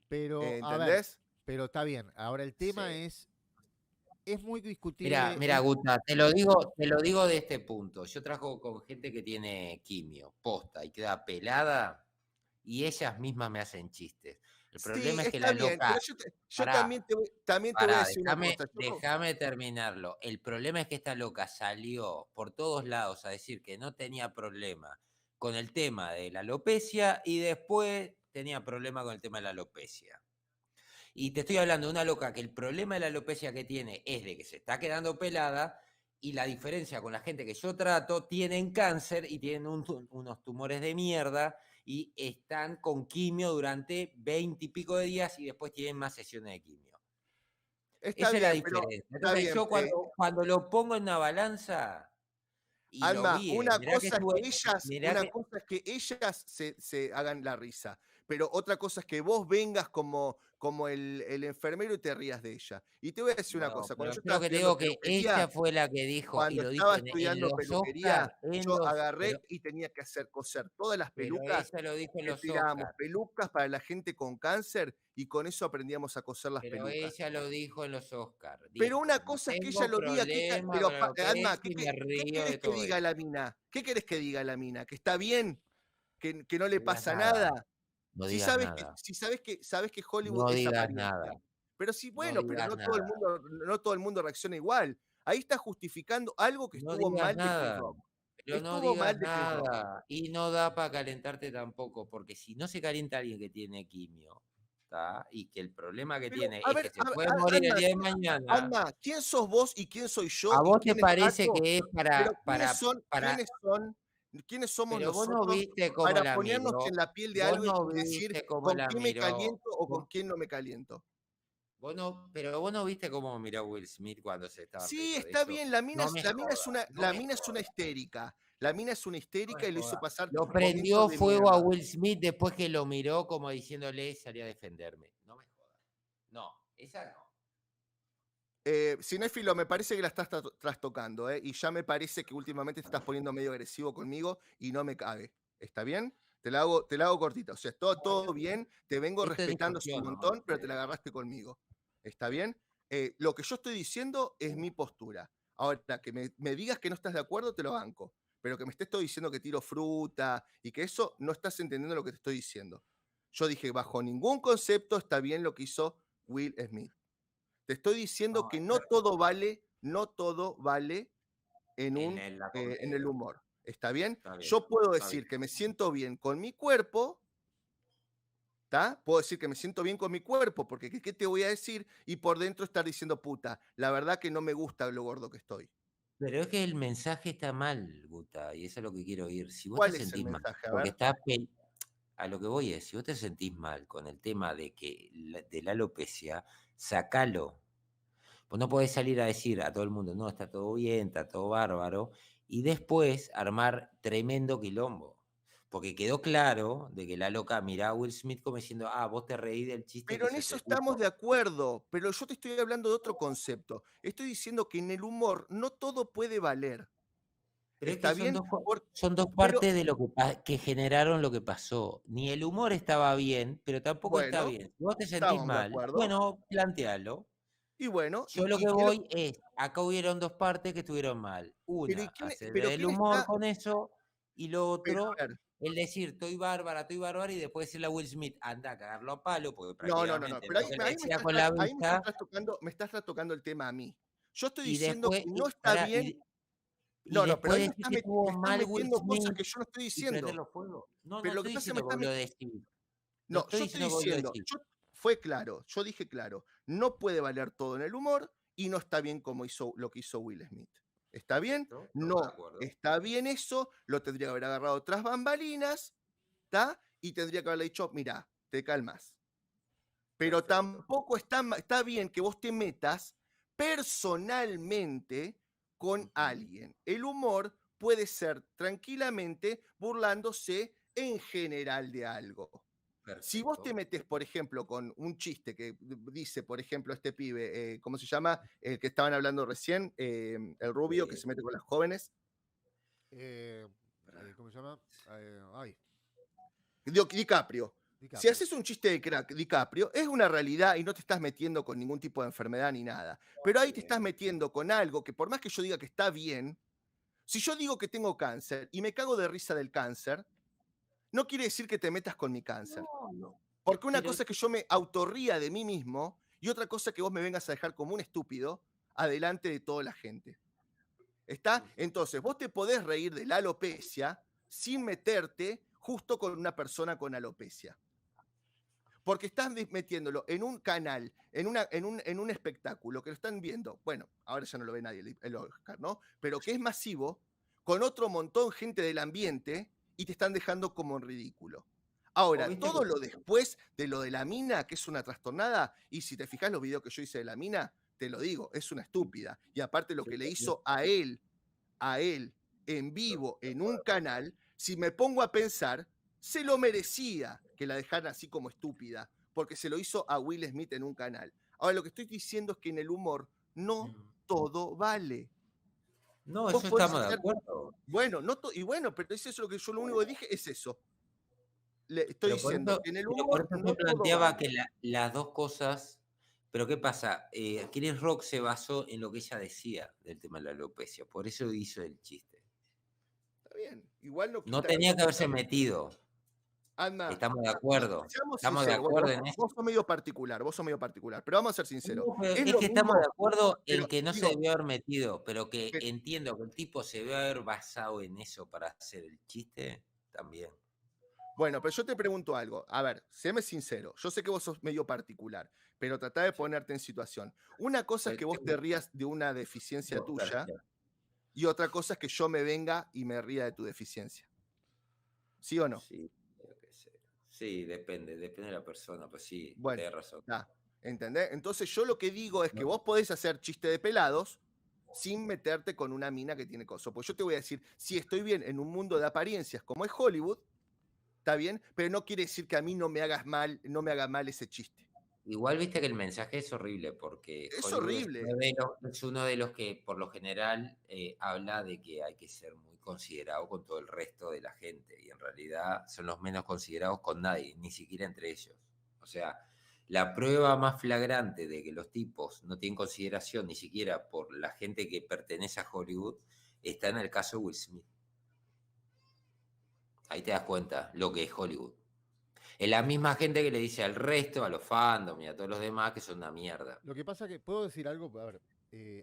Speaker 2: Pero, a ver,
Speaker 4: ¿Entendés?
Speaker 2: pero está bien. Ahora, el tema
Speaker 3: Sí.
Speaker 2: es muy
Speaker 3: Mira,
Speaker 2: discutible.
Speaker 3: mira, Guta, te lo digo de este punto. Yo trabajo con gente que tiene quimio, posta, y queda pelada, y ellas mismas me hacen chistes. El
Speaker 4: Sí,
Speaker 3: problema es que
Speaker 4: está
Speaker 3: la
Speaker 4: bien,
Speaker 3: loca.
Speaker 4: pero yo
Speaker 3: Pará,
Speaker 4: también te voy a
Speaker 3: pará,
Speaker 4: decir una cosa.
Speaker 3: déjame terminarlo. El problema es que esta loca salió por todos lados a decir que no tenía problema con el tema de la alopecia y después tenía problema con el tema de la alopecia. Y te estoy hablando de una loca que el problema de la alopecia que tiene es de que se está quedando pelada y la diferencia con la gente que yo trato, tienen cáncer y tienen unos tumores de mierda y están con quimio durante 20 y pico de días y después tienen más sesiones de quimio.
Speaker 4: Está
Speaker 3: Esa es la
Speaker 4: bien, pero
Speaker 3: diferencia.
Speaker 4: está
Speaker 3: Entonces
Speaker 4: bien.
Speaker 3: yo cuando lo pongo en una balanza y lo
Speaker 4: Alma,
Speaker 3: vi,
Speaker 4: una
Speaker 3: mirá que
Speaker 4: cosa
Speaker 3: estuve,
Speaker 4: es que ellas se hagan la risa, pero otra cosa es que vos vengas como el enfermero y te rías de ella. Y te voy a decir una
Speaker 3: bueno,
Speaker 4: cosa,
Speaker 3: pero
Speaker 4: cuando yo
Speaker 3: creo
Speaker 4: estaba
Speaker 3: que te
Speaker 4: estudiando
Speaker 3: digo que
Speaker 4: peluquería,
Speaker 3: ella fue la que dijo, y
Speaker 4: cuando
Speaker 3: lo
Speaker 4: estaba
Speaker 3: dijo en
Speaker 4: estudiando
Speaker 3: los
Speaker 4: peluquería,
Speaker 3: Oscar,
Speaker 4: yo agarré y tenía que hacer coser todas las
Speaker 3: pero
Speaker 4: pelucas,
Speaker 3: ella lo dijo en
Speaker 4: que
Speaker 3: los
Speaker 4: tirábamos
Speaker 3: Oscar.
Speaker 4: pelucas para la gente con cáncer y con eso aprendíamos a coser las
Speaker 3: Pero
Speaker 4: pelucas.
Speaker 3: ella lo dijo en los Oscar.
Speaker 4: Pero
Speaker 3: Dijo,
Speaker 4: una
Speaker 3: no
Speaker 4: cosa es que ella
Speaker 3: tengo
Speaker 4: lo diga,
Speaker 3: problema
Speaker 4: pero
Speaker 3: con la
Speaker 4: Alma,
Speaker 3: alopecia y me
Speaker 4: ¿qué
Speaker 3: río
Speaker 4: querés
Speaker 3: de
Speaker 4: que
Speaker 3: todo
Speaker 4: diga
Speaker 3: eso.
Speaker 4: la mina? ¿Qué querés que diga la mina? ¿Que está bien? ¿Que no le
Speaker 3: No digas
Speaker 4: pasa
Speaker 3: nada.
Speaker 4: nada?
Speaker 3: No
Speaker 4: Si
Speaker 3: digas
Speaker 4: sabes
Speaker 3: nada.
Speaker 4: sabes que Hollywood
Speaker 3: No
Speaker 4: es
Speaker 3: digas
Speaker 4: apariencia.
Speaker 3: nada.
Speaker 4: Pero sí,
Speaker 3: No
Speaker 4: bueno, pero
Speaker 3: digas nada.
Speaker 4: no todo el mundo reacciona igual. Ahí está justificando algo que
Speaker 3: No
Speaker 4: estuvo
Speaker 3: digas
Speaker 4: mal de Chris
Speaker 3: nada.
Speaker 4: Rock.
Speaker 3: Pero no
Speaker 4: Estuvo mal
Speaker 3: digas
Speaker 4: de Chris Rock.
Speaker 3: nada. Y no da para calentarte tampoco, porque si no se calienta alguien que tiene quimio, ¿tá? Y que el problema que
Speaker 4: Pero,
Speaker 3: tiene
Speaker 4: a
Speaker 3: es
Speaker 4: ver,
Speaker 3: que se puede morir el día de mañana.
Speaker 4: Alma, ¿quién sos vos y quién soy yo?
Speaker 3: ¿A
Speaker 4: ¿Y
Speaker 3: vos te
Speaker 4: quién es
Speaker 3: parece
Speaker 4: Tato?
Speaker 3: que es
Speaker 4: Pero
Speaker 3: para...
Speaker 4: ¿quiénes somos
Speaker 3: Pero vos no
Speaker 4: nosotros
Speaker 3: viste cómo
Speaker 4: para
Speaker 3: la
Speaker 4: ponernos
Speaker 3: miró?
Speaker 4: en la piel de
Speaker 3: Vos
Speaker 4: algo
Speaker 3: no
Speaker 4: y decir
Speaker 3: viste cómo
Speaker 4: con
Speaker 3: la
Speaker 4: quién me
Speaker 3: miró.
Speaker 4: caliento o con quién no me caliento?
Speaker 3: Pero vos no viste cómo miró Will Smith cuando se estaba
Speaker 4: Sí,
Speaker 3: riendo de
Speaker 4: está
Speaker 3: eso.
Speaker 4: bien, la mina
Speaker 3: No me
Speaker 4: es una,
Speaker 3: jodas, no me
Speaker 4: es una
Speaker 3: jodas,
Speaker 4: histérica. La mina es una
Speaker 3: no
Speaker 4: histérica
Speaker 3: me
Speaker 4: y lo hizo
Speaker 3: jodas.
Speaker 4: pasar
Speaker 3: Lo
Speaker 4: momentos
Speaker 3: prendió
Speaker 4: de
Speaker 3: fuego a
Speaker 4: mierda.
Speaker 3: Will Smith después que lo miró como diciéndole salí a defenderme. No me jodas. No, esa no.
Speaker 4: Cinéfilo, me parece que la estás trastocando, y ya me parece que últimamente te estás poniendo medio agresivo conmigo y no me cabe. ¿Está bien? Te la hago cortita. O sea, todo bien, te vengo
Speaker 3: Esto es
Speaker 4: respetando hace un
Speaker 3: discusión,
Speaker 4: montón,
Speaker 3: ¿no?
Speaker 4: pero te la agarraste conmigo. ¿Está bien? Lo que yo estoy diciendo es mi postura. Ahora, que me digas que no estás de acuerdo, te lo banco. Pero que me estés todo diciendo que tiro fruta y que eso no estás entendiendo lo que te estoy diciendo. Yo dije, bajo ningún concepto está bien lo que hizo Will Smith. Te estoy diciendo que no todo vale en el humor. ¿Está bien?
Speaker 3: Está bien,
Speaker 4: Yo puedo
Speaker 3: está
Speaker 4: decir
Speaker 3: bien.
Speaker 4: que me siento bien con mi cuerpo, ¿tá? Puedo decir que me siento bien con mi cuerpo, porque ¿qué te voy a decir? Y por dentro estar diciendo, puta, la verdad que no me gusta lo gordo que estoy.
Speaker 3: Pero es que el mensaje está mal, Guta, y eso es lo que quiero oír. Si vos te
Speaker 4: ¿Cuál es el
Speaker 3: sentís mal,
Speaker 4: mensaje? A
Speaker 3: porque
Speaker 4: ver.
Speaker 3: estás a lo que voy es, si vos te sentís mal con el tema de que de la alopecia, sacalo. Pues no podés salir a decir a todo el mundo, no, está todo bien, está todo bárbaro, y después armar tremendo quilombo. Porque quedó claro de que la loca mirá a Will Smith como diciendo, vos te reí del chiste
Speaker 4: Pero
Speaker 3: que
Speaker 4: en
Speaker 3: hizo
Speaker 4: eso
Speaker 3: este
Speaker 4: estamos
Speaker 3: tipo.
Speaker 4: de acuerdo, pero yo te estoy hablando de otro concepto. Estoy diciendo que en el humor no todo puede valer.
Speaker 3: Pero es
Speaker 4: ¿Está
Speaker 3: que son
Speaker 4: bien?
Speaker 3: son dos
Speaker 4: Pero,
Speaker 3: partes de lo que generaron lo que pasó. Ni el humor estaba bien, pero tampoco está
Speaker 4: bueno,
Speaker 3: bien. Si vos te sentís
Speaker 4: estábamos de
Speaker 3: mal,
Speaker 4: acuerdo.
Speaker 3: bueno, plantealo.
Speaker 4: Y bueno,
Speaker 3: Yo lo
Speaker 4: y
Speaker 3: que
Speaker 4: quiero,
Speaker 3: voy es, acá hubieron dos partes que estuvieron mal.
Speaker 4: pero,
Speaker 3: Una,
Speaker 4: ¿y
Speaker 3: hacer
Speaker 4: pero
Speaker 3: el
Speaker 4: quién
Speaker 3: humor
Speaker 4: está?
Speaker 3: con eso, y lo
Speaker 4: Pero,
Speaker 3: otro,
Speaker 4: a ver,
Speaker 3: el decir, estoy bárbara, y después decirle a Will Smith, anda a cagarlo a palo, porque
Speaker 4: no.
Speaker 3: prácticamente
Speaker 4: Pero
Speaker 3: lo que le decía con la
Speaker 4: ahí
Speaker 3: vista,
Speaker 4: me estás tocando el tema a mí. Yo estoy
Speaker 3: y
Speaker 4: diciendo
Speaker 3: después,
Speaker 4: que no está bien.
Speaker 3: y
Speaker 4: No, pero
Speaker 3: después
Speaker 4: ahí
Speaker 3: decir que
Speaker 4: me
Speaker 3: estuvo
Speaker 4: estás
Speaker 3: mal Will
Speaker 4: metiendo cosas
Speaker 3: Smith
Speaker 4: que yo no estoy
Speaker 3: y
Speaker 4: diciendo.
Speaker 3: prenderlo fuego. No, no
Speaker 4: Pero lo que
Speaker 3: estoy
Speaker 4: pasa es que me
Speaker 3: diciendo que
Speaker 4: estás
Speaker 3: vos lo decís. No
Speaker 4: No,
Speaker 3: estoy
Speaker 4: yo estoy
Speaker 3: diciendo que vos lo
Speaker 4: diciendo,
Speaker 3: decís.
Speaker 4: fue claro, yo dije claro, no puede valer todo en el humor y no está bien como hizo lo que hizo Will Smith. ¿Está bien?
Speaker 3: ¿No? Estamos de
Speaker 4: No,
Speaker 3: acuerdo.
Speaker 4: está bien eso, lo tendría que haber agarrado tras bambalinas, ¿está? Y tendría que haberle dicho, mira, te calmas. Pero
Speaker 3: Perfecto.
Speaker 4: tampoco está bien que vos te metas personalmente con alguien. El humor puede ser tranquilamente burlándose en general de algo. Si vos te
Speaker 3: Perfecto.
Speaker 4: metes, por ejemplo, con un chiste que dice, por ejemplo, este pibe, ¿cómo se llama? El que estaban hablando recién, el rubio que se mete con las jóvenes.
Speaker 2: ¿Cómo se llama? Ay,
Speaker 4: DiCaprio. Si
Speaker 2: DiCaprio.
Speaker 4: haces un chiste de crack, DiCaprio, es una realidad y no te estás metiendo con ningún tipo de enfermedad ni nada. Pero ahí te estás metiendo con algo que por más que yo diga que está bien, si yo digo que tengo cáncer y me cago de risa del cáncer, no quiere decir que te metas con mi cáncer.
Speaker 3: No, no.
Speaker 4: Porque una
Speaker 3: Pero
Speaker 4: cosa es que yo me autorría de mí mismo y otra cosa es que vos me vengas a dejar como un estúpido adelante de toda la gente. ¿Está? Entonces, vos te podés reír de la alopecia sin meterte justo con una persona con alopecia. Porque estás metiéndolo en un canal, en un espectáculo que lo están viendo. Bueno, ahora ya no lo ve nadie el Oscar, ¿no? Pero que es masivo, con otro montón de gente del ambiente y te están dejando como en ridículo. Ahora,
Speaker 3: viste
Speaker 4: todo
Speaker 3: que-
Speaker 4: lo después de lo de la mina, que es una trastornada, y si te fijas los videos que yo hice de la mina, te lo digo, es una estúpida. Y aparte lo que le hizo a él, en vivo, en un canal, si me pongo a pensar, se lo merecía que la dejaran así como estúpida, porque se lo hizo a Will Smith en un canal. Ahora, lo que estoy diciendo es que en el humor no todo vale.
Speaker 3: No,
Speaker 4: Vos
Speaker 3: eso
Speaker 4: podés
Speaker 3: estamos de
Speaker 4: hacer,
Speaker 3: acuerdo.
Speaker 4: bueno, y bueno, pero es eso lo que yo lo único que dije es eso. Le estoy
Speaker 3: Pero por
Speaker 4: diciendo
Speaker 3: eso,
Speaker 4: que en el
Speaker 3: pero por
Speaker 4: humor
Speaker 3: eso
Speaker 4: no
Speaker 3: se
Speaker 4: todo
Speaker 3: planteaba
Speaker 4: vale.
Speaker 3: que las dos cosas. Pero ¿qué pasa? Chris Rock se basó en lo que ella decía del tema de la alopecia. Por eso hizo el chiste.
Speaker 4: Está bien, igual no
Speaker 3: No
Speaker 4: quita que
Speaker 3: tenía
Speaker 4: vos
Speaker 3: que haberse metido.
Speaker 4: Anda,
Speaker 3: Estamos de acuerdo.
Speaker 4: seamos
Speaker 3: Estamos de
Speaker 4: sinceros,
Speaker 3: acuerdo en eso.
Speaker 4: vos sos medio particular, pero vamos a ser sinceros.
Speaker 3: No, pero
Speaker 4: Es
Speaker 3: es
Speaker 4: lo
Speaker 3: que estamos de
Speaker 4: mismo,
Speaker 3: acuerdo
Speaker 4: pero
Speaker 3: en que no se
Speaker 4: digo,
Speaker 3: debió haber metido, pero que
Speaker 4: que-
Speaker 3: entiendo que el tipo se debe haber basado en eso para hacer el chiste también.
Speaker 4: bueno, pero yo te pregunto algo. A ver, séme sincero. Yo sé que vos sos medio particular, pero tratá de ponerte en situación. Una cosa es que vos te rías de una deficiencia tuya y otra cosa es que yo me venga y me ría de tu deficiencia. ¿Sí o no?
Speaker 3: Sí, yo qué sé. Sí, depende de la persona, pues sí,
Speaker 4: Bueno,
Speaker 3: tenés razón.
Speaker 4: ¿entendés? Entonces yo lo que digo es que vos podés hacer chiste de pelados sin meterte con una mina que tiene cosas. Pues yo te voy a decir, si estoy bien en un mundo de apariencias como es Hollywood, está bien, pero no quiere decir que a mí no me haga mal ese chiste.
Speaker 3: Igual viste que el mensaje es horrible porque
Speaker 4: Es
Speaker 3: Hollywood
Speaker 4: horrible.
Speaker 3: es uno de los que por lo general habla de que hay que ser muy considerado con todo el resto de la gente y en realidad son los menos considerados con nadie, ni siquiera entre ellos. O sea, la prueba más flagrante de que los tipos no tienen consideración ni siquiera por la gente que pertenece a Hollywood está en el caso de Will Smith. Ahí te das cuenta lo que es Hollywood. Es la misma gente que le dice al resto, a los fandom y a todos los demás que son una mierda.
Speaker 2: Lo que pasa que, ¿puedo decir algo? A ver,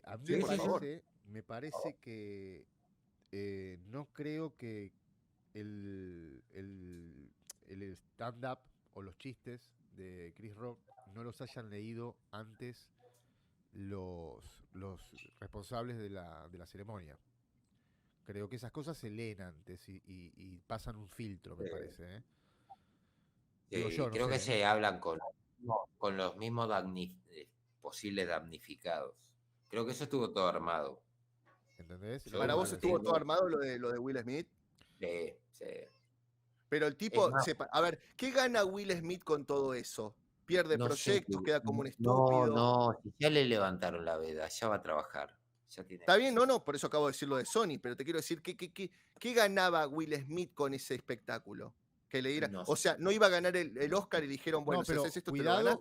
Speaker 2: a mí
Speaker 4: Sí, por favor.
Speaker 2: me parece que no creo que el stand-up o los chistes de Chris Rock no los hayan leído antes los responsables de la ceremonia. Creo que esas cosas se leen antes y pasan un filtro, me parece. Digo yo, no
Speaker 3: creo
Speaker 2: sé,
Speaker 3: que se hablan con los mismos posibles damnificados. Creo que eso estuvo todo armado.
Speaker 2: ¿Entendés?
Speaker 4: ¿Para vos estuvo todo armado lo de Will Smith?
Speaker 3: Sí.
Speaker 4: Pero el tipo, a ver, ¿qué gana Will Smith con todo eso? Pierde proyectos, queda como un estúpido.
Speaker 3: No, ya le levantaron la veda, ya va a trabajar.
Speaker 4: Está bien, no, por eso acabo de decir lo de Sony, pero te quiero decir, ¿qué ganaba Will Smith con ese espectáculo? Que le diera, o sea, no iba a ganar el Oscar y dijeron, bueno,
Speaker 2: no, pero
Speaker 4: si haces esto te lo ganás.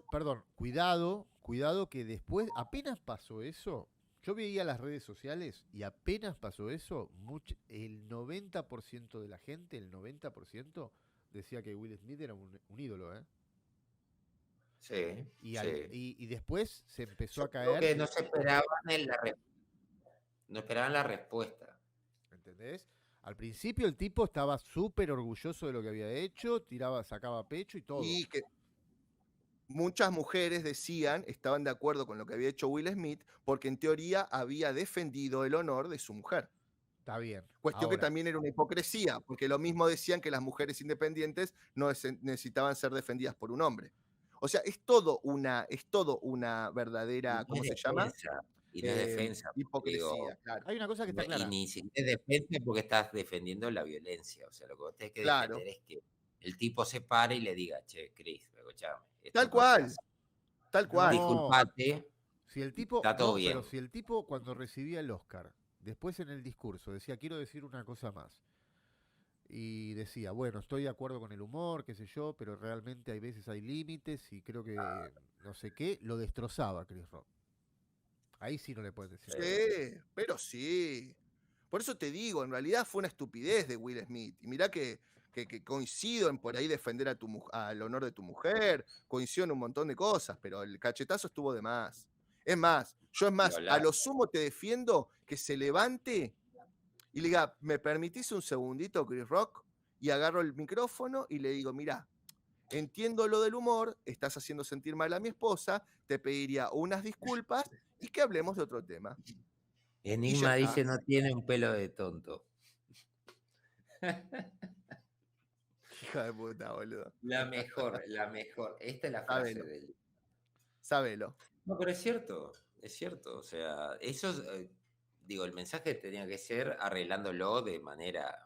Speaker 2: Cuidado que después, apenas pasó eso, yo veía las redes sociales y apenas pasó eso, el 90% de la gente, el 90% decía que Will Smith era un ídolo, ¿eh?
Speaker 3: Sí.
Speaker 2: Y después se empezó a caer.
Speaker 3: Creo que no se esperaban no esperaban la respuesta.
Speaker 2: ¿Entendés? Al principio el tipo estaba súper orgulloso de lo que había hecho, sacaba pecho y todo.
Speaker 4: Y que muchas mujeres estaban de acuerdo con lo que había hecho Will Smith, porque en teoría había defendido el honor de su mujer.
Speaker 2: Está bien.
Speaker 4: Cuestión que también era una hipocresía, porque lo mismo decían que las mujeres independientes no necesitaban ser defendidas por un hombre. O sea, es todo una verdadera, ¿cómo se llama?
Speaker 3: Y no es defensa.
Speaker 4: Hipocresía, claro.
Speaker 2: Hay una cosa que está clara.
Speaker 3: Y ni siquiera es defensa porque estás defendiendo la violencia. O sea, lo que vos tenés que defender es que el tipo se pare y le diga, che, Chris, escuchame.
Speaker 4: Tal cual.
Speaker 3: Disculpate.
Speaker 2: Si el tipo,
Speaker 3: está todo bien.
Speaker 2: Pero si el tipo cuando recibía el Oscar, después en el discurso decía, quiero decir una cosa más. Y decía, bueno, estoy de acuerdo con el humor, qué sé yo, pero realmente hay veces hay límites y creo que no sé qué, lo destrozaba Chris Rock. Ahí sí no le puedes decir.
Speaker 4: Sí, pero sí. Por eso te digo, en realidad fue una estupidez de Will Smith. Y mirá que coincido en por ahí defender al honor de tu mujer, coincido en un montón de cosas, pero el cachetazo estuvo de más. Es más, a lo sumo te defiendo que se levante y le diga, ¿me permitís un segundito, Chris Rock? Y agarro el micrófono y le digo, mirá, entiendo lo del humor, estás haciendo sentir mal a mi esposa, te pediría unas disculpas y que hablemos de otro tema.
Speaker 3: Enigma dice, no tiene un pelo de tonto.
Speaker 4: Hija de puta, boludo.
Speaker 3: La mejor. Esta es la frase de él.
Speaker 4: Sábelo.
Speaker 3: No, pero es cierto. O sea, eso digo, el mensaje tenía que ser arreglándolo de manera,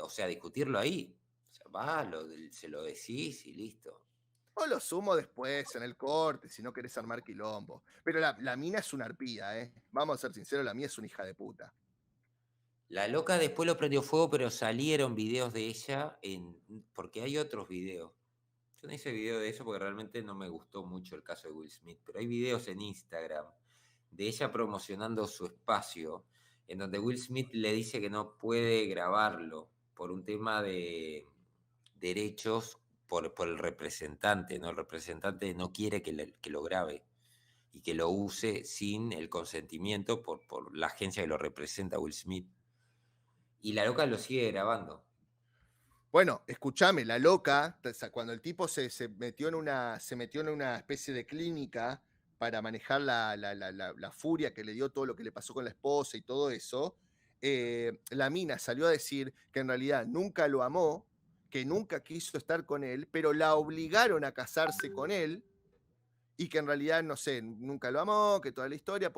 Speaker 3: o sea, discutirlo ahí. O sea, se lo decís y listo.
Speaker 4: O lo sumo después, en el corte, si no querés armar quilombo. Pero la mina es una arpía, ¿eh? Vamos a ser sinceros, la mía es una hija de puta.
Speaker 3: La loca después lo prendió fuego, pero salieron videos de ella, porque hay otros videos. Yo no hice video de eso porque realmente no me gustó mucho el caso de Will Smith, pero hay videos en Instagram de ella promocionando su espacio, en donde Will Smith le dice que no puede grabarlo por un tema de derechos por el representante, ¿no? El representante no quiere que lo grabe y que lo use sin el consentimiento por la agencia que lo representa, Will Smith. Y la loca lo sigue grabando.
Speaker 4: Bueno, escúchame, la loca, cuando el tipo se metió en una especie de clínica para manejar la furia que le dio todo lo que le pasó con la esposa y todo eso, la mina salió a decir que en realidad nunca lo amó, que nunca quiso estar con él, pero la obligaron a casarse con él y que en realidad, no sé, nunca lo amó, que toda la historia,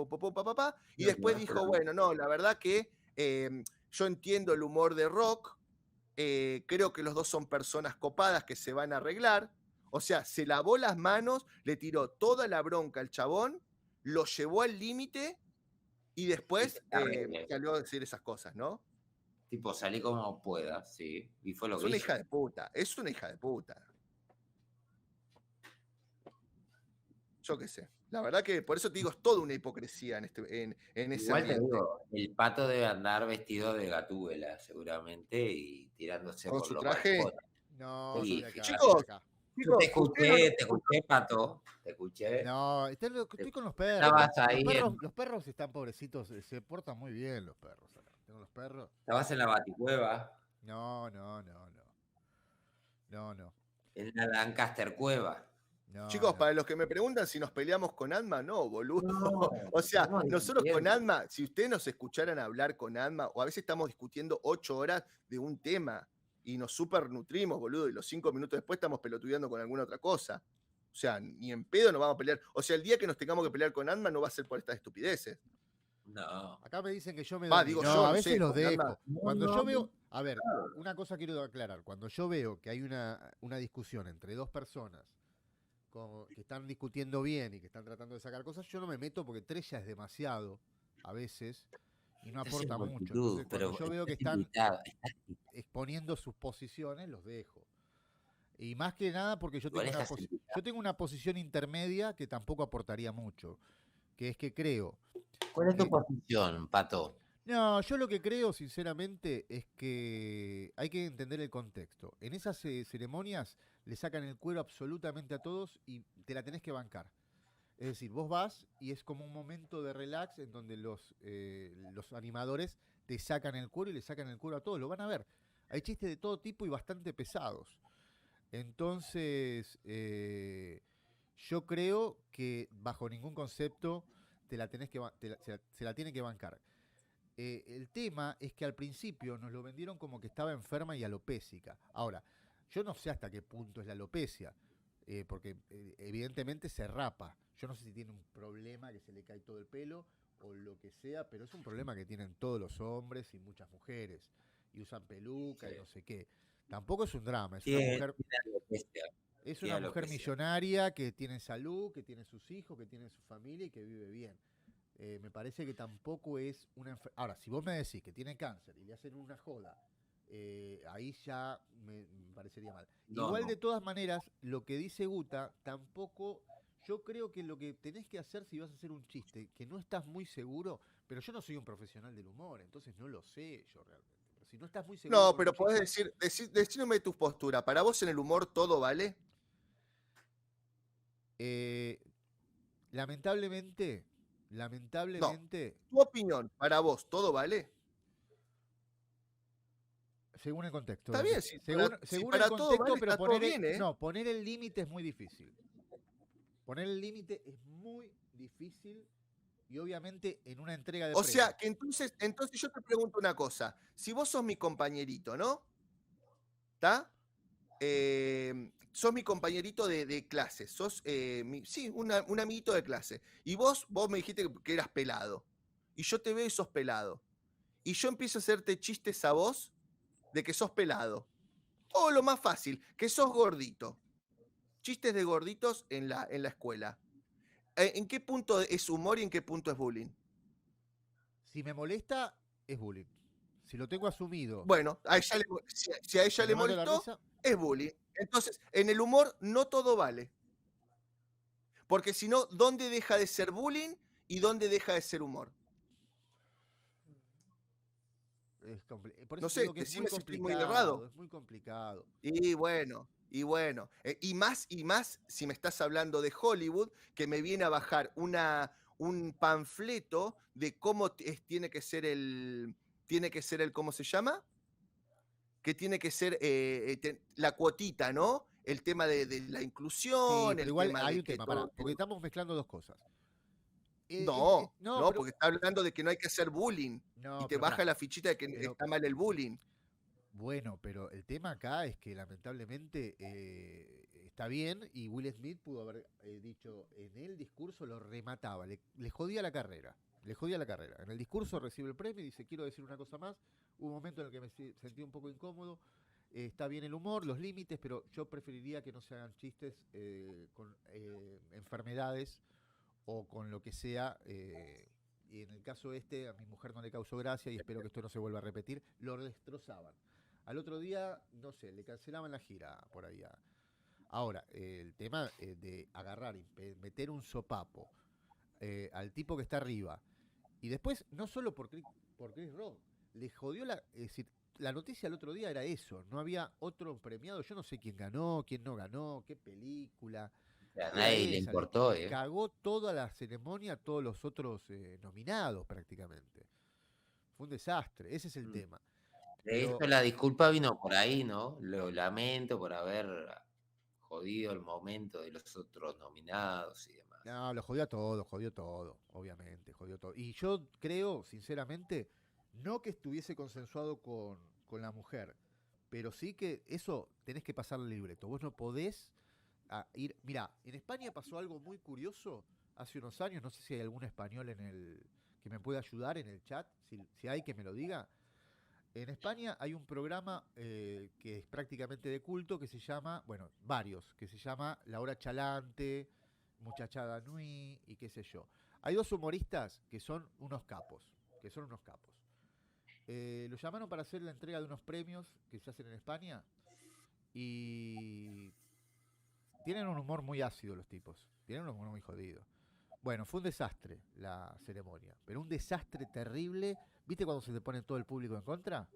Speaker 4: y después dijo, bueno, no, la verdad que yo entiendo el humor de Rock, creo que los dos son personas copadas que se van a arreglar. O sea, se lavó las manos, le tiró toda la bronca al chabón, lo llevó al límite y después salió a decir esas cosas, ¿no?
Speaker 3: Tipo, salí como pueda, sí. Y fue lo que
Speaker 4: hizo. Es una hija de puta. Yo qué sé. La verdad que por eso te digo, es toda una hipocresía en ese
Speaker 3: Igual
Speaker 4: ambiente.
Speaker 3: te digo, el Pato debe andar vestido de Gatúbela, seguramente, y tirándose
Speaker 4: ¿Con
Speaker 3: por
Speaker 4: su
Speaker 3: los
Speaker 4: traje?
Speaker 3: balcones.
Speaker 2: No,
Speaker 3: Sí,
Speaker 4: chicos,
Speaker 3: te escuché, Pato, te escuché.
Speaker 2: No, estoy con los perros.
Speaker 3: Estabas ahí
Speaker 2: Los perros están pobrecitos, se portan muy bien los perros. Tengo los perros.
Speaker 3: Estabas en la Baticueva.
Speaker 2: No.
Speaker 3: En la Lancaster Cueva.
Speaker 2: No,
Speaker 4: Chicos,
Speaker 2: no.
Speaker 4: para los que me preguntan si nos peleamos con Adma, no, boludo.
Speaker 3: No,
Speaker 4: O sea,
Speaker 3: estamos
Speaker 4: nosotros con
Speaker 3: discutiendo.
Speaker 4: Adma, si ustedes nos escucharan hablar con Adma, o a veces estamos discutiendo 8 horas de un tema y nos super nutrimos, boludo, y los 5 minutos después estamos pelotudeando con alguna otra cosa. O sea, ni en pedo nos vamos a pelear. O sea, el día que nos tengamos que pelear con Adma no va a ser por estas estupideces.
Speaker 3: No.
Speaker 2: Acá me dicen que yo me
Speaker 4: Va,
Speaker 2: doy.
Speaker 4: digo
Speaker 2: No,
Speaker 4: yo,
Speaker 2: a
Speaker 4: no
Speaker 2: veces
Speaker 4: sé,
Speaker 2: los
Speaker 4: porque
Speaker 2: dejo.
Speaker 4: anda-
Speaker 2: Cuando
Speaker 3: No,
Speaker 2: yo
Speaker 3: no,
Speaker 2: veo, a ver, una cosa quiero aclarar. Cuando yo veo que hay una discusión entre dos personas que están discutiendo bien y que están tratando de sacar cosas, yo no me meto porque 3 ya es demasiado a veces y no
Speaker 3: Es
Speaker 2: aporta mucho.
Speaker 3: multitud,
Speaker 2: Entonces, cuando
Speaker 3: pero
Speaker 2: yo veo que
Speaker 3: estás
Speaker 2: están
Speaker 3: invitado.
Speaker 2: exponiendo sus posiciones, los dejo. Y más que nada porque yo
Speaker 3: Igual
Speaker 2: tengo una,
Speaker 3: estás invitado.
Speaker 2: yo tengo una posición intermedia que tampoco aportaría mucho, que es que creo
Speaker 3: ¿Cuál es tu
Speaker 2: que...
Speaker 3: posición, Pato?
Speaker 2: No, yo lo que creo, sinceramente, es que hay que entender el contexto. En esas ceremonias le sacan el cuero absolutamente a todos y te la tenés que bancar. Es decir, vos vas y es como un momento de relax en donde los animadores te sacan el cuero y le sacan el cuero a todos. Lo van a ver. Hay chistes de todo tipo y bastante pesados. Entonces, yo creo que bajo ningún concepto te la tenés que se la tiene que bancar. El tema es que al principio nos lo vendieron como que estaba enferma y alopésica. Ahora, yo no sé hasta qué punto es la alopecia, porque evidentemente se rapa. Yo no sé si tiene un problema que se le cae todo el pelo o lo que sea, pero es un problema que tienen todos los hombres y muchas mujeres. Y usan peluca y no sé qué. Tampoco es un drama, es una mujer... Es una mujer millonaria que tiene salud, que tiene sus hijos, que tiene su familia y que vive bien. Me parece que tampoco es una enfermedad. Ahora, si vos me decís que tiene cáncer y le hacen una joda, ahí ya me parecería mal.
Speaker 3: No,
Speaker 2: Igual
Speaker 3: no.
Speaker 2: de todas maneras, lo que dice Guta, tampoco... Yo creo que lo que tenés que hacer si vas a hacer un chiste, que no estás muy seguro, pero yo no soy un profesional del humor, entonces no lo sé yo realmente. Pero si no estás muy seguro...
Speaker 4: No,
Speaker 2: con
Speaker 4: pero
Speaker 2: un
Speaker 4: podés
Speaker 2: chiste,
Speaker 4: decirme tu postura. ¿Para vos en el humor todo vale?
Speaker 2: lamentablemente...
Speaker 4: No. Tu opinión, para vos, ¿todo vale?
Speaker 2: Según el contexto.
Speaker 4: Está bien, si
Speaker 2: según
Speaker 4: para, si
Speaker 2: según
Speaker 4: para
Speaker 2: el
Speaker 4: todo
Speaker 2: contexto,
Speaker 4: vale,
Speaker 2: pero
Speaker 4: está todo bien, ¿eh?
Speaker 2: no, poner el límite es muy difícil. Poner el límite es muy difícil y obviamente en una entrega de
Speaker 4: O sea,
Speaker 2: premios.
Speaker 4: que entonces yo te pregunto una cosa. Si vos sos mi compañerito, ¿no? ¿Está? Sos mi compañerito de clase. Sos, sí, un amiguito de clase. Y vos me dijiste que eras pelado. Y yo te veo y sos pelado. Y yo empiezo a hacerte chistes a vos de que sos pelado. O lo más fácil, que sos gordito. Chistes de gorditos en la escuela. ¿En qué punto es humor y en qué punto es bullying?
Speaker 2: Si me molesta, es bullying. Si lo tengo asumido.
Speaker 4: Bueno, si a ella le
Speaker 2: me mato la
Speaker 4: molestó,
Speaker 2: risa,
Speaker 4: es bullying. Entonces, en el humor no todo vale. Porque si no, ¿dónde deja de ser bullying y dónde deja de ser humor?
Speaker 2: por eso
Speaker 4: No sé,
Speaker 2: digo que es muy
Speaker 4: decime si estoy muy
Speaker 2: complicado.
Speaker 4: errado.
Speaker 2: Es muy complicado.
Speaker 4: Y bueno. Y más si me estás hablando de Hollywood, que me viene a bajar un panfleto de cómo tiene que ser el, ¿cómo se llama? Que tiene que ser la cuotita, ¿no? El tema de la
Speaker 2: Sí,
Speaker 4: inclusión,
Speaker 2: pero
Speaker 4: el
Speaker 2: igual
Speaker 4: tema
Speaker 2: hay
Speaker 4: de
Speaker 2: un
Speaker 4: que
Speaker 2: tema,
Speaker 4: todo...
Speaker 2: porque estamos mezclando dos cosas.
Speaker 4: No,
Speaker 2: no, pero,
Speaker 4: porque está hablando de que no hay que hacer bullying.
Speaker 2: no,
Speaker 4: Y te
Speaker 2: pero
Speaker 4: baja
Speaker 2: pará,
Speaker 4: la fichita de que
Speaker 2: pero-
Speaker 4: está mal el bullying.
Speaker 2: Bueno, pero el tema acá es que lamentablemente está bien y Will Smith pudo haber dicho en el discurso, lo remataba, le jodía la carrera. Le jodía la carrera. En el discurso recibe el premio y dice, quiero decir una cosa más. Hubo un momento en el que me sentí un poco incómodo. Está bien el humor, los límites, pero yo preferiría que no se hagan chistes con enfermedades o con lo que sea. Y en el caso este, a mi mujer no le causó gracia y espero que esto no se vuelva a repetir. Lo destrozaban. Al otro día, no sé, le cancelaban la gira por ahí. Ahora, el tema de agarrar y meter un sopapo al tipo que está arriba. Y después, no solo por Chris Rock, le jodió es decir, la noticia el otro día era eso, no había otro premiado, yo no sé quién ganó, quién no ganó, qué película.
Speaker 3: A nadie le importó,
Speaker 2: Cagó toda la ceremonia, todos los otros nominados prácticamente. Fue un desastre, ese es el tema.
Speaker 3: De hecho, la disculpa vino por ahí, ¿no? Lo lamento por haber jodido el momento de los otros nominados y demás.
Speaker 2: No, lo jodió todo, obviamente, jodió todo. Y yo creo, sinceramente, no que estuviese consensuado con la mujer, pero sí que eso tenés que pasarle el libreto. Vos no podés ir. Mirá, en España pasó algo muy curioso hace unos años, no sé si hay algún español que me pueda ayudar en el chat, si hay que me lo diga. En España hay un programa que es prácticamente de culto que se llama, bueno, varios, que se llama La Hora Chalante, Muchachada Nui y qué sé yo. Hay dos humoristas que son unos capos, Los llamaron para hacer la entrega de unos premios que se hacen en España y tienen un humor muy ácido los tipos, tienen un humor muy jodido. Bueno, fue un desastre la ceremonia, pero un desastre terrible. ¿Viste cuando se te pone todo el público en contra?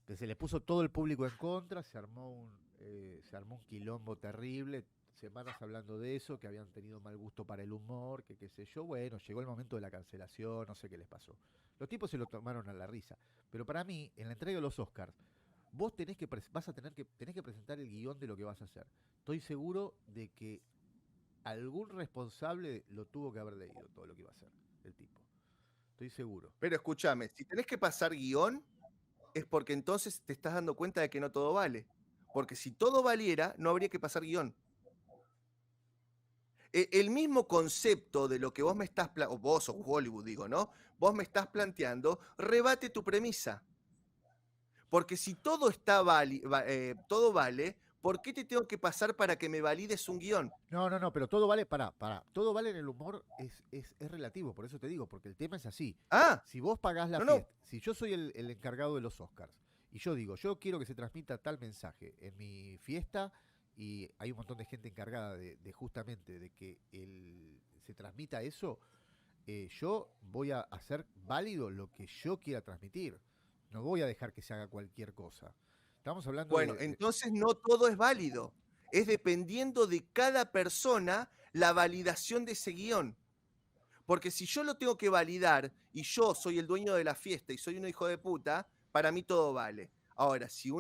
Speaker 2: Que se le puso todo el público en contra, se armó un quilombo terrible, semanas hablando de eso, que habían tenido mal gusto para el humor, que qué sé yo. Bueno, llegó el momento de la cancelación, no sé qué les pasó. Los tipos se lo tomaron a la risa. Pero para mí, en la entrega de los Oscars, vos tenés que presentar el guión de lo que vas a hacer. Estoy seguro de que algún responsable lo tuvo que haber leído, todo lo que iba a hacer el tipo. Estoy seguro.
Speaker 4: Pero escúchame, si tenés que pasar guión, es porque entonces te estás dando cuenta de que no todo vale. Porque si todo valiera, no habría que pasar guión. El mismo concepto de lo que vos me estás planteando, vos o Hollywood digo, ¿no? Vos me estás planteando, rebate tu premisa. Porque si todo todo vale, ¿por qué te tengo que pasar para que me valides un guión?
Speaker 2: No, pero todo vale, pará. Todo vale en el humor es relativo, por eso te digo, porque el tema es así. Si vos pagás la fiesta, si yo soy el encargado de los Oscars, y yo digo, yo quiero que se transmita tal mensaje en mi fiesta, y hay un montón de gente encargada de justamente de que se transmita eso, yo voy a hacer válido lo que yo quiera transmitir. No voy a dejar que se haga cualquier cosa. Estamos hablando
Speaker 4: entonces no todo es válido. Es dependiendo de cada persona la validación de ese guión. Porque si yo lo tengo que validar y yo soy el dueño de la fiesta y soy un hijo de puta, para mí todo vale. Ahora, si es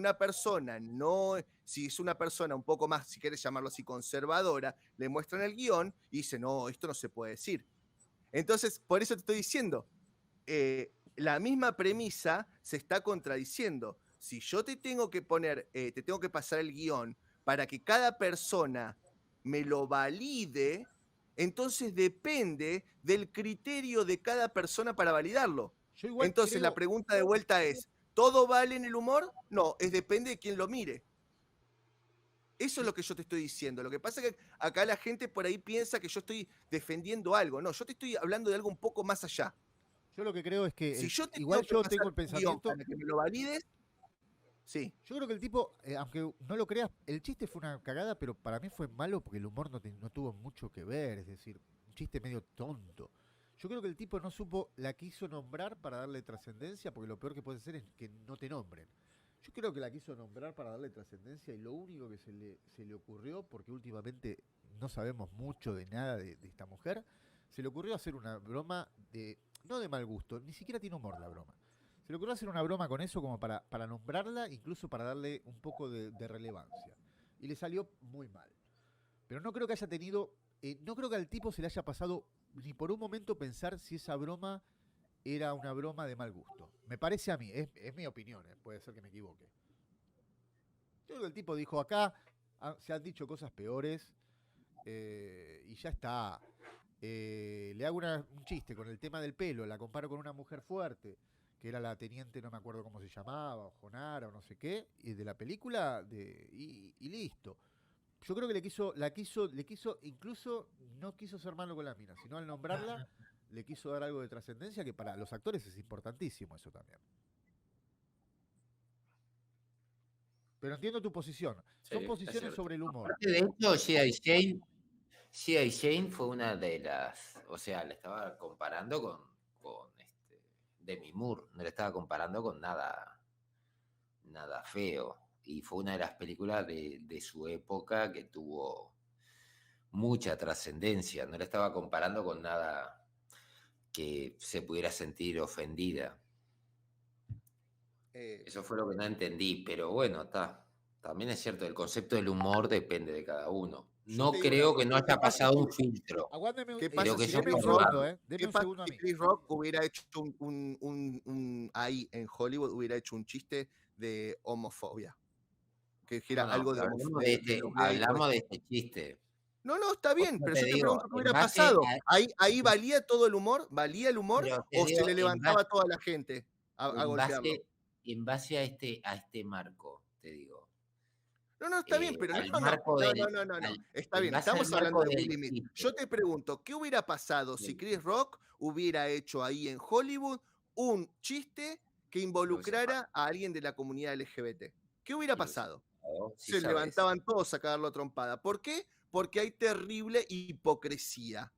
Speaker 4: una persona un poco más, si quieres llamarlo así, conservadora, le muestran el guión y dice, no, esto no se puede decir. Entonces, por eso te estoy diciendo, la misma premisa se está contradiciendo. Si yo te tengo que te tengo que pasar el guión para que cada persona me lo valide, entonces depende del criterio de cada persona para validarlo. Entonces la pregunta de vuelta es, ¿todo vale en el humor? No, depende de quién lo mire. Eso es lo que yo te estoy diciendo. Lo que pasa es que acá la gente por ahí piensa que yo estoy defendiendo algo. No, yo te estoy hablando de algo un poco más allá.
Speaker 2: Yo lo que creo es que
Speaker 4: si yo
Speaker 2: tengo el pensamiento
Speaker 4: para que me lo valides. Sí.
Speaker 2: Yo creo que el tipo, aunque no lo creas, el chiste fue una cagada, pero para mí fue malo porque el humor no tuvo mucho que ver, es decir, un chiste medio tonto. Yo creo que el tipo no supo, la quiso nombrar para darle trascendencia, porque lo peor que puede ser es que no te nombren. Yo creo que la quiso nombrar para darle trascendencia y lo único que se le ocurrió, porque últimamente no sabemos mucho de nada de esta mujer, se le ocurrió hacer una broma no de mal gusto, ni siquiera tiene humor la broma. Se le ocurrió hacer una broma con eso como para nombrarla, incluso para darle un poco de relevancia. Y le salió muy mal. Pero no creo que haya tenido, no creo que al tipo se le haya pasado ni por un momento pensar si esa broma era una broma de mal gusto. Me parece a mí, es mi opinión, puede ser que me equivoque. Yo creo que el tipo dijo, acá se han dicho cosas peores y ya está. Le hago un chiste con el tema del pelo, la comparo con una mujer fuerte, que era la teniente, no me acuerdo cómo se llamaba, o Jonara, o no sé qué, y de la película, y listo. Yo creo que le quiso, incluso no quiso ser malo con la mina, sino al nombrarla, le quiso dar algo de trascendencia, que para los actores es importantísimo eso también. Pero entiendo tu posición.
Speaker 3: Sí,
Speaker 2: son posiciones sobre el humor.
Speaker 3: Aparte de hecho, G.I. Jane fue una de las, o sea, le estaba comparando con Demi Moore, no le estaba comparando con nada feo, y fue una de las películas de su época que tuvo mucha trascendencia, no le estaba comparando con nada que se pudiera sentir ofendida. Eso fue lo que no entendí, pero bueno, está También es cierto, el concepto del humor depende de cada uno.
Speaker 4: Yo
Speaker 3: No
Speaker 4: te digo una
Speaker 3: creo que
Speaker 4: cosa,
Speaker 3: no haya pasado un filtro.
Speaker 2: Aguárdeme,
Speaker 4: ¿qué
Speaker 3: Creo
Speaker 4: pasa
Speaker 3: que
Speaker 4: si
Speaker 3: eso
Speaker 2: deme
Speaker 3: fue
Speaker 2: un
Speaker 4: Chris Rock,
Speaker 2: segundo,
Speaker 3: probado.
Speaker 2: deme
Speaker 4: qué
Speaker 2: un
Speaker 4: pasa
Speaker 2: segundo a
Speaker 4: si
Speaker 2: mí.
Speaker 4: Chris Rock hubiera hecho ahí en Hollywood, hubiera hecho un chiste de homofobia? Que dijera
Speaker 3: No,
Speaker 4: algo
Speaker 3: pero
Speaker 4: de los gays, por
Speaker 3: hablamos de
Speaker 4: ejemplo.
Speaker 3: este chiste.
Speaker 4: No, no, está
Speaker 3: Por
Speaker 4: bien,
Speaker 3: eso
Speaker 4: pero
Speaker 3: te
Speaker 4: yo te
Speaker 3: digo,
Speaker 4: pregunto qué
Speaker 3: en
Speaker 4: hubiera
Speaker 3: base
Speaker 4: pasado.
Speaker 3: a,
Speaker 4: Ahí valía todo el humor, valía el humor,
Speaker 3: pero te
Speaker 4: o se
Speaker 3: digo,
Speaker 4: le levantaba toda la gente a
Speaker 3: en
Speaker 4: golpearlo.
Speaker 3: base a este marco, te digo.
Speaker 4: No, está bien, pero
Speaker 3: Al
Speaker 4: no.
Speaker 3: marco del,
Speaker 4: Está
Speaker 3: en
Speaker 4: bien,
Speaker 3: base al
Speaker 4: estamos hablando
Speaker 3: marco
Speaker 4: de
Speaker 3: del
Speaker 4: Will Smith.
Speaker 3: chiste.
Speaker 4: Yo te pregunto, ¿qué hubiera pasado si Chris Rock hubiera hecho ahí en Hollywood un chiste que involucrara a alguien de la comunidad LGBT? ¿Qué hubiera pasado?
Speaker 3: Sí
Speaker 4: Se
Speaker 3: sabes.
Speaker 4: levantaban todos a cagarlo a trompada. ¿Por qué? Porque hay terrible hipocresía.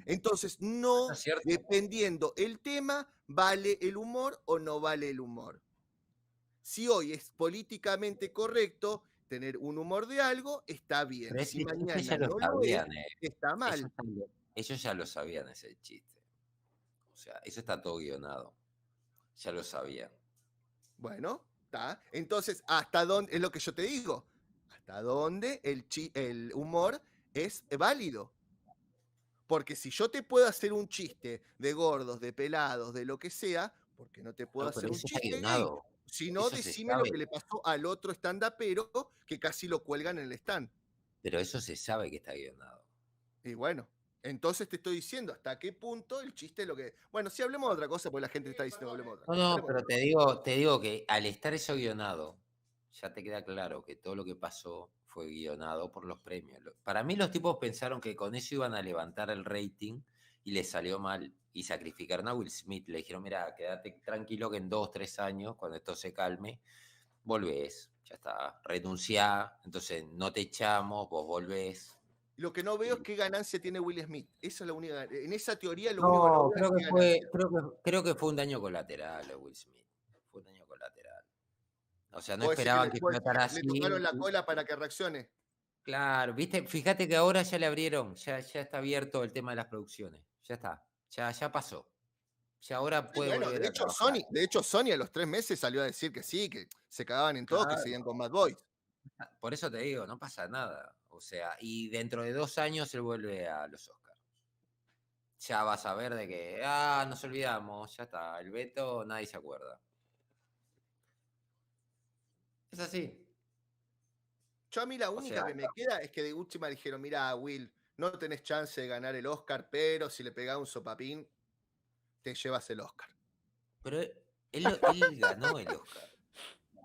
Speaker 4: Entonces, no,
Speaker 3: es cierto.
Speaker 4: dependiendo el tema, ¿vale el humor o no vale el humor? Si hoy es políticamente correcto tener un humor de algo, está bien.
Speaker 3: Pero
Speaker 4: Si
Speaker 3: ese chiste
Speaker 4: mañana
Speaker 3: ya lo
Speaker 4: no lo es,
Speaker 3: sabían,
Speaker 4: está mal.
Speaker 3: Ellos ya lo sabían ese chiste. O sea, eso está todo guionado. Ya lo sabían.
Speaker 4: Bueno, está. Entonces, ¿hasta dónde? Es lo que yo te digo. ¿Hasta dónde el humor es válido? Porque si yo te puedo hacer un chiste de gordos, de pelados, de lo que sea, ¿por qué no te puedo
Speaker 3: No,
Speaker 4: hacer
Speaker 3: pero
Speaker 4: un
Speaker 3: eso está
Speaker 4: chiste gay?
Speaker 3: guionado.
Speaker 4: Si no,
Speaker 3: Eso se
Speaker 4: decime lo
Speaker 3: sabe.
Speaker 4: que le pasó al otro stand-upero que casi lo cuelgan en el stand.
Speaker 3: Pero eso se sabe que está guionado.
Speaker 4: Y bueno, entonces te estoy diciendo hasta qué punto el chiste es lo que... Bueno, si hablemos de otra cosa, porque la gente está diciendo que hablemos de otra cosa.
Speaker 3: No,
Speaker 4: Hablemos de
Speaker 3: pero te digo que al estar eso guionado, ya te queda claro que todo lo que pasó fue guionado por los premios. Para mí los tipos pensaron que con eso iban a levantar el rating y les salió mal. Y sacrificaron a Will Smith. Le dijeron, mira, quédate tranquilo que en 2, 3 años, cuando esto se calme, volvés. Ya está, renunciá, entonces no te echamos, vos volvés.
Speaker 4: Lo que no veo es qué ganancia tiene Will Smith. Esa es la única. En esa teoría lo único que no
Speaker 3: No,
Speaker 4: veo es qué ganancia.
Speaker 3: creo que fue un daño colateral a Will Smith. Fue un daño colateral. O sea, no
Speaker 4: ¿Puedo decir
Speaker 3: esperaban que explotara así.
Speaker 4: le tocaron la cola para que reaccione?
Speaker 3: Claro, viste, fíjate que ahora ya le abrieron, ya está abierto el tema de las producciones. Ya está, ya pasó. Ya ahora puede
Speaker 4: Bueno,
Speaker 3: volver
Speaker 4: de
Speaker 3: a
Speaker 4: hecho,
Speaker 3: trabajar.
Speaker 4: Sony a los 3 meses salió a decir que sí, que se cagaban en todo, que
Speaker 3: Claro.
Speaker 4: seguían con Bad Boys.
Speaker 3: Por eso te digo, no pasa nada. O sea, y dentro de 2 años él vuelve a los Oscars. Ya vas a ver de que, nos olvidamos, ya está. El veto, nadie se acuerda. Es así.
Speaker 4: Yo a mí la única que me queda es que de última dijeron, mira, Will, no tenés chance de ganar el Oscar, pero si le pegás un sopapín, te llevas el Oscar.
Speaker 3: Pero él ganó el Oscar.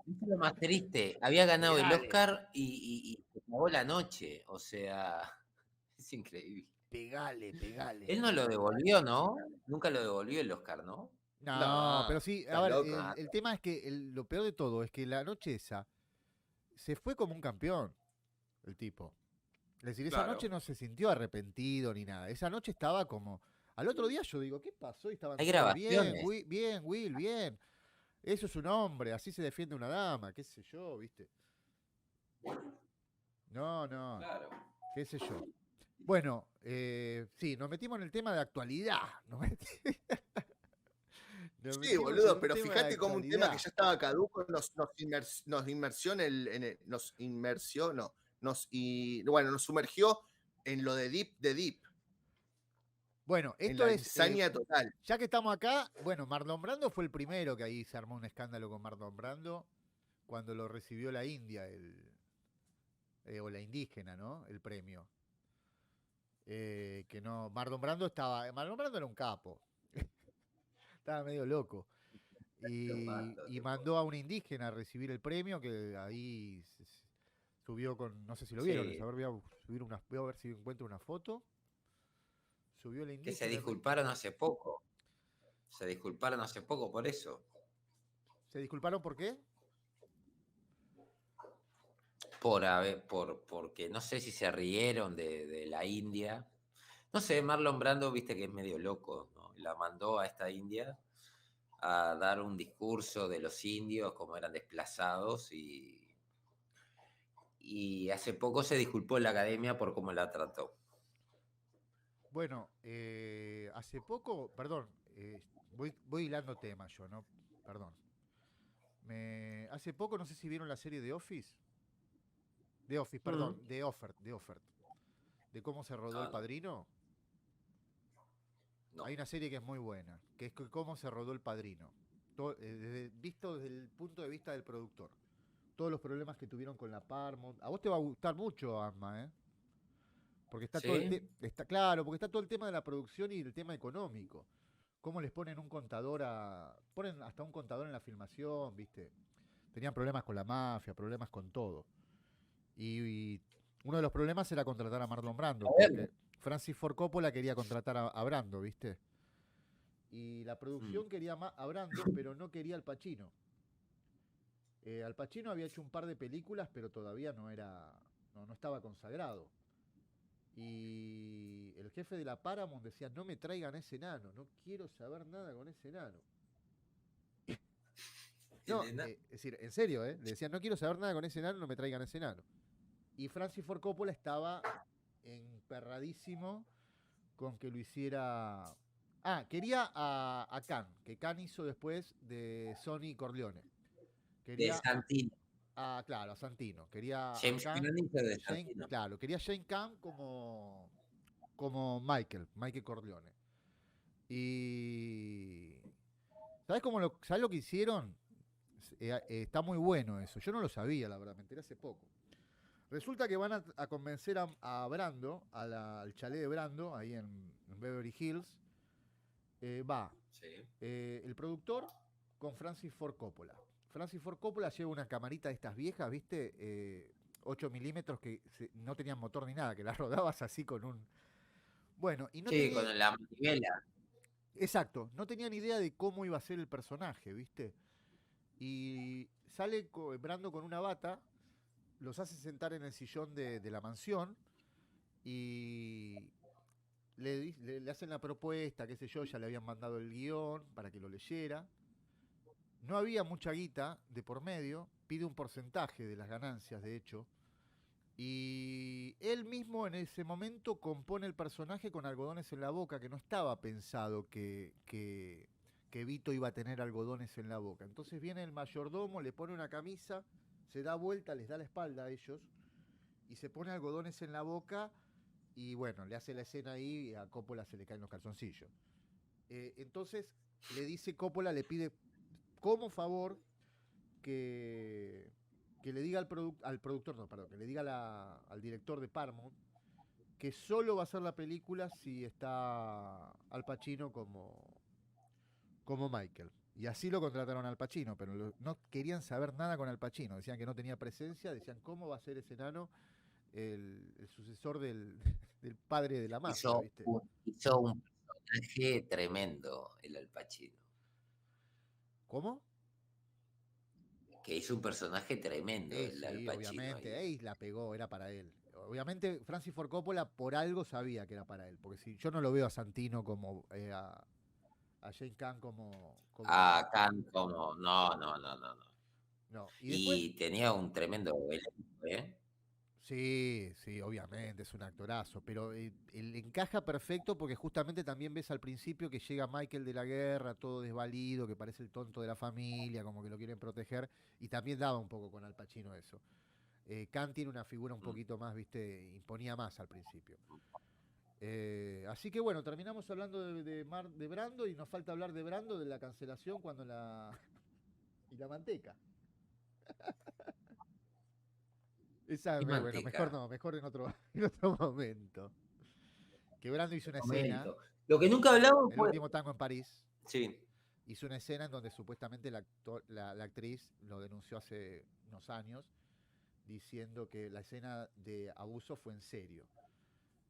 Speaker 3: Eso es lo más triste. Había ganado el Oscar y se acabó la noche. O sea, es increíble.
Speaker 2: Pegale.
Speaker 3: Él no lo devolvió, ¿no? Nunca lo devolvió el Oscar, ¿no?
Speaker 2: No, pero sí, a ver,
Speaker 4: loco.
Speaker 2: el tema es que lo peor de todo es que la noche esa se fue como un campeón, el tipo. Es decir, esa
Speaker 3: Claro.
Speaker 2: noche no se sintió arrepentido ni nada. Esa noche estaba como... Al otro día yo digo, ¿qué pasó? Y estaban
Speaker 3: Hay
Speaker 2: todos, bien,
Speaker 3: grabaciones.
Speaker 2: bien, Will, bien. Eso es un hombre, así se defiende una dama, qué sé yo, ¿viste? No,
Speaker 3: Claro.
Speaker 2: qué sé yo. Bueno, sí, nos metimos en el tema de actualidad.
Speaker 4: Sí, boludo, pero fíjate cómo un tema que ya estaba caduco nos sumergió en lo de Deep.
Speaker 2: Bueno,
Speaker 4: En
Speaker 2: esto
Speaker 4: la
Speaker 2: es...
Speaker 4: cizaña total.
Speaker 2: Ya que estamos acá, bueno, Marlon Brando fue el primero que ahí se armó un escándalo con Marlon Brando cuando lo recibió la India, o la indígena, ¿no? El premio. Que no, Marlon Brando era un capo. Estaba medio loco. Y mandó a una indígena a recibir el premio, que ahí subió con, no sé si lo vieron,
Speaker 3: Sí.
Speaker 2: a ver, voy a ver si encuentro una foto. Subió la indígena.
Speaker 3: Que se disculparon hace poco. Se disculparon hace poco por eso.
Speaker 2: ¿Se disculparon por qué?
Speaker 3: Porque no sé si se rieron de la India. No sé, Marlon Brando, viste que es medio loco, ¿no? La mandó a esta India a dar un discurso de los indios, como eran desplazados, y hace poco se disculpó en la academia por cómo la trató.
Speaker 2: Bueno, hace poco, perdón, voy hilando temas yo, ¿no? Perdón. Hace poco, no sé si vieron la serie de Office. The Office, perdón, The Offer. De cómo se rodó El Padrino.
Speaker 3: No.
Speaker 2: Hay una serie que es muy buena, que es cómo se rodó El Padrino. Visto desde el punto de vista del productor. Todos los problemas que tuvieron con la Paramount. A vos te va a gustar mucho, Asma, ¿eh? Porque está todo está claro, porque está todo el tema de la producción y el tema económico. Cómo les ponen un contador ponen hasta un contador en la filmación, ¿viste? Tenían problemas con la mafia, problemas con todo. Y uno de los problemas era contratar a Marlon Brando, porque Francis Ford Coppola quería contratar a Brando, ¿viste? Y la producción quería a Brando, pero no quería al Pacino. Al Pacino había hecho un par de películas, pero todavía no estaba consagrado. Y el jefe de la Paramount decía, no me traigan ese enano, no quiero saber nada con ese enano. No, es decir, en serio, le decían, no quiero saber nada con ese enano, no me traigan ese enano. Y Francis Ford Coppola estaba emperradísimo con que lo hiciera... quería a Khan, que Khan hizo después de Sonny Corleone. Quería
Speaker 3: de Santino.
Speaker 2: Claro, a Santino. Quería
Speaker 3: James
Speaker 2: a Khan,
Speaker 3: Cameron hizo de Santino.
Speaker 2: Claro, quería a Shane Khan como Michael Corleone. Y... ¿Sabes lo que hicieron? Está muy bueno eso. Yo no lo sabía, la verdad, me enteré hace poco. Resulta que van a convencer a Brando, al chalet de Brando, ahí en Beverly Hills. El productor con Francis Ford Coppola. Francis Ford Coppola lleva una camarita de estas viejas, ¿viste? 8 milímetros que no tenían motor ni nada, que las rodabas así con un... Bueno, y no tenía...
Speaker 3: con la manivela.
Speaker 2: Exacto, no tenían idea de cómo iba a ser el personaje, ¿viste? Y sale Brando con una bata, los hace sentar en el sillón de la mansión y le hacen la propuesta, qué sé yo, ya le habían mandado el guión para que lo leyera. No había mucha guita de por medio, pide un porcentaje de las ganancias, de hecho, y él mismo en ese momento compone el personaje con algodones en la boca, que no estaba pensado que Vito iba a tener algodones en la boca. Entonces viene el mayordomo, le pone una camisa, se da vuelta, les da la espalda a ellos, y se pone algodones en la boca, y bueno, le hace la escena ahí, y a Coppola se le caen los calzoncillos. Entonces le dice Coppola, le pide como favor que le diga al productor, no, perdón, que le diga al director de Paramount que solo va a hacer la película si está Al Pacino como Michael. Y así lo contrataron al Pacino, pero no querían saber nada con Al Pacino. Decían que no tenía presencia, decían cómo va a ser ese enano el sucesor del padre de la mafia, ¿viste?
Speaker 3: Hizo un personaje tremendo, el Al Pacino.
Speaker 2: ¿Cómo?
Speaker 3: Que hizo un personaje tremendo, el Al Pacino.
Speaker 2: Obviamente, ahí la pegó, era para él. Obviamente Francis Ford Coppola por algo sabía que era para él, porque si yo no lo veo a Santino como a Shane Khan como
Speaker 3: Khan como no. Y tenía un tremendo elenco, ¿eh?
Speaker 2: Sí, obviamente, es un actorazo, pero él encaja perfecto porque justamente también ves al principio que llega Michael de la guerra, todo desvalido, que parece el tonto de la familia, como que lo quieren proteger, y también daba un poco con Al Pacino eso. Khan tiene una figura un poquito más, viste, imponía más al principio. Así que bueno, terminamos hablando de Brando y nos falta hablar de Brando, de la cancelación y la manteca. Esa, bueno, mejor en otro momento. Que Brando hizo una escena.
Speaker 3: Lo que nunca hablamos
Speaker 2: fue... El último tango en París.
Speaker 3: Sí.
Speaker 2: Hizo una escena en donde supuestamente la actriz lo denunció hace unos años, diciendo que la escena de abuso fue en serio.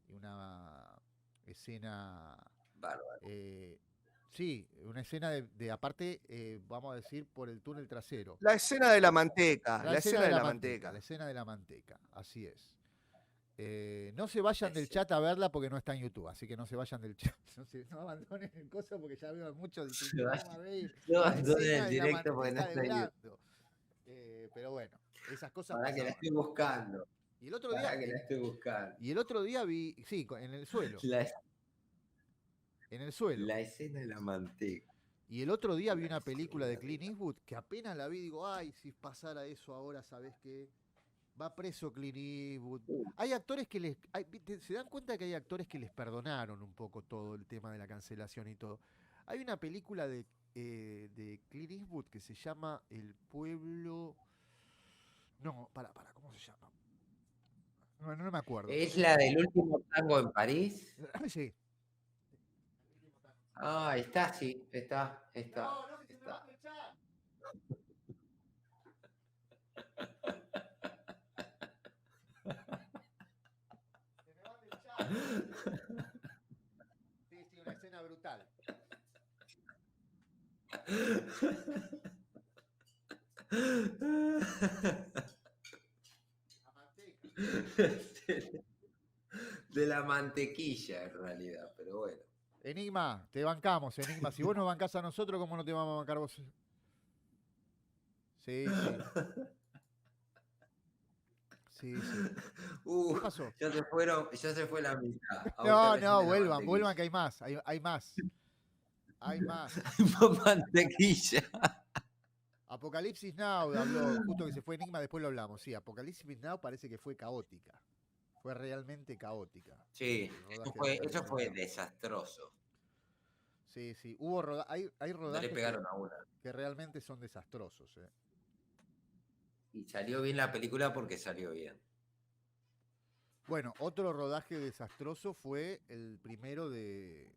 Speaker 2: Y una escena...
Speaker 3: Bárbaro.
Speaker 2: Sí, una escena de aparte, vamos a decir, por el túnel trasero.
Speaker 4: La escena de la manteca. La escena de la manteca.
Speaker 2: La escena de la manteca, así es. No se vayan del chat a verla porque no está en YouTube, así que no se vayan del chat. No abandonen el coso porque ya veo muchos diciendo, vamos a ver.
Speaker 3: No abandonen el directo porque no está en YouTube.
Speaker 2: Pero bueno, esas cosas
Speaker 3: pasaban. Que la estoy buscando.
Speaker 2: Y el otro día.
Speaker 3: Que la estoy buscando.
Speaker 2: Y el otro día vi, sí, en el suelo. En el suelo.
Speaker 3: La escena de la manteca.
Speaker 2: Y el otro día vi una película de Clint Eastwood que apenas la vi, digo, ay, si pasara eso ahora, ¿sabés qué? Va preso Clint Eastwood. Hay actores que se dan cuenta que hay actores que les perdonaron un poco todo el tema de la cancelación y todo. Hay una película de Clint Eastwood que se llama El Pueblo. No, ¿cómo se llama? No me acuerdo.
Speaker 3: ¿Es la del último tango en París?
Speaker 2: Sí.
Speaker 3: Ah, está, sí, está.
Speaker 2: Sí, una escena brutal.
Speaker 3: De la mantequilla, en realidad, pero bueno.
Speaker 2: Enigma, te bancamos, Enigma. Si vos nos bancás a nosotros, ¿cómo no te vamos a bancar vos? Sí. Sí. ¿Qué pasó?
Speaker 3: Ya se fue la mitad.
Speaker 2: No, vuelvan que hay más. Hay más. Hay más.
Speaker 3: Mantequilla.
Speaker 2: Apocalipsis Now habló, justo que se fue Enigma, después lo hablamos. Sí, Apocalipsis Now parece que fue caótica. Fue realmente caótica.
Speaker 3: Sí, eso fue desastroso.
Speaker 2: Sí. Hubo hay rodajes
Speaker 3: no le pegaron a una.
Speaker 2: Que realmente son desastrosos.
Speaker 3: Y salió bien la película porque salió bien.
Speaker 2: Bueno, otro rodaje desastroso fue el primero de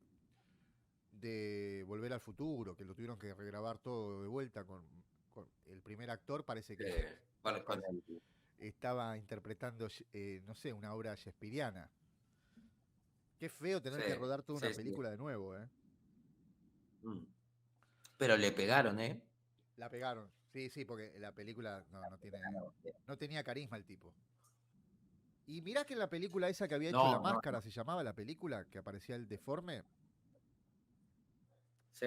Speaker 2: Volver al Futuro, que lo tuvieron que regrabar todo de vuelta con el primer actor, parece que estaba interpretando, no sé, una obra shakespeariana. Qué feo tener que rodar toda una película de nuevo,
Speaker 3: Pero le pegaron,
Speaker 2: La pegaron, sí, porque la película no tenía carisma el tipo. Y mirá que en la película esa que había hecho La Máscara, ¿se llamaba la película? Que aparecía el deforme.
Speaker 3: Sí.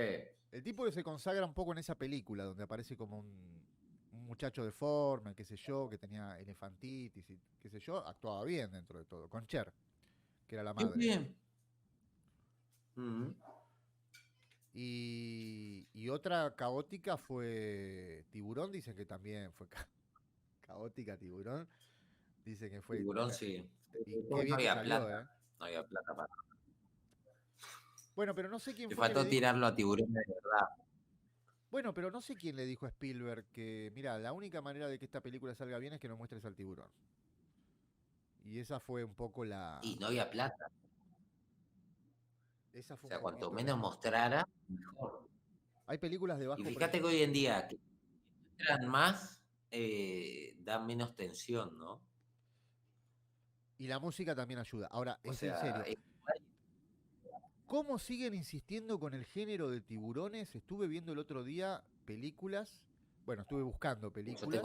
Speaker 2: El tipo que se consagra un poco en esa película, donde aparece como un muchacho deforme, qué sé yo, que tenía elefantitis y qué sé yo, actuaba bien dentro de todo, con Cher, que era la madre.
Speaker 3: Bien.
Speaker 2: Y otra caótica fue Tiburón, dicen que también fue caótica Tiburón. Dicen que fue...
Speaker 3: Tiburón, sí.
Speaker 2: Y qué bien
Speaker 3: había
Speaker 2: salió,
Speaker 3: plata. No había plata para...
Speaker 2: Bueno, pero no sé quién
Speaker 3: Le
Speaker 2: fue.
Speaker 3: faltó tirarlo a Tiburón de verdad.
Speaker 2: Bueno, pero no sé quién le dijo a Spielberg que, mira, la única manera de que esta película salga bien es que no muestres al tiburón. Y esa fue un poco la...
Speaker 3: Y no había plata.
Speaker 2: Esa fue
Speaker 3: o sea,
Speaker 2: un
Speaker 3: cuanto
Speaker 2: poquito
Speaker 3: menos mostrara, mejor.
Speaker 2: Hay películas de bajo
Speaker 3: Y fíjate que hoy en día que muestran más, da menos tensión, ¿no?
Speaker 2: Y la música también ayuda. Ahora, en serio. ¿Cómo siguen insistiendo con el género de tiburones? Estuve viendo el otro día películas. Bueno, estuve buscando películas.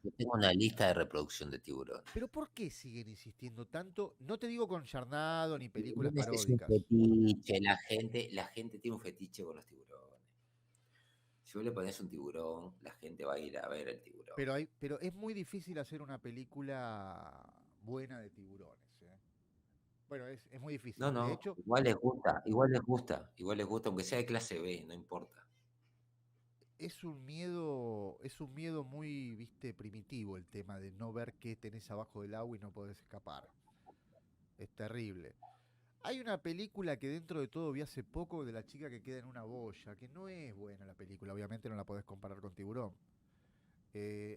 Speaker 3: Yo tengo una lista de reproducción de tiburón.
Speaker 2: ¿Pero por qué siguen insistiendo tanto? No te digo con Yarnado ni películas paródicas.
Speaker 3: Es un fetiche, la gente tiene un fetiche con los tiburones. Si vos le pones un tiburón, la gente va a ir a ver el tiburón.
Speaker 2: Pero es muy difícil hacer una película buena de tiburones. Bueno, es muy difícil.
Speaker 3: No,
Speaker 2: de hecho,
Speaker 3: igual les gusta, aunque sea de clase B, no importa.
Speaker 2: Es un miedo muy, viste, primitivo el tema de no ver qué tenés abajo del agua y no podés escapar. Es terrible. Hay una película que dentro de todo vi hace poco de la chica que queda en una boya, que no es buena la película, obviamente no la podés comparar con Tiburón.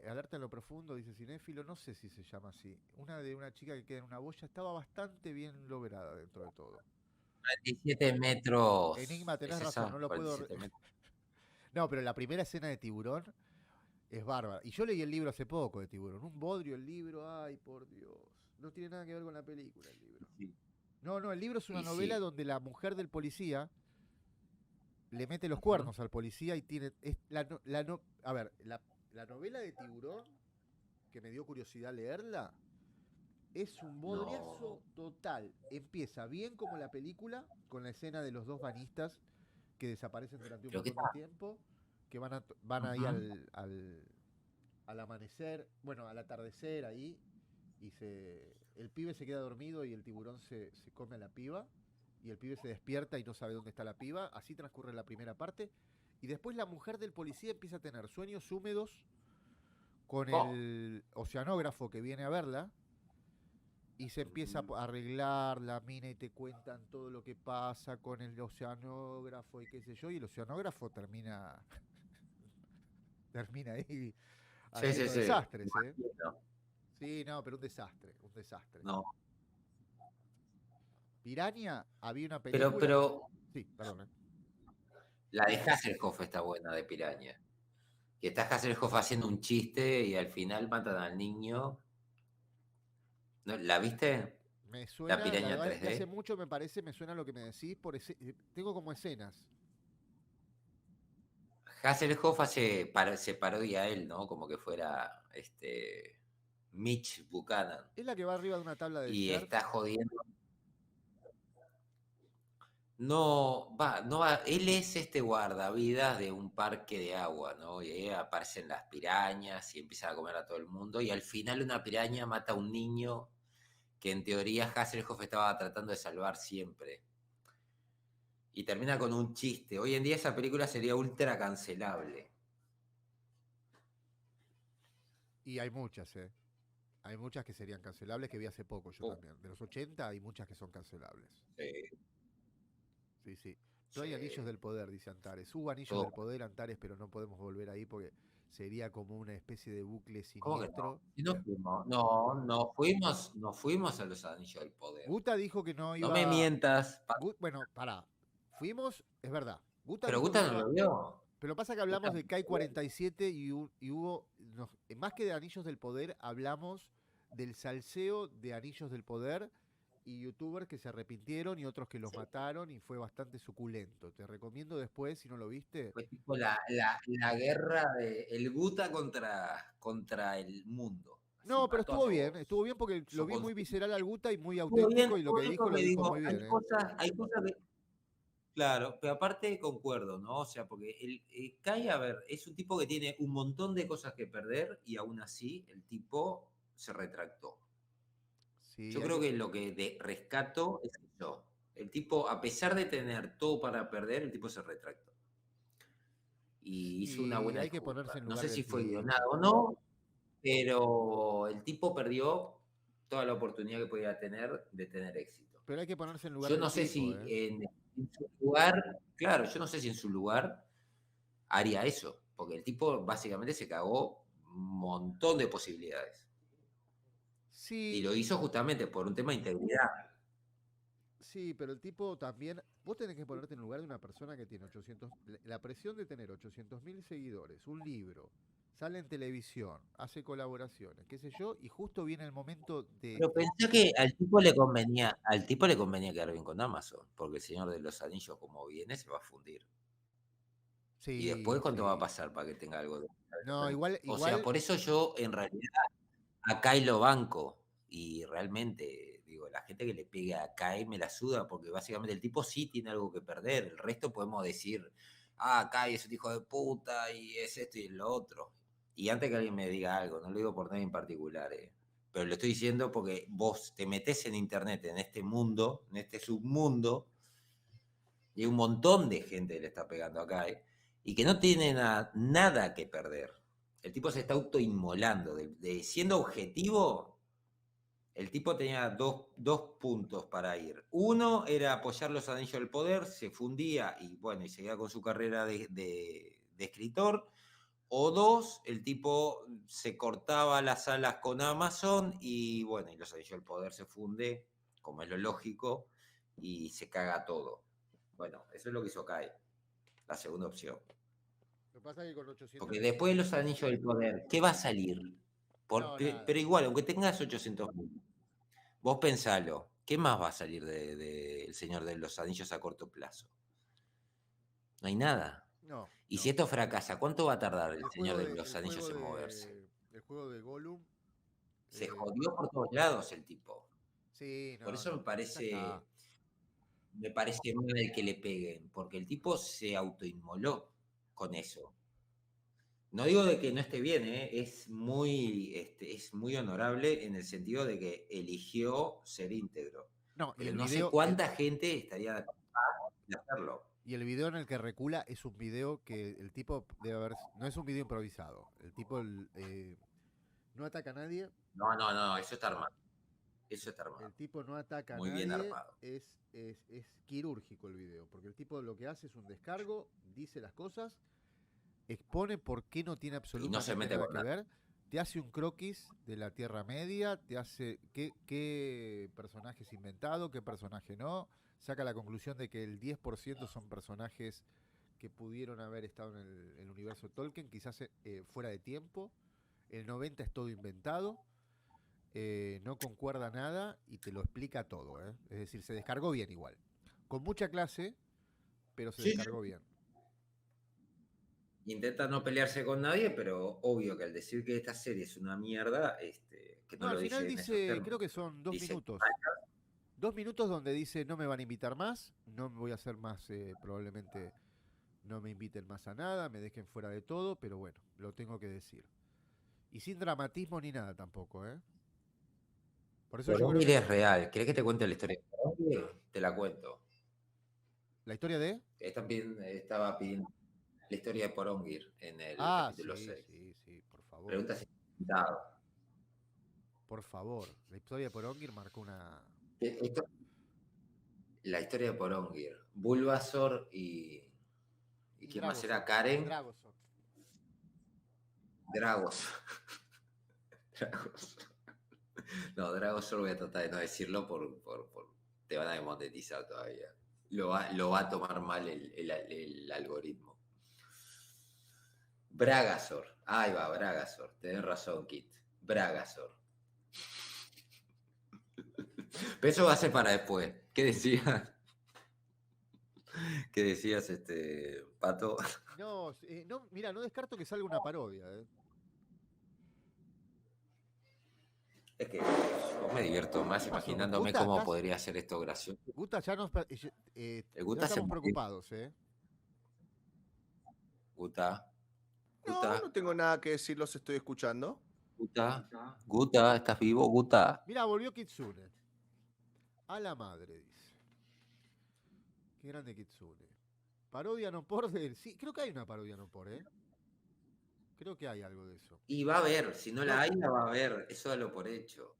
Speaker 2: Alerta en lo profundo, dice Cinéfilo, no sé si se llama así. Una de una chica que queda en una boya estaba bastante bien lograda dentro de todo.
Speaker 3: 47 metros.
Speaker 2: Enigma, tenés razón, no lo puedo... No, pero la primera escena de Tiburón es bárbara. Y yo leí el libro hace poco de Tiburón. Un bodrio el libro, ay, por Dios. No tiene nada que ver con la película el libro.
Speaker 3: Sí.
Speaker 2: No, el libro es una novela donde la mujer del policía le mete los cuernos al policía y tiene... La novela de Tiburón, que me dio curiosidad leerla, es un bodriazo total. Empieza bien como la película, con la escena de los dos banistas que desaparecen durante un montón de tiempo, que van ahí al amanecer, bueno, al atardecer ahí, y el pibe se queda dormido y el tiburón se come a la piba, y el pibe se despierta y no sabe dónde está la piba. Así transcurre la primera parte, y después la mujer del policía empieza a tener sueños húmedos con el oceanógrafo que viene a verla y se empieza a arreglar la mina y te cuentan todo lo que pasa con el oceanógrafo y qué sé yo, y el oceanógrafo termina ahí haciendo desastres, ¿eh? Sí, no, pero un desastre.
Speaker 3: No.
Speaker 2: Piranha, había una película.
Speaker 3: Pero
Speaker 2: Sí, perdón.
Speaker 3: la de Hasselhoff está buena, de Piranha. Que está Hasselhoff haciendo un chiste y al final matan al niño. ¿No? ¿La viste?
Speaker 2: Me suena,
Speaker 3: La Piranha
Speaker 2: verdad es que
Speaker 3: 3D.
Speaker 2: hace mucho me suena lo que me decís, tengo como escenas.
Speaker 3: Hasselhoff se parodia a él, ¿no? Como que fuera Mitch Buchanan.
Speaker 2: Es la que va arriba de una tabla de
Speaker 3: Y
Speaker 2: surf.
Speaker 3: está jodiendo. No va. Él es guardavidas de un parque de agua, ¿no? Y ahí aparecen las pirañas y empiezan a comer a todo el mundo. Y al final una piraña mata a un niño que en teoría Hasselhoff estaba tratando de salvar siempre. Y termina con un chiste. Hoy en día esa película sería ultra cancelable.
Speaker 2: Y hay muchas, ¿eh? Hay muchas que serían cancelables, que vi hace poco yo también. De los 80 hay muchas que son cancelables. Sí. No hay anillos del poder, dice Antares. Hubo anillos del poder, Antares, pero no podemos volver ahí porque sería como una especie de bucle siniestro.
Speaker 3: No fuimos a los anillos del poder.
Speaker 2: Guta dijo que no iba.
Speaker 3: No me mientas.
Speaker 2: Bueno, pará. Fuimos, es verdad.
Speaker 3: Pero Guta no lo vio.
Speaker 2: Pero pasa que hablamos de Kai 47 y hubo, más que de Anillos del Poder, hablamos del salseo de Anillos del Poder y youtubers que se arrepintieron y otros que los mataron y fue bastante suculento. Te recomiendo después, si no lo viste.
Speaker 3: Fue tipo la guerra de el Guta contra el mundo.
Speaker 2: No, pero estuvo bien porque lo vi muy visceral al Guta y muy auténtico y lo que dijo lo dijo muy bien.
Speaker 3: Hay cosas que... Claro, pero aparte concuerdo, ¿no? O sea, porque el Kai, a ver, es un tipo que tiene un montón de cosas que perder y aún así el tipo se retractó.
Speaker 2: Sí,
Speaker 3: yo creo que lo que rescato es eso. El tipo, a pesar de tener todo para perder, el tipo se retractó. Y hizo una buena
Speaker 2: hay que
Speaker 3: disculpa.
Speaker 2: ponerse en
Speaker 3: No
Speaker 2: lugar
Speaker 3: sé
Speaker 2: del
Speaker 3: si fue
Speaker 2: tipo.
Speaker 3: guionado o no, pero el tipo perdió toda la oportunidad que podía tener de tener éxito.
Speaker 2: Pero hay que ponerse en lugar
Speaker 3: Yo
Speaker 2: del
Speaker 3: no sé
Speaker 2: tipo,
Speaker 3: si en su lugar, claro, yo no sé si en su lugar haría eso, porque el tipo básicamente se cagó un montón de posibilidades.
Speaker 2: Sí.
Speaker 3: Y lo hizo justamente por un tema de integridad.
Speaker 2: Sí, pero el tipo también, vos tenés que ponerte en lugar de una persona que tiene 800, la presión de tener 800.000 seguidores, un libro, sale en televisión, hace colaboraciones, qué sé yo, y justo viene el momento de...
Speaker 3: Pero pensé que al tipo le convenía quedar bien con Amazon, porque el Señor de los Anillos, como viene, se va a fundir.
Speaker 2: Sí,
Speaker 3: y después, ¿cuánto
Speaker 2: sí.
Speaker 3: va a pasar para que tenga algo de...
Speaker 2: No, igual...
Speaker 3: O sea, por eso yo, en realidad, a Kai lo banco. Y realmente, digo, la gente que le pegue a Kai me la suda, porque básicamente el tipo sí tiene algo que perder. El resto podemos decir, Kai es un hijo de puta, y es esto y es lo otro. Y antes que alguien me diga algo, no lo digo por nadie en particular, pero lo estoy diciendo porque vos te metés en internet, en este mundo, en este submundo, y hay un montón de gente que le está pegando a Kai, y que no tiene nada que perder. El tipo se está autoinmolando. Siendo objetivo, el tipo tenía dos puntos para ir. Uno era apoyar los Anillos del Poder, se fundía y bueno, y seguía con su carrera de escritor. O dos, el tipo se cortaba las alas con Amazon y bueno, y los Anillos del Poder se funde, como es lo lógico, y se caga todo. Bueno, eso es lo que hizo Kai. La segunda opción.
Speaker 2: Lo que pasa es que con 800...
Speaker 3: Porque después de los Anillos del Poder, ¿qué va a salir? Pero igual, aunque tengas 800.000, vos pensalo, ¿qué más va a salir de El Señor de los Anillos a corto plazo? No hay nada.
Speaker 2: No.
Speaker 3: Y si esto fracasa, ¿cuánto va a tardar El Señor de los Anillos en moverse?
Speaker 2: El juego de Gollum.
Speaker 3: Se jodió por todos lados el tipo.
Speaker 2: Sí, no,
Speaker 3: por eso me parece mal que le peguen, porque el tipo se autoinmoló con eso. No digo de que no esté bien, es muy honorable en el sentido de que eligió ser íntegro.
Speaker 2: No, y
Speaker 3: no sé cuánta gente estaría de hacerlo.
Speaker 2: Y el video en el que recula es un video que el tipo debe haber... No es un video improvisado. El tipo No ataca a nadie.
Speaker 3: No, eso está armado. Eso está armado.
Speaker 2: El tipo no ataca
Speaker 3: Muy
Speaker 2: a nadie.
Speaker 3: bien armado.
Speaker 2: Es quirúrgico el video, porque el tipo lo que hace es un descargo, dice las cosas, expone por qué no tiene absolutamente
Speaker 3: mete
Speaker 2: nada
Speaker 3: con
Speaker 2: que
Speaker 3: nada.
Speaker 2: ver, te hace un croquis de la Tierra Media, te hace qué personaje es inventado, qué personaje no, saca la conclusión de que el 10% son personajes que pudieron haber estado en el universo Tolkien, quizás fuera de tiempo, el 90% es todo inventado. No concuerda nada y te lo explica todo, ¿eh? Es decir, se descargó bien igual. Con mucha clase, pero se descargó bien.
Speaker 3: Intenta no pelearse con nadie, pero obvio que al decir que esta serie es una mierda, que no
Speaker 2: No,
Speaker 3: lo
Speaker 2: al final
Speaker 3: dice en esos
Speaker 2: dice,
Speaker 3: términos.
Speaker 2: creo que son 2
Speaker 3: Dice,
Speaker 2: minutos. 2 minutos donde dice no me van a invitar más, no me voy a hacer más, probablemente no me inviten más a nada, me dejen fuera de todo, pero bueno, lo tengo que decir. Y sin dramatismo ni nada tampoco, ¿eh? Por eso yo creo
Speaker 3: Porongir
Speaker 2: que
Speaker 3: es real. ¿Querés que te cuente la historia de Porongir? Te la cuento.
Speaker 2: ¿La historia de?
Speaker 3: Estaba pidiendo la historia de Porongir en el capítulo 6.
Speaker 2: Sí, por favor.
Speaker 3: Pregunta si está invitado.
Speaker 2: Por favor, la historia de Porongir marcó una...
Speaker 3: La historia de Porongir. Bulbasaur y ¿quién más era? Karen. Dragos. No, Dragosaur voy a tratar de no decirlo por te van a desmonetizar todavía. Lo va a tomar mal el algoritmo. Bragasaur. Ahí va, Bragasaur. Tenés razón, Kit. Bragasaur. Pero eso va a ser para después. ¿Qué decías? ¿Qué decías, Pato?
Speaker 2: No, mira, no descarto que salga una parodia, ¿eh?
Speaker 3: Es que yo me divierto más imaginándome
Speaker 2: Guta,
Speaker 3: cómo podría ser esto gracioso.
Speaker 2: Guta, ya nos
Speaker 3: Guta
Speaker 2: estamos
Speaker 3: se
Speaker 2: preocupados, ¿eh?
Speaker 3: Guta.
Speaker 4: No tengo nada que decir, los estoy escuchando.
Speaker 3: Guta, ¿estás vivo, Guta?
Speaker 2: Mira, volvió Kitsune. A la madre, dice. Qué grande Kitsune. Parodia no por del... Sí, creo que hay una parodia no por, ¿eh? Creo que hay algo de eso.
Speaker 3: Y va a haber, si no la hay, la va a haber. Eso dalo por hecho.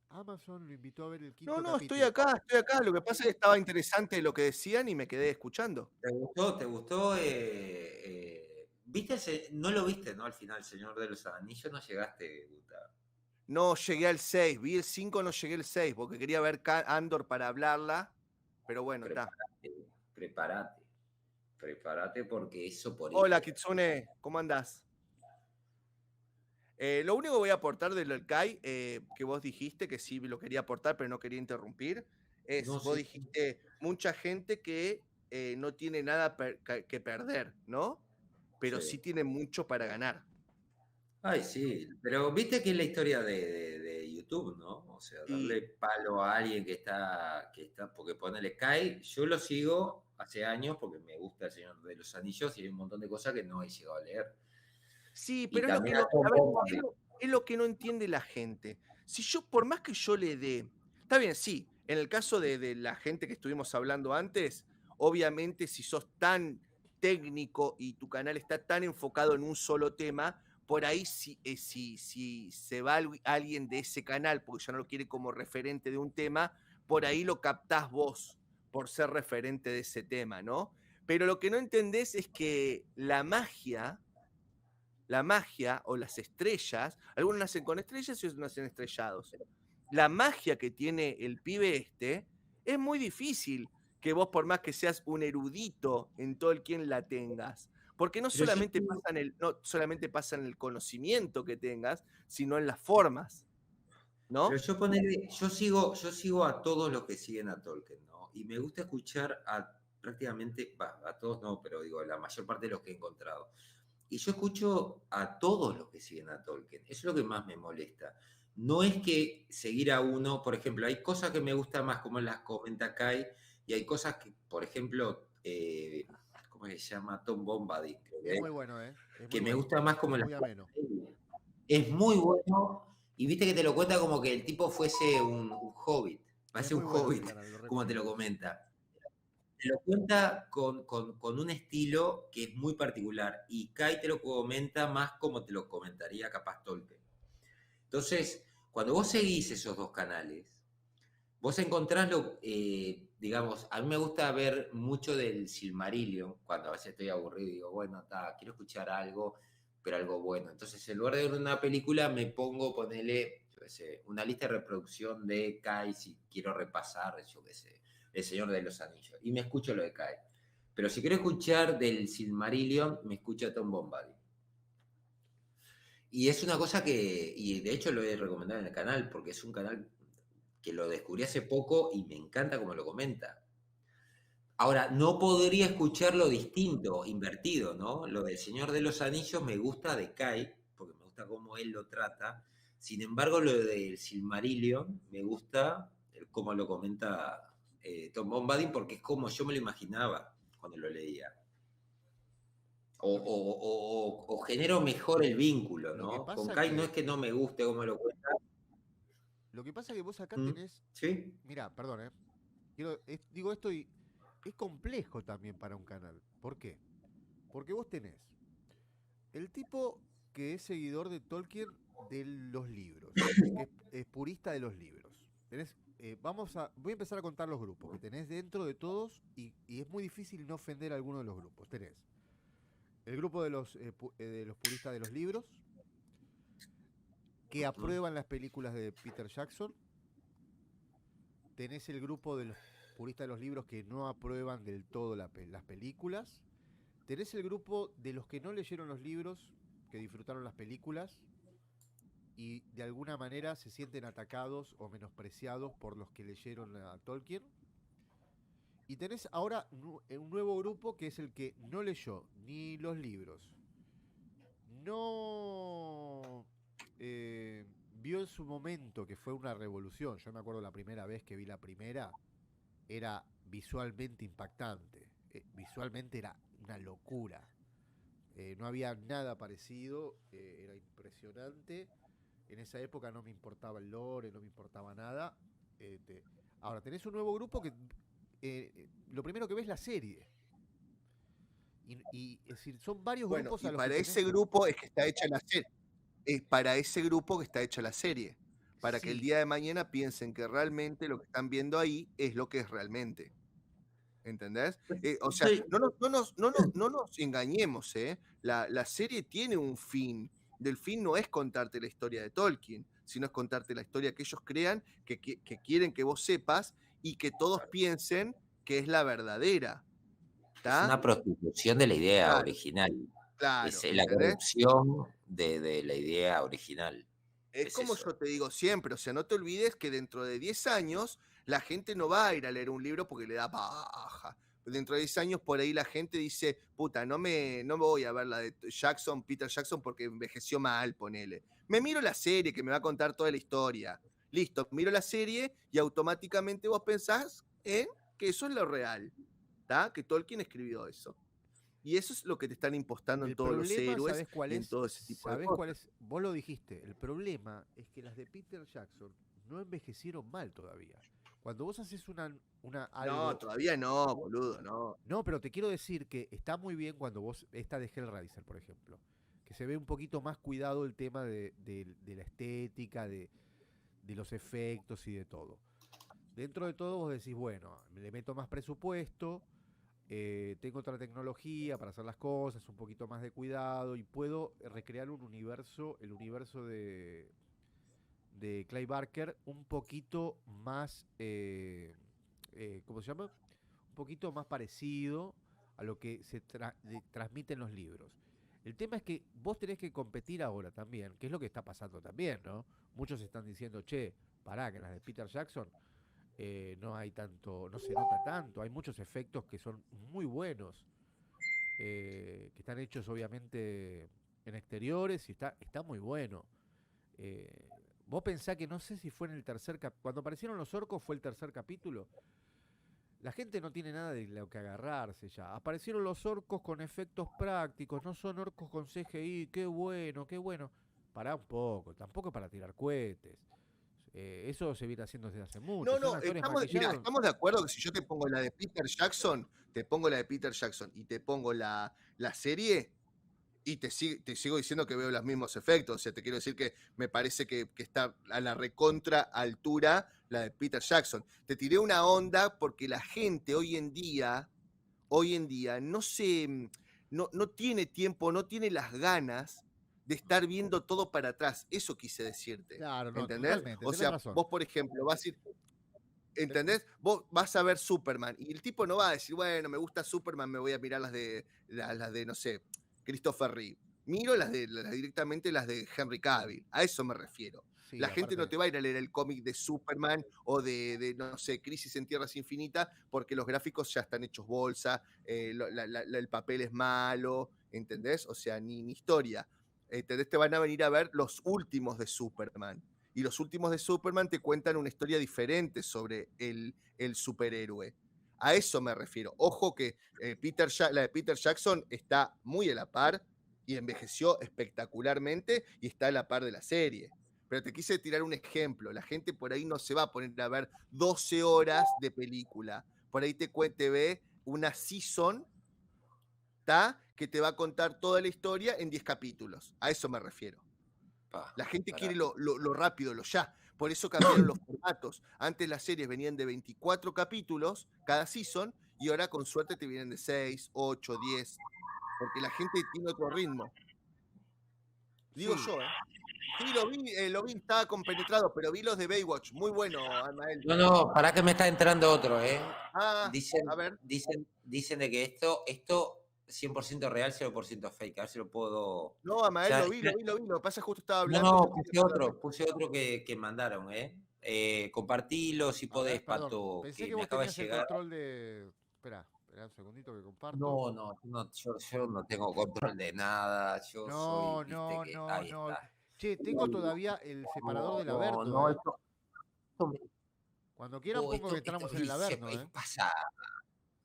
Speaker 2: Amazon lo invitó a ver el quinto
Speaker 4: No,
Speaker 2: capítulo.
Speaker 4: estoy acá. Lo que pasa es que estaba interesante lo que decían y me quedé escuchando.
Speaker 3: ¿Te gustó? ¿Viste no lo viste, ¿no? Al final, Señor de los Anillos, no llegaste, Guta.
Speaker 4: No llegué al 6, vi el 5, no llegué al 6, porque quería ver Andor para hablarla, pero bueno, está.
Speaker 3: Prepárate porque eso por
Speaker 4: Hola, Kitsune, ¿cómo andás? Lo único que voy a aportar del Kai, que vos dijiste, que sí lo quería aportar, pero no quería interrumpir, es,
Speaker 3: No,
Speaker 4: vos
Speaker 3: sí.
Speaker 4: dijiste, mucha gente que no tiene nada que perder, ¿no? Pero sí tiene mucho para ganar.
Speaker 3: Ay, sí, pero viste que es la historia de YouTube, ¿no? O sea, darle palo a alguien que está, porque ponele Sky, yo lo sigo hace años porque me gusta El Señor de los Anillos y hay un montón de cosas que no he llegado a leer.
Speaker 4: Sí,
Speaker 3: Y
Speaker 4: pero es lo, que
Speaker 3: también
Speaker 4: no,
Speaker 3: a Tom
Speaker 4: a ver,
Speaker 3: Bombadil.
Speaker 4: es lo que no entiende la gente. Si yo, por más que yo le dé, está bien, sí, en el caso de la gente que estuvimos hablando antes, obviamente si sos tan técnico y tu canal está tan enfocado en un solo tema, por ahí si se va alguien de ese canal, porque ya no lo quiere como referente de un tema, por ahí lo captás vos por ser referente de ese tema, ¿no? Pero lo que no entendés es que la magia o las estrellas, algunos nacen con estrellas y otros nacen estrellados. La magia que tiene el pibe es muy difícil que vos, por más que seas un erudito en Tolkien, la tengas. Porque no solamente pasa en el conocimiento que tengas, sino en las formas, ¿no?
Speaker 3: Pero yo sigo a todos los que siguen a Tolkien, ¿no? Y me gusta escuchar prácticamente, a todos no, pero digo, la mayor parte de los que he encontrado. Y yo escucho a todos los que siguen a Tolkien. Eso es lo que más me molesta. No es que seguir a uno, por ejemplo, hay cosas que me gustan más, como las comenta Kai, y hay cosas que, por ejemplo, ¿cómo se llama? Tom Bombadil.
Speaker 2: Es muy bueno, ¿eh?
Speaker 3: Que me gusta más como las...
Speaker 2: ameno.
Speaker 3: Es muy bueno, y viste que te lo cuenta como que el tipo fuese un hobbit. Parece un hobbit, como te lo comenta. te lo cuenta con un estilo que es muy particular. Y Kai te lo comenta más como te lo comentaría capaz Tolkien. Entonces, cuando vos seguís esos dos canales, vos encontrás digamos, a mí me gusta ver mucho del Silmarillion, cuando a veces estoy aburrido y digo, bueno, quiero escuchar algo, pero algo bueno. Entonces, en lugar de ver una película, me pongo, ponele, yo qué sé, una lista de reproducción de Kai, si quiero repasar, yo qué sé, El Señor de los Anillos, y me escucho lo de Kai. Pero si quiero escuchar del Silmarillion, me escucho a Tom Bombadil. Y es una cosa y de hecho lo he recomendado en el canal, porque es un canal que lo descubrí hace poco y me encanta como lo comenta. Ahora, no podría escucharlo distinto, invertido, ¿no? Lo del Señor de los Anillos me gusta de Kai, porque me gusta cómo él lo trata. Sin embargo, lo del Silmarillion me gusta cómo lo comenta Tom Bombadil, porque es como yo me lo imaginaba cuando lo leía. O genero mejor el vínculo, ¿no? Con Kai no es que no me guste cómo lo cuenta.
Speaker 2: Lo que pasa es que vos acá tenés...
Speaker 3: ¿Sí?
Speaker 2: Mirá, perdón, digo esto y es complejo también para un canal. ¿Por qué? Porque vos tenés el tipo que es seguidor de Tolkien de los libros, que es purista de los libros. Tenés, voy a empezar a contar los grupos que tenés dentro de todos y es muy difícil no ofender a alguno de los grupos. Tenés el grupo de los puristas de los libros, que aprueban las películas de Peter Jackson. Tenés el grupo de los puristas de los libros que no aprueban del todo las películas. Tenés el grupo de los que no leyeron los libros, que disfrutaron las películas y de alguna manera se sienten atacados o menospreciados por los que leyeron a Tolkien. Y tenés ahora un nuevo grupo que es el que no leyó ni los libros, no vio en su momento que fue una revolución. Yo me acuerdo la primera vez que vi la primera, era visualmente impactante. Visualmente era una locura. No había nada parecido, era impresionante. En esa época no me importaba el lore, no me importaba nada. Ahora tenés un nuevo grupo que lo primero que ves es la serie. Y es decir, son varios grupos
Speaker 4: y
Speaker 2: a los
Speaker 4: para
Speaker 2: que
Speaker 4: ese grupo es que está hecha la serie. Es para ese grupo que está hecha la serie. Para que el día de mañana piensen que realmente lo que están viendo ahí es lo que es realmente. ¿Entendés? O sea, no nos engañemos, ¿eh? La serie tiene un fin. Del fin no es contarte la historia de Tolkien, sino es contarte la historia que ellos crean, que quieren que vos sepas y que todos piensen que es la verdadera. ¿Tá?
Speaker 3: Es una prostitución de la idea original.
Speaker 4: Claro,
Speaker 3: Es la corrupción de la idea original.
Speaker 4: Es como eso. Yo te digo siempre, o sea, no te olvides que dentro de 10 años la gente no va a ir a leer un libro porque le da paja. Dentro de 10 años por ahí la gente dice, puta, no me voy a ver la de Peter Jackson porque envejeció mal, ponele. Me miro la serie que me va a contar toda la historia. Listo, miro la serie y automáticamente vos pensás que eso es lo real, ¿tá? Que Tolkien escribió eso. Y eso es lo que te están impostando en todos los héroes y en todo ese tipo de cosas.
Speaker 2: Cuál es? Vos lo dijiste, el problema es que las de Peter Jackson no envejecieron mal todavía. Cuando vos haces algo...
Speaker 4: No, todavía no, boludo, no.
Speaker 2: No, pero te quiero decir que está muy bien cuando vos, esta de Hellraiser, por ejemplo, que se ve un poquito más cuidado el tema de la estética, de los efectos y de todo. Dentro de todo vos decís, bueno, le meto más presupuesto, tengo otra tecnología para hacer las cosas, un poquito más de cuidado y puedo recrear un universo, el universo de Clive Barker un poquito más, ¿cómo se llama? Un poquito más parecido a lo que se transmite en los libros. El tema es que vos tenés que competir ahora también, que es lo que está pasando también, ¿no? Muchos están diciendo, che, pará, que las de Peter Jackson no hay tanto, no se nota tanto, hay muchos efectos que son muy buenos, que están hechos obviamente en exteriores y está muy bueno. Vos pensás que no sé si fue en el tercer capítulo, cuando aparecieron los orcos fue el tercer capítulo. La gente no tiene nada de lo que agarrarse ya. Aparecieron los orcos con efectos prácticos, no son orcos con CGI, qué bueno, qué bueno. Pará un poco, tampoco para tirar cohetes. Eso se viene haciendo desde hace mucho.
Speaker 4: No,
Speaker 2: Son
Speaker 4: no,
Speaker 2: actores
Speaker 4: mira,
Speaker 2: maquillados.
Speaker 4: estamos de acuerdo que si yo te pongo la de Peter Jackson, te pongo la de Peter Jackson y te pongo la serie, y te sigo diciendo que veo los mismos efectos. O sea, te quiero decir que me parece que está a la recontra altura la de Peter Jackson. Te tiré una onda porque la gente hoy en día no tiene tiempo, no tiene las ganas de estar viendo todo para atrás. Eso quise decirte.
Speaker 2: Claro, no,
Speaker 4: ¿Entendés?
Speaker 2: totalmente,
Speaker 4: O
Speaker 2: tenés
Speaker 4: sea,
Speaker 2: razón.
Speaker 4: vos, por ejemplo, vas a ir. ¿Entendés? Vos vas a ver Superman y el tipo no va a decir, bueno, me gusta Superman, me voy a mirar las de no sé, Christopher Reeve. Miro directamente las de Henry Cavill. A eso me refiero.
Speaker 2: Sí,
Speaker 4: La gente no
Speaker 2: aparte-
Speaker 4: te va a ir a leer el cómic de Superman o no sé, Crisis en Tierras Infinitas, porque los gráficos ya están hechos bolsa, el papel es malo, ¿entendés? O sea, ni historia. ¿Entendés? Te van a venir a ver los últimos de Superman. Y los últimos de Superman te cuentan una historia diferente sobre el superhéroe. A eso me refiero. Ojo que la de Peter Jackson está muy a la par y envejeció espectacularmente y está a la par de la serie. Pero te quise tirar un ejemplo. La gente por ahí no se va a poner a ver 12 horas de película. Por ahí te ve una season, ¿tá? Que te va a contar toda la historia en 10 capítulos. A eso me refiero. La gente quiere lo rápido, lo ya. Por eso cambiaron los formatos. Antes las series venían de 24 capítulos cada season y ahora con suerte te vienen de 6, 8, 10. Porque la gente tiene otro ritmo. Digo
Speaker 2: Sí.
Speaker 4: yo, ¿eh? Sí, lo vi, estaba compenetrado, pero vi los de Baywatch. Muy bueno, Almael.
Speaker 3: No, para que me está entrando otro, ¿eh?
Speaker 4: Ah,
Speaker 3: Dicen,
Speaker 4: a ver.
Speaker 3: dicen de que esto 100% real, 0% fake. A ver si lo puedo.
Speaker 4: No, Amael,
Speaker 3: Ya,
Speaker 4: lo vi. Lo que pasa es que justo estaba
Speaker 3: No,
Speaker 4: hablando.
Speaker 3: puse otro que mandaron, ¿eh? Compartilo si
Speaker 2: A
Speaker 3: podés,
Speaker 2: ver, perdón,
Speaker 3: Pato,
Speaker 2: pensé
Speaker 3: que
Speaker 2: que
Speaker 3: me
Speaker 2: vos
Speaker 3: acaba de
Speaker 2: tenías el
Speaker 3: llegar.
Speaker 2: control de. Espera un segundito que comparto.
Speaker 3: No, yo no tengo control de nada. Yo soy, viste que ahí
Speaker 2: No.
Speaker 3: está.
Speaker 2: Che, tengo todavía el separador del Averno,
Speaker 3: No,
Speaker 2: ¿eh?
Speaker 3: esto me-
Speaker 2: Cuando quieran pongo que entramos en el Averno, ¿eh?
Speaker 3: pasa.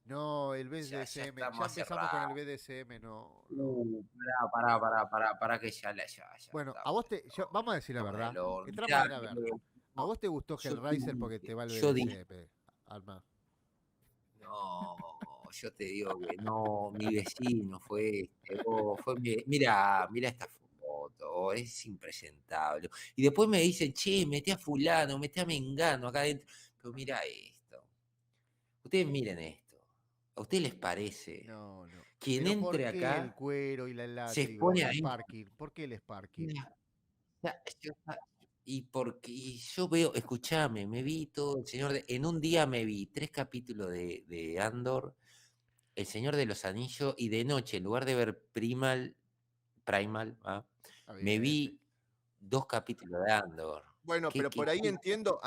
Speaker 2: No, el
Speaker 3: Ya
Speaker 2: BDSM. Ya
Speaker 3: estamos hace
Speaker 2: empezamos con el
Speaker 3: rato.
Speaker 2: BDSM, no.
Speaker 3: Pará, que ya
Speaker 2: Bueno,
Speaker 3: estamos.
Speaker 2: a vos vamos a decir la
Speaker 3: Estamos
Speaker 2: verdad.
Speaker 3: en el horno.
Speaker 2: Entramos
Speaker 3: Ya,
Speaker 2: en el Averno. ¿A vos te gustó
Speaker 3: yo
Speaker 2: Hellraiser porque te va el
Speaker 3: yo di-
Speaker 2: BDSM, Alma?
Speaker 3: No, yo te digo que no, mi vecino fue mira esta foto, es impresentable. Y después me dicen, che, metí a fulano, metí a Mengano acá adentro. Pero mira esto. Ustedes miren esto. ¿A ustedes les parece?
Speaker 2: No.
Speaker 3: Quien
Speaker 2: Pero ¿por
Speaker 3: entre
Speaker 2: qué
Speaker 3: acá
Speaker 2: el cuero y el
Speaker 3: se
Speaker 2: látigo?
Speaker 3: expone
Speaker 2: El
Speaker 3: ahí.
Speaker 2: Sparking. ¿Por qué el Sparking?
Speaker 3: Y porque yo veo, escúchame, me vi todo el Señor en un día me vi 3 capítulos de Andor, El Señor de los Anillos, y de noche, en lugar de ver Primal, ¿va?
Speaker 2: Está
Speaker 3: Me
Speaker 2: bien,
Speaker 3: vi 2 capítulos de Andor.
Speaker 4: Bueno, pero por ahí
Speaker 3: qué-
Speaker 4: entiendo,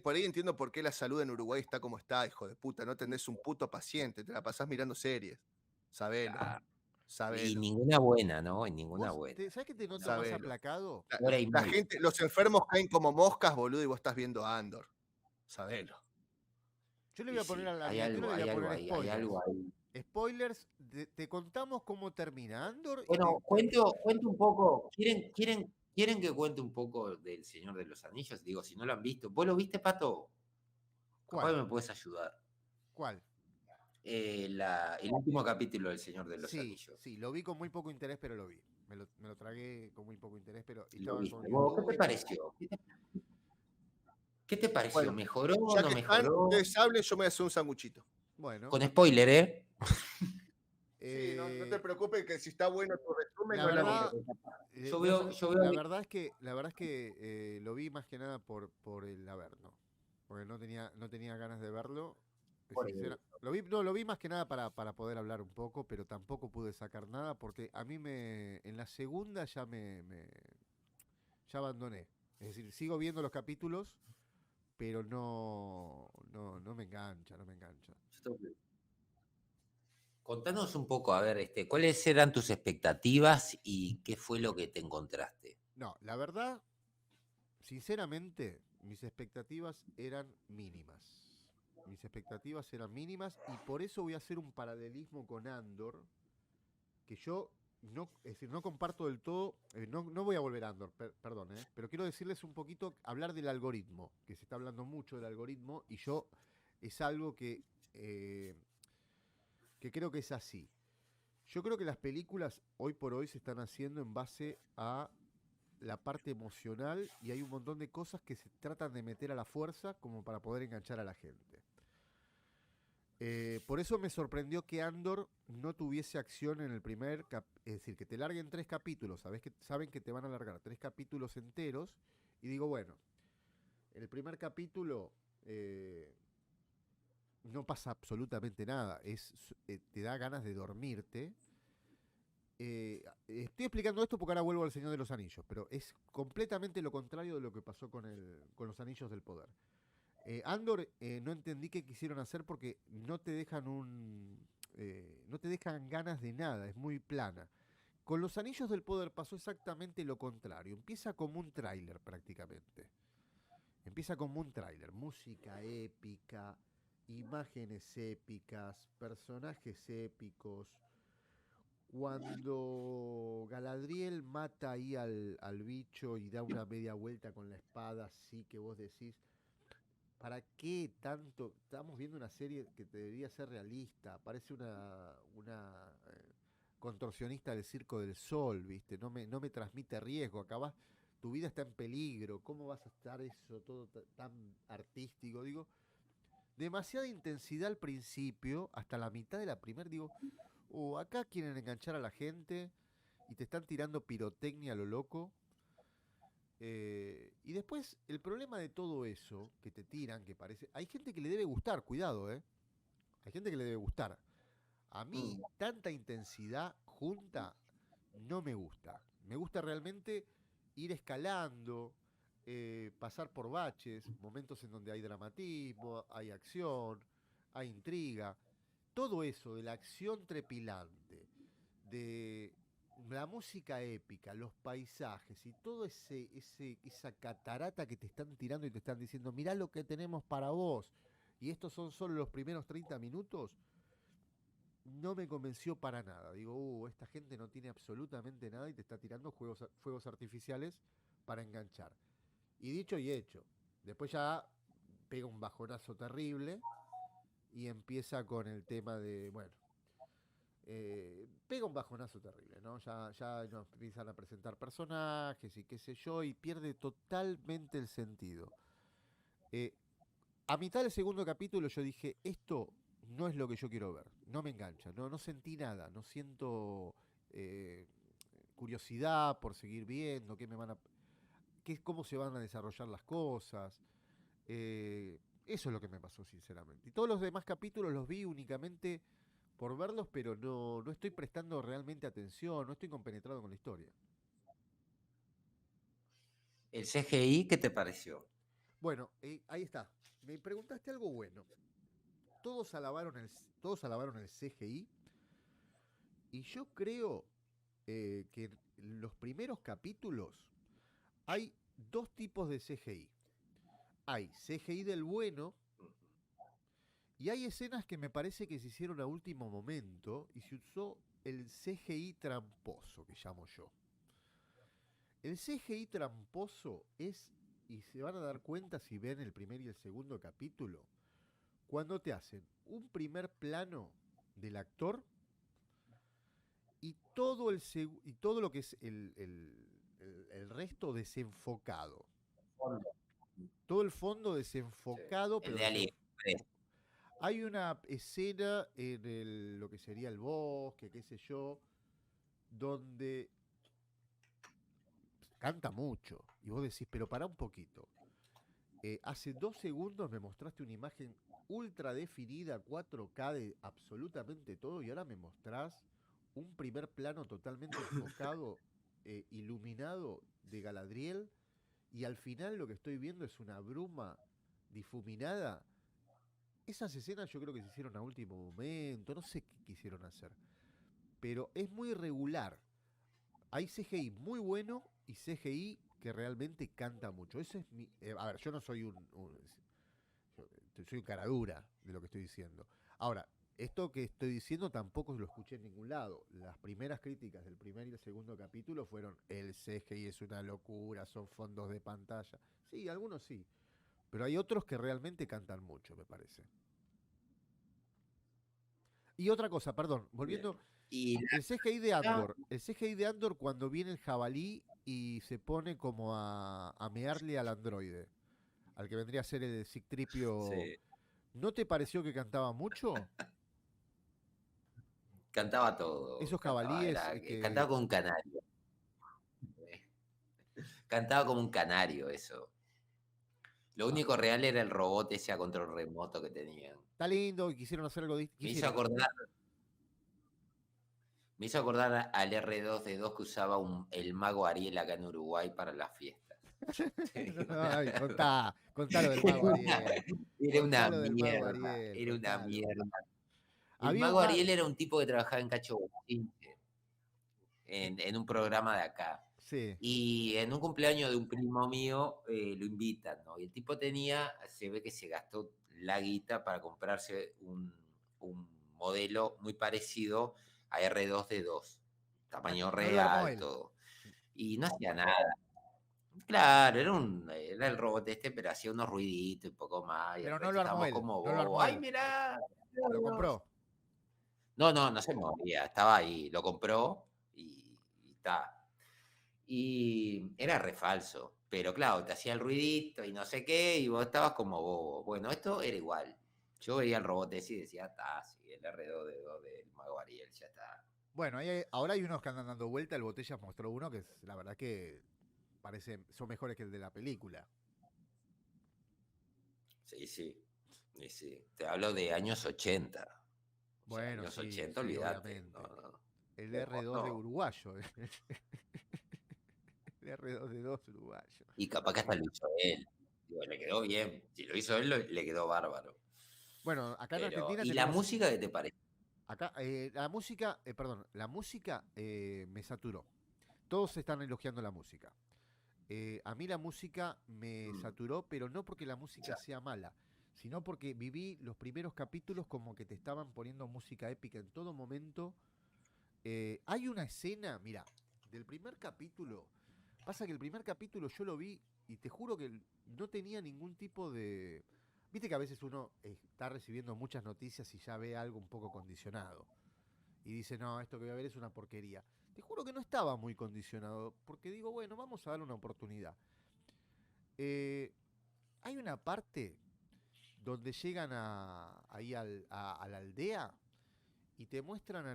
Speaker 4: por ahí entiendo por qué la salud en Uruguay está como está, hijo de puta. No tenés un puto paciente, te la pasás mirando series. Sabelo.
Speaker 3: Ah, y
Speaker 4: Sabelo.
Speaker 3: ninguna buena, ¿no? Y ninguna
Speaker 2: ¿Vos
Speaker 3: buena.
Speaker 2: ¿Sabés que te noto más
Speaker 4: Sabelo.
Speaker 2: aplacado?
Speaker 3: Hora y
Speaker 4: La
Speaker 3: media.
Speaker 4: gente, los enfermos caen como moscas, boludo, y vos estás viendo a Andor. Sabelo.
Speaker 2: Yo le
Speaker 3: Y
Speaker 2: voy a poner
Speaker 3: sí,
Speaker 2: a la
Speaker 3: hay
Speaker 2: miniatura, le voy a poner
Speaker 3: hay
Speaker 2: spoilers.
Speaker 3: algo ahí.
Speaker 2: Spoilers, te contamos cómo termina Andor.
Speaker 3: Bueno, cuento un poco. ¿Quieren que cuente un poco del Señor de los Anillos? Digo, si no lo han visto. ¿Vos lo viste, Pato? Capaz
Speaker 2: ¿Cuál?
Speaker 3: me puedes ayudar.
Speaker 2: ¿Cuál?
Speaker 3: El último capítulo del Señor de los Anillos.
Speaker 2: Sí, lo vi con muy poco interés, pero lo vi. Me lo tragué con muy poco interés, pero
Speaker 3: Lo
Speaker 2: estaba
Speaker 3: viste.
Speaker 2: con
Speaker 3: ¿Vos
Speaker 2: YouTube
Speaker 3: ¿Qué te pareció? ¿Qué te pareció?
Speaker 4: Bueno,
Speaker 3: ¿Mejoró o
Speaker 4: ya
Speaker 3: no
Speaker 4: que están,
Speaker 3: mejoró?
Speaker 4: ustedes hablen, yo me voy a hacer un sanguchito.
Speaker 2: Bueno.
Speaker 3: Con spoiler, ¿eh?
Speaker 4: Sí, no te preocupes que si está bueno tu resumen,
Speaker 2: La
Speaker 4: no la
Speaker 2: verdad,
Speaker 3: Yo veo
Speaker 2: la verdad es que lo vi más que nada por el Averno. Porque no tenía ganas de verlo. Lo vi más que nada para poder hablar un poco, pero tampoco pude sacar nada porque a mí en la segunda ya ya abandoné. Es decir, sigo viendo los capítulos, pero no me engancha.
Speaker 3: Contanos un poco, a ver, ¿cuáles eran tus expectativas y qué fue lo que te encontraste?
Speaker 2: No, la verdad, sinceramente, mis expectativas eran mínimas. Y por eso voy a hacer un paralelismo con Andor, que yo es decir, no comparto del todo, no voy a volver a Andor, perdón, pero quiero decirles un poquito, hablar del algoritmo, que se está hablando mucho del algoritmo, y yo es algo que creo que es así. Yo creo que las películas hoy por hoy se están haciendo en base a la parte emocional y hay un montón de cosas que se tratan de meter a la fuerza como para poder enganchar a la gente. Por eso me sorprendió que Andor no tuviese acción en el primer es decir, que te larguen 3 capítulos, saben que te van a largar 3 capítulos enteros, y digo, bueno, en el primer capítulo no pasa absolutamente nada, te da ganas de dormirte. Estoy explicando esto porque ahora vuelvo al Señor de los Anillos, pero es completamente lo contrario de lo que pasó con los Anillos del Poder. Andor no entendí qué quisieron hacer porque no te dejan no te dejan ganas de nada, es muy plana. Con los Anillos del Poder pasó exactamente lo contrario. Empieza como un tráiler prácticamente. Empieza como un tráiler, música épica, imágenes épicas, personajes épicos. Cuando Galadriel mata ahí al bicho y da una media vuelta con la espada, así que vos decís, ¿para qué tanto? Estamos viendo una serie que debería ser realista. Parece una contorsionista del Circo del Sol, ¿viste? No me transmite riesgo. Tu vida está en peligro. ¿Cómo vas a estar eso todo tan artístico? Digo, demasiada intensidad al principio, hasta la mitad de la primera, digo, acá quieren enganchar a la gente y te están tirando pirotecnia a lo loco. Y después, el problema de todo eso que te tiran, que parece. Hay gente que le debe gustar, cuidado, ¿eh? Hay gente que le debe gustar. A mí, tanta intensidad junta no me gusta. Me gusta realmente ir escalando, pasar por baches, momentos en donde hay dramatismo, hay acción, hay intriga. Todo eso de la acción trepidante, de la música épica, los paisajes y todo esa catarata que te están tirando y te están diciendo, mirá lo que tenemos para vos, y estos son solo los primeros 30 minutos, no me convenció para nada. Digo, esta gente no tiene absolutamente nada y te está tirando fuegos artificiales para enganchar. Y dicho y hecho, después ya pega un bajonazo terrible y empieza con el tema de, bueno, pega un bajonazo terrible, ¿no? Ya nos empiezan a presentar personajes y qué sé yo, y pierde totalmente el sentido. A mitad del segundo capítulo yo dije, esto no es lo que yo quiero ver, no me engancha, no sentí nada, no siento curiosidad por seguir viendo, cómo se van a desarrollar las cosas. Eso es lo que me pasó, sinceramente. Y todos los demás capítulos los vi únicamente por verlos, pero no estoy prestando realmente atención, no estoy compenetrado con la historia.
Speaker 3: ¿El CGI qué te pareció?
Speaker 2: Bueno, ahí está. Me preguntaste algo bueno. Todos alabaron el CGI y yo creo que en los primeros capítulos hay 2 tipos de CGI. Hay CGI del bueno y hay escenas que me parece que se hicieron a último momento y se usó el CGI tramposo, que llamo yo. El CGI tramposo es, y se van a dar cuenta si ven el primer y el segundo capítulo, cuando te hacen un primer plano del actor y todo lo que es el resto desenfocado. Todo el fondo desenfocado.
Speaker 3: El
Speaker 2: pero
Speaker 3: de AliExpress.
Speaker 2: Hay una escena en lo que sería el bosque, qué sé yo, donde canta mucho. Y vos decís, pero pará un poquito. Hace 2 segundos me mostraste una imagen ultra definida, 4K de absolutamente todo, y ahora me mostrás un primer plano totalmente enfocado, iluminado de Galadriel, y al final lo que estoy viendo es una bruma difuminada. Esas escenas yo creo que se hicieron a último momento, no sé qué quisieron hacer, pero es muy regular. Hay CGI muy bueno y CGI que realmente canta mucho. Ese es mi. A ver, yo no soy soy un caradura de lo que estoy diciendo. Ahora, esto que estoy diciendo tampoco lo escuché en ningún lado. Las primeras críticas del primer y el segundo capítulo fueron: el CGI es una locura, son fondos de pantalla. Sí, algunos sí. Pero hay otros que realmente cantan mucho, me parece. Y otra cosa, perdón, volviendo.
Speaker 3: Y
Speaker 2: El CGI de Andor. El CGI de Andor cuando viene el jabalí y se pone como a mearle al androide. Al que vendría a ser el Citripio.
Speaker 3: Sí.
Speaker 2: ¿No te pareció que cantaba mucho?
Speaker 3: Cantaba todo.
Speaker 2: Esos
Speaker 3: cantaba,
Speaker 2: jabalíes
Speaker 3: era-
Speaker 2: que...
Speaker 3: Cantaba como un canario. Cantaba como un canario eso. Lo único real era el robot ese a control remoto que tenían.
Speaker 2: Está lindo y quisieron hacer algo distinto.
Speaker 3: Me hizo acordar al R2D2 que usaba el mago Ariel acá en Uruguay para las fiestas.
Speaker 2: Ay, contá lo del mago Ariel.
Speaker 3: Era una
Speaker 2: Contalo del mago
Speaker 3: mierda.
Speaker 2: Ariel,
Speaker 3: Era una
Speaker 2: contalo.
Speaker 3: mierda. El
Speaker 2: Había
Speaker 3: mago
Speaker 2: un
Speaker 3: Ariel era un tipo que trabajaba en Cacho Bochinche, en un programa de acá.
Speaker 2: Sí.
Speaker 3: Y en un cumpleaños de un primo mío lo invitan, ¿no? Y el tipo se ve que se gastó la guita para comprarse un modelo muy parecido a R2D2, tamaño
Speaker 2: No lo armó
Speaker 3: real,
Speaker 2: él.
Speaker 3: todo. Y no hacía nada. Claro, era el robot pero hacía unos ruiditos y poco más. Y
Speaker 2: Pero
Speaker 3: el
Speaker 2: no
Speaker 3: resto
Speaker 2: lo armó
Speaker 3: estábamos
Speaker 2: él.
Speaker 3: como
Speaker 2: No lo armó
Speaker 3: bobos. ¡Ay,
Speaker 2: él.
Speaker 3: mirá!
Speaker 2: Lo compró.
Speaker 3: No se movía, estaba ahí, lo compró y está. Y era re falso, pero claro, te hacía el ruidito y no sé qué, y vos estabas como bobo. Bueno, esto era igual. Yo veía el robot ese y decía, está, sí, el R2D2 del mago Ariel, ya está.
Speaker 2: Bueno, ahora hay unos que andan dando vuelta. El Botellas mostró uno que la verdad que son mejores que el de la película.
Speaker 3: Sí. Te hablo de años 80.
Speaker 2: Bueno,
Speaker 3: años
Speaker 2: sí,
Speaker 3: 80,
Speaker 2: sí,
Speaker 3: olvídate.
Speaker 2: obviamente.
Speaker 3: No.
Speaker 2: El R2 de uruguayo. El R2D2 uruguayo.
Speaker 3: Y capaz que hasta lo hizo él. Digo, le quedó bien. Si lo hizo él, le quedó bárbaro.
Speaker 2: Bueno, acá en Argentina
Speaker 3: ¿Y la música qué te parece?
Speaker 2: Acá, la música me saturó. Todos están elogiando la música. A mí la música me saturó, pero no porque la música sea mala, sino porque viví los primeros capítulos como que te estaban poniendo música épica en todo momento. Hay una escena, mira, del primer capítulo. Pasa que el primer capítulo yo lo vi y te juro que no tenía ningún tipo de... Viste que a veces uno está recibiendo muchas noticias y ya ve algo un poco condicionado. Y dice, no, esto que voy a ver es una porquería. Te juro que no estaba muy condicionado, porque digo, bueno, vamos a darle una oportunidad. Hay una parte donde llegan ahí a la aldea y te muestran a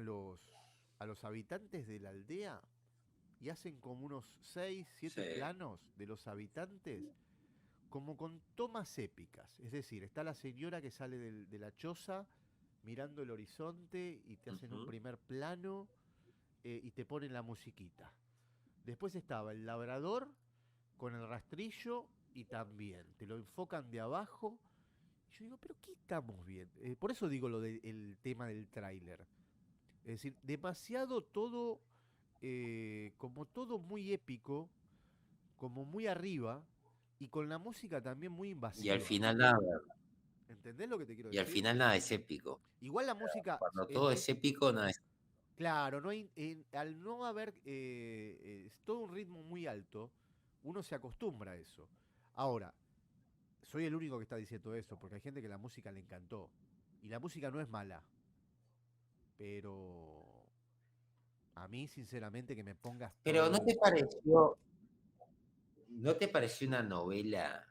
Speaker 2: los habitantes de la aldea y hacen como unos 6, 7 planos de los habitantes, como con tomas épicas. Es decir, está la señora que sale de la choza mirando el horizonte y te hacen un primer plano y te ponen la musiquita. Después estaba el labrador con el rastrillo y también te lo enfocan de abajo. Yo digo, ¿pero qué estamos viendo? Por eso digo el tema del tráiler. Es decir, demasiado todo, como todo muy épico, como muy arriba, y con la música también muy invasiva.
Speaker 3: Y al final nada.
Speaker 2: ¿Entendés lo que te quiero decir?
Speaker 3: Y al final nada es épico.
Speaker 2: Igual la música...
Speaker 3: Cuando todo es épico, nada es...
Speaker 2: Claro, al no haber todo un ritmo muy alto, uno se acostumbra a eso. Ahora, soy el único que está diciendo eso, porque hay gente que la música le encantó. Y la música no es mala. Pero a mí, sinceramente, que me pongas...
Speaker 3: Pero ¿no te pareció una novela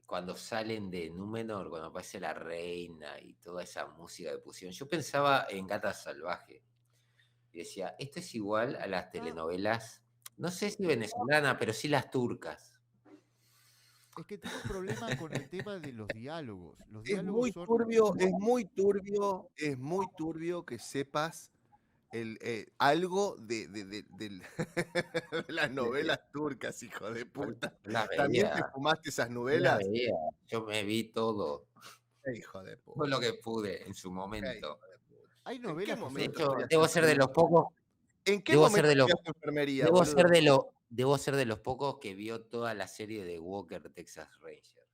Speaker 3: cuando salen de Númenor, cuando aparece la reina y toda esa música que pusieron? Yo pensaba en Gata Salvaje. Y decía, esto es igual a las telenovelas, no sé si venezolanas, pero sí las turcas.
Speaker 2: Es que tengo un problema con el tema de los diálogos. Los
Speaker 4: Es
Speaker 2: diálogos
Speaker 4: muy
Speaker 2: son...
Speaker 4: turbio, es muy turbio que sepas algo de las novelas turcas, hijo de puta. ¿También te fumaste esas novelas?
Speaker 3: Yo me vi todo.
Speaker 4: Hijo de puta.
Speaker 3: Todo lo que pude en su momento.
Speaker 2: Hay novelas que
Speaker 3: de hecho, debo ser de los pocos.
Speaker 4: ¿En qué momento estudiaste enfermería?
Speaker 3: Debo ser de los pocos que vio toda la serie de Walker Texas Ranger.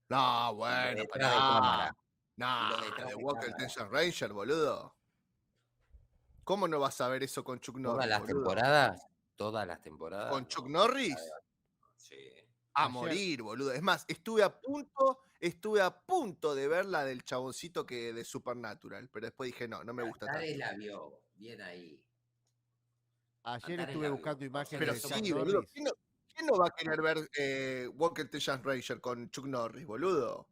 Speaker 4: No, bueno,
Speaker 3: detrás de cámara.
Speaker 4: No,
Speaker 3: Lo detrás
Speaker 4: de
Speaker 3: de
Speaker 4: Walker
Speaker 3: cámara.
Speaker 4: Texas Ranger, boludo. ¿Cómo no vas a ver eso con Chuck
Speaker 3: Todas
Speaker 4: Norris,
Speaker 3: las
Speaker 4: boludo?
Speaker 3: temporadas, todas las temporadas.
Speaker 4: ¿Con Chuck
Speaker 3: no,
Speaker 4: Norris?
Speaker 3: Sí.
Speaker 4: A
Speaker 2: Ayer-
Speaker 4: morir, boludo. Es más, estuve a punto de ver la del chaboncito que de Supernatural, pero después dije, no me gusta
Speaker 3: Antares
Speaker 4: tanto.
Speaker 3: la vio, bien ahí.
Speaker 2: Ayer
Speaker 3: Antares
Speaker 2: estuve
Speaker 3: la vio.
Speaker 2: buscando imágenes
Speaker 4: Pero
Speaker 2: de
Speaker 3: somos
Speaker 2: Chuck
Speaker 4: sí, boludo.
Speaker 2: Norris.
Speaker 4: ¿Quién no va a querer ver Walker Texas Ranger con Chuck Norris, boludo?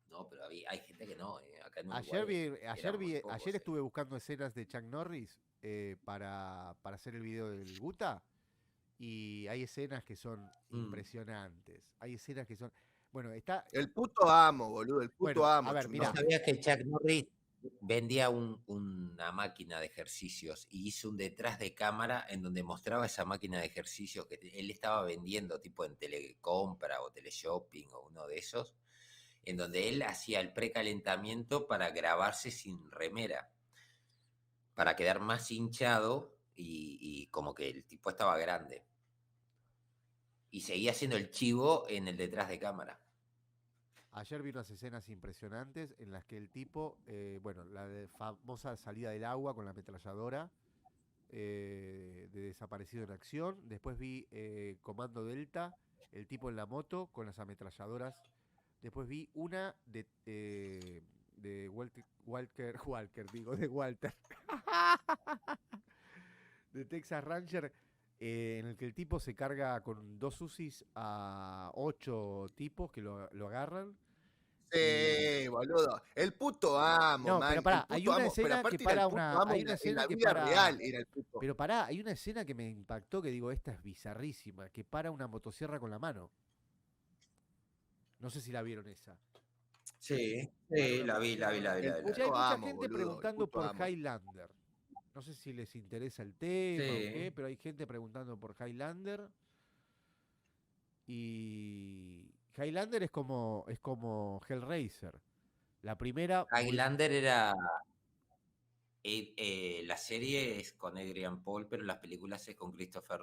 Speaker 3: No, pero hay gente que no. Acá en
Speaker 2: Ayer
Speaker 3: Uruguay éramos
Speaker 2: ayer
Speaker 3: pocos,
Speaker 2: estuve buscando escenas de Chuck Norris para hacer el video del Guta y hay escenas que son impresionantes. Hay escenas que son... Bueno, está...
Speaker 4: El puto amo, boludo. El puto
Speaker 2: Bueno,
Speaker 4: amo.
Speaker 2: a ver,
Speaker 4: Chuck
Speaker 2: mirá.
Speaker 3: ¿No
Speaker 4: Norris.
Speaker 3: sabías que Chuck Norris vendía una máquina de ejercicios y hizo un detrás de cámara en donde mostraba esa máquina de ejercicios que él estaba vendiendo tipo en Telecompra o Teleshopping o uno de esos, en donde él hacía el precalentamiento para grabarse sin remera, para quedar más hinchado y como que el tipo estaba grande. Y seguía haciendo el chivo en el detrás de cámara.
Speaker 2: Ayer vi unas escenas impresionantes en las que el tipo, bueno, la famosa salida del agua con la ametralladora de Desaparecido en Acción. Después vi Comando Delta, el tipo en la moto con las ametralladoras. Después vi una de Walter, de Texas Ranger, en el que el tipo se carga con 2 UCIs a 8 tipos que lo agarran.
Speaker 4: Sí, boludo. El puto amo,
Speaker 2: No,
Speaker 4: man.
Speaker 2: pero pará,
Speaker 4: El puto
Speaker 2: hay una
Speaker 4: amo. Pero
Speaker 2: escena que
Speaker 4: aparte era
Speaker 2: para
Speaker 4: el puto
Speaker 2: una.
Speaker 4: amo
Speaker 2: Hay
Speaker 4: en
Speaker 2: una
Speaker 4: la
Speaker 2: escena que
Speaker 4: vida
Speaker 2: para.
Speaker 4: real era el puto.
Speaker 2: Pero pará, hay una escena que me impactó que digo, esta es bizarrísima, que para una motosierra con la mano. No sé si la vieron esa.
Speaker 3: Sí, la vi.
Speaker 2: Ya hay mucha gente
Speaker 4: boludo,
Speaker 2: preguntando
Speaker 4: el puto
Speaker 2: por
Speaker 4: amo.
Speaker 2: Highlander. No sé si les interesa el tema o qué, pero hay gente preguntando por Highlander. Y Highlander es como Hellraiser. La primera.
Speaker 3: Highlander era. La serie es con Adrian Paul, pero las películas es con Christopher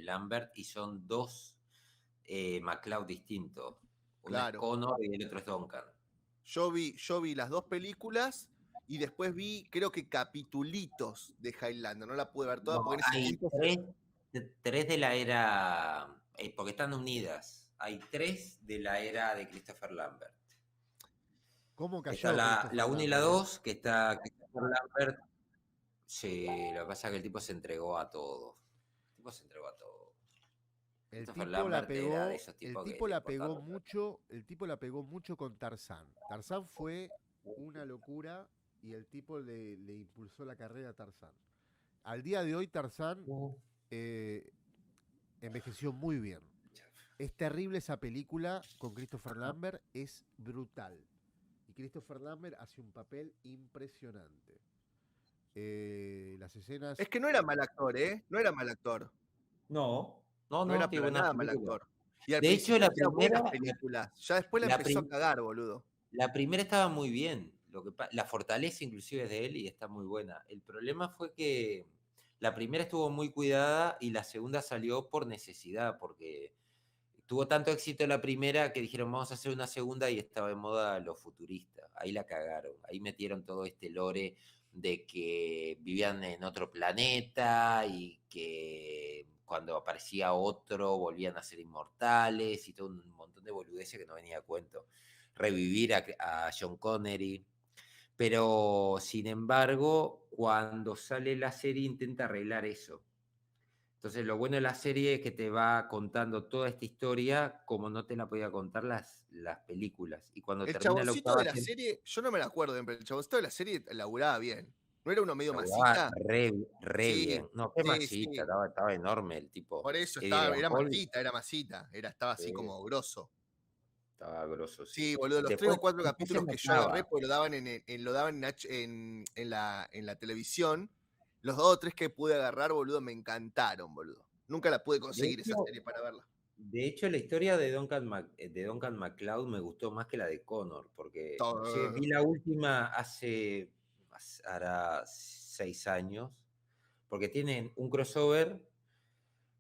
Speaker 3: Lambert y son dos MacLeod distintos. Uno
Speaker 4: Claro.
Speaker 3: es Connor y el otro es Duncan.
Speaker 4: Yo vi las dos películas y después vi, creo que capitulitos de Highlander. No la pude ver toda
Speaker 3: No,
Speaker 4: porque en ese
Speaker 3: hay
Speaker 4: tiempo.
Speaker 3: tres de la era. Porque están unidas. Hay 3 de la era de Christopher Lambert.
Speaker 2: ¿Cómo cayó?
Speaker 3: Está la 1 y la 2, que está Christopher Lambert. Sí, lo que pasa es que el tipo se entregó a todo.
Speaker 2: El
Speaker 3: Christopher
Speaker 2: tipo la
Speaker 3: Lambert era de
Speaker 2: pegó,
Speaker 3: esos tipos
Speaker 2: el
Speaker 3: que
Speaker 2: tipo
Speaker 3: le
Speaker 2: la
Speaker 3: importaba
Speaker 2: pegó
Speaker 3: lo que-
Speaker 2: mucho, el tipo la pegó mucho con Tarzán. Tarzán fue una locura y el tipo le impulsó la carrera a Tarzán. Al día de hoy Tarzán envejeció muy bien. Es terrible esa película con Christopher Lambert, es brutal. Y Christopher Lambert hace un papel impresionante. Las escenas...
Speaker 4: Es que no era mal actor, ¿eh? No era mal actor.
Speaker 3: No,
Speaker 4: No era
Speaker 3: tiene
Speaker 4: para
Speaker 3: buenas
Speaker 4: nada mal
Speaker 3: películas.
Speaker 4: actor. Y al
Speaker 3: De hecho,
Speaker 4: principio
Speaker 3: la
Speaker 4: hacía buenas
Speaker 3: primera-
Speaker 4: películas. Ya después la
Speaker 3: la
Speaker 4: empezó a
Speaker 3: prim-
Speaker 4: cagar, boludo.
Speaker 3: La primera estaba muy bien. La fortaleza inclusive es de él y está muy buena. El problema fue que la primera estuvo muy cuidada y la segunda salió por necesidad, porque tuvo tanto éxito la primera que dijeron vamos a hacer una segunda y estaba de moda lo futurista. Ahí la cagaron. Ahí metieron todo este lore de que vivían en otro planeta y que cuando aparecía otro volvían a ser inmortales y todo un montón de boludeces que no venía a cuento. Revivir a John Connery. Pero, sin embargo, cuando sale la serie intenta arreglar eso. Entonces, lo bueno de la serie es que te va contando toda esta historia como no te la podía contar las películas. Y cuando
Speaker 4: El
Speaker 3: termina la
Speaker 4: chaboncito
Speaker 3: octava
Speaker 4: de la serie, yo no me la acuerdo, pero el chaboncito de la serie laburaba bien. ¿No era uno medio
Speaker 3: laburaba
Speaker 4: masita?
Speaker 3: re
Speaker 4: Sí,
Speaker 3: bien. No, qué
Speaker 4: sí,
Speaker 3: masita,
Speaker 4: sí.
Speaker 3: Estaba enorme el tipo.
Speaker 4: Por eso
Speaker 3: Adrian
Speaker 4: era
Speaker 3: Paul
Speaker 4: masita, estaba así
Speaker 3: Sí.
Speaker 4: como grosso.
Speaker 3: Estaba grosso,
Speaker 4: Sí, boludo, los 3
Speaker 3: Después-
Speaker 4: o 4
Speaker 3: después se
Speaker 4: capítulos que yo
Speaker 3: notaba.
Speaker 4: agarré, porque lo daban en la televisión, los 2 o 3 que pude agarrar, boludo, me encantaron, boludo. Nunca la pude conseguir esa
Speaker 3: hecho,
Speaker 4: serie para verla.
Speaker 3: De hecho, la historia de Duncan MacLeod me gustó más que la de Connor, porque inclusive vi la última hará 6 años, porque tienen un crossover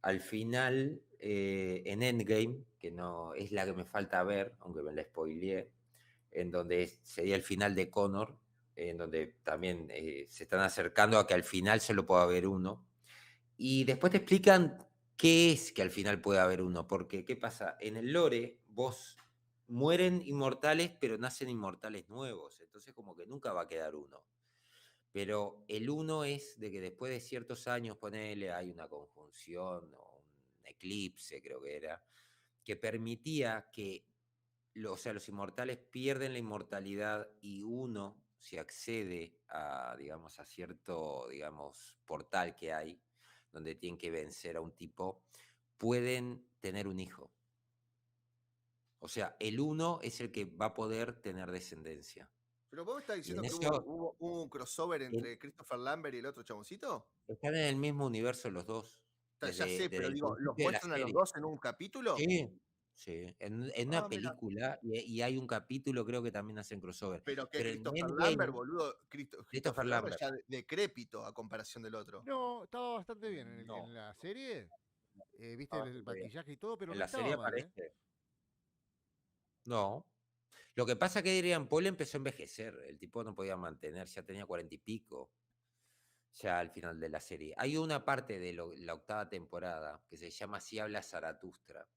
Speaker 3: al final en Endgame, que no es la que me falta ver, aunque me la spoileé, en donde sería el final de Connor, en donde también se están acercando a que al final solo pueda haber uno. Y después te explican qué es que al final puede haber uno, porque ¿qué pasa? En el lore, vos mueren inmortales, pero nacen inmortales nuevos, entonces como que nunca va a quedar uno. Pero el uno es de que después de ciertos años, ponele, hay una conjunción o un eclipse, creo que era, que permitía que o sea, los inmortales pierden la inmortalidad y uno, si accede a, digamos, a cierto, digamos, portal que hay, donde tienen que vencer a un tipo, pueden tener un hijo. O sea, el uno es el que va a poder tener descendencia.
Speaker 4: Pero vos estás
Speaker 3: Y
Speaker 4: diciendo
Speaker 3: en
Speaker 4: que
Speaker 3: eso
Speaker 4: hubo un crossover entre Christopher Lambert y el otro chaboncito.
Speaker 3: están en el mismo universo los dos.
Speaker 4: Ya sé,
Speaker 3: Desde
Speaker 4: pero
Speaker 3: el
Speaker 4: digo, ¿los
Speaker 3: principio de la
Speaker 4: muestran a los
Speaker 3: serie.
Speaker 4: dos en un capítulo?
Speaker 3: Sí, sí. En una
Speaker 4: Ah, mira.
Speaker 3: película, y hay un capítulo, creo que también hacen crossover.
Speaker 4: Pero que
Speaker 3: Pero en
Speaker 4: Christopher
Speaker 3: Endgame,
Speaker 4: Lambert, boludo, Christopher Lambert
Speaker 3: Lambert.
Speaker 4: ya decrépito a comparación del otro.
Speaker 2: No, estaba bastante bien
Speaker 3: No.
Speaker 2: en la serie. Viste
Speaker 3: Estaba
Speaker 2: el
Speaker 3: bastante bien.
Speaker 2: maquillaje y todo, pero
Speaker 3: En
Speaker 2: no
Speaker 3: la serie
Speaker 2: estaba mal, ¿eh?
Speaker 3: aparece. No. Lo que pasa es que Adrian Paul empezó a envejecer. El tipo no podía mantenerse, ya tenía 40 y pico. Ya al final de la serie. Hay una parte de la octava temporada que se llama Si habla Zaratustra,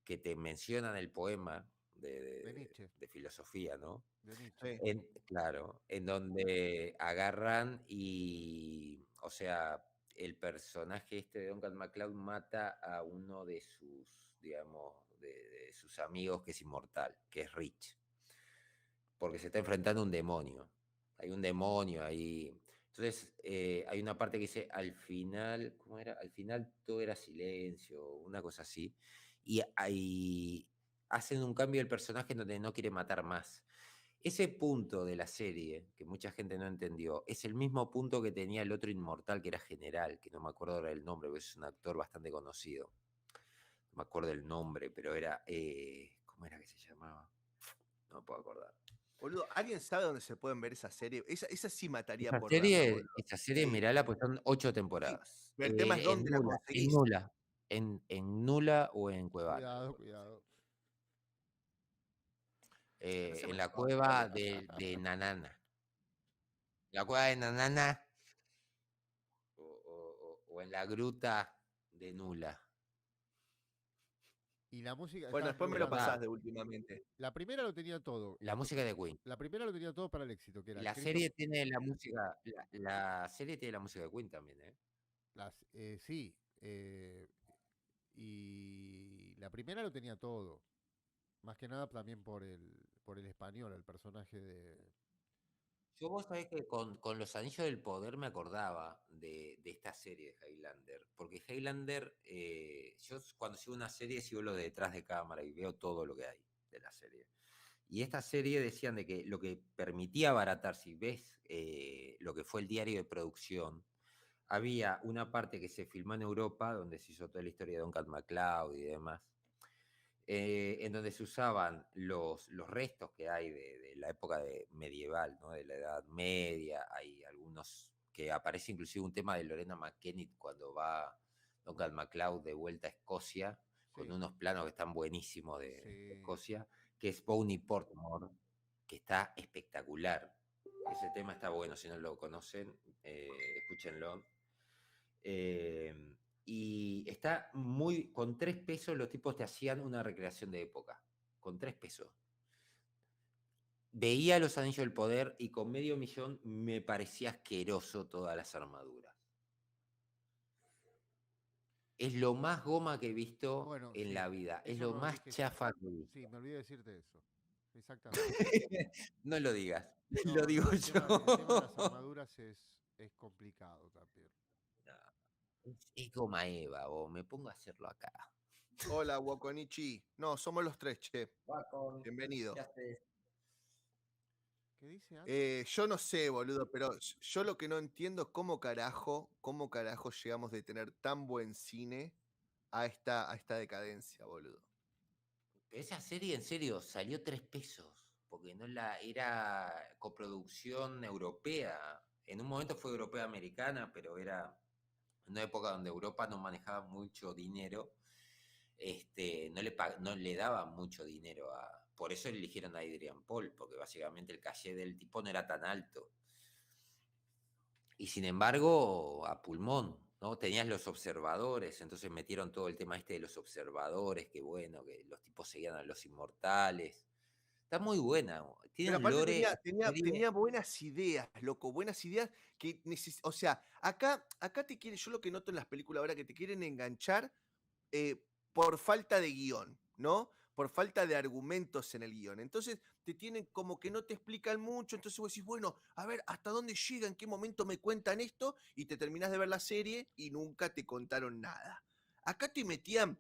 Speaker 3: que te mencionan el poema
Speaker 2: De Nietzsche.
Speaker 3: de filosofía, ¿no?
Speaker 2: De Nietzsche.
Speaker 3: Claro, en donde agarran y, o sea, el personaje este de Duncan MacLeod mata a uno de sus, digamos, de sus amigos que es inmortal, que es Rich, porque se está enfrentando a un demonio. Hay un demonio ahí. Entonces, hay una parte que dice, al final, ¿cómo era? Al final todo era silencio, una cosa así. Y ahí hacen un cambio del personaje en donde no quiere matar más. Ese punto de la serie, que mucha gente no entendió, es el mismo punto que tenía el otro inmortal, que era General, que no me acuerdo ahora el nombre, porque es un actor bastante conocido. No me acuerdo el nombre, pero era... ¿cómo era que se llamaba? No me puedo acordar.
Speaker 4: Boludo, ¿alguien sabe dónde se pueden ver esa serie? Esa sí mataría
Speaker 3: Esa
Speaker 4: por verla,
Speaker 3: serie,
Speaker 4: boludo.
Speaker 3: esa serie
Speaker 4: Sí.
Speaker 3: mirala, pues son 8 temporadas.
Speaker 4: Pero el tema es dónde la conseguís.
Speaker 3: En Nula o en Cuevana.
Speaker 2: Cuidado, cuidado.
Speaker 3: En la cueva de Nanana. La cueva de Nanana o en la gruta de Nula.
Speaker 2: Y la música.
Speaker 4: Bueno,
Speaker 2: estaba
Speaker 4: después me lo
Speaker 2: preguntando,
Speaker 4: pasás de últimamente.
Speaker 2: La primera lo tenía todo.
Speaker 3: La música de Queen.
Speaker 2: La primera lo tenía todo para el éxito, que era
Speaker 3: La serie tiene la música, la serie tiene la música de Queen también, ¿eh?
Speaker 2: Sí. Y la primera lo tenía todo. Más que nada también por el español, el personaje de.
Speaker 3: Yo vos sabés que con Los Anillos del Poder me acordaba de esta serie de Highlander, porque Highlander, yo cuando sigo una serie sigo lo de detrás de cámara y veo todo lo que hay de la serie. Y esta serie decían de que lo que permitía abaratar, si ves lo que fue el diario de producción, había una parte que se filmó en Europa, donde se hizo toda la historia de Duncan MacLeod y demás, en donde se usaban los restos que hay de la época medieval, ¿no? De la Edad Media. Hay algunos que aparece inclusive un tema de Lorena McKennitt cuando va Duncan MacLeod de vuelta a Escocia, con unos planos que están buenísimos de Escocia, que es Boney Portmore, que está espectacular. Ese tema está bueno, si no lo conocen, escúchenlo. Y está muy... Con 3 pesos los tipos te hacían una recreación de época. Con 3 pesos. Veía Los Anillos del Poder y con $500,000 me parecía asqueroso todas las armaduras. Es lo más goma que he visto en la vida. Es lo más chafa que he visto.
Speaker 2: Sí, me olvidé decirte eso. Exactamente.
Speaker 3: No lo digas.
Speaker 2: No,
Speaker 3: lo digo
Speaker 2: el
Speaker 3: yo.
Speaker 2: tema de las armaduras es complicado también.
Speaker 3: Es goma Eva, o me pongo a hacerlo acá.
Speaker 4: Hola, Wakonichi. No, somos los 3, che. Bienvenido.
Speaker 2: ¿Qué dice
Speaker 4: yo no sé, boludo, pero yo lo que no entiendo es cómo carajo llegamos de tener tan buen cine a esta decadencia, boludo.
Speaker 3: Esa serie, en serio, salió 3 pesos, porque no era coproducción europea. En un momento fue europea-americana, pero era una época donde Europa no manejaba mucho dinero. no le daban mucho dinero por eso eligieron a Adrian Paul, porque básicamente el caché del tipo no era tan alto. Y sin embargo, a pulmón, ¿no? Tenías los observadores, entonces metieron todo el tema de los observadores, que bueno, que los tipos seguían a los inmortales. Está muy buena, tiene
Speaker 4: Pero
Speaker 3: un
Speaker 4: aparte
Speaker 3: lore.
Speaker 4: tenía buenas ideas, loco, buenas ideas que o sea, acá te quieren, yo lo que noto en las películas ahora que te quieren enganchar por falta de guión, ¿no? Por falta de argumentos en el guión. Entonces te tienen como que no te explican mucho, entonces vos decís, bueno, a ver, ¿hasta dónde llega? ¿En qué momento me cuentan esto? Y te terminás de ver la serie y nunca te contaron nada. Acá te metían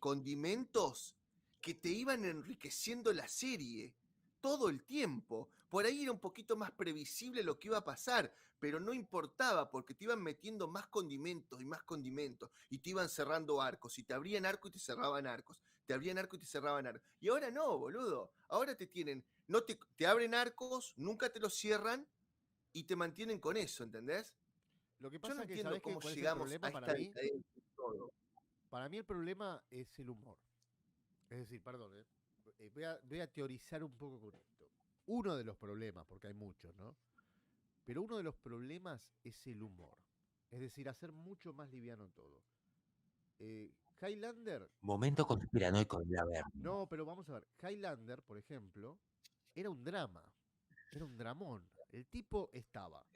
Speaker 4: condimentos que te iban enriqueciendo la serie todo el tiempo. Por ahí era un poquito más previsible lo que iba a pasar, pero no importaba porque te iban metiendo más condimentos y más condimentos y te iban cerrando arcos y te abrían arco y te cerraban arcos, te abrían arco y te cerraban arcos. Y ahora no, boludo. Ahora te tienen, no te abren arcos, nunca te los cierran y te mantienen con eso, ¿entendés?
Speaker 2: Lo que
Speaker 4: Yo no
Speaker 2: pasa es que,
Speaker 4: entiendo
Speaker 2: ¿sabés
Speaker 4: cómo
Speaker 2: cuál es el
Speaker 4: llegamos
Speaker 2: problema
Speaker 4: a
Speaker 2: para
Speaker 4: esta
Speaker 2: mí?
Speaker 4: decadencia de todo.
Speaker 2: Para mí el problema es el humor. Es decir, perdón, voy a teorizar un poco con esto. Uno de los problemas, porque hay muchos, ¿no? Pero uno de los problemas es el humor. Es decir, hacer mucho más liviano todo. Highlander,
Speaker 7: Momento conspiranoico del Averno.
Speaker 2: no, pero vamos a ver. Highlander, por ejemplo, era un drama. Era un dramón. El tipo estaba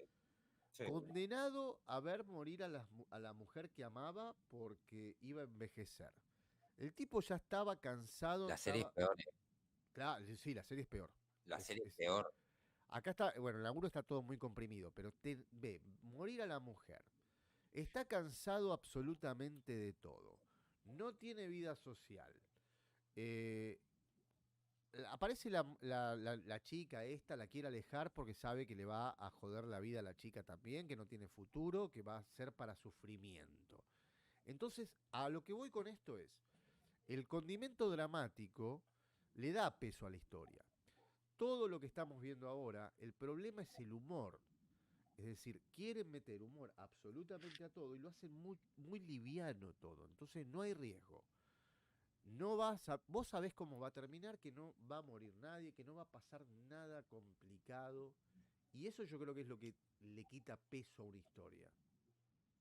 Speaker 3: Sí.
Speaker 2: condenado a ver morir a la mujer que amaba porque iba a envejecer. El tipo ya estaba cansado.
Speaker 3: La serie es
Speaker 2: estaba...
Speaker 3: peor.
Speaker 2: Claro, sí, la serie es peor.
Speaker 3: La serie es peor.
Speaker 2: Acá está, bueno, en la 1 está todo muy comprimido, pero ve, morir a la mujer. Está cansado absolutamente de todo. No tiene vida social. Eh, Aparece la chica esta, la quiere alejar porque sabe que le va a joder la vida a la chica también, que no tiene futuro, que va a ser para sufrimiento. Entonces, a lo que voy con esto es, el condimento dramático le da peso a la historia. Todo lo que estamos viendo ahora, el problema es el humor. Es decir, quieren meter humor absolutamente a todo y lo hacen muy, muy liviano todo. Entonces no hay riesgo. Vos sabés cómo va a terminar, que no va a morir nadie, que no va a pasar nada complicado. Y eso yo creo que es lo que le quita peso a una historia.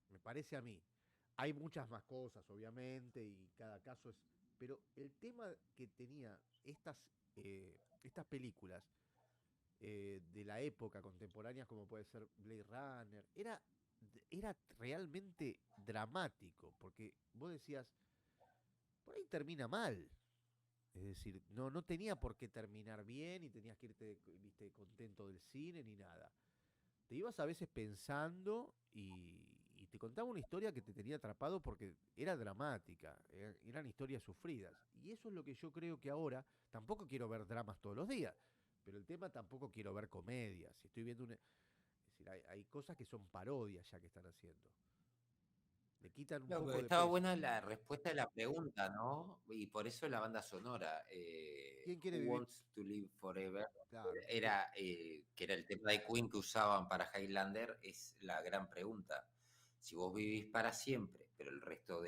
Speaker 2: Me parece a mí. Hay muchas más cosas, obviamente, y cada caso es... Pero el tema que tenía estas películas de la época contemporáneas, como puede ser Blade Runner, era realmente dramático, porque vos decías, por ahí termina mal. Es decir, no tenía por qué terminar bien y tenías que irte, viste, contento del cine ni nada. Te ibas a veces pensando y te contaba una historia que te tenía atrapado porque era dramática, eran historias sufridas. Y eso es lo que yo creo que ahora, tampoco quiero ver dramas todos los días, pero el tema tampoco quiero ver comedias. Si estoy viendo es decir, hay cosas que son parodias ya que están haciendo. Le quitan un poco de
Speaker 3: Estaba
Speaker 2: peso.
Speaker 3: buena la respuesta de la pregunta, ¿no? Y por eso la banda sonora,
Speaker 2: ¿Quién quiere
Speaker 3: Who
Speaker 2: vivir?
Speaker 3: Wants to Live Forever,
Speaker 2: Claro.
Speaker 3: que era el tema de Queen que usaban para Highlander, es la gran pregunta. Si vos vivís para siempre, pero el resto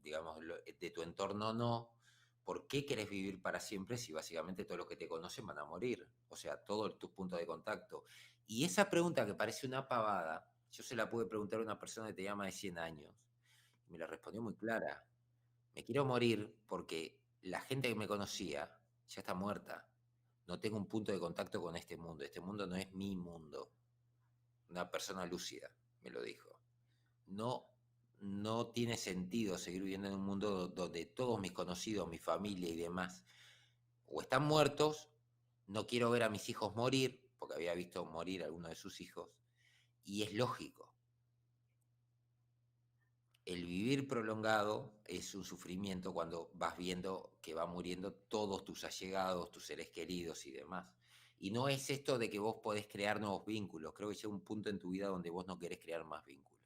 Speaker 3: digamos, de tu entorno no, ¿por qué querés vivir para siempre si básicamente todos los que te conocen van a morir? O sea, todos tus puntos de contacto. Y esa pregunta que parece una pavada, yo se la pude preguntar a una persona que tenía más de 100 años. Me la respondió muy clara. Me quiero morir porque la gente que me conocía ya está muerta. No tengo un punto de contacto con este mundo. Este mundo no es mi mundo. Una persona lúcida me lo dijo. No tiene sentido seguir viviendo en un mundo donde todos mis conocidos, mi familia y demás, o están muertos. No quiero ver a mis hijos morir, porque había visto morir a alguno de sus hijos. Y es lógico. El vivir prolongado es un sufrimiento cuando vas viendo que van muriendo todos tus allegados, tus seres queridos y demás. Y no es esto de que vos podés crear nuevos vínculos. Creo que llega un punto en tu vida donde vos no querés crear más vínculos.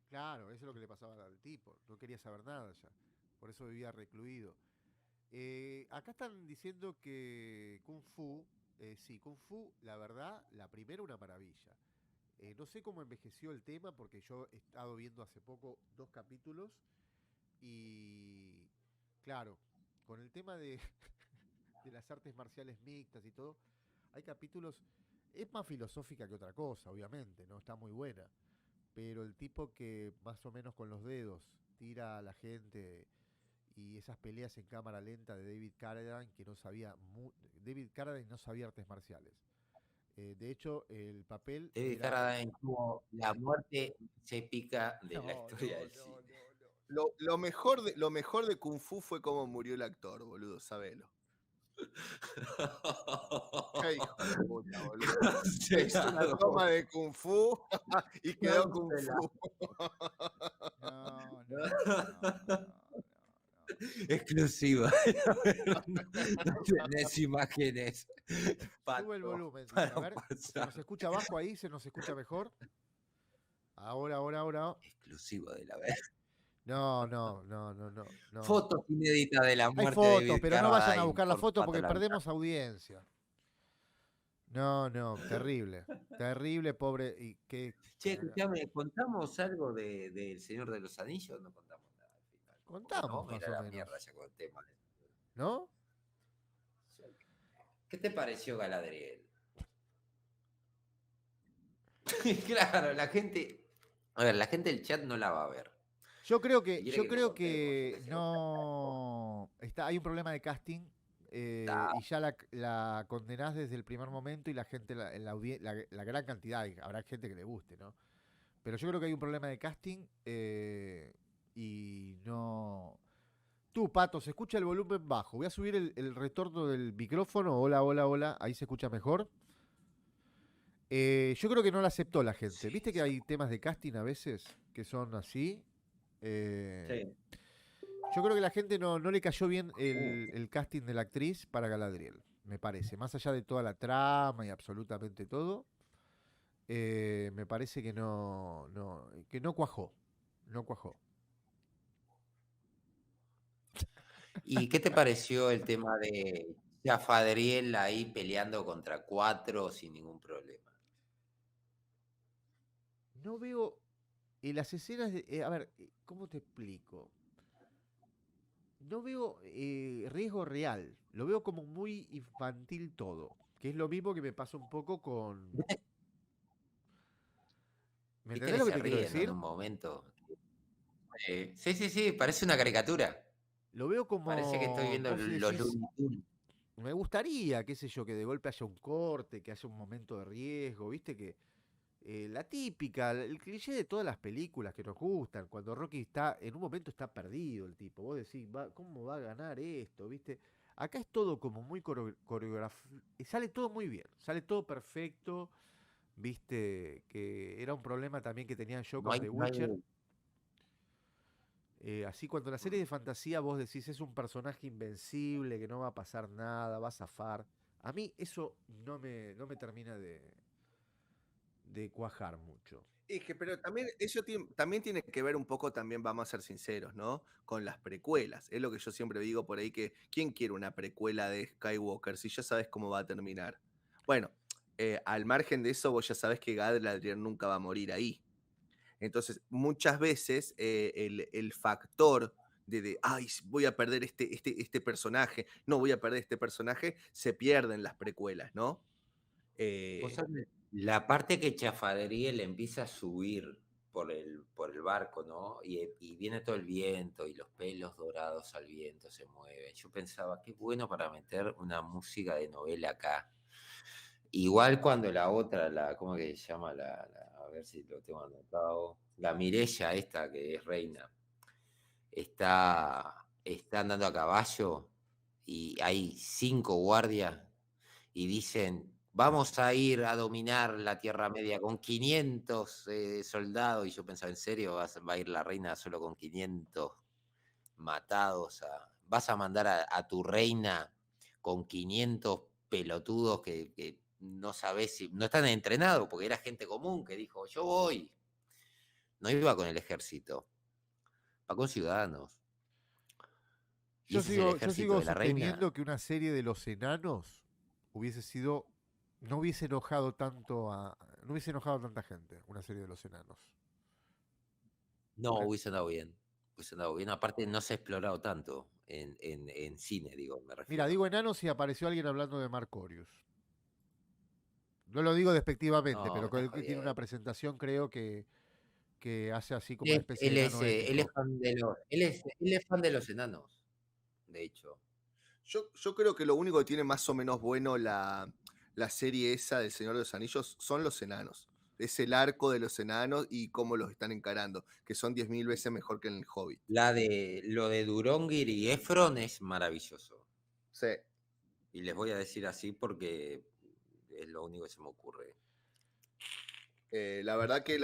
Speaker 2: Claro, eso es lo que le pasaba al tipo. No quería saber nada ya. Por eso vivía recluido. Acá están diciendo que Kung Fu, sí, Kung Fu, la verdad, la primera una maravilla. No sé cómo envejeció el tema porque yo he estado viendo hace poco 2 capítulos, Y claro, con el tema de, de las artes marciales mixtas y todo, hay capítulos, es más filosófica que otra cosa, obviamente, ¿no? Está muy buena. Pero el tipo que más o menos con los dedos tira a la gente y esas peleas en cámara lenta de David Carradine, que no sabía, David Carradine no sabía artes marciales. De hecho, el papel
Speaker 3: David
Speaker 2: era...
Speaker 3: Carradine tuvo la muerte épica de la
Speaker 2: No,
Speaker 3: historia
Speaker 2: no,
Speaker 3: del
Speaker 2: no,
Speaker 3: cine.
Speaker 2: no.
Speaker 4: Lo mejor de Kung Fu fue cómo murió el actor, boludo, sabelo. Qué hijo de puta, boludo. Hizo una toma de Kung Fu y quedó Kung Fu.
Speaker 2: No, no, no.
Speaker 3: Exclusiva. No tenés imágenes.
Speaker 2: Sube el volumen, dice. A ver, ¿se nos escucha bajo ahí? ¿Se nos escucha mejor? Ahora.
Speaker 3: Exclusiva de la vez.
Speaker 2: No.
Speaker 3: Fotos inéditas de la
Speaker 2: Hay
Speaker 3: muerte de
Speaker 2: fotos,
Speaker 3: David
Speaker 2: pero no vayan a
Speaker 3: Carradine
Speaker 2: buscar la
Speaker 3: por
Speaker 2: foto porque
Speaker 3: Pato Lanza.
Speaker 2: perdemos audiencia. No, terrible. Terrible, pobre. Y qué...
Speaker 3: Che, escuchame, ¿contamos algo del Señor de los Anillos? No contamos nada al final.
Speaker 2: Contamos,
Speaker 3: No,
Speaker 2: más
Speaker 3: mira
Speaker 2: o
Speaker 3: la
Speaker 2: menos.
Speaker 3: mierda ya con el tema.
Speaker 2: ¿No?
Speaker 3: ¿Qué te pareció Galadriel? Claro, la gente. A ver, la gente del chat no la va a ver.
Speaker 2: Yo creo que,
Speaker 3: Si quiere lo contemos,
Speaker 2: no hay un problema de casting y ya la condenás desde el primer momento y la gente, la gran cantidad, y habrá gente que le guste, ¿no? Pero yo creo que hay un problema de casting y no... Tú, Pato, se escucha el volumen bajo. Voy a subir el retorno del micrófono. Hola, ahí se escucha mejor. Yo creo que no la aceptó la gente.
Speaker 3: Sí,
Speaker 2: ¿Viste que hay temas de casting a veces que son así?
Speaker 3: Sí.
Speaker 2: Yo creo que la gente no le cayó bien el casting de la actriz para Galadriel, me parece. Más allá de toda la trama y absolutamente todo, me parece que no cuajó. No cuajó.
Speaker 3: ¿Y qué te pareció el tema de Jafadriel ahí peleando contra 4 sin ningún problema?
Speaker 2: No veo las escenas de... a ver, ¿cómo te explico? No veo riesgo real. Lo veo como muy infantil todo. Que es lo mismo que me pasa un poco con... ¿Me
Speaker 3: ¿Viste
Speaker 2: entendés lo que te quiero
Speaker 3: ríen, ¿no?
Speaker 2: decir?
Speaker 3: En un momento. Sí, parece una caricatura.
Speaker 2: Lo veo como...
Speaker 3: Parece que estoy viendo
Speaker 2: vos
Speaker 3: los
Speaker 2: decís,
Speaker 3: Looney Tunes.
Speaker 2: me gustaría, qué sé yo, que de golpe haya un corte, que haya un momento de riesgo, viste que la típica, el cliché de todas las películas que nos gustan, cuando Rocky está, en un momento está perdido el tipo, vos decís, ¿cómo va a ganar esto? ¿Viste? Acá es todo como muy coreografiado, sale todo muy bien, sale todo perfecto, viste, que era un problema también que tenían yo con The Witcher. Así cuando la serie de fantasía vos decís es un personaje invencible, que no va a pasar nada, va a zafar. A mí eso no me termina de cuajar mucho.
Speaker 4: Es que, pero también eso también tiene que ver un poco, también vamos a ser sinceros, ¿no? Con las precuelas. Es lo que yo siempre digo por ahí, que ¿quién quiere una precuela de Skywalker si ya sabes cómo va a terminar? Bueno, al margen de eso, vos ya sabés que Galadriel nunca va a morir ahí. Entonces, muchas veces el factor ay, voy a perder este personaje, no voy a perder este personaje, se pierde en las precuelas, ¿no?
Speaker 3: La parte que Chafadriel empieza a subir por el barco, ¿no? Y viene todo el viento y los pelos dorados al viento se mueven. Yo pensaba, qué bueno para meter una música de novela acá. Igual cuando la otra, ¿cómo que se llama? A ver si lo tengo anotado. La Mirella esta, que es reina, está andando a caballo y hay 5 guardias y dicen, vamos a ir a dominar la Tierra Media con 500 soldados. Y yo pensaba, ¿en serio va a ir la reina solo con 500 matados? ¿Vas a mandar a tu reina con 500 pelotudos que no sabés si... No están entrenados, porque era gente común que dijo, yo voy. No iba con el ejército, va con ciudadanos.
Speaker 2: Yo sigo sosteniendo que una serie de los enanos hubiese sido... No hubiese enojado a tanta gente, una serie de los enanos.
Speaker 3: No, hubiese andado bien. hubiese andado bien. Aparte, no se ha explorado tanto en cine, digo, me refiero.
Speaker 2: Mira, digo enanos y apareció alguien hablando de Marcorius. No lo digo despectivamente,
Speaker 3: No,
Speaker 2: pero
Speaker 3: me estás
Speaker 2: que tiene una
Speaker 3: jodiendo.
Speaker 2: presentación, creo que hace así como una
Speaker 3: Él,
Speaker 2: especie
Speaker 3: él
Speaker 2: de
Speaker 3: es,
Speaker 2: enano
Speaker 3: él es
Speaker 2: étnico.
Speaker 3: fan de los, él es fan de los enanos, de hecho.
Speaker 4: Yo creo que lo único que tiene más o menos bueno la serie esa del Señor de los Anillos son los enanos. Es el arco de los enanos y cómo los están encarando, que son 10.000 veces mejor que en el Hobbit.
Speaker 3: Lo de Durongir y Efron es maravilloso.
Speaker 4: Sí.
Speaker 3: Y les voy a decir así porque es lo único que se me ocurre.
Speaker 4: La verdad que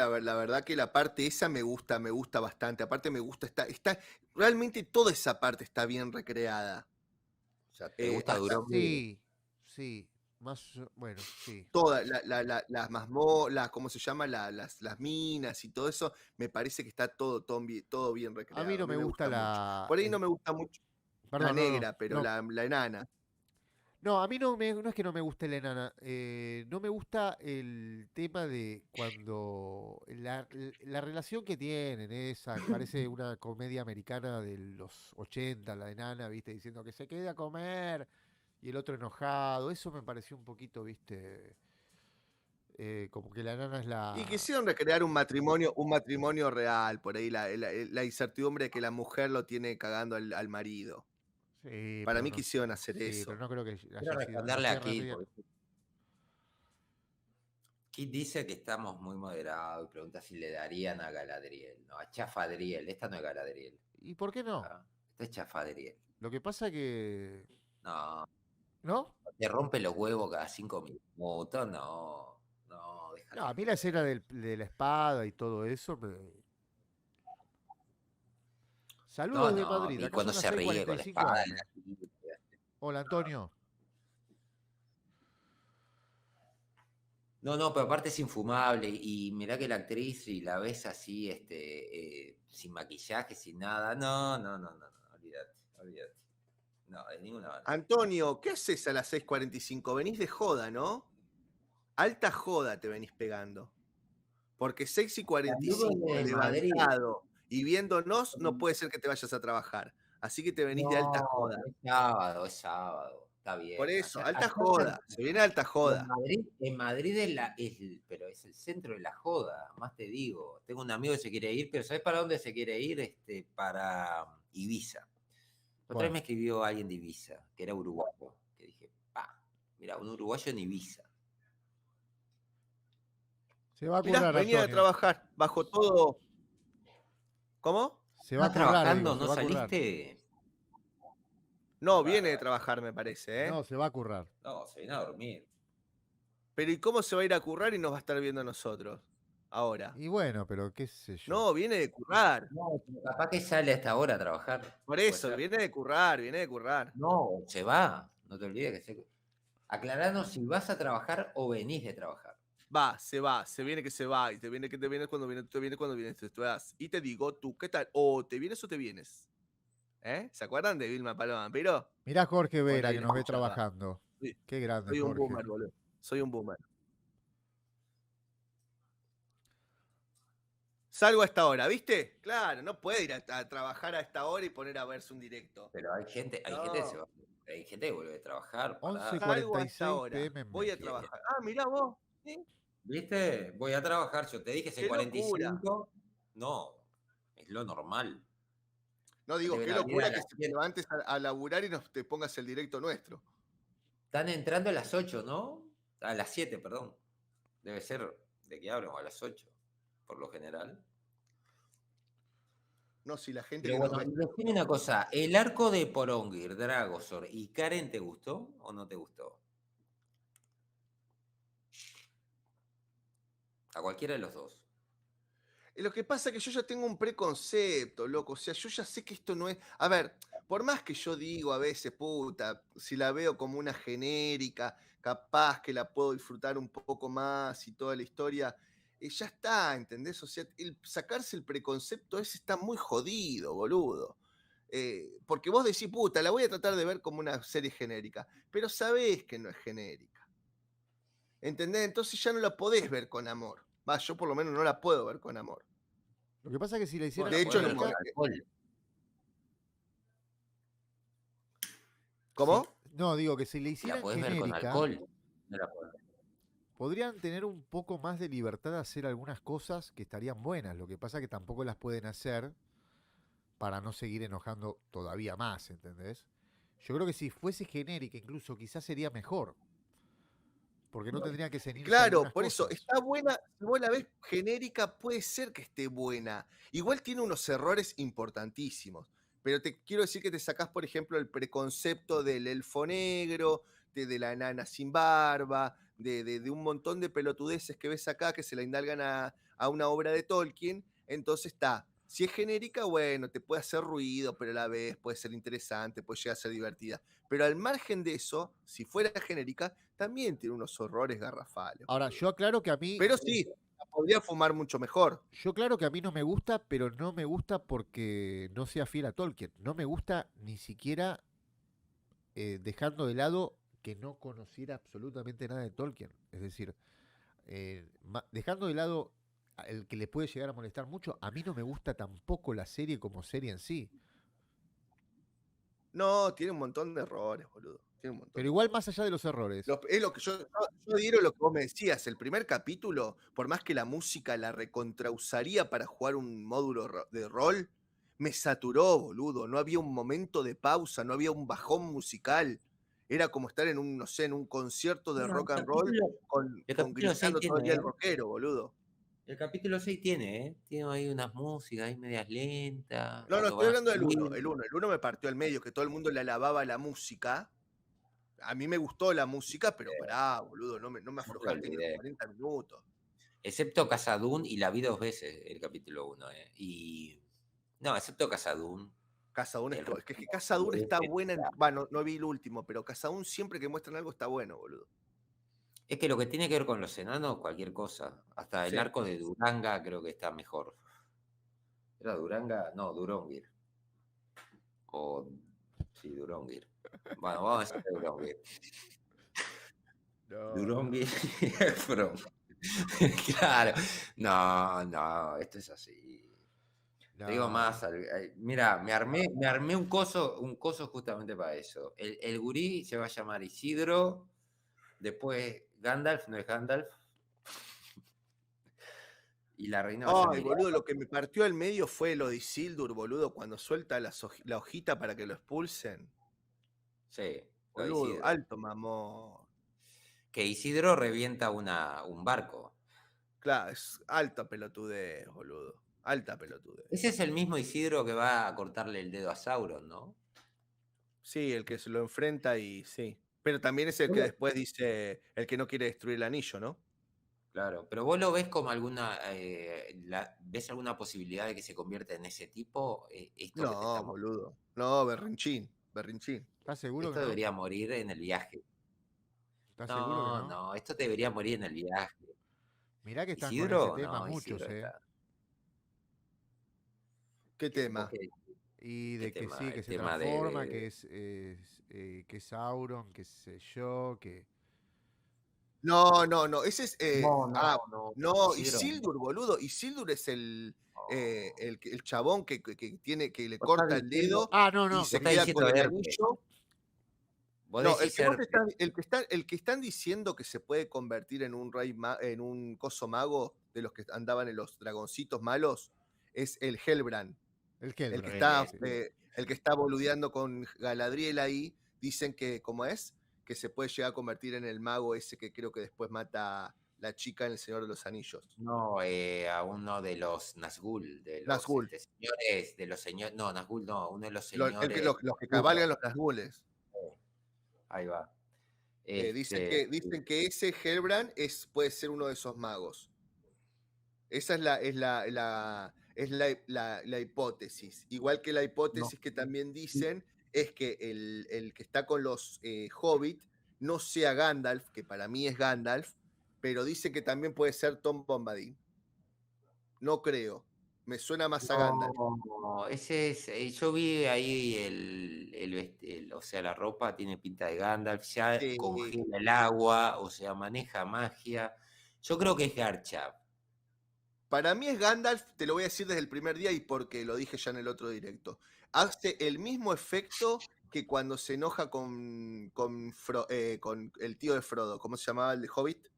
Speaker 4: la parte esa me gusta bastante. Aparte me gusta, está realmente toda esa parte está bien recreada.
Speaker 3: O sea, ¿te gusta Durongir?
Speaker 2: Sí, más, bueno, sí.
Speaker 4: Todas las mazmorras, ¿cómo se llama? Las minas y todo eso, me parece que está todo bien recreado.
Speaker 2: A mí no me gusta
Speaker 4: mucho. Por ahí no me gusta mucho
Speaker 2: Perdón,
Speaker 4: la negra, pero
Speaker 2: no.
Speaker 4: la enana.
Speaker 2: No, a mí no es que no me guste la enana, no me gusta el tema de cuando la relación que tienen, esa, que parece una comedia americana de los 80, la enana, viste, diciendo que se quede a comer, y el otro enojado, eso me pareció un poquito, viste, como que la enana es
Speaker 4: Y
Speaker 2: la...
Speaker 4: quisieron recrear un matrimonio real, por ahí la incertidumbre de que la mujer lo tiene cagando al marido.
Speaker 2: Sí,
Speaker 4: Para
Speaker 2: pero
Speaker 4: mí
Speaker 2: no,
Speaker 4: quisieron hacer
Speaker 2: sí,
Speaker 4: eso.
Speaker 2: pero no creo que
Speaker 3: Quiero
Speaker 2: haya sido...
Speaker 3: responderle a Kid.
Speaker 2: Kid.
Speaker 3: Kid dice que estamos muy moderados y pregunta si le darían a Galadriel. No, a Chafadriel. Esta no es Galadriel.
Speaker 2: ¿Y por qué no?
Speaker 3: Esta es Chafadriel.
Speaker 2: Lo que pasa que...
Speaker 3: No.
Speaker 2: ¿No?
Speaker 3: Te rompe los huevos cada 5 minutos. No, déjalo.
Speaker 2: No, a mí la escena de la espada y todo eso me... Saludos de Madrid,
Speaker 3: y
Speaker 2: acá
Speaker 3: cuando
Speaker 2: son
Speaker 3: se
Speaker 2: las
Speaker 3: ríe con la
Speaker 2: 6:45
Speaker 3: espada.
Speaker 2: AM. Hola, Antonio.
Speaker 3: No, pero aparte es infumable. Y mirá que la actriz, y la ves así, sin maquillaje, sin nada. No, olvídate. No, de ninguna manera.
Speaker 4: Antonio, ¿qué haces a las 6:45? Venís de joda, ¿no? Alta joda te venís pegando. Porque 6:45 levantado y viéndonos, no puede ser que te vayas a trabajar. Así que te venís de alta joda.
Speaker 3: Es sábado. Está bien.
Speaker 4: Por eso,
Speaker 3: Allá
Speaker 4: alta joda. Se viene alta joda.
Speaker 3: En Madrid pero es el centro de la joda, más te digo. Tengo un amigo que se quiere ir, pero ¿sabes para dónde se quiere ir? Para Ibiza. Otra vez me escribió alguien de Ibiza, que era uruguayo, que dije, mira, un uruguayo en Ibiza.
Speaker 2: Se va a currar,
Speaker 4: venía a trabajar bajo todo. ¿Cómo?
Speaker 2: Se va
Speaker 3: trabajando, ¿no saliste?
Speaker 4: No, viene de trabajar, me parece, ¿eh?
Speaker 2: No, se va a currar.
Speaker 3: No, se viene a dormir.
Speaker 4: Pero ¿y cómo se va a ir a currar y nos va a estar viendo a nosotros? Ahora.
Speaker 2: Y bueno, pero qué sé yo.
Speaker 4: No, viene de currar.
Speaker 3: No, capaz que sale a esta hora a trabajar.
Speaker 4: Por eso, viene de currar.
Speaker 3: No, se va. No te olvides que aclaranos si vas a trabajar o venís de trabajar.
Speaker 4: Se viene que se va, y te viene cuando viene, te vas. Y te digo, tú, ¿qué tal? O te vienes o te vienes. ¿Se acuerdan de Vilma Paloma Vampiro?
Speaker 2: Mirá Jorge Vera, que nos ve trabajando.
Speaker 4: Sí.
Speaker 2: Qué grande,
Speaker 4: Soy un
Speaker 2: Jorge.
Speaker 4: boomer, boludo. Soy un boomer. Salgo a esta hora, ¿viste? Claro, no puede ir a trabajar a esta hora y poner a verse un directo.
Speaker 3: Pero hay gente que vuelve a trabajar.
Speaker 2: 11:46 PM.
Speaker 4: Voy a trabajar. Mirá vos. ¿Sí?
Speaker 3: ¿Viste? Voy a trabajar. Yo te dije 6:45. No, es lo normal.
Speaker 4: No digo, qué locura que te levantes a laburar y te pongas el directo nuestro.
Speaker 3: Están entrando a las 8, ¿no? A las 7, perdón. Debe ser, ¿de qué hablo? A las 8, por lo general.
Speaker 4: No, si la gente...
Speaker 3: Pero bueno, decime una cosa. ¿El arco de Porongir, Dragosor y Karen te gustó o no te gustó? A cualquiera de los dos.
Speaker 4: Lo que pasa es que yo ya tengo un preconcepto, loco. O sea, yo ya sé que esto no es... A ver, por más que yo digo a veces, puta, si la veo como una genérica, capaz que la puedo disfrutar un poco más y toda la historia, ya está, ¿entendés? O sea, sacarse el preconcepto ese está muy jodido, boludo. Porque vos decís, puta, la voy a tratar de ver como una serie genérica, pero sabés que no es genérica. ¿Entendés? Entonces ya no la podés ver con amor. Yo por lo menos no la puedo ver con amor.
Speaker 2: Lo que pasa es que si la hicieran...
Speaker 4: De hecho, ¿Cómo?
Speaker 2: No, digo que si le
Speaker 3: La
Speaker 2: hicieran
Speaker 3: podés ver con
Speaker 2: genérica,
Speaker 3: alcohol. No la podés ver.
Speaker 2: podrían tener un poco más de libertad de hacer algunas cosas que estarían buenas. Lo que pasa es que tampoco las pueden hacer para no seguir enojando todavía más, ¿entendés? Yo creo que si fuese genérica incluso quizás sería mejor. Porque no tendría que ceñirse a
Speaker 4: Claro,
Speaker 2: algunas
Speaker 4: por eso,
Speaker 2: cosas.
Speaker 4: está buena, si vos la ves genérica, puede ser que esté buena. Igual tiene unos errores importantísimos. Pero te quiero decir que te sacás, por ejemplo, el preconcepto del elfo negro, de la enana sin barba, de un montón de pelotudeces que ves acá que se la indalgan a una obra de Tolkien. Entonces está. Si es genérica, bueno, te puede hacer ruido, pero a la vez puede ser interesante, puede llegar a ser divertida. Pero al margen de eso, si fuera genérica, también tiene unos horrores garrafales.
Speaker 2: Ahora, yo aclaro que a mí.
Speaker 4: Pero sí, la podría fumar mucho mejor.
Speaker 2: Yo claro que a mí no me gusta, pero no me gusta porque no sea fiel a Tolkien. No me gusta ni siquiera dejando de lado que no conociera absolutamente nada de Tolkien. Es decir, dejando de lado el que le puede llegar a molestar mucho, a mí no me gusta tampoco la serie como serie en sí.
Speaker 4: No, tiene un montón de errores, boludo. Tiene un montón.
Speaker 2: Pero igual más allá de los errores.
Speaker 4: Es lo que yo digo lo que vos me decías. El primer capítulo, por más que la música la recontrausaría para jugar un módulo de rol, me saturó, boludo. No había un momento de pausa, no había un bajón musical. Era como estar en un, no sé, en un concierto de rock and roll con gritando todo el día el rockero, boludo.
Speaker 3: El capítulo 6 tiene ahí unas músicas ahí medias lentas.
Speaker 4: No, estoy hablando del 1. El 1 me partió al medio, que todo el mundo le alababa la música. A mí me gustó la música, pero pará, boludo, no me aflojaste ni los 40 minutos.
Speaker 3: Excepto Khazad-dûm, y la vi 2 veces el capítulo 1. No, excepto Khazad-dûm.
Speaker 4: Khazad-dûm es que Khazad-dûm está buena. Bueno, no vi el último, pero Khazad-dûm siempre que muestran algo está bueno, boludo.
Speaker 3: Es que lo que tiene que ver con los enanos, cualquier cosa. Hasta el arco de Duranga creo que está mejor. ¿Era Duranga? No, Durongir. Sí, Durongir. Bueno, vamos a decir Durongir. Durongir y Efron. Claro. No, esto es así. No. Te digo más. Mira, me armé un coso justamente para eso. El gurí se va a llamar Isidro. Después Gandalf, no es Gandalf. Y la reina va a ser
Speaker 4: Ay, boludo, lo que me partió al medio fue lo de Isildur, boludo, cuando suelta la hojita para que lo expulsen.
Speaker 3: Sí,
Speaker 4: boludo, alto mamón.
Speaker 3: Que Isidro revienta un barco.
Speaker 4: Claro, es alta pelotudez, boludo. Alta pelotudez.
Speaker 3: Ese es el mismo Isidro que va a cortarle el dedo a Sauron, ¿no?
Speaker 4: Sí, el que se lo enfrenta y sí. Pero también es el que después dice el que no quiere destruir el anillo, ¿no?
Speaker 3: Claro, pero vos lo ves como alguna, ¿ves alguna posibilidad de que se convierta en ese tipo?
Speaker 4: No, boludo. No, berrinchín.
Speaker 2: ¿Estás seguro
Speaker 3: esto debería morir en el viaje.
Speaker 2: ¿Estás seguro que no?
Speaker 3: No, esto debería morir en el viaje.
Speaker 2: Mirá que están
Speaker 3: Isidro,
Speaker 2: con ese tema muchos,
Speaker 4: ¿Qué tema?
Speaker 2: Y de que sí, que se transforma, que es Sauron, que sé yo, que...
Speaker 4: No, ese es...
Speaker 3: no,
Speaker 4: Isildur, boludo. Isildur es el chabón que le corta el dedo y se queda con el anillo. No, el que están diciendo que se puede convertir en un rey en un coso mago de los que andaban en los dragoncitos malos es el Hellbrand. El que está boludeando con Galadriel ahí. Dicen que, ¿cómo es? Que se puede llegar a convertir en el mago ese que creo que después mata a la chica en El Señor de los Anillos.
Speaker 3: No, a uno de los Nazgûl.
Speaker 4: Nazgûl.
Speaker 3: Señores, de los señores. No, Nazgûl no, uno de los señores.
Speaker 4: Los que cabalgan los Nazgûles.
Speaker 3: Ahí va.
Speaker 4: Dicen que ese Hellbrand puede ser uno de esos magos. Esa es la hipótesis. Igual que la hipótesis que también dicen es que el que está con los Hobbit no sea Gandalf, que para mí es Gandalf, pero dicen que también puede ser Tom Bombadil. No creo. Me suena más a Gandalf.
Speaker 3: No, ese es. Yo vi ahí o sea, la ropa tiene pinta de Gandalf, ya congela el agua, o sea, maneja magia. Yo creo que es Garchab.
Speaker 4: Para mí es Gandalf, te lo voy a decir desde el primer día y porque lo dije ya en el otro directo. Hace el mismo efecto que cuando se enoja con el tío de Frodo, ¿cómo se llamaba el de Hobbit?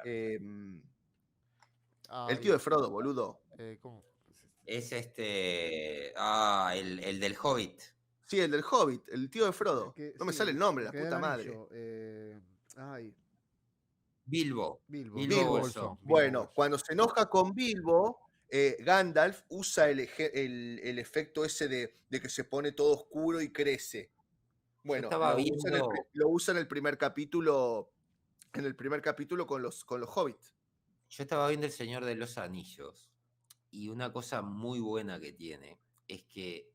Speaker 4: El tío de Frodo, boludo.
Speaker 2: ¿Cómo?
Speaker 3: Es el del Hobbit.
Speaker 4: Sí, el del Hobbit, el tío de Frodo. No me
Speaker 2: Sí,
Speaker 4: sale el nombre, la
Speaker 2: que
Speaker 4: puta
Speaker 2: era
Speaker 4: madre.
Speaker 2: anillo,
Speaker 3: Bilbo.
Speaker 2: Bilbo
Speaker 3: Bolsón.
Speaker 4: Bueno, cuando se enoja con Bilbo, Gandalf usa el efecto ese de que se pone todo oscuro y crece. Bueno, lo usa en el primer capítulo. En el primer capítulo con los hobbits.
Speaker 3: Yo estaba viendo El Señor de los Anillos y una cosa muy buena que tiene es que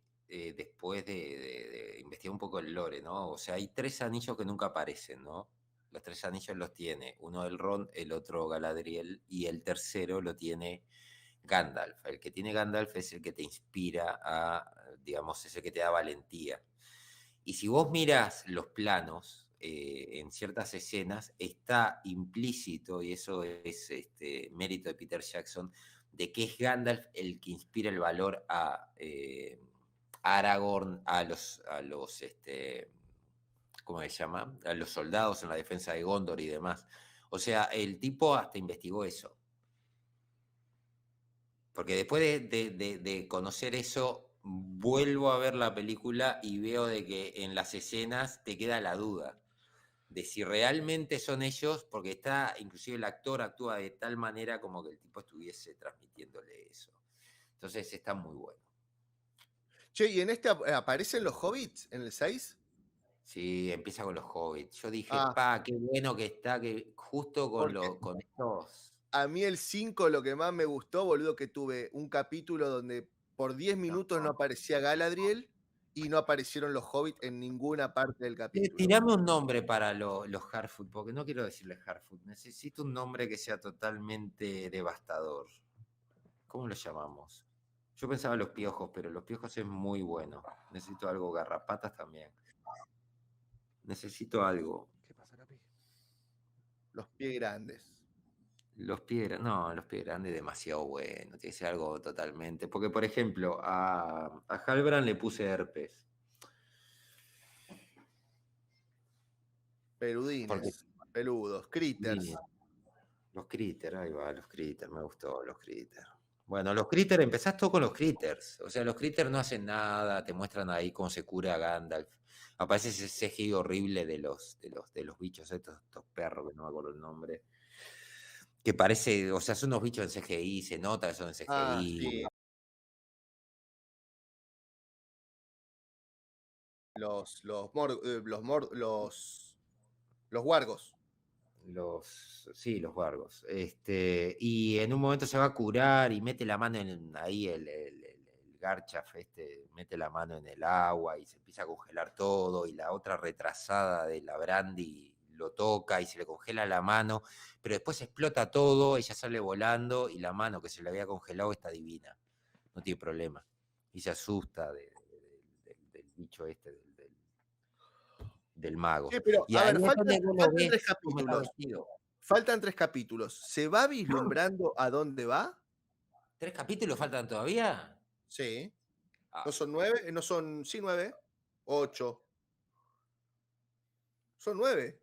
Speaker 3: después de investigar un poco el lore, ¿no? O sea, hay 3 anillos que nunca aparecen, ¿no? Los 3 anillos los tiene uno Elrond, el otro Galadriel y el tercero lo tiene Gandalf. El que tiene Gandalf es el que te inspira digamos, es el que te da valentía. Y si vos mirás los planos, en ciertas escenas está implícito, y eso es mérito de Peter Jackson, de que es Gandalf el que inspira el valor a Aragorn, a los ¿cómo se llama? A los soldados en la defensa de Gondor y demás. O sea, el tipo hasta investigó eso. Porque después de conocer eso, vuelvo a ver la película y veo de que en las escenas te queda la duda de si realmente son ellos, porque inclusive el actor actúa de tal manera como que el tipo estuviese transmitiéndole eso. Entonces está muy bueno.
Speaker 4: Che, ¿y en este aparecen los hobbits en el 6?
Speaker 3: Sí, empieza con los hobbits. Yo dije, qué bueno que está, que justo con estos.
Speaker 4: A mí el 5 lo que más me gustó, boludo, que tuve un capítulo donde por 10 minutos no aparecía Galadriel y no aparecieron los hobbits en ninguna parte del capítulo.
Speaker 3: Tirame un nombre para los Harfoot, porque no quiero decirle Harfoot. Necesito un nombre que sea totalmente devastador. ¿Cómo lo llamamos? Yo pensaba los piojos, pero los piojos es muy bueno. Necesito algo, garrapatas también. Necesito algo.
Speaker 2: ¿Qué pasa, Capi?
Speaker 4: Los pies grandes.
Speaker 3: Los pies grandes demasiado bueno. Tiene que ser algo totalmente. Porque, por ejemplo, a Halbrand le puse herpes.
Speaker 4: Peludines, peludos, critters.
Speaker 3: Sí, los critters, ahí va, los critters, me gustó los critters. Bueno, los critters, empezás todo con los critters. O sea, los critters no hacen nada, te muestran ahí cómo se cura Gandalf. Aparece ese CGI horrible de los bichos, estos perros, que no me acuerdo el nombre. Que parece, o sea, son unos bichos en CGI, se nota que son en CGI.
Speaker 4: Sí. Los wargos.
Speaker 3: Los wargos. Y en un momento se va a curar y mete la mano ahí el Garchaf, mete la mano en el agua y se empieza a congelar todo, y la otra retrasada de la Brandy lo toca y se le congela la mano, pero después explota todo, ella sale volando y la mano que se le había congelado está divina, no tiene problema. Y se asusta del bicho del mago.
Speaker 4: Sí, pero,
Speaker 3: y
Speaker 4: a ver, faltan
Speaker 3: 3
Speaker 4: capítulos. Faltan 3 capítulos. ¿Se va vislumbrando a dónde va?
Speaker 3: ¿3 capítulos faltan todavía?
Speaker 4: Sí. ¿No son 9? No son, sí, 9. 8. Son 9.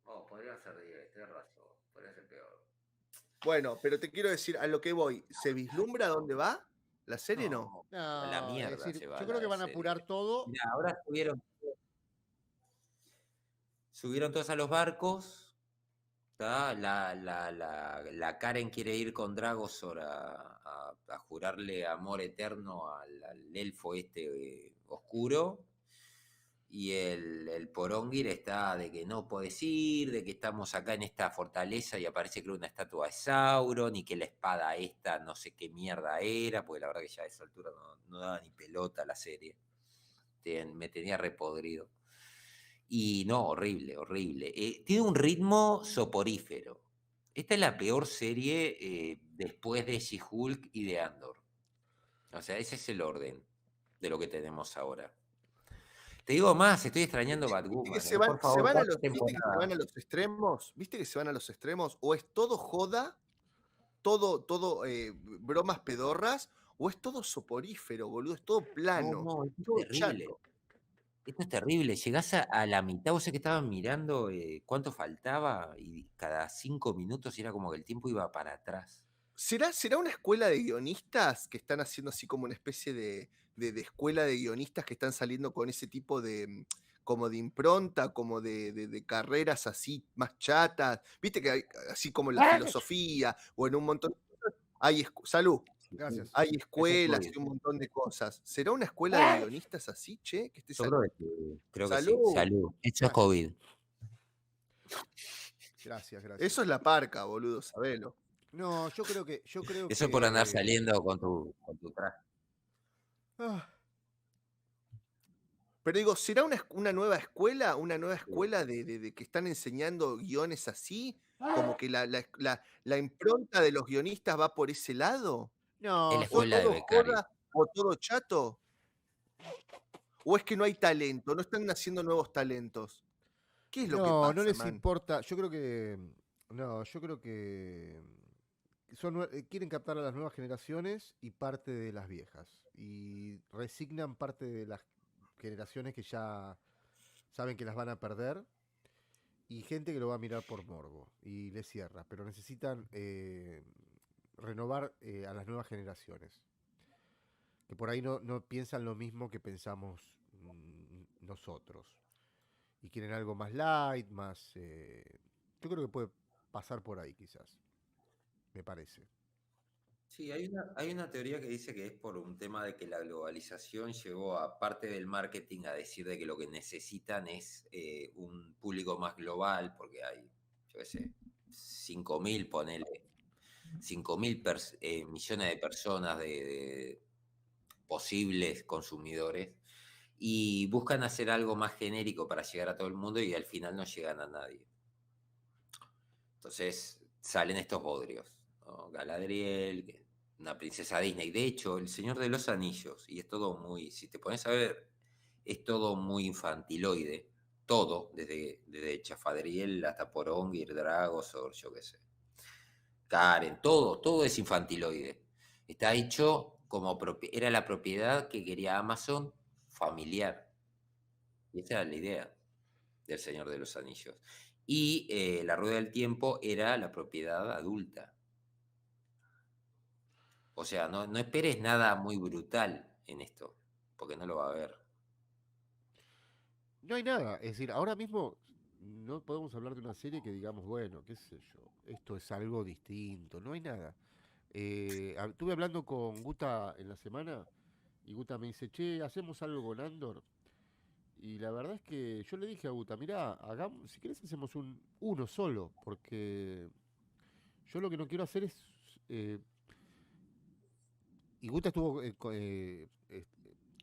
Speaker 3: Oh, podría ser 10, tenés razón. Podría ser peor.
Speaker 4: Bueno, pero te quiero decir, a lo que voy, ¿se vislumbra a dónde va la serie? No.
Speaker 2: No,
Speaker 3: la mierda
Speaker 2: es decir,
Speaker 3: se va
Speaker 2: yo creo que van a apurar todo.
Speaker 3: Mirá, ahora subieron todos a los barcos. La Karen quiere ir con Dragosor a jurarle amor eterno al elfo oscuro. Y el Porongir está de que no podés ir, de que estamos acá en esta fortaleza y aparece creo una estatua de Sauron, y que la espada esta no sé qué mierda era, porque la verdad que ya a esa altura no daba ni pelota la serie. Me tenía repodrido. Y no, horrible, horrible. Tiene un ritmo soporífero. Esta es la peor serie después de She-Hulk y de Andor. O sea, ese es el orden de lo que tenemos ahora. Te digo más, estoy extrañando Batwoman.
Speaker 4: ¿Viste que se van a los extremos? ¿Viste que se van a los extremos? ¿O es todo joda, todo bromas pedorras, o es todo soporífero, boludo? Es todo plano.
Speaker 3: No, es
Speaker 4: todo
Speaker 3: terrible.
Speaker 4: chato.
Speaker 3: Esto es terrible. Llegás a la mitad, vos sé que estaban mirando cuánto faltaba y cada 5 minutos era como que el tiempo iba para atrás.
Speaker 4: ¿Será una escuela de guionistas que están haciendo así como una especie de escuela de guionistas que están saliendo con ese tipo de como de impronta, como de carreras así más chatas? Viste que hay, así como en la filosofía o en un montón de cosas, hay salud.
Speaker 2: Gracias.
Speaker 4: Hay
Speaker 3: Eso es
Speaker 4: escuelas
Speaker 3: COVID.
Speaker 4: y un montón de cosas. ¿Será una escuela de guionistas así, che? Que esté
Speaker 3: Yo creo que sí.
Speaker 4: salud.
Speaker 3: Salud. Eso es COVID.
Speaker 2: Gracias.
Speaker 4: Eso es la parca, boludo, sabelo.
Speaker 2: No, yo creo que.
Speaker 3: Eso por andar saliendo con tu traje.
Speaker 2: Ah,
Speaker 4: Pero digo, ¿será una nueva escuela? ¿Una nueva escuela de que están enseñando guiones así? ¿Como que la impronta de los guionistas va por ese lado?
Speaker 3: Es
Speaker 2: no,
Speaker 3: la escuela de
Speaker 4: ¿Todo
Speaker 3: becarios.
Speaker 4: joda o todo chato? ¿O es que no hay talento? ¿No están naciendo nuevos talentos? ¿Qué es lo que pasa,
Speaker 2: no les
Speaker 4: man?
Speaker 2: importa. Yo creo que. No, yo creo que. Quieren captar a las nuevas generaciones y parte de las viejas. Y resignan parte de las generaciones que ya saben que las van a perder. Y gente que lo va a mirar por morbo. Y les cierra. Pero necesitan renovar a las nuevas generaciones. Que por ahí no piensan lo mismo que pensamos nosotros. Y quieren algo más light, más... yo creo que puede pasar por ahí quizás. Me parece.
Speaker 3: Sí, hay una teoría que dice que es por un tema de que la globalización llevó a parte del marketing a decir de que lo que necesitan es un público más global, porque hay, yo qué sé, 5.000, ponele, 5.000 millones de personas de posibles consumidores, y buscan hacer algo más genérico para llegar a todo el mundo y al final no llegan a nadie. Entonces salen estos bodrios, ¿no? Galadriel, una princesa Disney. De hecho, El Señor de los Anillos, y es todo muy, si te pones a ver, es todo muy infantiloide. Todo, desde Chafadriel hasta Porongir, Dragosor, yo qué sé. Karen, todo es infantiloide. Está hecho como era la propiedad que quería Amazon familiar. Y esa era la idea del Señor de los Anillos. Y La Rueda del Tiempo era la propiedad adulta. O sea, no esperes nada muy brutal en esto, porque no lo va a haber.
Speaker 2: No hay nada. Es decir, ahora mismo no podemos hablar de una serie que digamos, bueno, qué sé yo, esto es algo distinto. No hay nada. Estuve hablando con Guta en la semana y Guta me dice, che, hacemos algo con Andor. Y la verdad es que yo le dije a Guta, mirá, hagamos, si querés hacemos uno solo, porque yo lo que no quiero hacer es... y Guta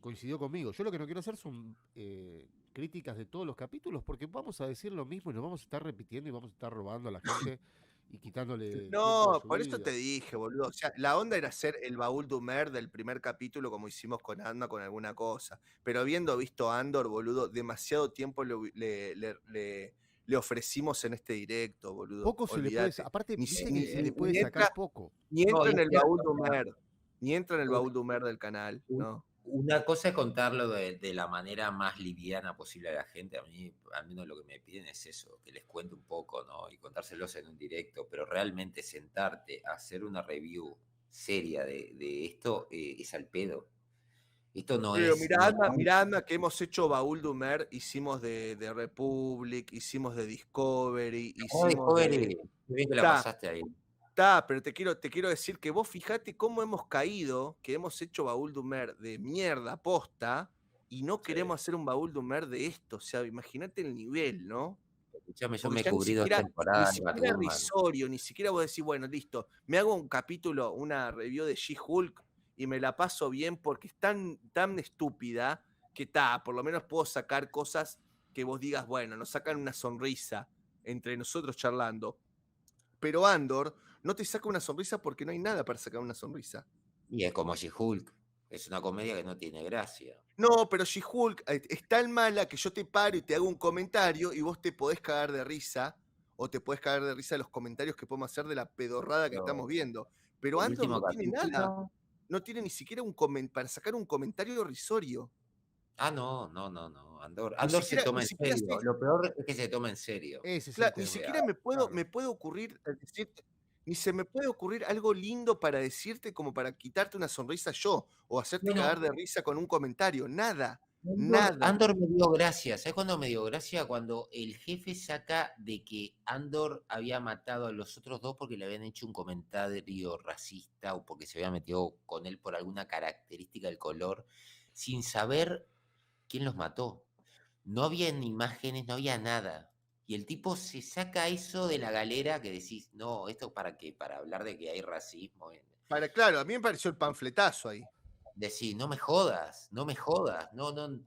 Speaker 2: coincidió conmigo. Yo lo que no quiero hacer son críticas de todos los capítulos, porque vamos a decir lo mismo y nos vamos a estar repitiendo y vamos a estar robando a la gente y quitándole tiempo de
Speaker 4: No,
Speaker 2: su
Speaker 4: por eso
Speaker 2: vida.
Speaker 4: te dije, boludo. O sea, la onda era hacer el baúl de Homer del primer capítulo como hicimos con Anda con alguna cosa. Pero habiendo visto Andor, boludo, demasiado tiempo le ofrecimos en este directo, boludo.
Speaker 2: Poco se le puede...
Speaker 4: Olvídate.
Speaker 2: Aparte,
Speaker 4: Ni,
Speaker 2: viste
Speaker 4: si-
Speaker 2: que
Speaker 4: ni-
Speaker 2: se le
Speaker 4: ni
Speaker 2: puede
Speaker 4: entra,
Speaker 2: sacar poco.
Speaker 4: ni
Speaker 3: No,
Speaker 4: entra
Speaker 3: y
Speaker 4: en
Speaker 3: es
Speaker 4: el baúl de
Speaker 3: cierto,
Speaker 4: Homer. Ni entra en el baúl de Homer del canal. No.
Speaker 3: Una cosa es contarlo de la manera más liviana posible a la gente. A mí, al menos lo que me piden es eso, que les cuente un poco, ¿no? Y contárselos en un directo, pero realmente sentarte a hacer una review seria de esto es al pedo. Esto no
Speaker 4: Pero
Speaker 3: es...
Speaker 4: mirá, anda, que hemos hecho baúl de Homer, hicimos de Republic, hicimos de Discovery, hicimos
Speaker 3: Discovery, qué bien que la
Speaker 4: Ta,
Speaker 3: pasaste ahí.
Speaker 4: pero te quiero decir que vos fijate cómo hemos caído, que hemos hecho baúl de Homer de mierda posta, y no queremos hacer un baúl de Homer de esto. O sea, imagínate el nivel, ¿no?
Speaker 3: Escuchame, yo
Speaker 4: Porque
Speaker 3: me
Speaker 4: ya
Speaker 3: cubrí 2 temporadas de Batwoman.
Speaker 4: risorio, ni siquiera vos decís, bueno, listo, me hago un capítulo, una review de She-Hulk y me la paso bien porque es tan estúpida que por lo menos puedo sacar cosas que vos digas, bueno, nos sacan una sonrisa entre nosotros charlando. Pero Andor no te saca una sonrisa porque no hay nada para sacar una sonrisa.
Speaker 3: Y es como She-Hulk, es una comedia que no tiene gracia.
Speaker 4: No, pero She-Hulk es tan mala que yo te paro y te hago un comentario y vos te podés cagar de risa, o te podés cagar de risa de los comentarios que podemos hacer de la pedorrada que estamos viendo. Pero
Speaker 3: El
Speaker 4: Andor
Speaker 3: último
Speaker 4: no tiene nada.
Speaker 3: capítulo.
Speaker 4: No tiene ni siquiera para sacar un comentario risorio.
Speaker 3: Ah, no. no. Andor
Speaker 4: Ni
Speaker 3: se
Speaker 4: siquiera,
Speaker 3: toma
Speaker 4: ni
Speaker 3: en
Speaker 4: siquiera
Speaker 3: serio.
Speaker 4: sé,
Speaker 3: Lo peor es que se toma en serio.
Speaker 2: Ese es el
Speaker 4: claro, ni
Speaker 2: tema.
Speaker 4: siquiera
Speaker 2: Claro.
Speaker 4: me puede ocurrir decirte, ni se me puede ocurrir algo lindo para decirte como para quitarte una sonrisa yo, o hacerte
Speaker 3: Bueno,
Speaker 4: cagar de risa con un comentario. Nada,
Speaker 3: Andor,
Speaker 4: nada.
Speaker 3: Andor me dio gracia. ¿Sabes cuándo me dio gracia? Cuando el jefe saca de que Andor había matado a los otros dos porque le habían hecho un comentario racista o porque se había metido con él por alguna característica del color, sin saber quién los mató. No había ni imágenes, no había nada. Y el tipo se saca eso de la galera que decís, no, esto para qué, para hablar de que hay racismo.
Speaker 4: Claro, a mí me pareció el panfletazo ahí.
Speaker 3: Decís, no me jodas, no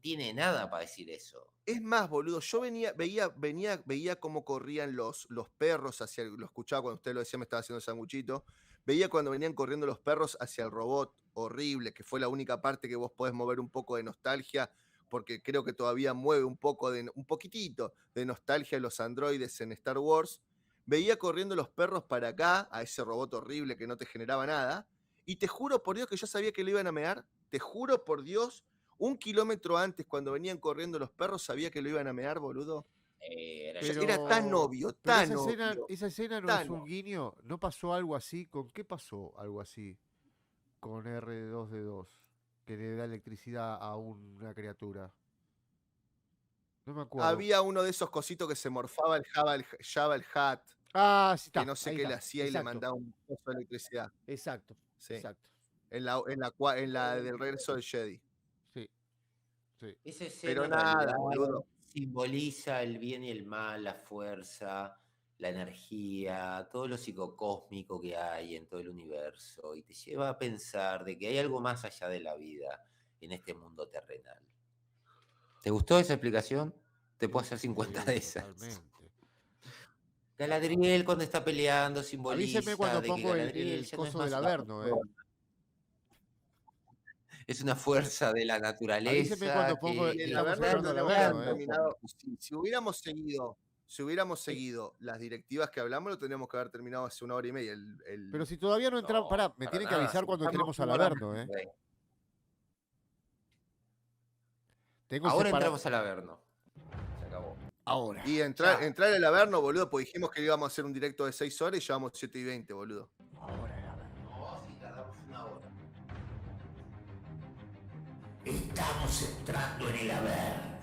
Speaker 3: tiene nada para decir eso.
Speaker 4: Es más, boludo, yo veía cómo corrían los perros hacia lo escuchaba cuando usted lo decía, me estaba haciendo sanguchito. Veía cuando venían corriendo los perros hacia el robot horrible, que fue la única parte que vos podés mover un poco de nostalgia, porque creo que todavía mueve un poquitito de nostalgia los androides en Star Wars. Veía corriendo los perros para acá, a ese robot horrible que no te generaba nada, y te juro por Dios que yo sabía que lo iban a mear, te juro por Dios, 1 kilómetro antes, cuando venían corriendo los perros, sabía que lo iban a mear, boludo. Era tan obvio, tan obvio.
Speaker 2: Esa escena no es un guiño. ¿No pasó algo así? ¿Con qué pasó algo así? Con R2D2, que le da electricidad a una criatura. No me acuerdo.
Speaker 4: Había uno de esos cositos que se morfaba el Jabba el Hat.
Speaker 2: Ah, sí, está.
Speaker 4: Que no sé qué le hacía y le mandaba un pozo de electricidad.
Speaker 2: Exacto.
Speaker 4: Sí.
Speaker 2: Exacto.
Speaker 4: En la del regreso del Jedi.
Speaker 2: Sí.
Speaker 3: Esa escena
Speaker 4: Pero
Speaker 3: en
Speaker 4: nada,
Speaker 3: realidad
Speaker 4: boludo.
Speaker 3: simboliza el bien y el mal, la fuerza, la energía, todo lo psicocósmico que hay en todo el universo, y te lleva a pensar de que hay algo más allá de la vida en este mundo terrenal. ¿Te gustó esa explicación? Te puedo hacer 50 de esas.
Speaker 2: Totalmente.
Speaker 3: Galadriel cuando está peleando simboliza
Speaker 2: Avíseme cuando
Speaker 3: de que
Speaker 2: pongo
Speaker 3: Galadriel
Speaker 2: el
Speaker 3: ya no es
Speaker 2: coso
Speaker 3: más
Speaker 2: del
Speaker 3: una
Speaker 2: Averno,
Speaker 3: persona. Es una fuerza de la naturaleza.
Speaker 2: Avíseme cuando pongo
Speaker 4: Y el
Speaker 2: estamos
Speaker 4: Averno
Speaker 2: hablando
Speaker 4: no
Speaker 2: del
Speaker 4: hubiera
Speaker 2: Averno,
Speaker 4: terminado. Si hubiéramos seguido las directivas que hablamos, lo tendríamos que haber terminado hace 1 hora y media.
Speaker 2: Pero si todavía no entramos, pará, me
Speaker 3: para
Speaker 2: tienen que
Speaker 3: nada,
Speaker 2: avisar
Speaker 3: si
Speaker 2: cuando
Speaker 3: estamos
Speaker 2: entremos al
Speaker 3: ahora-
Speaker 2: Averno, Tengo
Speaker 3: Ahora
Speaker 2: separa-
Speaker 3: entramos al Averno. Se acabó.
Speaker 2: Ahora.
Speaker 4: Y entrar al Averno, boludo, pues dijimos que íbamos a hacer un directo de 6 horas y llevamos 7:20, boludo.
Speaker 2: Ahora el Averno.
Speaker 3: No, si tardamos 1 hora.
Speaker 9: Estamos entrando en el Averno.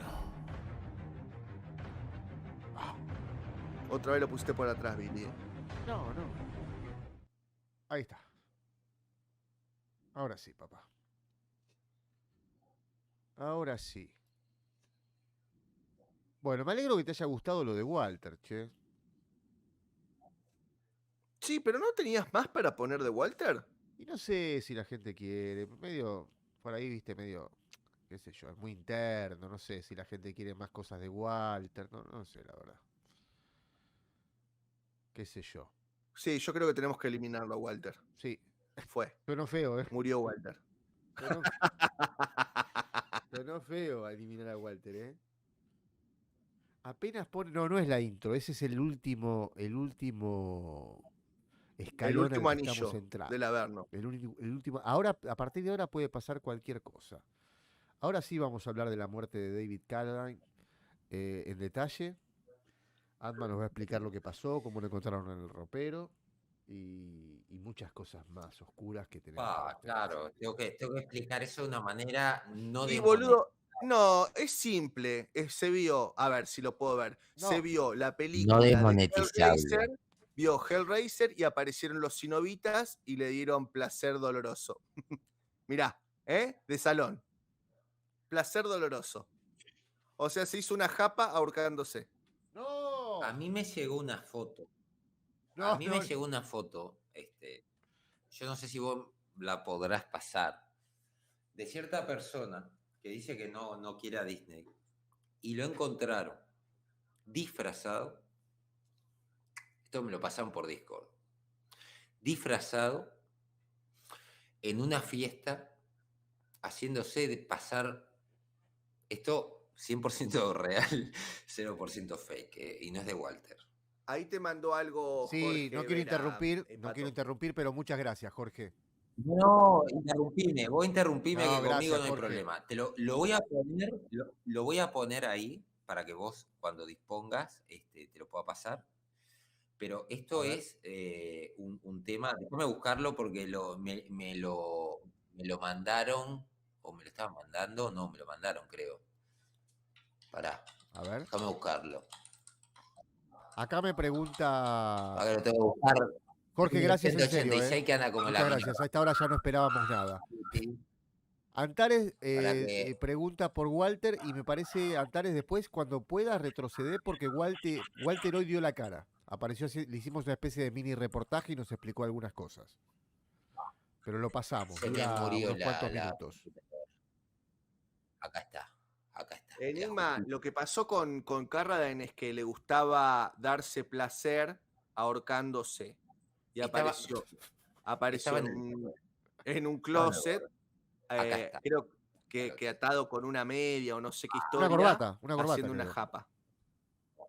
Speaker 4: Otra vez lo pusiste por atrás, Billy.
Speaker 2: No. Ahí está. Ahora sí, papá. Ahora sí. Bueno, me alegro que te haya gustado lo de Walter, che.
Speaker 4: Sí, pero ¿no tenías más para poner de Walter?
Speaker 2: Y no sé si la gente quiere, medio, por ahí, viste, medio, qué sé yo, es muy interno, no sé si la gente quiere más cosas de Walter, no sé, la verdad. Qué sé yo.
Speaker 4: Sí, yo creo que tenemos que eliminarlo a Walter.
Speaker 2: Sí.
Speaker 4: Fue.
Speaker 2: Suena feo,
Speaker 4: Murió Walter.
Speaker 2: Sonó feo eliminar a Walter, Apenas pone. No es la intro, ese es el último escalón
Speaker 4: El último
Speaker 2: al que
Speaker 4: anillo
Speaker 2: estamos entrando.
Speaker 4: del Averno.
Speaker 2: El último. Ahora, a partir de ahora puede pasar cualquier cosa. Ahora sí vamos a hablar de la muerte de David Carradine en detalle. Ant-Man nos va a explicar lo que pasó, cómo lo encontraron en el ropero y muchas cosas más oscuras que tenemos.
Speaker 3: Claro, tengo que explicar eso de una manera no
Speaker 4: Y
Speaker 3: de
Speaker 4: boludo, no, es simple. Se vio, a ver si lo puedo ver.
Speaker 2: No.
Speaker 4: Se vio la película
Speaker 3: No
Speaker 4: de
Speaker 3: desmonetizable.
Speaker 4: Hellraiser, vio Hellraiser y aparecieron los cinovitas y le dieron placer doloroso. Mirá, de salón. Placer doloroso. O sea, se hizo una japa ahorcándose.
Speaker 2: ¡No!
Speaker 3: A mí me llegó una foto.
Speaker 2: No,
Speaker 3: me llegó una foto. Yo no sé si vos la podrás pasar. De cierta persona que dice que no quiere a Disney. Y lo encontraron disfrazado. Esto me lo pasaron por Discord. Disfrazado en una fiesta, haciéndose de pasar. Esto 100% real, 0% fake, y no es de Walter.
Speaker 4: Ahí te mandó algo.
Speaker 2: Sí,
Speaker 4: Jorge
Speaker 2: no quiero
Speaker 4: Vera,
Speaker 2: interrumpir,
Speaker 4: Pato.
Speaker 2: pero muchas gracias, Jorge.
Speaker 3: No, interrumpime, vos interrumpime
Speaker 2: No,
Speaker 3: que conmigo
Speaker 2: gracias,
Speaker 3: no hay
Speaker 2: Jorge.
Speaker 3: problema. Lo voy a poner ahí para que vos cuando dispongas te lo pueda pasar. Pero esto
Speaker 2: A ver.
Speaker 3: es un tema, déjame buscarlo porque me lo mandaron, o me lo estaban mandando, no, me lo mandaron creo. Pará,
Speaker 2: A ver.
Speaker 3: déjame buscarlo.
Speaker 2: Acá me pregunta
Speaker 3: Ahora lo tengo que buscar.
Speaker 2: Jorge, gracias en serio.
Speaker 3: 186 que anda como
Speaker 2: Muchas
Speaker 3: la
Speaker 2: gracias. A esta hora ya no esperábamos nada.
Speaker 3: mierda.
Speaker 2: Antares
Speaker 3: Para que-
Speaker 2: pregunta por Walter y me parece, Antares, después cuando pueda retroceder porque Walter hoy dio la cara. Apareció así, le hicimos una especie de mini reportaje y nos explicó algunas cosas. Pero lo pasamos,
Speaker 3: Se me
Speaker 2: dura
Speaker 3: murió
Speaker 2: unos cuantos
Speaker 3: la-
Speaker 2: minutos.
Speaker 3: Acá está.
Speaker 4: Enigma, lo que pasó con Carradine es que le gustaba darse placer ahorcándose. Y
Speaker 3: Estaba-
Speaker 4: apareció
Speaker 3: estaba
Speaker 4: en un closet, creo que atado con una media o no sé qué historia.
Speaker 2: Una corbata.
Speaker 4: Haciendo una
Speaker 2: creo.
Speaker 4: japa.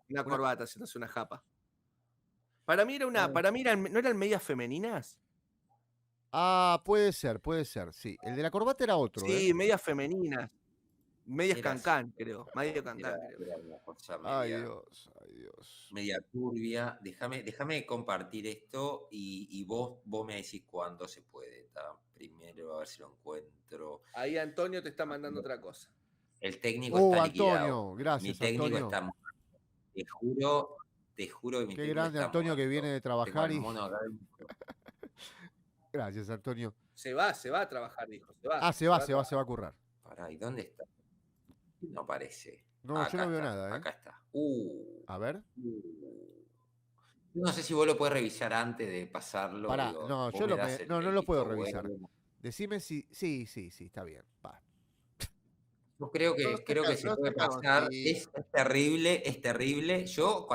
Speaker 4: Una corbata haciéndose una japa. Para mí ¿no eran medias femeninas?
Speaker 2: Ah, puede ser, sí. El de la corbata era otro,
Speaker 4: Sí, medias femeninas. Medias
Speaker 3: Era
Speaker 4: cancán, creo. Medio cancán, creo.
Speaker 3: Era una cosa
Speaker 2: Ay,
Speaker 3: media,
Speaker 2: Dios.
Speaker 3: media turbia. Déjame compartir esto y vos me decís cuándo se puede. ¿tá? Primero a ver si lo encuentro.
Speaker 4: Ahí Antonio te está mandando otra cosa.
Speaker 3: El técnico está liquidado.
Speaker 2: Antonio, gracias,
Speaker 3: Mi técnico
Speaker 2: Antonio.
Speaker 3: está muerto. Te juro que mi
Speaker 2: Qué
Speaker 3: técnico
Speaker 2: grande
Speaker 3: está
Speaker 2: Antonio que
Speaker 3: muerto.
Speaker 2: viene de trabajar
Speaker 3: Tengo al
Speaker 2: y...
Speaker 3: mono acá.
Speaker 2: Gracias, Antonio.
Speaker 4: Se va a trabajar, dijo. Se va.
Speaker 2: Ah, se va a currar.
Speaker 3: Pará, ¿y dónde está? No aparece.
Speaker 2: No, yo no veo nada, ¿eh?
Speaker 3: Acá está.
Speaker 2: A ver.
Speaker 3: No sé si vos lo puedes revisar antes de pasarlo.
Speaker 2: Pará,
Speaker 3: digo,
Speaker 2: no,
Speaker 3: vos
Speaker 2: yo
Speaker 3: me das el
Speaker 2: no lo puedo
Speaker 3: visto
Speaker 2: revisar.
Speaker 3: bueno.
Speaker 2: Decime si... Sí, está bien. Va.
Speaker 3: Yo creo que se puede pasar. Es terrible. Yo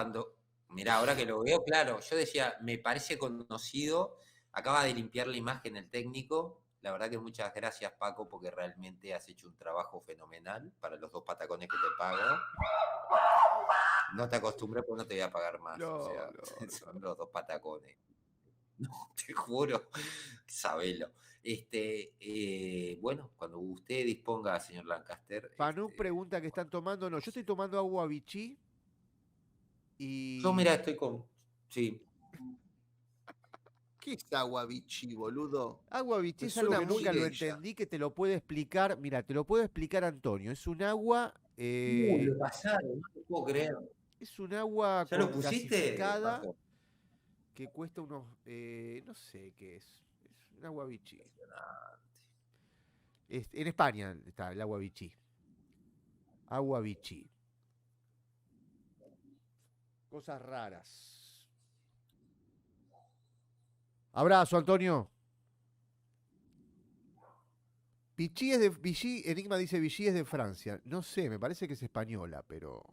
Speaker 3: mirá, ahora que lo veo, claro, yo decía, me parece conocido. Acaba de limpiar la imagen el técnico. La verdad que muchas gracias, Paco, porque realmente has hecho un trabajo fenomenal para los 2 patacones que te pago. No te acostumbré porque no te voy a pagar más. Son los 2 patacones. No, te juro. Sabelo. Bueno, cuando usted disponga, señor Lancaster.
Speaker 2: Panuk pregunta qué están tomando. No, yo estoy tomando agua Vichy. Y...
Speaker 3: Yo, mira, estoy con... Sí.
Speaker 4: ¿Qué es agua Vichy, boludo?
Speaker 2: Agua Vichy
Speaker 4: Me
Speaker 2: es algo
Speaker 4: suena
Speaker 2: que
Speaker 4: muy
Speaker 2: nunca lo
Speaker 4: geisha.
Speaker 2: entendí, que te lo puede explicar. Mira, te lo puede explicar Antonio. Es un agua...
Speaker 3: Lo pasaron, no te puedo creer.
Speaker 2: Es un agua
Speaker 3: ¿Ya lo pusiste,
Speaker 2: gasificada
Speaker 3: Paco?
Speaker 2: que cuesta unos... no sé qué es. Es un agua Vichy. En España está el agua Vichy. Agua Vichy. Cosas raras. Abrazo, Antonio. Vichy, Enigma dice Vichy es de Francia. No sé, me parece que es española, pero...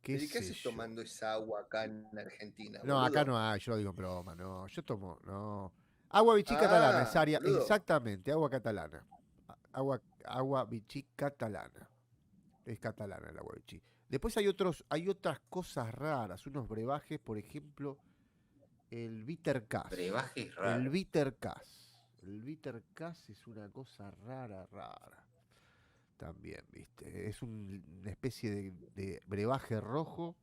Speaker 4: ¿Qué haces tomando esa agua acá en Argentina?
Speaker 2: No,
Speaker 4: boludo?
Speaker 2: acá no hay, yo lo digo en broma, no. Yo tomo, no. Agua Vichy catalana, es área,
Speaker 4: boludo.
Speaker 2: exactamente, agua catalana. Agua Vichy catalana. Es catalana el agua Vichy. Después hay otras cosas raras, unos brebajes, por ejemplo, el Bittercast.
Speaker 3: Brebajes raros.
Speaker 2: El Bittercast. El Bittercast es una cosa rara. También, ¿viste? Es una especie de brebaje rojo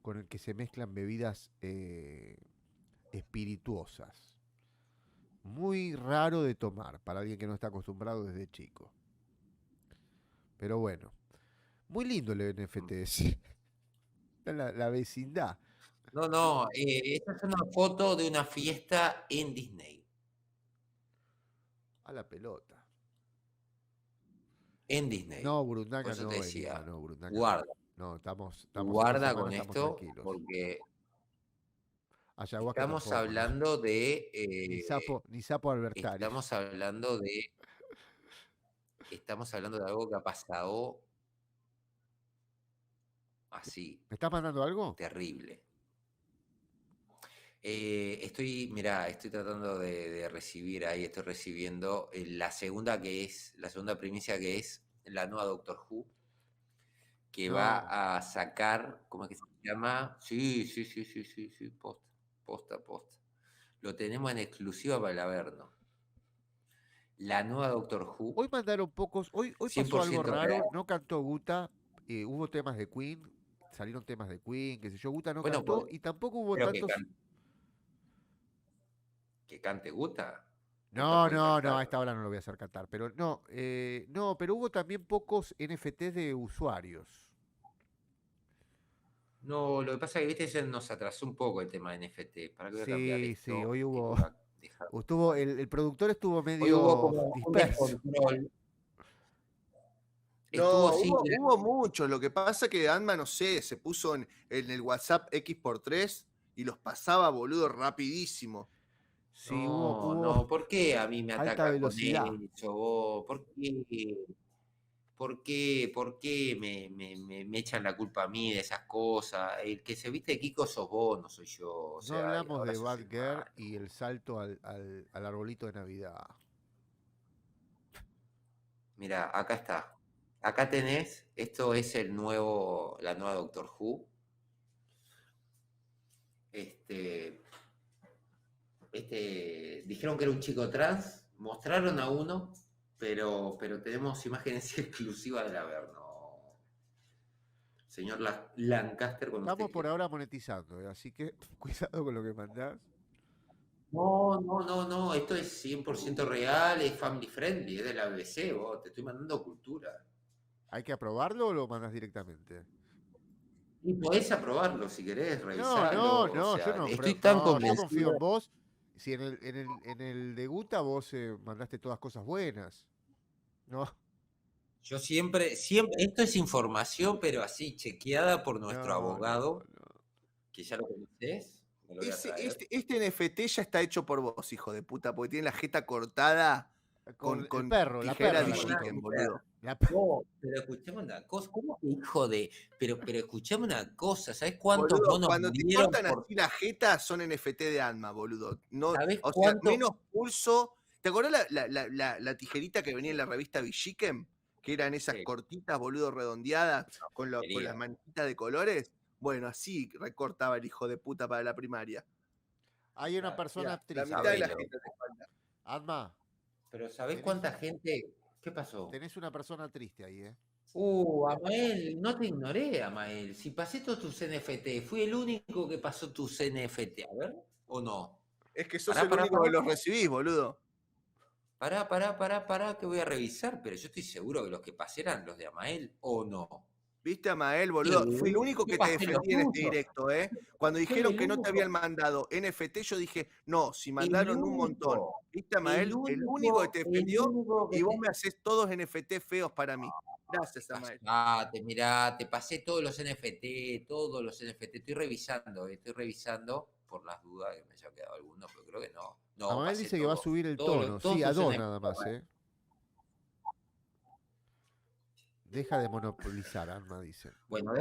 Speaker 2: con el que se mezclan bebidas espirituosas. Muy raro de tomar para alguien que no está acostumbrado desde chico. Pero bueno, muy lindo el NFT ese. La vecindad.
Speaker 3: No, esta es una foto de una fiesta en Disney.
Speaker 2: A la pelota.
Speaker 3: En Disney.
Speaker 2: No, Burundanga
Speaker 3: Por eso
Speaker 2: no,
Speaker 3: te decía,
Speaker 2: no, Burundanga
Speaker 3: guarda.
Speaker 2: no, estamos
Speaker 3: Guarda
Speaker 2: esta semana
Speaker 3: con
Speaker 2: estamos
Speaker 3: esto,
Speaker 2: tranquilos.
Speaker 3: porque
Speaker 2: Ayahuasca
Speaker 3: estamos
Speaker 2: tampoco, ¿no?
Speaker 3: hablando de...
Speaker 2: Ni sapo Albertari.
Speaker 3: Estamos hablando de algo que ha pasado así.
Speaker 2: ¿Me estás mandando algo?
Speaker 3: Terrible. Estoy tratando de recibir ahí, estoy recibiendo la segunda primicia que es la nueva Doctor Who, que va a sacar, ¿cómo es que se llama? Sí, posta. lo tenemos en exclusiva para el Averno. La nueva Doctor Who.
Speaker 2: Hoy mandaron pocos, hoy pasó
Speaker 3: 100%
Speaker 2: algo raro,
Speaker 3: real.
Speaker 2: no cantó Guta, hubo temas de Queen, salieron temas de Queen, qué sé yo, Guta no
Speaker 3: Bueno,
Speaker 2: cantó y tampoco hubo
Speaker 3: pero
Speaker 2: tantos...
Speaker 3: que cante Guta.
Speaker 2: No, a esta hora no lo voy a hacer cantar, pero no, pero hubo también pocos NFTs de usuarios.
Speaker 3: No, lo que pasa es que, viste, se nos atrasó un poco el tema de NFT. ¿Para qué voy a cambiar
Speaker 2: Sí,
Speaker 3: esto?
Speaker 2: sí, hoy hubo...
Speaker 3: Voy a dejar-
Speaker 2: el productor estuvo
Speaker 3: Hoy hubo
Speaker 2: medio
Speaker 3: como un
Speaker 2: disperso.
Speaker 3: descontrol.
Speaker 4: No,
Speaker 3: Estuvo, sí,
Speaker 4: hubo muchos. Lo que pasa que Ant-Man, no sé, se puso en el WhatsApp X3 y los pasaba, boludo, rapidísimo.
Speaker 2: Sí,
Speaker 3: no,
Speaker 2: hubo
Speaker 3: no, ¿por qué a mí me
Speaker 2: alta
Speaker 3: atacan
Speaker 2: velocidad.
Speaker 3: con eso? Vos? ¿Por qué me echan la culpa a mí de esas cosas? El que se viste de Kiko sos vos, no soy yo. O
Speaker 2: No
Speaker 3: sea,
Speaker 2: hablamos
Speaker 3: ahora
Speaker 2: de
Speaker 3: sos el
Speaker 2: Batgirl
Speaker 3: malo.
Speaker 2: y el salto al arbolito de Navidad.
Speaker 3: Mira, acá está. Acá tenés, esto es la nueva Doctor Who. Dijeron que era un chico trans, mostraron a uno, pero tenemos imágenes exclusivas del Averno. Señor Lancaster, con
Speaker 2: Estamos
Speaker 3: usted.
Speaker 2: por ahora monetizando, así que cuidado con lo que mandás.
Speaker 3: No, esto es 100% real, es family friendly, es de la BBC, vos, te estoy mandando cultura.
Speaker 2: ¿Hay que aprobarlo o lo mandás directamente?
Speaker 3: Y podés aprobarlo si querés, revisarlo.
Speaker 2: No,
Speaker 3: o sea,
Speaker 2: yo no.
Speaker 3: estoy tan
Speaker 2: Yo
Speaker 3: convencido.
Speaker 2: confío en vos. Si en el de Guta vos mandaste todas cosas buenas. No.
Speaker 3: Yo siempre, esto es información, pero así, chequeada por nuestro abogado, que ya lo conocés. Me lo voy a traer.
Speaker 4: Este NFT ya está hecho por vos, hijo de puta, porque tiene la jeta cortada con
Speaker 2: el perro, la
Speaker 4: tijera
Speaker 2: perra
Speaker 4: de
Speaker 2: la
Speaker 4: chicken,
Speaker 2: cortó.
Speaker 4: boludo.
Speaker 3: No, pero escuchame una cosa, ¿cómo que hijo de? Pero escuchame una cosa, ¿sabés cuántos
Speaker 4: Boludo,
Speaker 3: monos
Speaker 4: cuando te
Speaker 3: murieron
Speaker 4: cortan
Speaker 3: por...
Speaker 4: así la jeta son NFT de alma, boludo. No,
Speaker 3: ¿Sabés
Speaker 4: o sea,
Speaker 3: cuánto?
Speaker 4: menos pulso. ¿Te acordás la tijerita que venía en la revista Villiquen? Que eran esas cortitas, boludo, redondeadas, con las manitas de colores. Bueno, así recortaba el hijo de puta para la primaria.
Speaker 2: Hay una persona
Speaker 4: Mirá, la
Speaker 2: triste.
Speaker 4: mitad de la gente te falta.
Speaker 2: Alma.
Speaker 3: Pero ¿sabés cuánta gente? ¿Qué pasó?
Speaker 2: Tenés una persona triste ahí, ¿eh?
Speaker 3: Amael, no te ignoré, Amael. Si pasé todos tus NFT, fui el único que pasó tus NFT. A ver, ¿o no?
Speaker 4: Es que sos el único que los recibís, boludo.
Speaker 3: Pará, que voy a revisar, pero yo estoy seguro que los que pasé eran los de Amael, ¿o no?
Speaker 4: ¿Viste, Amael, boludo?
Speaker 3: Sí,
Speaker 4: Fui el único que te
Speaker 3: pasé
Speaker 4: defendí
Speaker 3: los
Speaker 4: en este
Speaker 3: tuyos.
Speaker 4: directo, ¿eh? Cuando dijeron
Speaker 3: el
Speaker 4: que no te
Speaker 3: único.
Speaker 4: habían mandado NFT, yo dije, no, si mandaron un montón.
Speaker 3: único.
Speaker 4: ¿Viste, Amael? El único que te defendió
Speaker 3: único que
Speaker 4: y vos
Speaker 3: te-
Speaker 4: me haces todos NFT feos para mí. Gracias, Amael.
Speaker 3: Mirá, te pasé todos los NFT, Estoy revisando por las dudas que me haya quedado alguno, pero creo que no. No,
Speaker 2: Amael
Speaker 3: pasé
Speaker 2: dice que va a
Speaker 3: todo.
Speaker 2: subir el
Speaker 3: Todos
Speaker 2: tono.
Speaker 3: todos
Speaker 2: Sí, a
Speaker 3: tus
Speaker 2: 2
Speaker 3: NFT.
Speaker 2: nada más, ¿eh? Deja de monopolizar, Alma, dice.
Speaker 3: Bueno,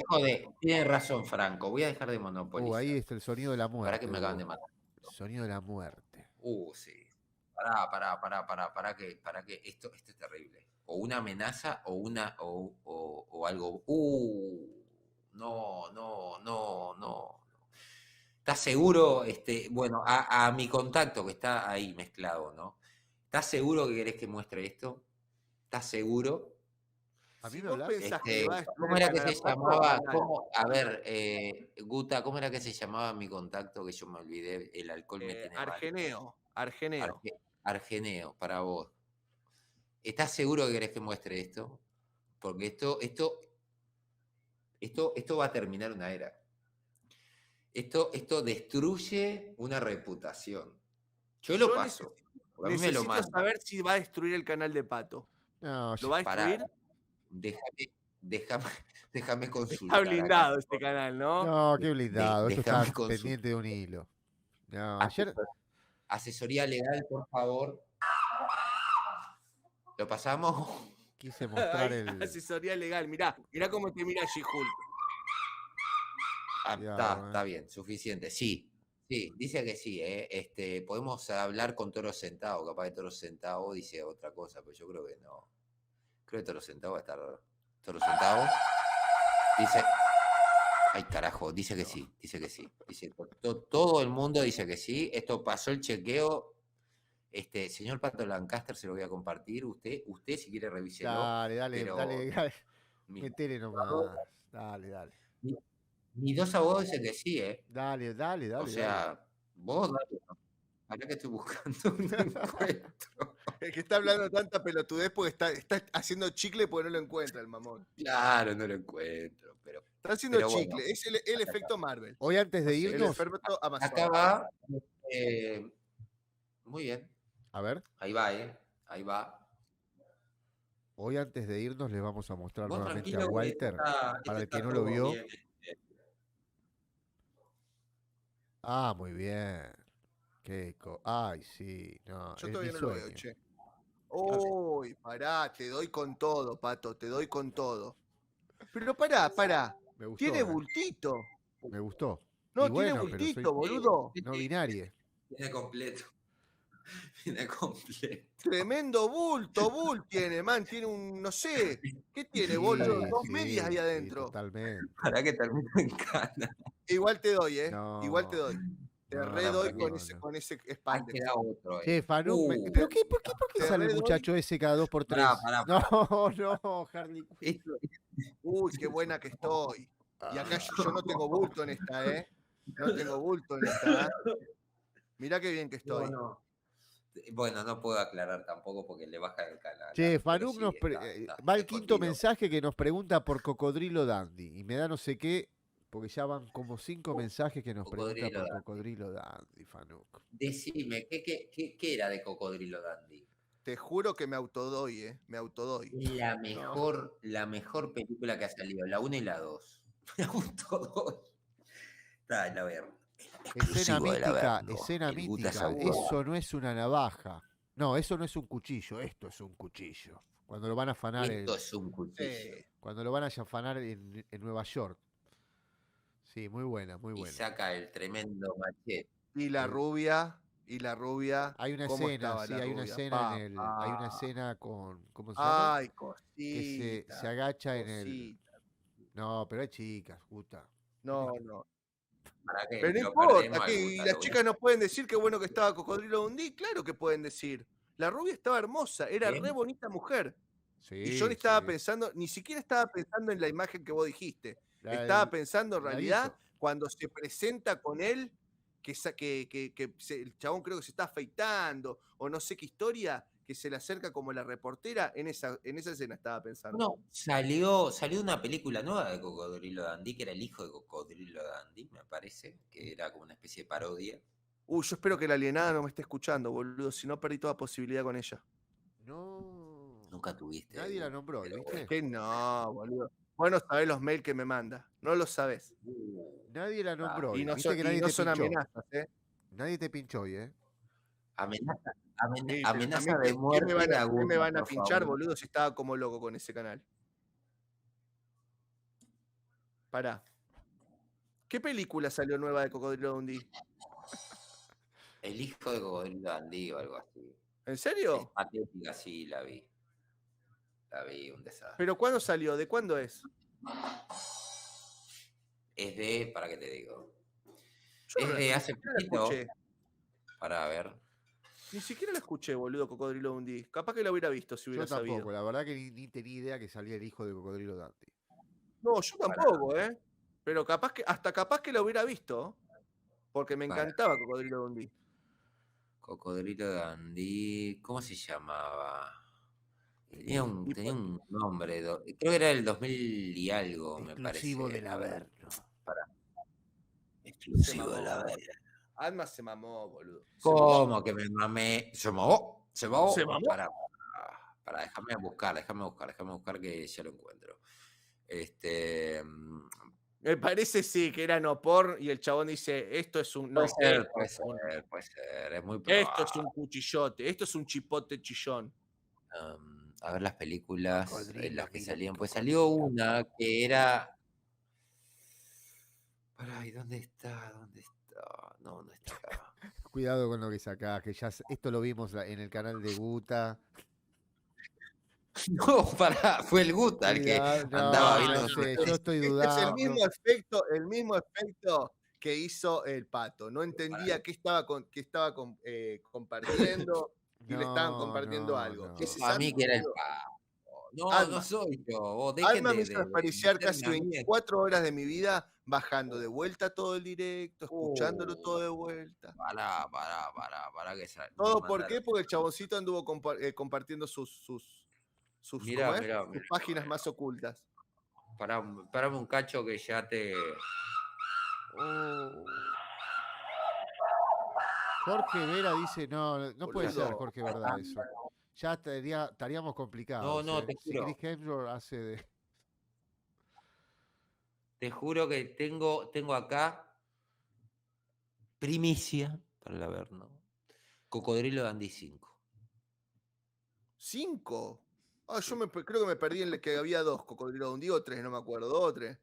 Speaker 3: tiene razón, Franco. Voy a dejar de monopolizar.
Speaker 2: Ahí está el sonido de la muerte.
Speaker 3: Para que me acaban de matar.
Speaker 2: El sonido de la muerte.
Speaker 3: Sí. Pará, que esto es terrible. O una amenaza o algo. No. ¿Estás seguro? Bueno, a mi contacto que está ahí mezclado, ¿no? ¿Estás seguro que querés que muestre esto? ¿Estás seguro?
Speaker 2: ¿A mí
Speaker 4: Si
Speaker 2: me
Speaker 4: vos
Speaker 2: hablas?
Speaker 4: pensás que va a destruir
Speaker 3: ¿Cómo
Speaker 4: el
Speaker 3: era que
Speaker 4: canal
Speaker 3: se
Speaker 4: Pato,
Speaker 3: llamaba?
Speaker 4: dale.
Speaker 3: Guta, ¿cómo era que se llamaba mi contacto? Que yo me olvidé, el alcohol me tiene mal.
Speaker 4: Argeneo.
Speaker 3: Argeneo, para vos. ¿Estás seguro que querés que muestre esto? Porque esto va a terminar una era. Esto destruye una reputación. Yo lo paso. A mí me lo
Speaker 4: Necesito
Speaker 3: manda.
Speaker 4: saber si va a destruir el canal de Pato.
Speaker 2: No,
Speaker 4: ¿Lo va a destruir?
Speaker 3: Déjame consultar.
Speaker 4: Está blindado
Speaker 3: acá.
Speaker 4: este canal, ¿no?
Speaker 2: No, qué blindado. Esto está
Speaker 3: déjame consultar.
Speaker 2: pendiente de un hilo. No, ayer.
Speaker 3: Asesoría legal, por favor. ¿Lo pasamos?
Speaker 2: Quise mostrar el.
Speaker 4: Asesoría legal. Mirá cómo te mira She-Hulk.
Speaker 3: Está bien, suficiente. Sí, dice que sí. Podemos hablar con Toro Centavo. Capaz que Toro Centavo dice otra cosa, pero yo creo que no. Creo que Toro Centavo va a estar. Toro Centavo dice. Ay, carajo, dice que sí, dice que sí. Dice, todo el mundo dice que sí. Esto pasó el chequeo. Señor Pato Lancaster, se lo voy a compartir. Usted si quiere revíselo.
Speaker 2: Dale,
Speaker 3: Pero
Speaker 2: dale.
Speaker 3: mi-
Speaker 2: Metele nomás. Dale.
Speaker 3: mis 2 abogados dicen que sí, ¿eh?
Speaker 2: Dale.
Speaker 3: O sea, vos dale. Acá que estoy buscando un encuentro.
Speaker 4: El que está hablando tanta pelotudez porque está haciendo chicle porque no lo encuentra el mamón.
Speaker 3: Claro, no lo encuentro, pero
Speaker 4: Está haciendo
Speaker 3: Pero bueno.
Speaker 4: chicle. Es el efecto Marvel.
Speaker 2: Hoy antes de
Speaker 3: No sé,
Speaker 4: El
Speaker 2: irnos,
Speaker 4: efecto Amazon.
Speaker 3: acá va. Muy bien.
Speaker 2: a ver,
Speaker 3: Ahí va, ahí va.
Speaker 2: hoy antes de irnos les vamos a mostrar
Speaker 3: Vos
Speaker 2: nuevamente
Speaker 3: tranquilo,
Speaker 2: a
Speaker 3: que
Speaker 2: Walter, para el que no lo
Speaker 3: todo
Speaker 2: vio.
Speaker 3: bien.
Speaker 2: Ah, muy bien. Ay, sí, no,
Speaker 4: Yo
Speaker 2: es
Speaker 4: todavía
Speaker 2: mi
Speaker 4: no lo veo,
Speaker 2: sueño.
Speaker 4: che. Uy, pará, te doy con todo, Pato, te doy con todo. Pero pará.
Speaker 2: Me gustó,
Speaker 4: Tiene bultito.
Speaker 2: me gustó.
Speaker 4: No,
Speaker 2: Y
Speaker 4: tiene
Speaker 2: bueno, pero
Speaker 4: bultito,
Speaker 2: soy
Speaker 4: boludo.
Speaker 2: no binario.
Speaker 3: Viene completo. Viene completo.
Speaker 4: Tremendo bulto tiene, man. Tiene un, no sé. ¿Qué tiene, boludo? Dos
Speaker 2: Sí,
Speaker 4: medias ahí
Speaker 2: sí,
Speaker 4: adentro.
Speaker 2: totalmente.
Speaker 3: Para que termine en cana.
Speaker 4: Igual te doy,
Speaker 2: No,
Speaker 4: Igual te doy. Te
Speaker 2: no,
Speaker 4: redoy
Speaker 2: no,
Speaker 4: con ese
Speaker 3: Ahí
Speaker 4: spandex.
Speaker 3: queda otro.
Speaker 2: Che, Fanuk, ¿pero por qué
Speaker 4: Te
Speaker 2: sale el
Speaker 4: redoy.
Speaker 2: muchacho ese cada 2x3?
Speaker 3: Pará.
Speaker 2: No, Harley Quinn.
Speaker 4: Uy, qué buena que estoy. Y acá yo no tengo bulto en esta, ¿eh? No tengo bulto en esta. Mirá qué bien que estoy.
Speaker 3: Bueno, no puedo aclarar tampoco porque le baja el canal.
Speaker 2: Che,
Speaker 3: pero
Speaker 2: Fanuk
Speaker 3: sí,
Speaker 2: nos va el quinto mensaje que nos pregunta por Cocodrilo Dandy. Y me da no sé qué, porque ya van como 5 mensajes que nos pregunta por Cocodrilo Dandy, Fanuk.
Speaker 3: Decime, ¿qué era de Cocodrilo Dandy?
Speaker 4: Te juro que me autodoy, Me autodoy.
Speaker 3: La mejor película que ha salido, la 1 y la 2. Me autodoy. Está en la verga.
Speaker 2: Escena mítica. Eso no es una navaja. No, eso no es un cuchillo. Esto es un cuchillo. Cuando lo van a afanar.
Speaker 3: Esto es un cuchillo.
Speaker 2: Cuando lo van a afanar en Nueva York. Sí, muy buena.
Speaker 3: Y saca el tremendo machete.
Speaker 4: Y la rubia.
Speaker 2: Hay una
Speaker 4: ¿cómo
Speaker 2: escena,
Speaker 4: estaba
Speaker 2: sí,
Speaker 4: la
Speaker 2: hay una
Speaker 4: rubia?
Speaker 2: escena hay una escena con. ¿Cómo se llama?
Speaker 4: Ay,
Speaker 2: que
Speaker 4: cosita.
Speaker 2: se agacha en el.
Speaker 4: Cosita.
Speaker 2: No, pero hay chicas, puta.
Speaker 4: No.
Speaker 3: Pero
Speaker 4: no importa, que las chicas no pueden decir qué bueno que estaba Cocodrilo Dundee. Claro que pueden decir. La rubia estaba hermosa, era re bonita mujer.
Speaker 2: Sí,
Speaker 4: y yo ni siquiera estaba pensando en la imagen que vos dijiste. Estaba pensando en realidad cuando se presenta con él, el chabón creo que se está afeitando, o no sé qué historia, que se le acerca como la reportera, en esa escena estaba pensando.
Speaker 3: No, salió una película nueva de Cocodrilo Dandy, que era el hijo de Cocodrilo Dandy, me parece, que era como una especie de parodia.
Speaker 4: Yo espero que la alienada no me esté escuchando, boludo, si no perdí toda posibilidad con ella.
Speaker 2: No.
Speaker 3: Nunca tuviste.
Speaker 2: Nadie la nombró, ¿viste?
Speaker 4: Que no, boludo. Vos no sabés los mails que me manda. No lo sabés.
Speaker 2: Nadie la nombró.
Speaker 4: Y no
Speaker 2: ¿Viste
Speaker 4: son,
Speaker 2: que nadie te
Speaker 4: son
Speaker 2: pinchó?
Speaker 4: amenazas,
Speaker 2: Nadie te pinchó hoy,
Speaker 3: Amenaza de muerte.
Speaker 4: ¿Qué me van a pinchar, boludo, si estaba como loco con ese canal? Pará. ¿Qué película salió nueva de Cocodrilo Dundee?
Speaker 3: El hijo de Cocodrilo Dandy o algo así.
Speaker 4: ¿En serio?
Speaker 3: Es patética, sí, la vi. Un desastre.
Speaker 4: ¿Pero cuándo salió? ¿De cuándo es?
Speaker 3: Es de, ¿para qué te digo?
Speaker 4: Yo
Speaker 3: Es de hace poquito.
Speaker 4: escuché.
Speaker 3: Para ver.
Speaker 4: Ni siquiera la escuché, boludo, Cocodrilo Dundee. Capaz que la hubiera visto si hubiera
Speaker 2: Yo tampoco,
Speaker 4: sabido.
Speaker 2: la verdad que ni tenía idea que salía el hijo de Cocodrilo Dandy.
Speaker 4: No, yo tampoco, Pero capaz que la hubiera visto. Porque me encantaba Cocodrilo Dundee.
Speaker 3: Cocodrilo Dandy, ¿cómo se llamaba? Tenía un nombre, creo que era el 2000 y algo, me parece.
Speaker 2: Exclusivo del Averno.
Speaker 3: Exclusivo del Averno.
Speaker 4: Alma se mamó, boludo.
Speaker 3: ¿Cómo que me mamé? ¿Se mamó?
Speaker 4: ¿Se mamó?
Speaker 3: Para, déjame buscar que ya lo encuentro.
Speaker 4: Me parece sí que era no por y el chabón dice, esto es un... No,
Speaker 3: puede ser, es muy probable.
Speaker 4: Esto es un cuchillote, esto es un chipote chillón.
Speaker 3: A ver las películas en las que salían. Pues salió una que era... Ay, ¿dónde está? No está acá.
Speaker 2: Cuidado con lo que sacás, que ya esto lo vimos en el canal de Guta.
Speaker 3: No, pará, fue el Guta el que andaba viendo.
Speaker 2: no sé, yo estoy
Speaker 4: Es el
Speaker 2: dudando.
Speaker 4: mismo efecto que hizo el Pato. No entendía qué estaba compartiendo y le estaban compartiendo algo. Ese
Speaker 3: A mí
Speaker 4: santo
Speaker 3: que era el
Speaker 4: boludo.
Speaker 3: Pato. No,
Speaker 4: Alma.
Speaker 3: no soy yo. Vos dejen
Speaker 4: Alma me
Speaker 3: de
Speaker 4: hizo desperdiciar
Speaker 3: meterme
Speaker 4: casi
Speaker 3: a mí.
Speaker 4: 24 horas de mi vida bajando de vuelta todo el directo, escuchándolo todo de vuelta.
Speaker 3: Pará, que
Speaker 4: ¿Todo por qué? Porque el chaboncito anduvo compartiendo sus
Speaker 3: Mirá,
Speaker 4: ¿cómo es?
Speaker 3: mirá,
Speaker 4: Sus
Speaker 3: mirá,
Speaker 4: páginas más ocultas.
Speaker 3: Parame un cacho que ya te.
Speaker 2: Jorge Vera dice, no puede
Speaker 4: Boludo.
Speaker 2: ser Jorge Verdad eso. Ya estaríamos complicados.
Speaker 3: No, te
Speaker 2: Si
Speaker 3: juro.
Speaker 2: Chris Hemsworth hace de...
Speaker 3: Te juro que tengo acá primicia para el Averno. Cocodrilo Dandy 5.
Speaker 4: ¿5? Ah, yo creo que me perdí en el que había 2 Cocodrilo Dundee o 3, no me acuerdo. 2 o 3.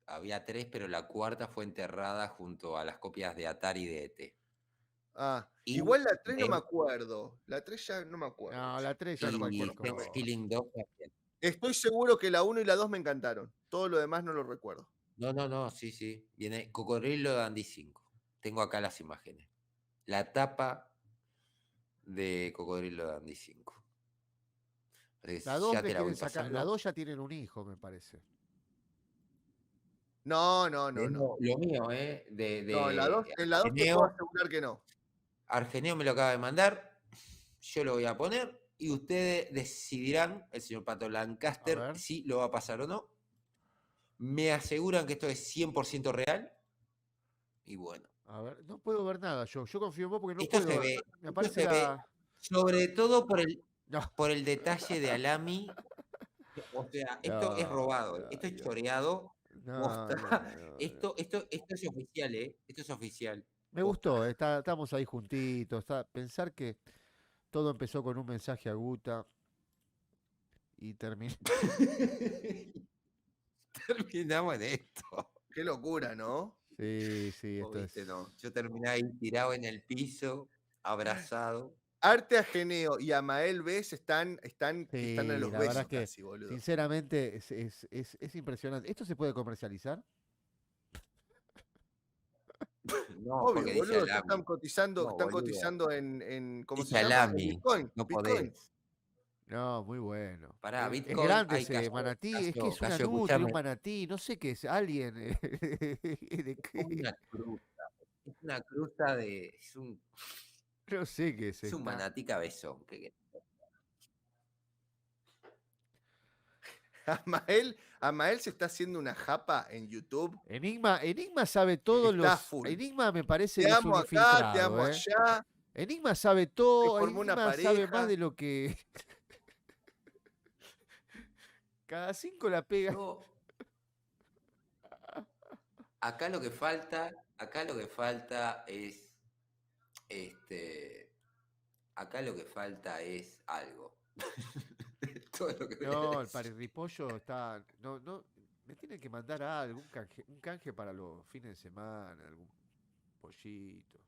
Speaker 3: Había 3, pero la cuarta fue enterrada junto a las copias de Atari de ET.
Speaker 4: Ah,
Speaker 3: Y
Speaker 4: igual la 3 no me acuerdo. La 3 ya no me acuerdo.
Speaker 2: No, la 3 ya
Speaker 4: no me
Speaker 3: Y
Speaker 4: acuerdo.
Speaker 3: Thanksgiving 2 también.
Speaker 4: Estoy seguro que la 1 y la 2 me encantaron. Todo lo demás no lo recuerdo.
Speaker 3: No, sí. Viene Cocodrilo Dandy 5. Tengo acá las imágenes. La tapa de Cocodrilo Dandy 5.
Speaker 2: La 2
Speaker 3: Ya te la voy
Speaker 2: sacar.
Speaker 3: pasando.
Speaker 2: La 2 ya tienen un hijo, me parece.
Speaker 4: No.
Speaker 3: Lo mío,
Speaker 4: No, en la 2 te
Speaker 3: Argeneo.
Speaker 4: puedo asegurar que no.
Speaker 3: Argeneo me lo acaba de mandar. Yo lo voy a poner y ustedes decidirán, el señor Pato Lancaster, si lo va a pasar o no. Me aseguran que esto es 100% real. Y bueno.
Speaker 2: A ver, no puedo ver nada. Yo confío en vos porque no
Speaker 3: Esto
Speaker 2: puedo
Speaker 3: se
Speaker 2: ver.
Speaker 3: ve.
Speaker 2: Me
Speaker 3: Esto
Speaker 2: aparece
Speaker 3: se ve,
Speaker 2: la...
Speaker 3: sobre todo por el detalle de Alami. O sea, esto es robado, esto es choreado. Esto es oficial, ¿eh? Esto es oficial.
Speaker 2: Me gustó, estamos ahí juntitos. Pensar que todo empezó con un mensaje a Guta y terminó.
Speaker 3: Terminamos en esto.
Speaker 4: Qué locura, ¿no?
Speaker 2: Sí, esto
Speaker 3: ¿Viste?
Speaker 2: es...
Speaker 3: No. Yo terminé ahí tirado en el piso, abrazado.
Speaker 4: Arte Ajeneo y Amael Bess están a los
Speaker 2: la verdad
Speaker 4: besos
Speaker 2: es que,
Speaker 4: casi, boludo.
Speaker 2: sinceramente, es impresionante. ¿Esto se puede comercializar?
Speaker 3: No,
Speaker 4: obvio,
Speaker 3: porque
Speaker 4: boludo,
Speaker 3: dice
Speaker 4: están cotizando,
Speaker 3: No,
Speaker 4: están
Speaker 3: boludo.
Speaker 4: cotizando en ¿cómo
Speaker 3: Dice
Speaker 4: se llama?
Speaker 3: Alami,
Speaker 4: En Bitcoin.
Speaker 3: no
Speaker 4: Bitcoin.
Speaker 3: podés.
Speaker 2: No, muy bueno.
Speaker 3: Pará,
Speaker 2: Es
Speaker 3: Bitcoin,
Speaker 2: grande
Speaker 3: ay,
Speaker 2: ese
Speaker 3: cayó,
Speaker 2: manatí, es que
Speaker 3: cayó,
Speaker 2: es una
Speaker 3: cayó,
Speaker 2: nutria,
Speaker 3: escuchame.
Speaker 2: un manatí, no sé qué es, alguien. ¿De qué?
Speaker 3: Una cruza. Es una cruza de.
Speaker 2: No sé qué es.
Speaker 3: Es un manatí cabezón.
Speaker 4: Amael se está haciendo una japa en YouTube.
Speaker 2: Enigma sabe todos
Speaker 4: Está
Speaker 2: los.
Speaker 4: full.
Speaker 2: Enigma me parece
Speaker 4: Te
Speaker 2: que es
Speaker 4: amo
Speaker 2: un
Speaker 4: acá,
Speaker 2: infiltrado.
Speaker 4: te amo allá.
Speaker 2: Enigma sabe todo.
Speaker 4: formó una
Speaker 2: Enigma sabe
Speaker 4: pareja.
Speaker 2: más de lo que. Cada 5 la pega.
Speaker 3: No. Acá lo que falta es. Acá lo que falta es algo. Todo lo que
Speaker 2: No, el parripollo está. No, me tienen que mandar algo, un canje para los fines de semana, algún pollito.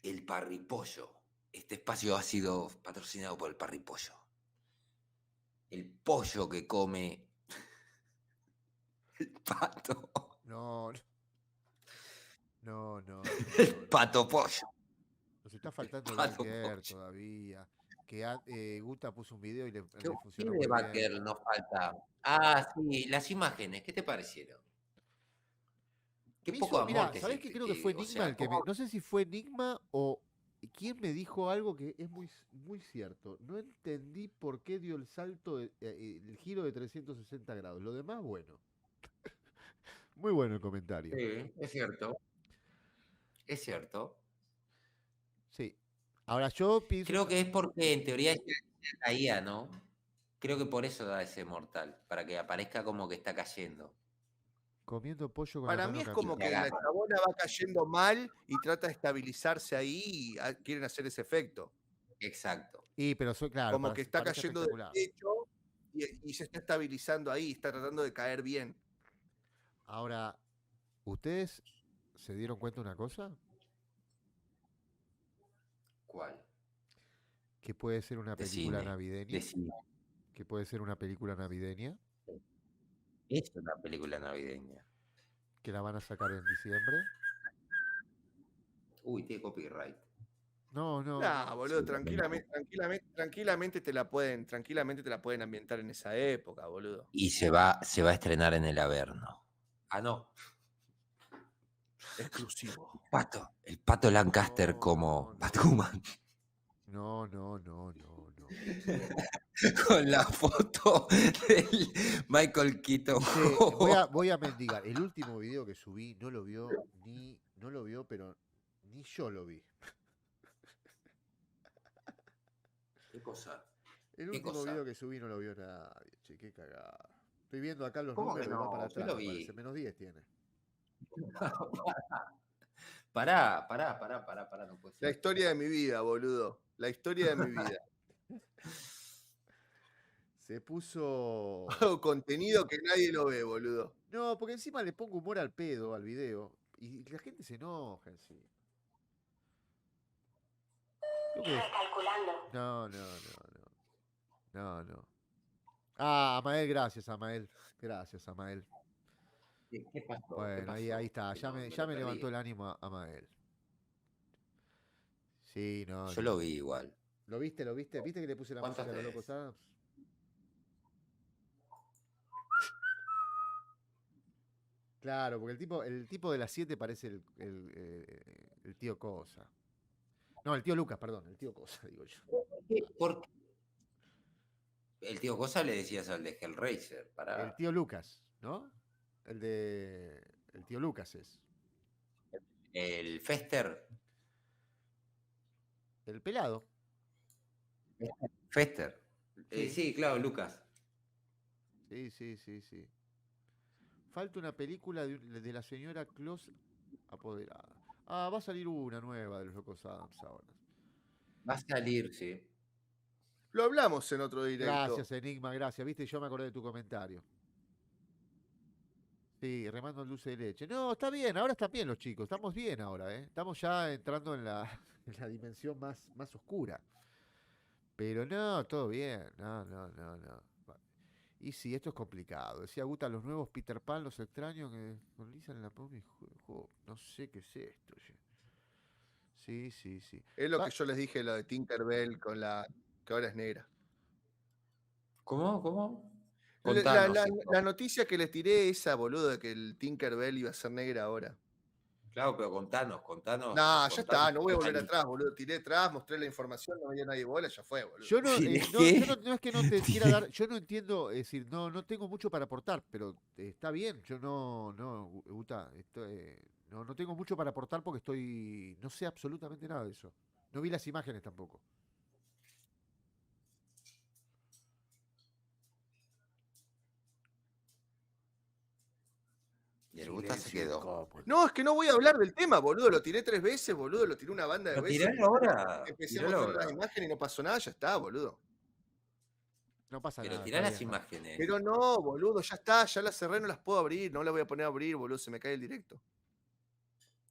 Speaker 3: El parripollo. Este espacio ha sido patrocinado por el parripollo. El pollo que come el pato.
Speaker 2: No.
Speaker 3: El pato pollo.
Speaker 2: Nos está faltando el
Speaker 3: Pato
Speaker 2: Baker
Speaker 3: pollo.
Speaker 2: todavía. Que Guta puso un video y le
Speaker 3: ¿Qué
Speaker 2: funcionó
Speaker 3: de
Speaker 2: muy
Speaker 3: Baker
Speaker 2: bien.
Speaker 3: nos falta? Ah, sí, las imágenes. ¿Qué te parecieron? Qué
Speaker 2: Me
Speaker 3: poco
Speaker 2: hizo-
Speaker 3: amor
Speaker 2: mirá,
Speaker 3: que
Speaker 2: ¿sabés
Speaker 3: se-
Speaker 2: qué? Creo que fue
Speaker 3: o
Speaker 2: Enigma
Speaker 3: sea,
Speaker 2: el que
Speaker 3: ¿cómo?
Speaker 2: no sé si fue Enigma o quién me dijo algo que es muy cierto. No entendí por qué dio el salto, el giro de 360 grados. Lo demás, bueno. Muy bueno el comentario.
Speaker 3: Sí, es cierto. Es cierto.
Speaker 2: Sí. Ahora yo pienso.
Speaker 3: Creo que es porque en teoría ya caía, ¿no? Creo que por eso da ese mortal, para que aparezca como que está cayendo.
Speaker 2: Comiendo pollo con
Speaker 4: Para
Speaker 2: la
Speaker 4: mí
Speaker 2: mano
Speaker 4: es como que
Speaker 2: cambiada.
Speaker 4: la chabona va cayendo mal y trata de estabilizarse ahí y quieren hacer ese efecto.
Speaker 3: Exacto.
Speaker 2: Y pero claro,
Speaker 4: Como que está
Speaker 2: parece
Speaker 4: cayendo del
Speaker 2: espectacular.
Speaker 4: techo y se está estabilizando ahí, está tratando de caer bien.
Speaker 2: Ahora, ¿ustedes se dieron cuenta de una cosa?
Speaker 3: ¿Cuál?
Speaker 2: Que puede ser una
Speaker 3: De
Speaker 2: película
Speaker 3: cine.
Speaker 2: navideña.
Speaker 3: De cine.
Speaker 2: Que puede ser una película navideña.
Speaker 3: Es una película navideña.
Speaker 2: Que la van a sacar en diciembre.
Speaker 3: Uy, tiene copyright.
Speaker 2: No, no.
Speaker 4: Nah,
Speaker 2: no.
Speaker 4: boludo,
Speaker 3: Sí,
Speaker 4: tranquilamente te la pueden ambientar en esa época, boludo.
Speaker 3: Y se va a estrenar en el Averno. Ah, no.
Speaker 4: Exclusivo.
Speaker 3: El Pato Lancaster como Batwoman.
Speaker 2: No.
Speaker 3: Con la foto del Michael Keaton.
Speaker 2: Voy a mendigar. El último video que subí no lo vio, pero ni yo lo vi.
Speaker 3: ¿Qué cosa?
Speaker 2: El
Speaker 3: ¿Qué
Speaker 2: último
Speaker 3: cosa?
Speaker 2: video que subí no lo vio nadie. Che, qué cagada. Estoy viendo acá los
Speaker 3: ¿Cómo que
Speaker 2: números y va
Speaker 3: no?
Speaker 2: para
Speaker 3: Yo
Speaker 2: atrás.
Speaker 3: lo
Speaker 2: me
Speaker 3: vi.
Speaker 2: parece. Menos 10 tiene.
Speaker 3: Pará, no puede ser.
Speaker 4: La historia de mi vida, boludo. La historia de mi vida.
Speaker 2: Se puso.
Speaker 4: Hago contenido que nadie lo ve, boludo.
Speaker 2: No, porque encima le pongo humor al pedo, al video. Y la gente se enoja encima.
Speaker 6: Calculando.
Speaker 2: No. Ah, Amael, gracias, Amael. Gracias, Amael.
Speaker 3: ¿Qué pasó?
Speaker 2: Bueno, ahí está. Ya me levantó el ánimo Amael. Sí, no.
Speaker 3: Yo lo vi igual.
Speaker 2: ¿Lo viste? ¿Viste que le puse la música de los Locos Adams? Claro, porque el tipo de las 7 parece el tío Cosa. No, el tío Lucas, perdón, el tío Cosa, digo yo.
Speaker 3: ¿Por qué? El tío Cosa le decías al de Hellraiser.
Speaker 2: El tío Lucas, ¿no? El tío Lucas es.
Speaker 3: El Fester.
Speaker 2: El pelado.
Speaker 3: Fester.
Speaker 2: Sí.
Speaker 3: Sí, claro, Lucas.
Speaker 2: Sí. Falta una película de la señora Claus apoderada. Ah, va a salir una nueva de los Locos Adams ahora.
Speaker 3: Va a salir, sí.
Speaker 4: Lo hablamos en otro directo.
Speaker 2: Gracias, Enigma, gracias. Viste, yo me acordé de tu comentario. Sí, remando el dulce de leche. No, está bien, ahora están bien los chicos. Estamos bien ahora, ¿eh? Estamos ya entrando en la dimensión más oscura. Pero no, todo bien. No. Y sí, esto es complicado. Decía Guta, los nuevos Peter Pan, los extraños que con Lisa en la pobre juego. No sé qué es esto. Sí.
Speaker 4: Es lo que yo les dije, lo de Tinkerbell con la que ahora es negra.
Speaker 3: ¿Cómo?
Speaker 4: La noticia que les tiré, esa, boludo, de que el Tinkerbell iba a ser negra ahora.
Speaker 3: Claro, pero contanos.
Speaker 4: No, ya está, no voy a volver atrás, boludo. Tiré atrás, mostré la información, no me dio nadie bola, ya fue, boludo.
Speaker 2: Yo no es que no te quiera dar, yo no entiendo, es decir, no tengo mucho para aportar, pero está bien, yo no, Guta, no tengo mucho para aportar porque no sé absolutamente nada de eso. No vi las imágenes tampoco.
Speaker 3: Y el Guta se quedó.
Speaker 4: No, es que no voy a hablar del tema, boludo. Lo tiré 3 veces, boludo. Lo tiré una banda de veces.
Speaker 3: Tiralo ahora.
Speaker 4: Empecé a mostrar las imágenes y no pasó nada, ya está, boludo.
Speaker 2: No pasa nada.
Speaker 3: Pero tirá las imágenes.
Speaker 4: Pero no, boludo, ya está, ya las cerré, no las puedo abrir, no las voy a poner a abrir, boludo, se me cae el directo.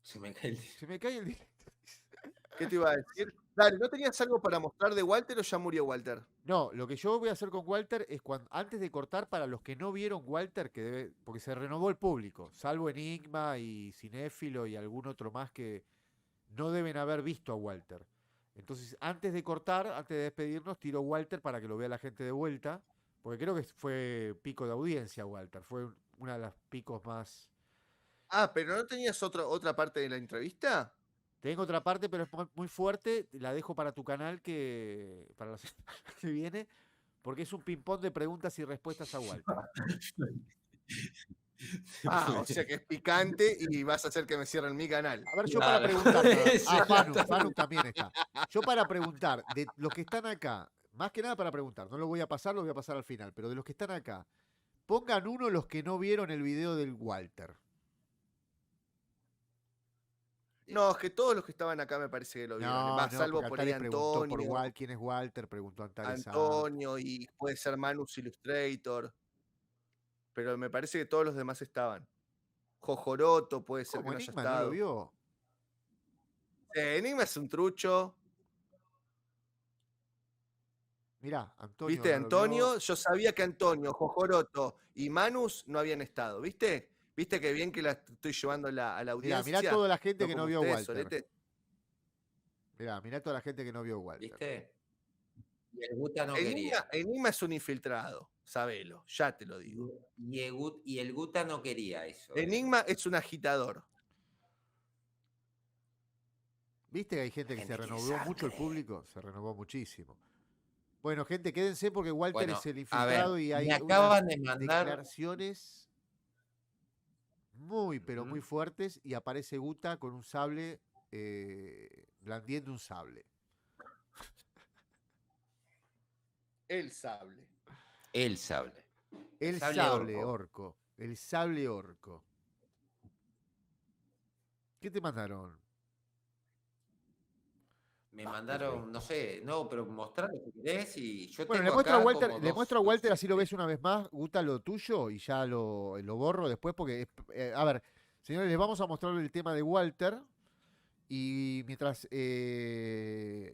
Speaker 2: Se me cae el directo.
Speaker 4: ¿Qué te iba a decir? Dale, ¿no tenías algo para mostrar de Walter o ya murió Walter?
Speaker 2: No, lo que yo voy a hacer con Walter es antes de cortar, para los que no vieron Walter, porque se renovó el público, salvo Enigma y Cinéfilo y algún otro más que no deben haber visto a Walter. Entonces, antes de cortar, antes de despedirnos, tiro Walter para que lo vea la gente de vuelta, porque creo que fue pico de audiencia Walter, fue una de las picos más...
Speaker 4: Ah, pero ¿no tenías otra parte de la entrevista?
Speaker 2: Tengo otra parte, pero es muy fuerte. La dejo para tu canal para la semana que viene, porque es un ping-pong de preguntas y respuestas a Walter.
Speaker 4: O sea que es picante y vas a hacer que me cierren mi canal.
Speaker 2: A ver, yo para preguntar. Fanu también está. Yo para preguntar, de los que están acá, más que nada para preguntar, no lo voy a pasar, lo voy a pasar al final, pero de los que están acá, pongan uno los que no vieron el video del Walter.
Speaker 4: No, es que todos los que estaban acá me parece que lo vieron. Salvo por ahí Antonio.
Speaker 2: ¿Quién es Walter? Preguntó
Speaker 4: Antonio y puede ser Manus Illustrator. Pero me parece que todos los demás estaban. Jojoroto puede ser que no haya estado.
Speaker 2: ¿No lo vio?
Speaker 4: Enigma es un trucho.
Speaker 2: Mirá, Antonio.
Speaker 4: ¿Viste?
Speaker 2: no lo
Speaker 4: Antonio,
Speaker 2: vio.
Speaker 4: yo sabía que Antonio, Jojoroto y Manus no habían estado, ¿viste? ¿Viste qué bien que la estoy llevando a la audiencia?
Speaker 2: Mirá toda la gente que
Speaker 4: como
Speaker 2: no vio
Speaker 4: ustedes,
Speaker 2: Walter.
Speaker 4: solete.
Speaker 2: Mirá toda la gente que no vio Walter.
Speaker 3: ¿Viste? Y el Guta no quería.
Speaker 4: Enigma es un infiltrado, sabelo, ya te lo digo.
Speaker 3: Y el Guta no quería eso.
Speaker 4: Enigma es un agitador.
Speaker 2: ¿Viste que hay gente que se
Speaker 3: Gente
Speaker 2: renovó
Speaker 3: quiere
Speaker 2: mucho el
Speaker 3: sangre.
Speaker 2: público? Se renovó muchísimo. Bueno, gente, quédense porque Walter
Speaker 3: Bueno,
Speaker 2: es el
Speaker 3: a
Speaker 2: infiltrado
Speaker 3: ver,
Speaker 2: y hay
Speaker 3: me acaban
Speaker 2: unas
Speaker 3: de mandar.
Speaker 2: declaraciones muy, pero muy fuertes y aparece Guta con un sable, blandiendo un sable.
Speaker 4: El sable.
Speaker 3: El sable.
Speaker 2: El
Speaker 3: sable
Speaker 2: sable
Speaker 3: orco.
Speaker 2: orco. El sable orco. ¿Qué te mandaron?
Speaker 3: Me mandaron, no sé, no, pero mostrarlo si querés y yo
Speaker 2: Bueno,
Speaker 3: tengo
Speaker 2: le muestro a
Speaker 3: acá
Speaker 2: Walter,
Speaker 3: como
Speaker 2: le muestro a Walter, así lo ves una vez más, Guta, lo tuyo, y ya lo borro después, porque, a ver, señores, les vamos a mostrar el tema de Walter, y mientras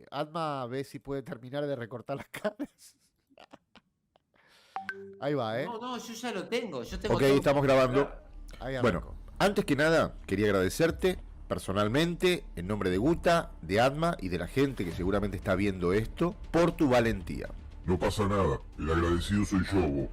Speaker 2: Adma ve si puede terminar de recortar las caras. Ahí va, ¿eh?
Speaker 3: No, yo ya lo tengo. Yo tengo
Speaker 1: Ok,
Speaker 3: todo
Speaker 1: estamos
Speaker 3: para
Speaker 1: grabando.
Speaker 3: mostrar.
Speaker 2: Ahí
Speaker 1: Bueno,
Speaker 2: arrancó.
Speaker 1: antes que nada, quería agradecerte personalmente, en nombre de Guta, de Adma y de la gente que seguramente está viendo esto, por tu valentía.
Speaker 5: No pasa nada, el agradecido soy yo, Bo.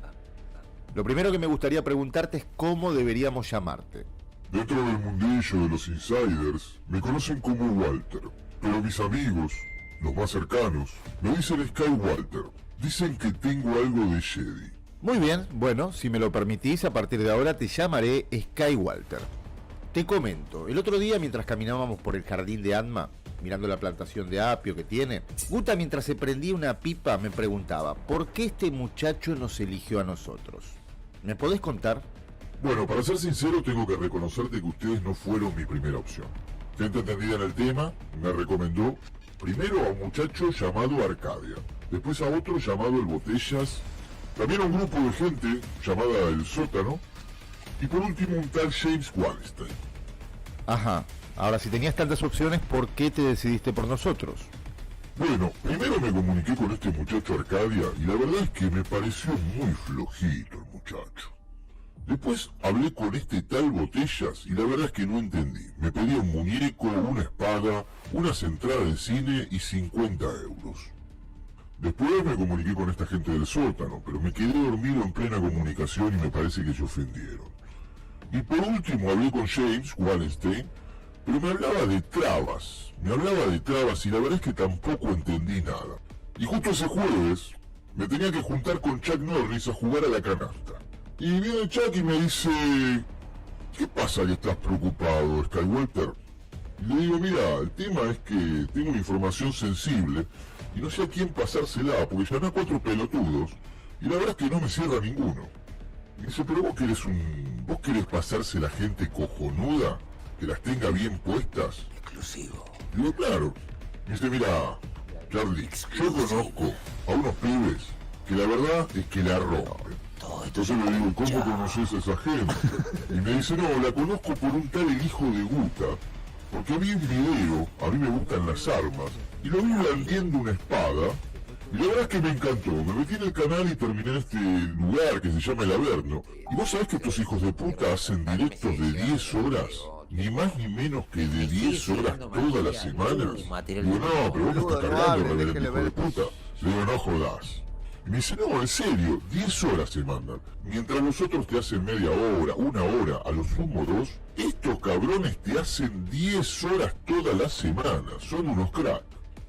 Speaker 1: Lo primero que me gustaría preguntarte es cómo deberíamos llamarte.
Speaker 5: Dentro del mundillo de los insiders, me conocen como Walter, pero mis amigos, los más cercanos, me dicen Sky Walter. Dicen que tengo algo de Jedi.
Speaker 1: Muy bien, bueno, si me lo permitís, a partir de ahora te llamaré Sky Walter. Te comento, el otro día mientras caminábamos por el jardín de Adma, mirando la plantación de apio que tiene, Guta mientras se prendía una pipa me preguntaba, ¿por qué este muchacho nos eligió a nosotros? ¿Me podés contar?
Speaker 5: Bueno, para ser sincero, tengo que reconocerte que ustedes no fueron mi primera opción. Gente entendida en el tema me recomendó primero a un muchacho llamado Arcadia, después a otro llamado El Botellas, también a un grupo de gente llamada El Sótano, y por último un tal James Wallenstein.
Speaker 1: Ajá, ahora si tenías tantas opciones, ¿por qué te decidiste por nosotros?
Speaker 5: Bueno, primero me comuniqué con este muchacho Arcadia y la verdad es que me pareció muy flojito el muchacho. Después hablé con este tal Botellas y la verdad es que no entendí. Me pedía un muñeco, una espada, unas entradas de cine y 50 euros. Después me comuniqué con esta gente del sótano, pero me quedé dormido en plena comunicación y me parece que se ofendieron. Y por último hablé con James Wallenstein, pero me hablaba de trabas y la verdad es que tampoco entendí nada. Y justo ese jueves me tenía que juntar con Chuck Norris a jugar a la canasta. Y viene Chuck y me dice, ¿qué pasa que estás preocupado, Skywalker? Y le digo, mira, el tema es que tengo una información sensible y no sé a quién pasársela, porque llamé a 4 pelotudos y la verdad es que no me cierra ninguno. Y dice, pero vos querés pasarse la gente cojonuda, que las tenga bien puestas.
Speaker 9: Exclusivo.
Speaker 5: Y digo, claro. Y dice, mira, Charlie, yo conozco a unos pibes que la verdad es que la rompen. Entonces le digo, ¿cómo conoces a esa gente? Y me dice, no, la conozco por un tal el hijo de Guta, porque vi un video, a mí me gustan las armas, y lo vi blandiendo una espada, y la verdad es que me encantó. Me metí en el canal y terminé en este lugar que se llama El Averno. Y vos sabés que estos hijos de puta hacen directos de 10 horas, ni más ni menos que de 10 horas todas las semanas. Digo, no, pero vos me estás cargando, reverendo hijo de puta. Le digo, no jodas. Y me dice, no, en serio, 10 horas se mandan. Mientras los otros te hacen media hora, 1 hora, a lo sumo 2, estos cabrones te hacen 10 horas todas las semanas. Son unos cracks.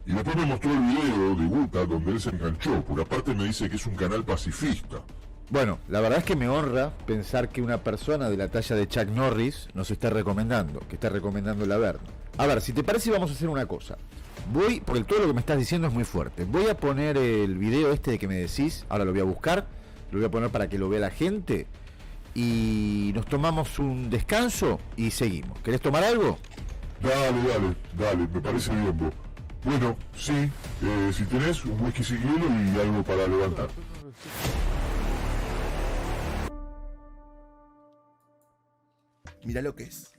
Speaker 5: Y después me mostró el video de Guta donde él se enganchó, porque aparte me dice que es un canal pacifista.
Speaker 1: Bueno, la verdad es que me honra pensar que una persona de la talla de Chuck Norris nos está recomendando, que está recomendando el Averno. A ver, si te parece vamos a hacer una cosa. Porque todo lo que me estás diciendo es muy fuerte. Voy a poner el video este de que me decís, ahora lo voy a buscar, lo voy a poner para que lo vea la gente y nos tomamos un descanso y seguimos. ¿Querés tomar algo?
Speaker 5: Dale, me parece bien vos. Bueno, sí, si tenés un whisky sin hielo y algo para levantar.
Speaker 12: Mirá lo que es.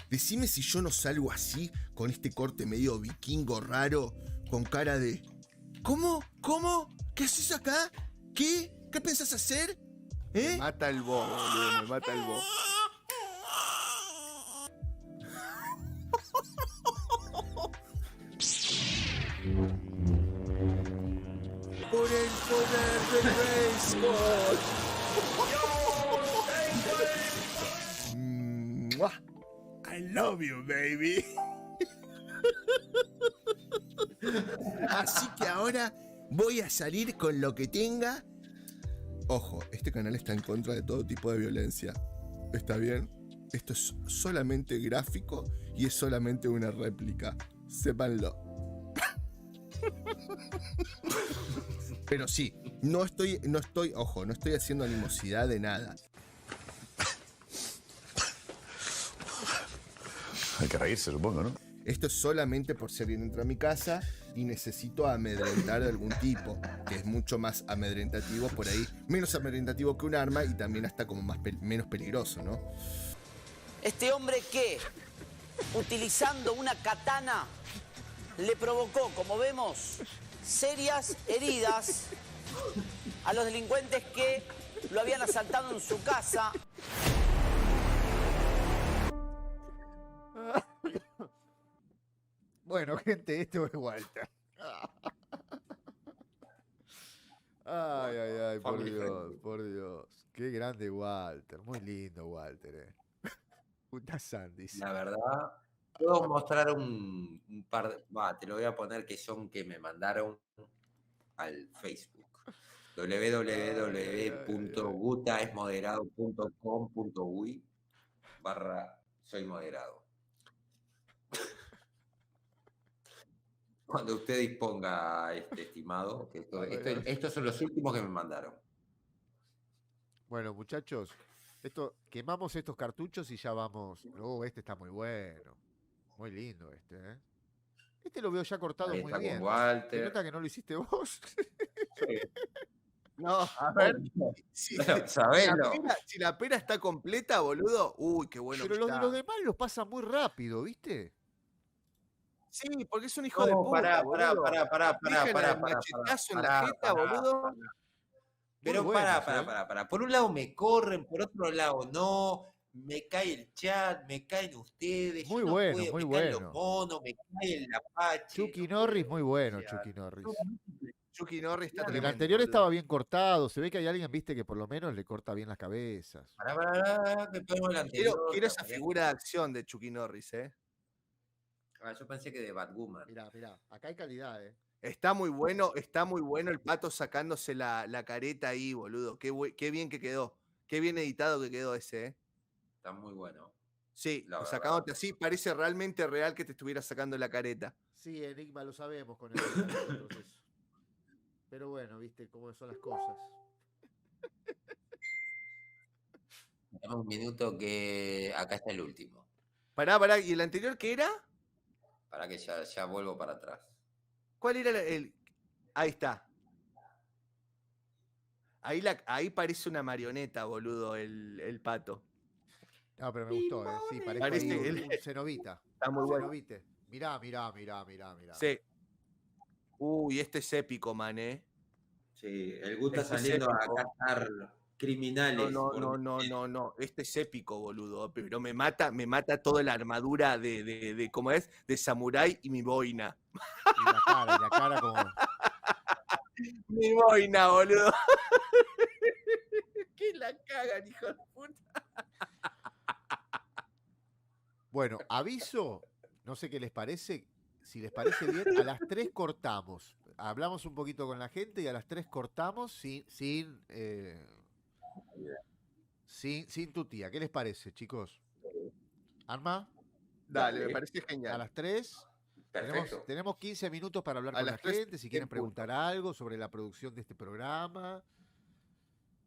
Speaker 12: Decime si yo no salgo así, con este corte medio vikingo raro, con cara de ¿Cómo? ¿Qué haces acá? ¿Qué pensás hacer?
Speaker 4: Me mata el bo, boludo, me mata el bo.
Speaker 12: Por el poder del béisbol. ¡Mua! I love you, baby. Así que ahora voy a salir con lo que tenga. Ojo, este canal está en contra de todo tipo de violencia. ¿Está bien? Esto es solamente gráfico y es solamente una réplica. Sépanlo. Pero sí, no estoy haciendo animosidad de nada.
Speaker 13: Hay que reírse, supongo, ¿no?
Speaker 12: Esto es solamente por si alguien entra a mi casa y necesito amedrentar de algún tipo, que es mucho más amedrentativo por ahí, menos amedrentativo que un arma y también hasta como menos peligroso, ¿no?
Speaker 8: Este hombre que, utilizando una katana, le provocó, como vemos, serias heridas a los delincuentes que lo habían asaltado en su casa.
Speaker 2: Bueno, gente, esto es Walter. Ay, por Dios, por Dios. Qué grande Walter, muy lindo Walter, Puta Sandys.
Speaker 3: La verdad, puedo mostrar un par de... te lo voy a poner que son que me mandaron al Facebook. www.gutaesmoderado.com.uy/soy moderado. Cuando usted disponga, estimado, que estos son los últimos que me mandaron.
Speaker 2: Bueno, muchachos, quemamos estos cartuchos y ya vamos. Este está muy bueno. Muy lindo este, Este lo veo ya cortado
Speaker 3: Ahí
Speaker 2: muy
Speaker 3: está
Speaker 2: bien.
Speaker 3: con Walter.
Speaker 2: ¿Se nota que no lo hiciste vos?
Speaker 3: Sí.
Speaker 4: No, a ver. Si la pera está completa, boludo. Uy, qué bueno.
Speaker 2: Pero
Speaker 4: que está.
Speaker 2: los demás los pasan muy rápido, ¿viste?
Speaker 4: Sí, porque es un hijo de puta.
Speaker 3: Pará.
Speaker 4: Machetazo en la jeta, boludo.
Speaker 3: Pero pará. Por un lado me corren, por otro lado no. Me cae el chat, me caen ustedes.
Speaker 2: Muy bueno, muy
Speaker 3: me caen los
Speaker 2: bueno.
Speaker 3: monos, me cae el Apache.
Speaker 2: Chucky Norris, muy bueno, Chucky Norris.
Speaker 4: Chucky Norris está
Speaker 2: El
Speaker 4: tremendo.
Speaker 2: anterior
Speaker 4: boludo.
Speaker 2: estaba bien cortado. Se ve que hay alguien, viste, que por lo menos le corta bien las cabezas.
Speaker 3: Pará, que pongo el anterior.
Speaker 4: Quiero esa figura de acción de Chucky Norris,
Speaker 3: yo pensé que de Batwoman.
Speaker 2: Mirá, acá hay calidad,
Speaker 4: Está muy bueno el pato sacándose la careta ahí, boludo. Qué bien que quedó. Qué bien editado que quedó ese,
Speaker 3: Está muy bueno.
Speaker 4: Sí,
Speaker 3: La verdad.
Speaker 4: sacándote así, parece realmente real que te estuviera sacando la careta.
Speaker 2: Sí, Enigma, lo sabemos con el proceso. Pero bueno, viste cómo son las cosas.
Speaker 3: Dame un minuto que acá está el último.
Speaker 4: Pará, ¿y el anterior qué era?
Speaker 3: Para que ya vuelvo para atrás.
Speaker 4: ¿Cuál era el...? Ahí está. Ahí parece una marioneta, boludo, el pato.
Speaker 2: No, pero me gustó, Sí, parece un cenobita.
Speaker 4: Está muy bueno.
Speaker 2: Cenobite. Mirá.
Speaker 4: Sí. Uy, este es épico, man,
Speaker 3: Sí, el Guta
Speaker 4: Este es
Speaker 3: saliendo a
Speaker 4: épico.
Speaker 3: cazar criminales.
Speaker 4: No. Este es épico, boludo. Pero me mata toda la armadura de ¿cómo es? De samurái y mi boina.
Speaker 2: Y la cara como...
Speaker 4: Mi boina, boludo. Que la cagan, hijo de puta.
Speaker 2: Bueno, aviso, no sé qué les parece, si les parece bien, a las 3 cortamos. Hablamos un poquito con la gente y a las 3 cortamos sin tu tía. ¿Qué les parece, chicos? ¿Arma?
Speaker 4: Dale, me parece genial.
Speaker 2: A las 3 tenemos 15 minutos para hablar con la gente, si quieren preguntar algo sobre la producción de este programa,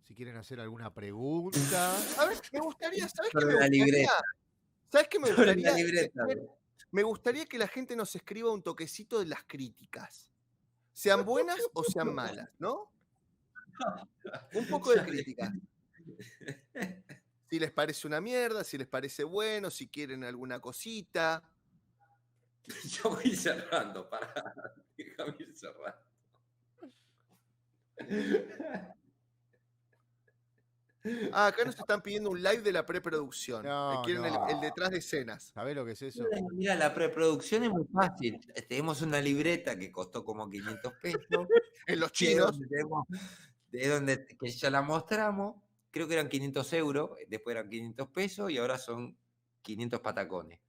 Speaker 2: si quieren hacer alguna pregunta.
Speaker 4: A ver, me gustaría, ¿sabes qué
Speaker 3: Sobre
Speaker 4: me
Speaker 3: la
Speaker 4: gustaría?
Speaker 3: libreta.
Speaker 4: ¿Sabes qué me
Speaker 3: Sobre
Speaker 4: gustaría?
Speaker 3: la libreta.
Speaker 4: Me gustaría que la gente nos escriba un toquecito de las críticas. Sean buenas o sean malas, ¿no? Un poco de crítica. Si les parece una mierda, si les parece bueno, si quieren alguna cosita.
Speaker 3: Yo voy cerrando, déjame ir cerrando.
Speaker 4: Ah, acá nos están pidiendo un live de la preproducción. Quieren el detrás de escenas.
Speaker 2: ¿Sabés lo que es eso?
Speaker 3: Mira, la preproducción es muy fácil. Tenemos una libreta que costó como 500 pesos.
Speaker 4: En los
Speaker 3: que es
Speaker 4: chinos.
Speaker 3: donde tenemos- de donde que ya la mostramos. Creo que eran 500 euros, después eran 500 pesos y ahora son 500 patacones.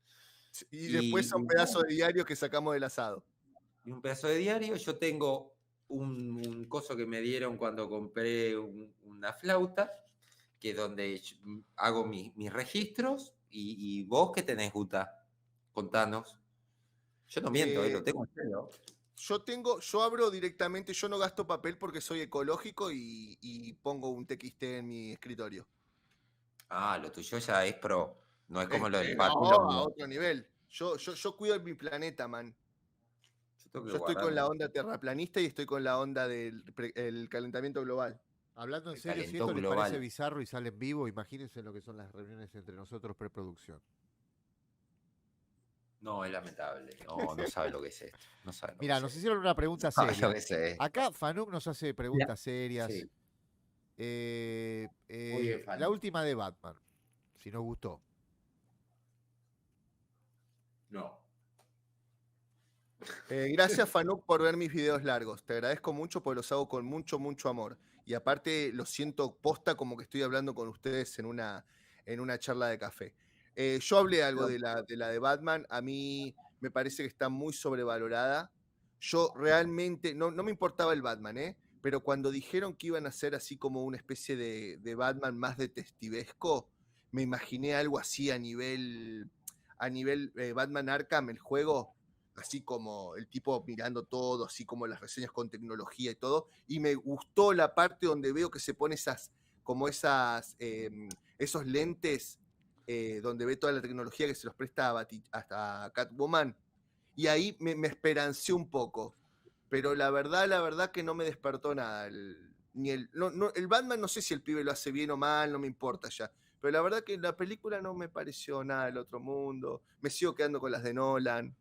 Speaker 4: Y después son pedazos de diario que sacamos del asado.
Speaker 3: Y un pedazo de diario. Yo tengo un coso que me dieron cuando compré una flauta, que es donde hago mis registros. Y vos, ¿qué tenés, Guta? Contanos. Yo no miento, lo tengo en serio.
Speaker 4: Yo abro directamente, yo no gasto papel porque soy ecológico y pongo un TXT en mi escritorio.
Speaker 3: Ah, lo tuyo ya es pro. No es como lo del
Speaker 4: No,
Speaker 3: Pato.
Speaker 4: a otro nivel. Yo cuido mi planeta, man. Yo estoy con la onda terraplanista y estoy con la onda del el calentamiento global.
Speaker 2: Hablando en
Speaker 3: El
Speaker 2: serio, si
Speaker 3: calentón
Speaker 2: esto les
Speaker 3: global.
Speaker 2: parece bizarro y sale en vivo, imagínense lo que son las reuniones entre nosotros preproducción.
Speaker 3: No, es lamentable. No, no sabe lo que es esto. No sabe lo
Speaker 2: Mira,
Speaker 3: que
Speaker 2: nos
Speaker 3: es
Speaker 2: hicieron una pregunta
Speaker 3: esto. No sabe
Speaker 2: seria.
Speaker 3: lo que es esto.
Speaker 2: Acá Fanuk nos hace preguntas serias.
Speaker 3: Sí.
Speaker 2: Muy
Speaker 3: bien, Fanuk.
Speaker 2: La última de Batman, si nos gustó.
Speaker 3: No.
Speaker 4: Gracias, Fanuk, por ver mis videos largos. Te agradezco mucho porque los hago con mucho, mucho amor. Y aparte lo siento posta como que estoy hablando con ustedes en una charla de café. Yo hablé algo de la de Batman. A mí me parece que está muy sobrevalorada. Yo realmente, no me importaba el Batman, pero cuando dijeron que iban a hacer así como una especie de Batman más detectivesco, me imaginé algo así a nivel Batman Arkham, el juego, así como el tipo mirando todo, así como las reseñas con tecnología y todo, y me gustó la parte donde veo que se pone esos lentes donde ve toda la tecnología que se los presta hasta Catwoman, y ahí me esperancé un poco, pero la verdad que no me despertó nada. El Batman, no sé si el pibe lo hace bien o mal, no me importa ya. Pero la verdad que la película no me pareció nada del otro mundo. Me sigo quedando con las de Nolan.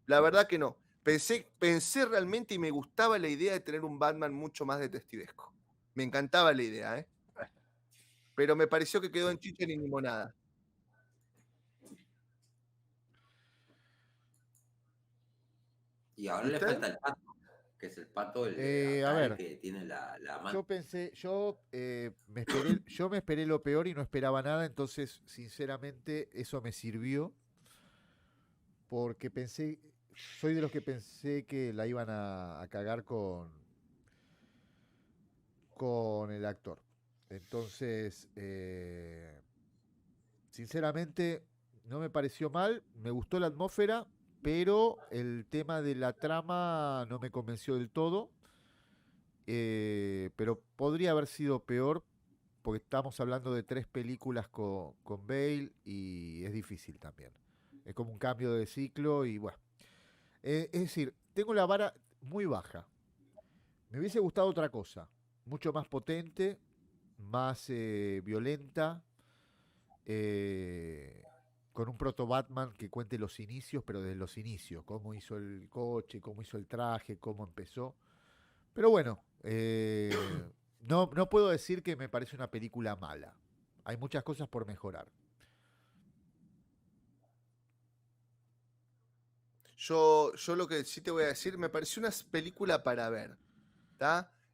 Speaker 4: La verdad que no. Pensé realmente y me gustaba la idea de tener un Batman mucho más detectivesco. Me encantaba la idea, pero me pareció que quedó en chicha ni limonada.
Speaker 3: Y ahora le falta el Pato, que es el Pato el
Speaker 2: A ver,
Speaker 3: que tiene la mano.
Speaker 2: yo pensé, yo me esperé lo peor y no esperaba nada, entonces sinceramente eso me sirvió porque soy de los que pensé que la iban a cagar con el actor. Entonces, sinceramente no me pareció mal, me gustó la atmósfera, pero el tema de la trama no me convenció del todo. Pero podría haber sido peor porque estamos hablando de 3 películas con Bale y es difícil también. Es como un cambio de ciclo y bueno. Es decir, tengo la vara muy baja. Me hubiese gustado otra cosa, mucho más potente, más violenta, con un proto Batman que cuente los inicios, pero desde los inicios, cómo hizo el coche, cómo hizo el traje, cómo empezó. Pero bueno, no puedo decir que me parece una película mala. Hay muchas cosas por mejorar.
Speaker 4: Yo lo que sí te voy a decir, me pareció una película para ver.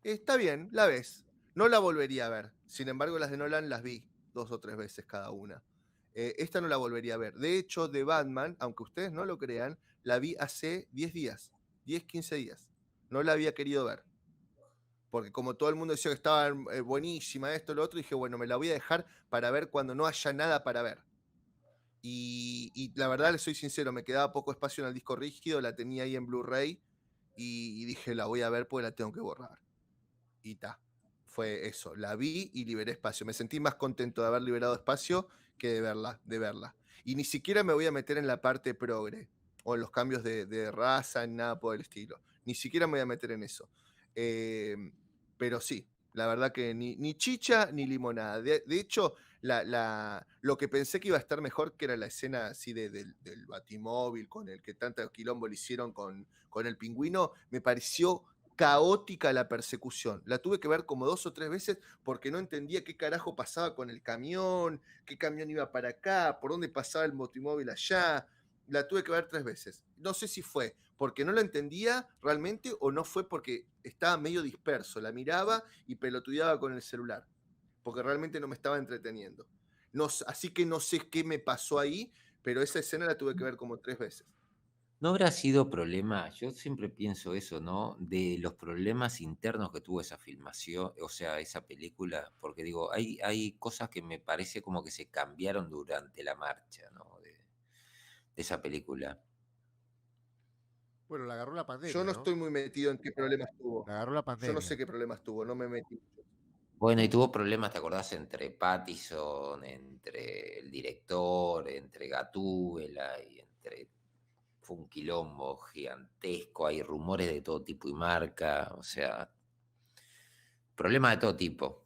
Speaker 4: Está bien, la ves. No la volvería a ver. Sin embargo, las de Nolan las vi 2 o 3 veces cada una. Esta no la volvería a ver. De hecho, de Batman, aunque ustedes no lo crean, la vi hace 10 días, 10, 15 días. No la había querido ver. Porque como todo el mundo decía que estaba buenísima, esto, lo otro, dije, bueno, me la voy a dejar para ver cuando no haya nada para ver. Y la verdad, les soy sincero, me quedaba poco espacio en el disco rígido, la tenía ahí en Blu-ray y dije, la voy a ver porque la tengo que borrar. Y fue eso, la vi y liberé espacio. Me sentí más contento de haber liberado espacio que de verla. Y ni siquiera me voy a meter en la parte progre o en los cambios de raza, ni nada por el estilo. Ni siquiera me voy a meter en eso. Pero sí, la verdad que ni chicha ni limonada. De hecho, lo que pensé que iba a estar mejor, que era la escena así del Batimóvil, con el que tanta quilombo le hicieron con el Pingüino, me pareció caótica la persecución. La tuve que ver como 2 o 3 veces porque no entendía qué carajo pasaba con el camión, qué camión iba para acá, por dónde pasaba el motomóvil allá. La tuve que ver 3 veces. No sé si fue porque no la entendía realmente o no fue porque estaba medio disperso. La miraba y pelotudeaba con el celular, porque realmente no me estaba entreteniendo. Así que no sé qué me pasó ahí, pero esa escena la tuve que ver como 3 veces.
Speaker 3: ¿No habrá sido problema? Yo siempre pienso eso, ¿no? De los problemas internos que tuvo esa filmación, o sea, esa película, porque digo, hay cosas que me parece como que se cambiaron durante la marcha, ¿no? De esa película.
Speaker 2: Bueno, la agarró la pandemia,
Speaker 4: Yo no
Speaker 2: ¿no?
Speaker 4: estoy muy metido en qué problemas tuvo.
Speaker 2: La agarró la
Speaker 4: Yo no
Speaker 2: pandemia.
Speaker 4: sé qué problemas tuvo, no me metí.
Speaker 3: Bueno, y tuvo problemas, ¿te acordás? Entre Pattison, entre el director, entre Gatúbela y entre... Fue un quilombo gigantesco, hay rumores de todo tipo y marca, o sea, problemas de todo tipo.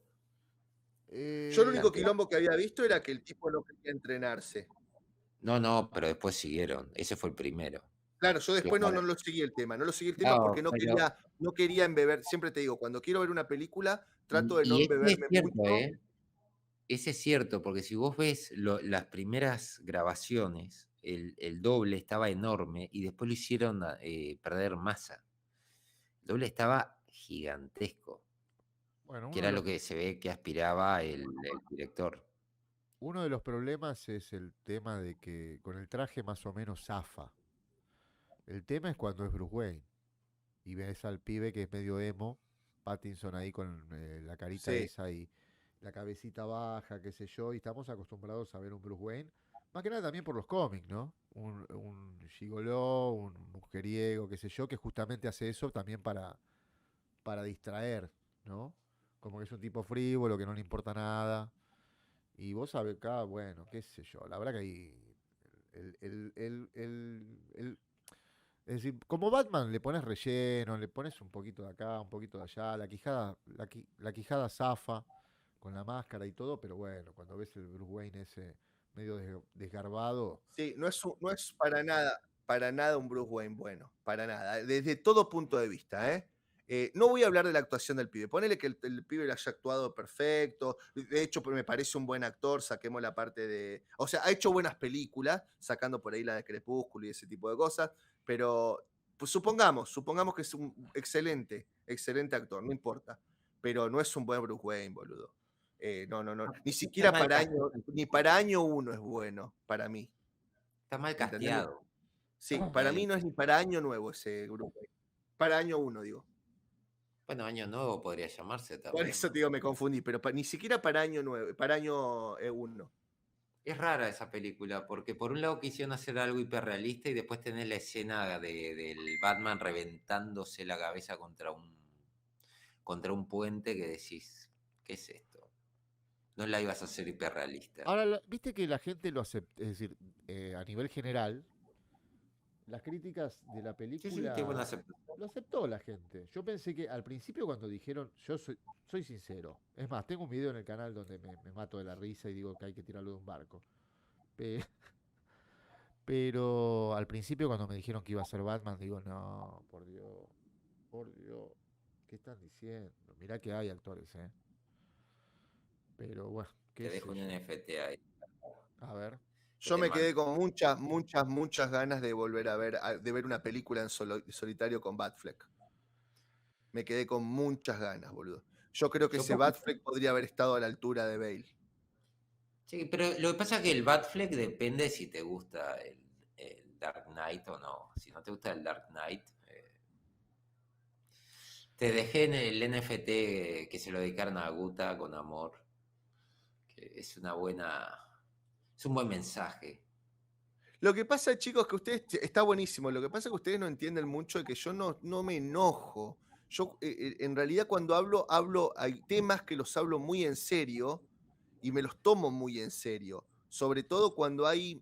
Speaker 4: Yo el único quilombo que había visto era que el tipo no quería entrenarse.
Speaker 3: No, pero después siguieron, ese fue el primero.
Speaker 4: Claro, yo después no
Speaker 3: Claro.
Speaker 4: lo seguí el tema. No lo seguí el tema
Speaker 3: No,
Speaker 4: porque
Speaker 3: pero-
Speaker 4: no quería embeber. Siempre te digo, cuando quiero ver una película, trato de no
Speaker 3: Y ese es
Speaker 4: embeberme
Speaker 3: cierto,
Speaker 4: mucho.
Speaker 3: Ese es cierto, porque si vos ves las primeras grabaciones, el doble estaba enorme y después lo hicieron perder masa. El doble estaba gigantesco,
Speaker 2: Bueno,
Speaker 3: que era lo que se ve que aspiraba el director.
Speaker 2: uno de los problemas es el tema de que con el traje más o menos zafa. El tema es cuando es Bruce Wayne y ves al pibe que es medio emo, Pattinson ahí con la carita
Speaker 4: Sí.
Speaker 2: esa y la cabecita baja, qué sé yo, y estamos acostumbrados a ver un Bruce Wayne, más que nada también por los cómics, ¿no? Un gigoló, un mujeriego, qué sé yo, que justamente hace eso también para distraer, ¿no? Como que es un tipo frívolo, que no le importa nada. Y vos sabés acá, bueno, qué sé yo, la verdad que ahí el- es decir, como Batman le pones relleno, le pones un poquito de acá, un poquito de allá, la quijada zafa con la máscara y todo, pero bueno, cuando ves el Bruce Wayne ese medio desgarbado,
Speaker 4: Sí, no es para nada un Bruce Wayne bueno, para nada, desde todo punto de vista, ¿eh? No voy a hablar de la actuación del pibe, ponele que el pibe lo haya actuado perfecto, de hecho me parece un buen actor, saquemos la parte de... O sea, ha hecho buenas películas, sacando por ahí la de Crepúsculo y ese tipo de cosas, pero pues supongamos que es un excelente actor, no importa, pero no es un buen Bruce Wayne, boludo. No. Ni siquiera ni para año 1 es bueno, para mí.
Speaker 3: Está mal
Speaker 4: ¿Entendés?
Speaker 3: casteado.
Speaker 4: Sí, para mí no es ni para año nuevo ese grupo. Para año 1, digo.
Speaker 3: Bueno, Año Nuevo podría llamarse
Speaker 4: Por
Speaker 3: también.
Speaker 4: eso te digo, me confundí, pero ni siquiera para año 9, para año 1.
Speaker 3: Es rara esa película, porque por un lado quisieron hacer algo hiperrealista y después tenés la escena del Batman reventándose la cabeza contra un puente que decís, ¿qué es esto? No la ibas a hacer hiperrealista.
Speaker 2: ahora, viste que la gente lo acepta, es decir, a nivel general, las críticas de la película
Speaker 3: qué buena aceptación.
Speaker 2: lo aceptó la gente. Yo pensé que al principio cuando dijeron, yo soy sincero, es más, tengo un video en el canal donde me mato de la risa y digo que hay que tirarlo de un barco. Pe- Pero al principio cuando me dijeron que iba a ser Batman, digo, no, por Dios, ¿qué están diciendo? Mirá que hay actores, ¿eh? Pero bueno,
Speaker 3: Te
Speaker 2: qué sé
Speaker 3: dejo un
Speaker 2: yo.
Speaker 3: NFT ahí.
Speaker 2: A ver.
Speaker 4: Yo me quedé con muchas ganas de volver de ver una película en solitario con Batfleck. Me quedé con muchas ganas, boludo. Yo creo que ese Batfleck podría haber estado a la altura de Bale.
Speaker 3: Sí, pero lo que pasa es que el Batfleck depende si te gusta el Dark Knight o no. Si no te gusta el Dark Knight, te dejé en el NFT que se lo dedicaron a Guta con amor. Que es un buen mensaje.
Speaker 4: Lo que pasa, chicos, que ustedes, está buenísimo, lo que pasa es que ustedes no entienden mucho de que yo no me enojo. Yo, en realidad, cuando hablo, hay temas que los hablo muy en serio y me los tomo muy en serio. Sobre todo cuando hay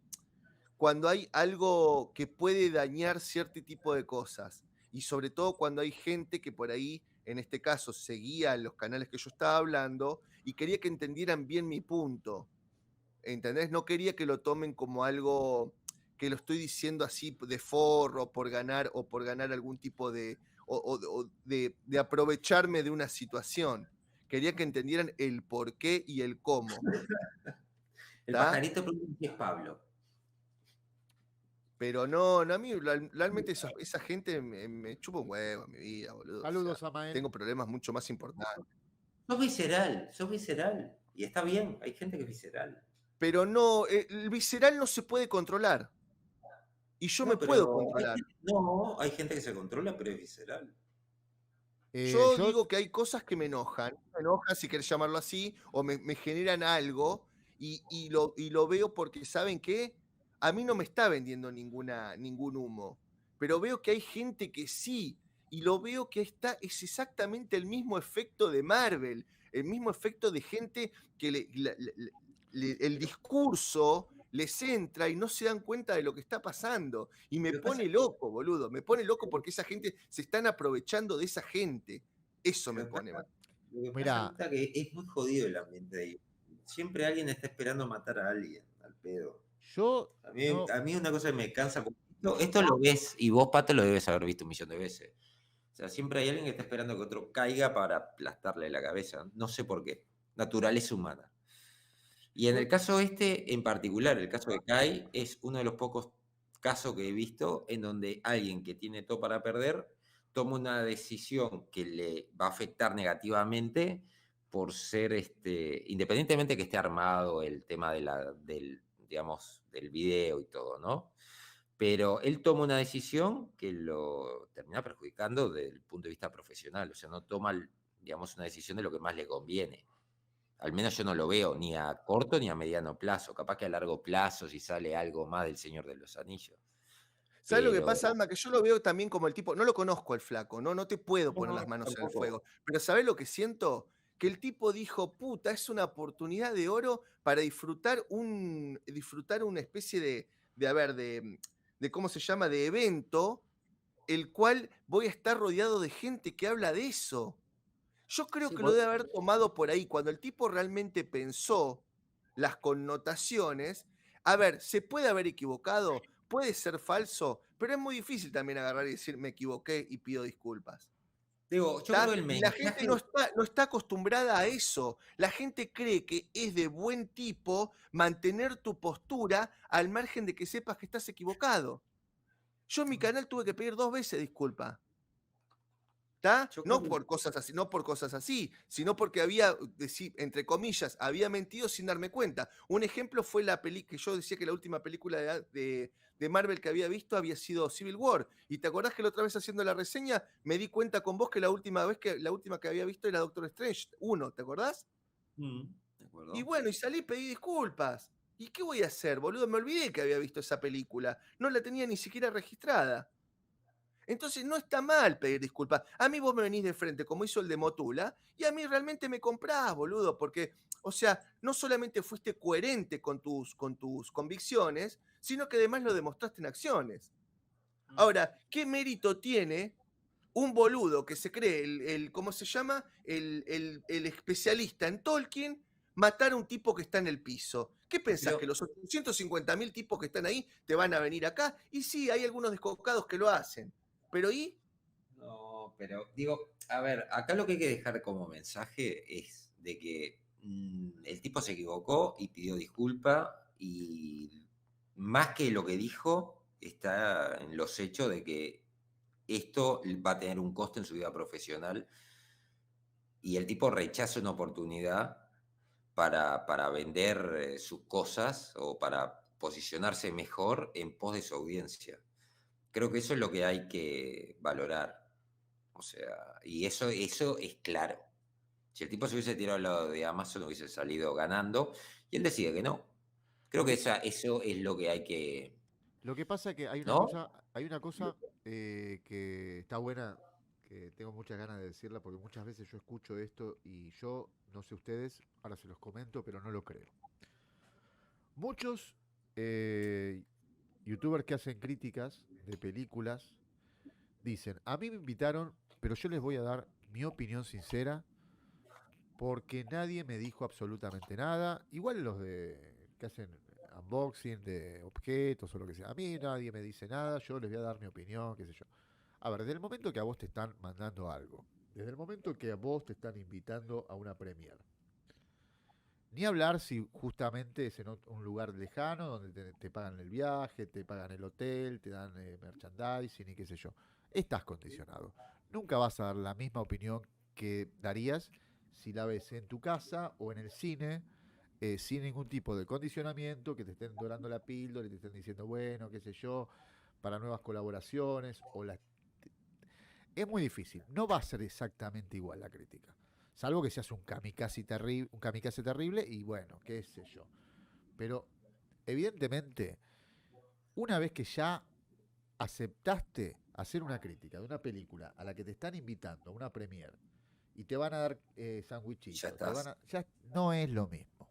Speaker 4: algo que puede dañar cierto tipo de cosas. Y sobre todo cuando hay gente que por ahí, en este caso, seguía los canales que yo estaba hablando y quería que entendieran bien mi punto. ¿Entendés? No quería que lo tomen como algo que lo estoy diciendo así de forro por ganar o por ganar algún tipo de de aprovecharme de una situación. Quería que entendieran el por qué y el cómo.
Speaker 3: El
Speaker 4: ¿Tá?
Speaker 3: pajarito pregunta si es Pablo.
Speaker 4: Pero no, a mí realmente esa gente me chupa un huevo en mi vida, boludo.
Speaker 2: Saludos, Amael.
Speaker 4: Tengo problemas mucho más importantes.
Speaker 3: Sos visceral. Y está bien, hay gente que es visceral.
Speaker 4: Pero no, el visceral no se puede controlar. Y yo
Speaker 3: No,
Speaker 4: me
Speaker 3: pero
Speaker 4: puedo controlar.
Speaker 3: hay gente que se controla, pero es visceral.
Speaker 4: Yo digo que hay cosas que me enojan, si querés llamarlo así, o me generan algo, y lo veo porque, ¿saben qué? A mí no me está vendiendo ningún humo, pero veo que hay gente que sí, y lo veo que es exactamente el mismo efecto de Marvel, el mismo efecto de gente que el discurso les entra y no se dan cuenta de lo que está pasando. Y me pone loco, boludo. Me pone loco porque esa gente se están aprovechando de esa gente. Eso me pone mal.
Speaker 3: Lo que pasa es que es muy jodido el ambiente de ahí. Siempre alguien está esperando matar a alguien, al pedo. A mí una cosa que me cansa. Esto lo ves, y vos, Pato, lo debes haber visto un millón de veces. O sea, siempre hay alguien que está esperando que otro caiga para aplastarle la cabeza. No sé por qué. Naturaleza humana. Y en el caso en particular, el caso de Kai, es uno de los pocos casos que he visto en donde alguien que tiene todo para perder toma una decisión que le va a afectar negativamente por ser, independientemente que esté armado el tema del video y todo, ¿no? Pero él toma una decisión que lo termina perjudicando desde el punto de vista profesional. O sea, no toma, digamos, una decisión de lo que más le conviene. Al menos yo no lo veo ni a corto ni a mediano plazo. Capaz que a largo plazo, si sale algo más del Señor de los Anillos.
Speaker 4: ¿Sabes lo que pasa, Alma? Que yo lo veo también como el tipo, no lo conozco al flaco, no te puedo poner las manos en el fuego. Pero ¿sabes lo que siento? Que el tipo dijo, puta, es una oportunidad de oro para disfrutar una especie de ¿cómo se llama? De evento, el cual voy a estar rodeado de gente que habla de eso. Yo creo que lo debe haber tomado por ahí, cuando el tipo realmente pensó las connotaciones. A ver, se puede haber equivocado, puede ser falso, pero es muy difícil también agarrar y decir me equivoqué y pido disculpas.
Speaker 3: Digo, yo creo el
Speaker 4: Y la gente no está acostumbrada a eso. La gente cree que es de buen tipo mantener tu postura al margen de que sepas que estás equivocado. Yo en mi canal tuve que pedir 2 veces disculpa. No por cosas así, sino porque había, entre comillas, había mentido sin darme cuenta. Un ejemplo fue la película que yo decía que la última película de Marvel que había visto había sido Civil War. Y te acordás que la otra vez haciendo la reseña me di cuenta con vos que la última que había visto era Doctor Strange 1, ¿te acordás?
Speaker 3: De acuerdo.
Speaker 4: Y bueno, y salí y pedí disculpas. ¿Y qué voy a hacer, boludo? Me olvidé que había visto esa película. No la tenía ni siquiera registrada. Entonces no está mal pedir disculpas. A mí vos me venís de frente, como hizo el de Motula, y a mí realmente me comprás, boludo, porque, o sea, no solamente fuiste coherente con tus convicciones, sino que además lo demostraste en acciones. Ahora, ¿qué mérito tiene un boludo que se cree ¿cómo se llama? El especialista en Tolkien, matar a un tipo que está en el piso? ¿Qué pensás? ¿Que los 850.000 tipos que están ahí te van a venir acá? Y sí, hay algunos descocados que lo hacen. ¿Pero y?
Speaker 3: No, pero digo, a ver, acá lo que hay que dejar como mensaje es de que el tipo se equivocó y pidió disculpa, y más que lo que dijo está en los hechos de que esto va a tener un costo en su vida profesional, y el tipo rechaza una oportunidad para vender sus cosas o para posicionarse mejor en pos de su audiencia. Creo que eso es lo que hay que valorar. O sea, y eso es claro. Si el tipo se hubiese tirado al lado de Amazon, hubiese salido ganando, y él decide que no. Creo que eso es lo que hay que...
Speaker 2: Lo que pasa es que hay una cosa que está buena, que tengo muchas ganas de decirla, porque muchas veces yo escucho esto y yo, no sé ustedes, ahora se los comento, pero no lo creo. Muchos youtubers que hacen críticas de películas dicen, a mí me invitaron, pero yo les voy a dar mi opinión sincera porque nadie me dijo absolutamente nada. Igual los que hacen unboxing de objetos o lo que sea. A mí nadie me dice nada, yo les voy a dar mi opinión, qué sé yo. A ver, desde el momento que a vos te están mandando algo, desde el momento que a vos te están invitando a una premier, ni hablar si justamente es en un lugar lejano donde te pagan el viaje, te pagan el hotel, te dan merchandising y qué sé yo. Estás condicionado. Nunca vas a dar la misma opinión que darías si la ves en tu casa o en el cine, sin ningún tipo de condicionamiento, que te estén dorando la píldora y te estén diciendo, bueno, qué sé yo, para nuevas colaboraciones. Es muy difícil. No va a ser exactamente igual la crítica. Salvo que seas un kamikaze terrible y bueno, qué sé yo. Pero evidentemente, una vez que ya aceptaste hacer una crítica de una película a la que te están invitando a una premiere y te van a dar sandwichitos, ya no es lo mismo.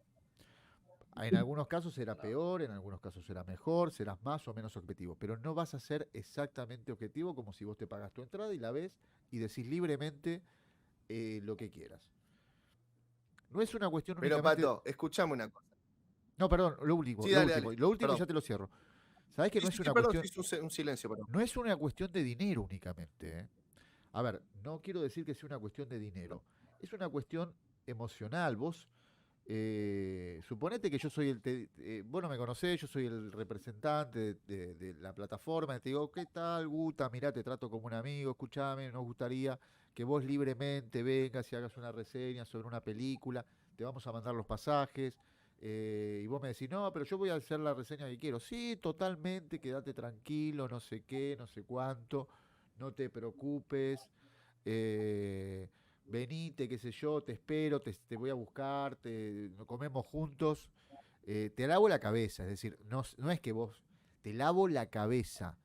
Speaker 2: En algunos casos será peor, en algunos casos será mejor, serás más o menos objetivo, pero no vas a ser exactamente objetivo como si vos te pagas tu entrada y la ves y decís libremente lo que quieras. No es una cuestión
Speaker 4: Pero
Speaker 2: únicamente...
Speaker 4: Pato, escuchame una cosa.
Speaker 2: No, perdón, lo último,
Speaker 4: Sí,
Speaker 2: lo
Speaker 4: dale,
Speaker 2: último,
Speaker 4: dale.
Speaker 2: lo último
Speaker 4: Perdón.
Speaker 2: ya te lo cierro. ¿Sabés que
Speaker 4: Sí,
Speaker 2: no es
Speaker 4: sí,
Speaker 2: una
Speaker 4: perdón,
Speaker 2: cuestión...
Speaker 4: sí, un silencio, perdón.
Speaker 2: No es una cuestión de dinero únicamente, ¿eh? A ver, no quiero decir que sea una cuestión de dinero. Es una cuestión emocional. Vos, suponete que yo soy vos no me conocés, yo soy el representante de la plataforma, y te digo, ¿qué tal, Guta? Mirá, te trato como un amigo, escuchame, nos gustaría que vos libremente vengas y hagas una reseña sobre una película, te vamos a mandar los pasajes, y vos me decís, no, pero yo voy a hacer la reseña que quiero. Sí, totalmente, quédate tranquilo, no sé qué, no sé cuánto, no te preocupes, venite, qué sé yo, te espero, te voy a buscar, nos comemos juntos, te lavo la cabeza, es decir, no es que vos, te lavo la cabeza,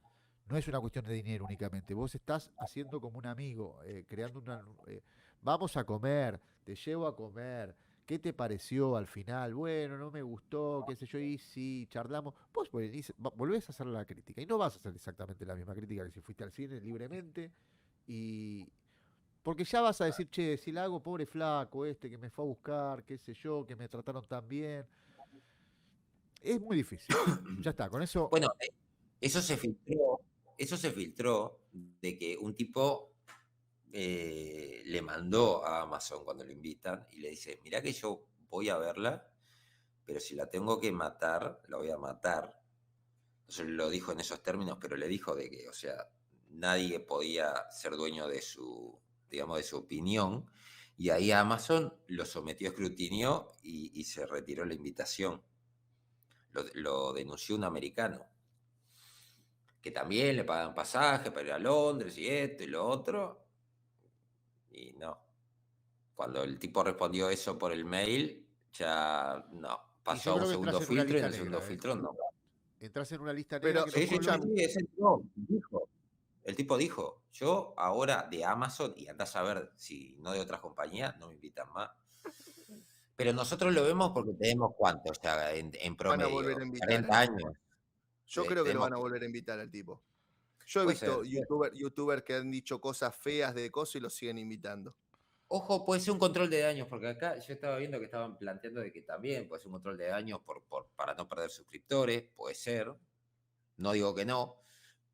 Speaker 2: no es una cuestión de dinero únicamente, vos estás haciendo como un amigo, creando vamos a comer, te llevo a comer, ¿qué te pareció al final? Bueno, no me gustó, qué sé yo, y sí, charlamos, vos volvés a hacer la crítica, y no vas a hacer exactamente la misma crítica que si fuiste al cine libremente, y... Porque ya vas a decir, che, si la hago, pobre flaco este que me fue a buscar, qué sé yo, que me trataron tan bien. Es muy difícil. Ya está, con eso...
Speaker 3: Bueno, eso se filtró de que un tipo le mandó a Amazon cuando lo invitan y le dice, mirá que yo voy a verla, pero si la tengo que matar, la voy a matar. Entonces lo dijo en esos términos, pero le dijo de que, o sea, nadie podía ser dueño de su, digamos, de su opinión, y ahí Amazon lo sometió a escrutinio y se retiró la invitación. Lo denunció un americano, que también le pagan pasaje para ir a Londres y esto y lo otro, y no. Cuando el tipo respondió eso por el mail, ya no, pasó a un segundo filtro y en el segundo filtro no.
Speaker 2: Entras en una lista negra.
Speaker 4: Pero escuchame.
Speaker 3: El tipo dijo, yo ahora de Amazon, y andás a ver si no de otras compañías, no me invitan más. Pero nosotros lo vemos porque tenemos cuántos ya en
Speaker 4: Van a
Speaker 3: promedio,
Speaker 4: volver a invitar
Speaker 3: 40 años.
Speaker 4: Yo creo que lo van a volver a invitar al tipo. Yo he visto youtubers que han dicho cosas feas de cosas y los siguen invitando.
Speaker 3: Ojo, puede ser un control de daños, porque acá yo estaba viendo que estaban planteando de que también puede ser un control de daños para no perder suscriptores, puede ser. No digo que no,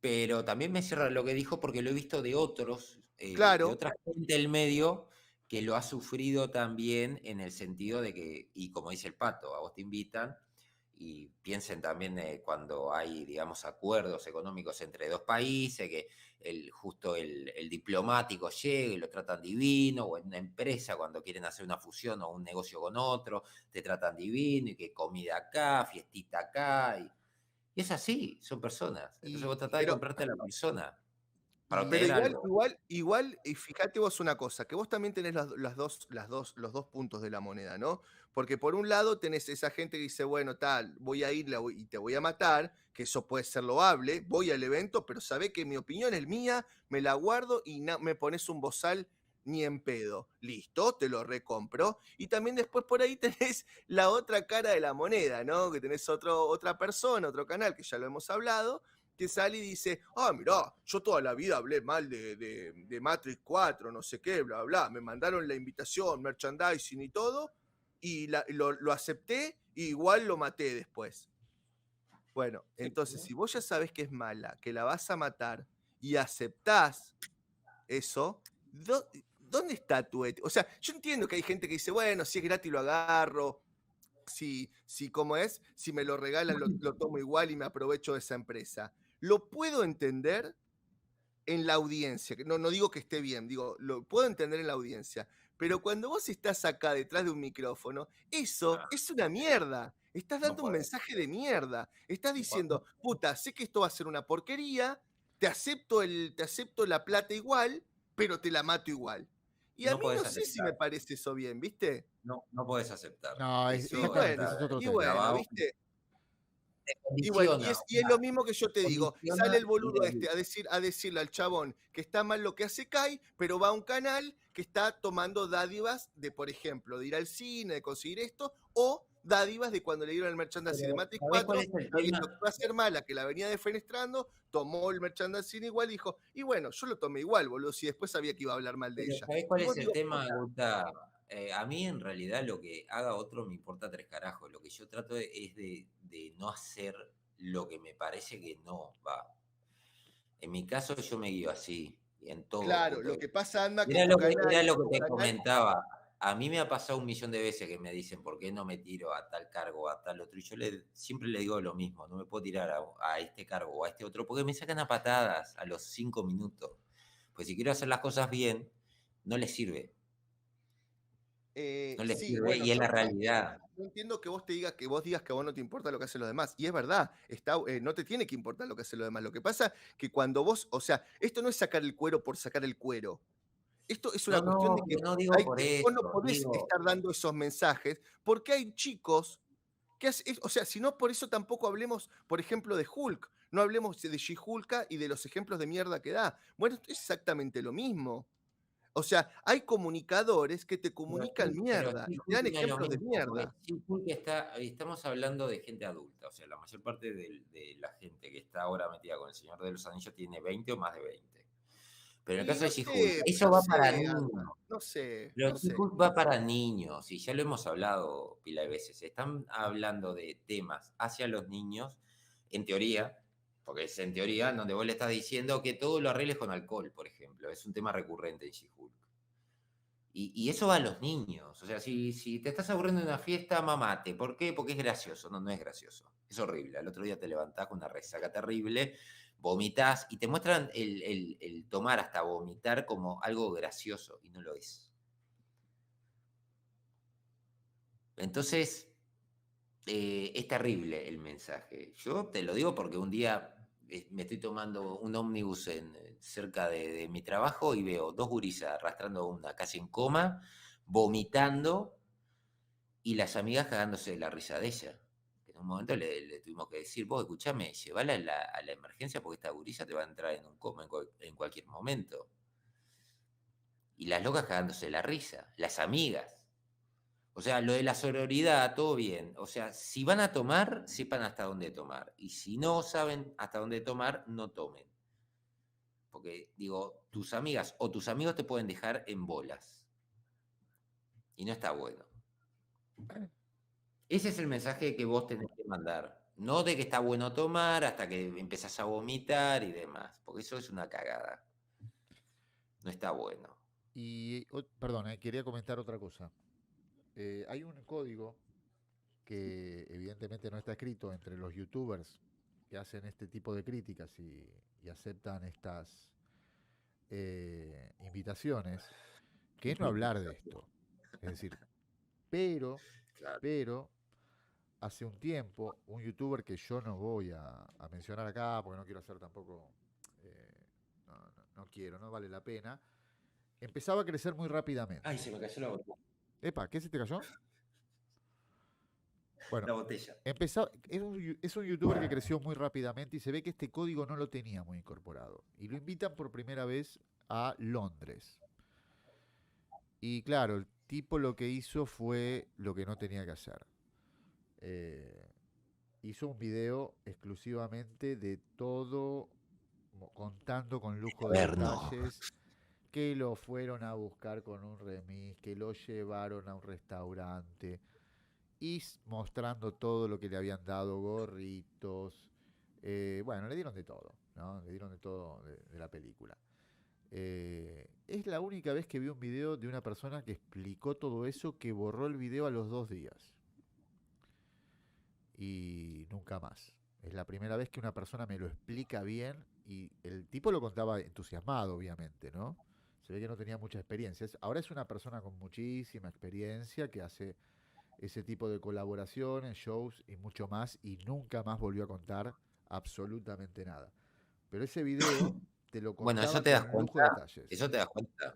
Speaker 3: pero también me cierra lo que dijo porque lo he visto de otros,
Speaker 4: Claro.
Speaker 3: de otra gente del medio que lo ha sufrido también en el sentido de que, y como dice el Pato, a vos te invitan, y piensen también cuando hay, digamos, acuerdos económicos entre dos países, que justo el diplomático llega y lo tratan divino, o en una empresa cuando quieren hacer una fusión o un negocio con otro, te tratan divino, y que comida acá, fiestita acá, y es así, son personas. Entonces vos tratás de comprarte a la persona. Para
Speaker 4: Pero
Speaker 3: obtener
Speaker 4: igual, y fíjate vos una cosa, que vos también tenés los dos puntos de la moneda, ¿no? Porque por un lado tenés esa gente que dice, bueno, tal, voy a ir y te voy a matar, que eso puede ser loable, voy al evento, pero sabé que mi opinión es mía, me la guardo y me pones un bozal ni en pedo. Listo, te lo recompro. Y también después por ahí tenés la otra cara de la moneda, ¿no? Que tenés otra persona, otro canal, que ya lo hemos hablado, que sale y dice, mirá, yo toda la vida hablé mal de Matrix 4, no sé qué, bla, bla, me mandaron la invitación, merchandising y todo, y lo acepté, y igual lo maté después. Bueno, entonces, si vos ya sabés que es mala, que la vas a matar, y aceptás eso, ¿dónde está tu ética? O sea, yo entiendo que hay gente que dice, bueno, si es gratis lo agarro, si como es, si me lo regalan lo tomo igual y me aprovecho de esa empresa. Lo puedo entender en la audiencia, que no digo que esté bien, digo, lo puedo entender en la audiencia, pero cuando vos estás acá detrás de un micrófono, eso es una mierda. Estás dando un mensaje de mierda. Estás diciendo, puta, sé que esto va a ser una porquería, te acepto la plata igual, pero te la mato igual. Y a
Speaker 3: No
Speaker 4: mí
Speaker 3: podés
Speaker 4: no sé si me
Speaker 3: aceptar.
Speaker 4: parece eso bien, ¿viste?
Speaker 3: No podés aceptar.
Speaker 2: No,
Speaker 4: Y
Speaker 3: Eso
Speaker 4: bueno,
Speaker 3: está
Speaker 4: y bueno,
Speaker 3: grabado.
Speaker 4: ¿viste?
Speaker 3: Te
Speaker 4: Y bueno,
Speaker 3: condiciona.
Speaker 4: y es lo mismo que yo te digo.
Speaker 3: Condiciona
Speaker 4: Sale el
Speaker 3: y
Speaker 4: boludo
Speaker 3: debilita.
Speaker 4: a decirle al chabón que está mal lo que hace Kai, pero va a un canal que está tomando dádivas de, por ejemplo, de ir al cine, de conseguir esto, o dádivas de cuando le dieron el merchandising de
Speaker 3: Pero,
Speaker 4: Matrix
Speaker 3: ¿sabés
Speaker 4: 4,
Speaker 3: cuál es el
Speaker 4: sabiendo
Speaker 3: tema?
Speaker 4: que iba a ser mala, que la venía defenestrando, tomó el merchandising igual y dijo, y bueno, yo lo tomé igual, boludo, si después sabía que iba a hablar mal de
Speaker 3: Pero
Speaker 4: ella.
Speaker 3: ¿sabés cuál
Speaker 4: Y
Speaker 3: es
Speaker 4: vos
Speaker 3: el
Speaker 4: digo,
Speaker 3: tema,
Speaker 4: puta,
Speaker 3: Gusta? A mí en realidad lo que haga otro me importa tres carajos. Lo que yo trato es de no hacer lo que me parece que no va. En mi caso yo me guío así, y en todo,
Speaker 4: claro,
Speaker 3: punto
Speaker 4: lo
Speaker 3: de
Speaker 4: que
Speaker 3: vista.
Speaker 4: pasa, Anda, que
Speaker 3: Era
Speaker 4: tu
Speaker 3: lo que,
Speaker 4: canal,
Speaker 3: era lo que
Speaker 4: tu
Speaker 3: te
Speaker 4: canal
Speaker 3: comentaba. A mí me ha pasado 1.000.000 de veces que me dicen, ¿por qué no me tiro a tal cargo, a tal otro? Y yo siempre le digo lo mismo, no me puedo tirar a este cargo o a este otro, porque me sacan a patadas a los 5 minutos. Pues si quiero hacer las cosas bien, no les sirve. No les
Speaker 4: sí,
Speaker 3: sirve
Speaker 4: bueno,
Speaker 3: y es la realidad.
Speaker 4: yo entiendo que vos digas que a vos no te importa lo que hacen los demás. Y es verdad, no te tiene que importar lo que hacen los demás. Lo que pasa que cuando vos, o sea, esto no es sacar el cuero por sacar el cuero. Esto es una
Speaker 3: No,
Speaker 4: cuestión de
Speaker 3: no,
Speaker 4: que
Speaker 3: pero no digo por
Speaker 4: vos no
Speaker 3: eso,
Speaker 4: podés
Speaker 3: digo,
Speaker 4: estar dando esos mensajes porque hay chicos o sea, si no por eso tampoco hablemos, por ejemplo, de Hulk. No hablemos de She-Hulk y de los ejemplos de mierda que da. Bueno, es exactamente lo mismo. O sea, hay comunicadores que te comunican
Speaker 3: pero
Speaker 4: mierda
Speaker 3: sí,
Speaker 4: y te
Speaker 3: Hulk
Speaker 4: dan
Speaker 3: no es lo
Speaker 4: ejemplos de
Speaker 3: mismo, porque
Speaker 4: mierda.
Speaker 3: sí, Hulk estamos hablando de gente adulta, o sea, la mayor parte de la gente que está ahora metida con el Señor de los Anillos tiene 20 o más de 20. Pero en el
Speaker 4: Y
Speaker 3: caso
Speaker 4: no
Speaker 3: de She-Hulk,
Speaker 4: sé,
Speaker 3: eso
Speaker 4: no
Speaker 3: va
Speaker 4: sé,
Speaker 3: para
Speaker 4: Anda,
Speaker 3: niños.
Speaker 4: no sé,
Speaker 3: Pero
Speaker 4: no sé.
Speaker 3: She-Hulk va para niños, y ya lo hemos hablado pila de veces. Están hablando de temas hacia los niños, en teoría, porque es en teoría donde vos le estás diciendo que todo lo arregles con alcohol, por ejemplo. Es un tema recurrente en She-Hulk. Y eso va a los niños. O sea, si te estás aburriendo de una fiesta, mamate. ¿Por qué? Porque es gracioso. No, no es gracioso. Es horrible. Al otro día te levantás con una resaca terrible, vomitas y te muestran el tomar hasta vomitar como algo gracioso y no lo es. Entonces, es terrible el mensaje. Yo te lo digo porque un día me estoy tomando un ómnibus cerca de mi trabajo y veo dos gurisas arrastrando a una casi en coma, vomitando y las amigas cagándose de la risa de ella. En un momento le tuvimos que decir, vos escuchame, llevala a la emergencia porque esta gurisa te va a entrar en un coma en cualquier momento. Y las locas cagándose de la risa, las amigas. O sea, lo de la sororidad, todo bien. O sea, si van a tomar, sepan hasta dónde tomar. Y si no saben hasta dónde tomar, no tomen. Porque, digo, tus amigas o tus amigos te pueden dejar en bolas. Y no está bueno. Ese es el mensaje que vos tenés que mandar. No de que está bueno tomar hasta que empezás a vomitar y demás. Porque eso es una cagada. No está bueno.
Speaker 2: Y, perdón, quería comentar otra cosa. Hay un código que evidentemente no está escrito entre los youtubers que hacen este tipo de críticas y aceptan estas invitaciones, que es no hablar de esto. Es decir, pero hace un tiempo, un youtuber que yo no voy a mencionar acá, porque no quiero hacer tampoco, no quiero, no vale la pena, empezaba a crecer muy rápidamente.
Speaker 3: Ay, se me cayó la botella.
Speaker 2: Epa, ¿qué se te cayó? Bueno,
Speaker 3: La botella.
Speaker 2: Es un youtuber que creció muy rápidamente y se ve que este código no lo tenía muy incorporado. Y lo invitan por primera vez a Londres. Y claro, el tipo lo que hizo fue lo que no tenía que hacer. Hizo un video exclusivamente de todo, contando con lujo de detalles, que lo fueron a buscar con un remis, que lo llevaron a un restaurante y mostrando todo lo que le habían dado, gorritos, bueno, le dieron de todo, ¿no? Le dieron de todo de la película. Es la única vez que vi un video de una persona que explicó todo eso, que borró el video a los 2 días. Y nunca más. Es la primera vez que una persona me lo explica bien, y el tipo lo contaba entusiasmado, obviamente, ¿no? Se ve que no tenía mucha experiencia. Ahora es una persona con muchísima experiencia que hace ese tipo de colaboraciones, shows y mucho más, y nunca más volvió a contar absolutamente nada. Pero ese video te lo
Speaker 3: Bueno,
Speaker 2: contaba
Speaker 3: eso te das
Speaker 2: con lujo de
Speaker 3: cuenta.
Speaker 2: detalles.
Speaker 3: Eso te das cuenta.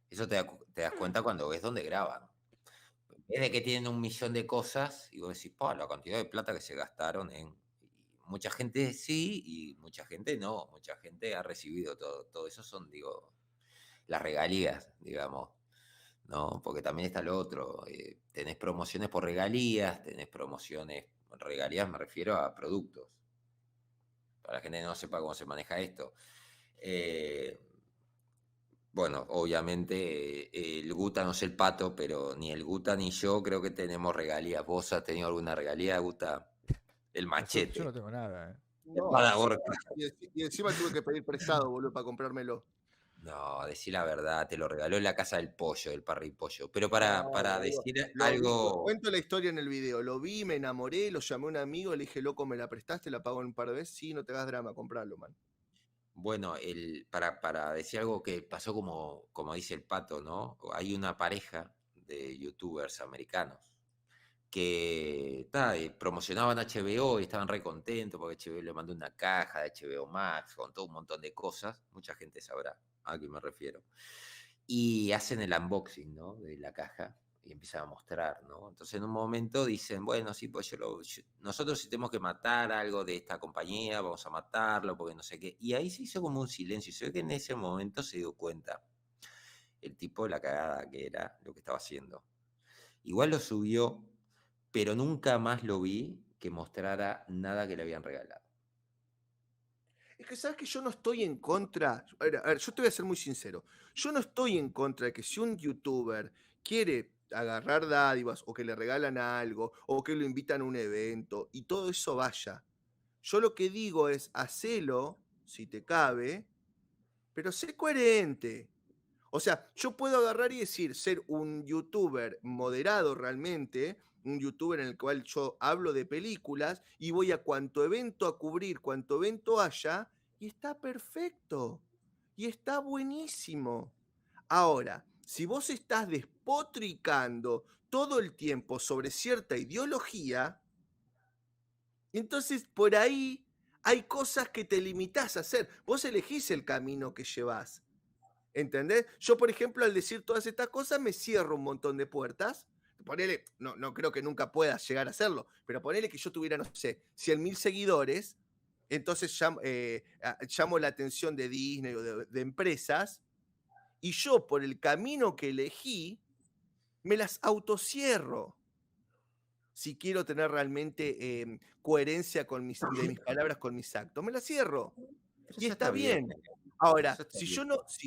Speaker 3: Eso te das cuenta cuando ves dónde graban. Es de que tienen 1.000.000 de cosas y vos decís, la cantidad de plata que se gastaron en. Y mucha gente sí y mucha gente no. Mucha gente ha recibido todo. Todo eso son, digo, las regalías, digamos. ¿No? Porque también está lo otro. Tenés promociones por regalías, tenés promociones. Regalías me refiero a productos. Para la gente que no sepa cómo se maneja esto. Bueno, obviamente el Guta no es el Pato, pero ni el Guta ni yo creo que tenemos regalías. ¿Vos has tenido alguna regalía, Guta? El machete.
Speaker 2: Yo no tengo nada, ¿eh?
Speaker 4: No, y encima tuve que pedir prestado, boludo, para comprármelo.
Speaker 3: No, decir la verdad, te lo regaló en la casa del pollo, del parripollo. Pero para decir
Speaker 4: Lo
Speaker 3: algo.
Speaker 4: cuento la historia en el video. Lo vi, me enamoré, lo llamé a un amigo, le dije, loco, ¿me la prestaste? La pago en un par de veces. Sí, no te hagas drama, comprarlo, man.
Speaker 3: Bueno, para decir algo que pasó como dice el Pato, ¿no? Hay una pareja de youtubers americanos que promocionaban HBO y estaban re contentos porque HBO le mandó una caja de HBO Max con todo un montón de cosas. Mucha gente sabrá a qué me refiero. Y hacen el unboxing, ¿no? De la caja y empiezan a mostrar, ¿no? Entonces en un momento dicen, bueno, sí, pues nosotros si tenemos que matar algo de esta compañía, vamos a matarlo porque no sé qué. Y ahí se hizo como un silencio. Y se ve que en ese momento se dio cuenta el tipo de la cagada que era lo que estaba haciendo. Igual lo subió, pero nunca más lo vi que mostrara nada que le habían regalado.
Speaker 4: Es que sabes que yo no estoy en contra. A ver, yo te voy a ser muy sincero. Yo no estoy en contra de que si un youtuber quiere agarrar dádivas o que le regalan algo o que lo invitan a un evento y todo eso vaya. Yo lo que digo es, hacelo si te cabe, pero sé coherente. O sea, yo puedo agarrar y decir, ser un youtuber moderado realmente, un youtuber en el cual yo hablo de películas y voy a cuanto evento a cubrir, cuanto evento haya, y está perfecto. Y está buenísimo. Ahora, si vos estás despotricando todo el tiempo sobre cierta ideología, entonces por ahí hay cosas que te limitás a hacer. Vos elegís el camino que llevás. ¿Entendés? Yo, por ejemplo, al decir todas estas cosas, me cierro un montón de puertas. Ponele, no creo que nunca puedas llegar a hacerlo, pero ponele que yo tuviera, no sé, 100.000 seguidores, entonces llamo la atención de Disney o de empresas, y yo, por el camino que elegí, me las autocierro. Si quiero tener realmente coherencia de mis palabras con mis actos, me las cierro. Y está bien. Ahora, si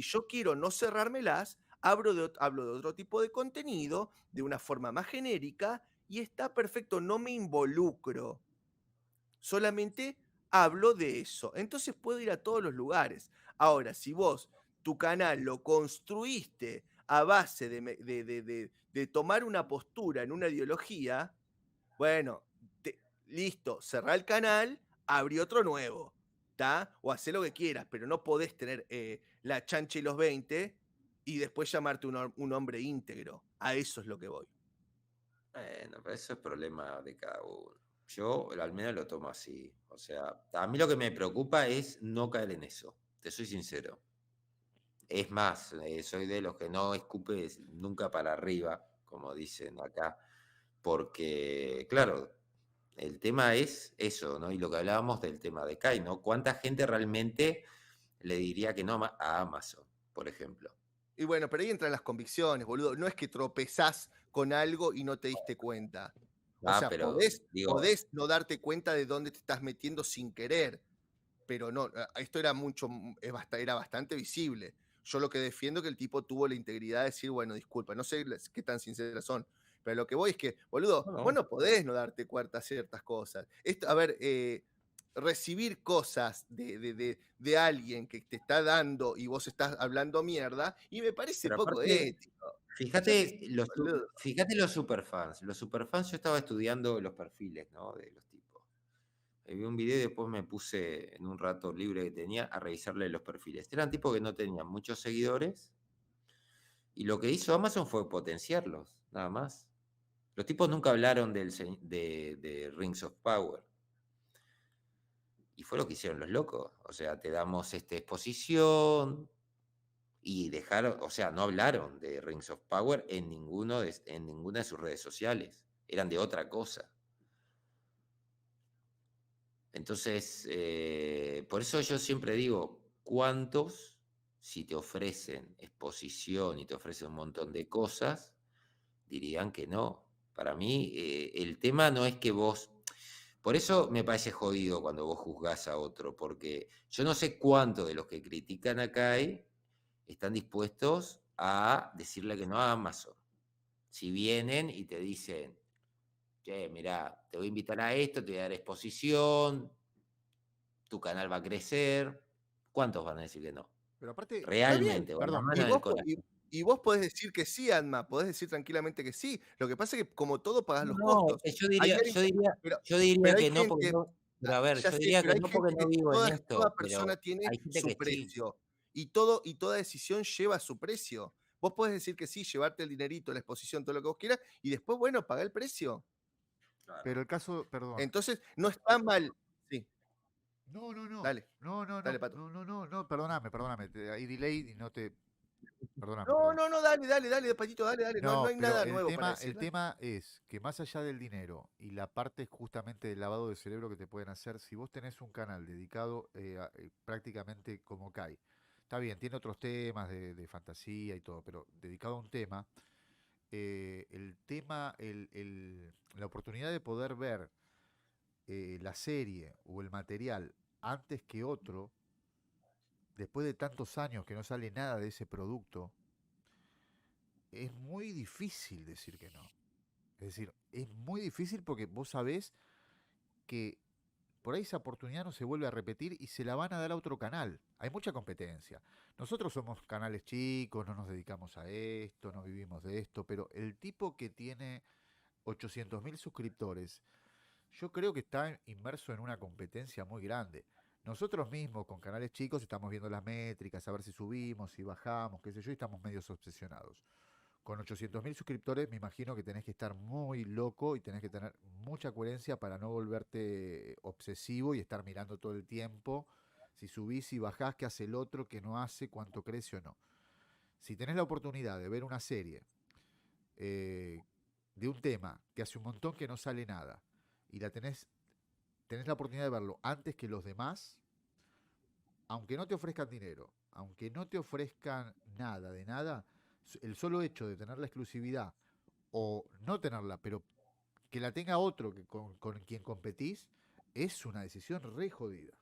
Speaker 4: yo quiero no cerrármelas, hablo de otro tipo de contenido, de una forma más genérica, y está perfecto, no me involucro. Solamente hablo de eso. Entonces puedo ir a todos los lugares. Ahora, si vos tu canal lo construiste a base de tomar una postura en una ideología, bueno, listo, cerrá el canal, abrí otro nuevo. O hacer lo que quieras, pero no podés tener la chancha y los 20 y después llamarte un hombre íntegro. A eso es lo que voy.
Speaker 3: Bueno, pero eso es problema de cada uno. Yo al menos lo tomo así. O sea, a mí lo que me preocupa es no caer en eso. Te soy sincero. Es más, soy de los que no escupe nunca para arriba, como dicen acá, porque, claro, el tema es eso, ¿no? Y lo que hablábamos del tema de Kai, ¿no? ¿Cuánta gente realmente le diría que no a Amazon, por ejemplo?
Speaker 4: Y bueno, pero ahí entran las convicciones, boludo. No es que tropezás con algo y no te diste cuenta. O sea,
Speaker 3: pero,
Speaker 4: podés no darte cuenta de dónde te estás metiendo sin querer. Pero no, esto era bastante visible. Yo lo que defiendo es que el tipo tuvo la integridad de decir, bueno, disculpa, no sé qué tan sinceras son, pero lo que voy es que, boludo, vos no podés no darte cuenta de ciertas cosas. A ver, recibir cosas de alguien que te está dando y vos estás hablando mierda, y me parece
Speaker 3: Pero
Speaker 4: poco
Speaker 3: aparte,
Speaker 4: ético. Yo qué
Speaker 3: fíjate
Speaker 4: sé,
Speaker 3: los,
Speaker 4: boludo.
Speaker 3: fíjate los superfans. Los superfans, yo estaba estudiando los perfiles, ¿no? De los tipos. Vi un video y después me puse en un rato libre que tenía a revisarle los perfiles. Eran tipos que no tenían muchos seguidores y lo que hizo Amazon fue potenciarlos, nada más. Los tipos nunca hablaron de Rings of Power. Y fue lo que hicieron los locos. O sea, te damos esta exposición y dejaron, o sea, no hablaron de Rings of Power en ninguna de sus redes sociales. Eran de otra cosa. Entonces, por eso yo siempre digo, ¿cuántos, si te ofrecen exposición y te ofrecen un montón de cosas, dirían que no? Para mí, el tema no es que vos... Por eso me parece jodido cuando vos juzgás a otro, porque yo no sé cuántos de los que critican a Kai están dispuestos a decirle que no a Amazon. Si vienen y te dicen, che, mirá, te voy a invitar a esto, te voy a dar exposición, tu canal va a crecer, ¿cuántos van a decir que no?
Speaker 2: Pero aparte,
Speaker 3: Realmente, o a la
Speaker 2: perdón,
Speaker 3: mano del corazón.
Speaker 4: Y vos podés decir que sí, Adma, podés decir tranquilamente que sí. Lo que pasa es que como todo pagás los
Speaker 3: No,
Speaker 4: costos.
Speaker 3: yo
Speaker 4: Hay
Speaker 3: diría,
Speaker 4: alguien
Speaker 3: yo
Speaker 4: que-
Speaker 3: diría,
Speaker 4: pero,
Speaker 3: yo diría
Speaker 4: pero hay
Speaker 3: que no, porque
Speaker 4: gente,
Speaker 3: no, pero a ver,
Speaker 4: ya
Speaker 3: yo
Speaker 4: sé,
Speaker 3: diría
Speaker 4: pero
Speaker 3: que
Speaker 4: hay
Speaker 3: no porque
Speaker 4: gente
Speaker 3: no
Speaker 4: que
Speaker 3: vivo
Speaker 4: toda,
Speaker 3: en esto,
Speaker 4: toda
Speaker 3: pero
Speaker 4: persona tiene
Speaker 3: hay gente
Speaker 4: su
Speaker 3: que sí.
Speaker 4: precio. Y toda decisión lleva su precio. Vos podés decir que sí, llevarte el dinerito, la exposición, todo lo que vos quieras, y después, bueno, pagar el precio.
Speaker 2: pero el caso, perdón.
Speaker 4: Entonces, no está mal. Sí,
Speaker 2: No, no, no.
Speaker 4: dale.
Speaker 2: No, no,
Speaker 4: Dale,
Speaker 2: no.
Speaker 4: Pato.
Speaker 2: No, no, no, no, perdóname. Hay delay y no te. Perdóname.
Speaker 4: No, dale, Patito, dale. No,
Speaker 2: No,
Speaker 4: hay
Speaker 2: pero
Speaker 4: nada nuevo para decir.
Speaker 2: el tema es que más allá del dinero y la parte justamente del lavado de cerebro que te pueden hacer, si vos tenés un canal dedicado prácticamente como Kai, está bien, tiene otros temas de fantasía y todo, pero dedicado a un tema, la oportunidad de poder ver la serie o el material antes que otro, después de tantos años que no sale nada de ese producto, es muy difícil decir que no. Es decir, es muy difícil porque vos sabés que por ahí esa oportunidad no se vuelve a repetir y se la van a dar a otro canal. Hay mucha competencia. Nosotros somos canales chicos, no nos dedicamos a esto, no vivimos de esto, pero el tipo que tiene 800.000 suscriptores, yo creo que está inmerso en una competencia muy grande. Nosotros mismos con canales chicos estamos viendo las métricas, a ver si subimos, si bajamos, qué sé yo, y estamos medios obsesionados. Con 800.000 suscriptores me imagino que tenés que estar muy loco y tenés que tener mucha coherencia para no volverte obsesivo y estar mirando todo el tiempo si subís, si bajás, qué hace el otro, qué no hace, cuánto crece o no. Si tenés la oportunidad de ver una serie de un tema que hace un montón que no sale nada y tenés la oportunidad de verlo antes que los demás, aunque no te ofrezcan dinero, aunque no te ofrezcan nada de nada, el solo hecho de tener la exclusividad o no tenerla, pero que la tenga otro con quien competís, es una decisión re jodida.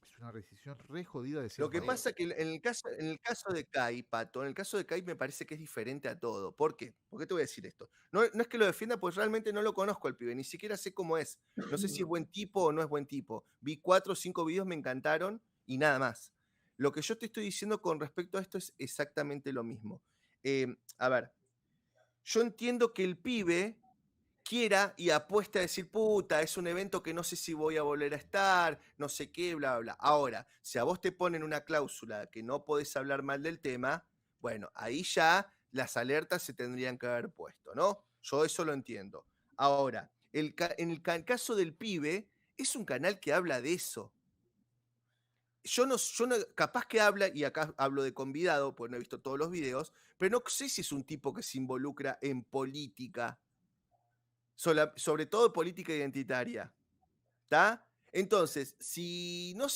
Speaker 2: Es una decisión re jodida de
Speaker 4: Lo que
Speaker 2: siempre.
Speaker 4: pasa que en el caso de Kai, Pato, en el caso de Kai me parece que es diferente a todo. ¿Por qué? ¿Por qué te voy a decir esto? No es que lo defienda, pues realmente no lo conozco al pibe, ni siquiera sé cómo es. No sé si es buen tipo o no es buen tipo. Vi 4 o 5 videos, me encantaron y nada más. Lo que yo te estoy diciendo con respecto a esto es exactamente lo mismo. A ver, yo entiendo que el pibe quiera y apueste a decir, puta, es un evento que no sé si voy a volver a estar, no sé qué, bla, bla. Ahora, si a vos te ponen una cláusula que no podés hablar mal del tema, bueno, ahí ya las alertas se tendrían que haber puesto, ¿no? Yo eso lo entiendo. Ahora, en el caso del pibe, es un canal que habla de eso. Yo no, capaz que habla, y acá hablo de convidado, pues no he visto todos los videos, pero no sé si es un tipo que se involucra en política, sobre todo política identitaria, ¿está? Entonces, si no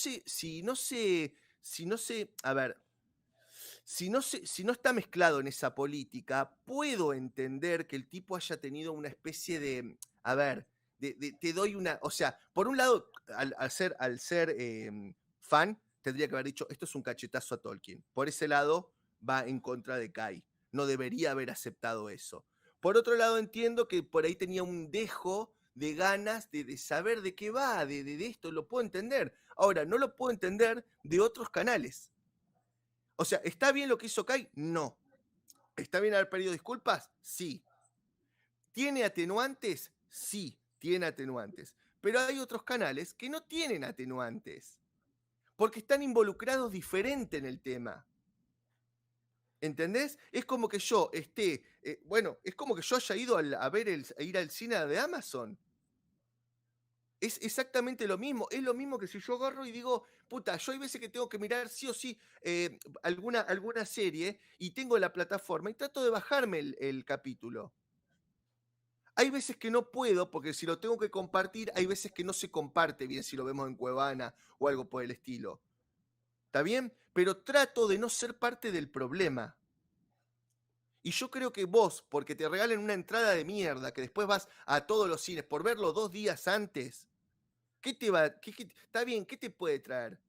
Speaker 4: está mezclado en esa política, puedo entender que el tipo haya tenido una especie de, a ver, te doy una, o sea, por un lado, al ser fan, tendría que haber dicho, esto es un cachetazo a Tolkien. Por ese lado, va en contra de Kai. No debería haber aceptado eso. Por otro lado, entiendo que por ahí tenía un dejo
Speaker 12: de ganas de saber de qué va, de esto, lo puedo entender. Ahora, no lo puedo entender de otros canales. O sea, ¿está bien lo que hizo Kai? No. ¿Está bien haber pedido disculpas? Sí. ¿Tiene atenuantes? Sí, tiene atenuantes. Pero hay otros canales que no tienen atenuantes, porque están involucrados diferente en el tema. ¿Entendés? Es como que yo esté, es como que yo haya ido a ir al cine de Amazon. Es exactamente lo mismo. Es lo mismo que si yo agarro y digo, puta, yo hay veces que tengo que mirar sí o sí alguna serie y tengo la plataforma y trato de bajarme el capítulo. Hay veces que no puedo, porque si lo tengo que compartir, hay veces que no se comparte bien si lo vemos en Cuevana o algo por el estilo. ¿Está bien? Pero trato de no ser parte del problema. Y yo creo que vos, porque te regalen una entrada de mierda, que después vas a todos los cines por verlo 2 días antes, ¿qué te va? Está bien, ¿qué te puede traer?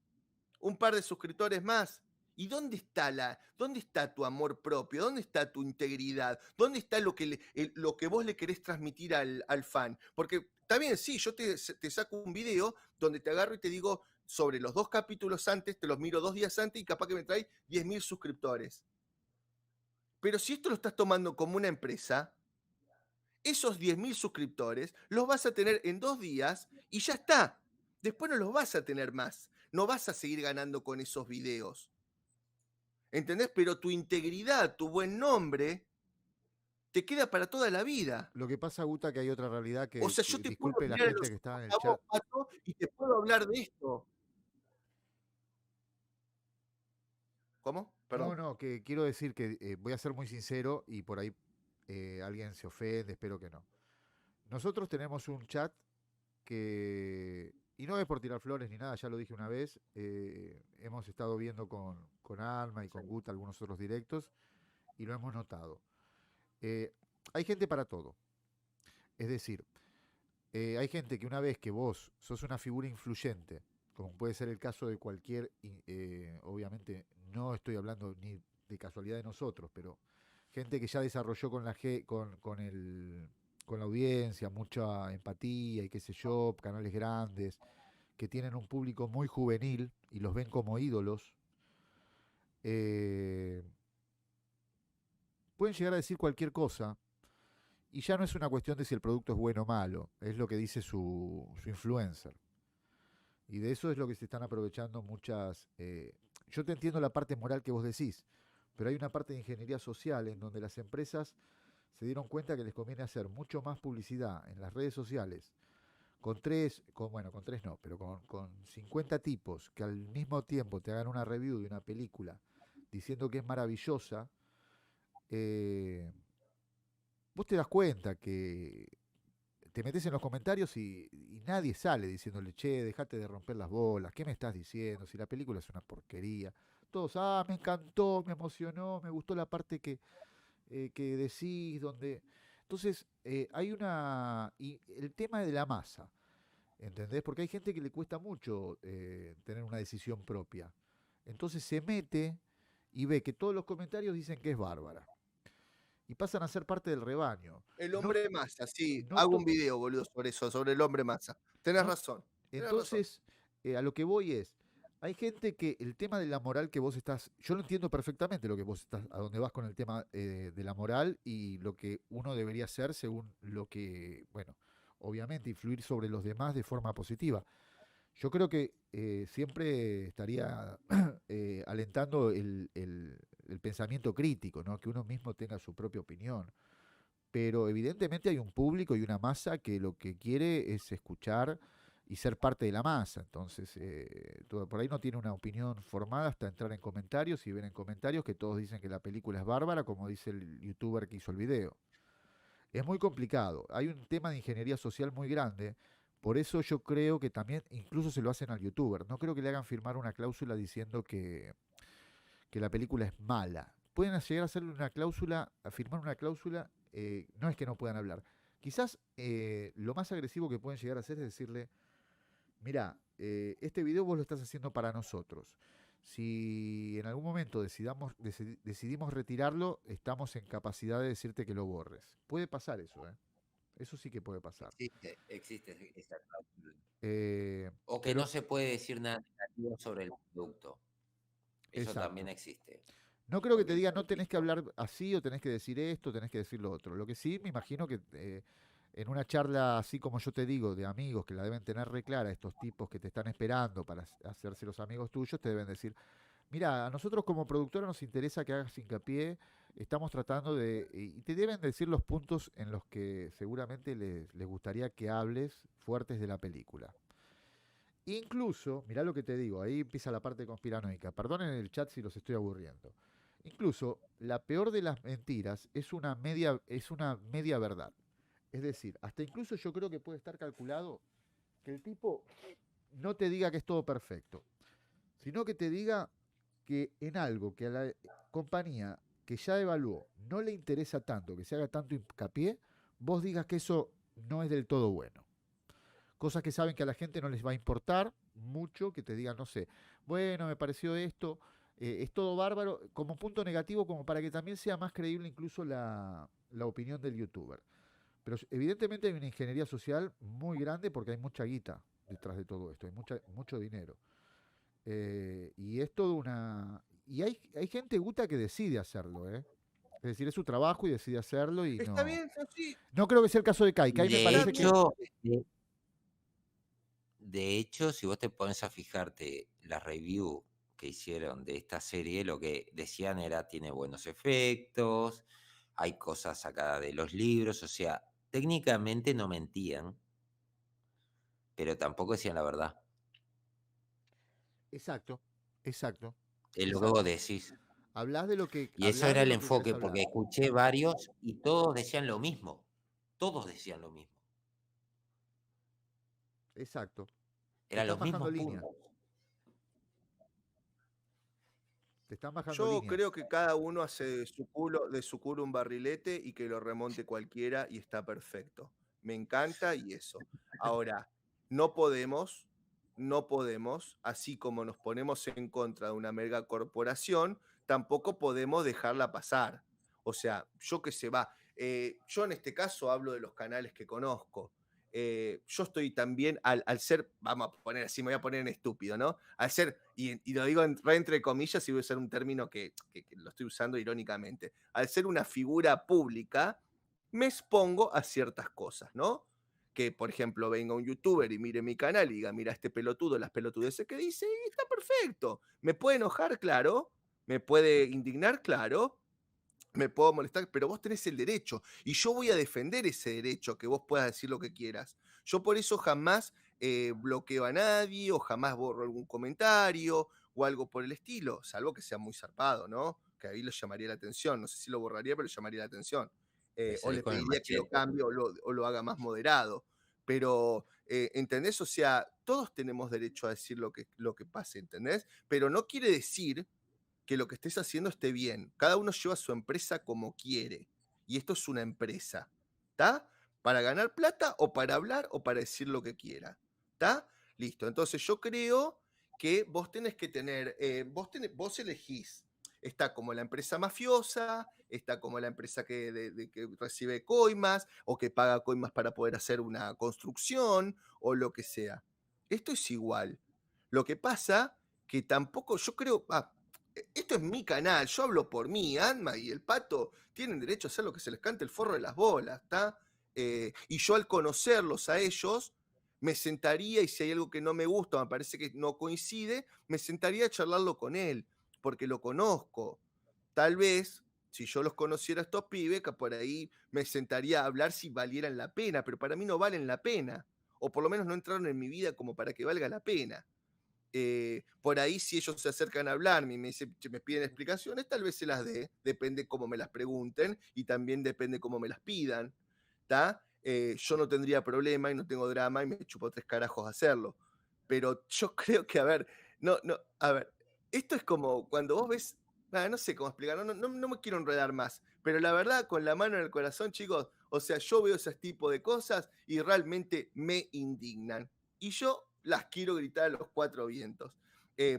Speaker 12: ¿Un par de suscriptores más? ¿Y dónde está tu amor propio? ¿Dónde está tu integridad? ¿Dónde está lo que vos le querés transmitir al fan? Porque está bien, sí, yo te saco un video donde te agarro y te digo sobre los 2 capítulos antes, te los miro 2 días antes y capaz que me trae 10.000 suscriptores. Pero si esto lo estás tomando como una empresa, esos 10.000 suscriptores los vas a tener en 2 días y ya está. Después no los vas a tener más. No vas a seguir ganando con esos videos. ¿Entendés? Pero tu integridad, tu buen nombre, te queda para toda la vida.
Speaker 2: Lo que pasa, Guta, que hay otra realidad que,
Speaker 12: O sea, yo te puedo
Speaker 2: disculpe la
Speaker 12: mirar a
Speaker 2: gente
Speaker 12: los
Speaker 2: que está en el
Speaker 12: ojos,
Speaker 2: chat.
Speaker 12: Pato, y te puedo hablar de esto. ¿Cómo? Perdón.
Speaker 2: No, que quiero decir que voy a ser muy sincero y por ahí alguien se ofende, espero que no. Nosotros tenemos un chat que, y no es por tirar flores ni nada, ya lo dije una vez, hemos estado viendo con Alma y con Guta algunos otros directos y lo hemos notado. Hay gente para todo. Es decir, hay gente que una vez que vos sos una figura influyente, como puede ser el caso de cualquier, obviamente no estoy hablando ni de casualidad de nosotros, pero gente que ya desarrolló con la audiencia mucha empatía y qué sé yo, canales grandes, que tienen un público muy juvenil y los ven como ídolos, pueden llegar a decir cualquier cosa y ya no es una cuestión de si el producto es bueno o malo, es lo que dice su influencer. Y de eso es lo que se están aprovechando muchas... yo te entiendo la parte moral que vos decís, pero hay una parte de ingeniería social en donde las empresas se dieron cuenta que les conviene hacer mucho más publicidad en las redes sociales con 50 tipos que al mismo tiempo te hagan una review de una película diciendo que es maravillosa. Vos te das cuenta que te metes en los comentarios y nadie sale diciéndole, che, dejate de romper las bolas, ¿qué me estás diciendo? Si la película es una porquería. Todos, me encantó, me emocionó, me gustó la parte que decís, donde... Entonces, hay una... Y el tema de la masa, ¿entendés? Porque hay gente que le cuesta mucho tener una decisión propia. Entonces se mete y ve que todos los comentarios dicen que es bárbara. Y pasan a ser parte del rebaño.
Speaker 12: El hombre masa, sí. Hago un video, boludo, sobre eso, sobre el hombre masa. Tenés razón.
Speaker 2: Entonces, a lo que voy es, hay gente que el tema de la moral que vos estás, yo lo entiendo perfectamente lo que vos estás, a dónde vas con el tema de la moral y lo que uno debería hacer según lo que, bueno, obviamente influir sobre los demás de forma positiva. Yo creo que siempre estaría alentando el pensamiento crítico, ¿no? Que uno mismo tenga su propia opinión. Pero evidentemente hay un público y una masa que lo que quiere es escuchar y ser parte de la masa. Entonces, por ahí no tiene una opinión formada hasta entrar en comentarios y ver en comentarios que todos dicen que la película es bárbara, como dice el youtuber que hizo el video. Es muy complicado. Hay un tema de ingeniería social muy grande. Por eso yo creo que también incluso se lo hacen al youtuber. No creo que le hagan firmar una cláusula diciendo que la película es mala. Pueden llegar a hacerle una cláusula, a firmar una cláusula, no es que no puedan hablar. Quizás lo más agresivo que pueden llegar a hacer es decirle, mirá, este video vos lo estás haciendo para nosotros. Si en algún momento decidimos retirarlo, estamos en capacidad de decirte que lo borres. Puede pasar eso, Eso sí que puede pasar.
Speaker 3: Existe esa cláusula.
Speaker 2: Eh,
Speaker 3: O que
Speaker 2: pero
Speaker 3: no se puede decir nada negativo sobre el producto. Eso también
Speaker 2: exacto.
Speaker 3: existe.
Speaker 2: No creo que te
Speaker 3: Porque,
Speaker 2: diga no tenés que hablar así o tenés que decir esto, tenés que decir lo otro. Lo que sí, me imagino que en una charla así como yo te digo, de amigos que la deben tener re clara, estos tipos que te están esperando para hacerse los amigos tuyos, te deben decir, mira, a nosotros como productora nos interesa que hagas hincapié, estamos tratando de, y te deben decir los puntos en los que seguramente les gustaría que hables fuertes de la película. Incluso, mirá lo que te digo, ahí empieza la parte conspiranoica. Perdonen el chat si los estoy aburriendo. Incluso, la peor de las mentiras es una media verdad. Es decir, hasta incluso yo creo que puede estar calculado que el tipo no te diga que es todo perfecto, sino que te diga que en algo que a la compañía que ya evaluó no le interesa tanto, que se haga tanto hincapié, vos digas que eso no es del todo bueno. Cosas que saben que a la gente no les va a importar mucho, que te digan, no sé, bueno, me pareció esto, es todo bárbaro, como punto negativo, como para que también sea más creíble incluso la opinión del youtuber. Pero evidentemente hay una ingeniería social muy grande porque hay mucha guita detrás de todo esto, hay mucho dinero. Y es todo una... Y hay gente guta que decide hacerlo, ¿eh? Es decir, es su trabajo y decide hacerlo y
Speaker 4: Está
Speaker 2: no...
Speaker 4: bien, sí.
Speaker 2: No creo que sea el caso de Kai. Kai me
Speaker 3: De
Speaker 2: parece que...
Speaker 3: hecho, de hecho, si vos te pones a fijarte la review que hicieron de esta serie, lo que decían era tiene buenos efectos, hay cosas sacadas de los libros, o sea, técnicamente no mentían, pero tampoco decían la verdad.
Speaker 2: Exacto, exacto.
Speaker 3: Es lo que vos decís.
Speaker 2: Hablas de lo que...
Speaker 3: Y eso
Speaker 2: Hablás
Speaker 3: era
Speaker 2: de
Speaker 3: el
Speaker 2: lo que querés
Speaker 3: enfoque,
Speaker 2: hablar.
Speaker 3: porque escuché varios y todos decían lo mismo. Todos decían lo mismo.
Speaker 2: Exacto. Te
Speaker 3: Eran
Speaker 2: están
Speaker 3: los mismos
Speaker 2: bajando línea.
Speaker 3: puntos.
Speaker 2: Te están bajando
Speaker 4: Yo
Speaker 2: línea.
Speaker 4: creo que cada uno hace de su culo un barrilete y que lo remonte cualquiera y está perfecto. Me encanta y eso. Ahora, no podemos, así como nos ponemos en contra de una mega corporación, tampoco podemos dejarla pasar. O sea, yo que se va. Yo en este caso hablo de los canales que conozco. Yo estoy también, al ser, vamos a poner así, me voy a poner en estúpido, ¿no? Al ser, y lo digo entre comillas, y voy a usar un término que lo estoy usando irónicamente, al ser una figura pública, me expongo a ciertas cosas, ¿no? Que, por ejemplo, venga un youtuber y mire mi canal y diga, mira este pelotudo, las pelotudeces que dice, y está perfecto. Me puede enojar, claro, me puede indignar, claro, me puedo molestar, pero vos tenés el derecho y yo voy a defender ese derecho, que vos puedas decir lo que quieras. Yo por eso jamás bloqueo a nadie o jamás borro algún comentario o algo por el estilo, salvo que sea muy zarpado, ¿no? Que ahí lo llamaría la atención. No sé si lo borraría, pero llamaría la atención. O le
Speaker 3: con el
Speaker 4: pediría que lo
Speaker 3: machete.
Speaker 4: cambie o lo haga más moderado. Pero, ¿entendés? O sea, todos tenemos derecho a decir lo que pase, ¿entendés? Pero no quiere decir que lo que estés haciendo esté bien. Cada uno lleva su empresa como quiere. Y esto es una empresa. ¿Está? Para ganar plata o para hablar o para decir lo que quiera. ¿Está? Listo. Entonces yo creo que vos tenés que tener, vos elegís. Está como la empresa mafiosa, está como la empresa que recibe coimas o que paga coimas para poder hacer una construcción o lo que sea. Esto es igual. Lo que pasa que tampoco, yo creo, esto es mi canal, yo hablo por mí, Anma y el Pato tienen derecho a hacer lo que se les cante el forro de las bolas, ¿está? Y yo al conocerlos a ellos, me sentaría, y si hay algo que no me gusta, me parece que no coincide, me sentaría a charlarlo con él, porque lo conozco. Tal vez, si yo los conociera a estos pibes, que por ahí me sentaría a hablar si valieran la pena, pero para mí no valen la pena, o por lo menos no entraron en mi vida como para que valga la pena. Por ahí si ellos se acercan a hablarme y me piden explicaciones, tal vez se las dé, depende cómo me las pregunten y también depende cómo me las pidan, ¿tá? Yo no tendría problema y no tengo drama y me chupo 3 carajos hacerlo, pero yo creo que, a ver, esto es como cuando vos ves, no sé cómo explicarlo, no me quiero enredar más, pero la verdad, con la mano en el corazón, chicos, o sea, yo veo ese tipo de cosas y realmente me indignan, y yo las quiero gritar a los 4 vientos.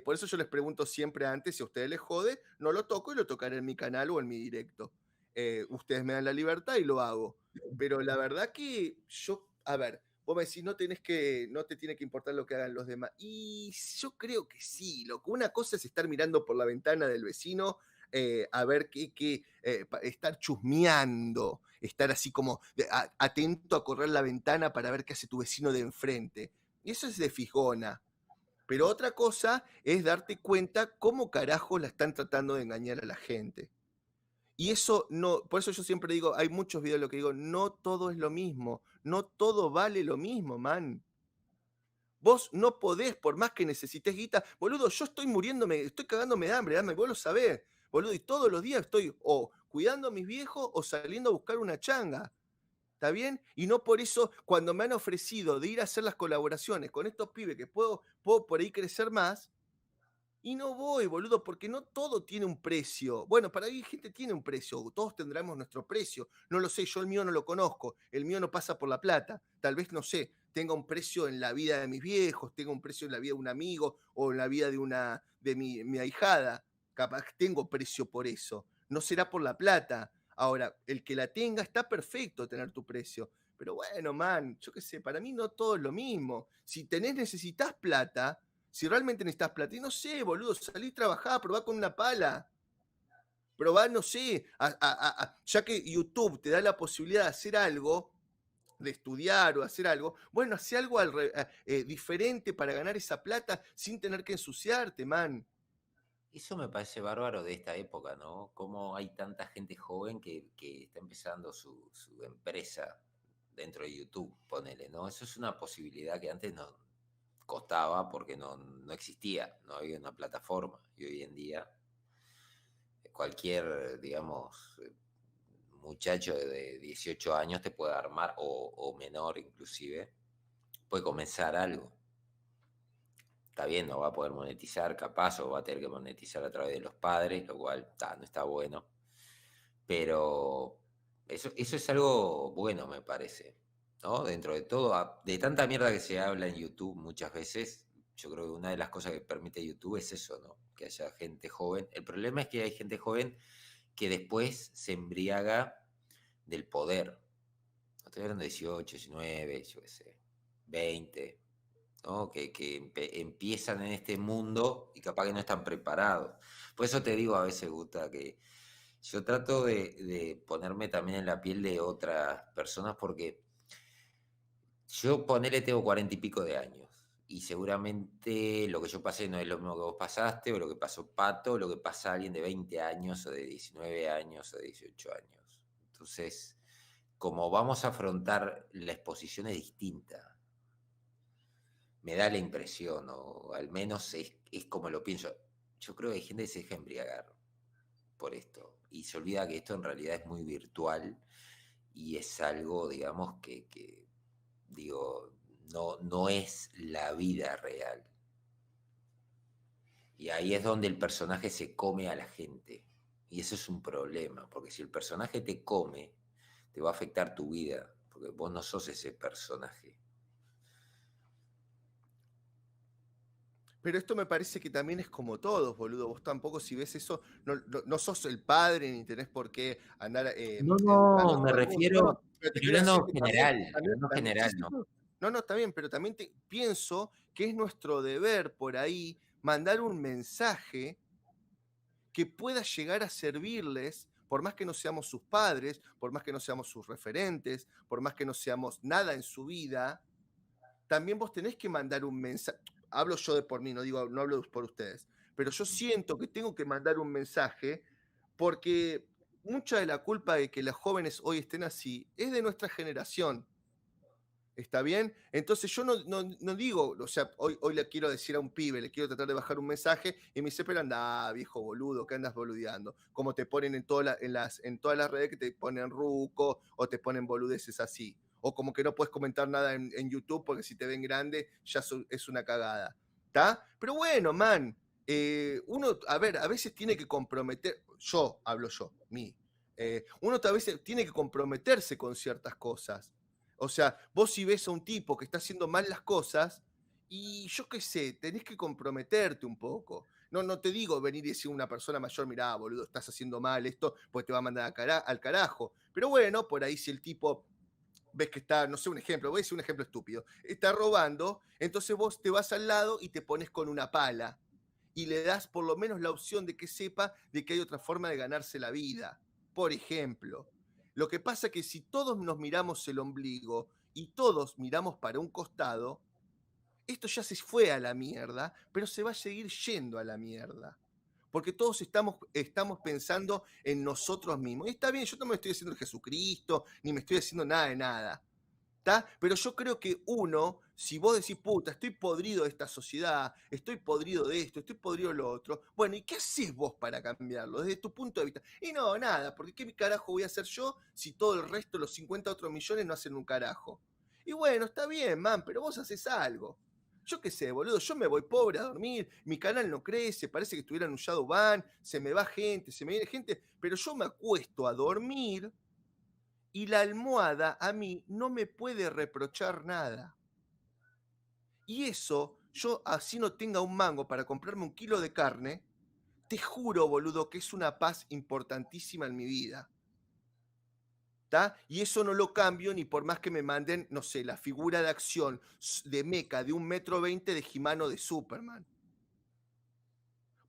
Speaker 4: Por eso yo les pregunto siempre antes, si a ustedes les jode, no lo toco y lo tocaré en mi canal o en mi directo. ustedes me dan la libertad y lo hago. Pero la verdad que yo, a ver, vos me decís, no te tiene que importar lo que hagan los demás. Y yo creo que sí, loco. Una cosa es estar mirando por la ventana del vecino a ver estar chusmeando, estar así como atento a correr la ventana para ver qué hace tu vecino de enfrente. Y eso es de fijona. Pero otra cosa es darte cuenta cómo carajo la están tratando de engañar a la gente. Y eso no, por eso yo siempre digo, hay muchos videos en los que digo, no todo es lo mismo, no todo vale lo mismo, man. Vos no podés, por más que necesites guita, boludo, yo estoy muriéndome, estoy cagándome de hambre, vos lo sabés, boludo, y todos los días estoy o cuidando a mis viejos o saliendo a buscar una changa. ¿Está bien? Y no por eso, cuando me han ofrecido de ir a hacer las colaboraciones con estos pibes que puedo por ahí crecer más, y no voy, boludo, porque no todo tiene un precio. Bueno, para ahí gente tiene un precio, todos tendremos nuestro precio. No lo sé, yo el mío no lo conozco, el mío no pasa por la plata. Tal vez, no sé, tenga un precio en la vida de mis viejos, tenga un precio en la vida de un amigo o en la vida de mi ahijada. Capaz tengo precio por eso. No será por la plata. Ahora, el que la tenga está perfecto tener tu precio. Pero bueno, man, yo qué sé, para mí no todo es lo mismo. Si necesitas plata, si realmente necesitas plata, y no sé, boludo, salí a trabajar, probá con una pala. Probá, no sé, ya que YouTube te da la posibilidad de hacer algo, de estudiar o hacer algo, bueno, hace algo diferente para ganar esa plata sin tener que ensuciarte, man.
Speaker 3: Eso me parece bárbaro de esta época, ¿no? Cómo hay tanta gente joven que está empezando su empresa dentro de YouTube, ponele, ¿no? Eso es una posibilidad que antes no costaba porque no existía, no había una plataforma. Y hoy en día cualquier, digamos, muchacho de 18 años te puede armar, o menor inclusive, puede comenzar algo. Está bien, no va a poder monetizar capaz, o va a tener que monetizar a través de los padres, lo cual no está bueno. Pero eso es algo bueno, me parece, ¿no? Dentro de todo, de tanta mierda que se habla en YouTube muchas veces, yo creo que una de las cosas que permite YouTube es eso, ¿no? Que haya gente joven. El problema es que hay gente joven que después se embriaga del poder. No estoy hablando de 18, 19, yo qué sé, 20, ¿no? Que empiezan en este mundo y capaz que no están preparados. Por eso te digo a veces, Gusta, que yo trato de ponerme también en la piel de otras personas, porque yo, ponele, tengo 40 y pico de años, y seguramente lo que yo pasé no es lo mismo que vos pasaste, o lo que pasó Pato, o lo que pasa a alguien de 20 años, o de 19 años, o de 18 años. Entonces, como vamos a afrontar la exposición es distinta, me da la impresión, o al menos es como lo pienso. Yo creo que hay gente que se deja embriagar por esto, y se olvida que esto en realidad es muy virtual, y es algo, digamos, que digo, no es la vida real. Y ahí es donde el personaje se come a la gente. Y eso es un problema, porque si el personaje te come, te va a afectar tu vida, porque vos no sos ese personaje.
Speaker 4: Pero esto me parece que también es como todos, boludo. Vos tampoco, si ves eso, no sos el padre ni tenés por qué andar.
Speaker 3: No, me refiero. No general, ¿no?
Speaker 4: No, está bien, pero también pienso que es nuestro deber por ahí mandar un mensaje que pueda llegar a servirles, por más que no seamos sus padres, por más que no seamos sus referentes, por más que no seamos nada en su vida. También vos tenés que mandar un mensaje. Hablo yo de por mí, no hablo por ustedes, pero yo siento que tengo que mandar un mensaje, porque mucha de la culpa de que los jóvenes hoy estén así es de nuestra generación. ¿Está bien? Entonces yo no digo, o sea, hoy le quiero decir a un pibe, le quiero tratar de bajar un mensaje y me dice, pero anda, viejo boludo, ¿qué andas boludeando? Como te ponen en todas las redes, que te ponen ruco o te ponen boludeces así. O como que no puedes comentar nada en YouTube porque si te ven grande ya es una cagada. ¿Está? Pero bueno, man, uno, a veces tiene que comprometer, uno a veces tiene que comprometerse con ciertas cosas. O sea, vos si ves a un tipo que está haciendo mal las cosas, y yo qué sé, tenés que comprometerte un poco. No te digo venir y decir a una persona mayor, mirá, boludo, estás haciendo mal esto, pues te va a mandar al carajo. Pero bueno, por ahí si el tipo ves que está, no sé, un ejemplo, voy a decir un ejemplo estúpido, está robando, entonces vos te vas al lado y te pones con una pala y le das por lo menos la opción de que sepa de que hay otra forma de ganarse la vida. Por ejemplo, lo que pasa es que si todos nos miramos el ombligo y todos miramos para un costado, esto ya se fue a la mierda, pero se va a seguir yendo a la mierda. Porque todos estamos pensando en nosotros mismos. Y está bien, yo no me estoy haciendo el Jesucristo, ni me estoy haciendo nada de nada. ¿Tá? Pero yo creo que uno, si vos decís, puta, estoy podrido de esta sociedad, estoy podrido de esto, estoy podrido de lo otro, bueno, ¿y qué haces vos para cambiarlo desde tu punto de vista? Y no, nada, porque ¿qué carajo voy a hacer yo si todo el resto, los 50 otros millones, no hacen un carajo? Y bueno, está bien, man, pero vos haces algo. Yo qué sé, boludo, yo me voy pobre a dormir, mi canal no crece, parece que estuviera en un Shadowban, se me va gente, se me viene gente, pero yo me acuesto a dormir y la almohada a mí no me puede reprochar nada. Y eso, yo así no tenga un mango para comprarme 1 kilo de carne, te juro, boludo, que es una paz importantísima en mi vida. ¿Tá? Y eso no lo cambio ni por más que me manden, no sé, la figura de acción de mecha de 1,20 m de He-Man o de Superman.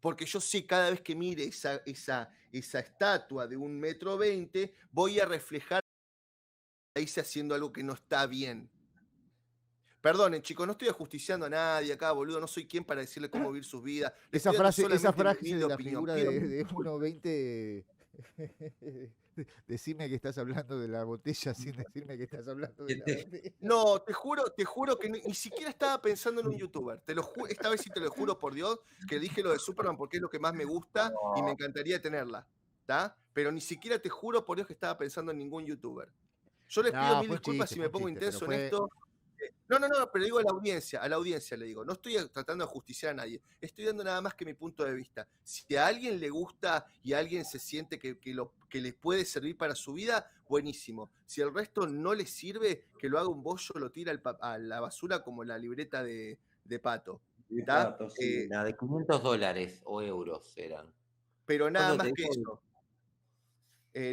Speaker 4: Porque yo sé cada vez que mire esa estatua de 1,20 m, voy a reflejar ahí haciendo algo que no está bien. Perdonen, chicos, no estoy ajusticiando a nadie acá, boludo, no soy quien para decirle cómo vivir sus vidas.
Speaker 2: Esa frase de la figura de 1,20 decime que estás hablando de la botella sin decirme que estás hablando de la botella.
Speaker 4: No, te juro que ni siquiera estaba pensando en un youtuber. Esta vez sí te lo juro por Dios que dije lo de Superman porque es lo que más me gusta y me encantaría tenerla. ¿Tá? Pero ni siquiera te juro por Dios que estaba pensando en ningún youtuber. Yo les pido mil disculpas si me pongo intenso en esto. No, pero digo a la audiencia le digo, no estoy tratando de justiciar a nadie, estoy dando nada más que mi punto de vista. Si a alguien le gusta y a alguien se siente que les puede servir para su vida, buenísimo. Si el resto no les sirve, que lo haga un bollo, lo tira a la basura como la libreta de Pato.
Speaker 3: De Pato, sí, la de $500 o euros eran.
Speaker 4: Pero nada más que eso.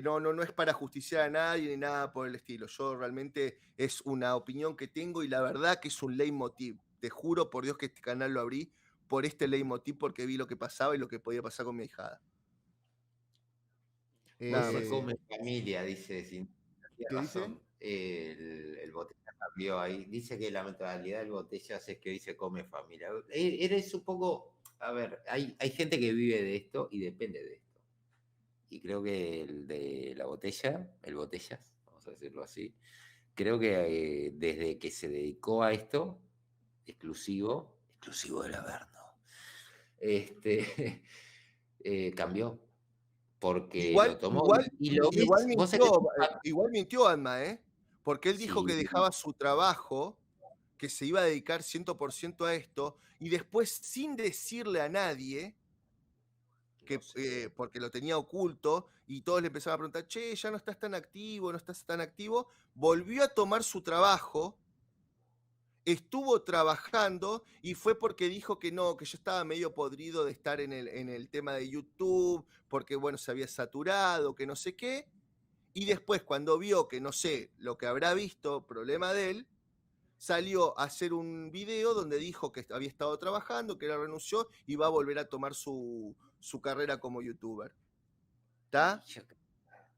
Speaker 4: No es para justiciar a nadie ni nada por el estilo. Yo realmente es una opinión que tengo y la verdad que es un leitmotiv. Te juro por Dios que este canal lo abrí por este leitmotiv porque vi lo que pasaba y lo que podía pasar con mi ahijada.
Speaker 3: Come familia, dice. ¿Qué razón. Dice? El Botella cambió ahí. Dice que la mentalidad del Botella es que dice come familia. Eres un poco... A ver, hay gente que vive de esto y depende de esto. Y creo que el de la botella, el Botellas, vamos a decirlo así, creo que desde que se dedicó a esto, exclusivo del Averno, cambió. Porque lo tomó
Speaker 4: igual mintió Alma, porque él dijo que dejaba su trabajo, que se iba a dedicar 100% a esto, y después sin decirle a nadie, porque lo tenía oculto, y todos le empezaban a preguntar, che, ya no estás tan activo, volvió a tomar su trabajo, estuvo trabajando, y fue porque dijo que no, que ya estaba medio podrido de estar en el tema de YouTube, porque bueno, se había saturado, que no sé qué, y después cuando vio que no sé, lo que habrá visto, problema de él, salió a hacer un video donde dijo que había estado trabajando, que renunció, y va a volver a tomar su carrera como youtuber. ¿Está?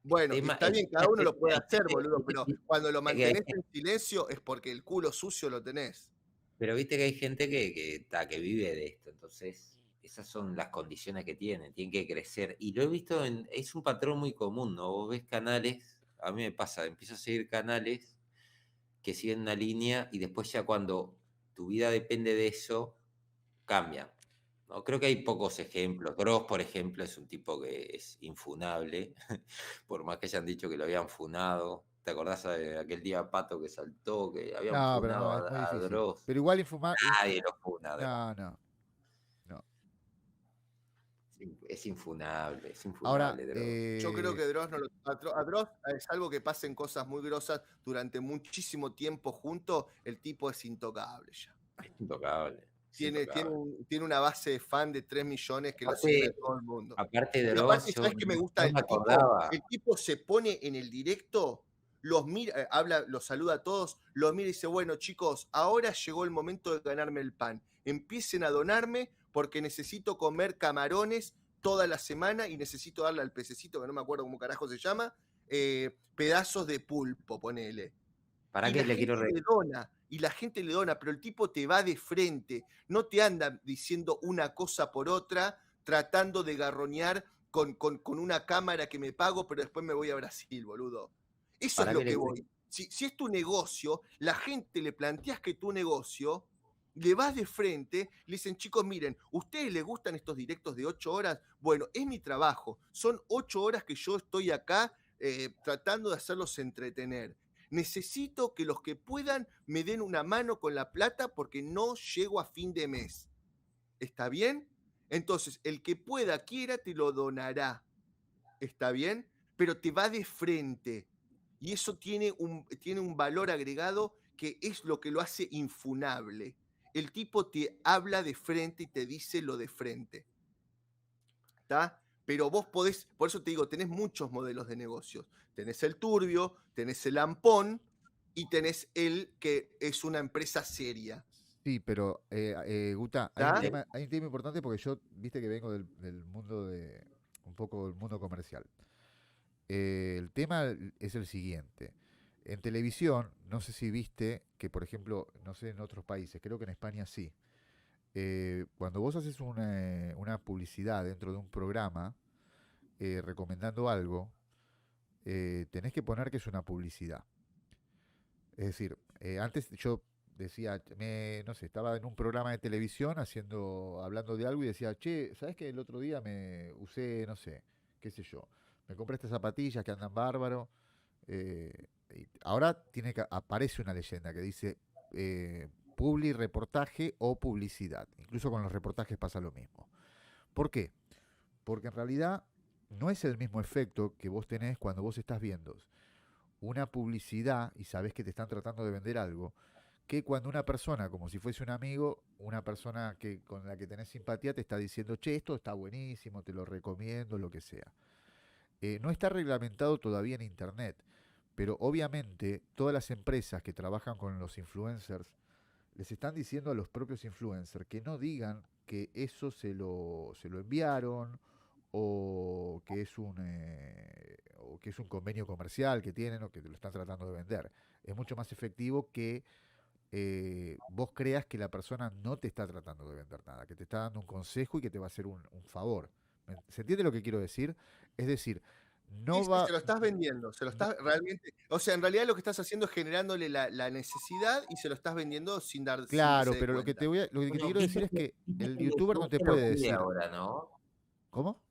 Speaker 4: Bueno, está bien, cada uno lo puede hacer, boludo, pero cuando lo mantenés en silencio es porque el culo sucio lo tenés.
Speaker 3: Pero viste que hay gente que vive de esto, entonces esas son las condiciones que tienen que crecer. Y lo he visto, es un patrón muy común, ¿no? Vos ves canales, a mí me pasa, empiezo a seguir canales que siguen una línea y después ya cuando tu vida depende de eso, cambian. ¿No? Creo que hay pocos ejemplos. Gross, por ejemplo, es un tipo que es infunable, por más que hayan dicho que lo habían funado. ¿Te acordás de aquel día Pato que saltó, que habían funado a Gross?
Speaker 2: Pero igual infumable.
Speaker 3: Nadie lo funa.
Speaker 2: No.
Speaker 3: Es infunable.
Speaker 2: Ahora,
Speaker 3: Dross.
Speaker 4: Yo creo que Dross a Dross es algo que pasen cosas muy grosas durante muchísimo tiempo juntos. El tipo es intocable ya.
Speaker 3: Es intocable.
Speaker 4: tiene una base de fan de 3 millones que lo
Speaker 3: Aparte-
Speaker 4: sigue a todo el mundo.
Speaker 3: Aparte de
Speaker 4: Y
Speaker 3: Dross,
Speaker 4: aparte,
Speaker 3: yo
Speaker 4: ¿sabes qué me gusta
Speaker 3: no
Speaker 4: del
Speaker 3: me
Speaker 4: tipo?
Speaker 3: acordaba.
Speaker 4: El tipo se pone en el directo, los mira, habla, los saluda a todos, los mira y dice, bueno, chicos, ahora llegó el momento de ganarme el pan. Empiecen a donarme porque necesito comer camarones toda la semana y necesito darle al pececito, que no me acuerdo cómo carajo se llama, pedazos de pulpo, ponele.
Speaker 3: ¿Para
Speaker 4: Y
Speaker 3: qué
Speaker 4: la
Speaker 3: le quiero
Speaker 4: gente le dona, y la gente le dona, pero el tipo te va de frente, no te anda diciendo una cosa por otra, tratando de garroñar con una cámara que me pago, pero después me voy a Brasil, boludo. Eso
Speaker 3: ¿Para
Speaker 4: es lo
Speaker 3: qué le-
Speaker 4: que voy. Si es tu negocio, la gente le planteas que tu negocio, le vas de frente, le dicen, chicos, miren, ¿ustedes les gustan estos directos de 8 horas? Bueno, es mi trabajo, son 8 horas que yo estoy acá tratando de hacerlos entretener. Necesito que los que puedan me den una mano con la plata porque no llego a fin de mes. ¿Está bien? Entonces, el que pueda, quiera, te lo donará. ¿Está bien? Pero te va de frente. Y eso tiene un valor agregado que es lo que lo hace infunable. El tipo te habla de frente y te dice lo de frente. ¿Está? Pero vos podés, por eso te digo, tenés muchos modelos de negocios. Tenés el turbio, tenés el ampón y tenés el que es una empresa seria.
Speaker 2: Sí, pero Guta,
Speaker 4: ¿Está?
Speaker 2: hay un tema importante porque yo, viste que vengo del mundo un poco del mundo comercial. El tema es el siguiente. En televisión, no sé si viste que, por ejemplo, no sé en otros países, creo que en España sí. Cuando vos haces una publicidad dentro de un programa recomendando algo, tenés que poner que es una publicidad. Es decir, antes yo decía, no sé, estaba en un programa de televisión hablando de algo y decía, che, ¿sabes que el otro día me usé, no sé, qué sé yo, me compré estas zapatillas que andan bárbaro? Y ahora aparece una leyenda que dice publi, reportaje o publicidad. Incluso con los reportajes pasa lo mismo. ¿Por qué? Porque en realidad no es el mismo efecto que vos tenés cuando vos estás viendo una publicidad y sabés que te están tratando de vender algo, que cuando una persona, como si fuese un amigo, una persona con la que tenés simpatía, te está diciendo, che, esto está buenísimo, te lo recomiendo, lo que sea. No está reglamentado todavía en Internet, pero obviamente todas las empresas que trabajan con los influencers les están diciendo a los propios influencers que no digan que eso se lo enviaron o que es un convenio comercial que tienen o que te lo están tratando de vender. Es mucho más efectivo que vos creas que la persona no te está tratando de vender nada, que te está dando un consejo y que te va a hacer un favor. ¿Se entiende lo que quiero decir? Es decir, no
Speaker 4: Sí,
Speaker 2: va...
Speaker 4: se lo estás vendiendo, se lo estás realmente, o sea, en realidad lo que estás haciendo es generándole la necesidad y se lo estás vendiendo sin dar
Speaker 2: Claro,
Speaker 4: sin darse
Speaker 2: pero lo que te quiero decir es que el youtuber no te
Speaker 3: te lo
Speaker 2: puede
Speaker 3: pide
Speaker 2: decir.
Speaker 3: ahora, ¿no?
Speaker 2: ¿Cómo?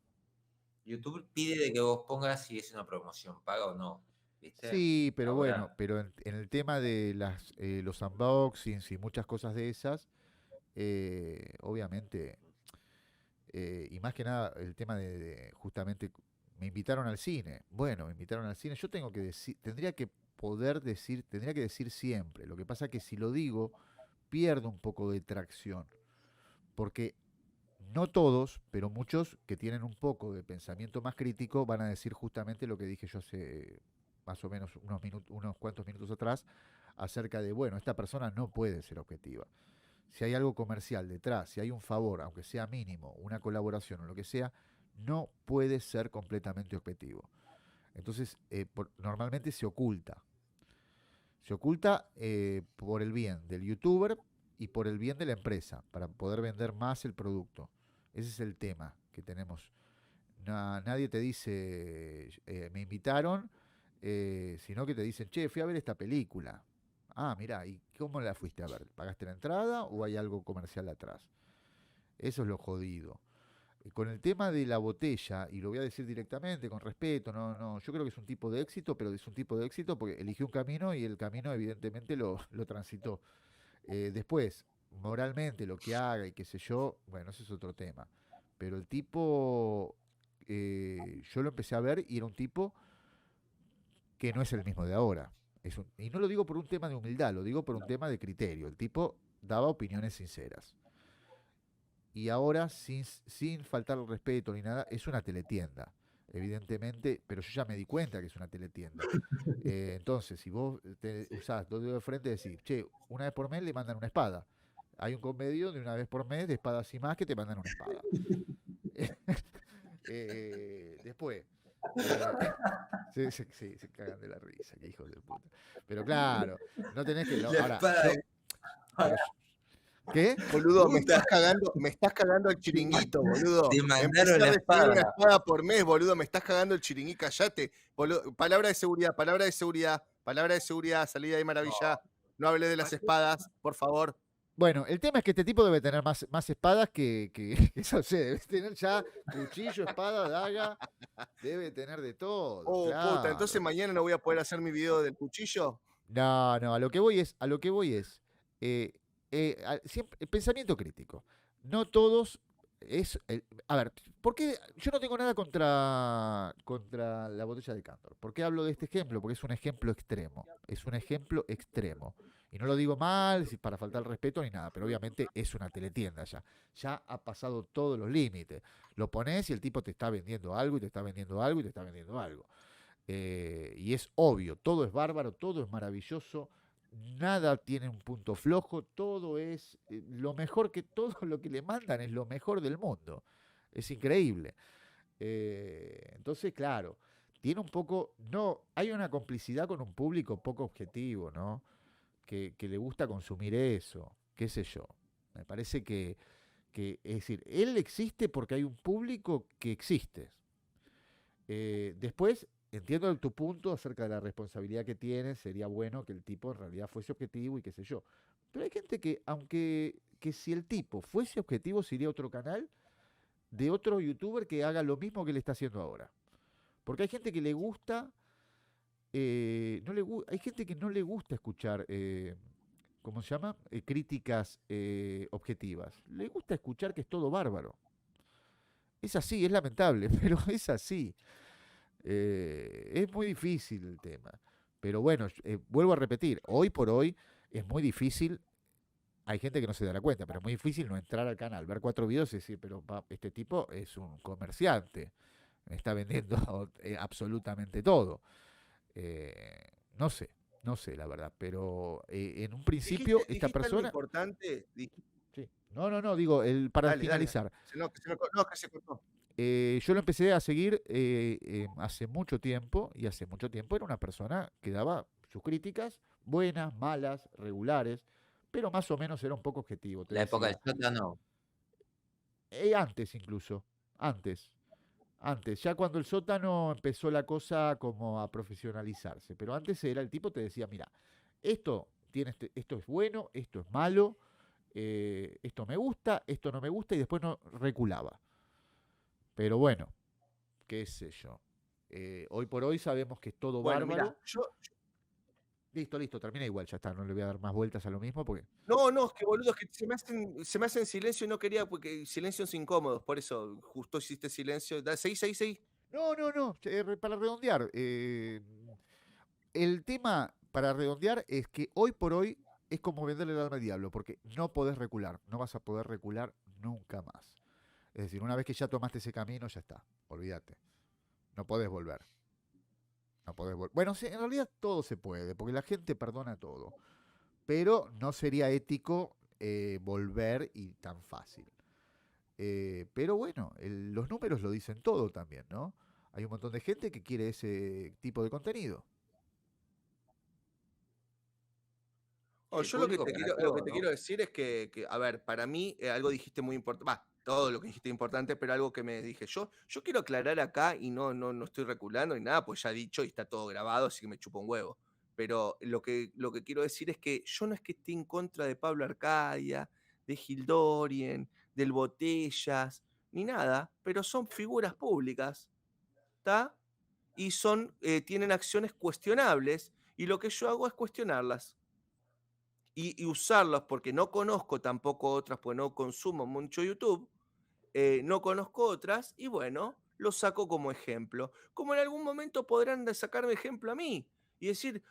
Speaker 3: YouTube pide de que vos pongas si es una promoción paga o no. ¿Viste?
Speaker 2: Sí, pero
Speaker 3: Ahora,
Speaker 2: bueno, pero en el tema de los unboxings y muchas cosas de esas, obviamente, y más que nada el tema justamente, me invitaron al cine. Bueno, me invitaron al cine. Yo tengo que decir, tendría que decir siempre. Lo que pasa es que si lo digo, pierdo un poco de tracción. Porque no todos, pero muchos que tienen un poco de pensamiento más crítico van a decir justamente lo que dije yo hace más o menos unos cuantos minutos atrás, acerca de, bueno, esta persona no puede ser objetiva. Si hay algo comercial detrás, si hay un favor, aunque sea mínimo, una colaboración o lo que sea, no puede ser completamente objetivo. Entonces, normalmente se oculta. Se oculta por el bien del youtuber y por el bien de la empresa, para poder vender más el producto. Ese es el tema que tenemos. Nadie te dice, me invitaron, sino que te dicen, che, fui a ver esta película. Ah, mirá, ¿y cómo la fuiste a ver? ¿Pagaste la entrada o hay algo comercial atrás? Eso es lo jodido. Con el tema de la botella, y lo voy a decir directamente, con respeto, no, yo creo que es un tipo de éxito, pero es un tipo de éxito porque eligió un camino y el camino evidentemente lo transitó. Después, moralmente, lo que haga y qué sé yo, bueno, ese es otro tema. Pero el tipo, yo lo empecé a ver y era un tipo que no es el mismo de ahora. Y no lo digo por un tema de humildad, lo digo por un tema de criterio. El tipo daba opiniones sinceras. y ahora, sin faltar el respeto ni nada, es una teletienda, evidentemente, pero yo ya me di cuenta que es una teletienda. Entonces, si vos usás 2 dedos de frente y decís, che, una vez por mes le mandan una espada. Hay un convenio de una vez por mes de espadas y más que te mandan una espada. Después, se cagan de la risa, que hijos de puta. Pero claro, no tenés que... Ahora, pero ¿qué?
Speaker 4: Boludo, me estás cagando el chiringuito, boludo.
Speaker 3: Te mandaron
Speaker 4: Empezar
Speaker 3: la
Speaker 4: a definir una
Speaker 3: espada.
Speaker 4: espada por mes, boludo, me estás cagando el chiringuito, callate. Boludo. Palabra de seguridad, salida de maravilla. No hablé de las espadas, por favor.
Speaker 2: Bueno, el tema es que este tipo debe tener más espadas que eso sé, debe tener ya cuchillo, espada, daga, debe tener de todo.
Speaker 4: Oh,
Speaker 2: claro.
Speaker 4: puta, entonces mañana no voy a poder hacer mi video del cuchillo.
Speaker 2: No, a lo que voy es, siempre, pensamiento crítico. No todos a ver, ¿por qué yo no tengo nada contra la botella de Cándor? ¿Por qué hablo de este ejemplo? Porque es un ejemplo extremo. Es un ejemplo extremo. Y no lo digo mal, para faltar el respeto ni nada, pero obviamente es una teletienda ya. Ya ha pasado todos los límites. Lo pones y el tipo te está vendiendo algo y te está vendiendo algo y te está vendiendo algo. Y es obvio, todo es bárbaro, todo es maravilloso, nada tiene un punto flojo, todo es lo mejor, que todo lo que le mandan es lo mejor del mundo. Es increíble. Entonces, claro, tiene un poco, no, hay una complicidad con un público poco objetivo, ¿no? Que le gusta consumir eso, qué sé yo. Me parece que, es decir, él existe porque hay un público que existe. Después, entiendo tu punto acerca de la responsabilidad que tiene, sería bueno que el tipo en realidad fuese objetivo y qué sé yo. Pero hay gente que si el tipo fuese objetivo, se iría a otro canal de otro youtuber que haga lo mismo que le está haciendo ahora. Porque hay gente que le gusta, hay gente que no le gusta escuchar, ¿cómo se llama? Críticas objetivas. Le gusta escuchar que es todo bárbaro. Es así, es lamentable, pero es así. Es muy difícil el tema. Pero bueno, vuelvo a repetir, hoy por hoy es muy difícil. Hay gente que no se dará cuenta, pero es muy difícil no entrar al canal, ver 4 videos y decir, pero este tipo es un comerciante, me está vendiendo absolutamente todo. No sé la verdad, pero en un principio esta persona...
Speaker 4: Algo importante.
Speaker 2: Sí. No, digo, para
Speaker 4: Dale.
Speaker 2: finalizar.
Speaker 4: No, que se cortó.
Speaker 2: Yo lo empecé a seguir hace mucho tiempo, y hace mucho tiempo era una persona que daba sus críticas, buenas, malas, regulares, pero más o menos era un poco objetivo.
Speaker 3: La época del sótano.
Speaker 2: Antes incluso, antes, ya cuando el sótano empezó la cosa como a profesionalizarse, pero antes era el tipo te decía, mira, esto es bueno, esto es malo, esto me gusta, esto no me gusta, y después no reculaba. Pero bueno, qué sé yo. Hoy por hoy sabemos que es todo bárbaro.
Speaker 4: Mira,
Speaker 2: Listo, termina igual, ya está, no le voy a dar más vueltas a lo mismo porque...
Speaker 4: No, es que boludo, es que se me hacen silencio y no quería, porque silencios incómodos, por eso justo hiciste silencio. Seguí.
Speaker 2: No, para redondear, el tema para redondear es que hoy por hoy es como venderle el alma al diablo, porque no podés recular, no vas a poder recular nunca más. Es decir, una vez que ya tomaste ese camino, ya está, olvídate. No podés volver. Bueno, sí, en realidad todo se puede, porque la gente perdona todo. Pero no sería ético volver y tan fácil. Pero bueno, los números lo dicen todo también, ¿no? Hay un montón de gente que quiere ese tipo de contenido.
Speaker 4: Yo lo que te quiero decir es que, a ver, para mí algo dijiste muy importante, todo lo que dijiste importante, pero algo que me dije, yo quiero aclarar acá, y no estoy reculando ni nada, pues ya he dicho y está todo grabado, así que me chupo un huevo. Pero lo que quiero decir es que yo no es que esté en contra de Pablo Arcadia, de Gildorien, del Botellas, ni nada, pero son figuras públicas, ¿está? Y tienen acciones cuestionables, y lo que yo hago es cuestionarlas. Y usarlas, porque no conozco tampoco otras, pues no consumo mucho YouTube, no conozco otras, y bueno, lo saco como ejemplo. Como en algún momento podrán sacarme ejemplo a mí, y decir,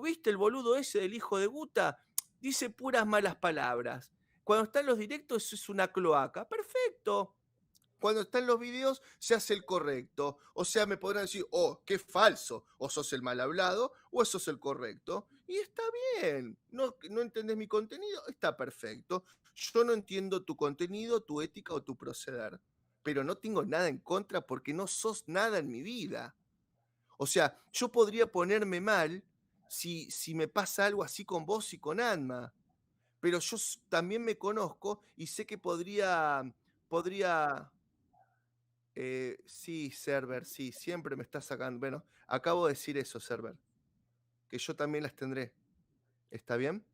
Speaker 4: ¿viste el boludo ese del hijo de Guta? Dice puras malas palabras. Cuando están los directos, eso es una cloaca. Perfecto. Cuando están los videos, se hace el correcto. O sea, me podrán decir, oh, qué falso. O sos el mal hablado, o sos el correcto. Y está bien. No entendés mi contenido, está perfecto. Yo no entiendo tu contenido, tu ética o tu proceder. Pero no tengo nada en contra porque no sos nada en mi vida. O sea, yo podría ponerme mal si me pasa algo así con vos y con Anma. Pero yo también me conozco y sé que podría... sí, Server, sí, siempre me está sacando. Bueno, acabo de decir eso, Server. Que yo también las tendré. ¿Está bien?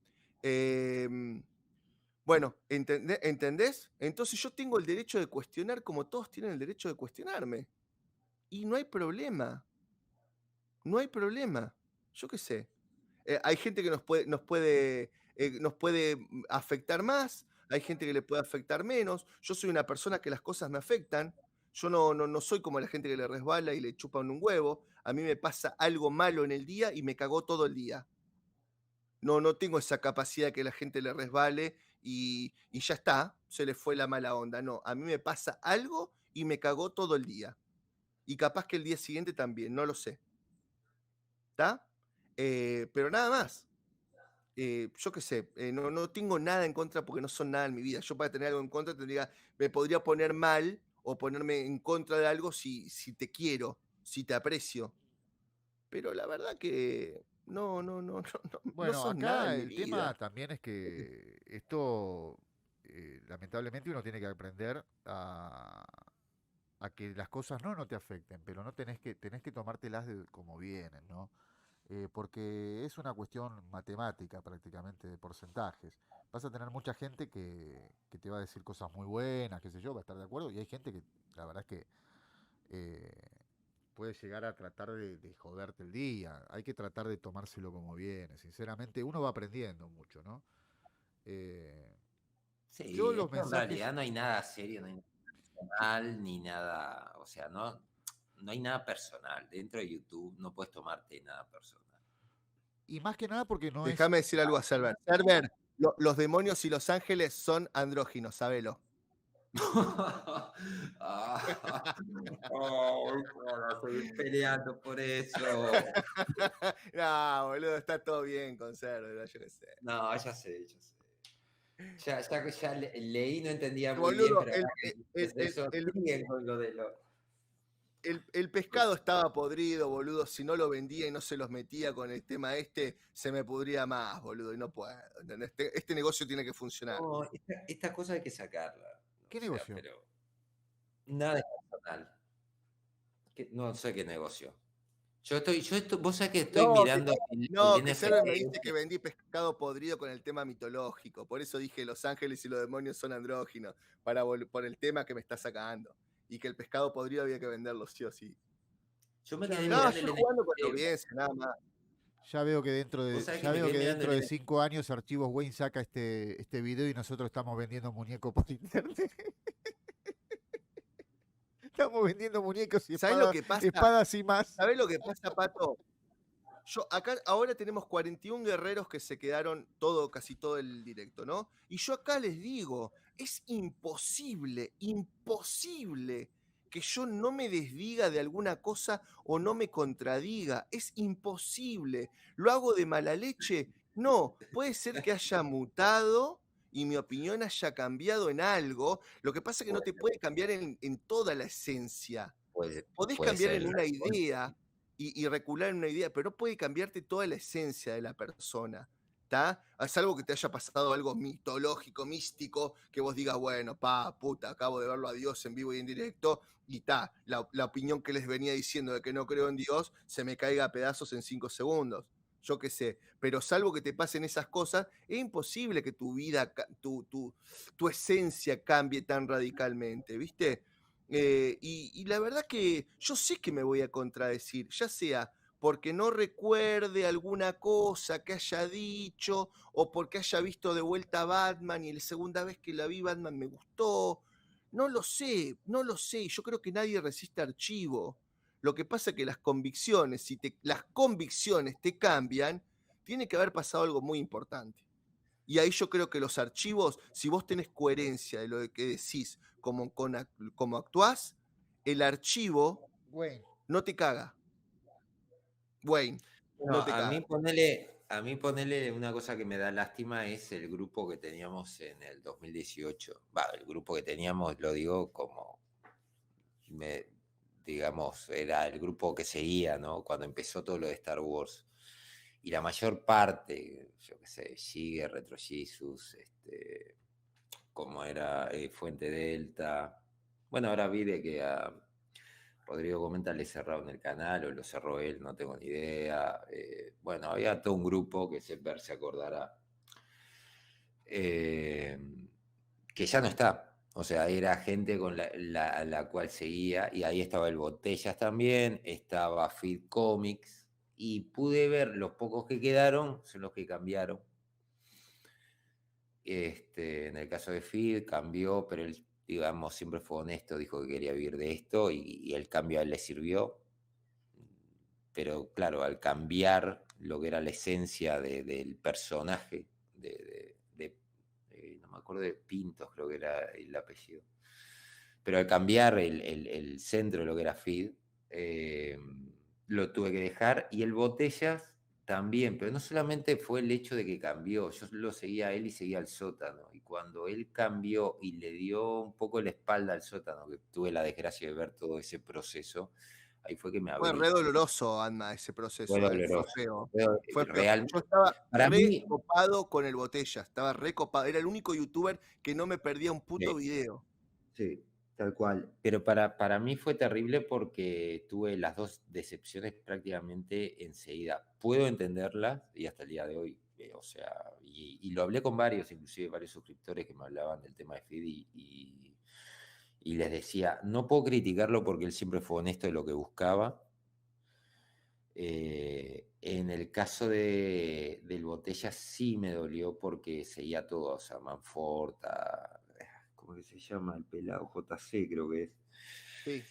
Speaker 4: Bueno, ¿entendés? Entonces yo tengo el derecho de cuestionar como todos tienen el derecho de cuestionarme. Y no hay problema. No hay problema. Yo qué sé. Hay gente que nos puede afectar más, hay gente que le puede afectar menos. Yo soy una persona que las cosas me afectan. Yo no soy como la gente que le resbala y le chupan un huevo. A mí me pasa algo malo en el día y me cagó todo el día. No tengo esa capacidad que la gente le resbale y ya está, se le fue la mala onda. No, a mí me pasa algo y me cagó todo el día. Y capaz que el día siguiente también, no lo sé. ¿Está? Pero nada más. Yo qué sé, no tengo nada en contra porque no son nada en mi vida. Yo para tener algo en contra me podría poner mal o ponerme en contra de algo si te quiero, si te aprecio. Pero la verdad que no
Speaker 2: Bueno,
Speaker 4: sos nada
Speaker 2: acá
Speaker 4: en mi
Speaker 2: el tema
Speaker 4: vida.
Speaker 2: también es que esto, lamentablemente uno tiene que aprender a que las cosas no te afecten, pero no tenés que tomártelas como vienen, ¿no? Porque es una cuestión matemática prácticamente de porcentajes. Vas a tener mucha gente que te va a decir cosas muy buenas, qué sé yo, va a estar de acuerdo, y hay gente que la verdad es que eh, puede llegar a tratar de joderte el día. Hay que tratar de tomárselo como viene. Sinceramente, uno va aprendiendo mucho, ¿no? Yo
Speaker 3: Sí, es
Speaker 2: los
Speaker 3: que en
Speaker 2: mensajes...
Speaker 3: realidad no hay nada serio, no hay nada personal, ni nada, o sea, no hay nada personal. Dentro de YouTube no puedes tomarte nada personal.
Speaker 2: Y más que nada porque no es...
Speaker 4: Déjame decir algo a Server. Server, los demonios y los ángeles son andróginos, sabelo.
Speaker 3: Estoy peleando por eso.
Speaker 4: No, boludo, está todo bien con Server, yo qué sé.
Speaker 3: No, ya sé. Ya leí, no entendía muy bien,
Speaker 4: Boludo,
Speaker 3: pero ahora que dices eso, siguen con lo de lo...
Speaker 4: el pescado estaba podrido, boludo. Si no lo vendía y no se los metía con el tema se me pudría más, boludo. Y no puedo. ¿Entendés? Este negocio tiene que funcionar.
Speaker 3: No, esta cosa hay que sacarla.
Speaker 2: ¿Qué negocio?
Speaker 3: Pero nada es personal. No sé qué negocio. Vos sabés que estoy mirando.
Speaker 4: Que Server me dice que vendí pescado podrido con el tema mitológico. Por eso dije los ángeles y los demonios son andróginos. Por el tema que me está sacando. Y que el pescado podrido había que venderlo sí o sí.
Speaker 3: Yo me quedé
Speaker 4: yo jugando con la audiencia, nada más.
Speaker 2: Ya veo que dentro de 5 años Archivos Wayne saca este video y nosotros estamos vendiendo muñecos por internet. Estamos vendiendo muñecos y espadas y más.
Speaker 4: ¿Sabés lo que pasa, Pato? Acá ahora tenemos 41 guerreros que se quedaron casi todo el directo, ¿no? Y yo acá les digo, es imposible que yo no me desdiga de alguna cosa o no me contradiga. Es imposible. ¿Lo hago de mala leche? No, puede ser que haya mutado y mi opinión haya cambiado en algo. Lo que pasa es que no te puede cambiar en toda la esencia. Podés cambiar en una idea y recular en una idea, pero no puede cambiarte toda la esencia de la persona. Es algo que te haya pasado algo mitológico, místico, que vos digas, bueno, puta, acabo de verlo a Dios en vivo y en directo, y la opinión que les venía diciendo de que no creo en Dios, se me caiga a pedazos en 5 segundos. Yo qué sé, pero salvo que te pasen esas cosas, es imposible que tu vida, tu esencia cambie tan radicalmente, ¿viste? Y la verdad que yo sé que me voy a contradecir, ya sea porque no recuerde alguna cosa que haya dicho, o porque haya visto de vuelta a Batman y la segunda vez que la vi Batman me gustó. No lo sé. Yo creo que nadie resiste Archivo. Lo que pasa es que las convicciones, si las convicciones te cambian, tiene que haber pasado algo muy importante. Y ahí yo creo que los archivos, si vos tenés coherencia de lo que decís, como actuás, el archivo
Speaker 2: Wayne.
Speaker 4: no te caga. Wayne,
Speaker 3: No,
Speaker 4: no te
Speaker 3: a
Speaker 4: caga.
Speaker 3: mí ponele una cosa que me da lástima es el grupo que teníamos en el 2018. El grupo que teníamos, lo digo como, digamos, era el grupo que seguía, ¿no? Cuando empezó todo lo de Star Wars. Y la mayor parte, yo qué sé, Giger, Retro Jesus, como era Fuente Delta. Bueno, ahora vi de que a Rodrigo Comenta le cerraron el canal o lo cerró él, no tengo ni idea. Bueno, había todo un grupo que se acordará, que ya no está. O sea, era gente con la cual seguía, y ahí estaba el Botellas también, estaba Feed Comics, y pude ver los pocos que quedaron, son los que cambiaron. En el caso de Feed cambió, pero él, digamos, siempre fue honesto, dijo que quería vivir de esto, y el cambio a él le sirvió. Pero claro, al cambiar lo que era la esencia del personaje, no me acuerdo de Pintos, creo que era el apellido, pero al cambiar el centro de lo que era Feed, lo tuve que dejar, y el Botellas también, pero no solamente fue el hecho de que cambió, yo lo seguía a él y seguía al sótano, y cuando él cambió y le dio un poco la espalda al sótano, que tuve la desgracia de ver todo ese proceso, ahí fue que me abrí.
Speaker 4: Fue re doloroso, Anma, ese proceso.
Speaker 3: Fue
Speaker 4: Fue
Speaker 3: doloroso.
Speaker 4: feo.
Speaker 3: Fue
Speaker 4: Fue feo.
Speaker 3: real.
Speaker 4: Yo estaba
Speaker 3: Para mí,
Speaker 4: copado con el Botella, estaba re copado. Era el único youtuber que no me perdía un puto video.
Speaker 3: Sí, tal cual. Pero para mí fue terrible porque tuve las dos decepciones prácticamente enseguida. Puedo entenderlas, y hasta el día de hoy, o sea, y lo hablé con varios, inclusive varios suscriptores que me hablaban del tema de Feed, y les decía, no puedo criticarlo porque él siempre fue honesto de lo que buscaba. En el caso del Botella sí me dolió porque seguía todo, o sea, Manfort, ¿cómo que se llama? El pelado JC, creo que es.
Speaker 4: Sí.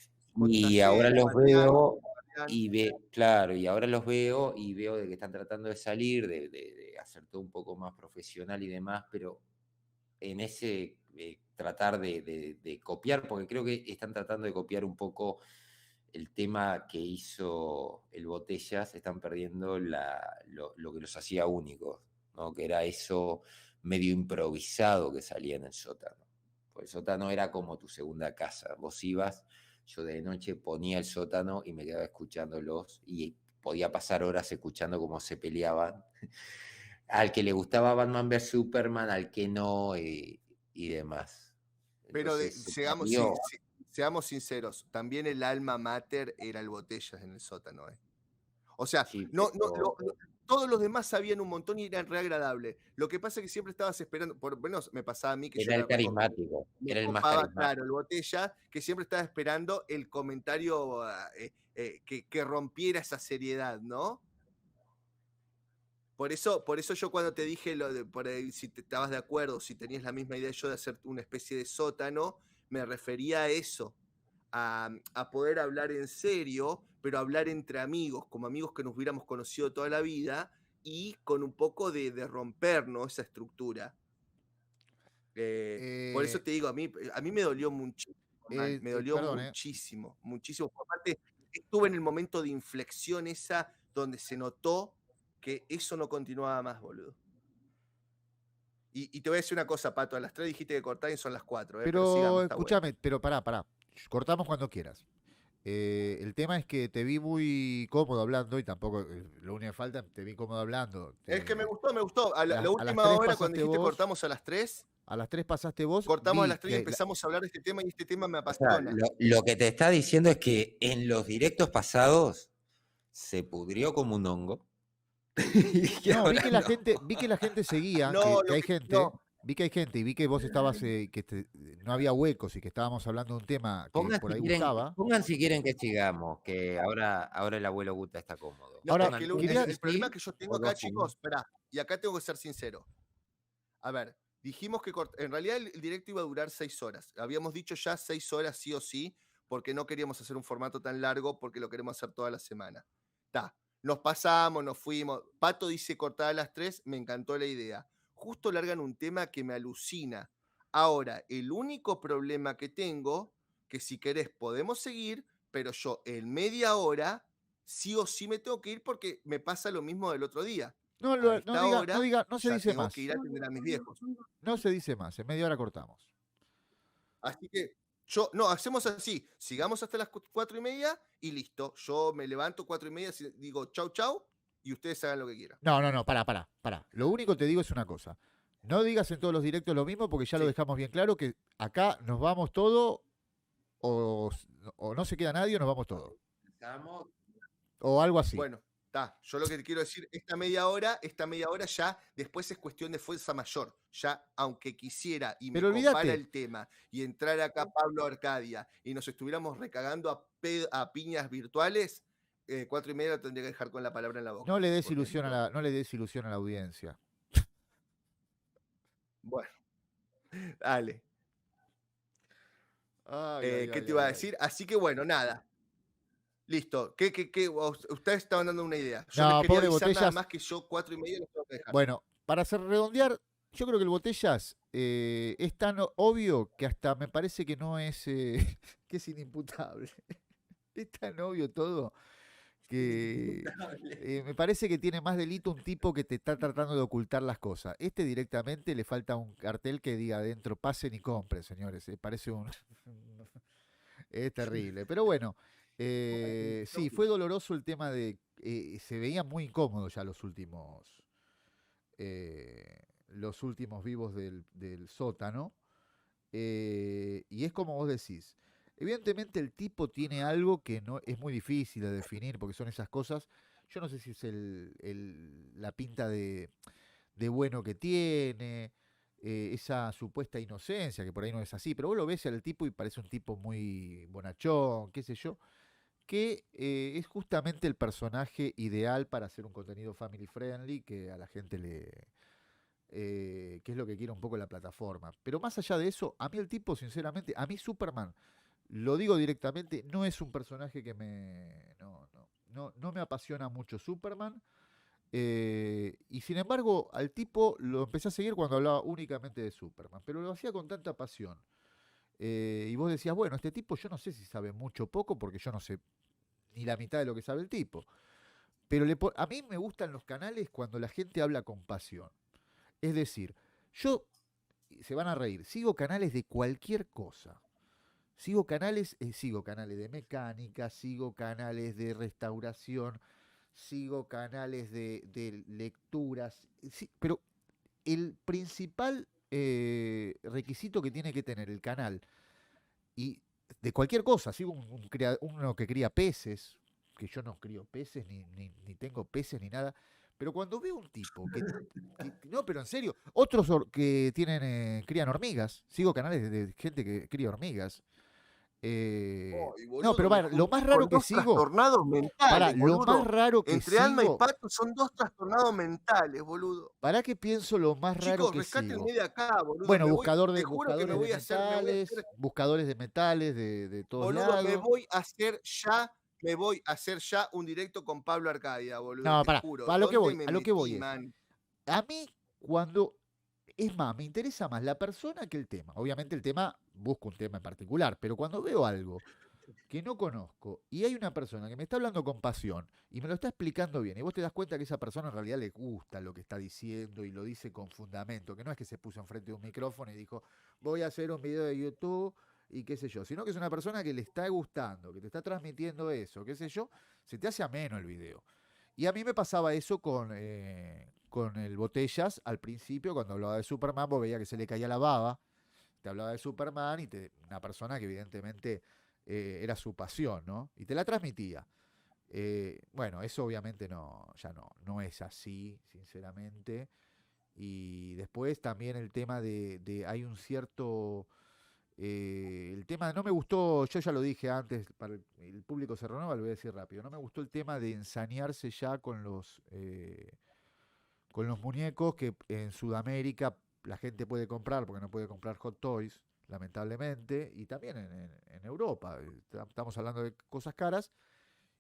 Speaker 3: Y
Speaker 4: JC,
Speaker 3: ahora los
Speaker 4: Mariano,
Speaker 3: veo
Speaker 4: Mariano.
Speaker 3: claro, y ahora los veo y veo de que están tratando de salir, de hacer todo un poco más profesional y demás, pero en ese tratar de copiar, porque creo que están tratando de copiar un poco el tema que hizo el Botellas, están perdiendo lo que los hacía únicos, ¿no? Que era eso medio improvisado que salía en el sótano. Pues el sótano era como tu segunda casa. Vos ibas, yo de noche ponía el sótano y me quedaba escuchándolos, y podía pasar horas escuchando cómo se peleaban. Al que le gustaba Batman vs Superman, al que no, y demás.
Speaker 4: Pero
Speaker 3: Entonces,
Speaker 4: seamos sinceros, también el alma mater era el Botellas en el sótano. O sea,
Speaker 3: sí,
Speaker 4: todos los demás sabían un montón y eran re agradables. Lo que pasa es que siempre estabas esperando, por lo menos me pasaba a mí que
Speaker 3: era el carismático, era el más carismático.
Speaker 4: Claro, el Botella, que siempre estaba esperando el comentario que rompiera esa seriedad, ¿no? Por eso yo cuando te dije por ahí, si te estabas de acuerdo, si tenías la misma idea yo de hacer una especie de sótano, me refería a eso, a poder hablar en serio, pero hablar entre amigos, como amigos que nos hubiéramos conocido toda la vida, y con un poco de rompernos esa estructura. Por eso te digo, a mí me dolió muchísimo, me dolió muchísimo, muchísimo. Aparte, estuve en el momento de inflexión esa donde se notó que eso no continuaba más, boludo. Y te voy a decir una cosa, Pato, a las 3 dijiste que cortaban y son las 4.
Speaker 2: Pero
Speaker 4: sigamos,
Speaker 2: escúchame, bueno. Pero pará. Cortamos cuando quieras. El tema es que te vi muy cómodo hablando, y tampoco, lo único que falta, te vi cómodo hablando.
Speaker 4: Es que me gustó. A la última hora, cuando dijiste vos, cortamos a las 3.
Speaker 2: A las 3 pasaste vos.
Speaker 4: Cortamos a las 3 y empezamos a hablar de este tema, y este tema me apasiona.
Speaker 3: O sea, lo que te está diciendo es que en los directos pasados se pudrió como un hongo.
Speaker 2: No, vi que la gente seguía, que hay gente. No. Vi que hay gente, y vi que vos estabas, no había huecos y que estábamos hablando de un tema que por ahí gustaba.
Speaker 3: Pongan si quieren que sigamos, que ahora el abuelo Guta está cómodo.
Speaker 4: No, ahora, el problema que yo tengo acá, chicos, esperá, y acá tengo que ser sincero. A ver, dijimos que en realidad el directo iba a durar 6 horas. Habíamos dicho ya 6 horas sí o sí, porque no queríamos hacer un formato tan largo, porque lo queremos hacer toda la semana. Nos pasamos, nos fuimos. Pato dice cortar a las 3, me encantó la idea. justo largan un tema que me alucina. Ahora, el único problema que tengo, que si querés podemos seguir, pero yo en media hora sí o sí me tengo que ir porque me pasa lo mismo del otro día.
Speaker 2: No,
Speaker 4: A
Speaker 2: no
Speaker 4: esta
Speaker 2: diga,
Speaker 4: hora
Speaker 2: no diga, no se
Speaker 4: ya
Speaker 2: dice
Speaker 4: tengo
Speaker 2: más.
Speaker 4: que ir a atender a mis viejos.
Speaker 2: No se dice más, en media hora cortamos.
Speaker 4: Así que no, hacemos así, sigamos hasta las 4:30 y listo. Yo me levanto 4:30, digo chau, chau, y ustedes hagan lo que quieran.
Speaker 2: No, pará. Lo único que te digo es una cosa. No digas en todos los directos lo mismo porque ya lo dejamos bien claro que acá nos vamos todos o no se queda nadie o nos vamos todos. O algo así.
Speaker 4: Bueno, está. Yo lo que te quiero decir, esta media hora ya después es cuestión de fuerza mayor. Ya, aunque quisiera y me
Speaker 2: Pero
Speaker 4: compara
Speaker 2: olvídate.
Speaker 4: el tema y entrar acá Pablo Arcadia y nos estuviéramos recagando a piñas virtuales, 4:30 lo tendría que dejar con la palabra en la boca.
Speaker 2: No le des ilusión a la audiencia.
Speaker 4: Bueno, dale.
Speaker 2: Ay,
Speaker 4: ¿Qué te iba a decir? Así que bueno, nada. Listo. Ustedes estaban dando una idea. Yo
Speaker 2: No,
Speaker 4: les quería
Speaker 2: pobre
Speaker 4: avisar nada
Speaker 2: Botellas.
Speaker 4: más que yo 4:30 los tengo que dejar.
Speaker 2: Bueno, para hacer redondear, yo creo que el Botellas es tan obvio que hasta me parece que no es que es inimputable. Es tan obvio todo que me parece que tiene más delito un tipo que te está tratando de ocultar las cosas. Este directamente le falta un cartel que diga adentro, pasen y compren, señores. Parece un... es terrible. Pero bueno, sí, fue doloroso el tema de... se veía muy incómodo ya los últimos vivos del sótano. Y es como vos decís. Evidentemente el tipo tiene algo que no es muy difícil de definir porque son esas cosas. Yo no sé si es la pinta de bueno que tiene, esa supuesta inocencia, que por ahí no es así, pero vos lo ves al tipo y parece un tipo muy bonachón, qué sé yo, que es justamente el personaje ideal para hacer un contenido family friendly que a la gente que es lo que quiere un poco la plataforma. Pero más allá de eso, a mí el tipo, sinceramente, a mí Superman, lo digo directamente, no es un personaje que no me apasiona mucho Superman. Y sin embargo, al tipo lo empecé a seguir cuando hablaba únicamente de Superman, pero lo hacía con tanta pasión. Y vos decías, bueno, este tipo yo no sé si sabe mucho o poco, porque yo no sé ni la mitad de lo que sabe el tipo. Pero a mí me gustan los canales cuando la gente habla con pasión. Es decir, se van a reír, sigo canales de cualquier cosa. Sigo canales de mecánica, sigo canales de restauración, sigo canales de lecturas, sí, pero el principal requisito que tiene que tener el canal, y de cualquier cosa, sigo uno que cría peces, que yo no crío peces, ni tengo peces, ni nada, pero cuando veo un tipo no, pero en serio, otros que crían hormigas, sigo canales de gente que cría hormigas. No, pero lo más raro que sigo.
Speaker 4: Trastornados mentales,
Speaker 2: Lo más raro que
Speaker 4: entre Alma y
Speaker 2: sigo.
Speaker 4: Pato son dos trastornados mentales, boludo.
Speaker 2: ¿Para qué pienso lo más raro
Speaker 4: Chicos,
Speaker 2: que
Speaker 4: rescátenme
Speaker 2: sigo?
Speaker 4: de acá, boludo.
Speaker 2: Bueno,
Speaker 4: Te
Speaker 2: buscadores
Speaker 4: juro que me
Speaker 2: de
Speaker 4: voy a hacer,
Speaker 2: metales, buscadores de metales de todos
Speaker 4: boludo,
Speaker 2: lados.
Speaker 4: me voy a hacer ya un directo con Pablo Arcadia, boludo.
Speaker 2: No,
Speaker 4: te juro.
Speaker 2: a lo que voy,
Speaker 4: ¿Dónde me
Speaker 2: a lo que
Speaker 4: metí,
Speaker 2: voy es,
Speaker 4: man?
Speaker 2: a mí cuando, es más, me interesa más la persona que el tema. Obviamente el tema, busco un tema en particular, pero cuando veo algo que no conozco y hay una persona que me está hablando con pasión y me lo está explicando bien y vos te das cuenta que esa persona en realidad le gusta lo que está diciendo y lo dice con fundamento, que no es que se puso enfrente de un micrófono y dijo voy a hacer un video de YouTube y qué sé yo, sino que es una persona que le está gustando, que te está transmitiendo eso, qué sé yo, se te hace ameno el video. Y a mí me pasaba eso con el Botellas al principio, cuando hablaba de Superman, vos veías que se le caía la baba, te hablaba de Superman y una persona que evidentemente era su pasión, ¿no? Y te la transmitía. Bueno, eso obviamente ya no es así, sinceramente. Y después también el tema de hay un cierto... el tema, no me gustó, yo ya lo dije antes, para el público se renueva, lo voy a decir rápido, no me gustó el tema de ensañarse ya con los muñecos que en Sudamérica la gente puede comprar, porque no puede comprar Hot Toys, lamentablemente, y también en Europa. Estamos hablando de cosas caras,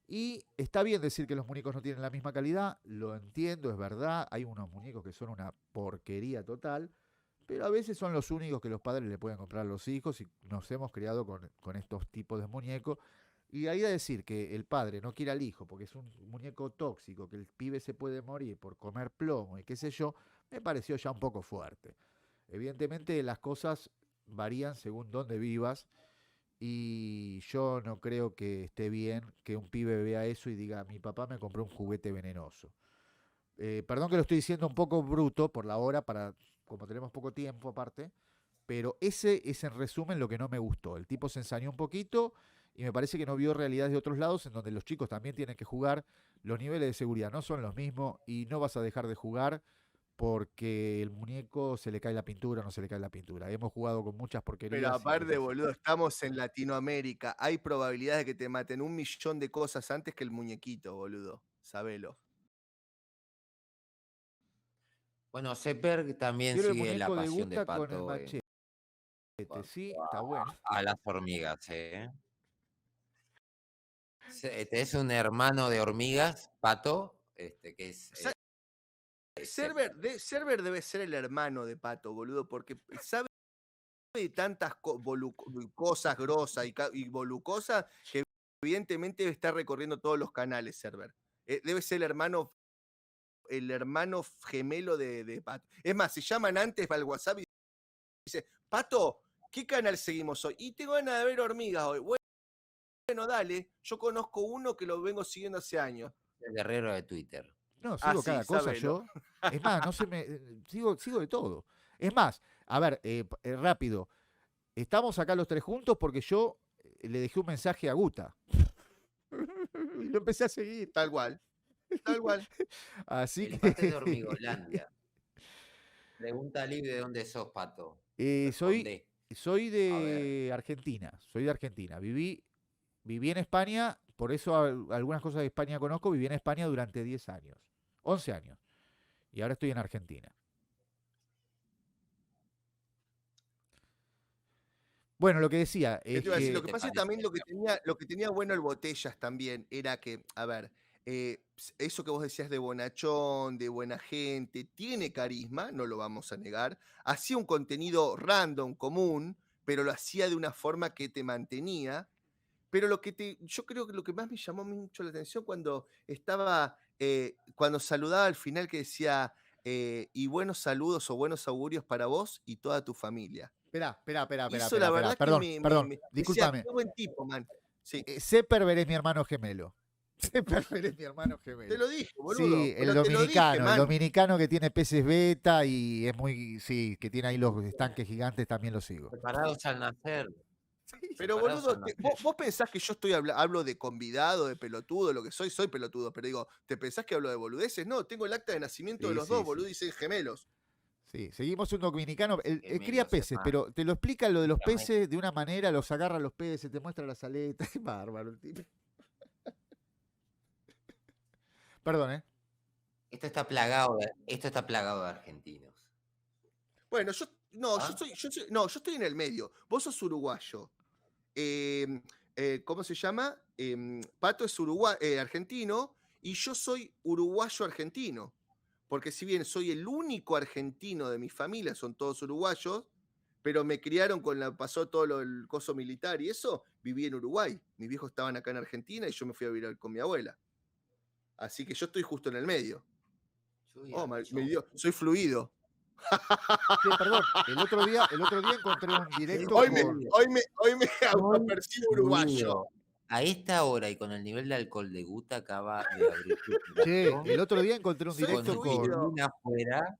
Speaker 2: Y está bien decir que los muñecos no tienen la misma calidad, lo entiendo, es verdad, hay unos muñecos que son una porquería total, pero a veces son los únicos que los padres le pueden comprar a los hijos y nos hemos criado con estos tipos de muñecos. Y ahí a decir que el padre no quiere al hijo porque es un muñeco tóxico, que el pibe se puede morir por comer plomo y qué sé yo, me pareció ya un poco fuerte. Evidentemente las cosas varían según dónde vivas y yo no creo que esté bien que un pibe vea eso y diga, mi papá me compró un juguete venenoso. Perdón que lo estoy diciendo un poco bruto por la hora, como tenemos poco tiempo aparte, pero ese es en resumen lo que no me gustó. El tipo se ensañó un poquito y me parece que no vio realidades de otros lados en donde los chicos también tienen que jugar. Los niveles de seguridad no son los mismos y no vas a dejar de jugar porque el muñeco se le cae la pintura o no se le cae la pintura. Hemos jugado con muchas porquerías.
Speaker 4: Pero aparte, boludo, estamos en Latinoamérica. Hay probabilidades de que te maten 1.000.000 de cosas antes que el muñequito, boludo. Sabelo.
Speaker 3: Bueno, Seper también
Speaker 2: Quiero el
Speaker 3: sigue la
Speaker 2: muñeco de
Speaker 3: pasión de
Speaker 2: Guta con el
Speaker 3: Pato
Speaker 2: machete. Sí, está bueno.
Speaker 3: a las hormigas, ¿eh? Es un hermano de hormigas, Pato, que es...
Speaker 4: Server debe ser el hermano de Pato, boludo, porque sabe de tantas cosas grosas y volucosas que evidentemente está recorriendo todos los canales, Server. Debe ser el hermano gemelo de Pato. Es más, se llaman antes para el WhatsApp y dice, Pato, ¿qué canal seguimos hoy? Y tengo ganas de ver hormigas hoy. Bueno, dale, yo conozco uno que lo vengo siguiendo hace años.
Speaker 3: El guerrero de Twitter.
Speaker 2: No, sigo cada cosa yo. Es más, no se me. Sigo de todo. Es más, a ver, rápido. Estamos acá los tres juntos porque yo le dejé un mensaje a Guta. Y lo empecé a seguir.
Speaker 4: Tal cual. Tal cual.
Speaker 2: Así
Speaker 3: El
Speaker 2: que.
Speaker 3: Pato es de Hormigolandia. Pregunta a Liv de dónde sos, Pato.
Speaker 2: Soy de Argentina. Soy de Argentina. Viví en España, por eso algunas cosas de España conozco. Viví en España durante 10 años. 11 años. Y ahora estoy en Argentina. Bueno, lo que decía es
Speaker 4: que... Lo que pasa es también lo que tenía bueno el Botellas también era que, a ver, eso que vos decías de bonachón, de buena gente, tiene carisma, no lo vamos a negar. Hacía un contenido random, común, pero lo hacía de una forma que te mantenía. Pero yo creo que lo que más me llamó mucho la atención cuando estaba, cuando saludaba al final que decía, y buenos saludos o buenos augurios para vos y toda tu familia.
Speaker 2: Espera.
Speaker 4: La verdad
Speaker 2: perdón,
Speaker 4: que
Speaker 2: discúlpame.
Speaker 4: Decía, qué buen tipo, man. Sí.
Speaker 2: Seperver es mi hermano gemelo. Seperver es mi hermano gemelo.
Speaker 4: Te lo dije, boludo.
Speaker 2: Sí, el dominicano, el dominicano que tiene peces beta y es muy, sí, que tiene ahí los estanques gigantes, también lo sigo.
Speaker 3: Preparados al nacer.
Speaker 4: Pero boludo, vos pensás que yo hablo de convidado, de pelotudo, lo que soy pelotudo, pero digo, ¿te pensás que hablo de boludeces? No, tengo el acta de nacimiento de los dos, boludo, dicen gemelos.
Speaker 2: Sí, seguimos un dominicano, él cría peces, pero te lo explica lo de los peces de una manera, los agarra los peces, te muestra las aletas, es bárbaro el tipo. Perdón, ¿eh?
Speaker 3: Esto está plagado de argentinos.
Speaker 4: Bueno, yo estoy en el medio. Vos sos uruguayo. ¿Cómo se llama? Pato es argentino y yo soy uruguayo argentino. Porque si bien soy el único argentino de mi familia, son todos uruguayos, pero me criaron pasó todo el coso militar y eso, viví en Uruguay. Mis viejos estaban acá en Argentina y yo me fui a vivir con mi abuela. Así que yo estoy justo en el medio. Soy fluido.
Speaker 2: Sí, perdón, el otro día encontré un directo.
Speaker 4: Hoy me autopercibo uruguayo.
Speaker 3: A esta hora y con el nivel de alcohol de Guta acaba de abrir.
Speaker 2: El otro día encontré un directo con
Speaker 3: afuera.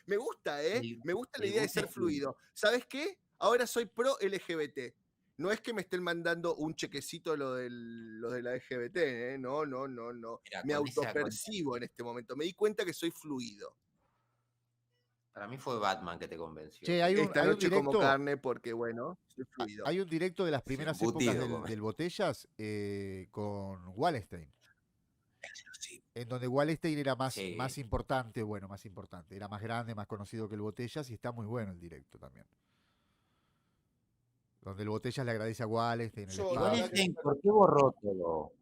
Speaker 4: Me gusta, me gusta la idea de ser fluido. ¿Sabes qué? Ahora soy pro LGBT. No es que me estén mandando un chequecito los de la LGBT, No. Mira, me autopercibo en este momento. Me di cuenta que soy fluido.
Speaker 3: Para mí fue Batman que te convenció.
Speaker 2: Che,
Speaker 4: Esta noche directo, como carne porque, bueno, soy fluido.
Speaker 2: Hay un directo de las primeras épocas del Botellas con Wallenstein. En donde Wallenstein era más importante, era más grande, más conocido que el Botellas y está muy bueno el directo también. Donde el Botella le agradece a Wallenstein. El
Speaker 4: Yo,
Speaker 2: espacio.
Speaker 3: Wallenstein, ¿por qué borró todo?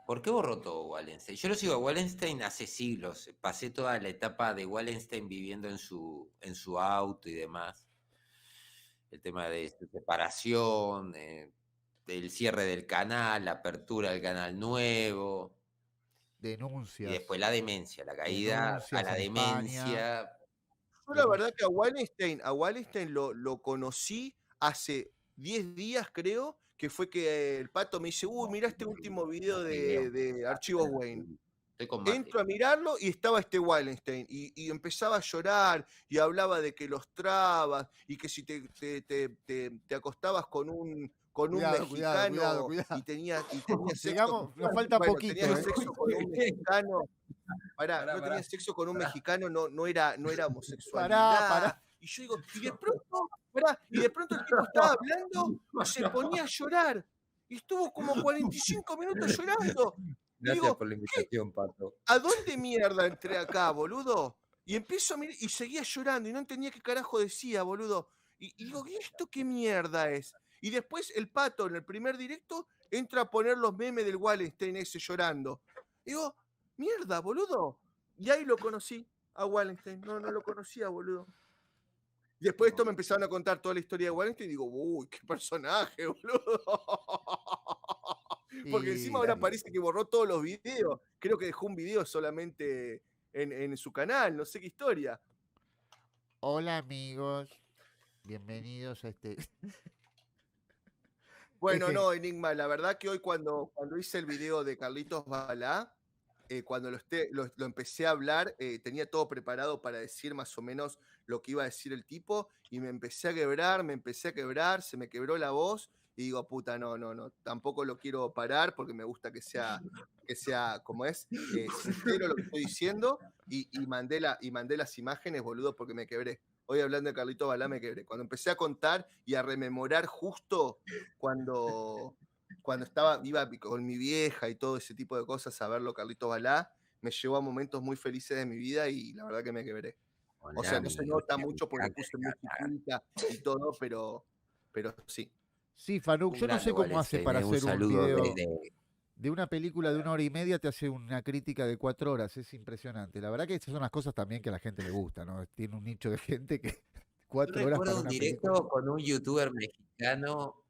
Speaker 3: ¿Por qué borró todo Wallenstein? Yo lo sigo a Wallenstein hace siglos. Pasé toda la etapa de Wallenstein viviendo en su auto y demás. El tema de su separación, del cierre del canal, la apertura del canal nuevo.
Speaker 2: Denuncias.
Speaker 3: Y después la demencia, la caída
Speaker 2: Denuncias
Speaker 3: a la
Speaker 2: en
Speaker 3: demencia.
Speaker 4: Yo la verdad que a Wallenstein lo conocí hace 10 días, creo, que fue que el Pato me dice, uy, mirá este último video de Archivos Wayne. Entro a mirarlo y estaba este Wallenstein y empezaba a llorar y hablaba de que los trabas y que si te acostabas con un mexicano y tenías sexo,
Speaker 2: Llegamos, nos falta poquito.
Speaker 4: tenías sexo con un mexicano, no tenías sexo con un mexicano, no era homosexualidad.
Speaker 2: Pará.
Speaker 4: Y yo digo, y de pronto el tipo estaba hablando y se ponía a llorar. Y estuvo como 45 minutos llorando.
Speaker 3: Gracias
Speaker 4: Digo,
Speaker 3: por la invitación, Pato.
Speaker 4: ¿a dónde mierda entré acá, boludo? Y empiezo a mirar y seguía llorando y no entendía qué carajo decía, boludo. Y digo, ¿y esto qué mierda es? Y después el Pato en el primer directo entra a poner los memes del Wallenstein ese llorando. Digo, mierda, boludo. Y ahí lo conocí a Wallenstein. No lo conocía, boludo. Y después de esto me empezaron a contar toda la historia de Wallenstein y digo, uy, qué personaje, boludo. Porque encima ahora parece que borró todos los videos. Creo que dejó un video solamente en su canal, no sé qué historia.
Speaker 2: Hola amigos, bienvenidos a este...
Speaker 4: Bueno, no, Enigma, la verdad que hoy cuando hice el video de Carlitos Balá, cuando lo empecé a hablar, tenía todo preparado para decir más o menos lo que iba a decir el tipo, y me empecé a quebrar, se me quebró la voz, y digo, puta, no, tampoco lo quiero parar, porque me gusta que sea como es, sincero lo que estoy diciendo, y mandé las imágenes, boludo, porque me quebré. Hoy hablando de Carlitos Balá me quebré. Cuando empecé a contar y a rememorar justo cuando iba con mi vieja y todo ese tipo de cosas a verlo Carlitos Balá, me llevó a momentos muy felices de mi vida y la verdad que me quebré. O sea, no se nota mucho porque puse musiquita y todo, pero sí.
Speaker 2: Sí, Fanuc, yo no sé cómo hace para hacer un video de una película de 1 hora y media, te hace una crítica de 4 horas, es impresionante. La verdad que estas son las cosas también que a la gente le gusta, ¿no? Tiene un nicho de gente que 4 horas para
Speaker 3: un
Speaker 2: una
Speaker 3: directo
Speaker 2: película.
Speaker 3: con un youtuber mexicano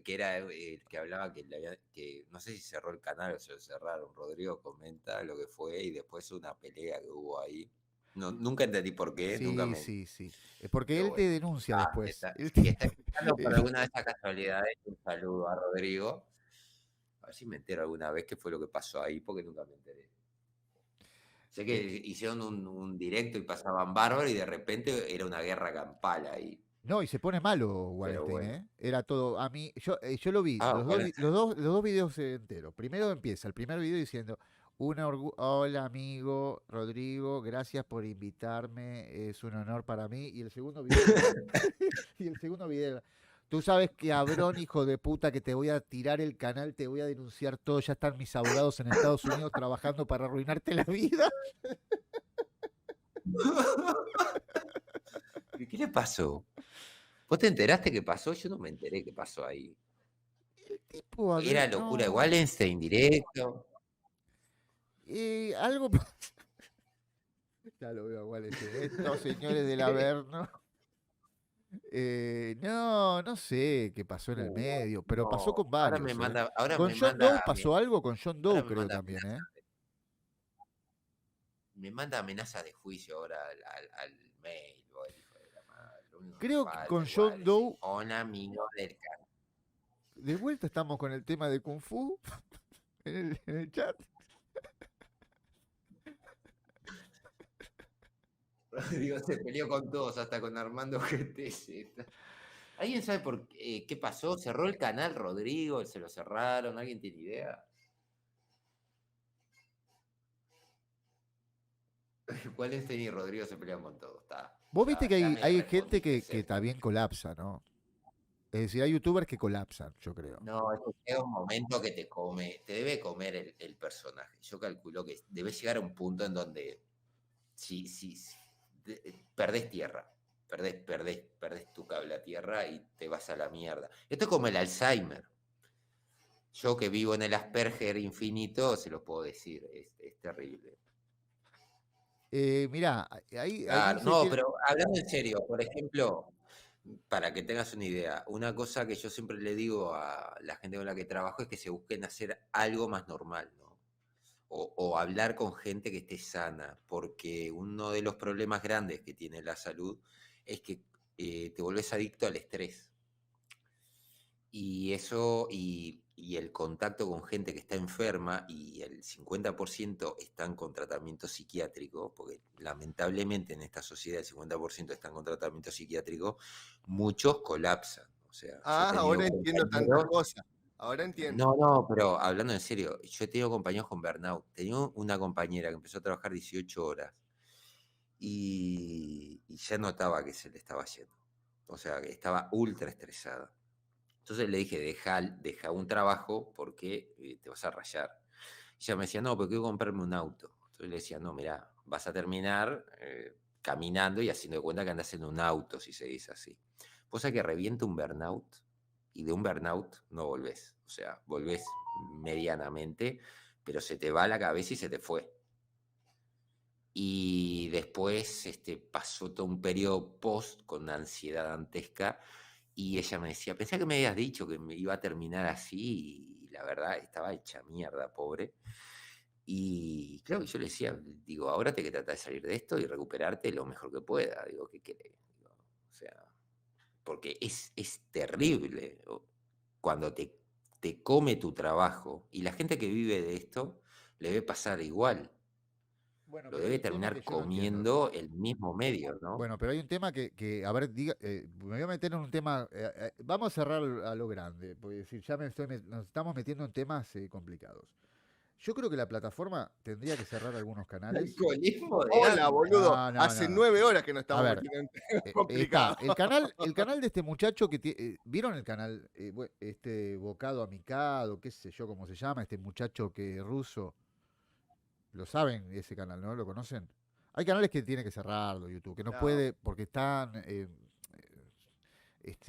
Speaker 3: que era el que hablaba que no sé si cerró el canal o se lo cerraron. Rodrigo comenta lo que fue y después una pelea que hubo ahí. No, nunca entendí por qué.
Speaker 2: Sí. Porque él te denuncia después.
Speaker 3: Si está escuchando por alguna de esas casualidades, un saludo a Rodrigo. A ver si me entero alguna vez qué fue lo que pasó ahí, porque nunca me enteré. Sé que hicieron un directo y pasaban bárbaro y de repente era una guerra campal ahí.
Speaker 2: No, y se pone malo Wallenstein,
Speaker 3: bueno.
Speaker 2: ¿eh? Era todo. A mí, yo lo vi,
Speaker 3: Wallenstein.
Speaker 2: los dos videos enteros. Primero empieza el primer video diciendo: hola amigo Rodrigo, gracias por invitarme, es un honor para mí. Y el segundo video, tú sabes que cabrón, hijo de puta, que te voy a tirar el canal, te voy a denunciar todo, ya están mis abogados en Estados Unidos trabajando para arruinarte la vida.
Speaker 3: ¿Qué le pasó? ¿Vos te enteraste qué pasó? Yo no me enteré qué pasó ahí. Era locura de Wallenstein directo.
Speaker 2: Algo ya lo veo a Wallenstein. Estos señores del Averno. No sé qué pasó en el medio, pero pasó con varios. Con John Doe pasó algo con John Doe, creo también, ¿eh?
Speaker 3: Me manda amenazas de juicio ahora al mail.
Speaker 2: Creo que con John Doe.
Speaker 3: Hola, amigo del canal.
Speaker 2: De vuelta estamos con el tema de Kung Fu en el chat.
Speaker 3: Digo, se peleó con todos, hasta con Armando GTZ. ¿Alguien sabe por qué pasó? ¿Cerró el canal Rodrigo? ¿Se lo cerraron? ¿Alguien tiene idea? Wallenstein y Rodrigo se pelean con todos.
Speaker 2: Vos viste que hay gente que también colapsa, ¿no? Es decir, hay youtubers que colapsan, yo creo.
Speaker 3: No, es que llega un momento que te debe comer el personaje. Yo calculo que debe llegar a un punto en donde si perdés tierra. perdés tu cable a tierra y te vas a la mierda. Esto es como el Alzheimer. Yo que vivo en el Asperger infinito, se lo puedo decir, es terrible.
Speaker 2: Mirá, ahí
Speaker 3: Claro,
Speaker 2: dice
Speaker 3: no,
Speaker 2: que...
Speaker 3: pero hablando en serio, por ejemplo, para que tengas una idea, una cosa que yo siempre le digo a la gente con la que trabajo es que se busquen hacer algo más normal, ¿no? O hablar con gente que esté sana, porque uno de los problemas grandes que tiene la salud es que te volvés adicto al estrés. Y eso, y el contacto con gente que está enferma, y el 50% están con tratamiento psiquiátrico, porque lamentablemente en esta sociedad el 50% están con tratamiento psiquiátrico, muchos colapsan. O sea, yo he tenido
Speaker 4: Ahora entiendo tantas
Speaker 3: compañeros.
Speaker 4: cosas. Ahora entiendo.
Speaker 3: No, pero hablando en serio, yo he tenido compañeros con burnout. Tenía una compañera que empezó a trabajar 18 horas y ya notaba que se le estaba yendo. O sea, que estaba ultra estresada. Entonces le dije, deja un trabajo porque te vas a rayar. Y ella me decía, no, pero quiero comprarme un auto. Entonces le decía, no, mirá, vas a terminar caminando y haciendo de cuenta que andas en un auto, si se dice así. Cosa que revienta un burnout y de un burnout no volvés. O sea, volvés medianamente, pero se te va la cabeza y se te fue. Y después pasó todo un periodo post con ansiedad dantesca. Y ella me decía, pensé que me habías dicho que me iba a terminar así, y la verdad estaba hecha mierda, pobre. Y claro, yo le decía, digo, ahora te que tratar de salir de esto y recuperarte lo mejor que pueda. Digo, ¿qué querés? Digo, o sea, porque es terrible cuando te come tu trabajo, y la gente que vive de esto le debe pasar igual.
Speaker 2: Bueno,
Speaker 3: Lo
Speaker 2: pero hay
Speaker 3: debe
Speaker 2: un tema que
Speaker 3: terminar
Speaker 2: yo no entiendo.
Speaker 3: comiendo el mismo medio, ¿no?
Speaker 2: Bueno, pero hay un tema que a ver, diga, me voy a meter en un tema, vamos a cerrar a lo grande, porque decir, ya nos estamos metiendo en temas complicados. Yo creo que la plataforma tendría que cerrar algunos canales.
Speaker 3: Alcoholismo de
Speaker 4: Hola,
Speaker 3: hambre.
Speaker 4: boludo.
Speaker 2: No,
Speaker 4: Hace
Speaker 2: no.
Speaker 4: 9 horas que nos
Speaker 2: A
Speaker 4: estamos
Speaker 2: ver,
Speaker 4: metiendo en temas
Speaker 2: está
Speaker 4: complicados.
Speaker 2: el canal de este muchacho que ¿vieron el canal? Este Bocado Amicado, qué sé yo cómo se llama, este muchacho que ruso. Lo saben ese canal, ¿no? ¿Lo conocen? Hay canales que tiene que cerrarlo, YouTube, que no
Speaker 4: No.
Speaker 2: puede, porque están. Se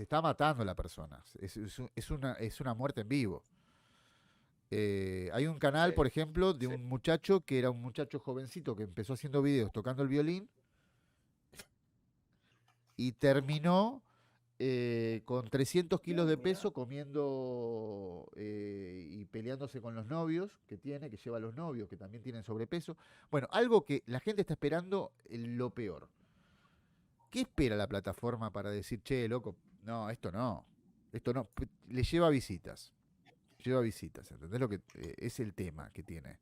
Speaker 2: está matando la persona. Es una muerte en vivo. Hay un canal,
Speaker 4: Sí,
Speaker 2: por ejemplo, de
Speaker 4: sí.
Speaker 2: un muchacho que era un muchacho jovencito que empezó haciendo videos tocando el violín y terminó con 300 kilos de peso comiendo y peleándose con los novios que lleva a los novios que también tienen sobrepeso. Bueno, algo que la gente está esperando, lo peor. ¿Qué espera la plataforma para decir, che, loco, no, esto no? Le lleva visitas. ¿Entendés lo que es el tema que tiene?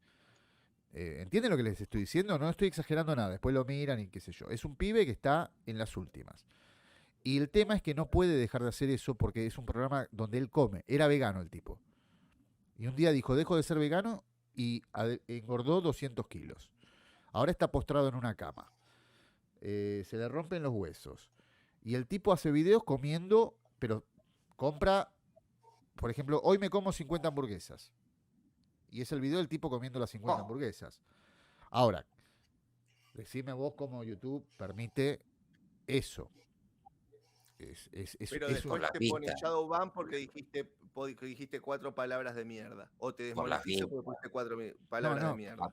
Speaker 2: ¿Entienden lo que les estoy diciendo? No estoy exagerando nada, después lo miran y qué sé yo. Es un pibe que está en las últimas. Y el tema es que no puede dejar de hacer eso porque es un programa donde él come. Era vegano el tipo. Y un día dijo, dejo de ser vegano y engordó 200 kilos. Ahora está postrado en una cama. Se le rompen los huesos. Y el tipo hace videos comiendo, pero compra, por ejemplo, hoy me como 50 hamburguesas. Y es el video del tipo comiendo las 50 hamburguesas. Ahora, decime vos cómo YouTube permite eso.
Speaker 4: Pero
Speaker 2: es
Speaker 4: después te pone Shadowban porque dijiste 4 palabras de mierda. O te
Speaker 3: Por las
Speaker 4: desmonetiza porque pusiste 4 palabras de mierda.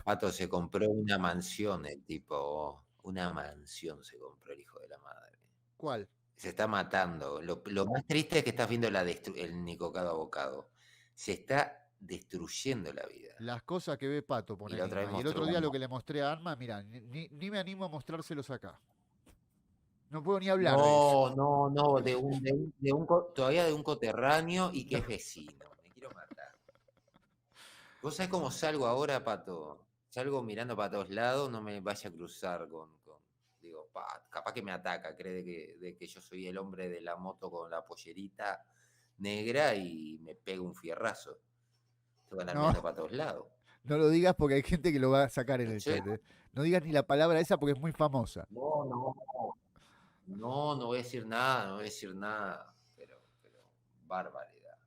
Speaker 3: Pato se compró una mansión, el tipo. Una mansión se compró el hijo de la madre.
Speaker 2: ¿Cuál?
Speaker 3: Se está matando. Lo más triste es que estás viendo el Nicocado Abocado. Se está destruyendo la vida.
Speaker 2: Las cosas que ve Pato, pone
Speaker 3: Y
Speaker 2: Lima. Y el otro día lo que le mostré a Arma, mira, ni me animo a mostrárselos acá. No puedo ni hablar de eso.
Speaker 3: No, todavía de un coterráneo y que es vecino. Me quiero matar. ¿Vos sabés cómo salgo ahora, Pato? Salgo mirando para todos lados, no me vaya a cruzar digo, capaz que me ataca, cree de que yo soy el hombre de la moto con la pollerita negra y me pega un fierrazo. Tengo que andar mirando para todos lados.
Speaker 2: No lo digas porque hay gente que lo va a sacar en el chat. No digas ni la palabra esa porque es muy famosa.
Speaker 3: No voy a decir nada, pero barbaridad.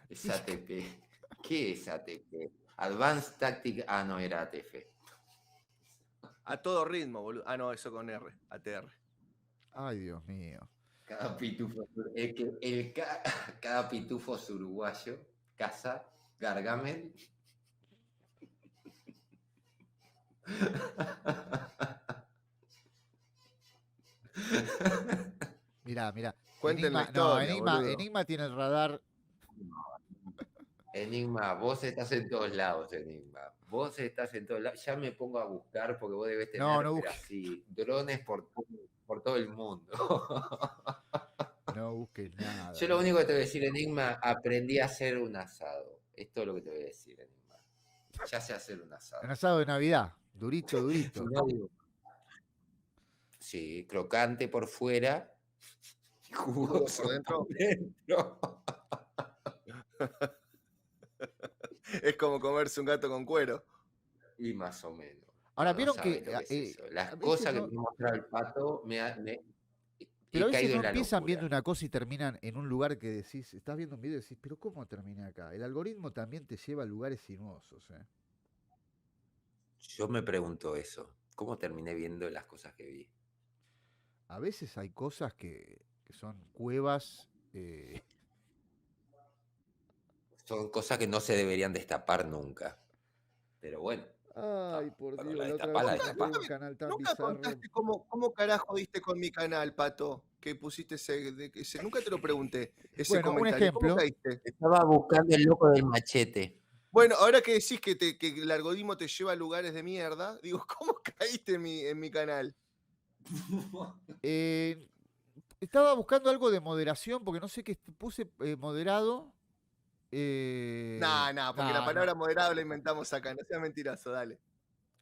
Speaker 3: Es ATP. ¿Qué es ATP? Advanced Tactic, no era ATF.
Speaker 4: A todo ritmo, boludo. Ah, no, eso con R, ATR.
Speaker 2: Ay, Dios mío.
Speaker 3: Cada pitufo, cada pitufo es uruguayo, caza, Gargamel.
Speaker 2: Mirá.
Speaker 4: Cuenten la
Speaker 2: Enigma,
Speaker 4: historia, boludo.
Speaker 2: Enigma tiene el radar.
Speaker 3: Enigma, vos estás en todos lados, Enigma. Vos estás en todos lados. Ya me pongo a buscar porque vos debes tener
Speaker 2: No
Speaker 3: pero
Speaker 2: busques.
Speaker 3: así, drones por todo el mundo.
Speaker 2: No busques nada.
Speaker 3: Yo lo único que te voy a decir, Enigma, aprendí a hacer un asado. Es todo lo que te voy a decir, Enigma. Ya sé hacer un asado.
Speaker 2: Un asado de Navidad. Durito.
Speaker 3: No digo- Sí, crocante por fuera y jugoso
Speaker 4: por dentro.
Speaker 3: por dentro.
Speaker 4: Es como comerse un gato con cuero.
Speaker 3: Y más o menos.
Speaker 2: Ahora,
Speaker 3: No
Speaker 2: vieron
Speaker 3: sabes
Speaker 2: que.
Speaker 3: lo que es eso. Las
Speaker 2: a veces
Speaker 3: cosas que
Speaker 2: no-
Speaker 3: me muestra el pato
Speaker 2: Pero a
Speaker 3: he
Speaker 2: veces
Speaker 3: caído
Speaker 2: no
Speaker 3: en la
Speaker 2: empiezan
Speaker 3: locura.
Speaker 2: viendo una cosa y terminan en un lugar que decís, estás viendo un video y decís, pero ¿cómo terminé acá? El algoritmo también te lleva a lugares sinuosos.
Speaker 3: Yo me pregunto eso. ¿Cómo terminé viendo las cosas que vi?
Speaker 2: A veces hay cosas que son cuevas.
Speaker 3: Son cosas que no se deberían destapar nunca. Pero bueno.
Speaker 2: Ay, por
Speaker 3: Bueno,
Speaker 2: Dios,
Speaker 3: la
Speaker 2: la otra
Speaker 3: destapá, la
Speaker 2: vez
Speaker 3: destapá.
Speaker 2: vi un canal tan
Speaker 4: Nunca
Speaker 2: bizarro.
Speaker 4: contaste cómo carajo diste con mi canal, Pato, que pusiste ese nunca te lo pregunté, ese
Speaker 2: Bueno, un
Speaker 4: comentario. ¿Cómo
Speaker 2: ejemplo.
Speaker 4: caíste?
Speaker 3: Estaba buscando el loco del machete.
Speaker 4: Bueno, ahora que decís que el algoritmo te lleva a lugares de mierda, digo, ¿cómo caíste en mi canal?
Speaker 2: Estaba buscando algo de moderación porque no sé qué puse moderado.
Speaker 4: No, porque la palabra moderado la inventamos acá, no seas mentiroso, dale.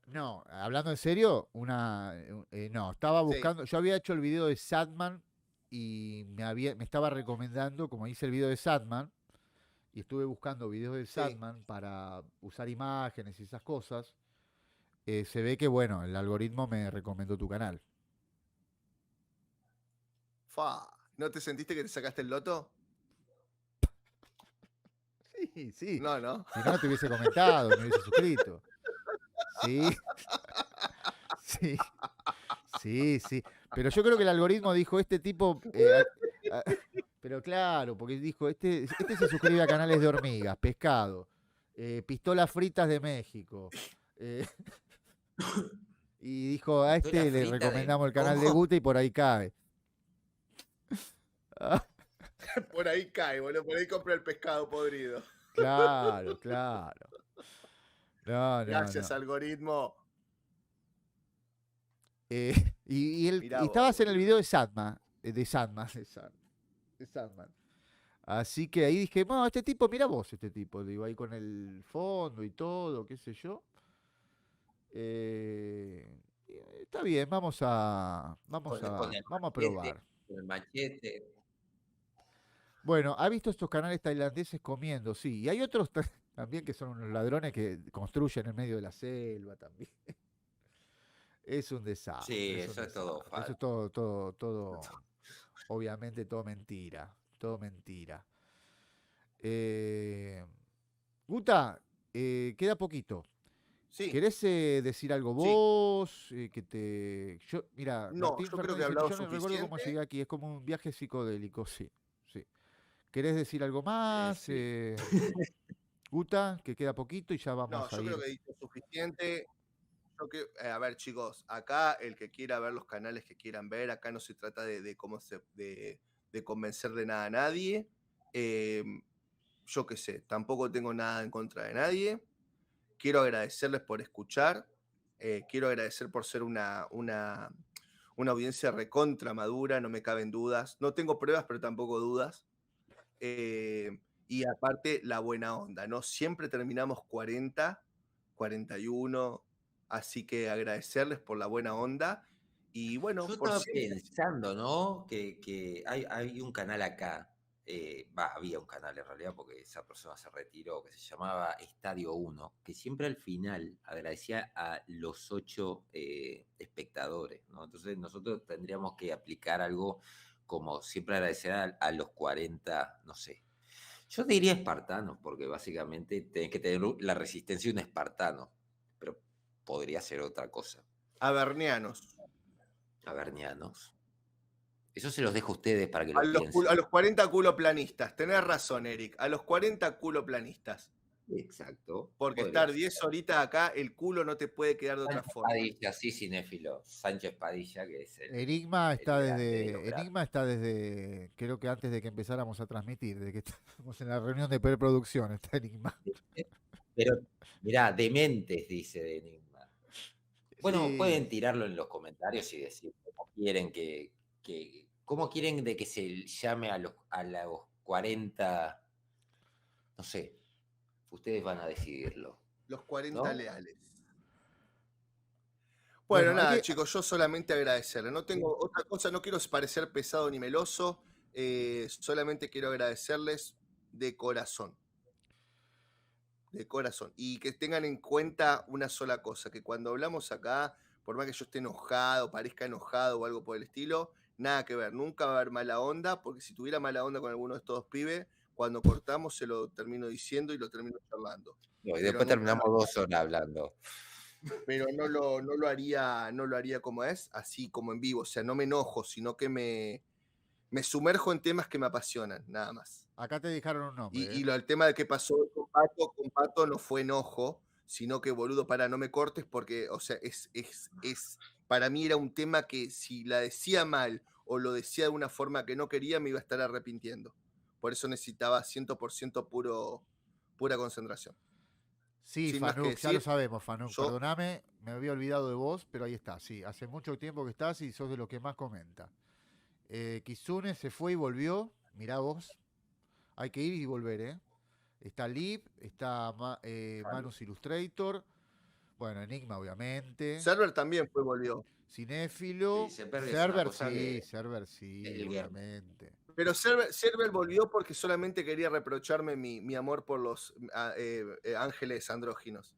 Speaker 2: No, hablando en serio, no, estaba buscando, yo había hecho el video de Sadman y me estaba recomendando, como hice el video de Sadman, y estuve buscando videos de Sadman para usar imágenes y esas cosas, se ve que, bueno, el algoritmo me recomendó tu canal.
Speaker 4: ¿No te sentiste que te sacaste el loto?
Speaker 2: Sí.
Speaker 4: No.
Speaker 2: Si no te hubiese comentado, me hubiese suscrito. Sí. Pero yo creo que el algoritmo dijo, este tipo... pero claro, porque dijo, este se suscribe a canales de hormigas, pescado, pistolas fritas de México. Y dijo, a este le recomendamos el canal de Gute y por ahí cae.
Speaker 4: Por ahí cae, boludo, por ahí compra el pescado podrido.
Speaker 2: Claro. No,
Speaker 4: Gracias, algoritmo.
Speaker 2: Y
Speaker 4: Mirá
Speaker 2: estabas
Speaker 4: vos,
Speaker 2: en el video de Sadman. Así que ahí dije, no, este tipo, mira vos, digo, ahí con el fondo y todo, qué sé yo. Está bien, vamos a probar.
Speaker 3: Con el machete.
Speaker 2: Bueno, ha visto estos canales tailandeses comiendo, sí. Y hay otros también que son unos ladrones que construyen en medio de la selva también. Es un desastre.
Speaker 3: Sí, eso es todo falso.
Speaker 2: Eso es todo, obviamente todo mentira. Todo mentira. Guta, queda poquito.
Speaker 4: Sí.
Speaker 2: ¿Querés decir algo vos? Mira,
Speaker 4: No,
Speaker 2: Martín
Speaker 4: yo creo
Speaker 2: Fernández
Speaker 4: que he
Speaker 2: dice,
Speaker 4: hablado
Speaker 2: yo no recuerdo cómo
Speaker 4: suficiente.
Speaker 2: llegué aquí, es como un viaje psicodélico, sí. ¿Querés decir algo más? Guta, que queda poquito y ya vamos a
Speaker 4: yo
Speaker 2: ir.
Speaker 4: creo que he dicho suficiente. A ver, chicos, acá el que quiera ver los canales que quieran ver, acá no se trata de convencer de nada a nadie. Yo qué sé, tampoco tengo nada en contra de nadie. Quiero agradecerles por escuchar. Quiero agradecer por ser una audiencia recontra madura, no me caben dudas. No tengo pruebas, pero tampoco dudas. Y aparte, la buena onda, ¿no? Siempre terminamos 40, 41, así que agradecerles por la buena onda. Y bueno,
Speaker 3: Yo
Speaker 4: por
Speaker 3: estaba
Speaker 4: siempre.
Speaker 3: pensando, ¿no? Que hay un canal acá. Había un canal en realidad porque esa persona se retiró, que se llamaba Estadio 1, que siempre al final agradecía a los 8 espectadores, ¿no? Entonces nosotros tendríamos que aplicar algo como siempre agradecer a los 40, no sé. Yo diría espartanos, porque básicamente tenés que tener la resistencia de un espartano, pero podría ser otra cosa.
Speaker 4: Avernianos.
Speaker 3: Avernianos. Eso se los dejo a ustedes para que
Speaker 4: A
Speaker 3: lo
Speaker 4: los,
Speaker 3: piensen.
Speaker 4: a los 40 culoplanistas. Tenés razón, Eric. A los 40 culoplanistas.
Speaker 3: Exacto.
Speaker 4: Porque
Speaker 3: Podría
Speaker 4: estar
Speaker 3: ser.
Speaker 4: 10 horitas acá, el culo no te puede quedar de otra
Speaker 3: Sánchez
Speaker 4: forma.
Speaker 3: Padilla, sí, cinéfilo. Sánchez Padilla, que es el
Speaker 2: Enigma está
Speaker 3: grande de los
Speaker 2: desde,
Speaker 3: grandes.
Speaker 2: Enigma está desde, creo que antes de que empezáramos a transmitir, desde que estábamos en la reunión de preproducción, está Enigma.
Speaker 3: Pero, mirá, dementes, dice de Enigma. Bueno,
Speaker 2: Sí.
Speaker 3: pueden tirarlo en los comentarios y decir cómo quieren de que se llame a los 40, no sé, ustedes van a decidirlo.
Speaker 4: Los 40
Speaker 3: ¿no?
Speaker 4: leales. Bueno,
Speaker 2: Bueno,
Speaker 4: nada,
Speaker 2: hay que-
Speaker 4: chicos, yo solamente agradecerle. No tengo otra cosa, no quiero parecer pesado ni meloso. Solamente quiero agradecerles de corazón. De corazón. Y que tengan en cuenta una sola cosa, que cuando hablamos acá, por más que yo esté enojado, parezca enojado o algo por el estilo, nada que ver, nunca va a haber mala onda, porque si tuviera mala onda con alguno de estos pibes, cuando cortamos se lo termino diciendo y lo termino charlando.
Speaker 3: No, y
Speaker 4: Pero
Speaker 3: después
Speaker 4: nunca
Speaker 3: terminamos 2 horas hablando.
Speaker 4: pero no lo haría como es, así como en vivo. O sea, no me enojo, sino que me sumerjo en temas que me apasionan, nada más.
Speaker 2: Acá te dejaron un nombre.
Speaker 4: Y el tema de que pasó con Pato no fue enojo, sino que, boludo, para, no me cortes porque, o sea, para mí era un tema que si la decía mal o lo decía de una forma que no quería, me iba a estar arrepintiendo. Por eso necesitaba 100% pura concentración.
Speaker 2: Sí,
Speaker 4: Sin más que
Speaker 2: Fanuk, ya lo
Speaker 4: decir,
Speaker 2: sabemos, Fanuk.
Speaker 4: yo-
Speaker 2: Perdóname, me había olvidado de vos, pero ahí está, sí. Hace mucho tiempo que estás y sos de los que más comenta. Kizune se fue y volvió. Mirá vos. Hay que ir y volver, ¿eh? Está Lip, está Manus Illustrator. Bueno, Enigma, obviamente.
Speaker 4: Server también volvió.
Speaker 2: Cinéfilo.
Speaker 3: Sí, Server es una
Speaker 2: Server
Speaker 3: cosa
Speaker 2: sí,
Speaker 3: que-
Speaker 2: Server sí,
Speaker 3: el game.
Speaker 2: obviamente.
Speaker 4: Pero Server volvió porque solamente quería reprocharme mi amor por los ángeles andróginos.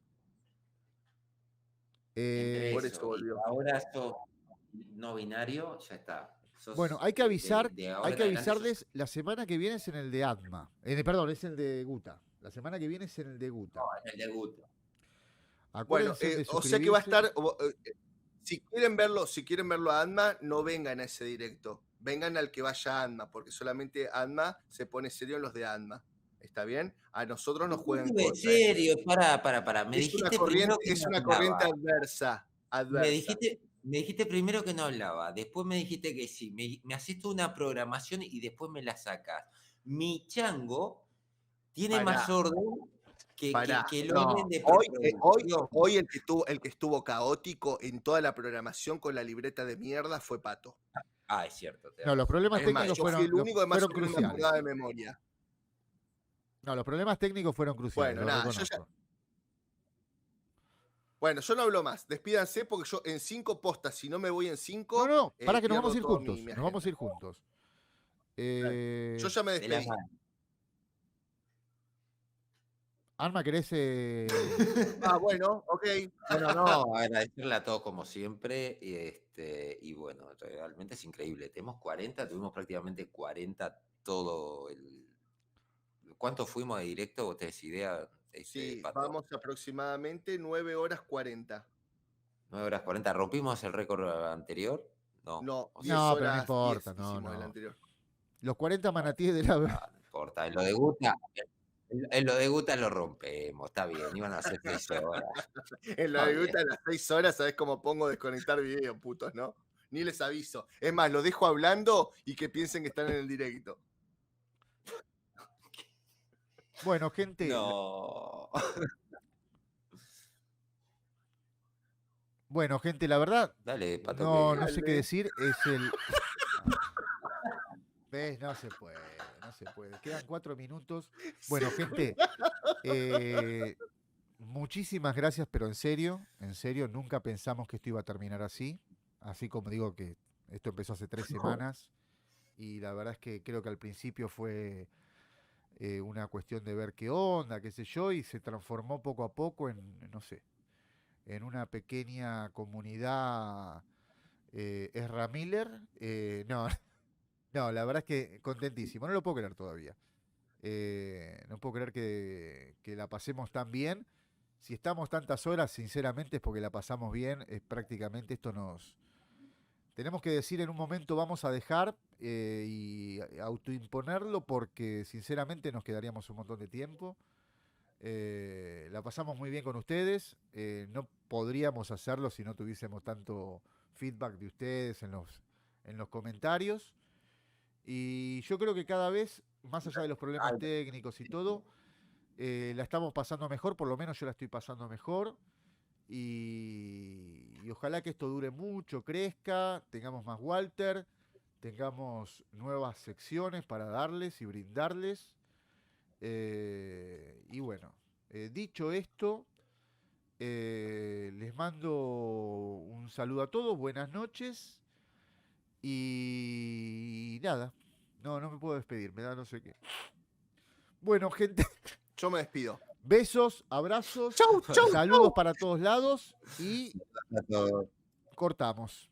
Speaker 3: Entre
Speaker 4: Por
Speaker 3: eso
Speaker 4: eso volvió.
Speaker 3: y ahora sos no binario, ya está. Sos
Speaker 2: Bueno, hay que avisar,
Speaker 3: de ahora
Speaker 2: hay
Speaker 3: en
Speaker 2: que
Speaker 3: adelante sos-
Speaker 2: avisarles, la semana que viene es en el de Atma. Perdón, es el de Guta. La semana que viene es en el de Guta.
Speaker 3: el de Guta.
Speaker 4: Bueno,
Speaker 2: Acuérdense de
Speaker 4: o sea que va a
Speaker 2: suscribirse.
Speaker 4: estar. Si quieren verlo a Anma, no vengan a ese directo. Vengan al que vaya a Anma, porque solamente Anma se pone serio en los de Anma. ¿Está bien? A nosotros nos juegan
Speaker 3: En
Speaker 4: contra.
Speaker 3: serio, para. Me
Speaker 4: Es
Speaker 3: dijiste
Speaker 4: una corriente,
Speaker 3: primero que no
Speaker 4: corriente
Speaker 3: hablaba.
Speaker 4: adversa.
Speaker 3: Me dijiste primero que no hablaba, después me dijiste que sí, me haces tú una programación y después me la sacas. Mi chango tiene
Speaker 4: Pará.
Speaker 3: más orden que el
Speaker 4: No,
Speaker 3: orden de
Speaker 4: hoy
Speaker 3: preproducción.
Speaker 4: el que estuvo caótico en toda la programación con la libreta de mierda fue Pato.
Speaker 3: Ah, es cierto.
Speaker 2: No, los problemas
Speaker 4: Es más,
Speaker 2: técnicos
Speaker 4: yo fui el único, además,
Speaker 2: fueron
Speaker 4: con una
Speaker 2: cruciales.
Speaker 4: pulgada de memoria.
Speaker 2: No, los problemas técnicos fueron cruciales.
Speaker 4: Bueno,
Speaker 2: lo
Speaker 4: nada,
Speaker 2: reconozco.
Speaker 4: Bueno, yo no hablo más. Despídanse porque yo en 5 postas, si no me voy en 5.
Speaker 2: No, para que nos vamos a ir
Speaker 4: pierdo toda
Speaker 2: juntos.
Speaker 4: mi
Speaker 2: Nos vamos a ir juntos.
Speaker 4: Yo ya me
Speaker 3: De la
Speaker 4: despedí.
Speaker 3: mano.
Speaker 2: Alma, ¿querés?
Speaker 4: Bueno, ok.
Speaker 3: Bueno, no, agradecerle a todos como siempre. Y bueno, realmente es increíble. Tenemos 40, tuvimos prácticamente 40 todo el. ¿Cuánto fuimos de directo? ¿Vos tenés idea?
Speaker 4: Sí,
Speaker 3: Pato?
Speaker 4: vamos aproximadamente 9 horas 40.
Speaker 3: 9 horas 40. ¿Rompimos el récord anterior? No.
Speaker 4: No,
Speaker 3: O
Speaker 4: 10
Speaker 2: No,
Speaker 4: horas
Speaker 2: pero no importa,
Speaker 4: 10
Speaker 2: no,
Speaker 4: hicimos el
Speaker 2: no.
Speaker 4: anterior.
Speaker 2: Los 40 manatíes de la.
Speaker 3: No importa. En lo de Guta. En lo de Guta lo rompemos, está bien, iban a ser 6 horas.
Speaker 4: En la debuta a las 6 horas, ¿sabés cómo pongo desconectar video, putos, no? Ni les aviso. Es más, lo dejo hablando y que piensen que están en el directo.
Speaker 2: Bueno, gente.
Speaker 3: No.
Speaker 2: Bueno, gente, la verdad.
Speaker 3: Dale, Pato.
Speaker 2: No sé qué decir. Es el. ¿Ves? No se puede. Quedan 4 minutos. Bueno, gente. Muchísimas gracias, pero en serio, nunca pensamos que esto iba a terminar así. Así como digo que esto empezó hace 3 semanas. Y la verdad es que creo que al principio fue una cuestión de ver qué onda, qué sé yo, y se transformó poco a poco en, no sé, en una pequeña comunidad Ezra Miller. No, la verdad es que contentísimo, no lo puedo creer todavía. No puedo creer que la pasemos tan bien Si estamos tantas horas, sinceramente es porque la pasamos bien. Prácticamente esto nos... Tenemos que decir en un momento vamos a dejar y autoimponerlo porque sinceramente nos quedaríamos un montón de tiempo. La pasamos muy bien con ustedes. No podríamos hacerlo si no tuviésemos tanto feedback de ustedes en los comentarios. Y yo creo que cada vez, más allá de los problemas técnicos y todo, la estamos pasando mejor, por lo menos yo la estoy pasando mejor. Y ojalá que esto dure mucho, crezca, tengamos más Walter, tengamos nuevas secciones para darles y brindarles. Y bueno, dicho esto, les mando un saludo a todos, buenas noches. Y nada, no me puedo despedir, me da no sé qué. Bueno, gente.
Speaker 4: Yo me despido.
Speaker 2: Besos, abrazos, saludos para todos lados y cortamos.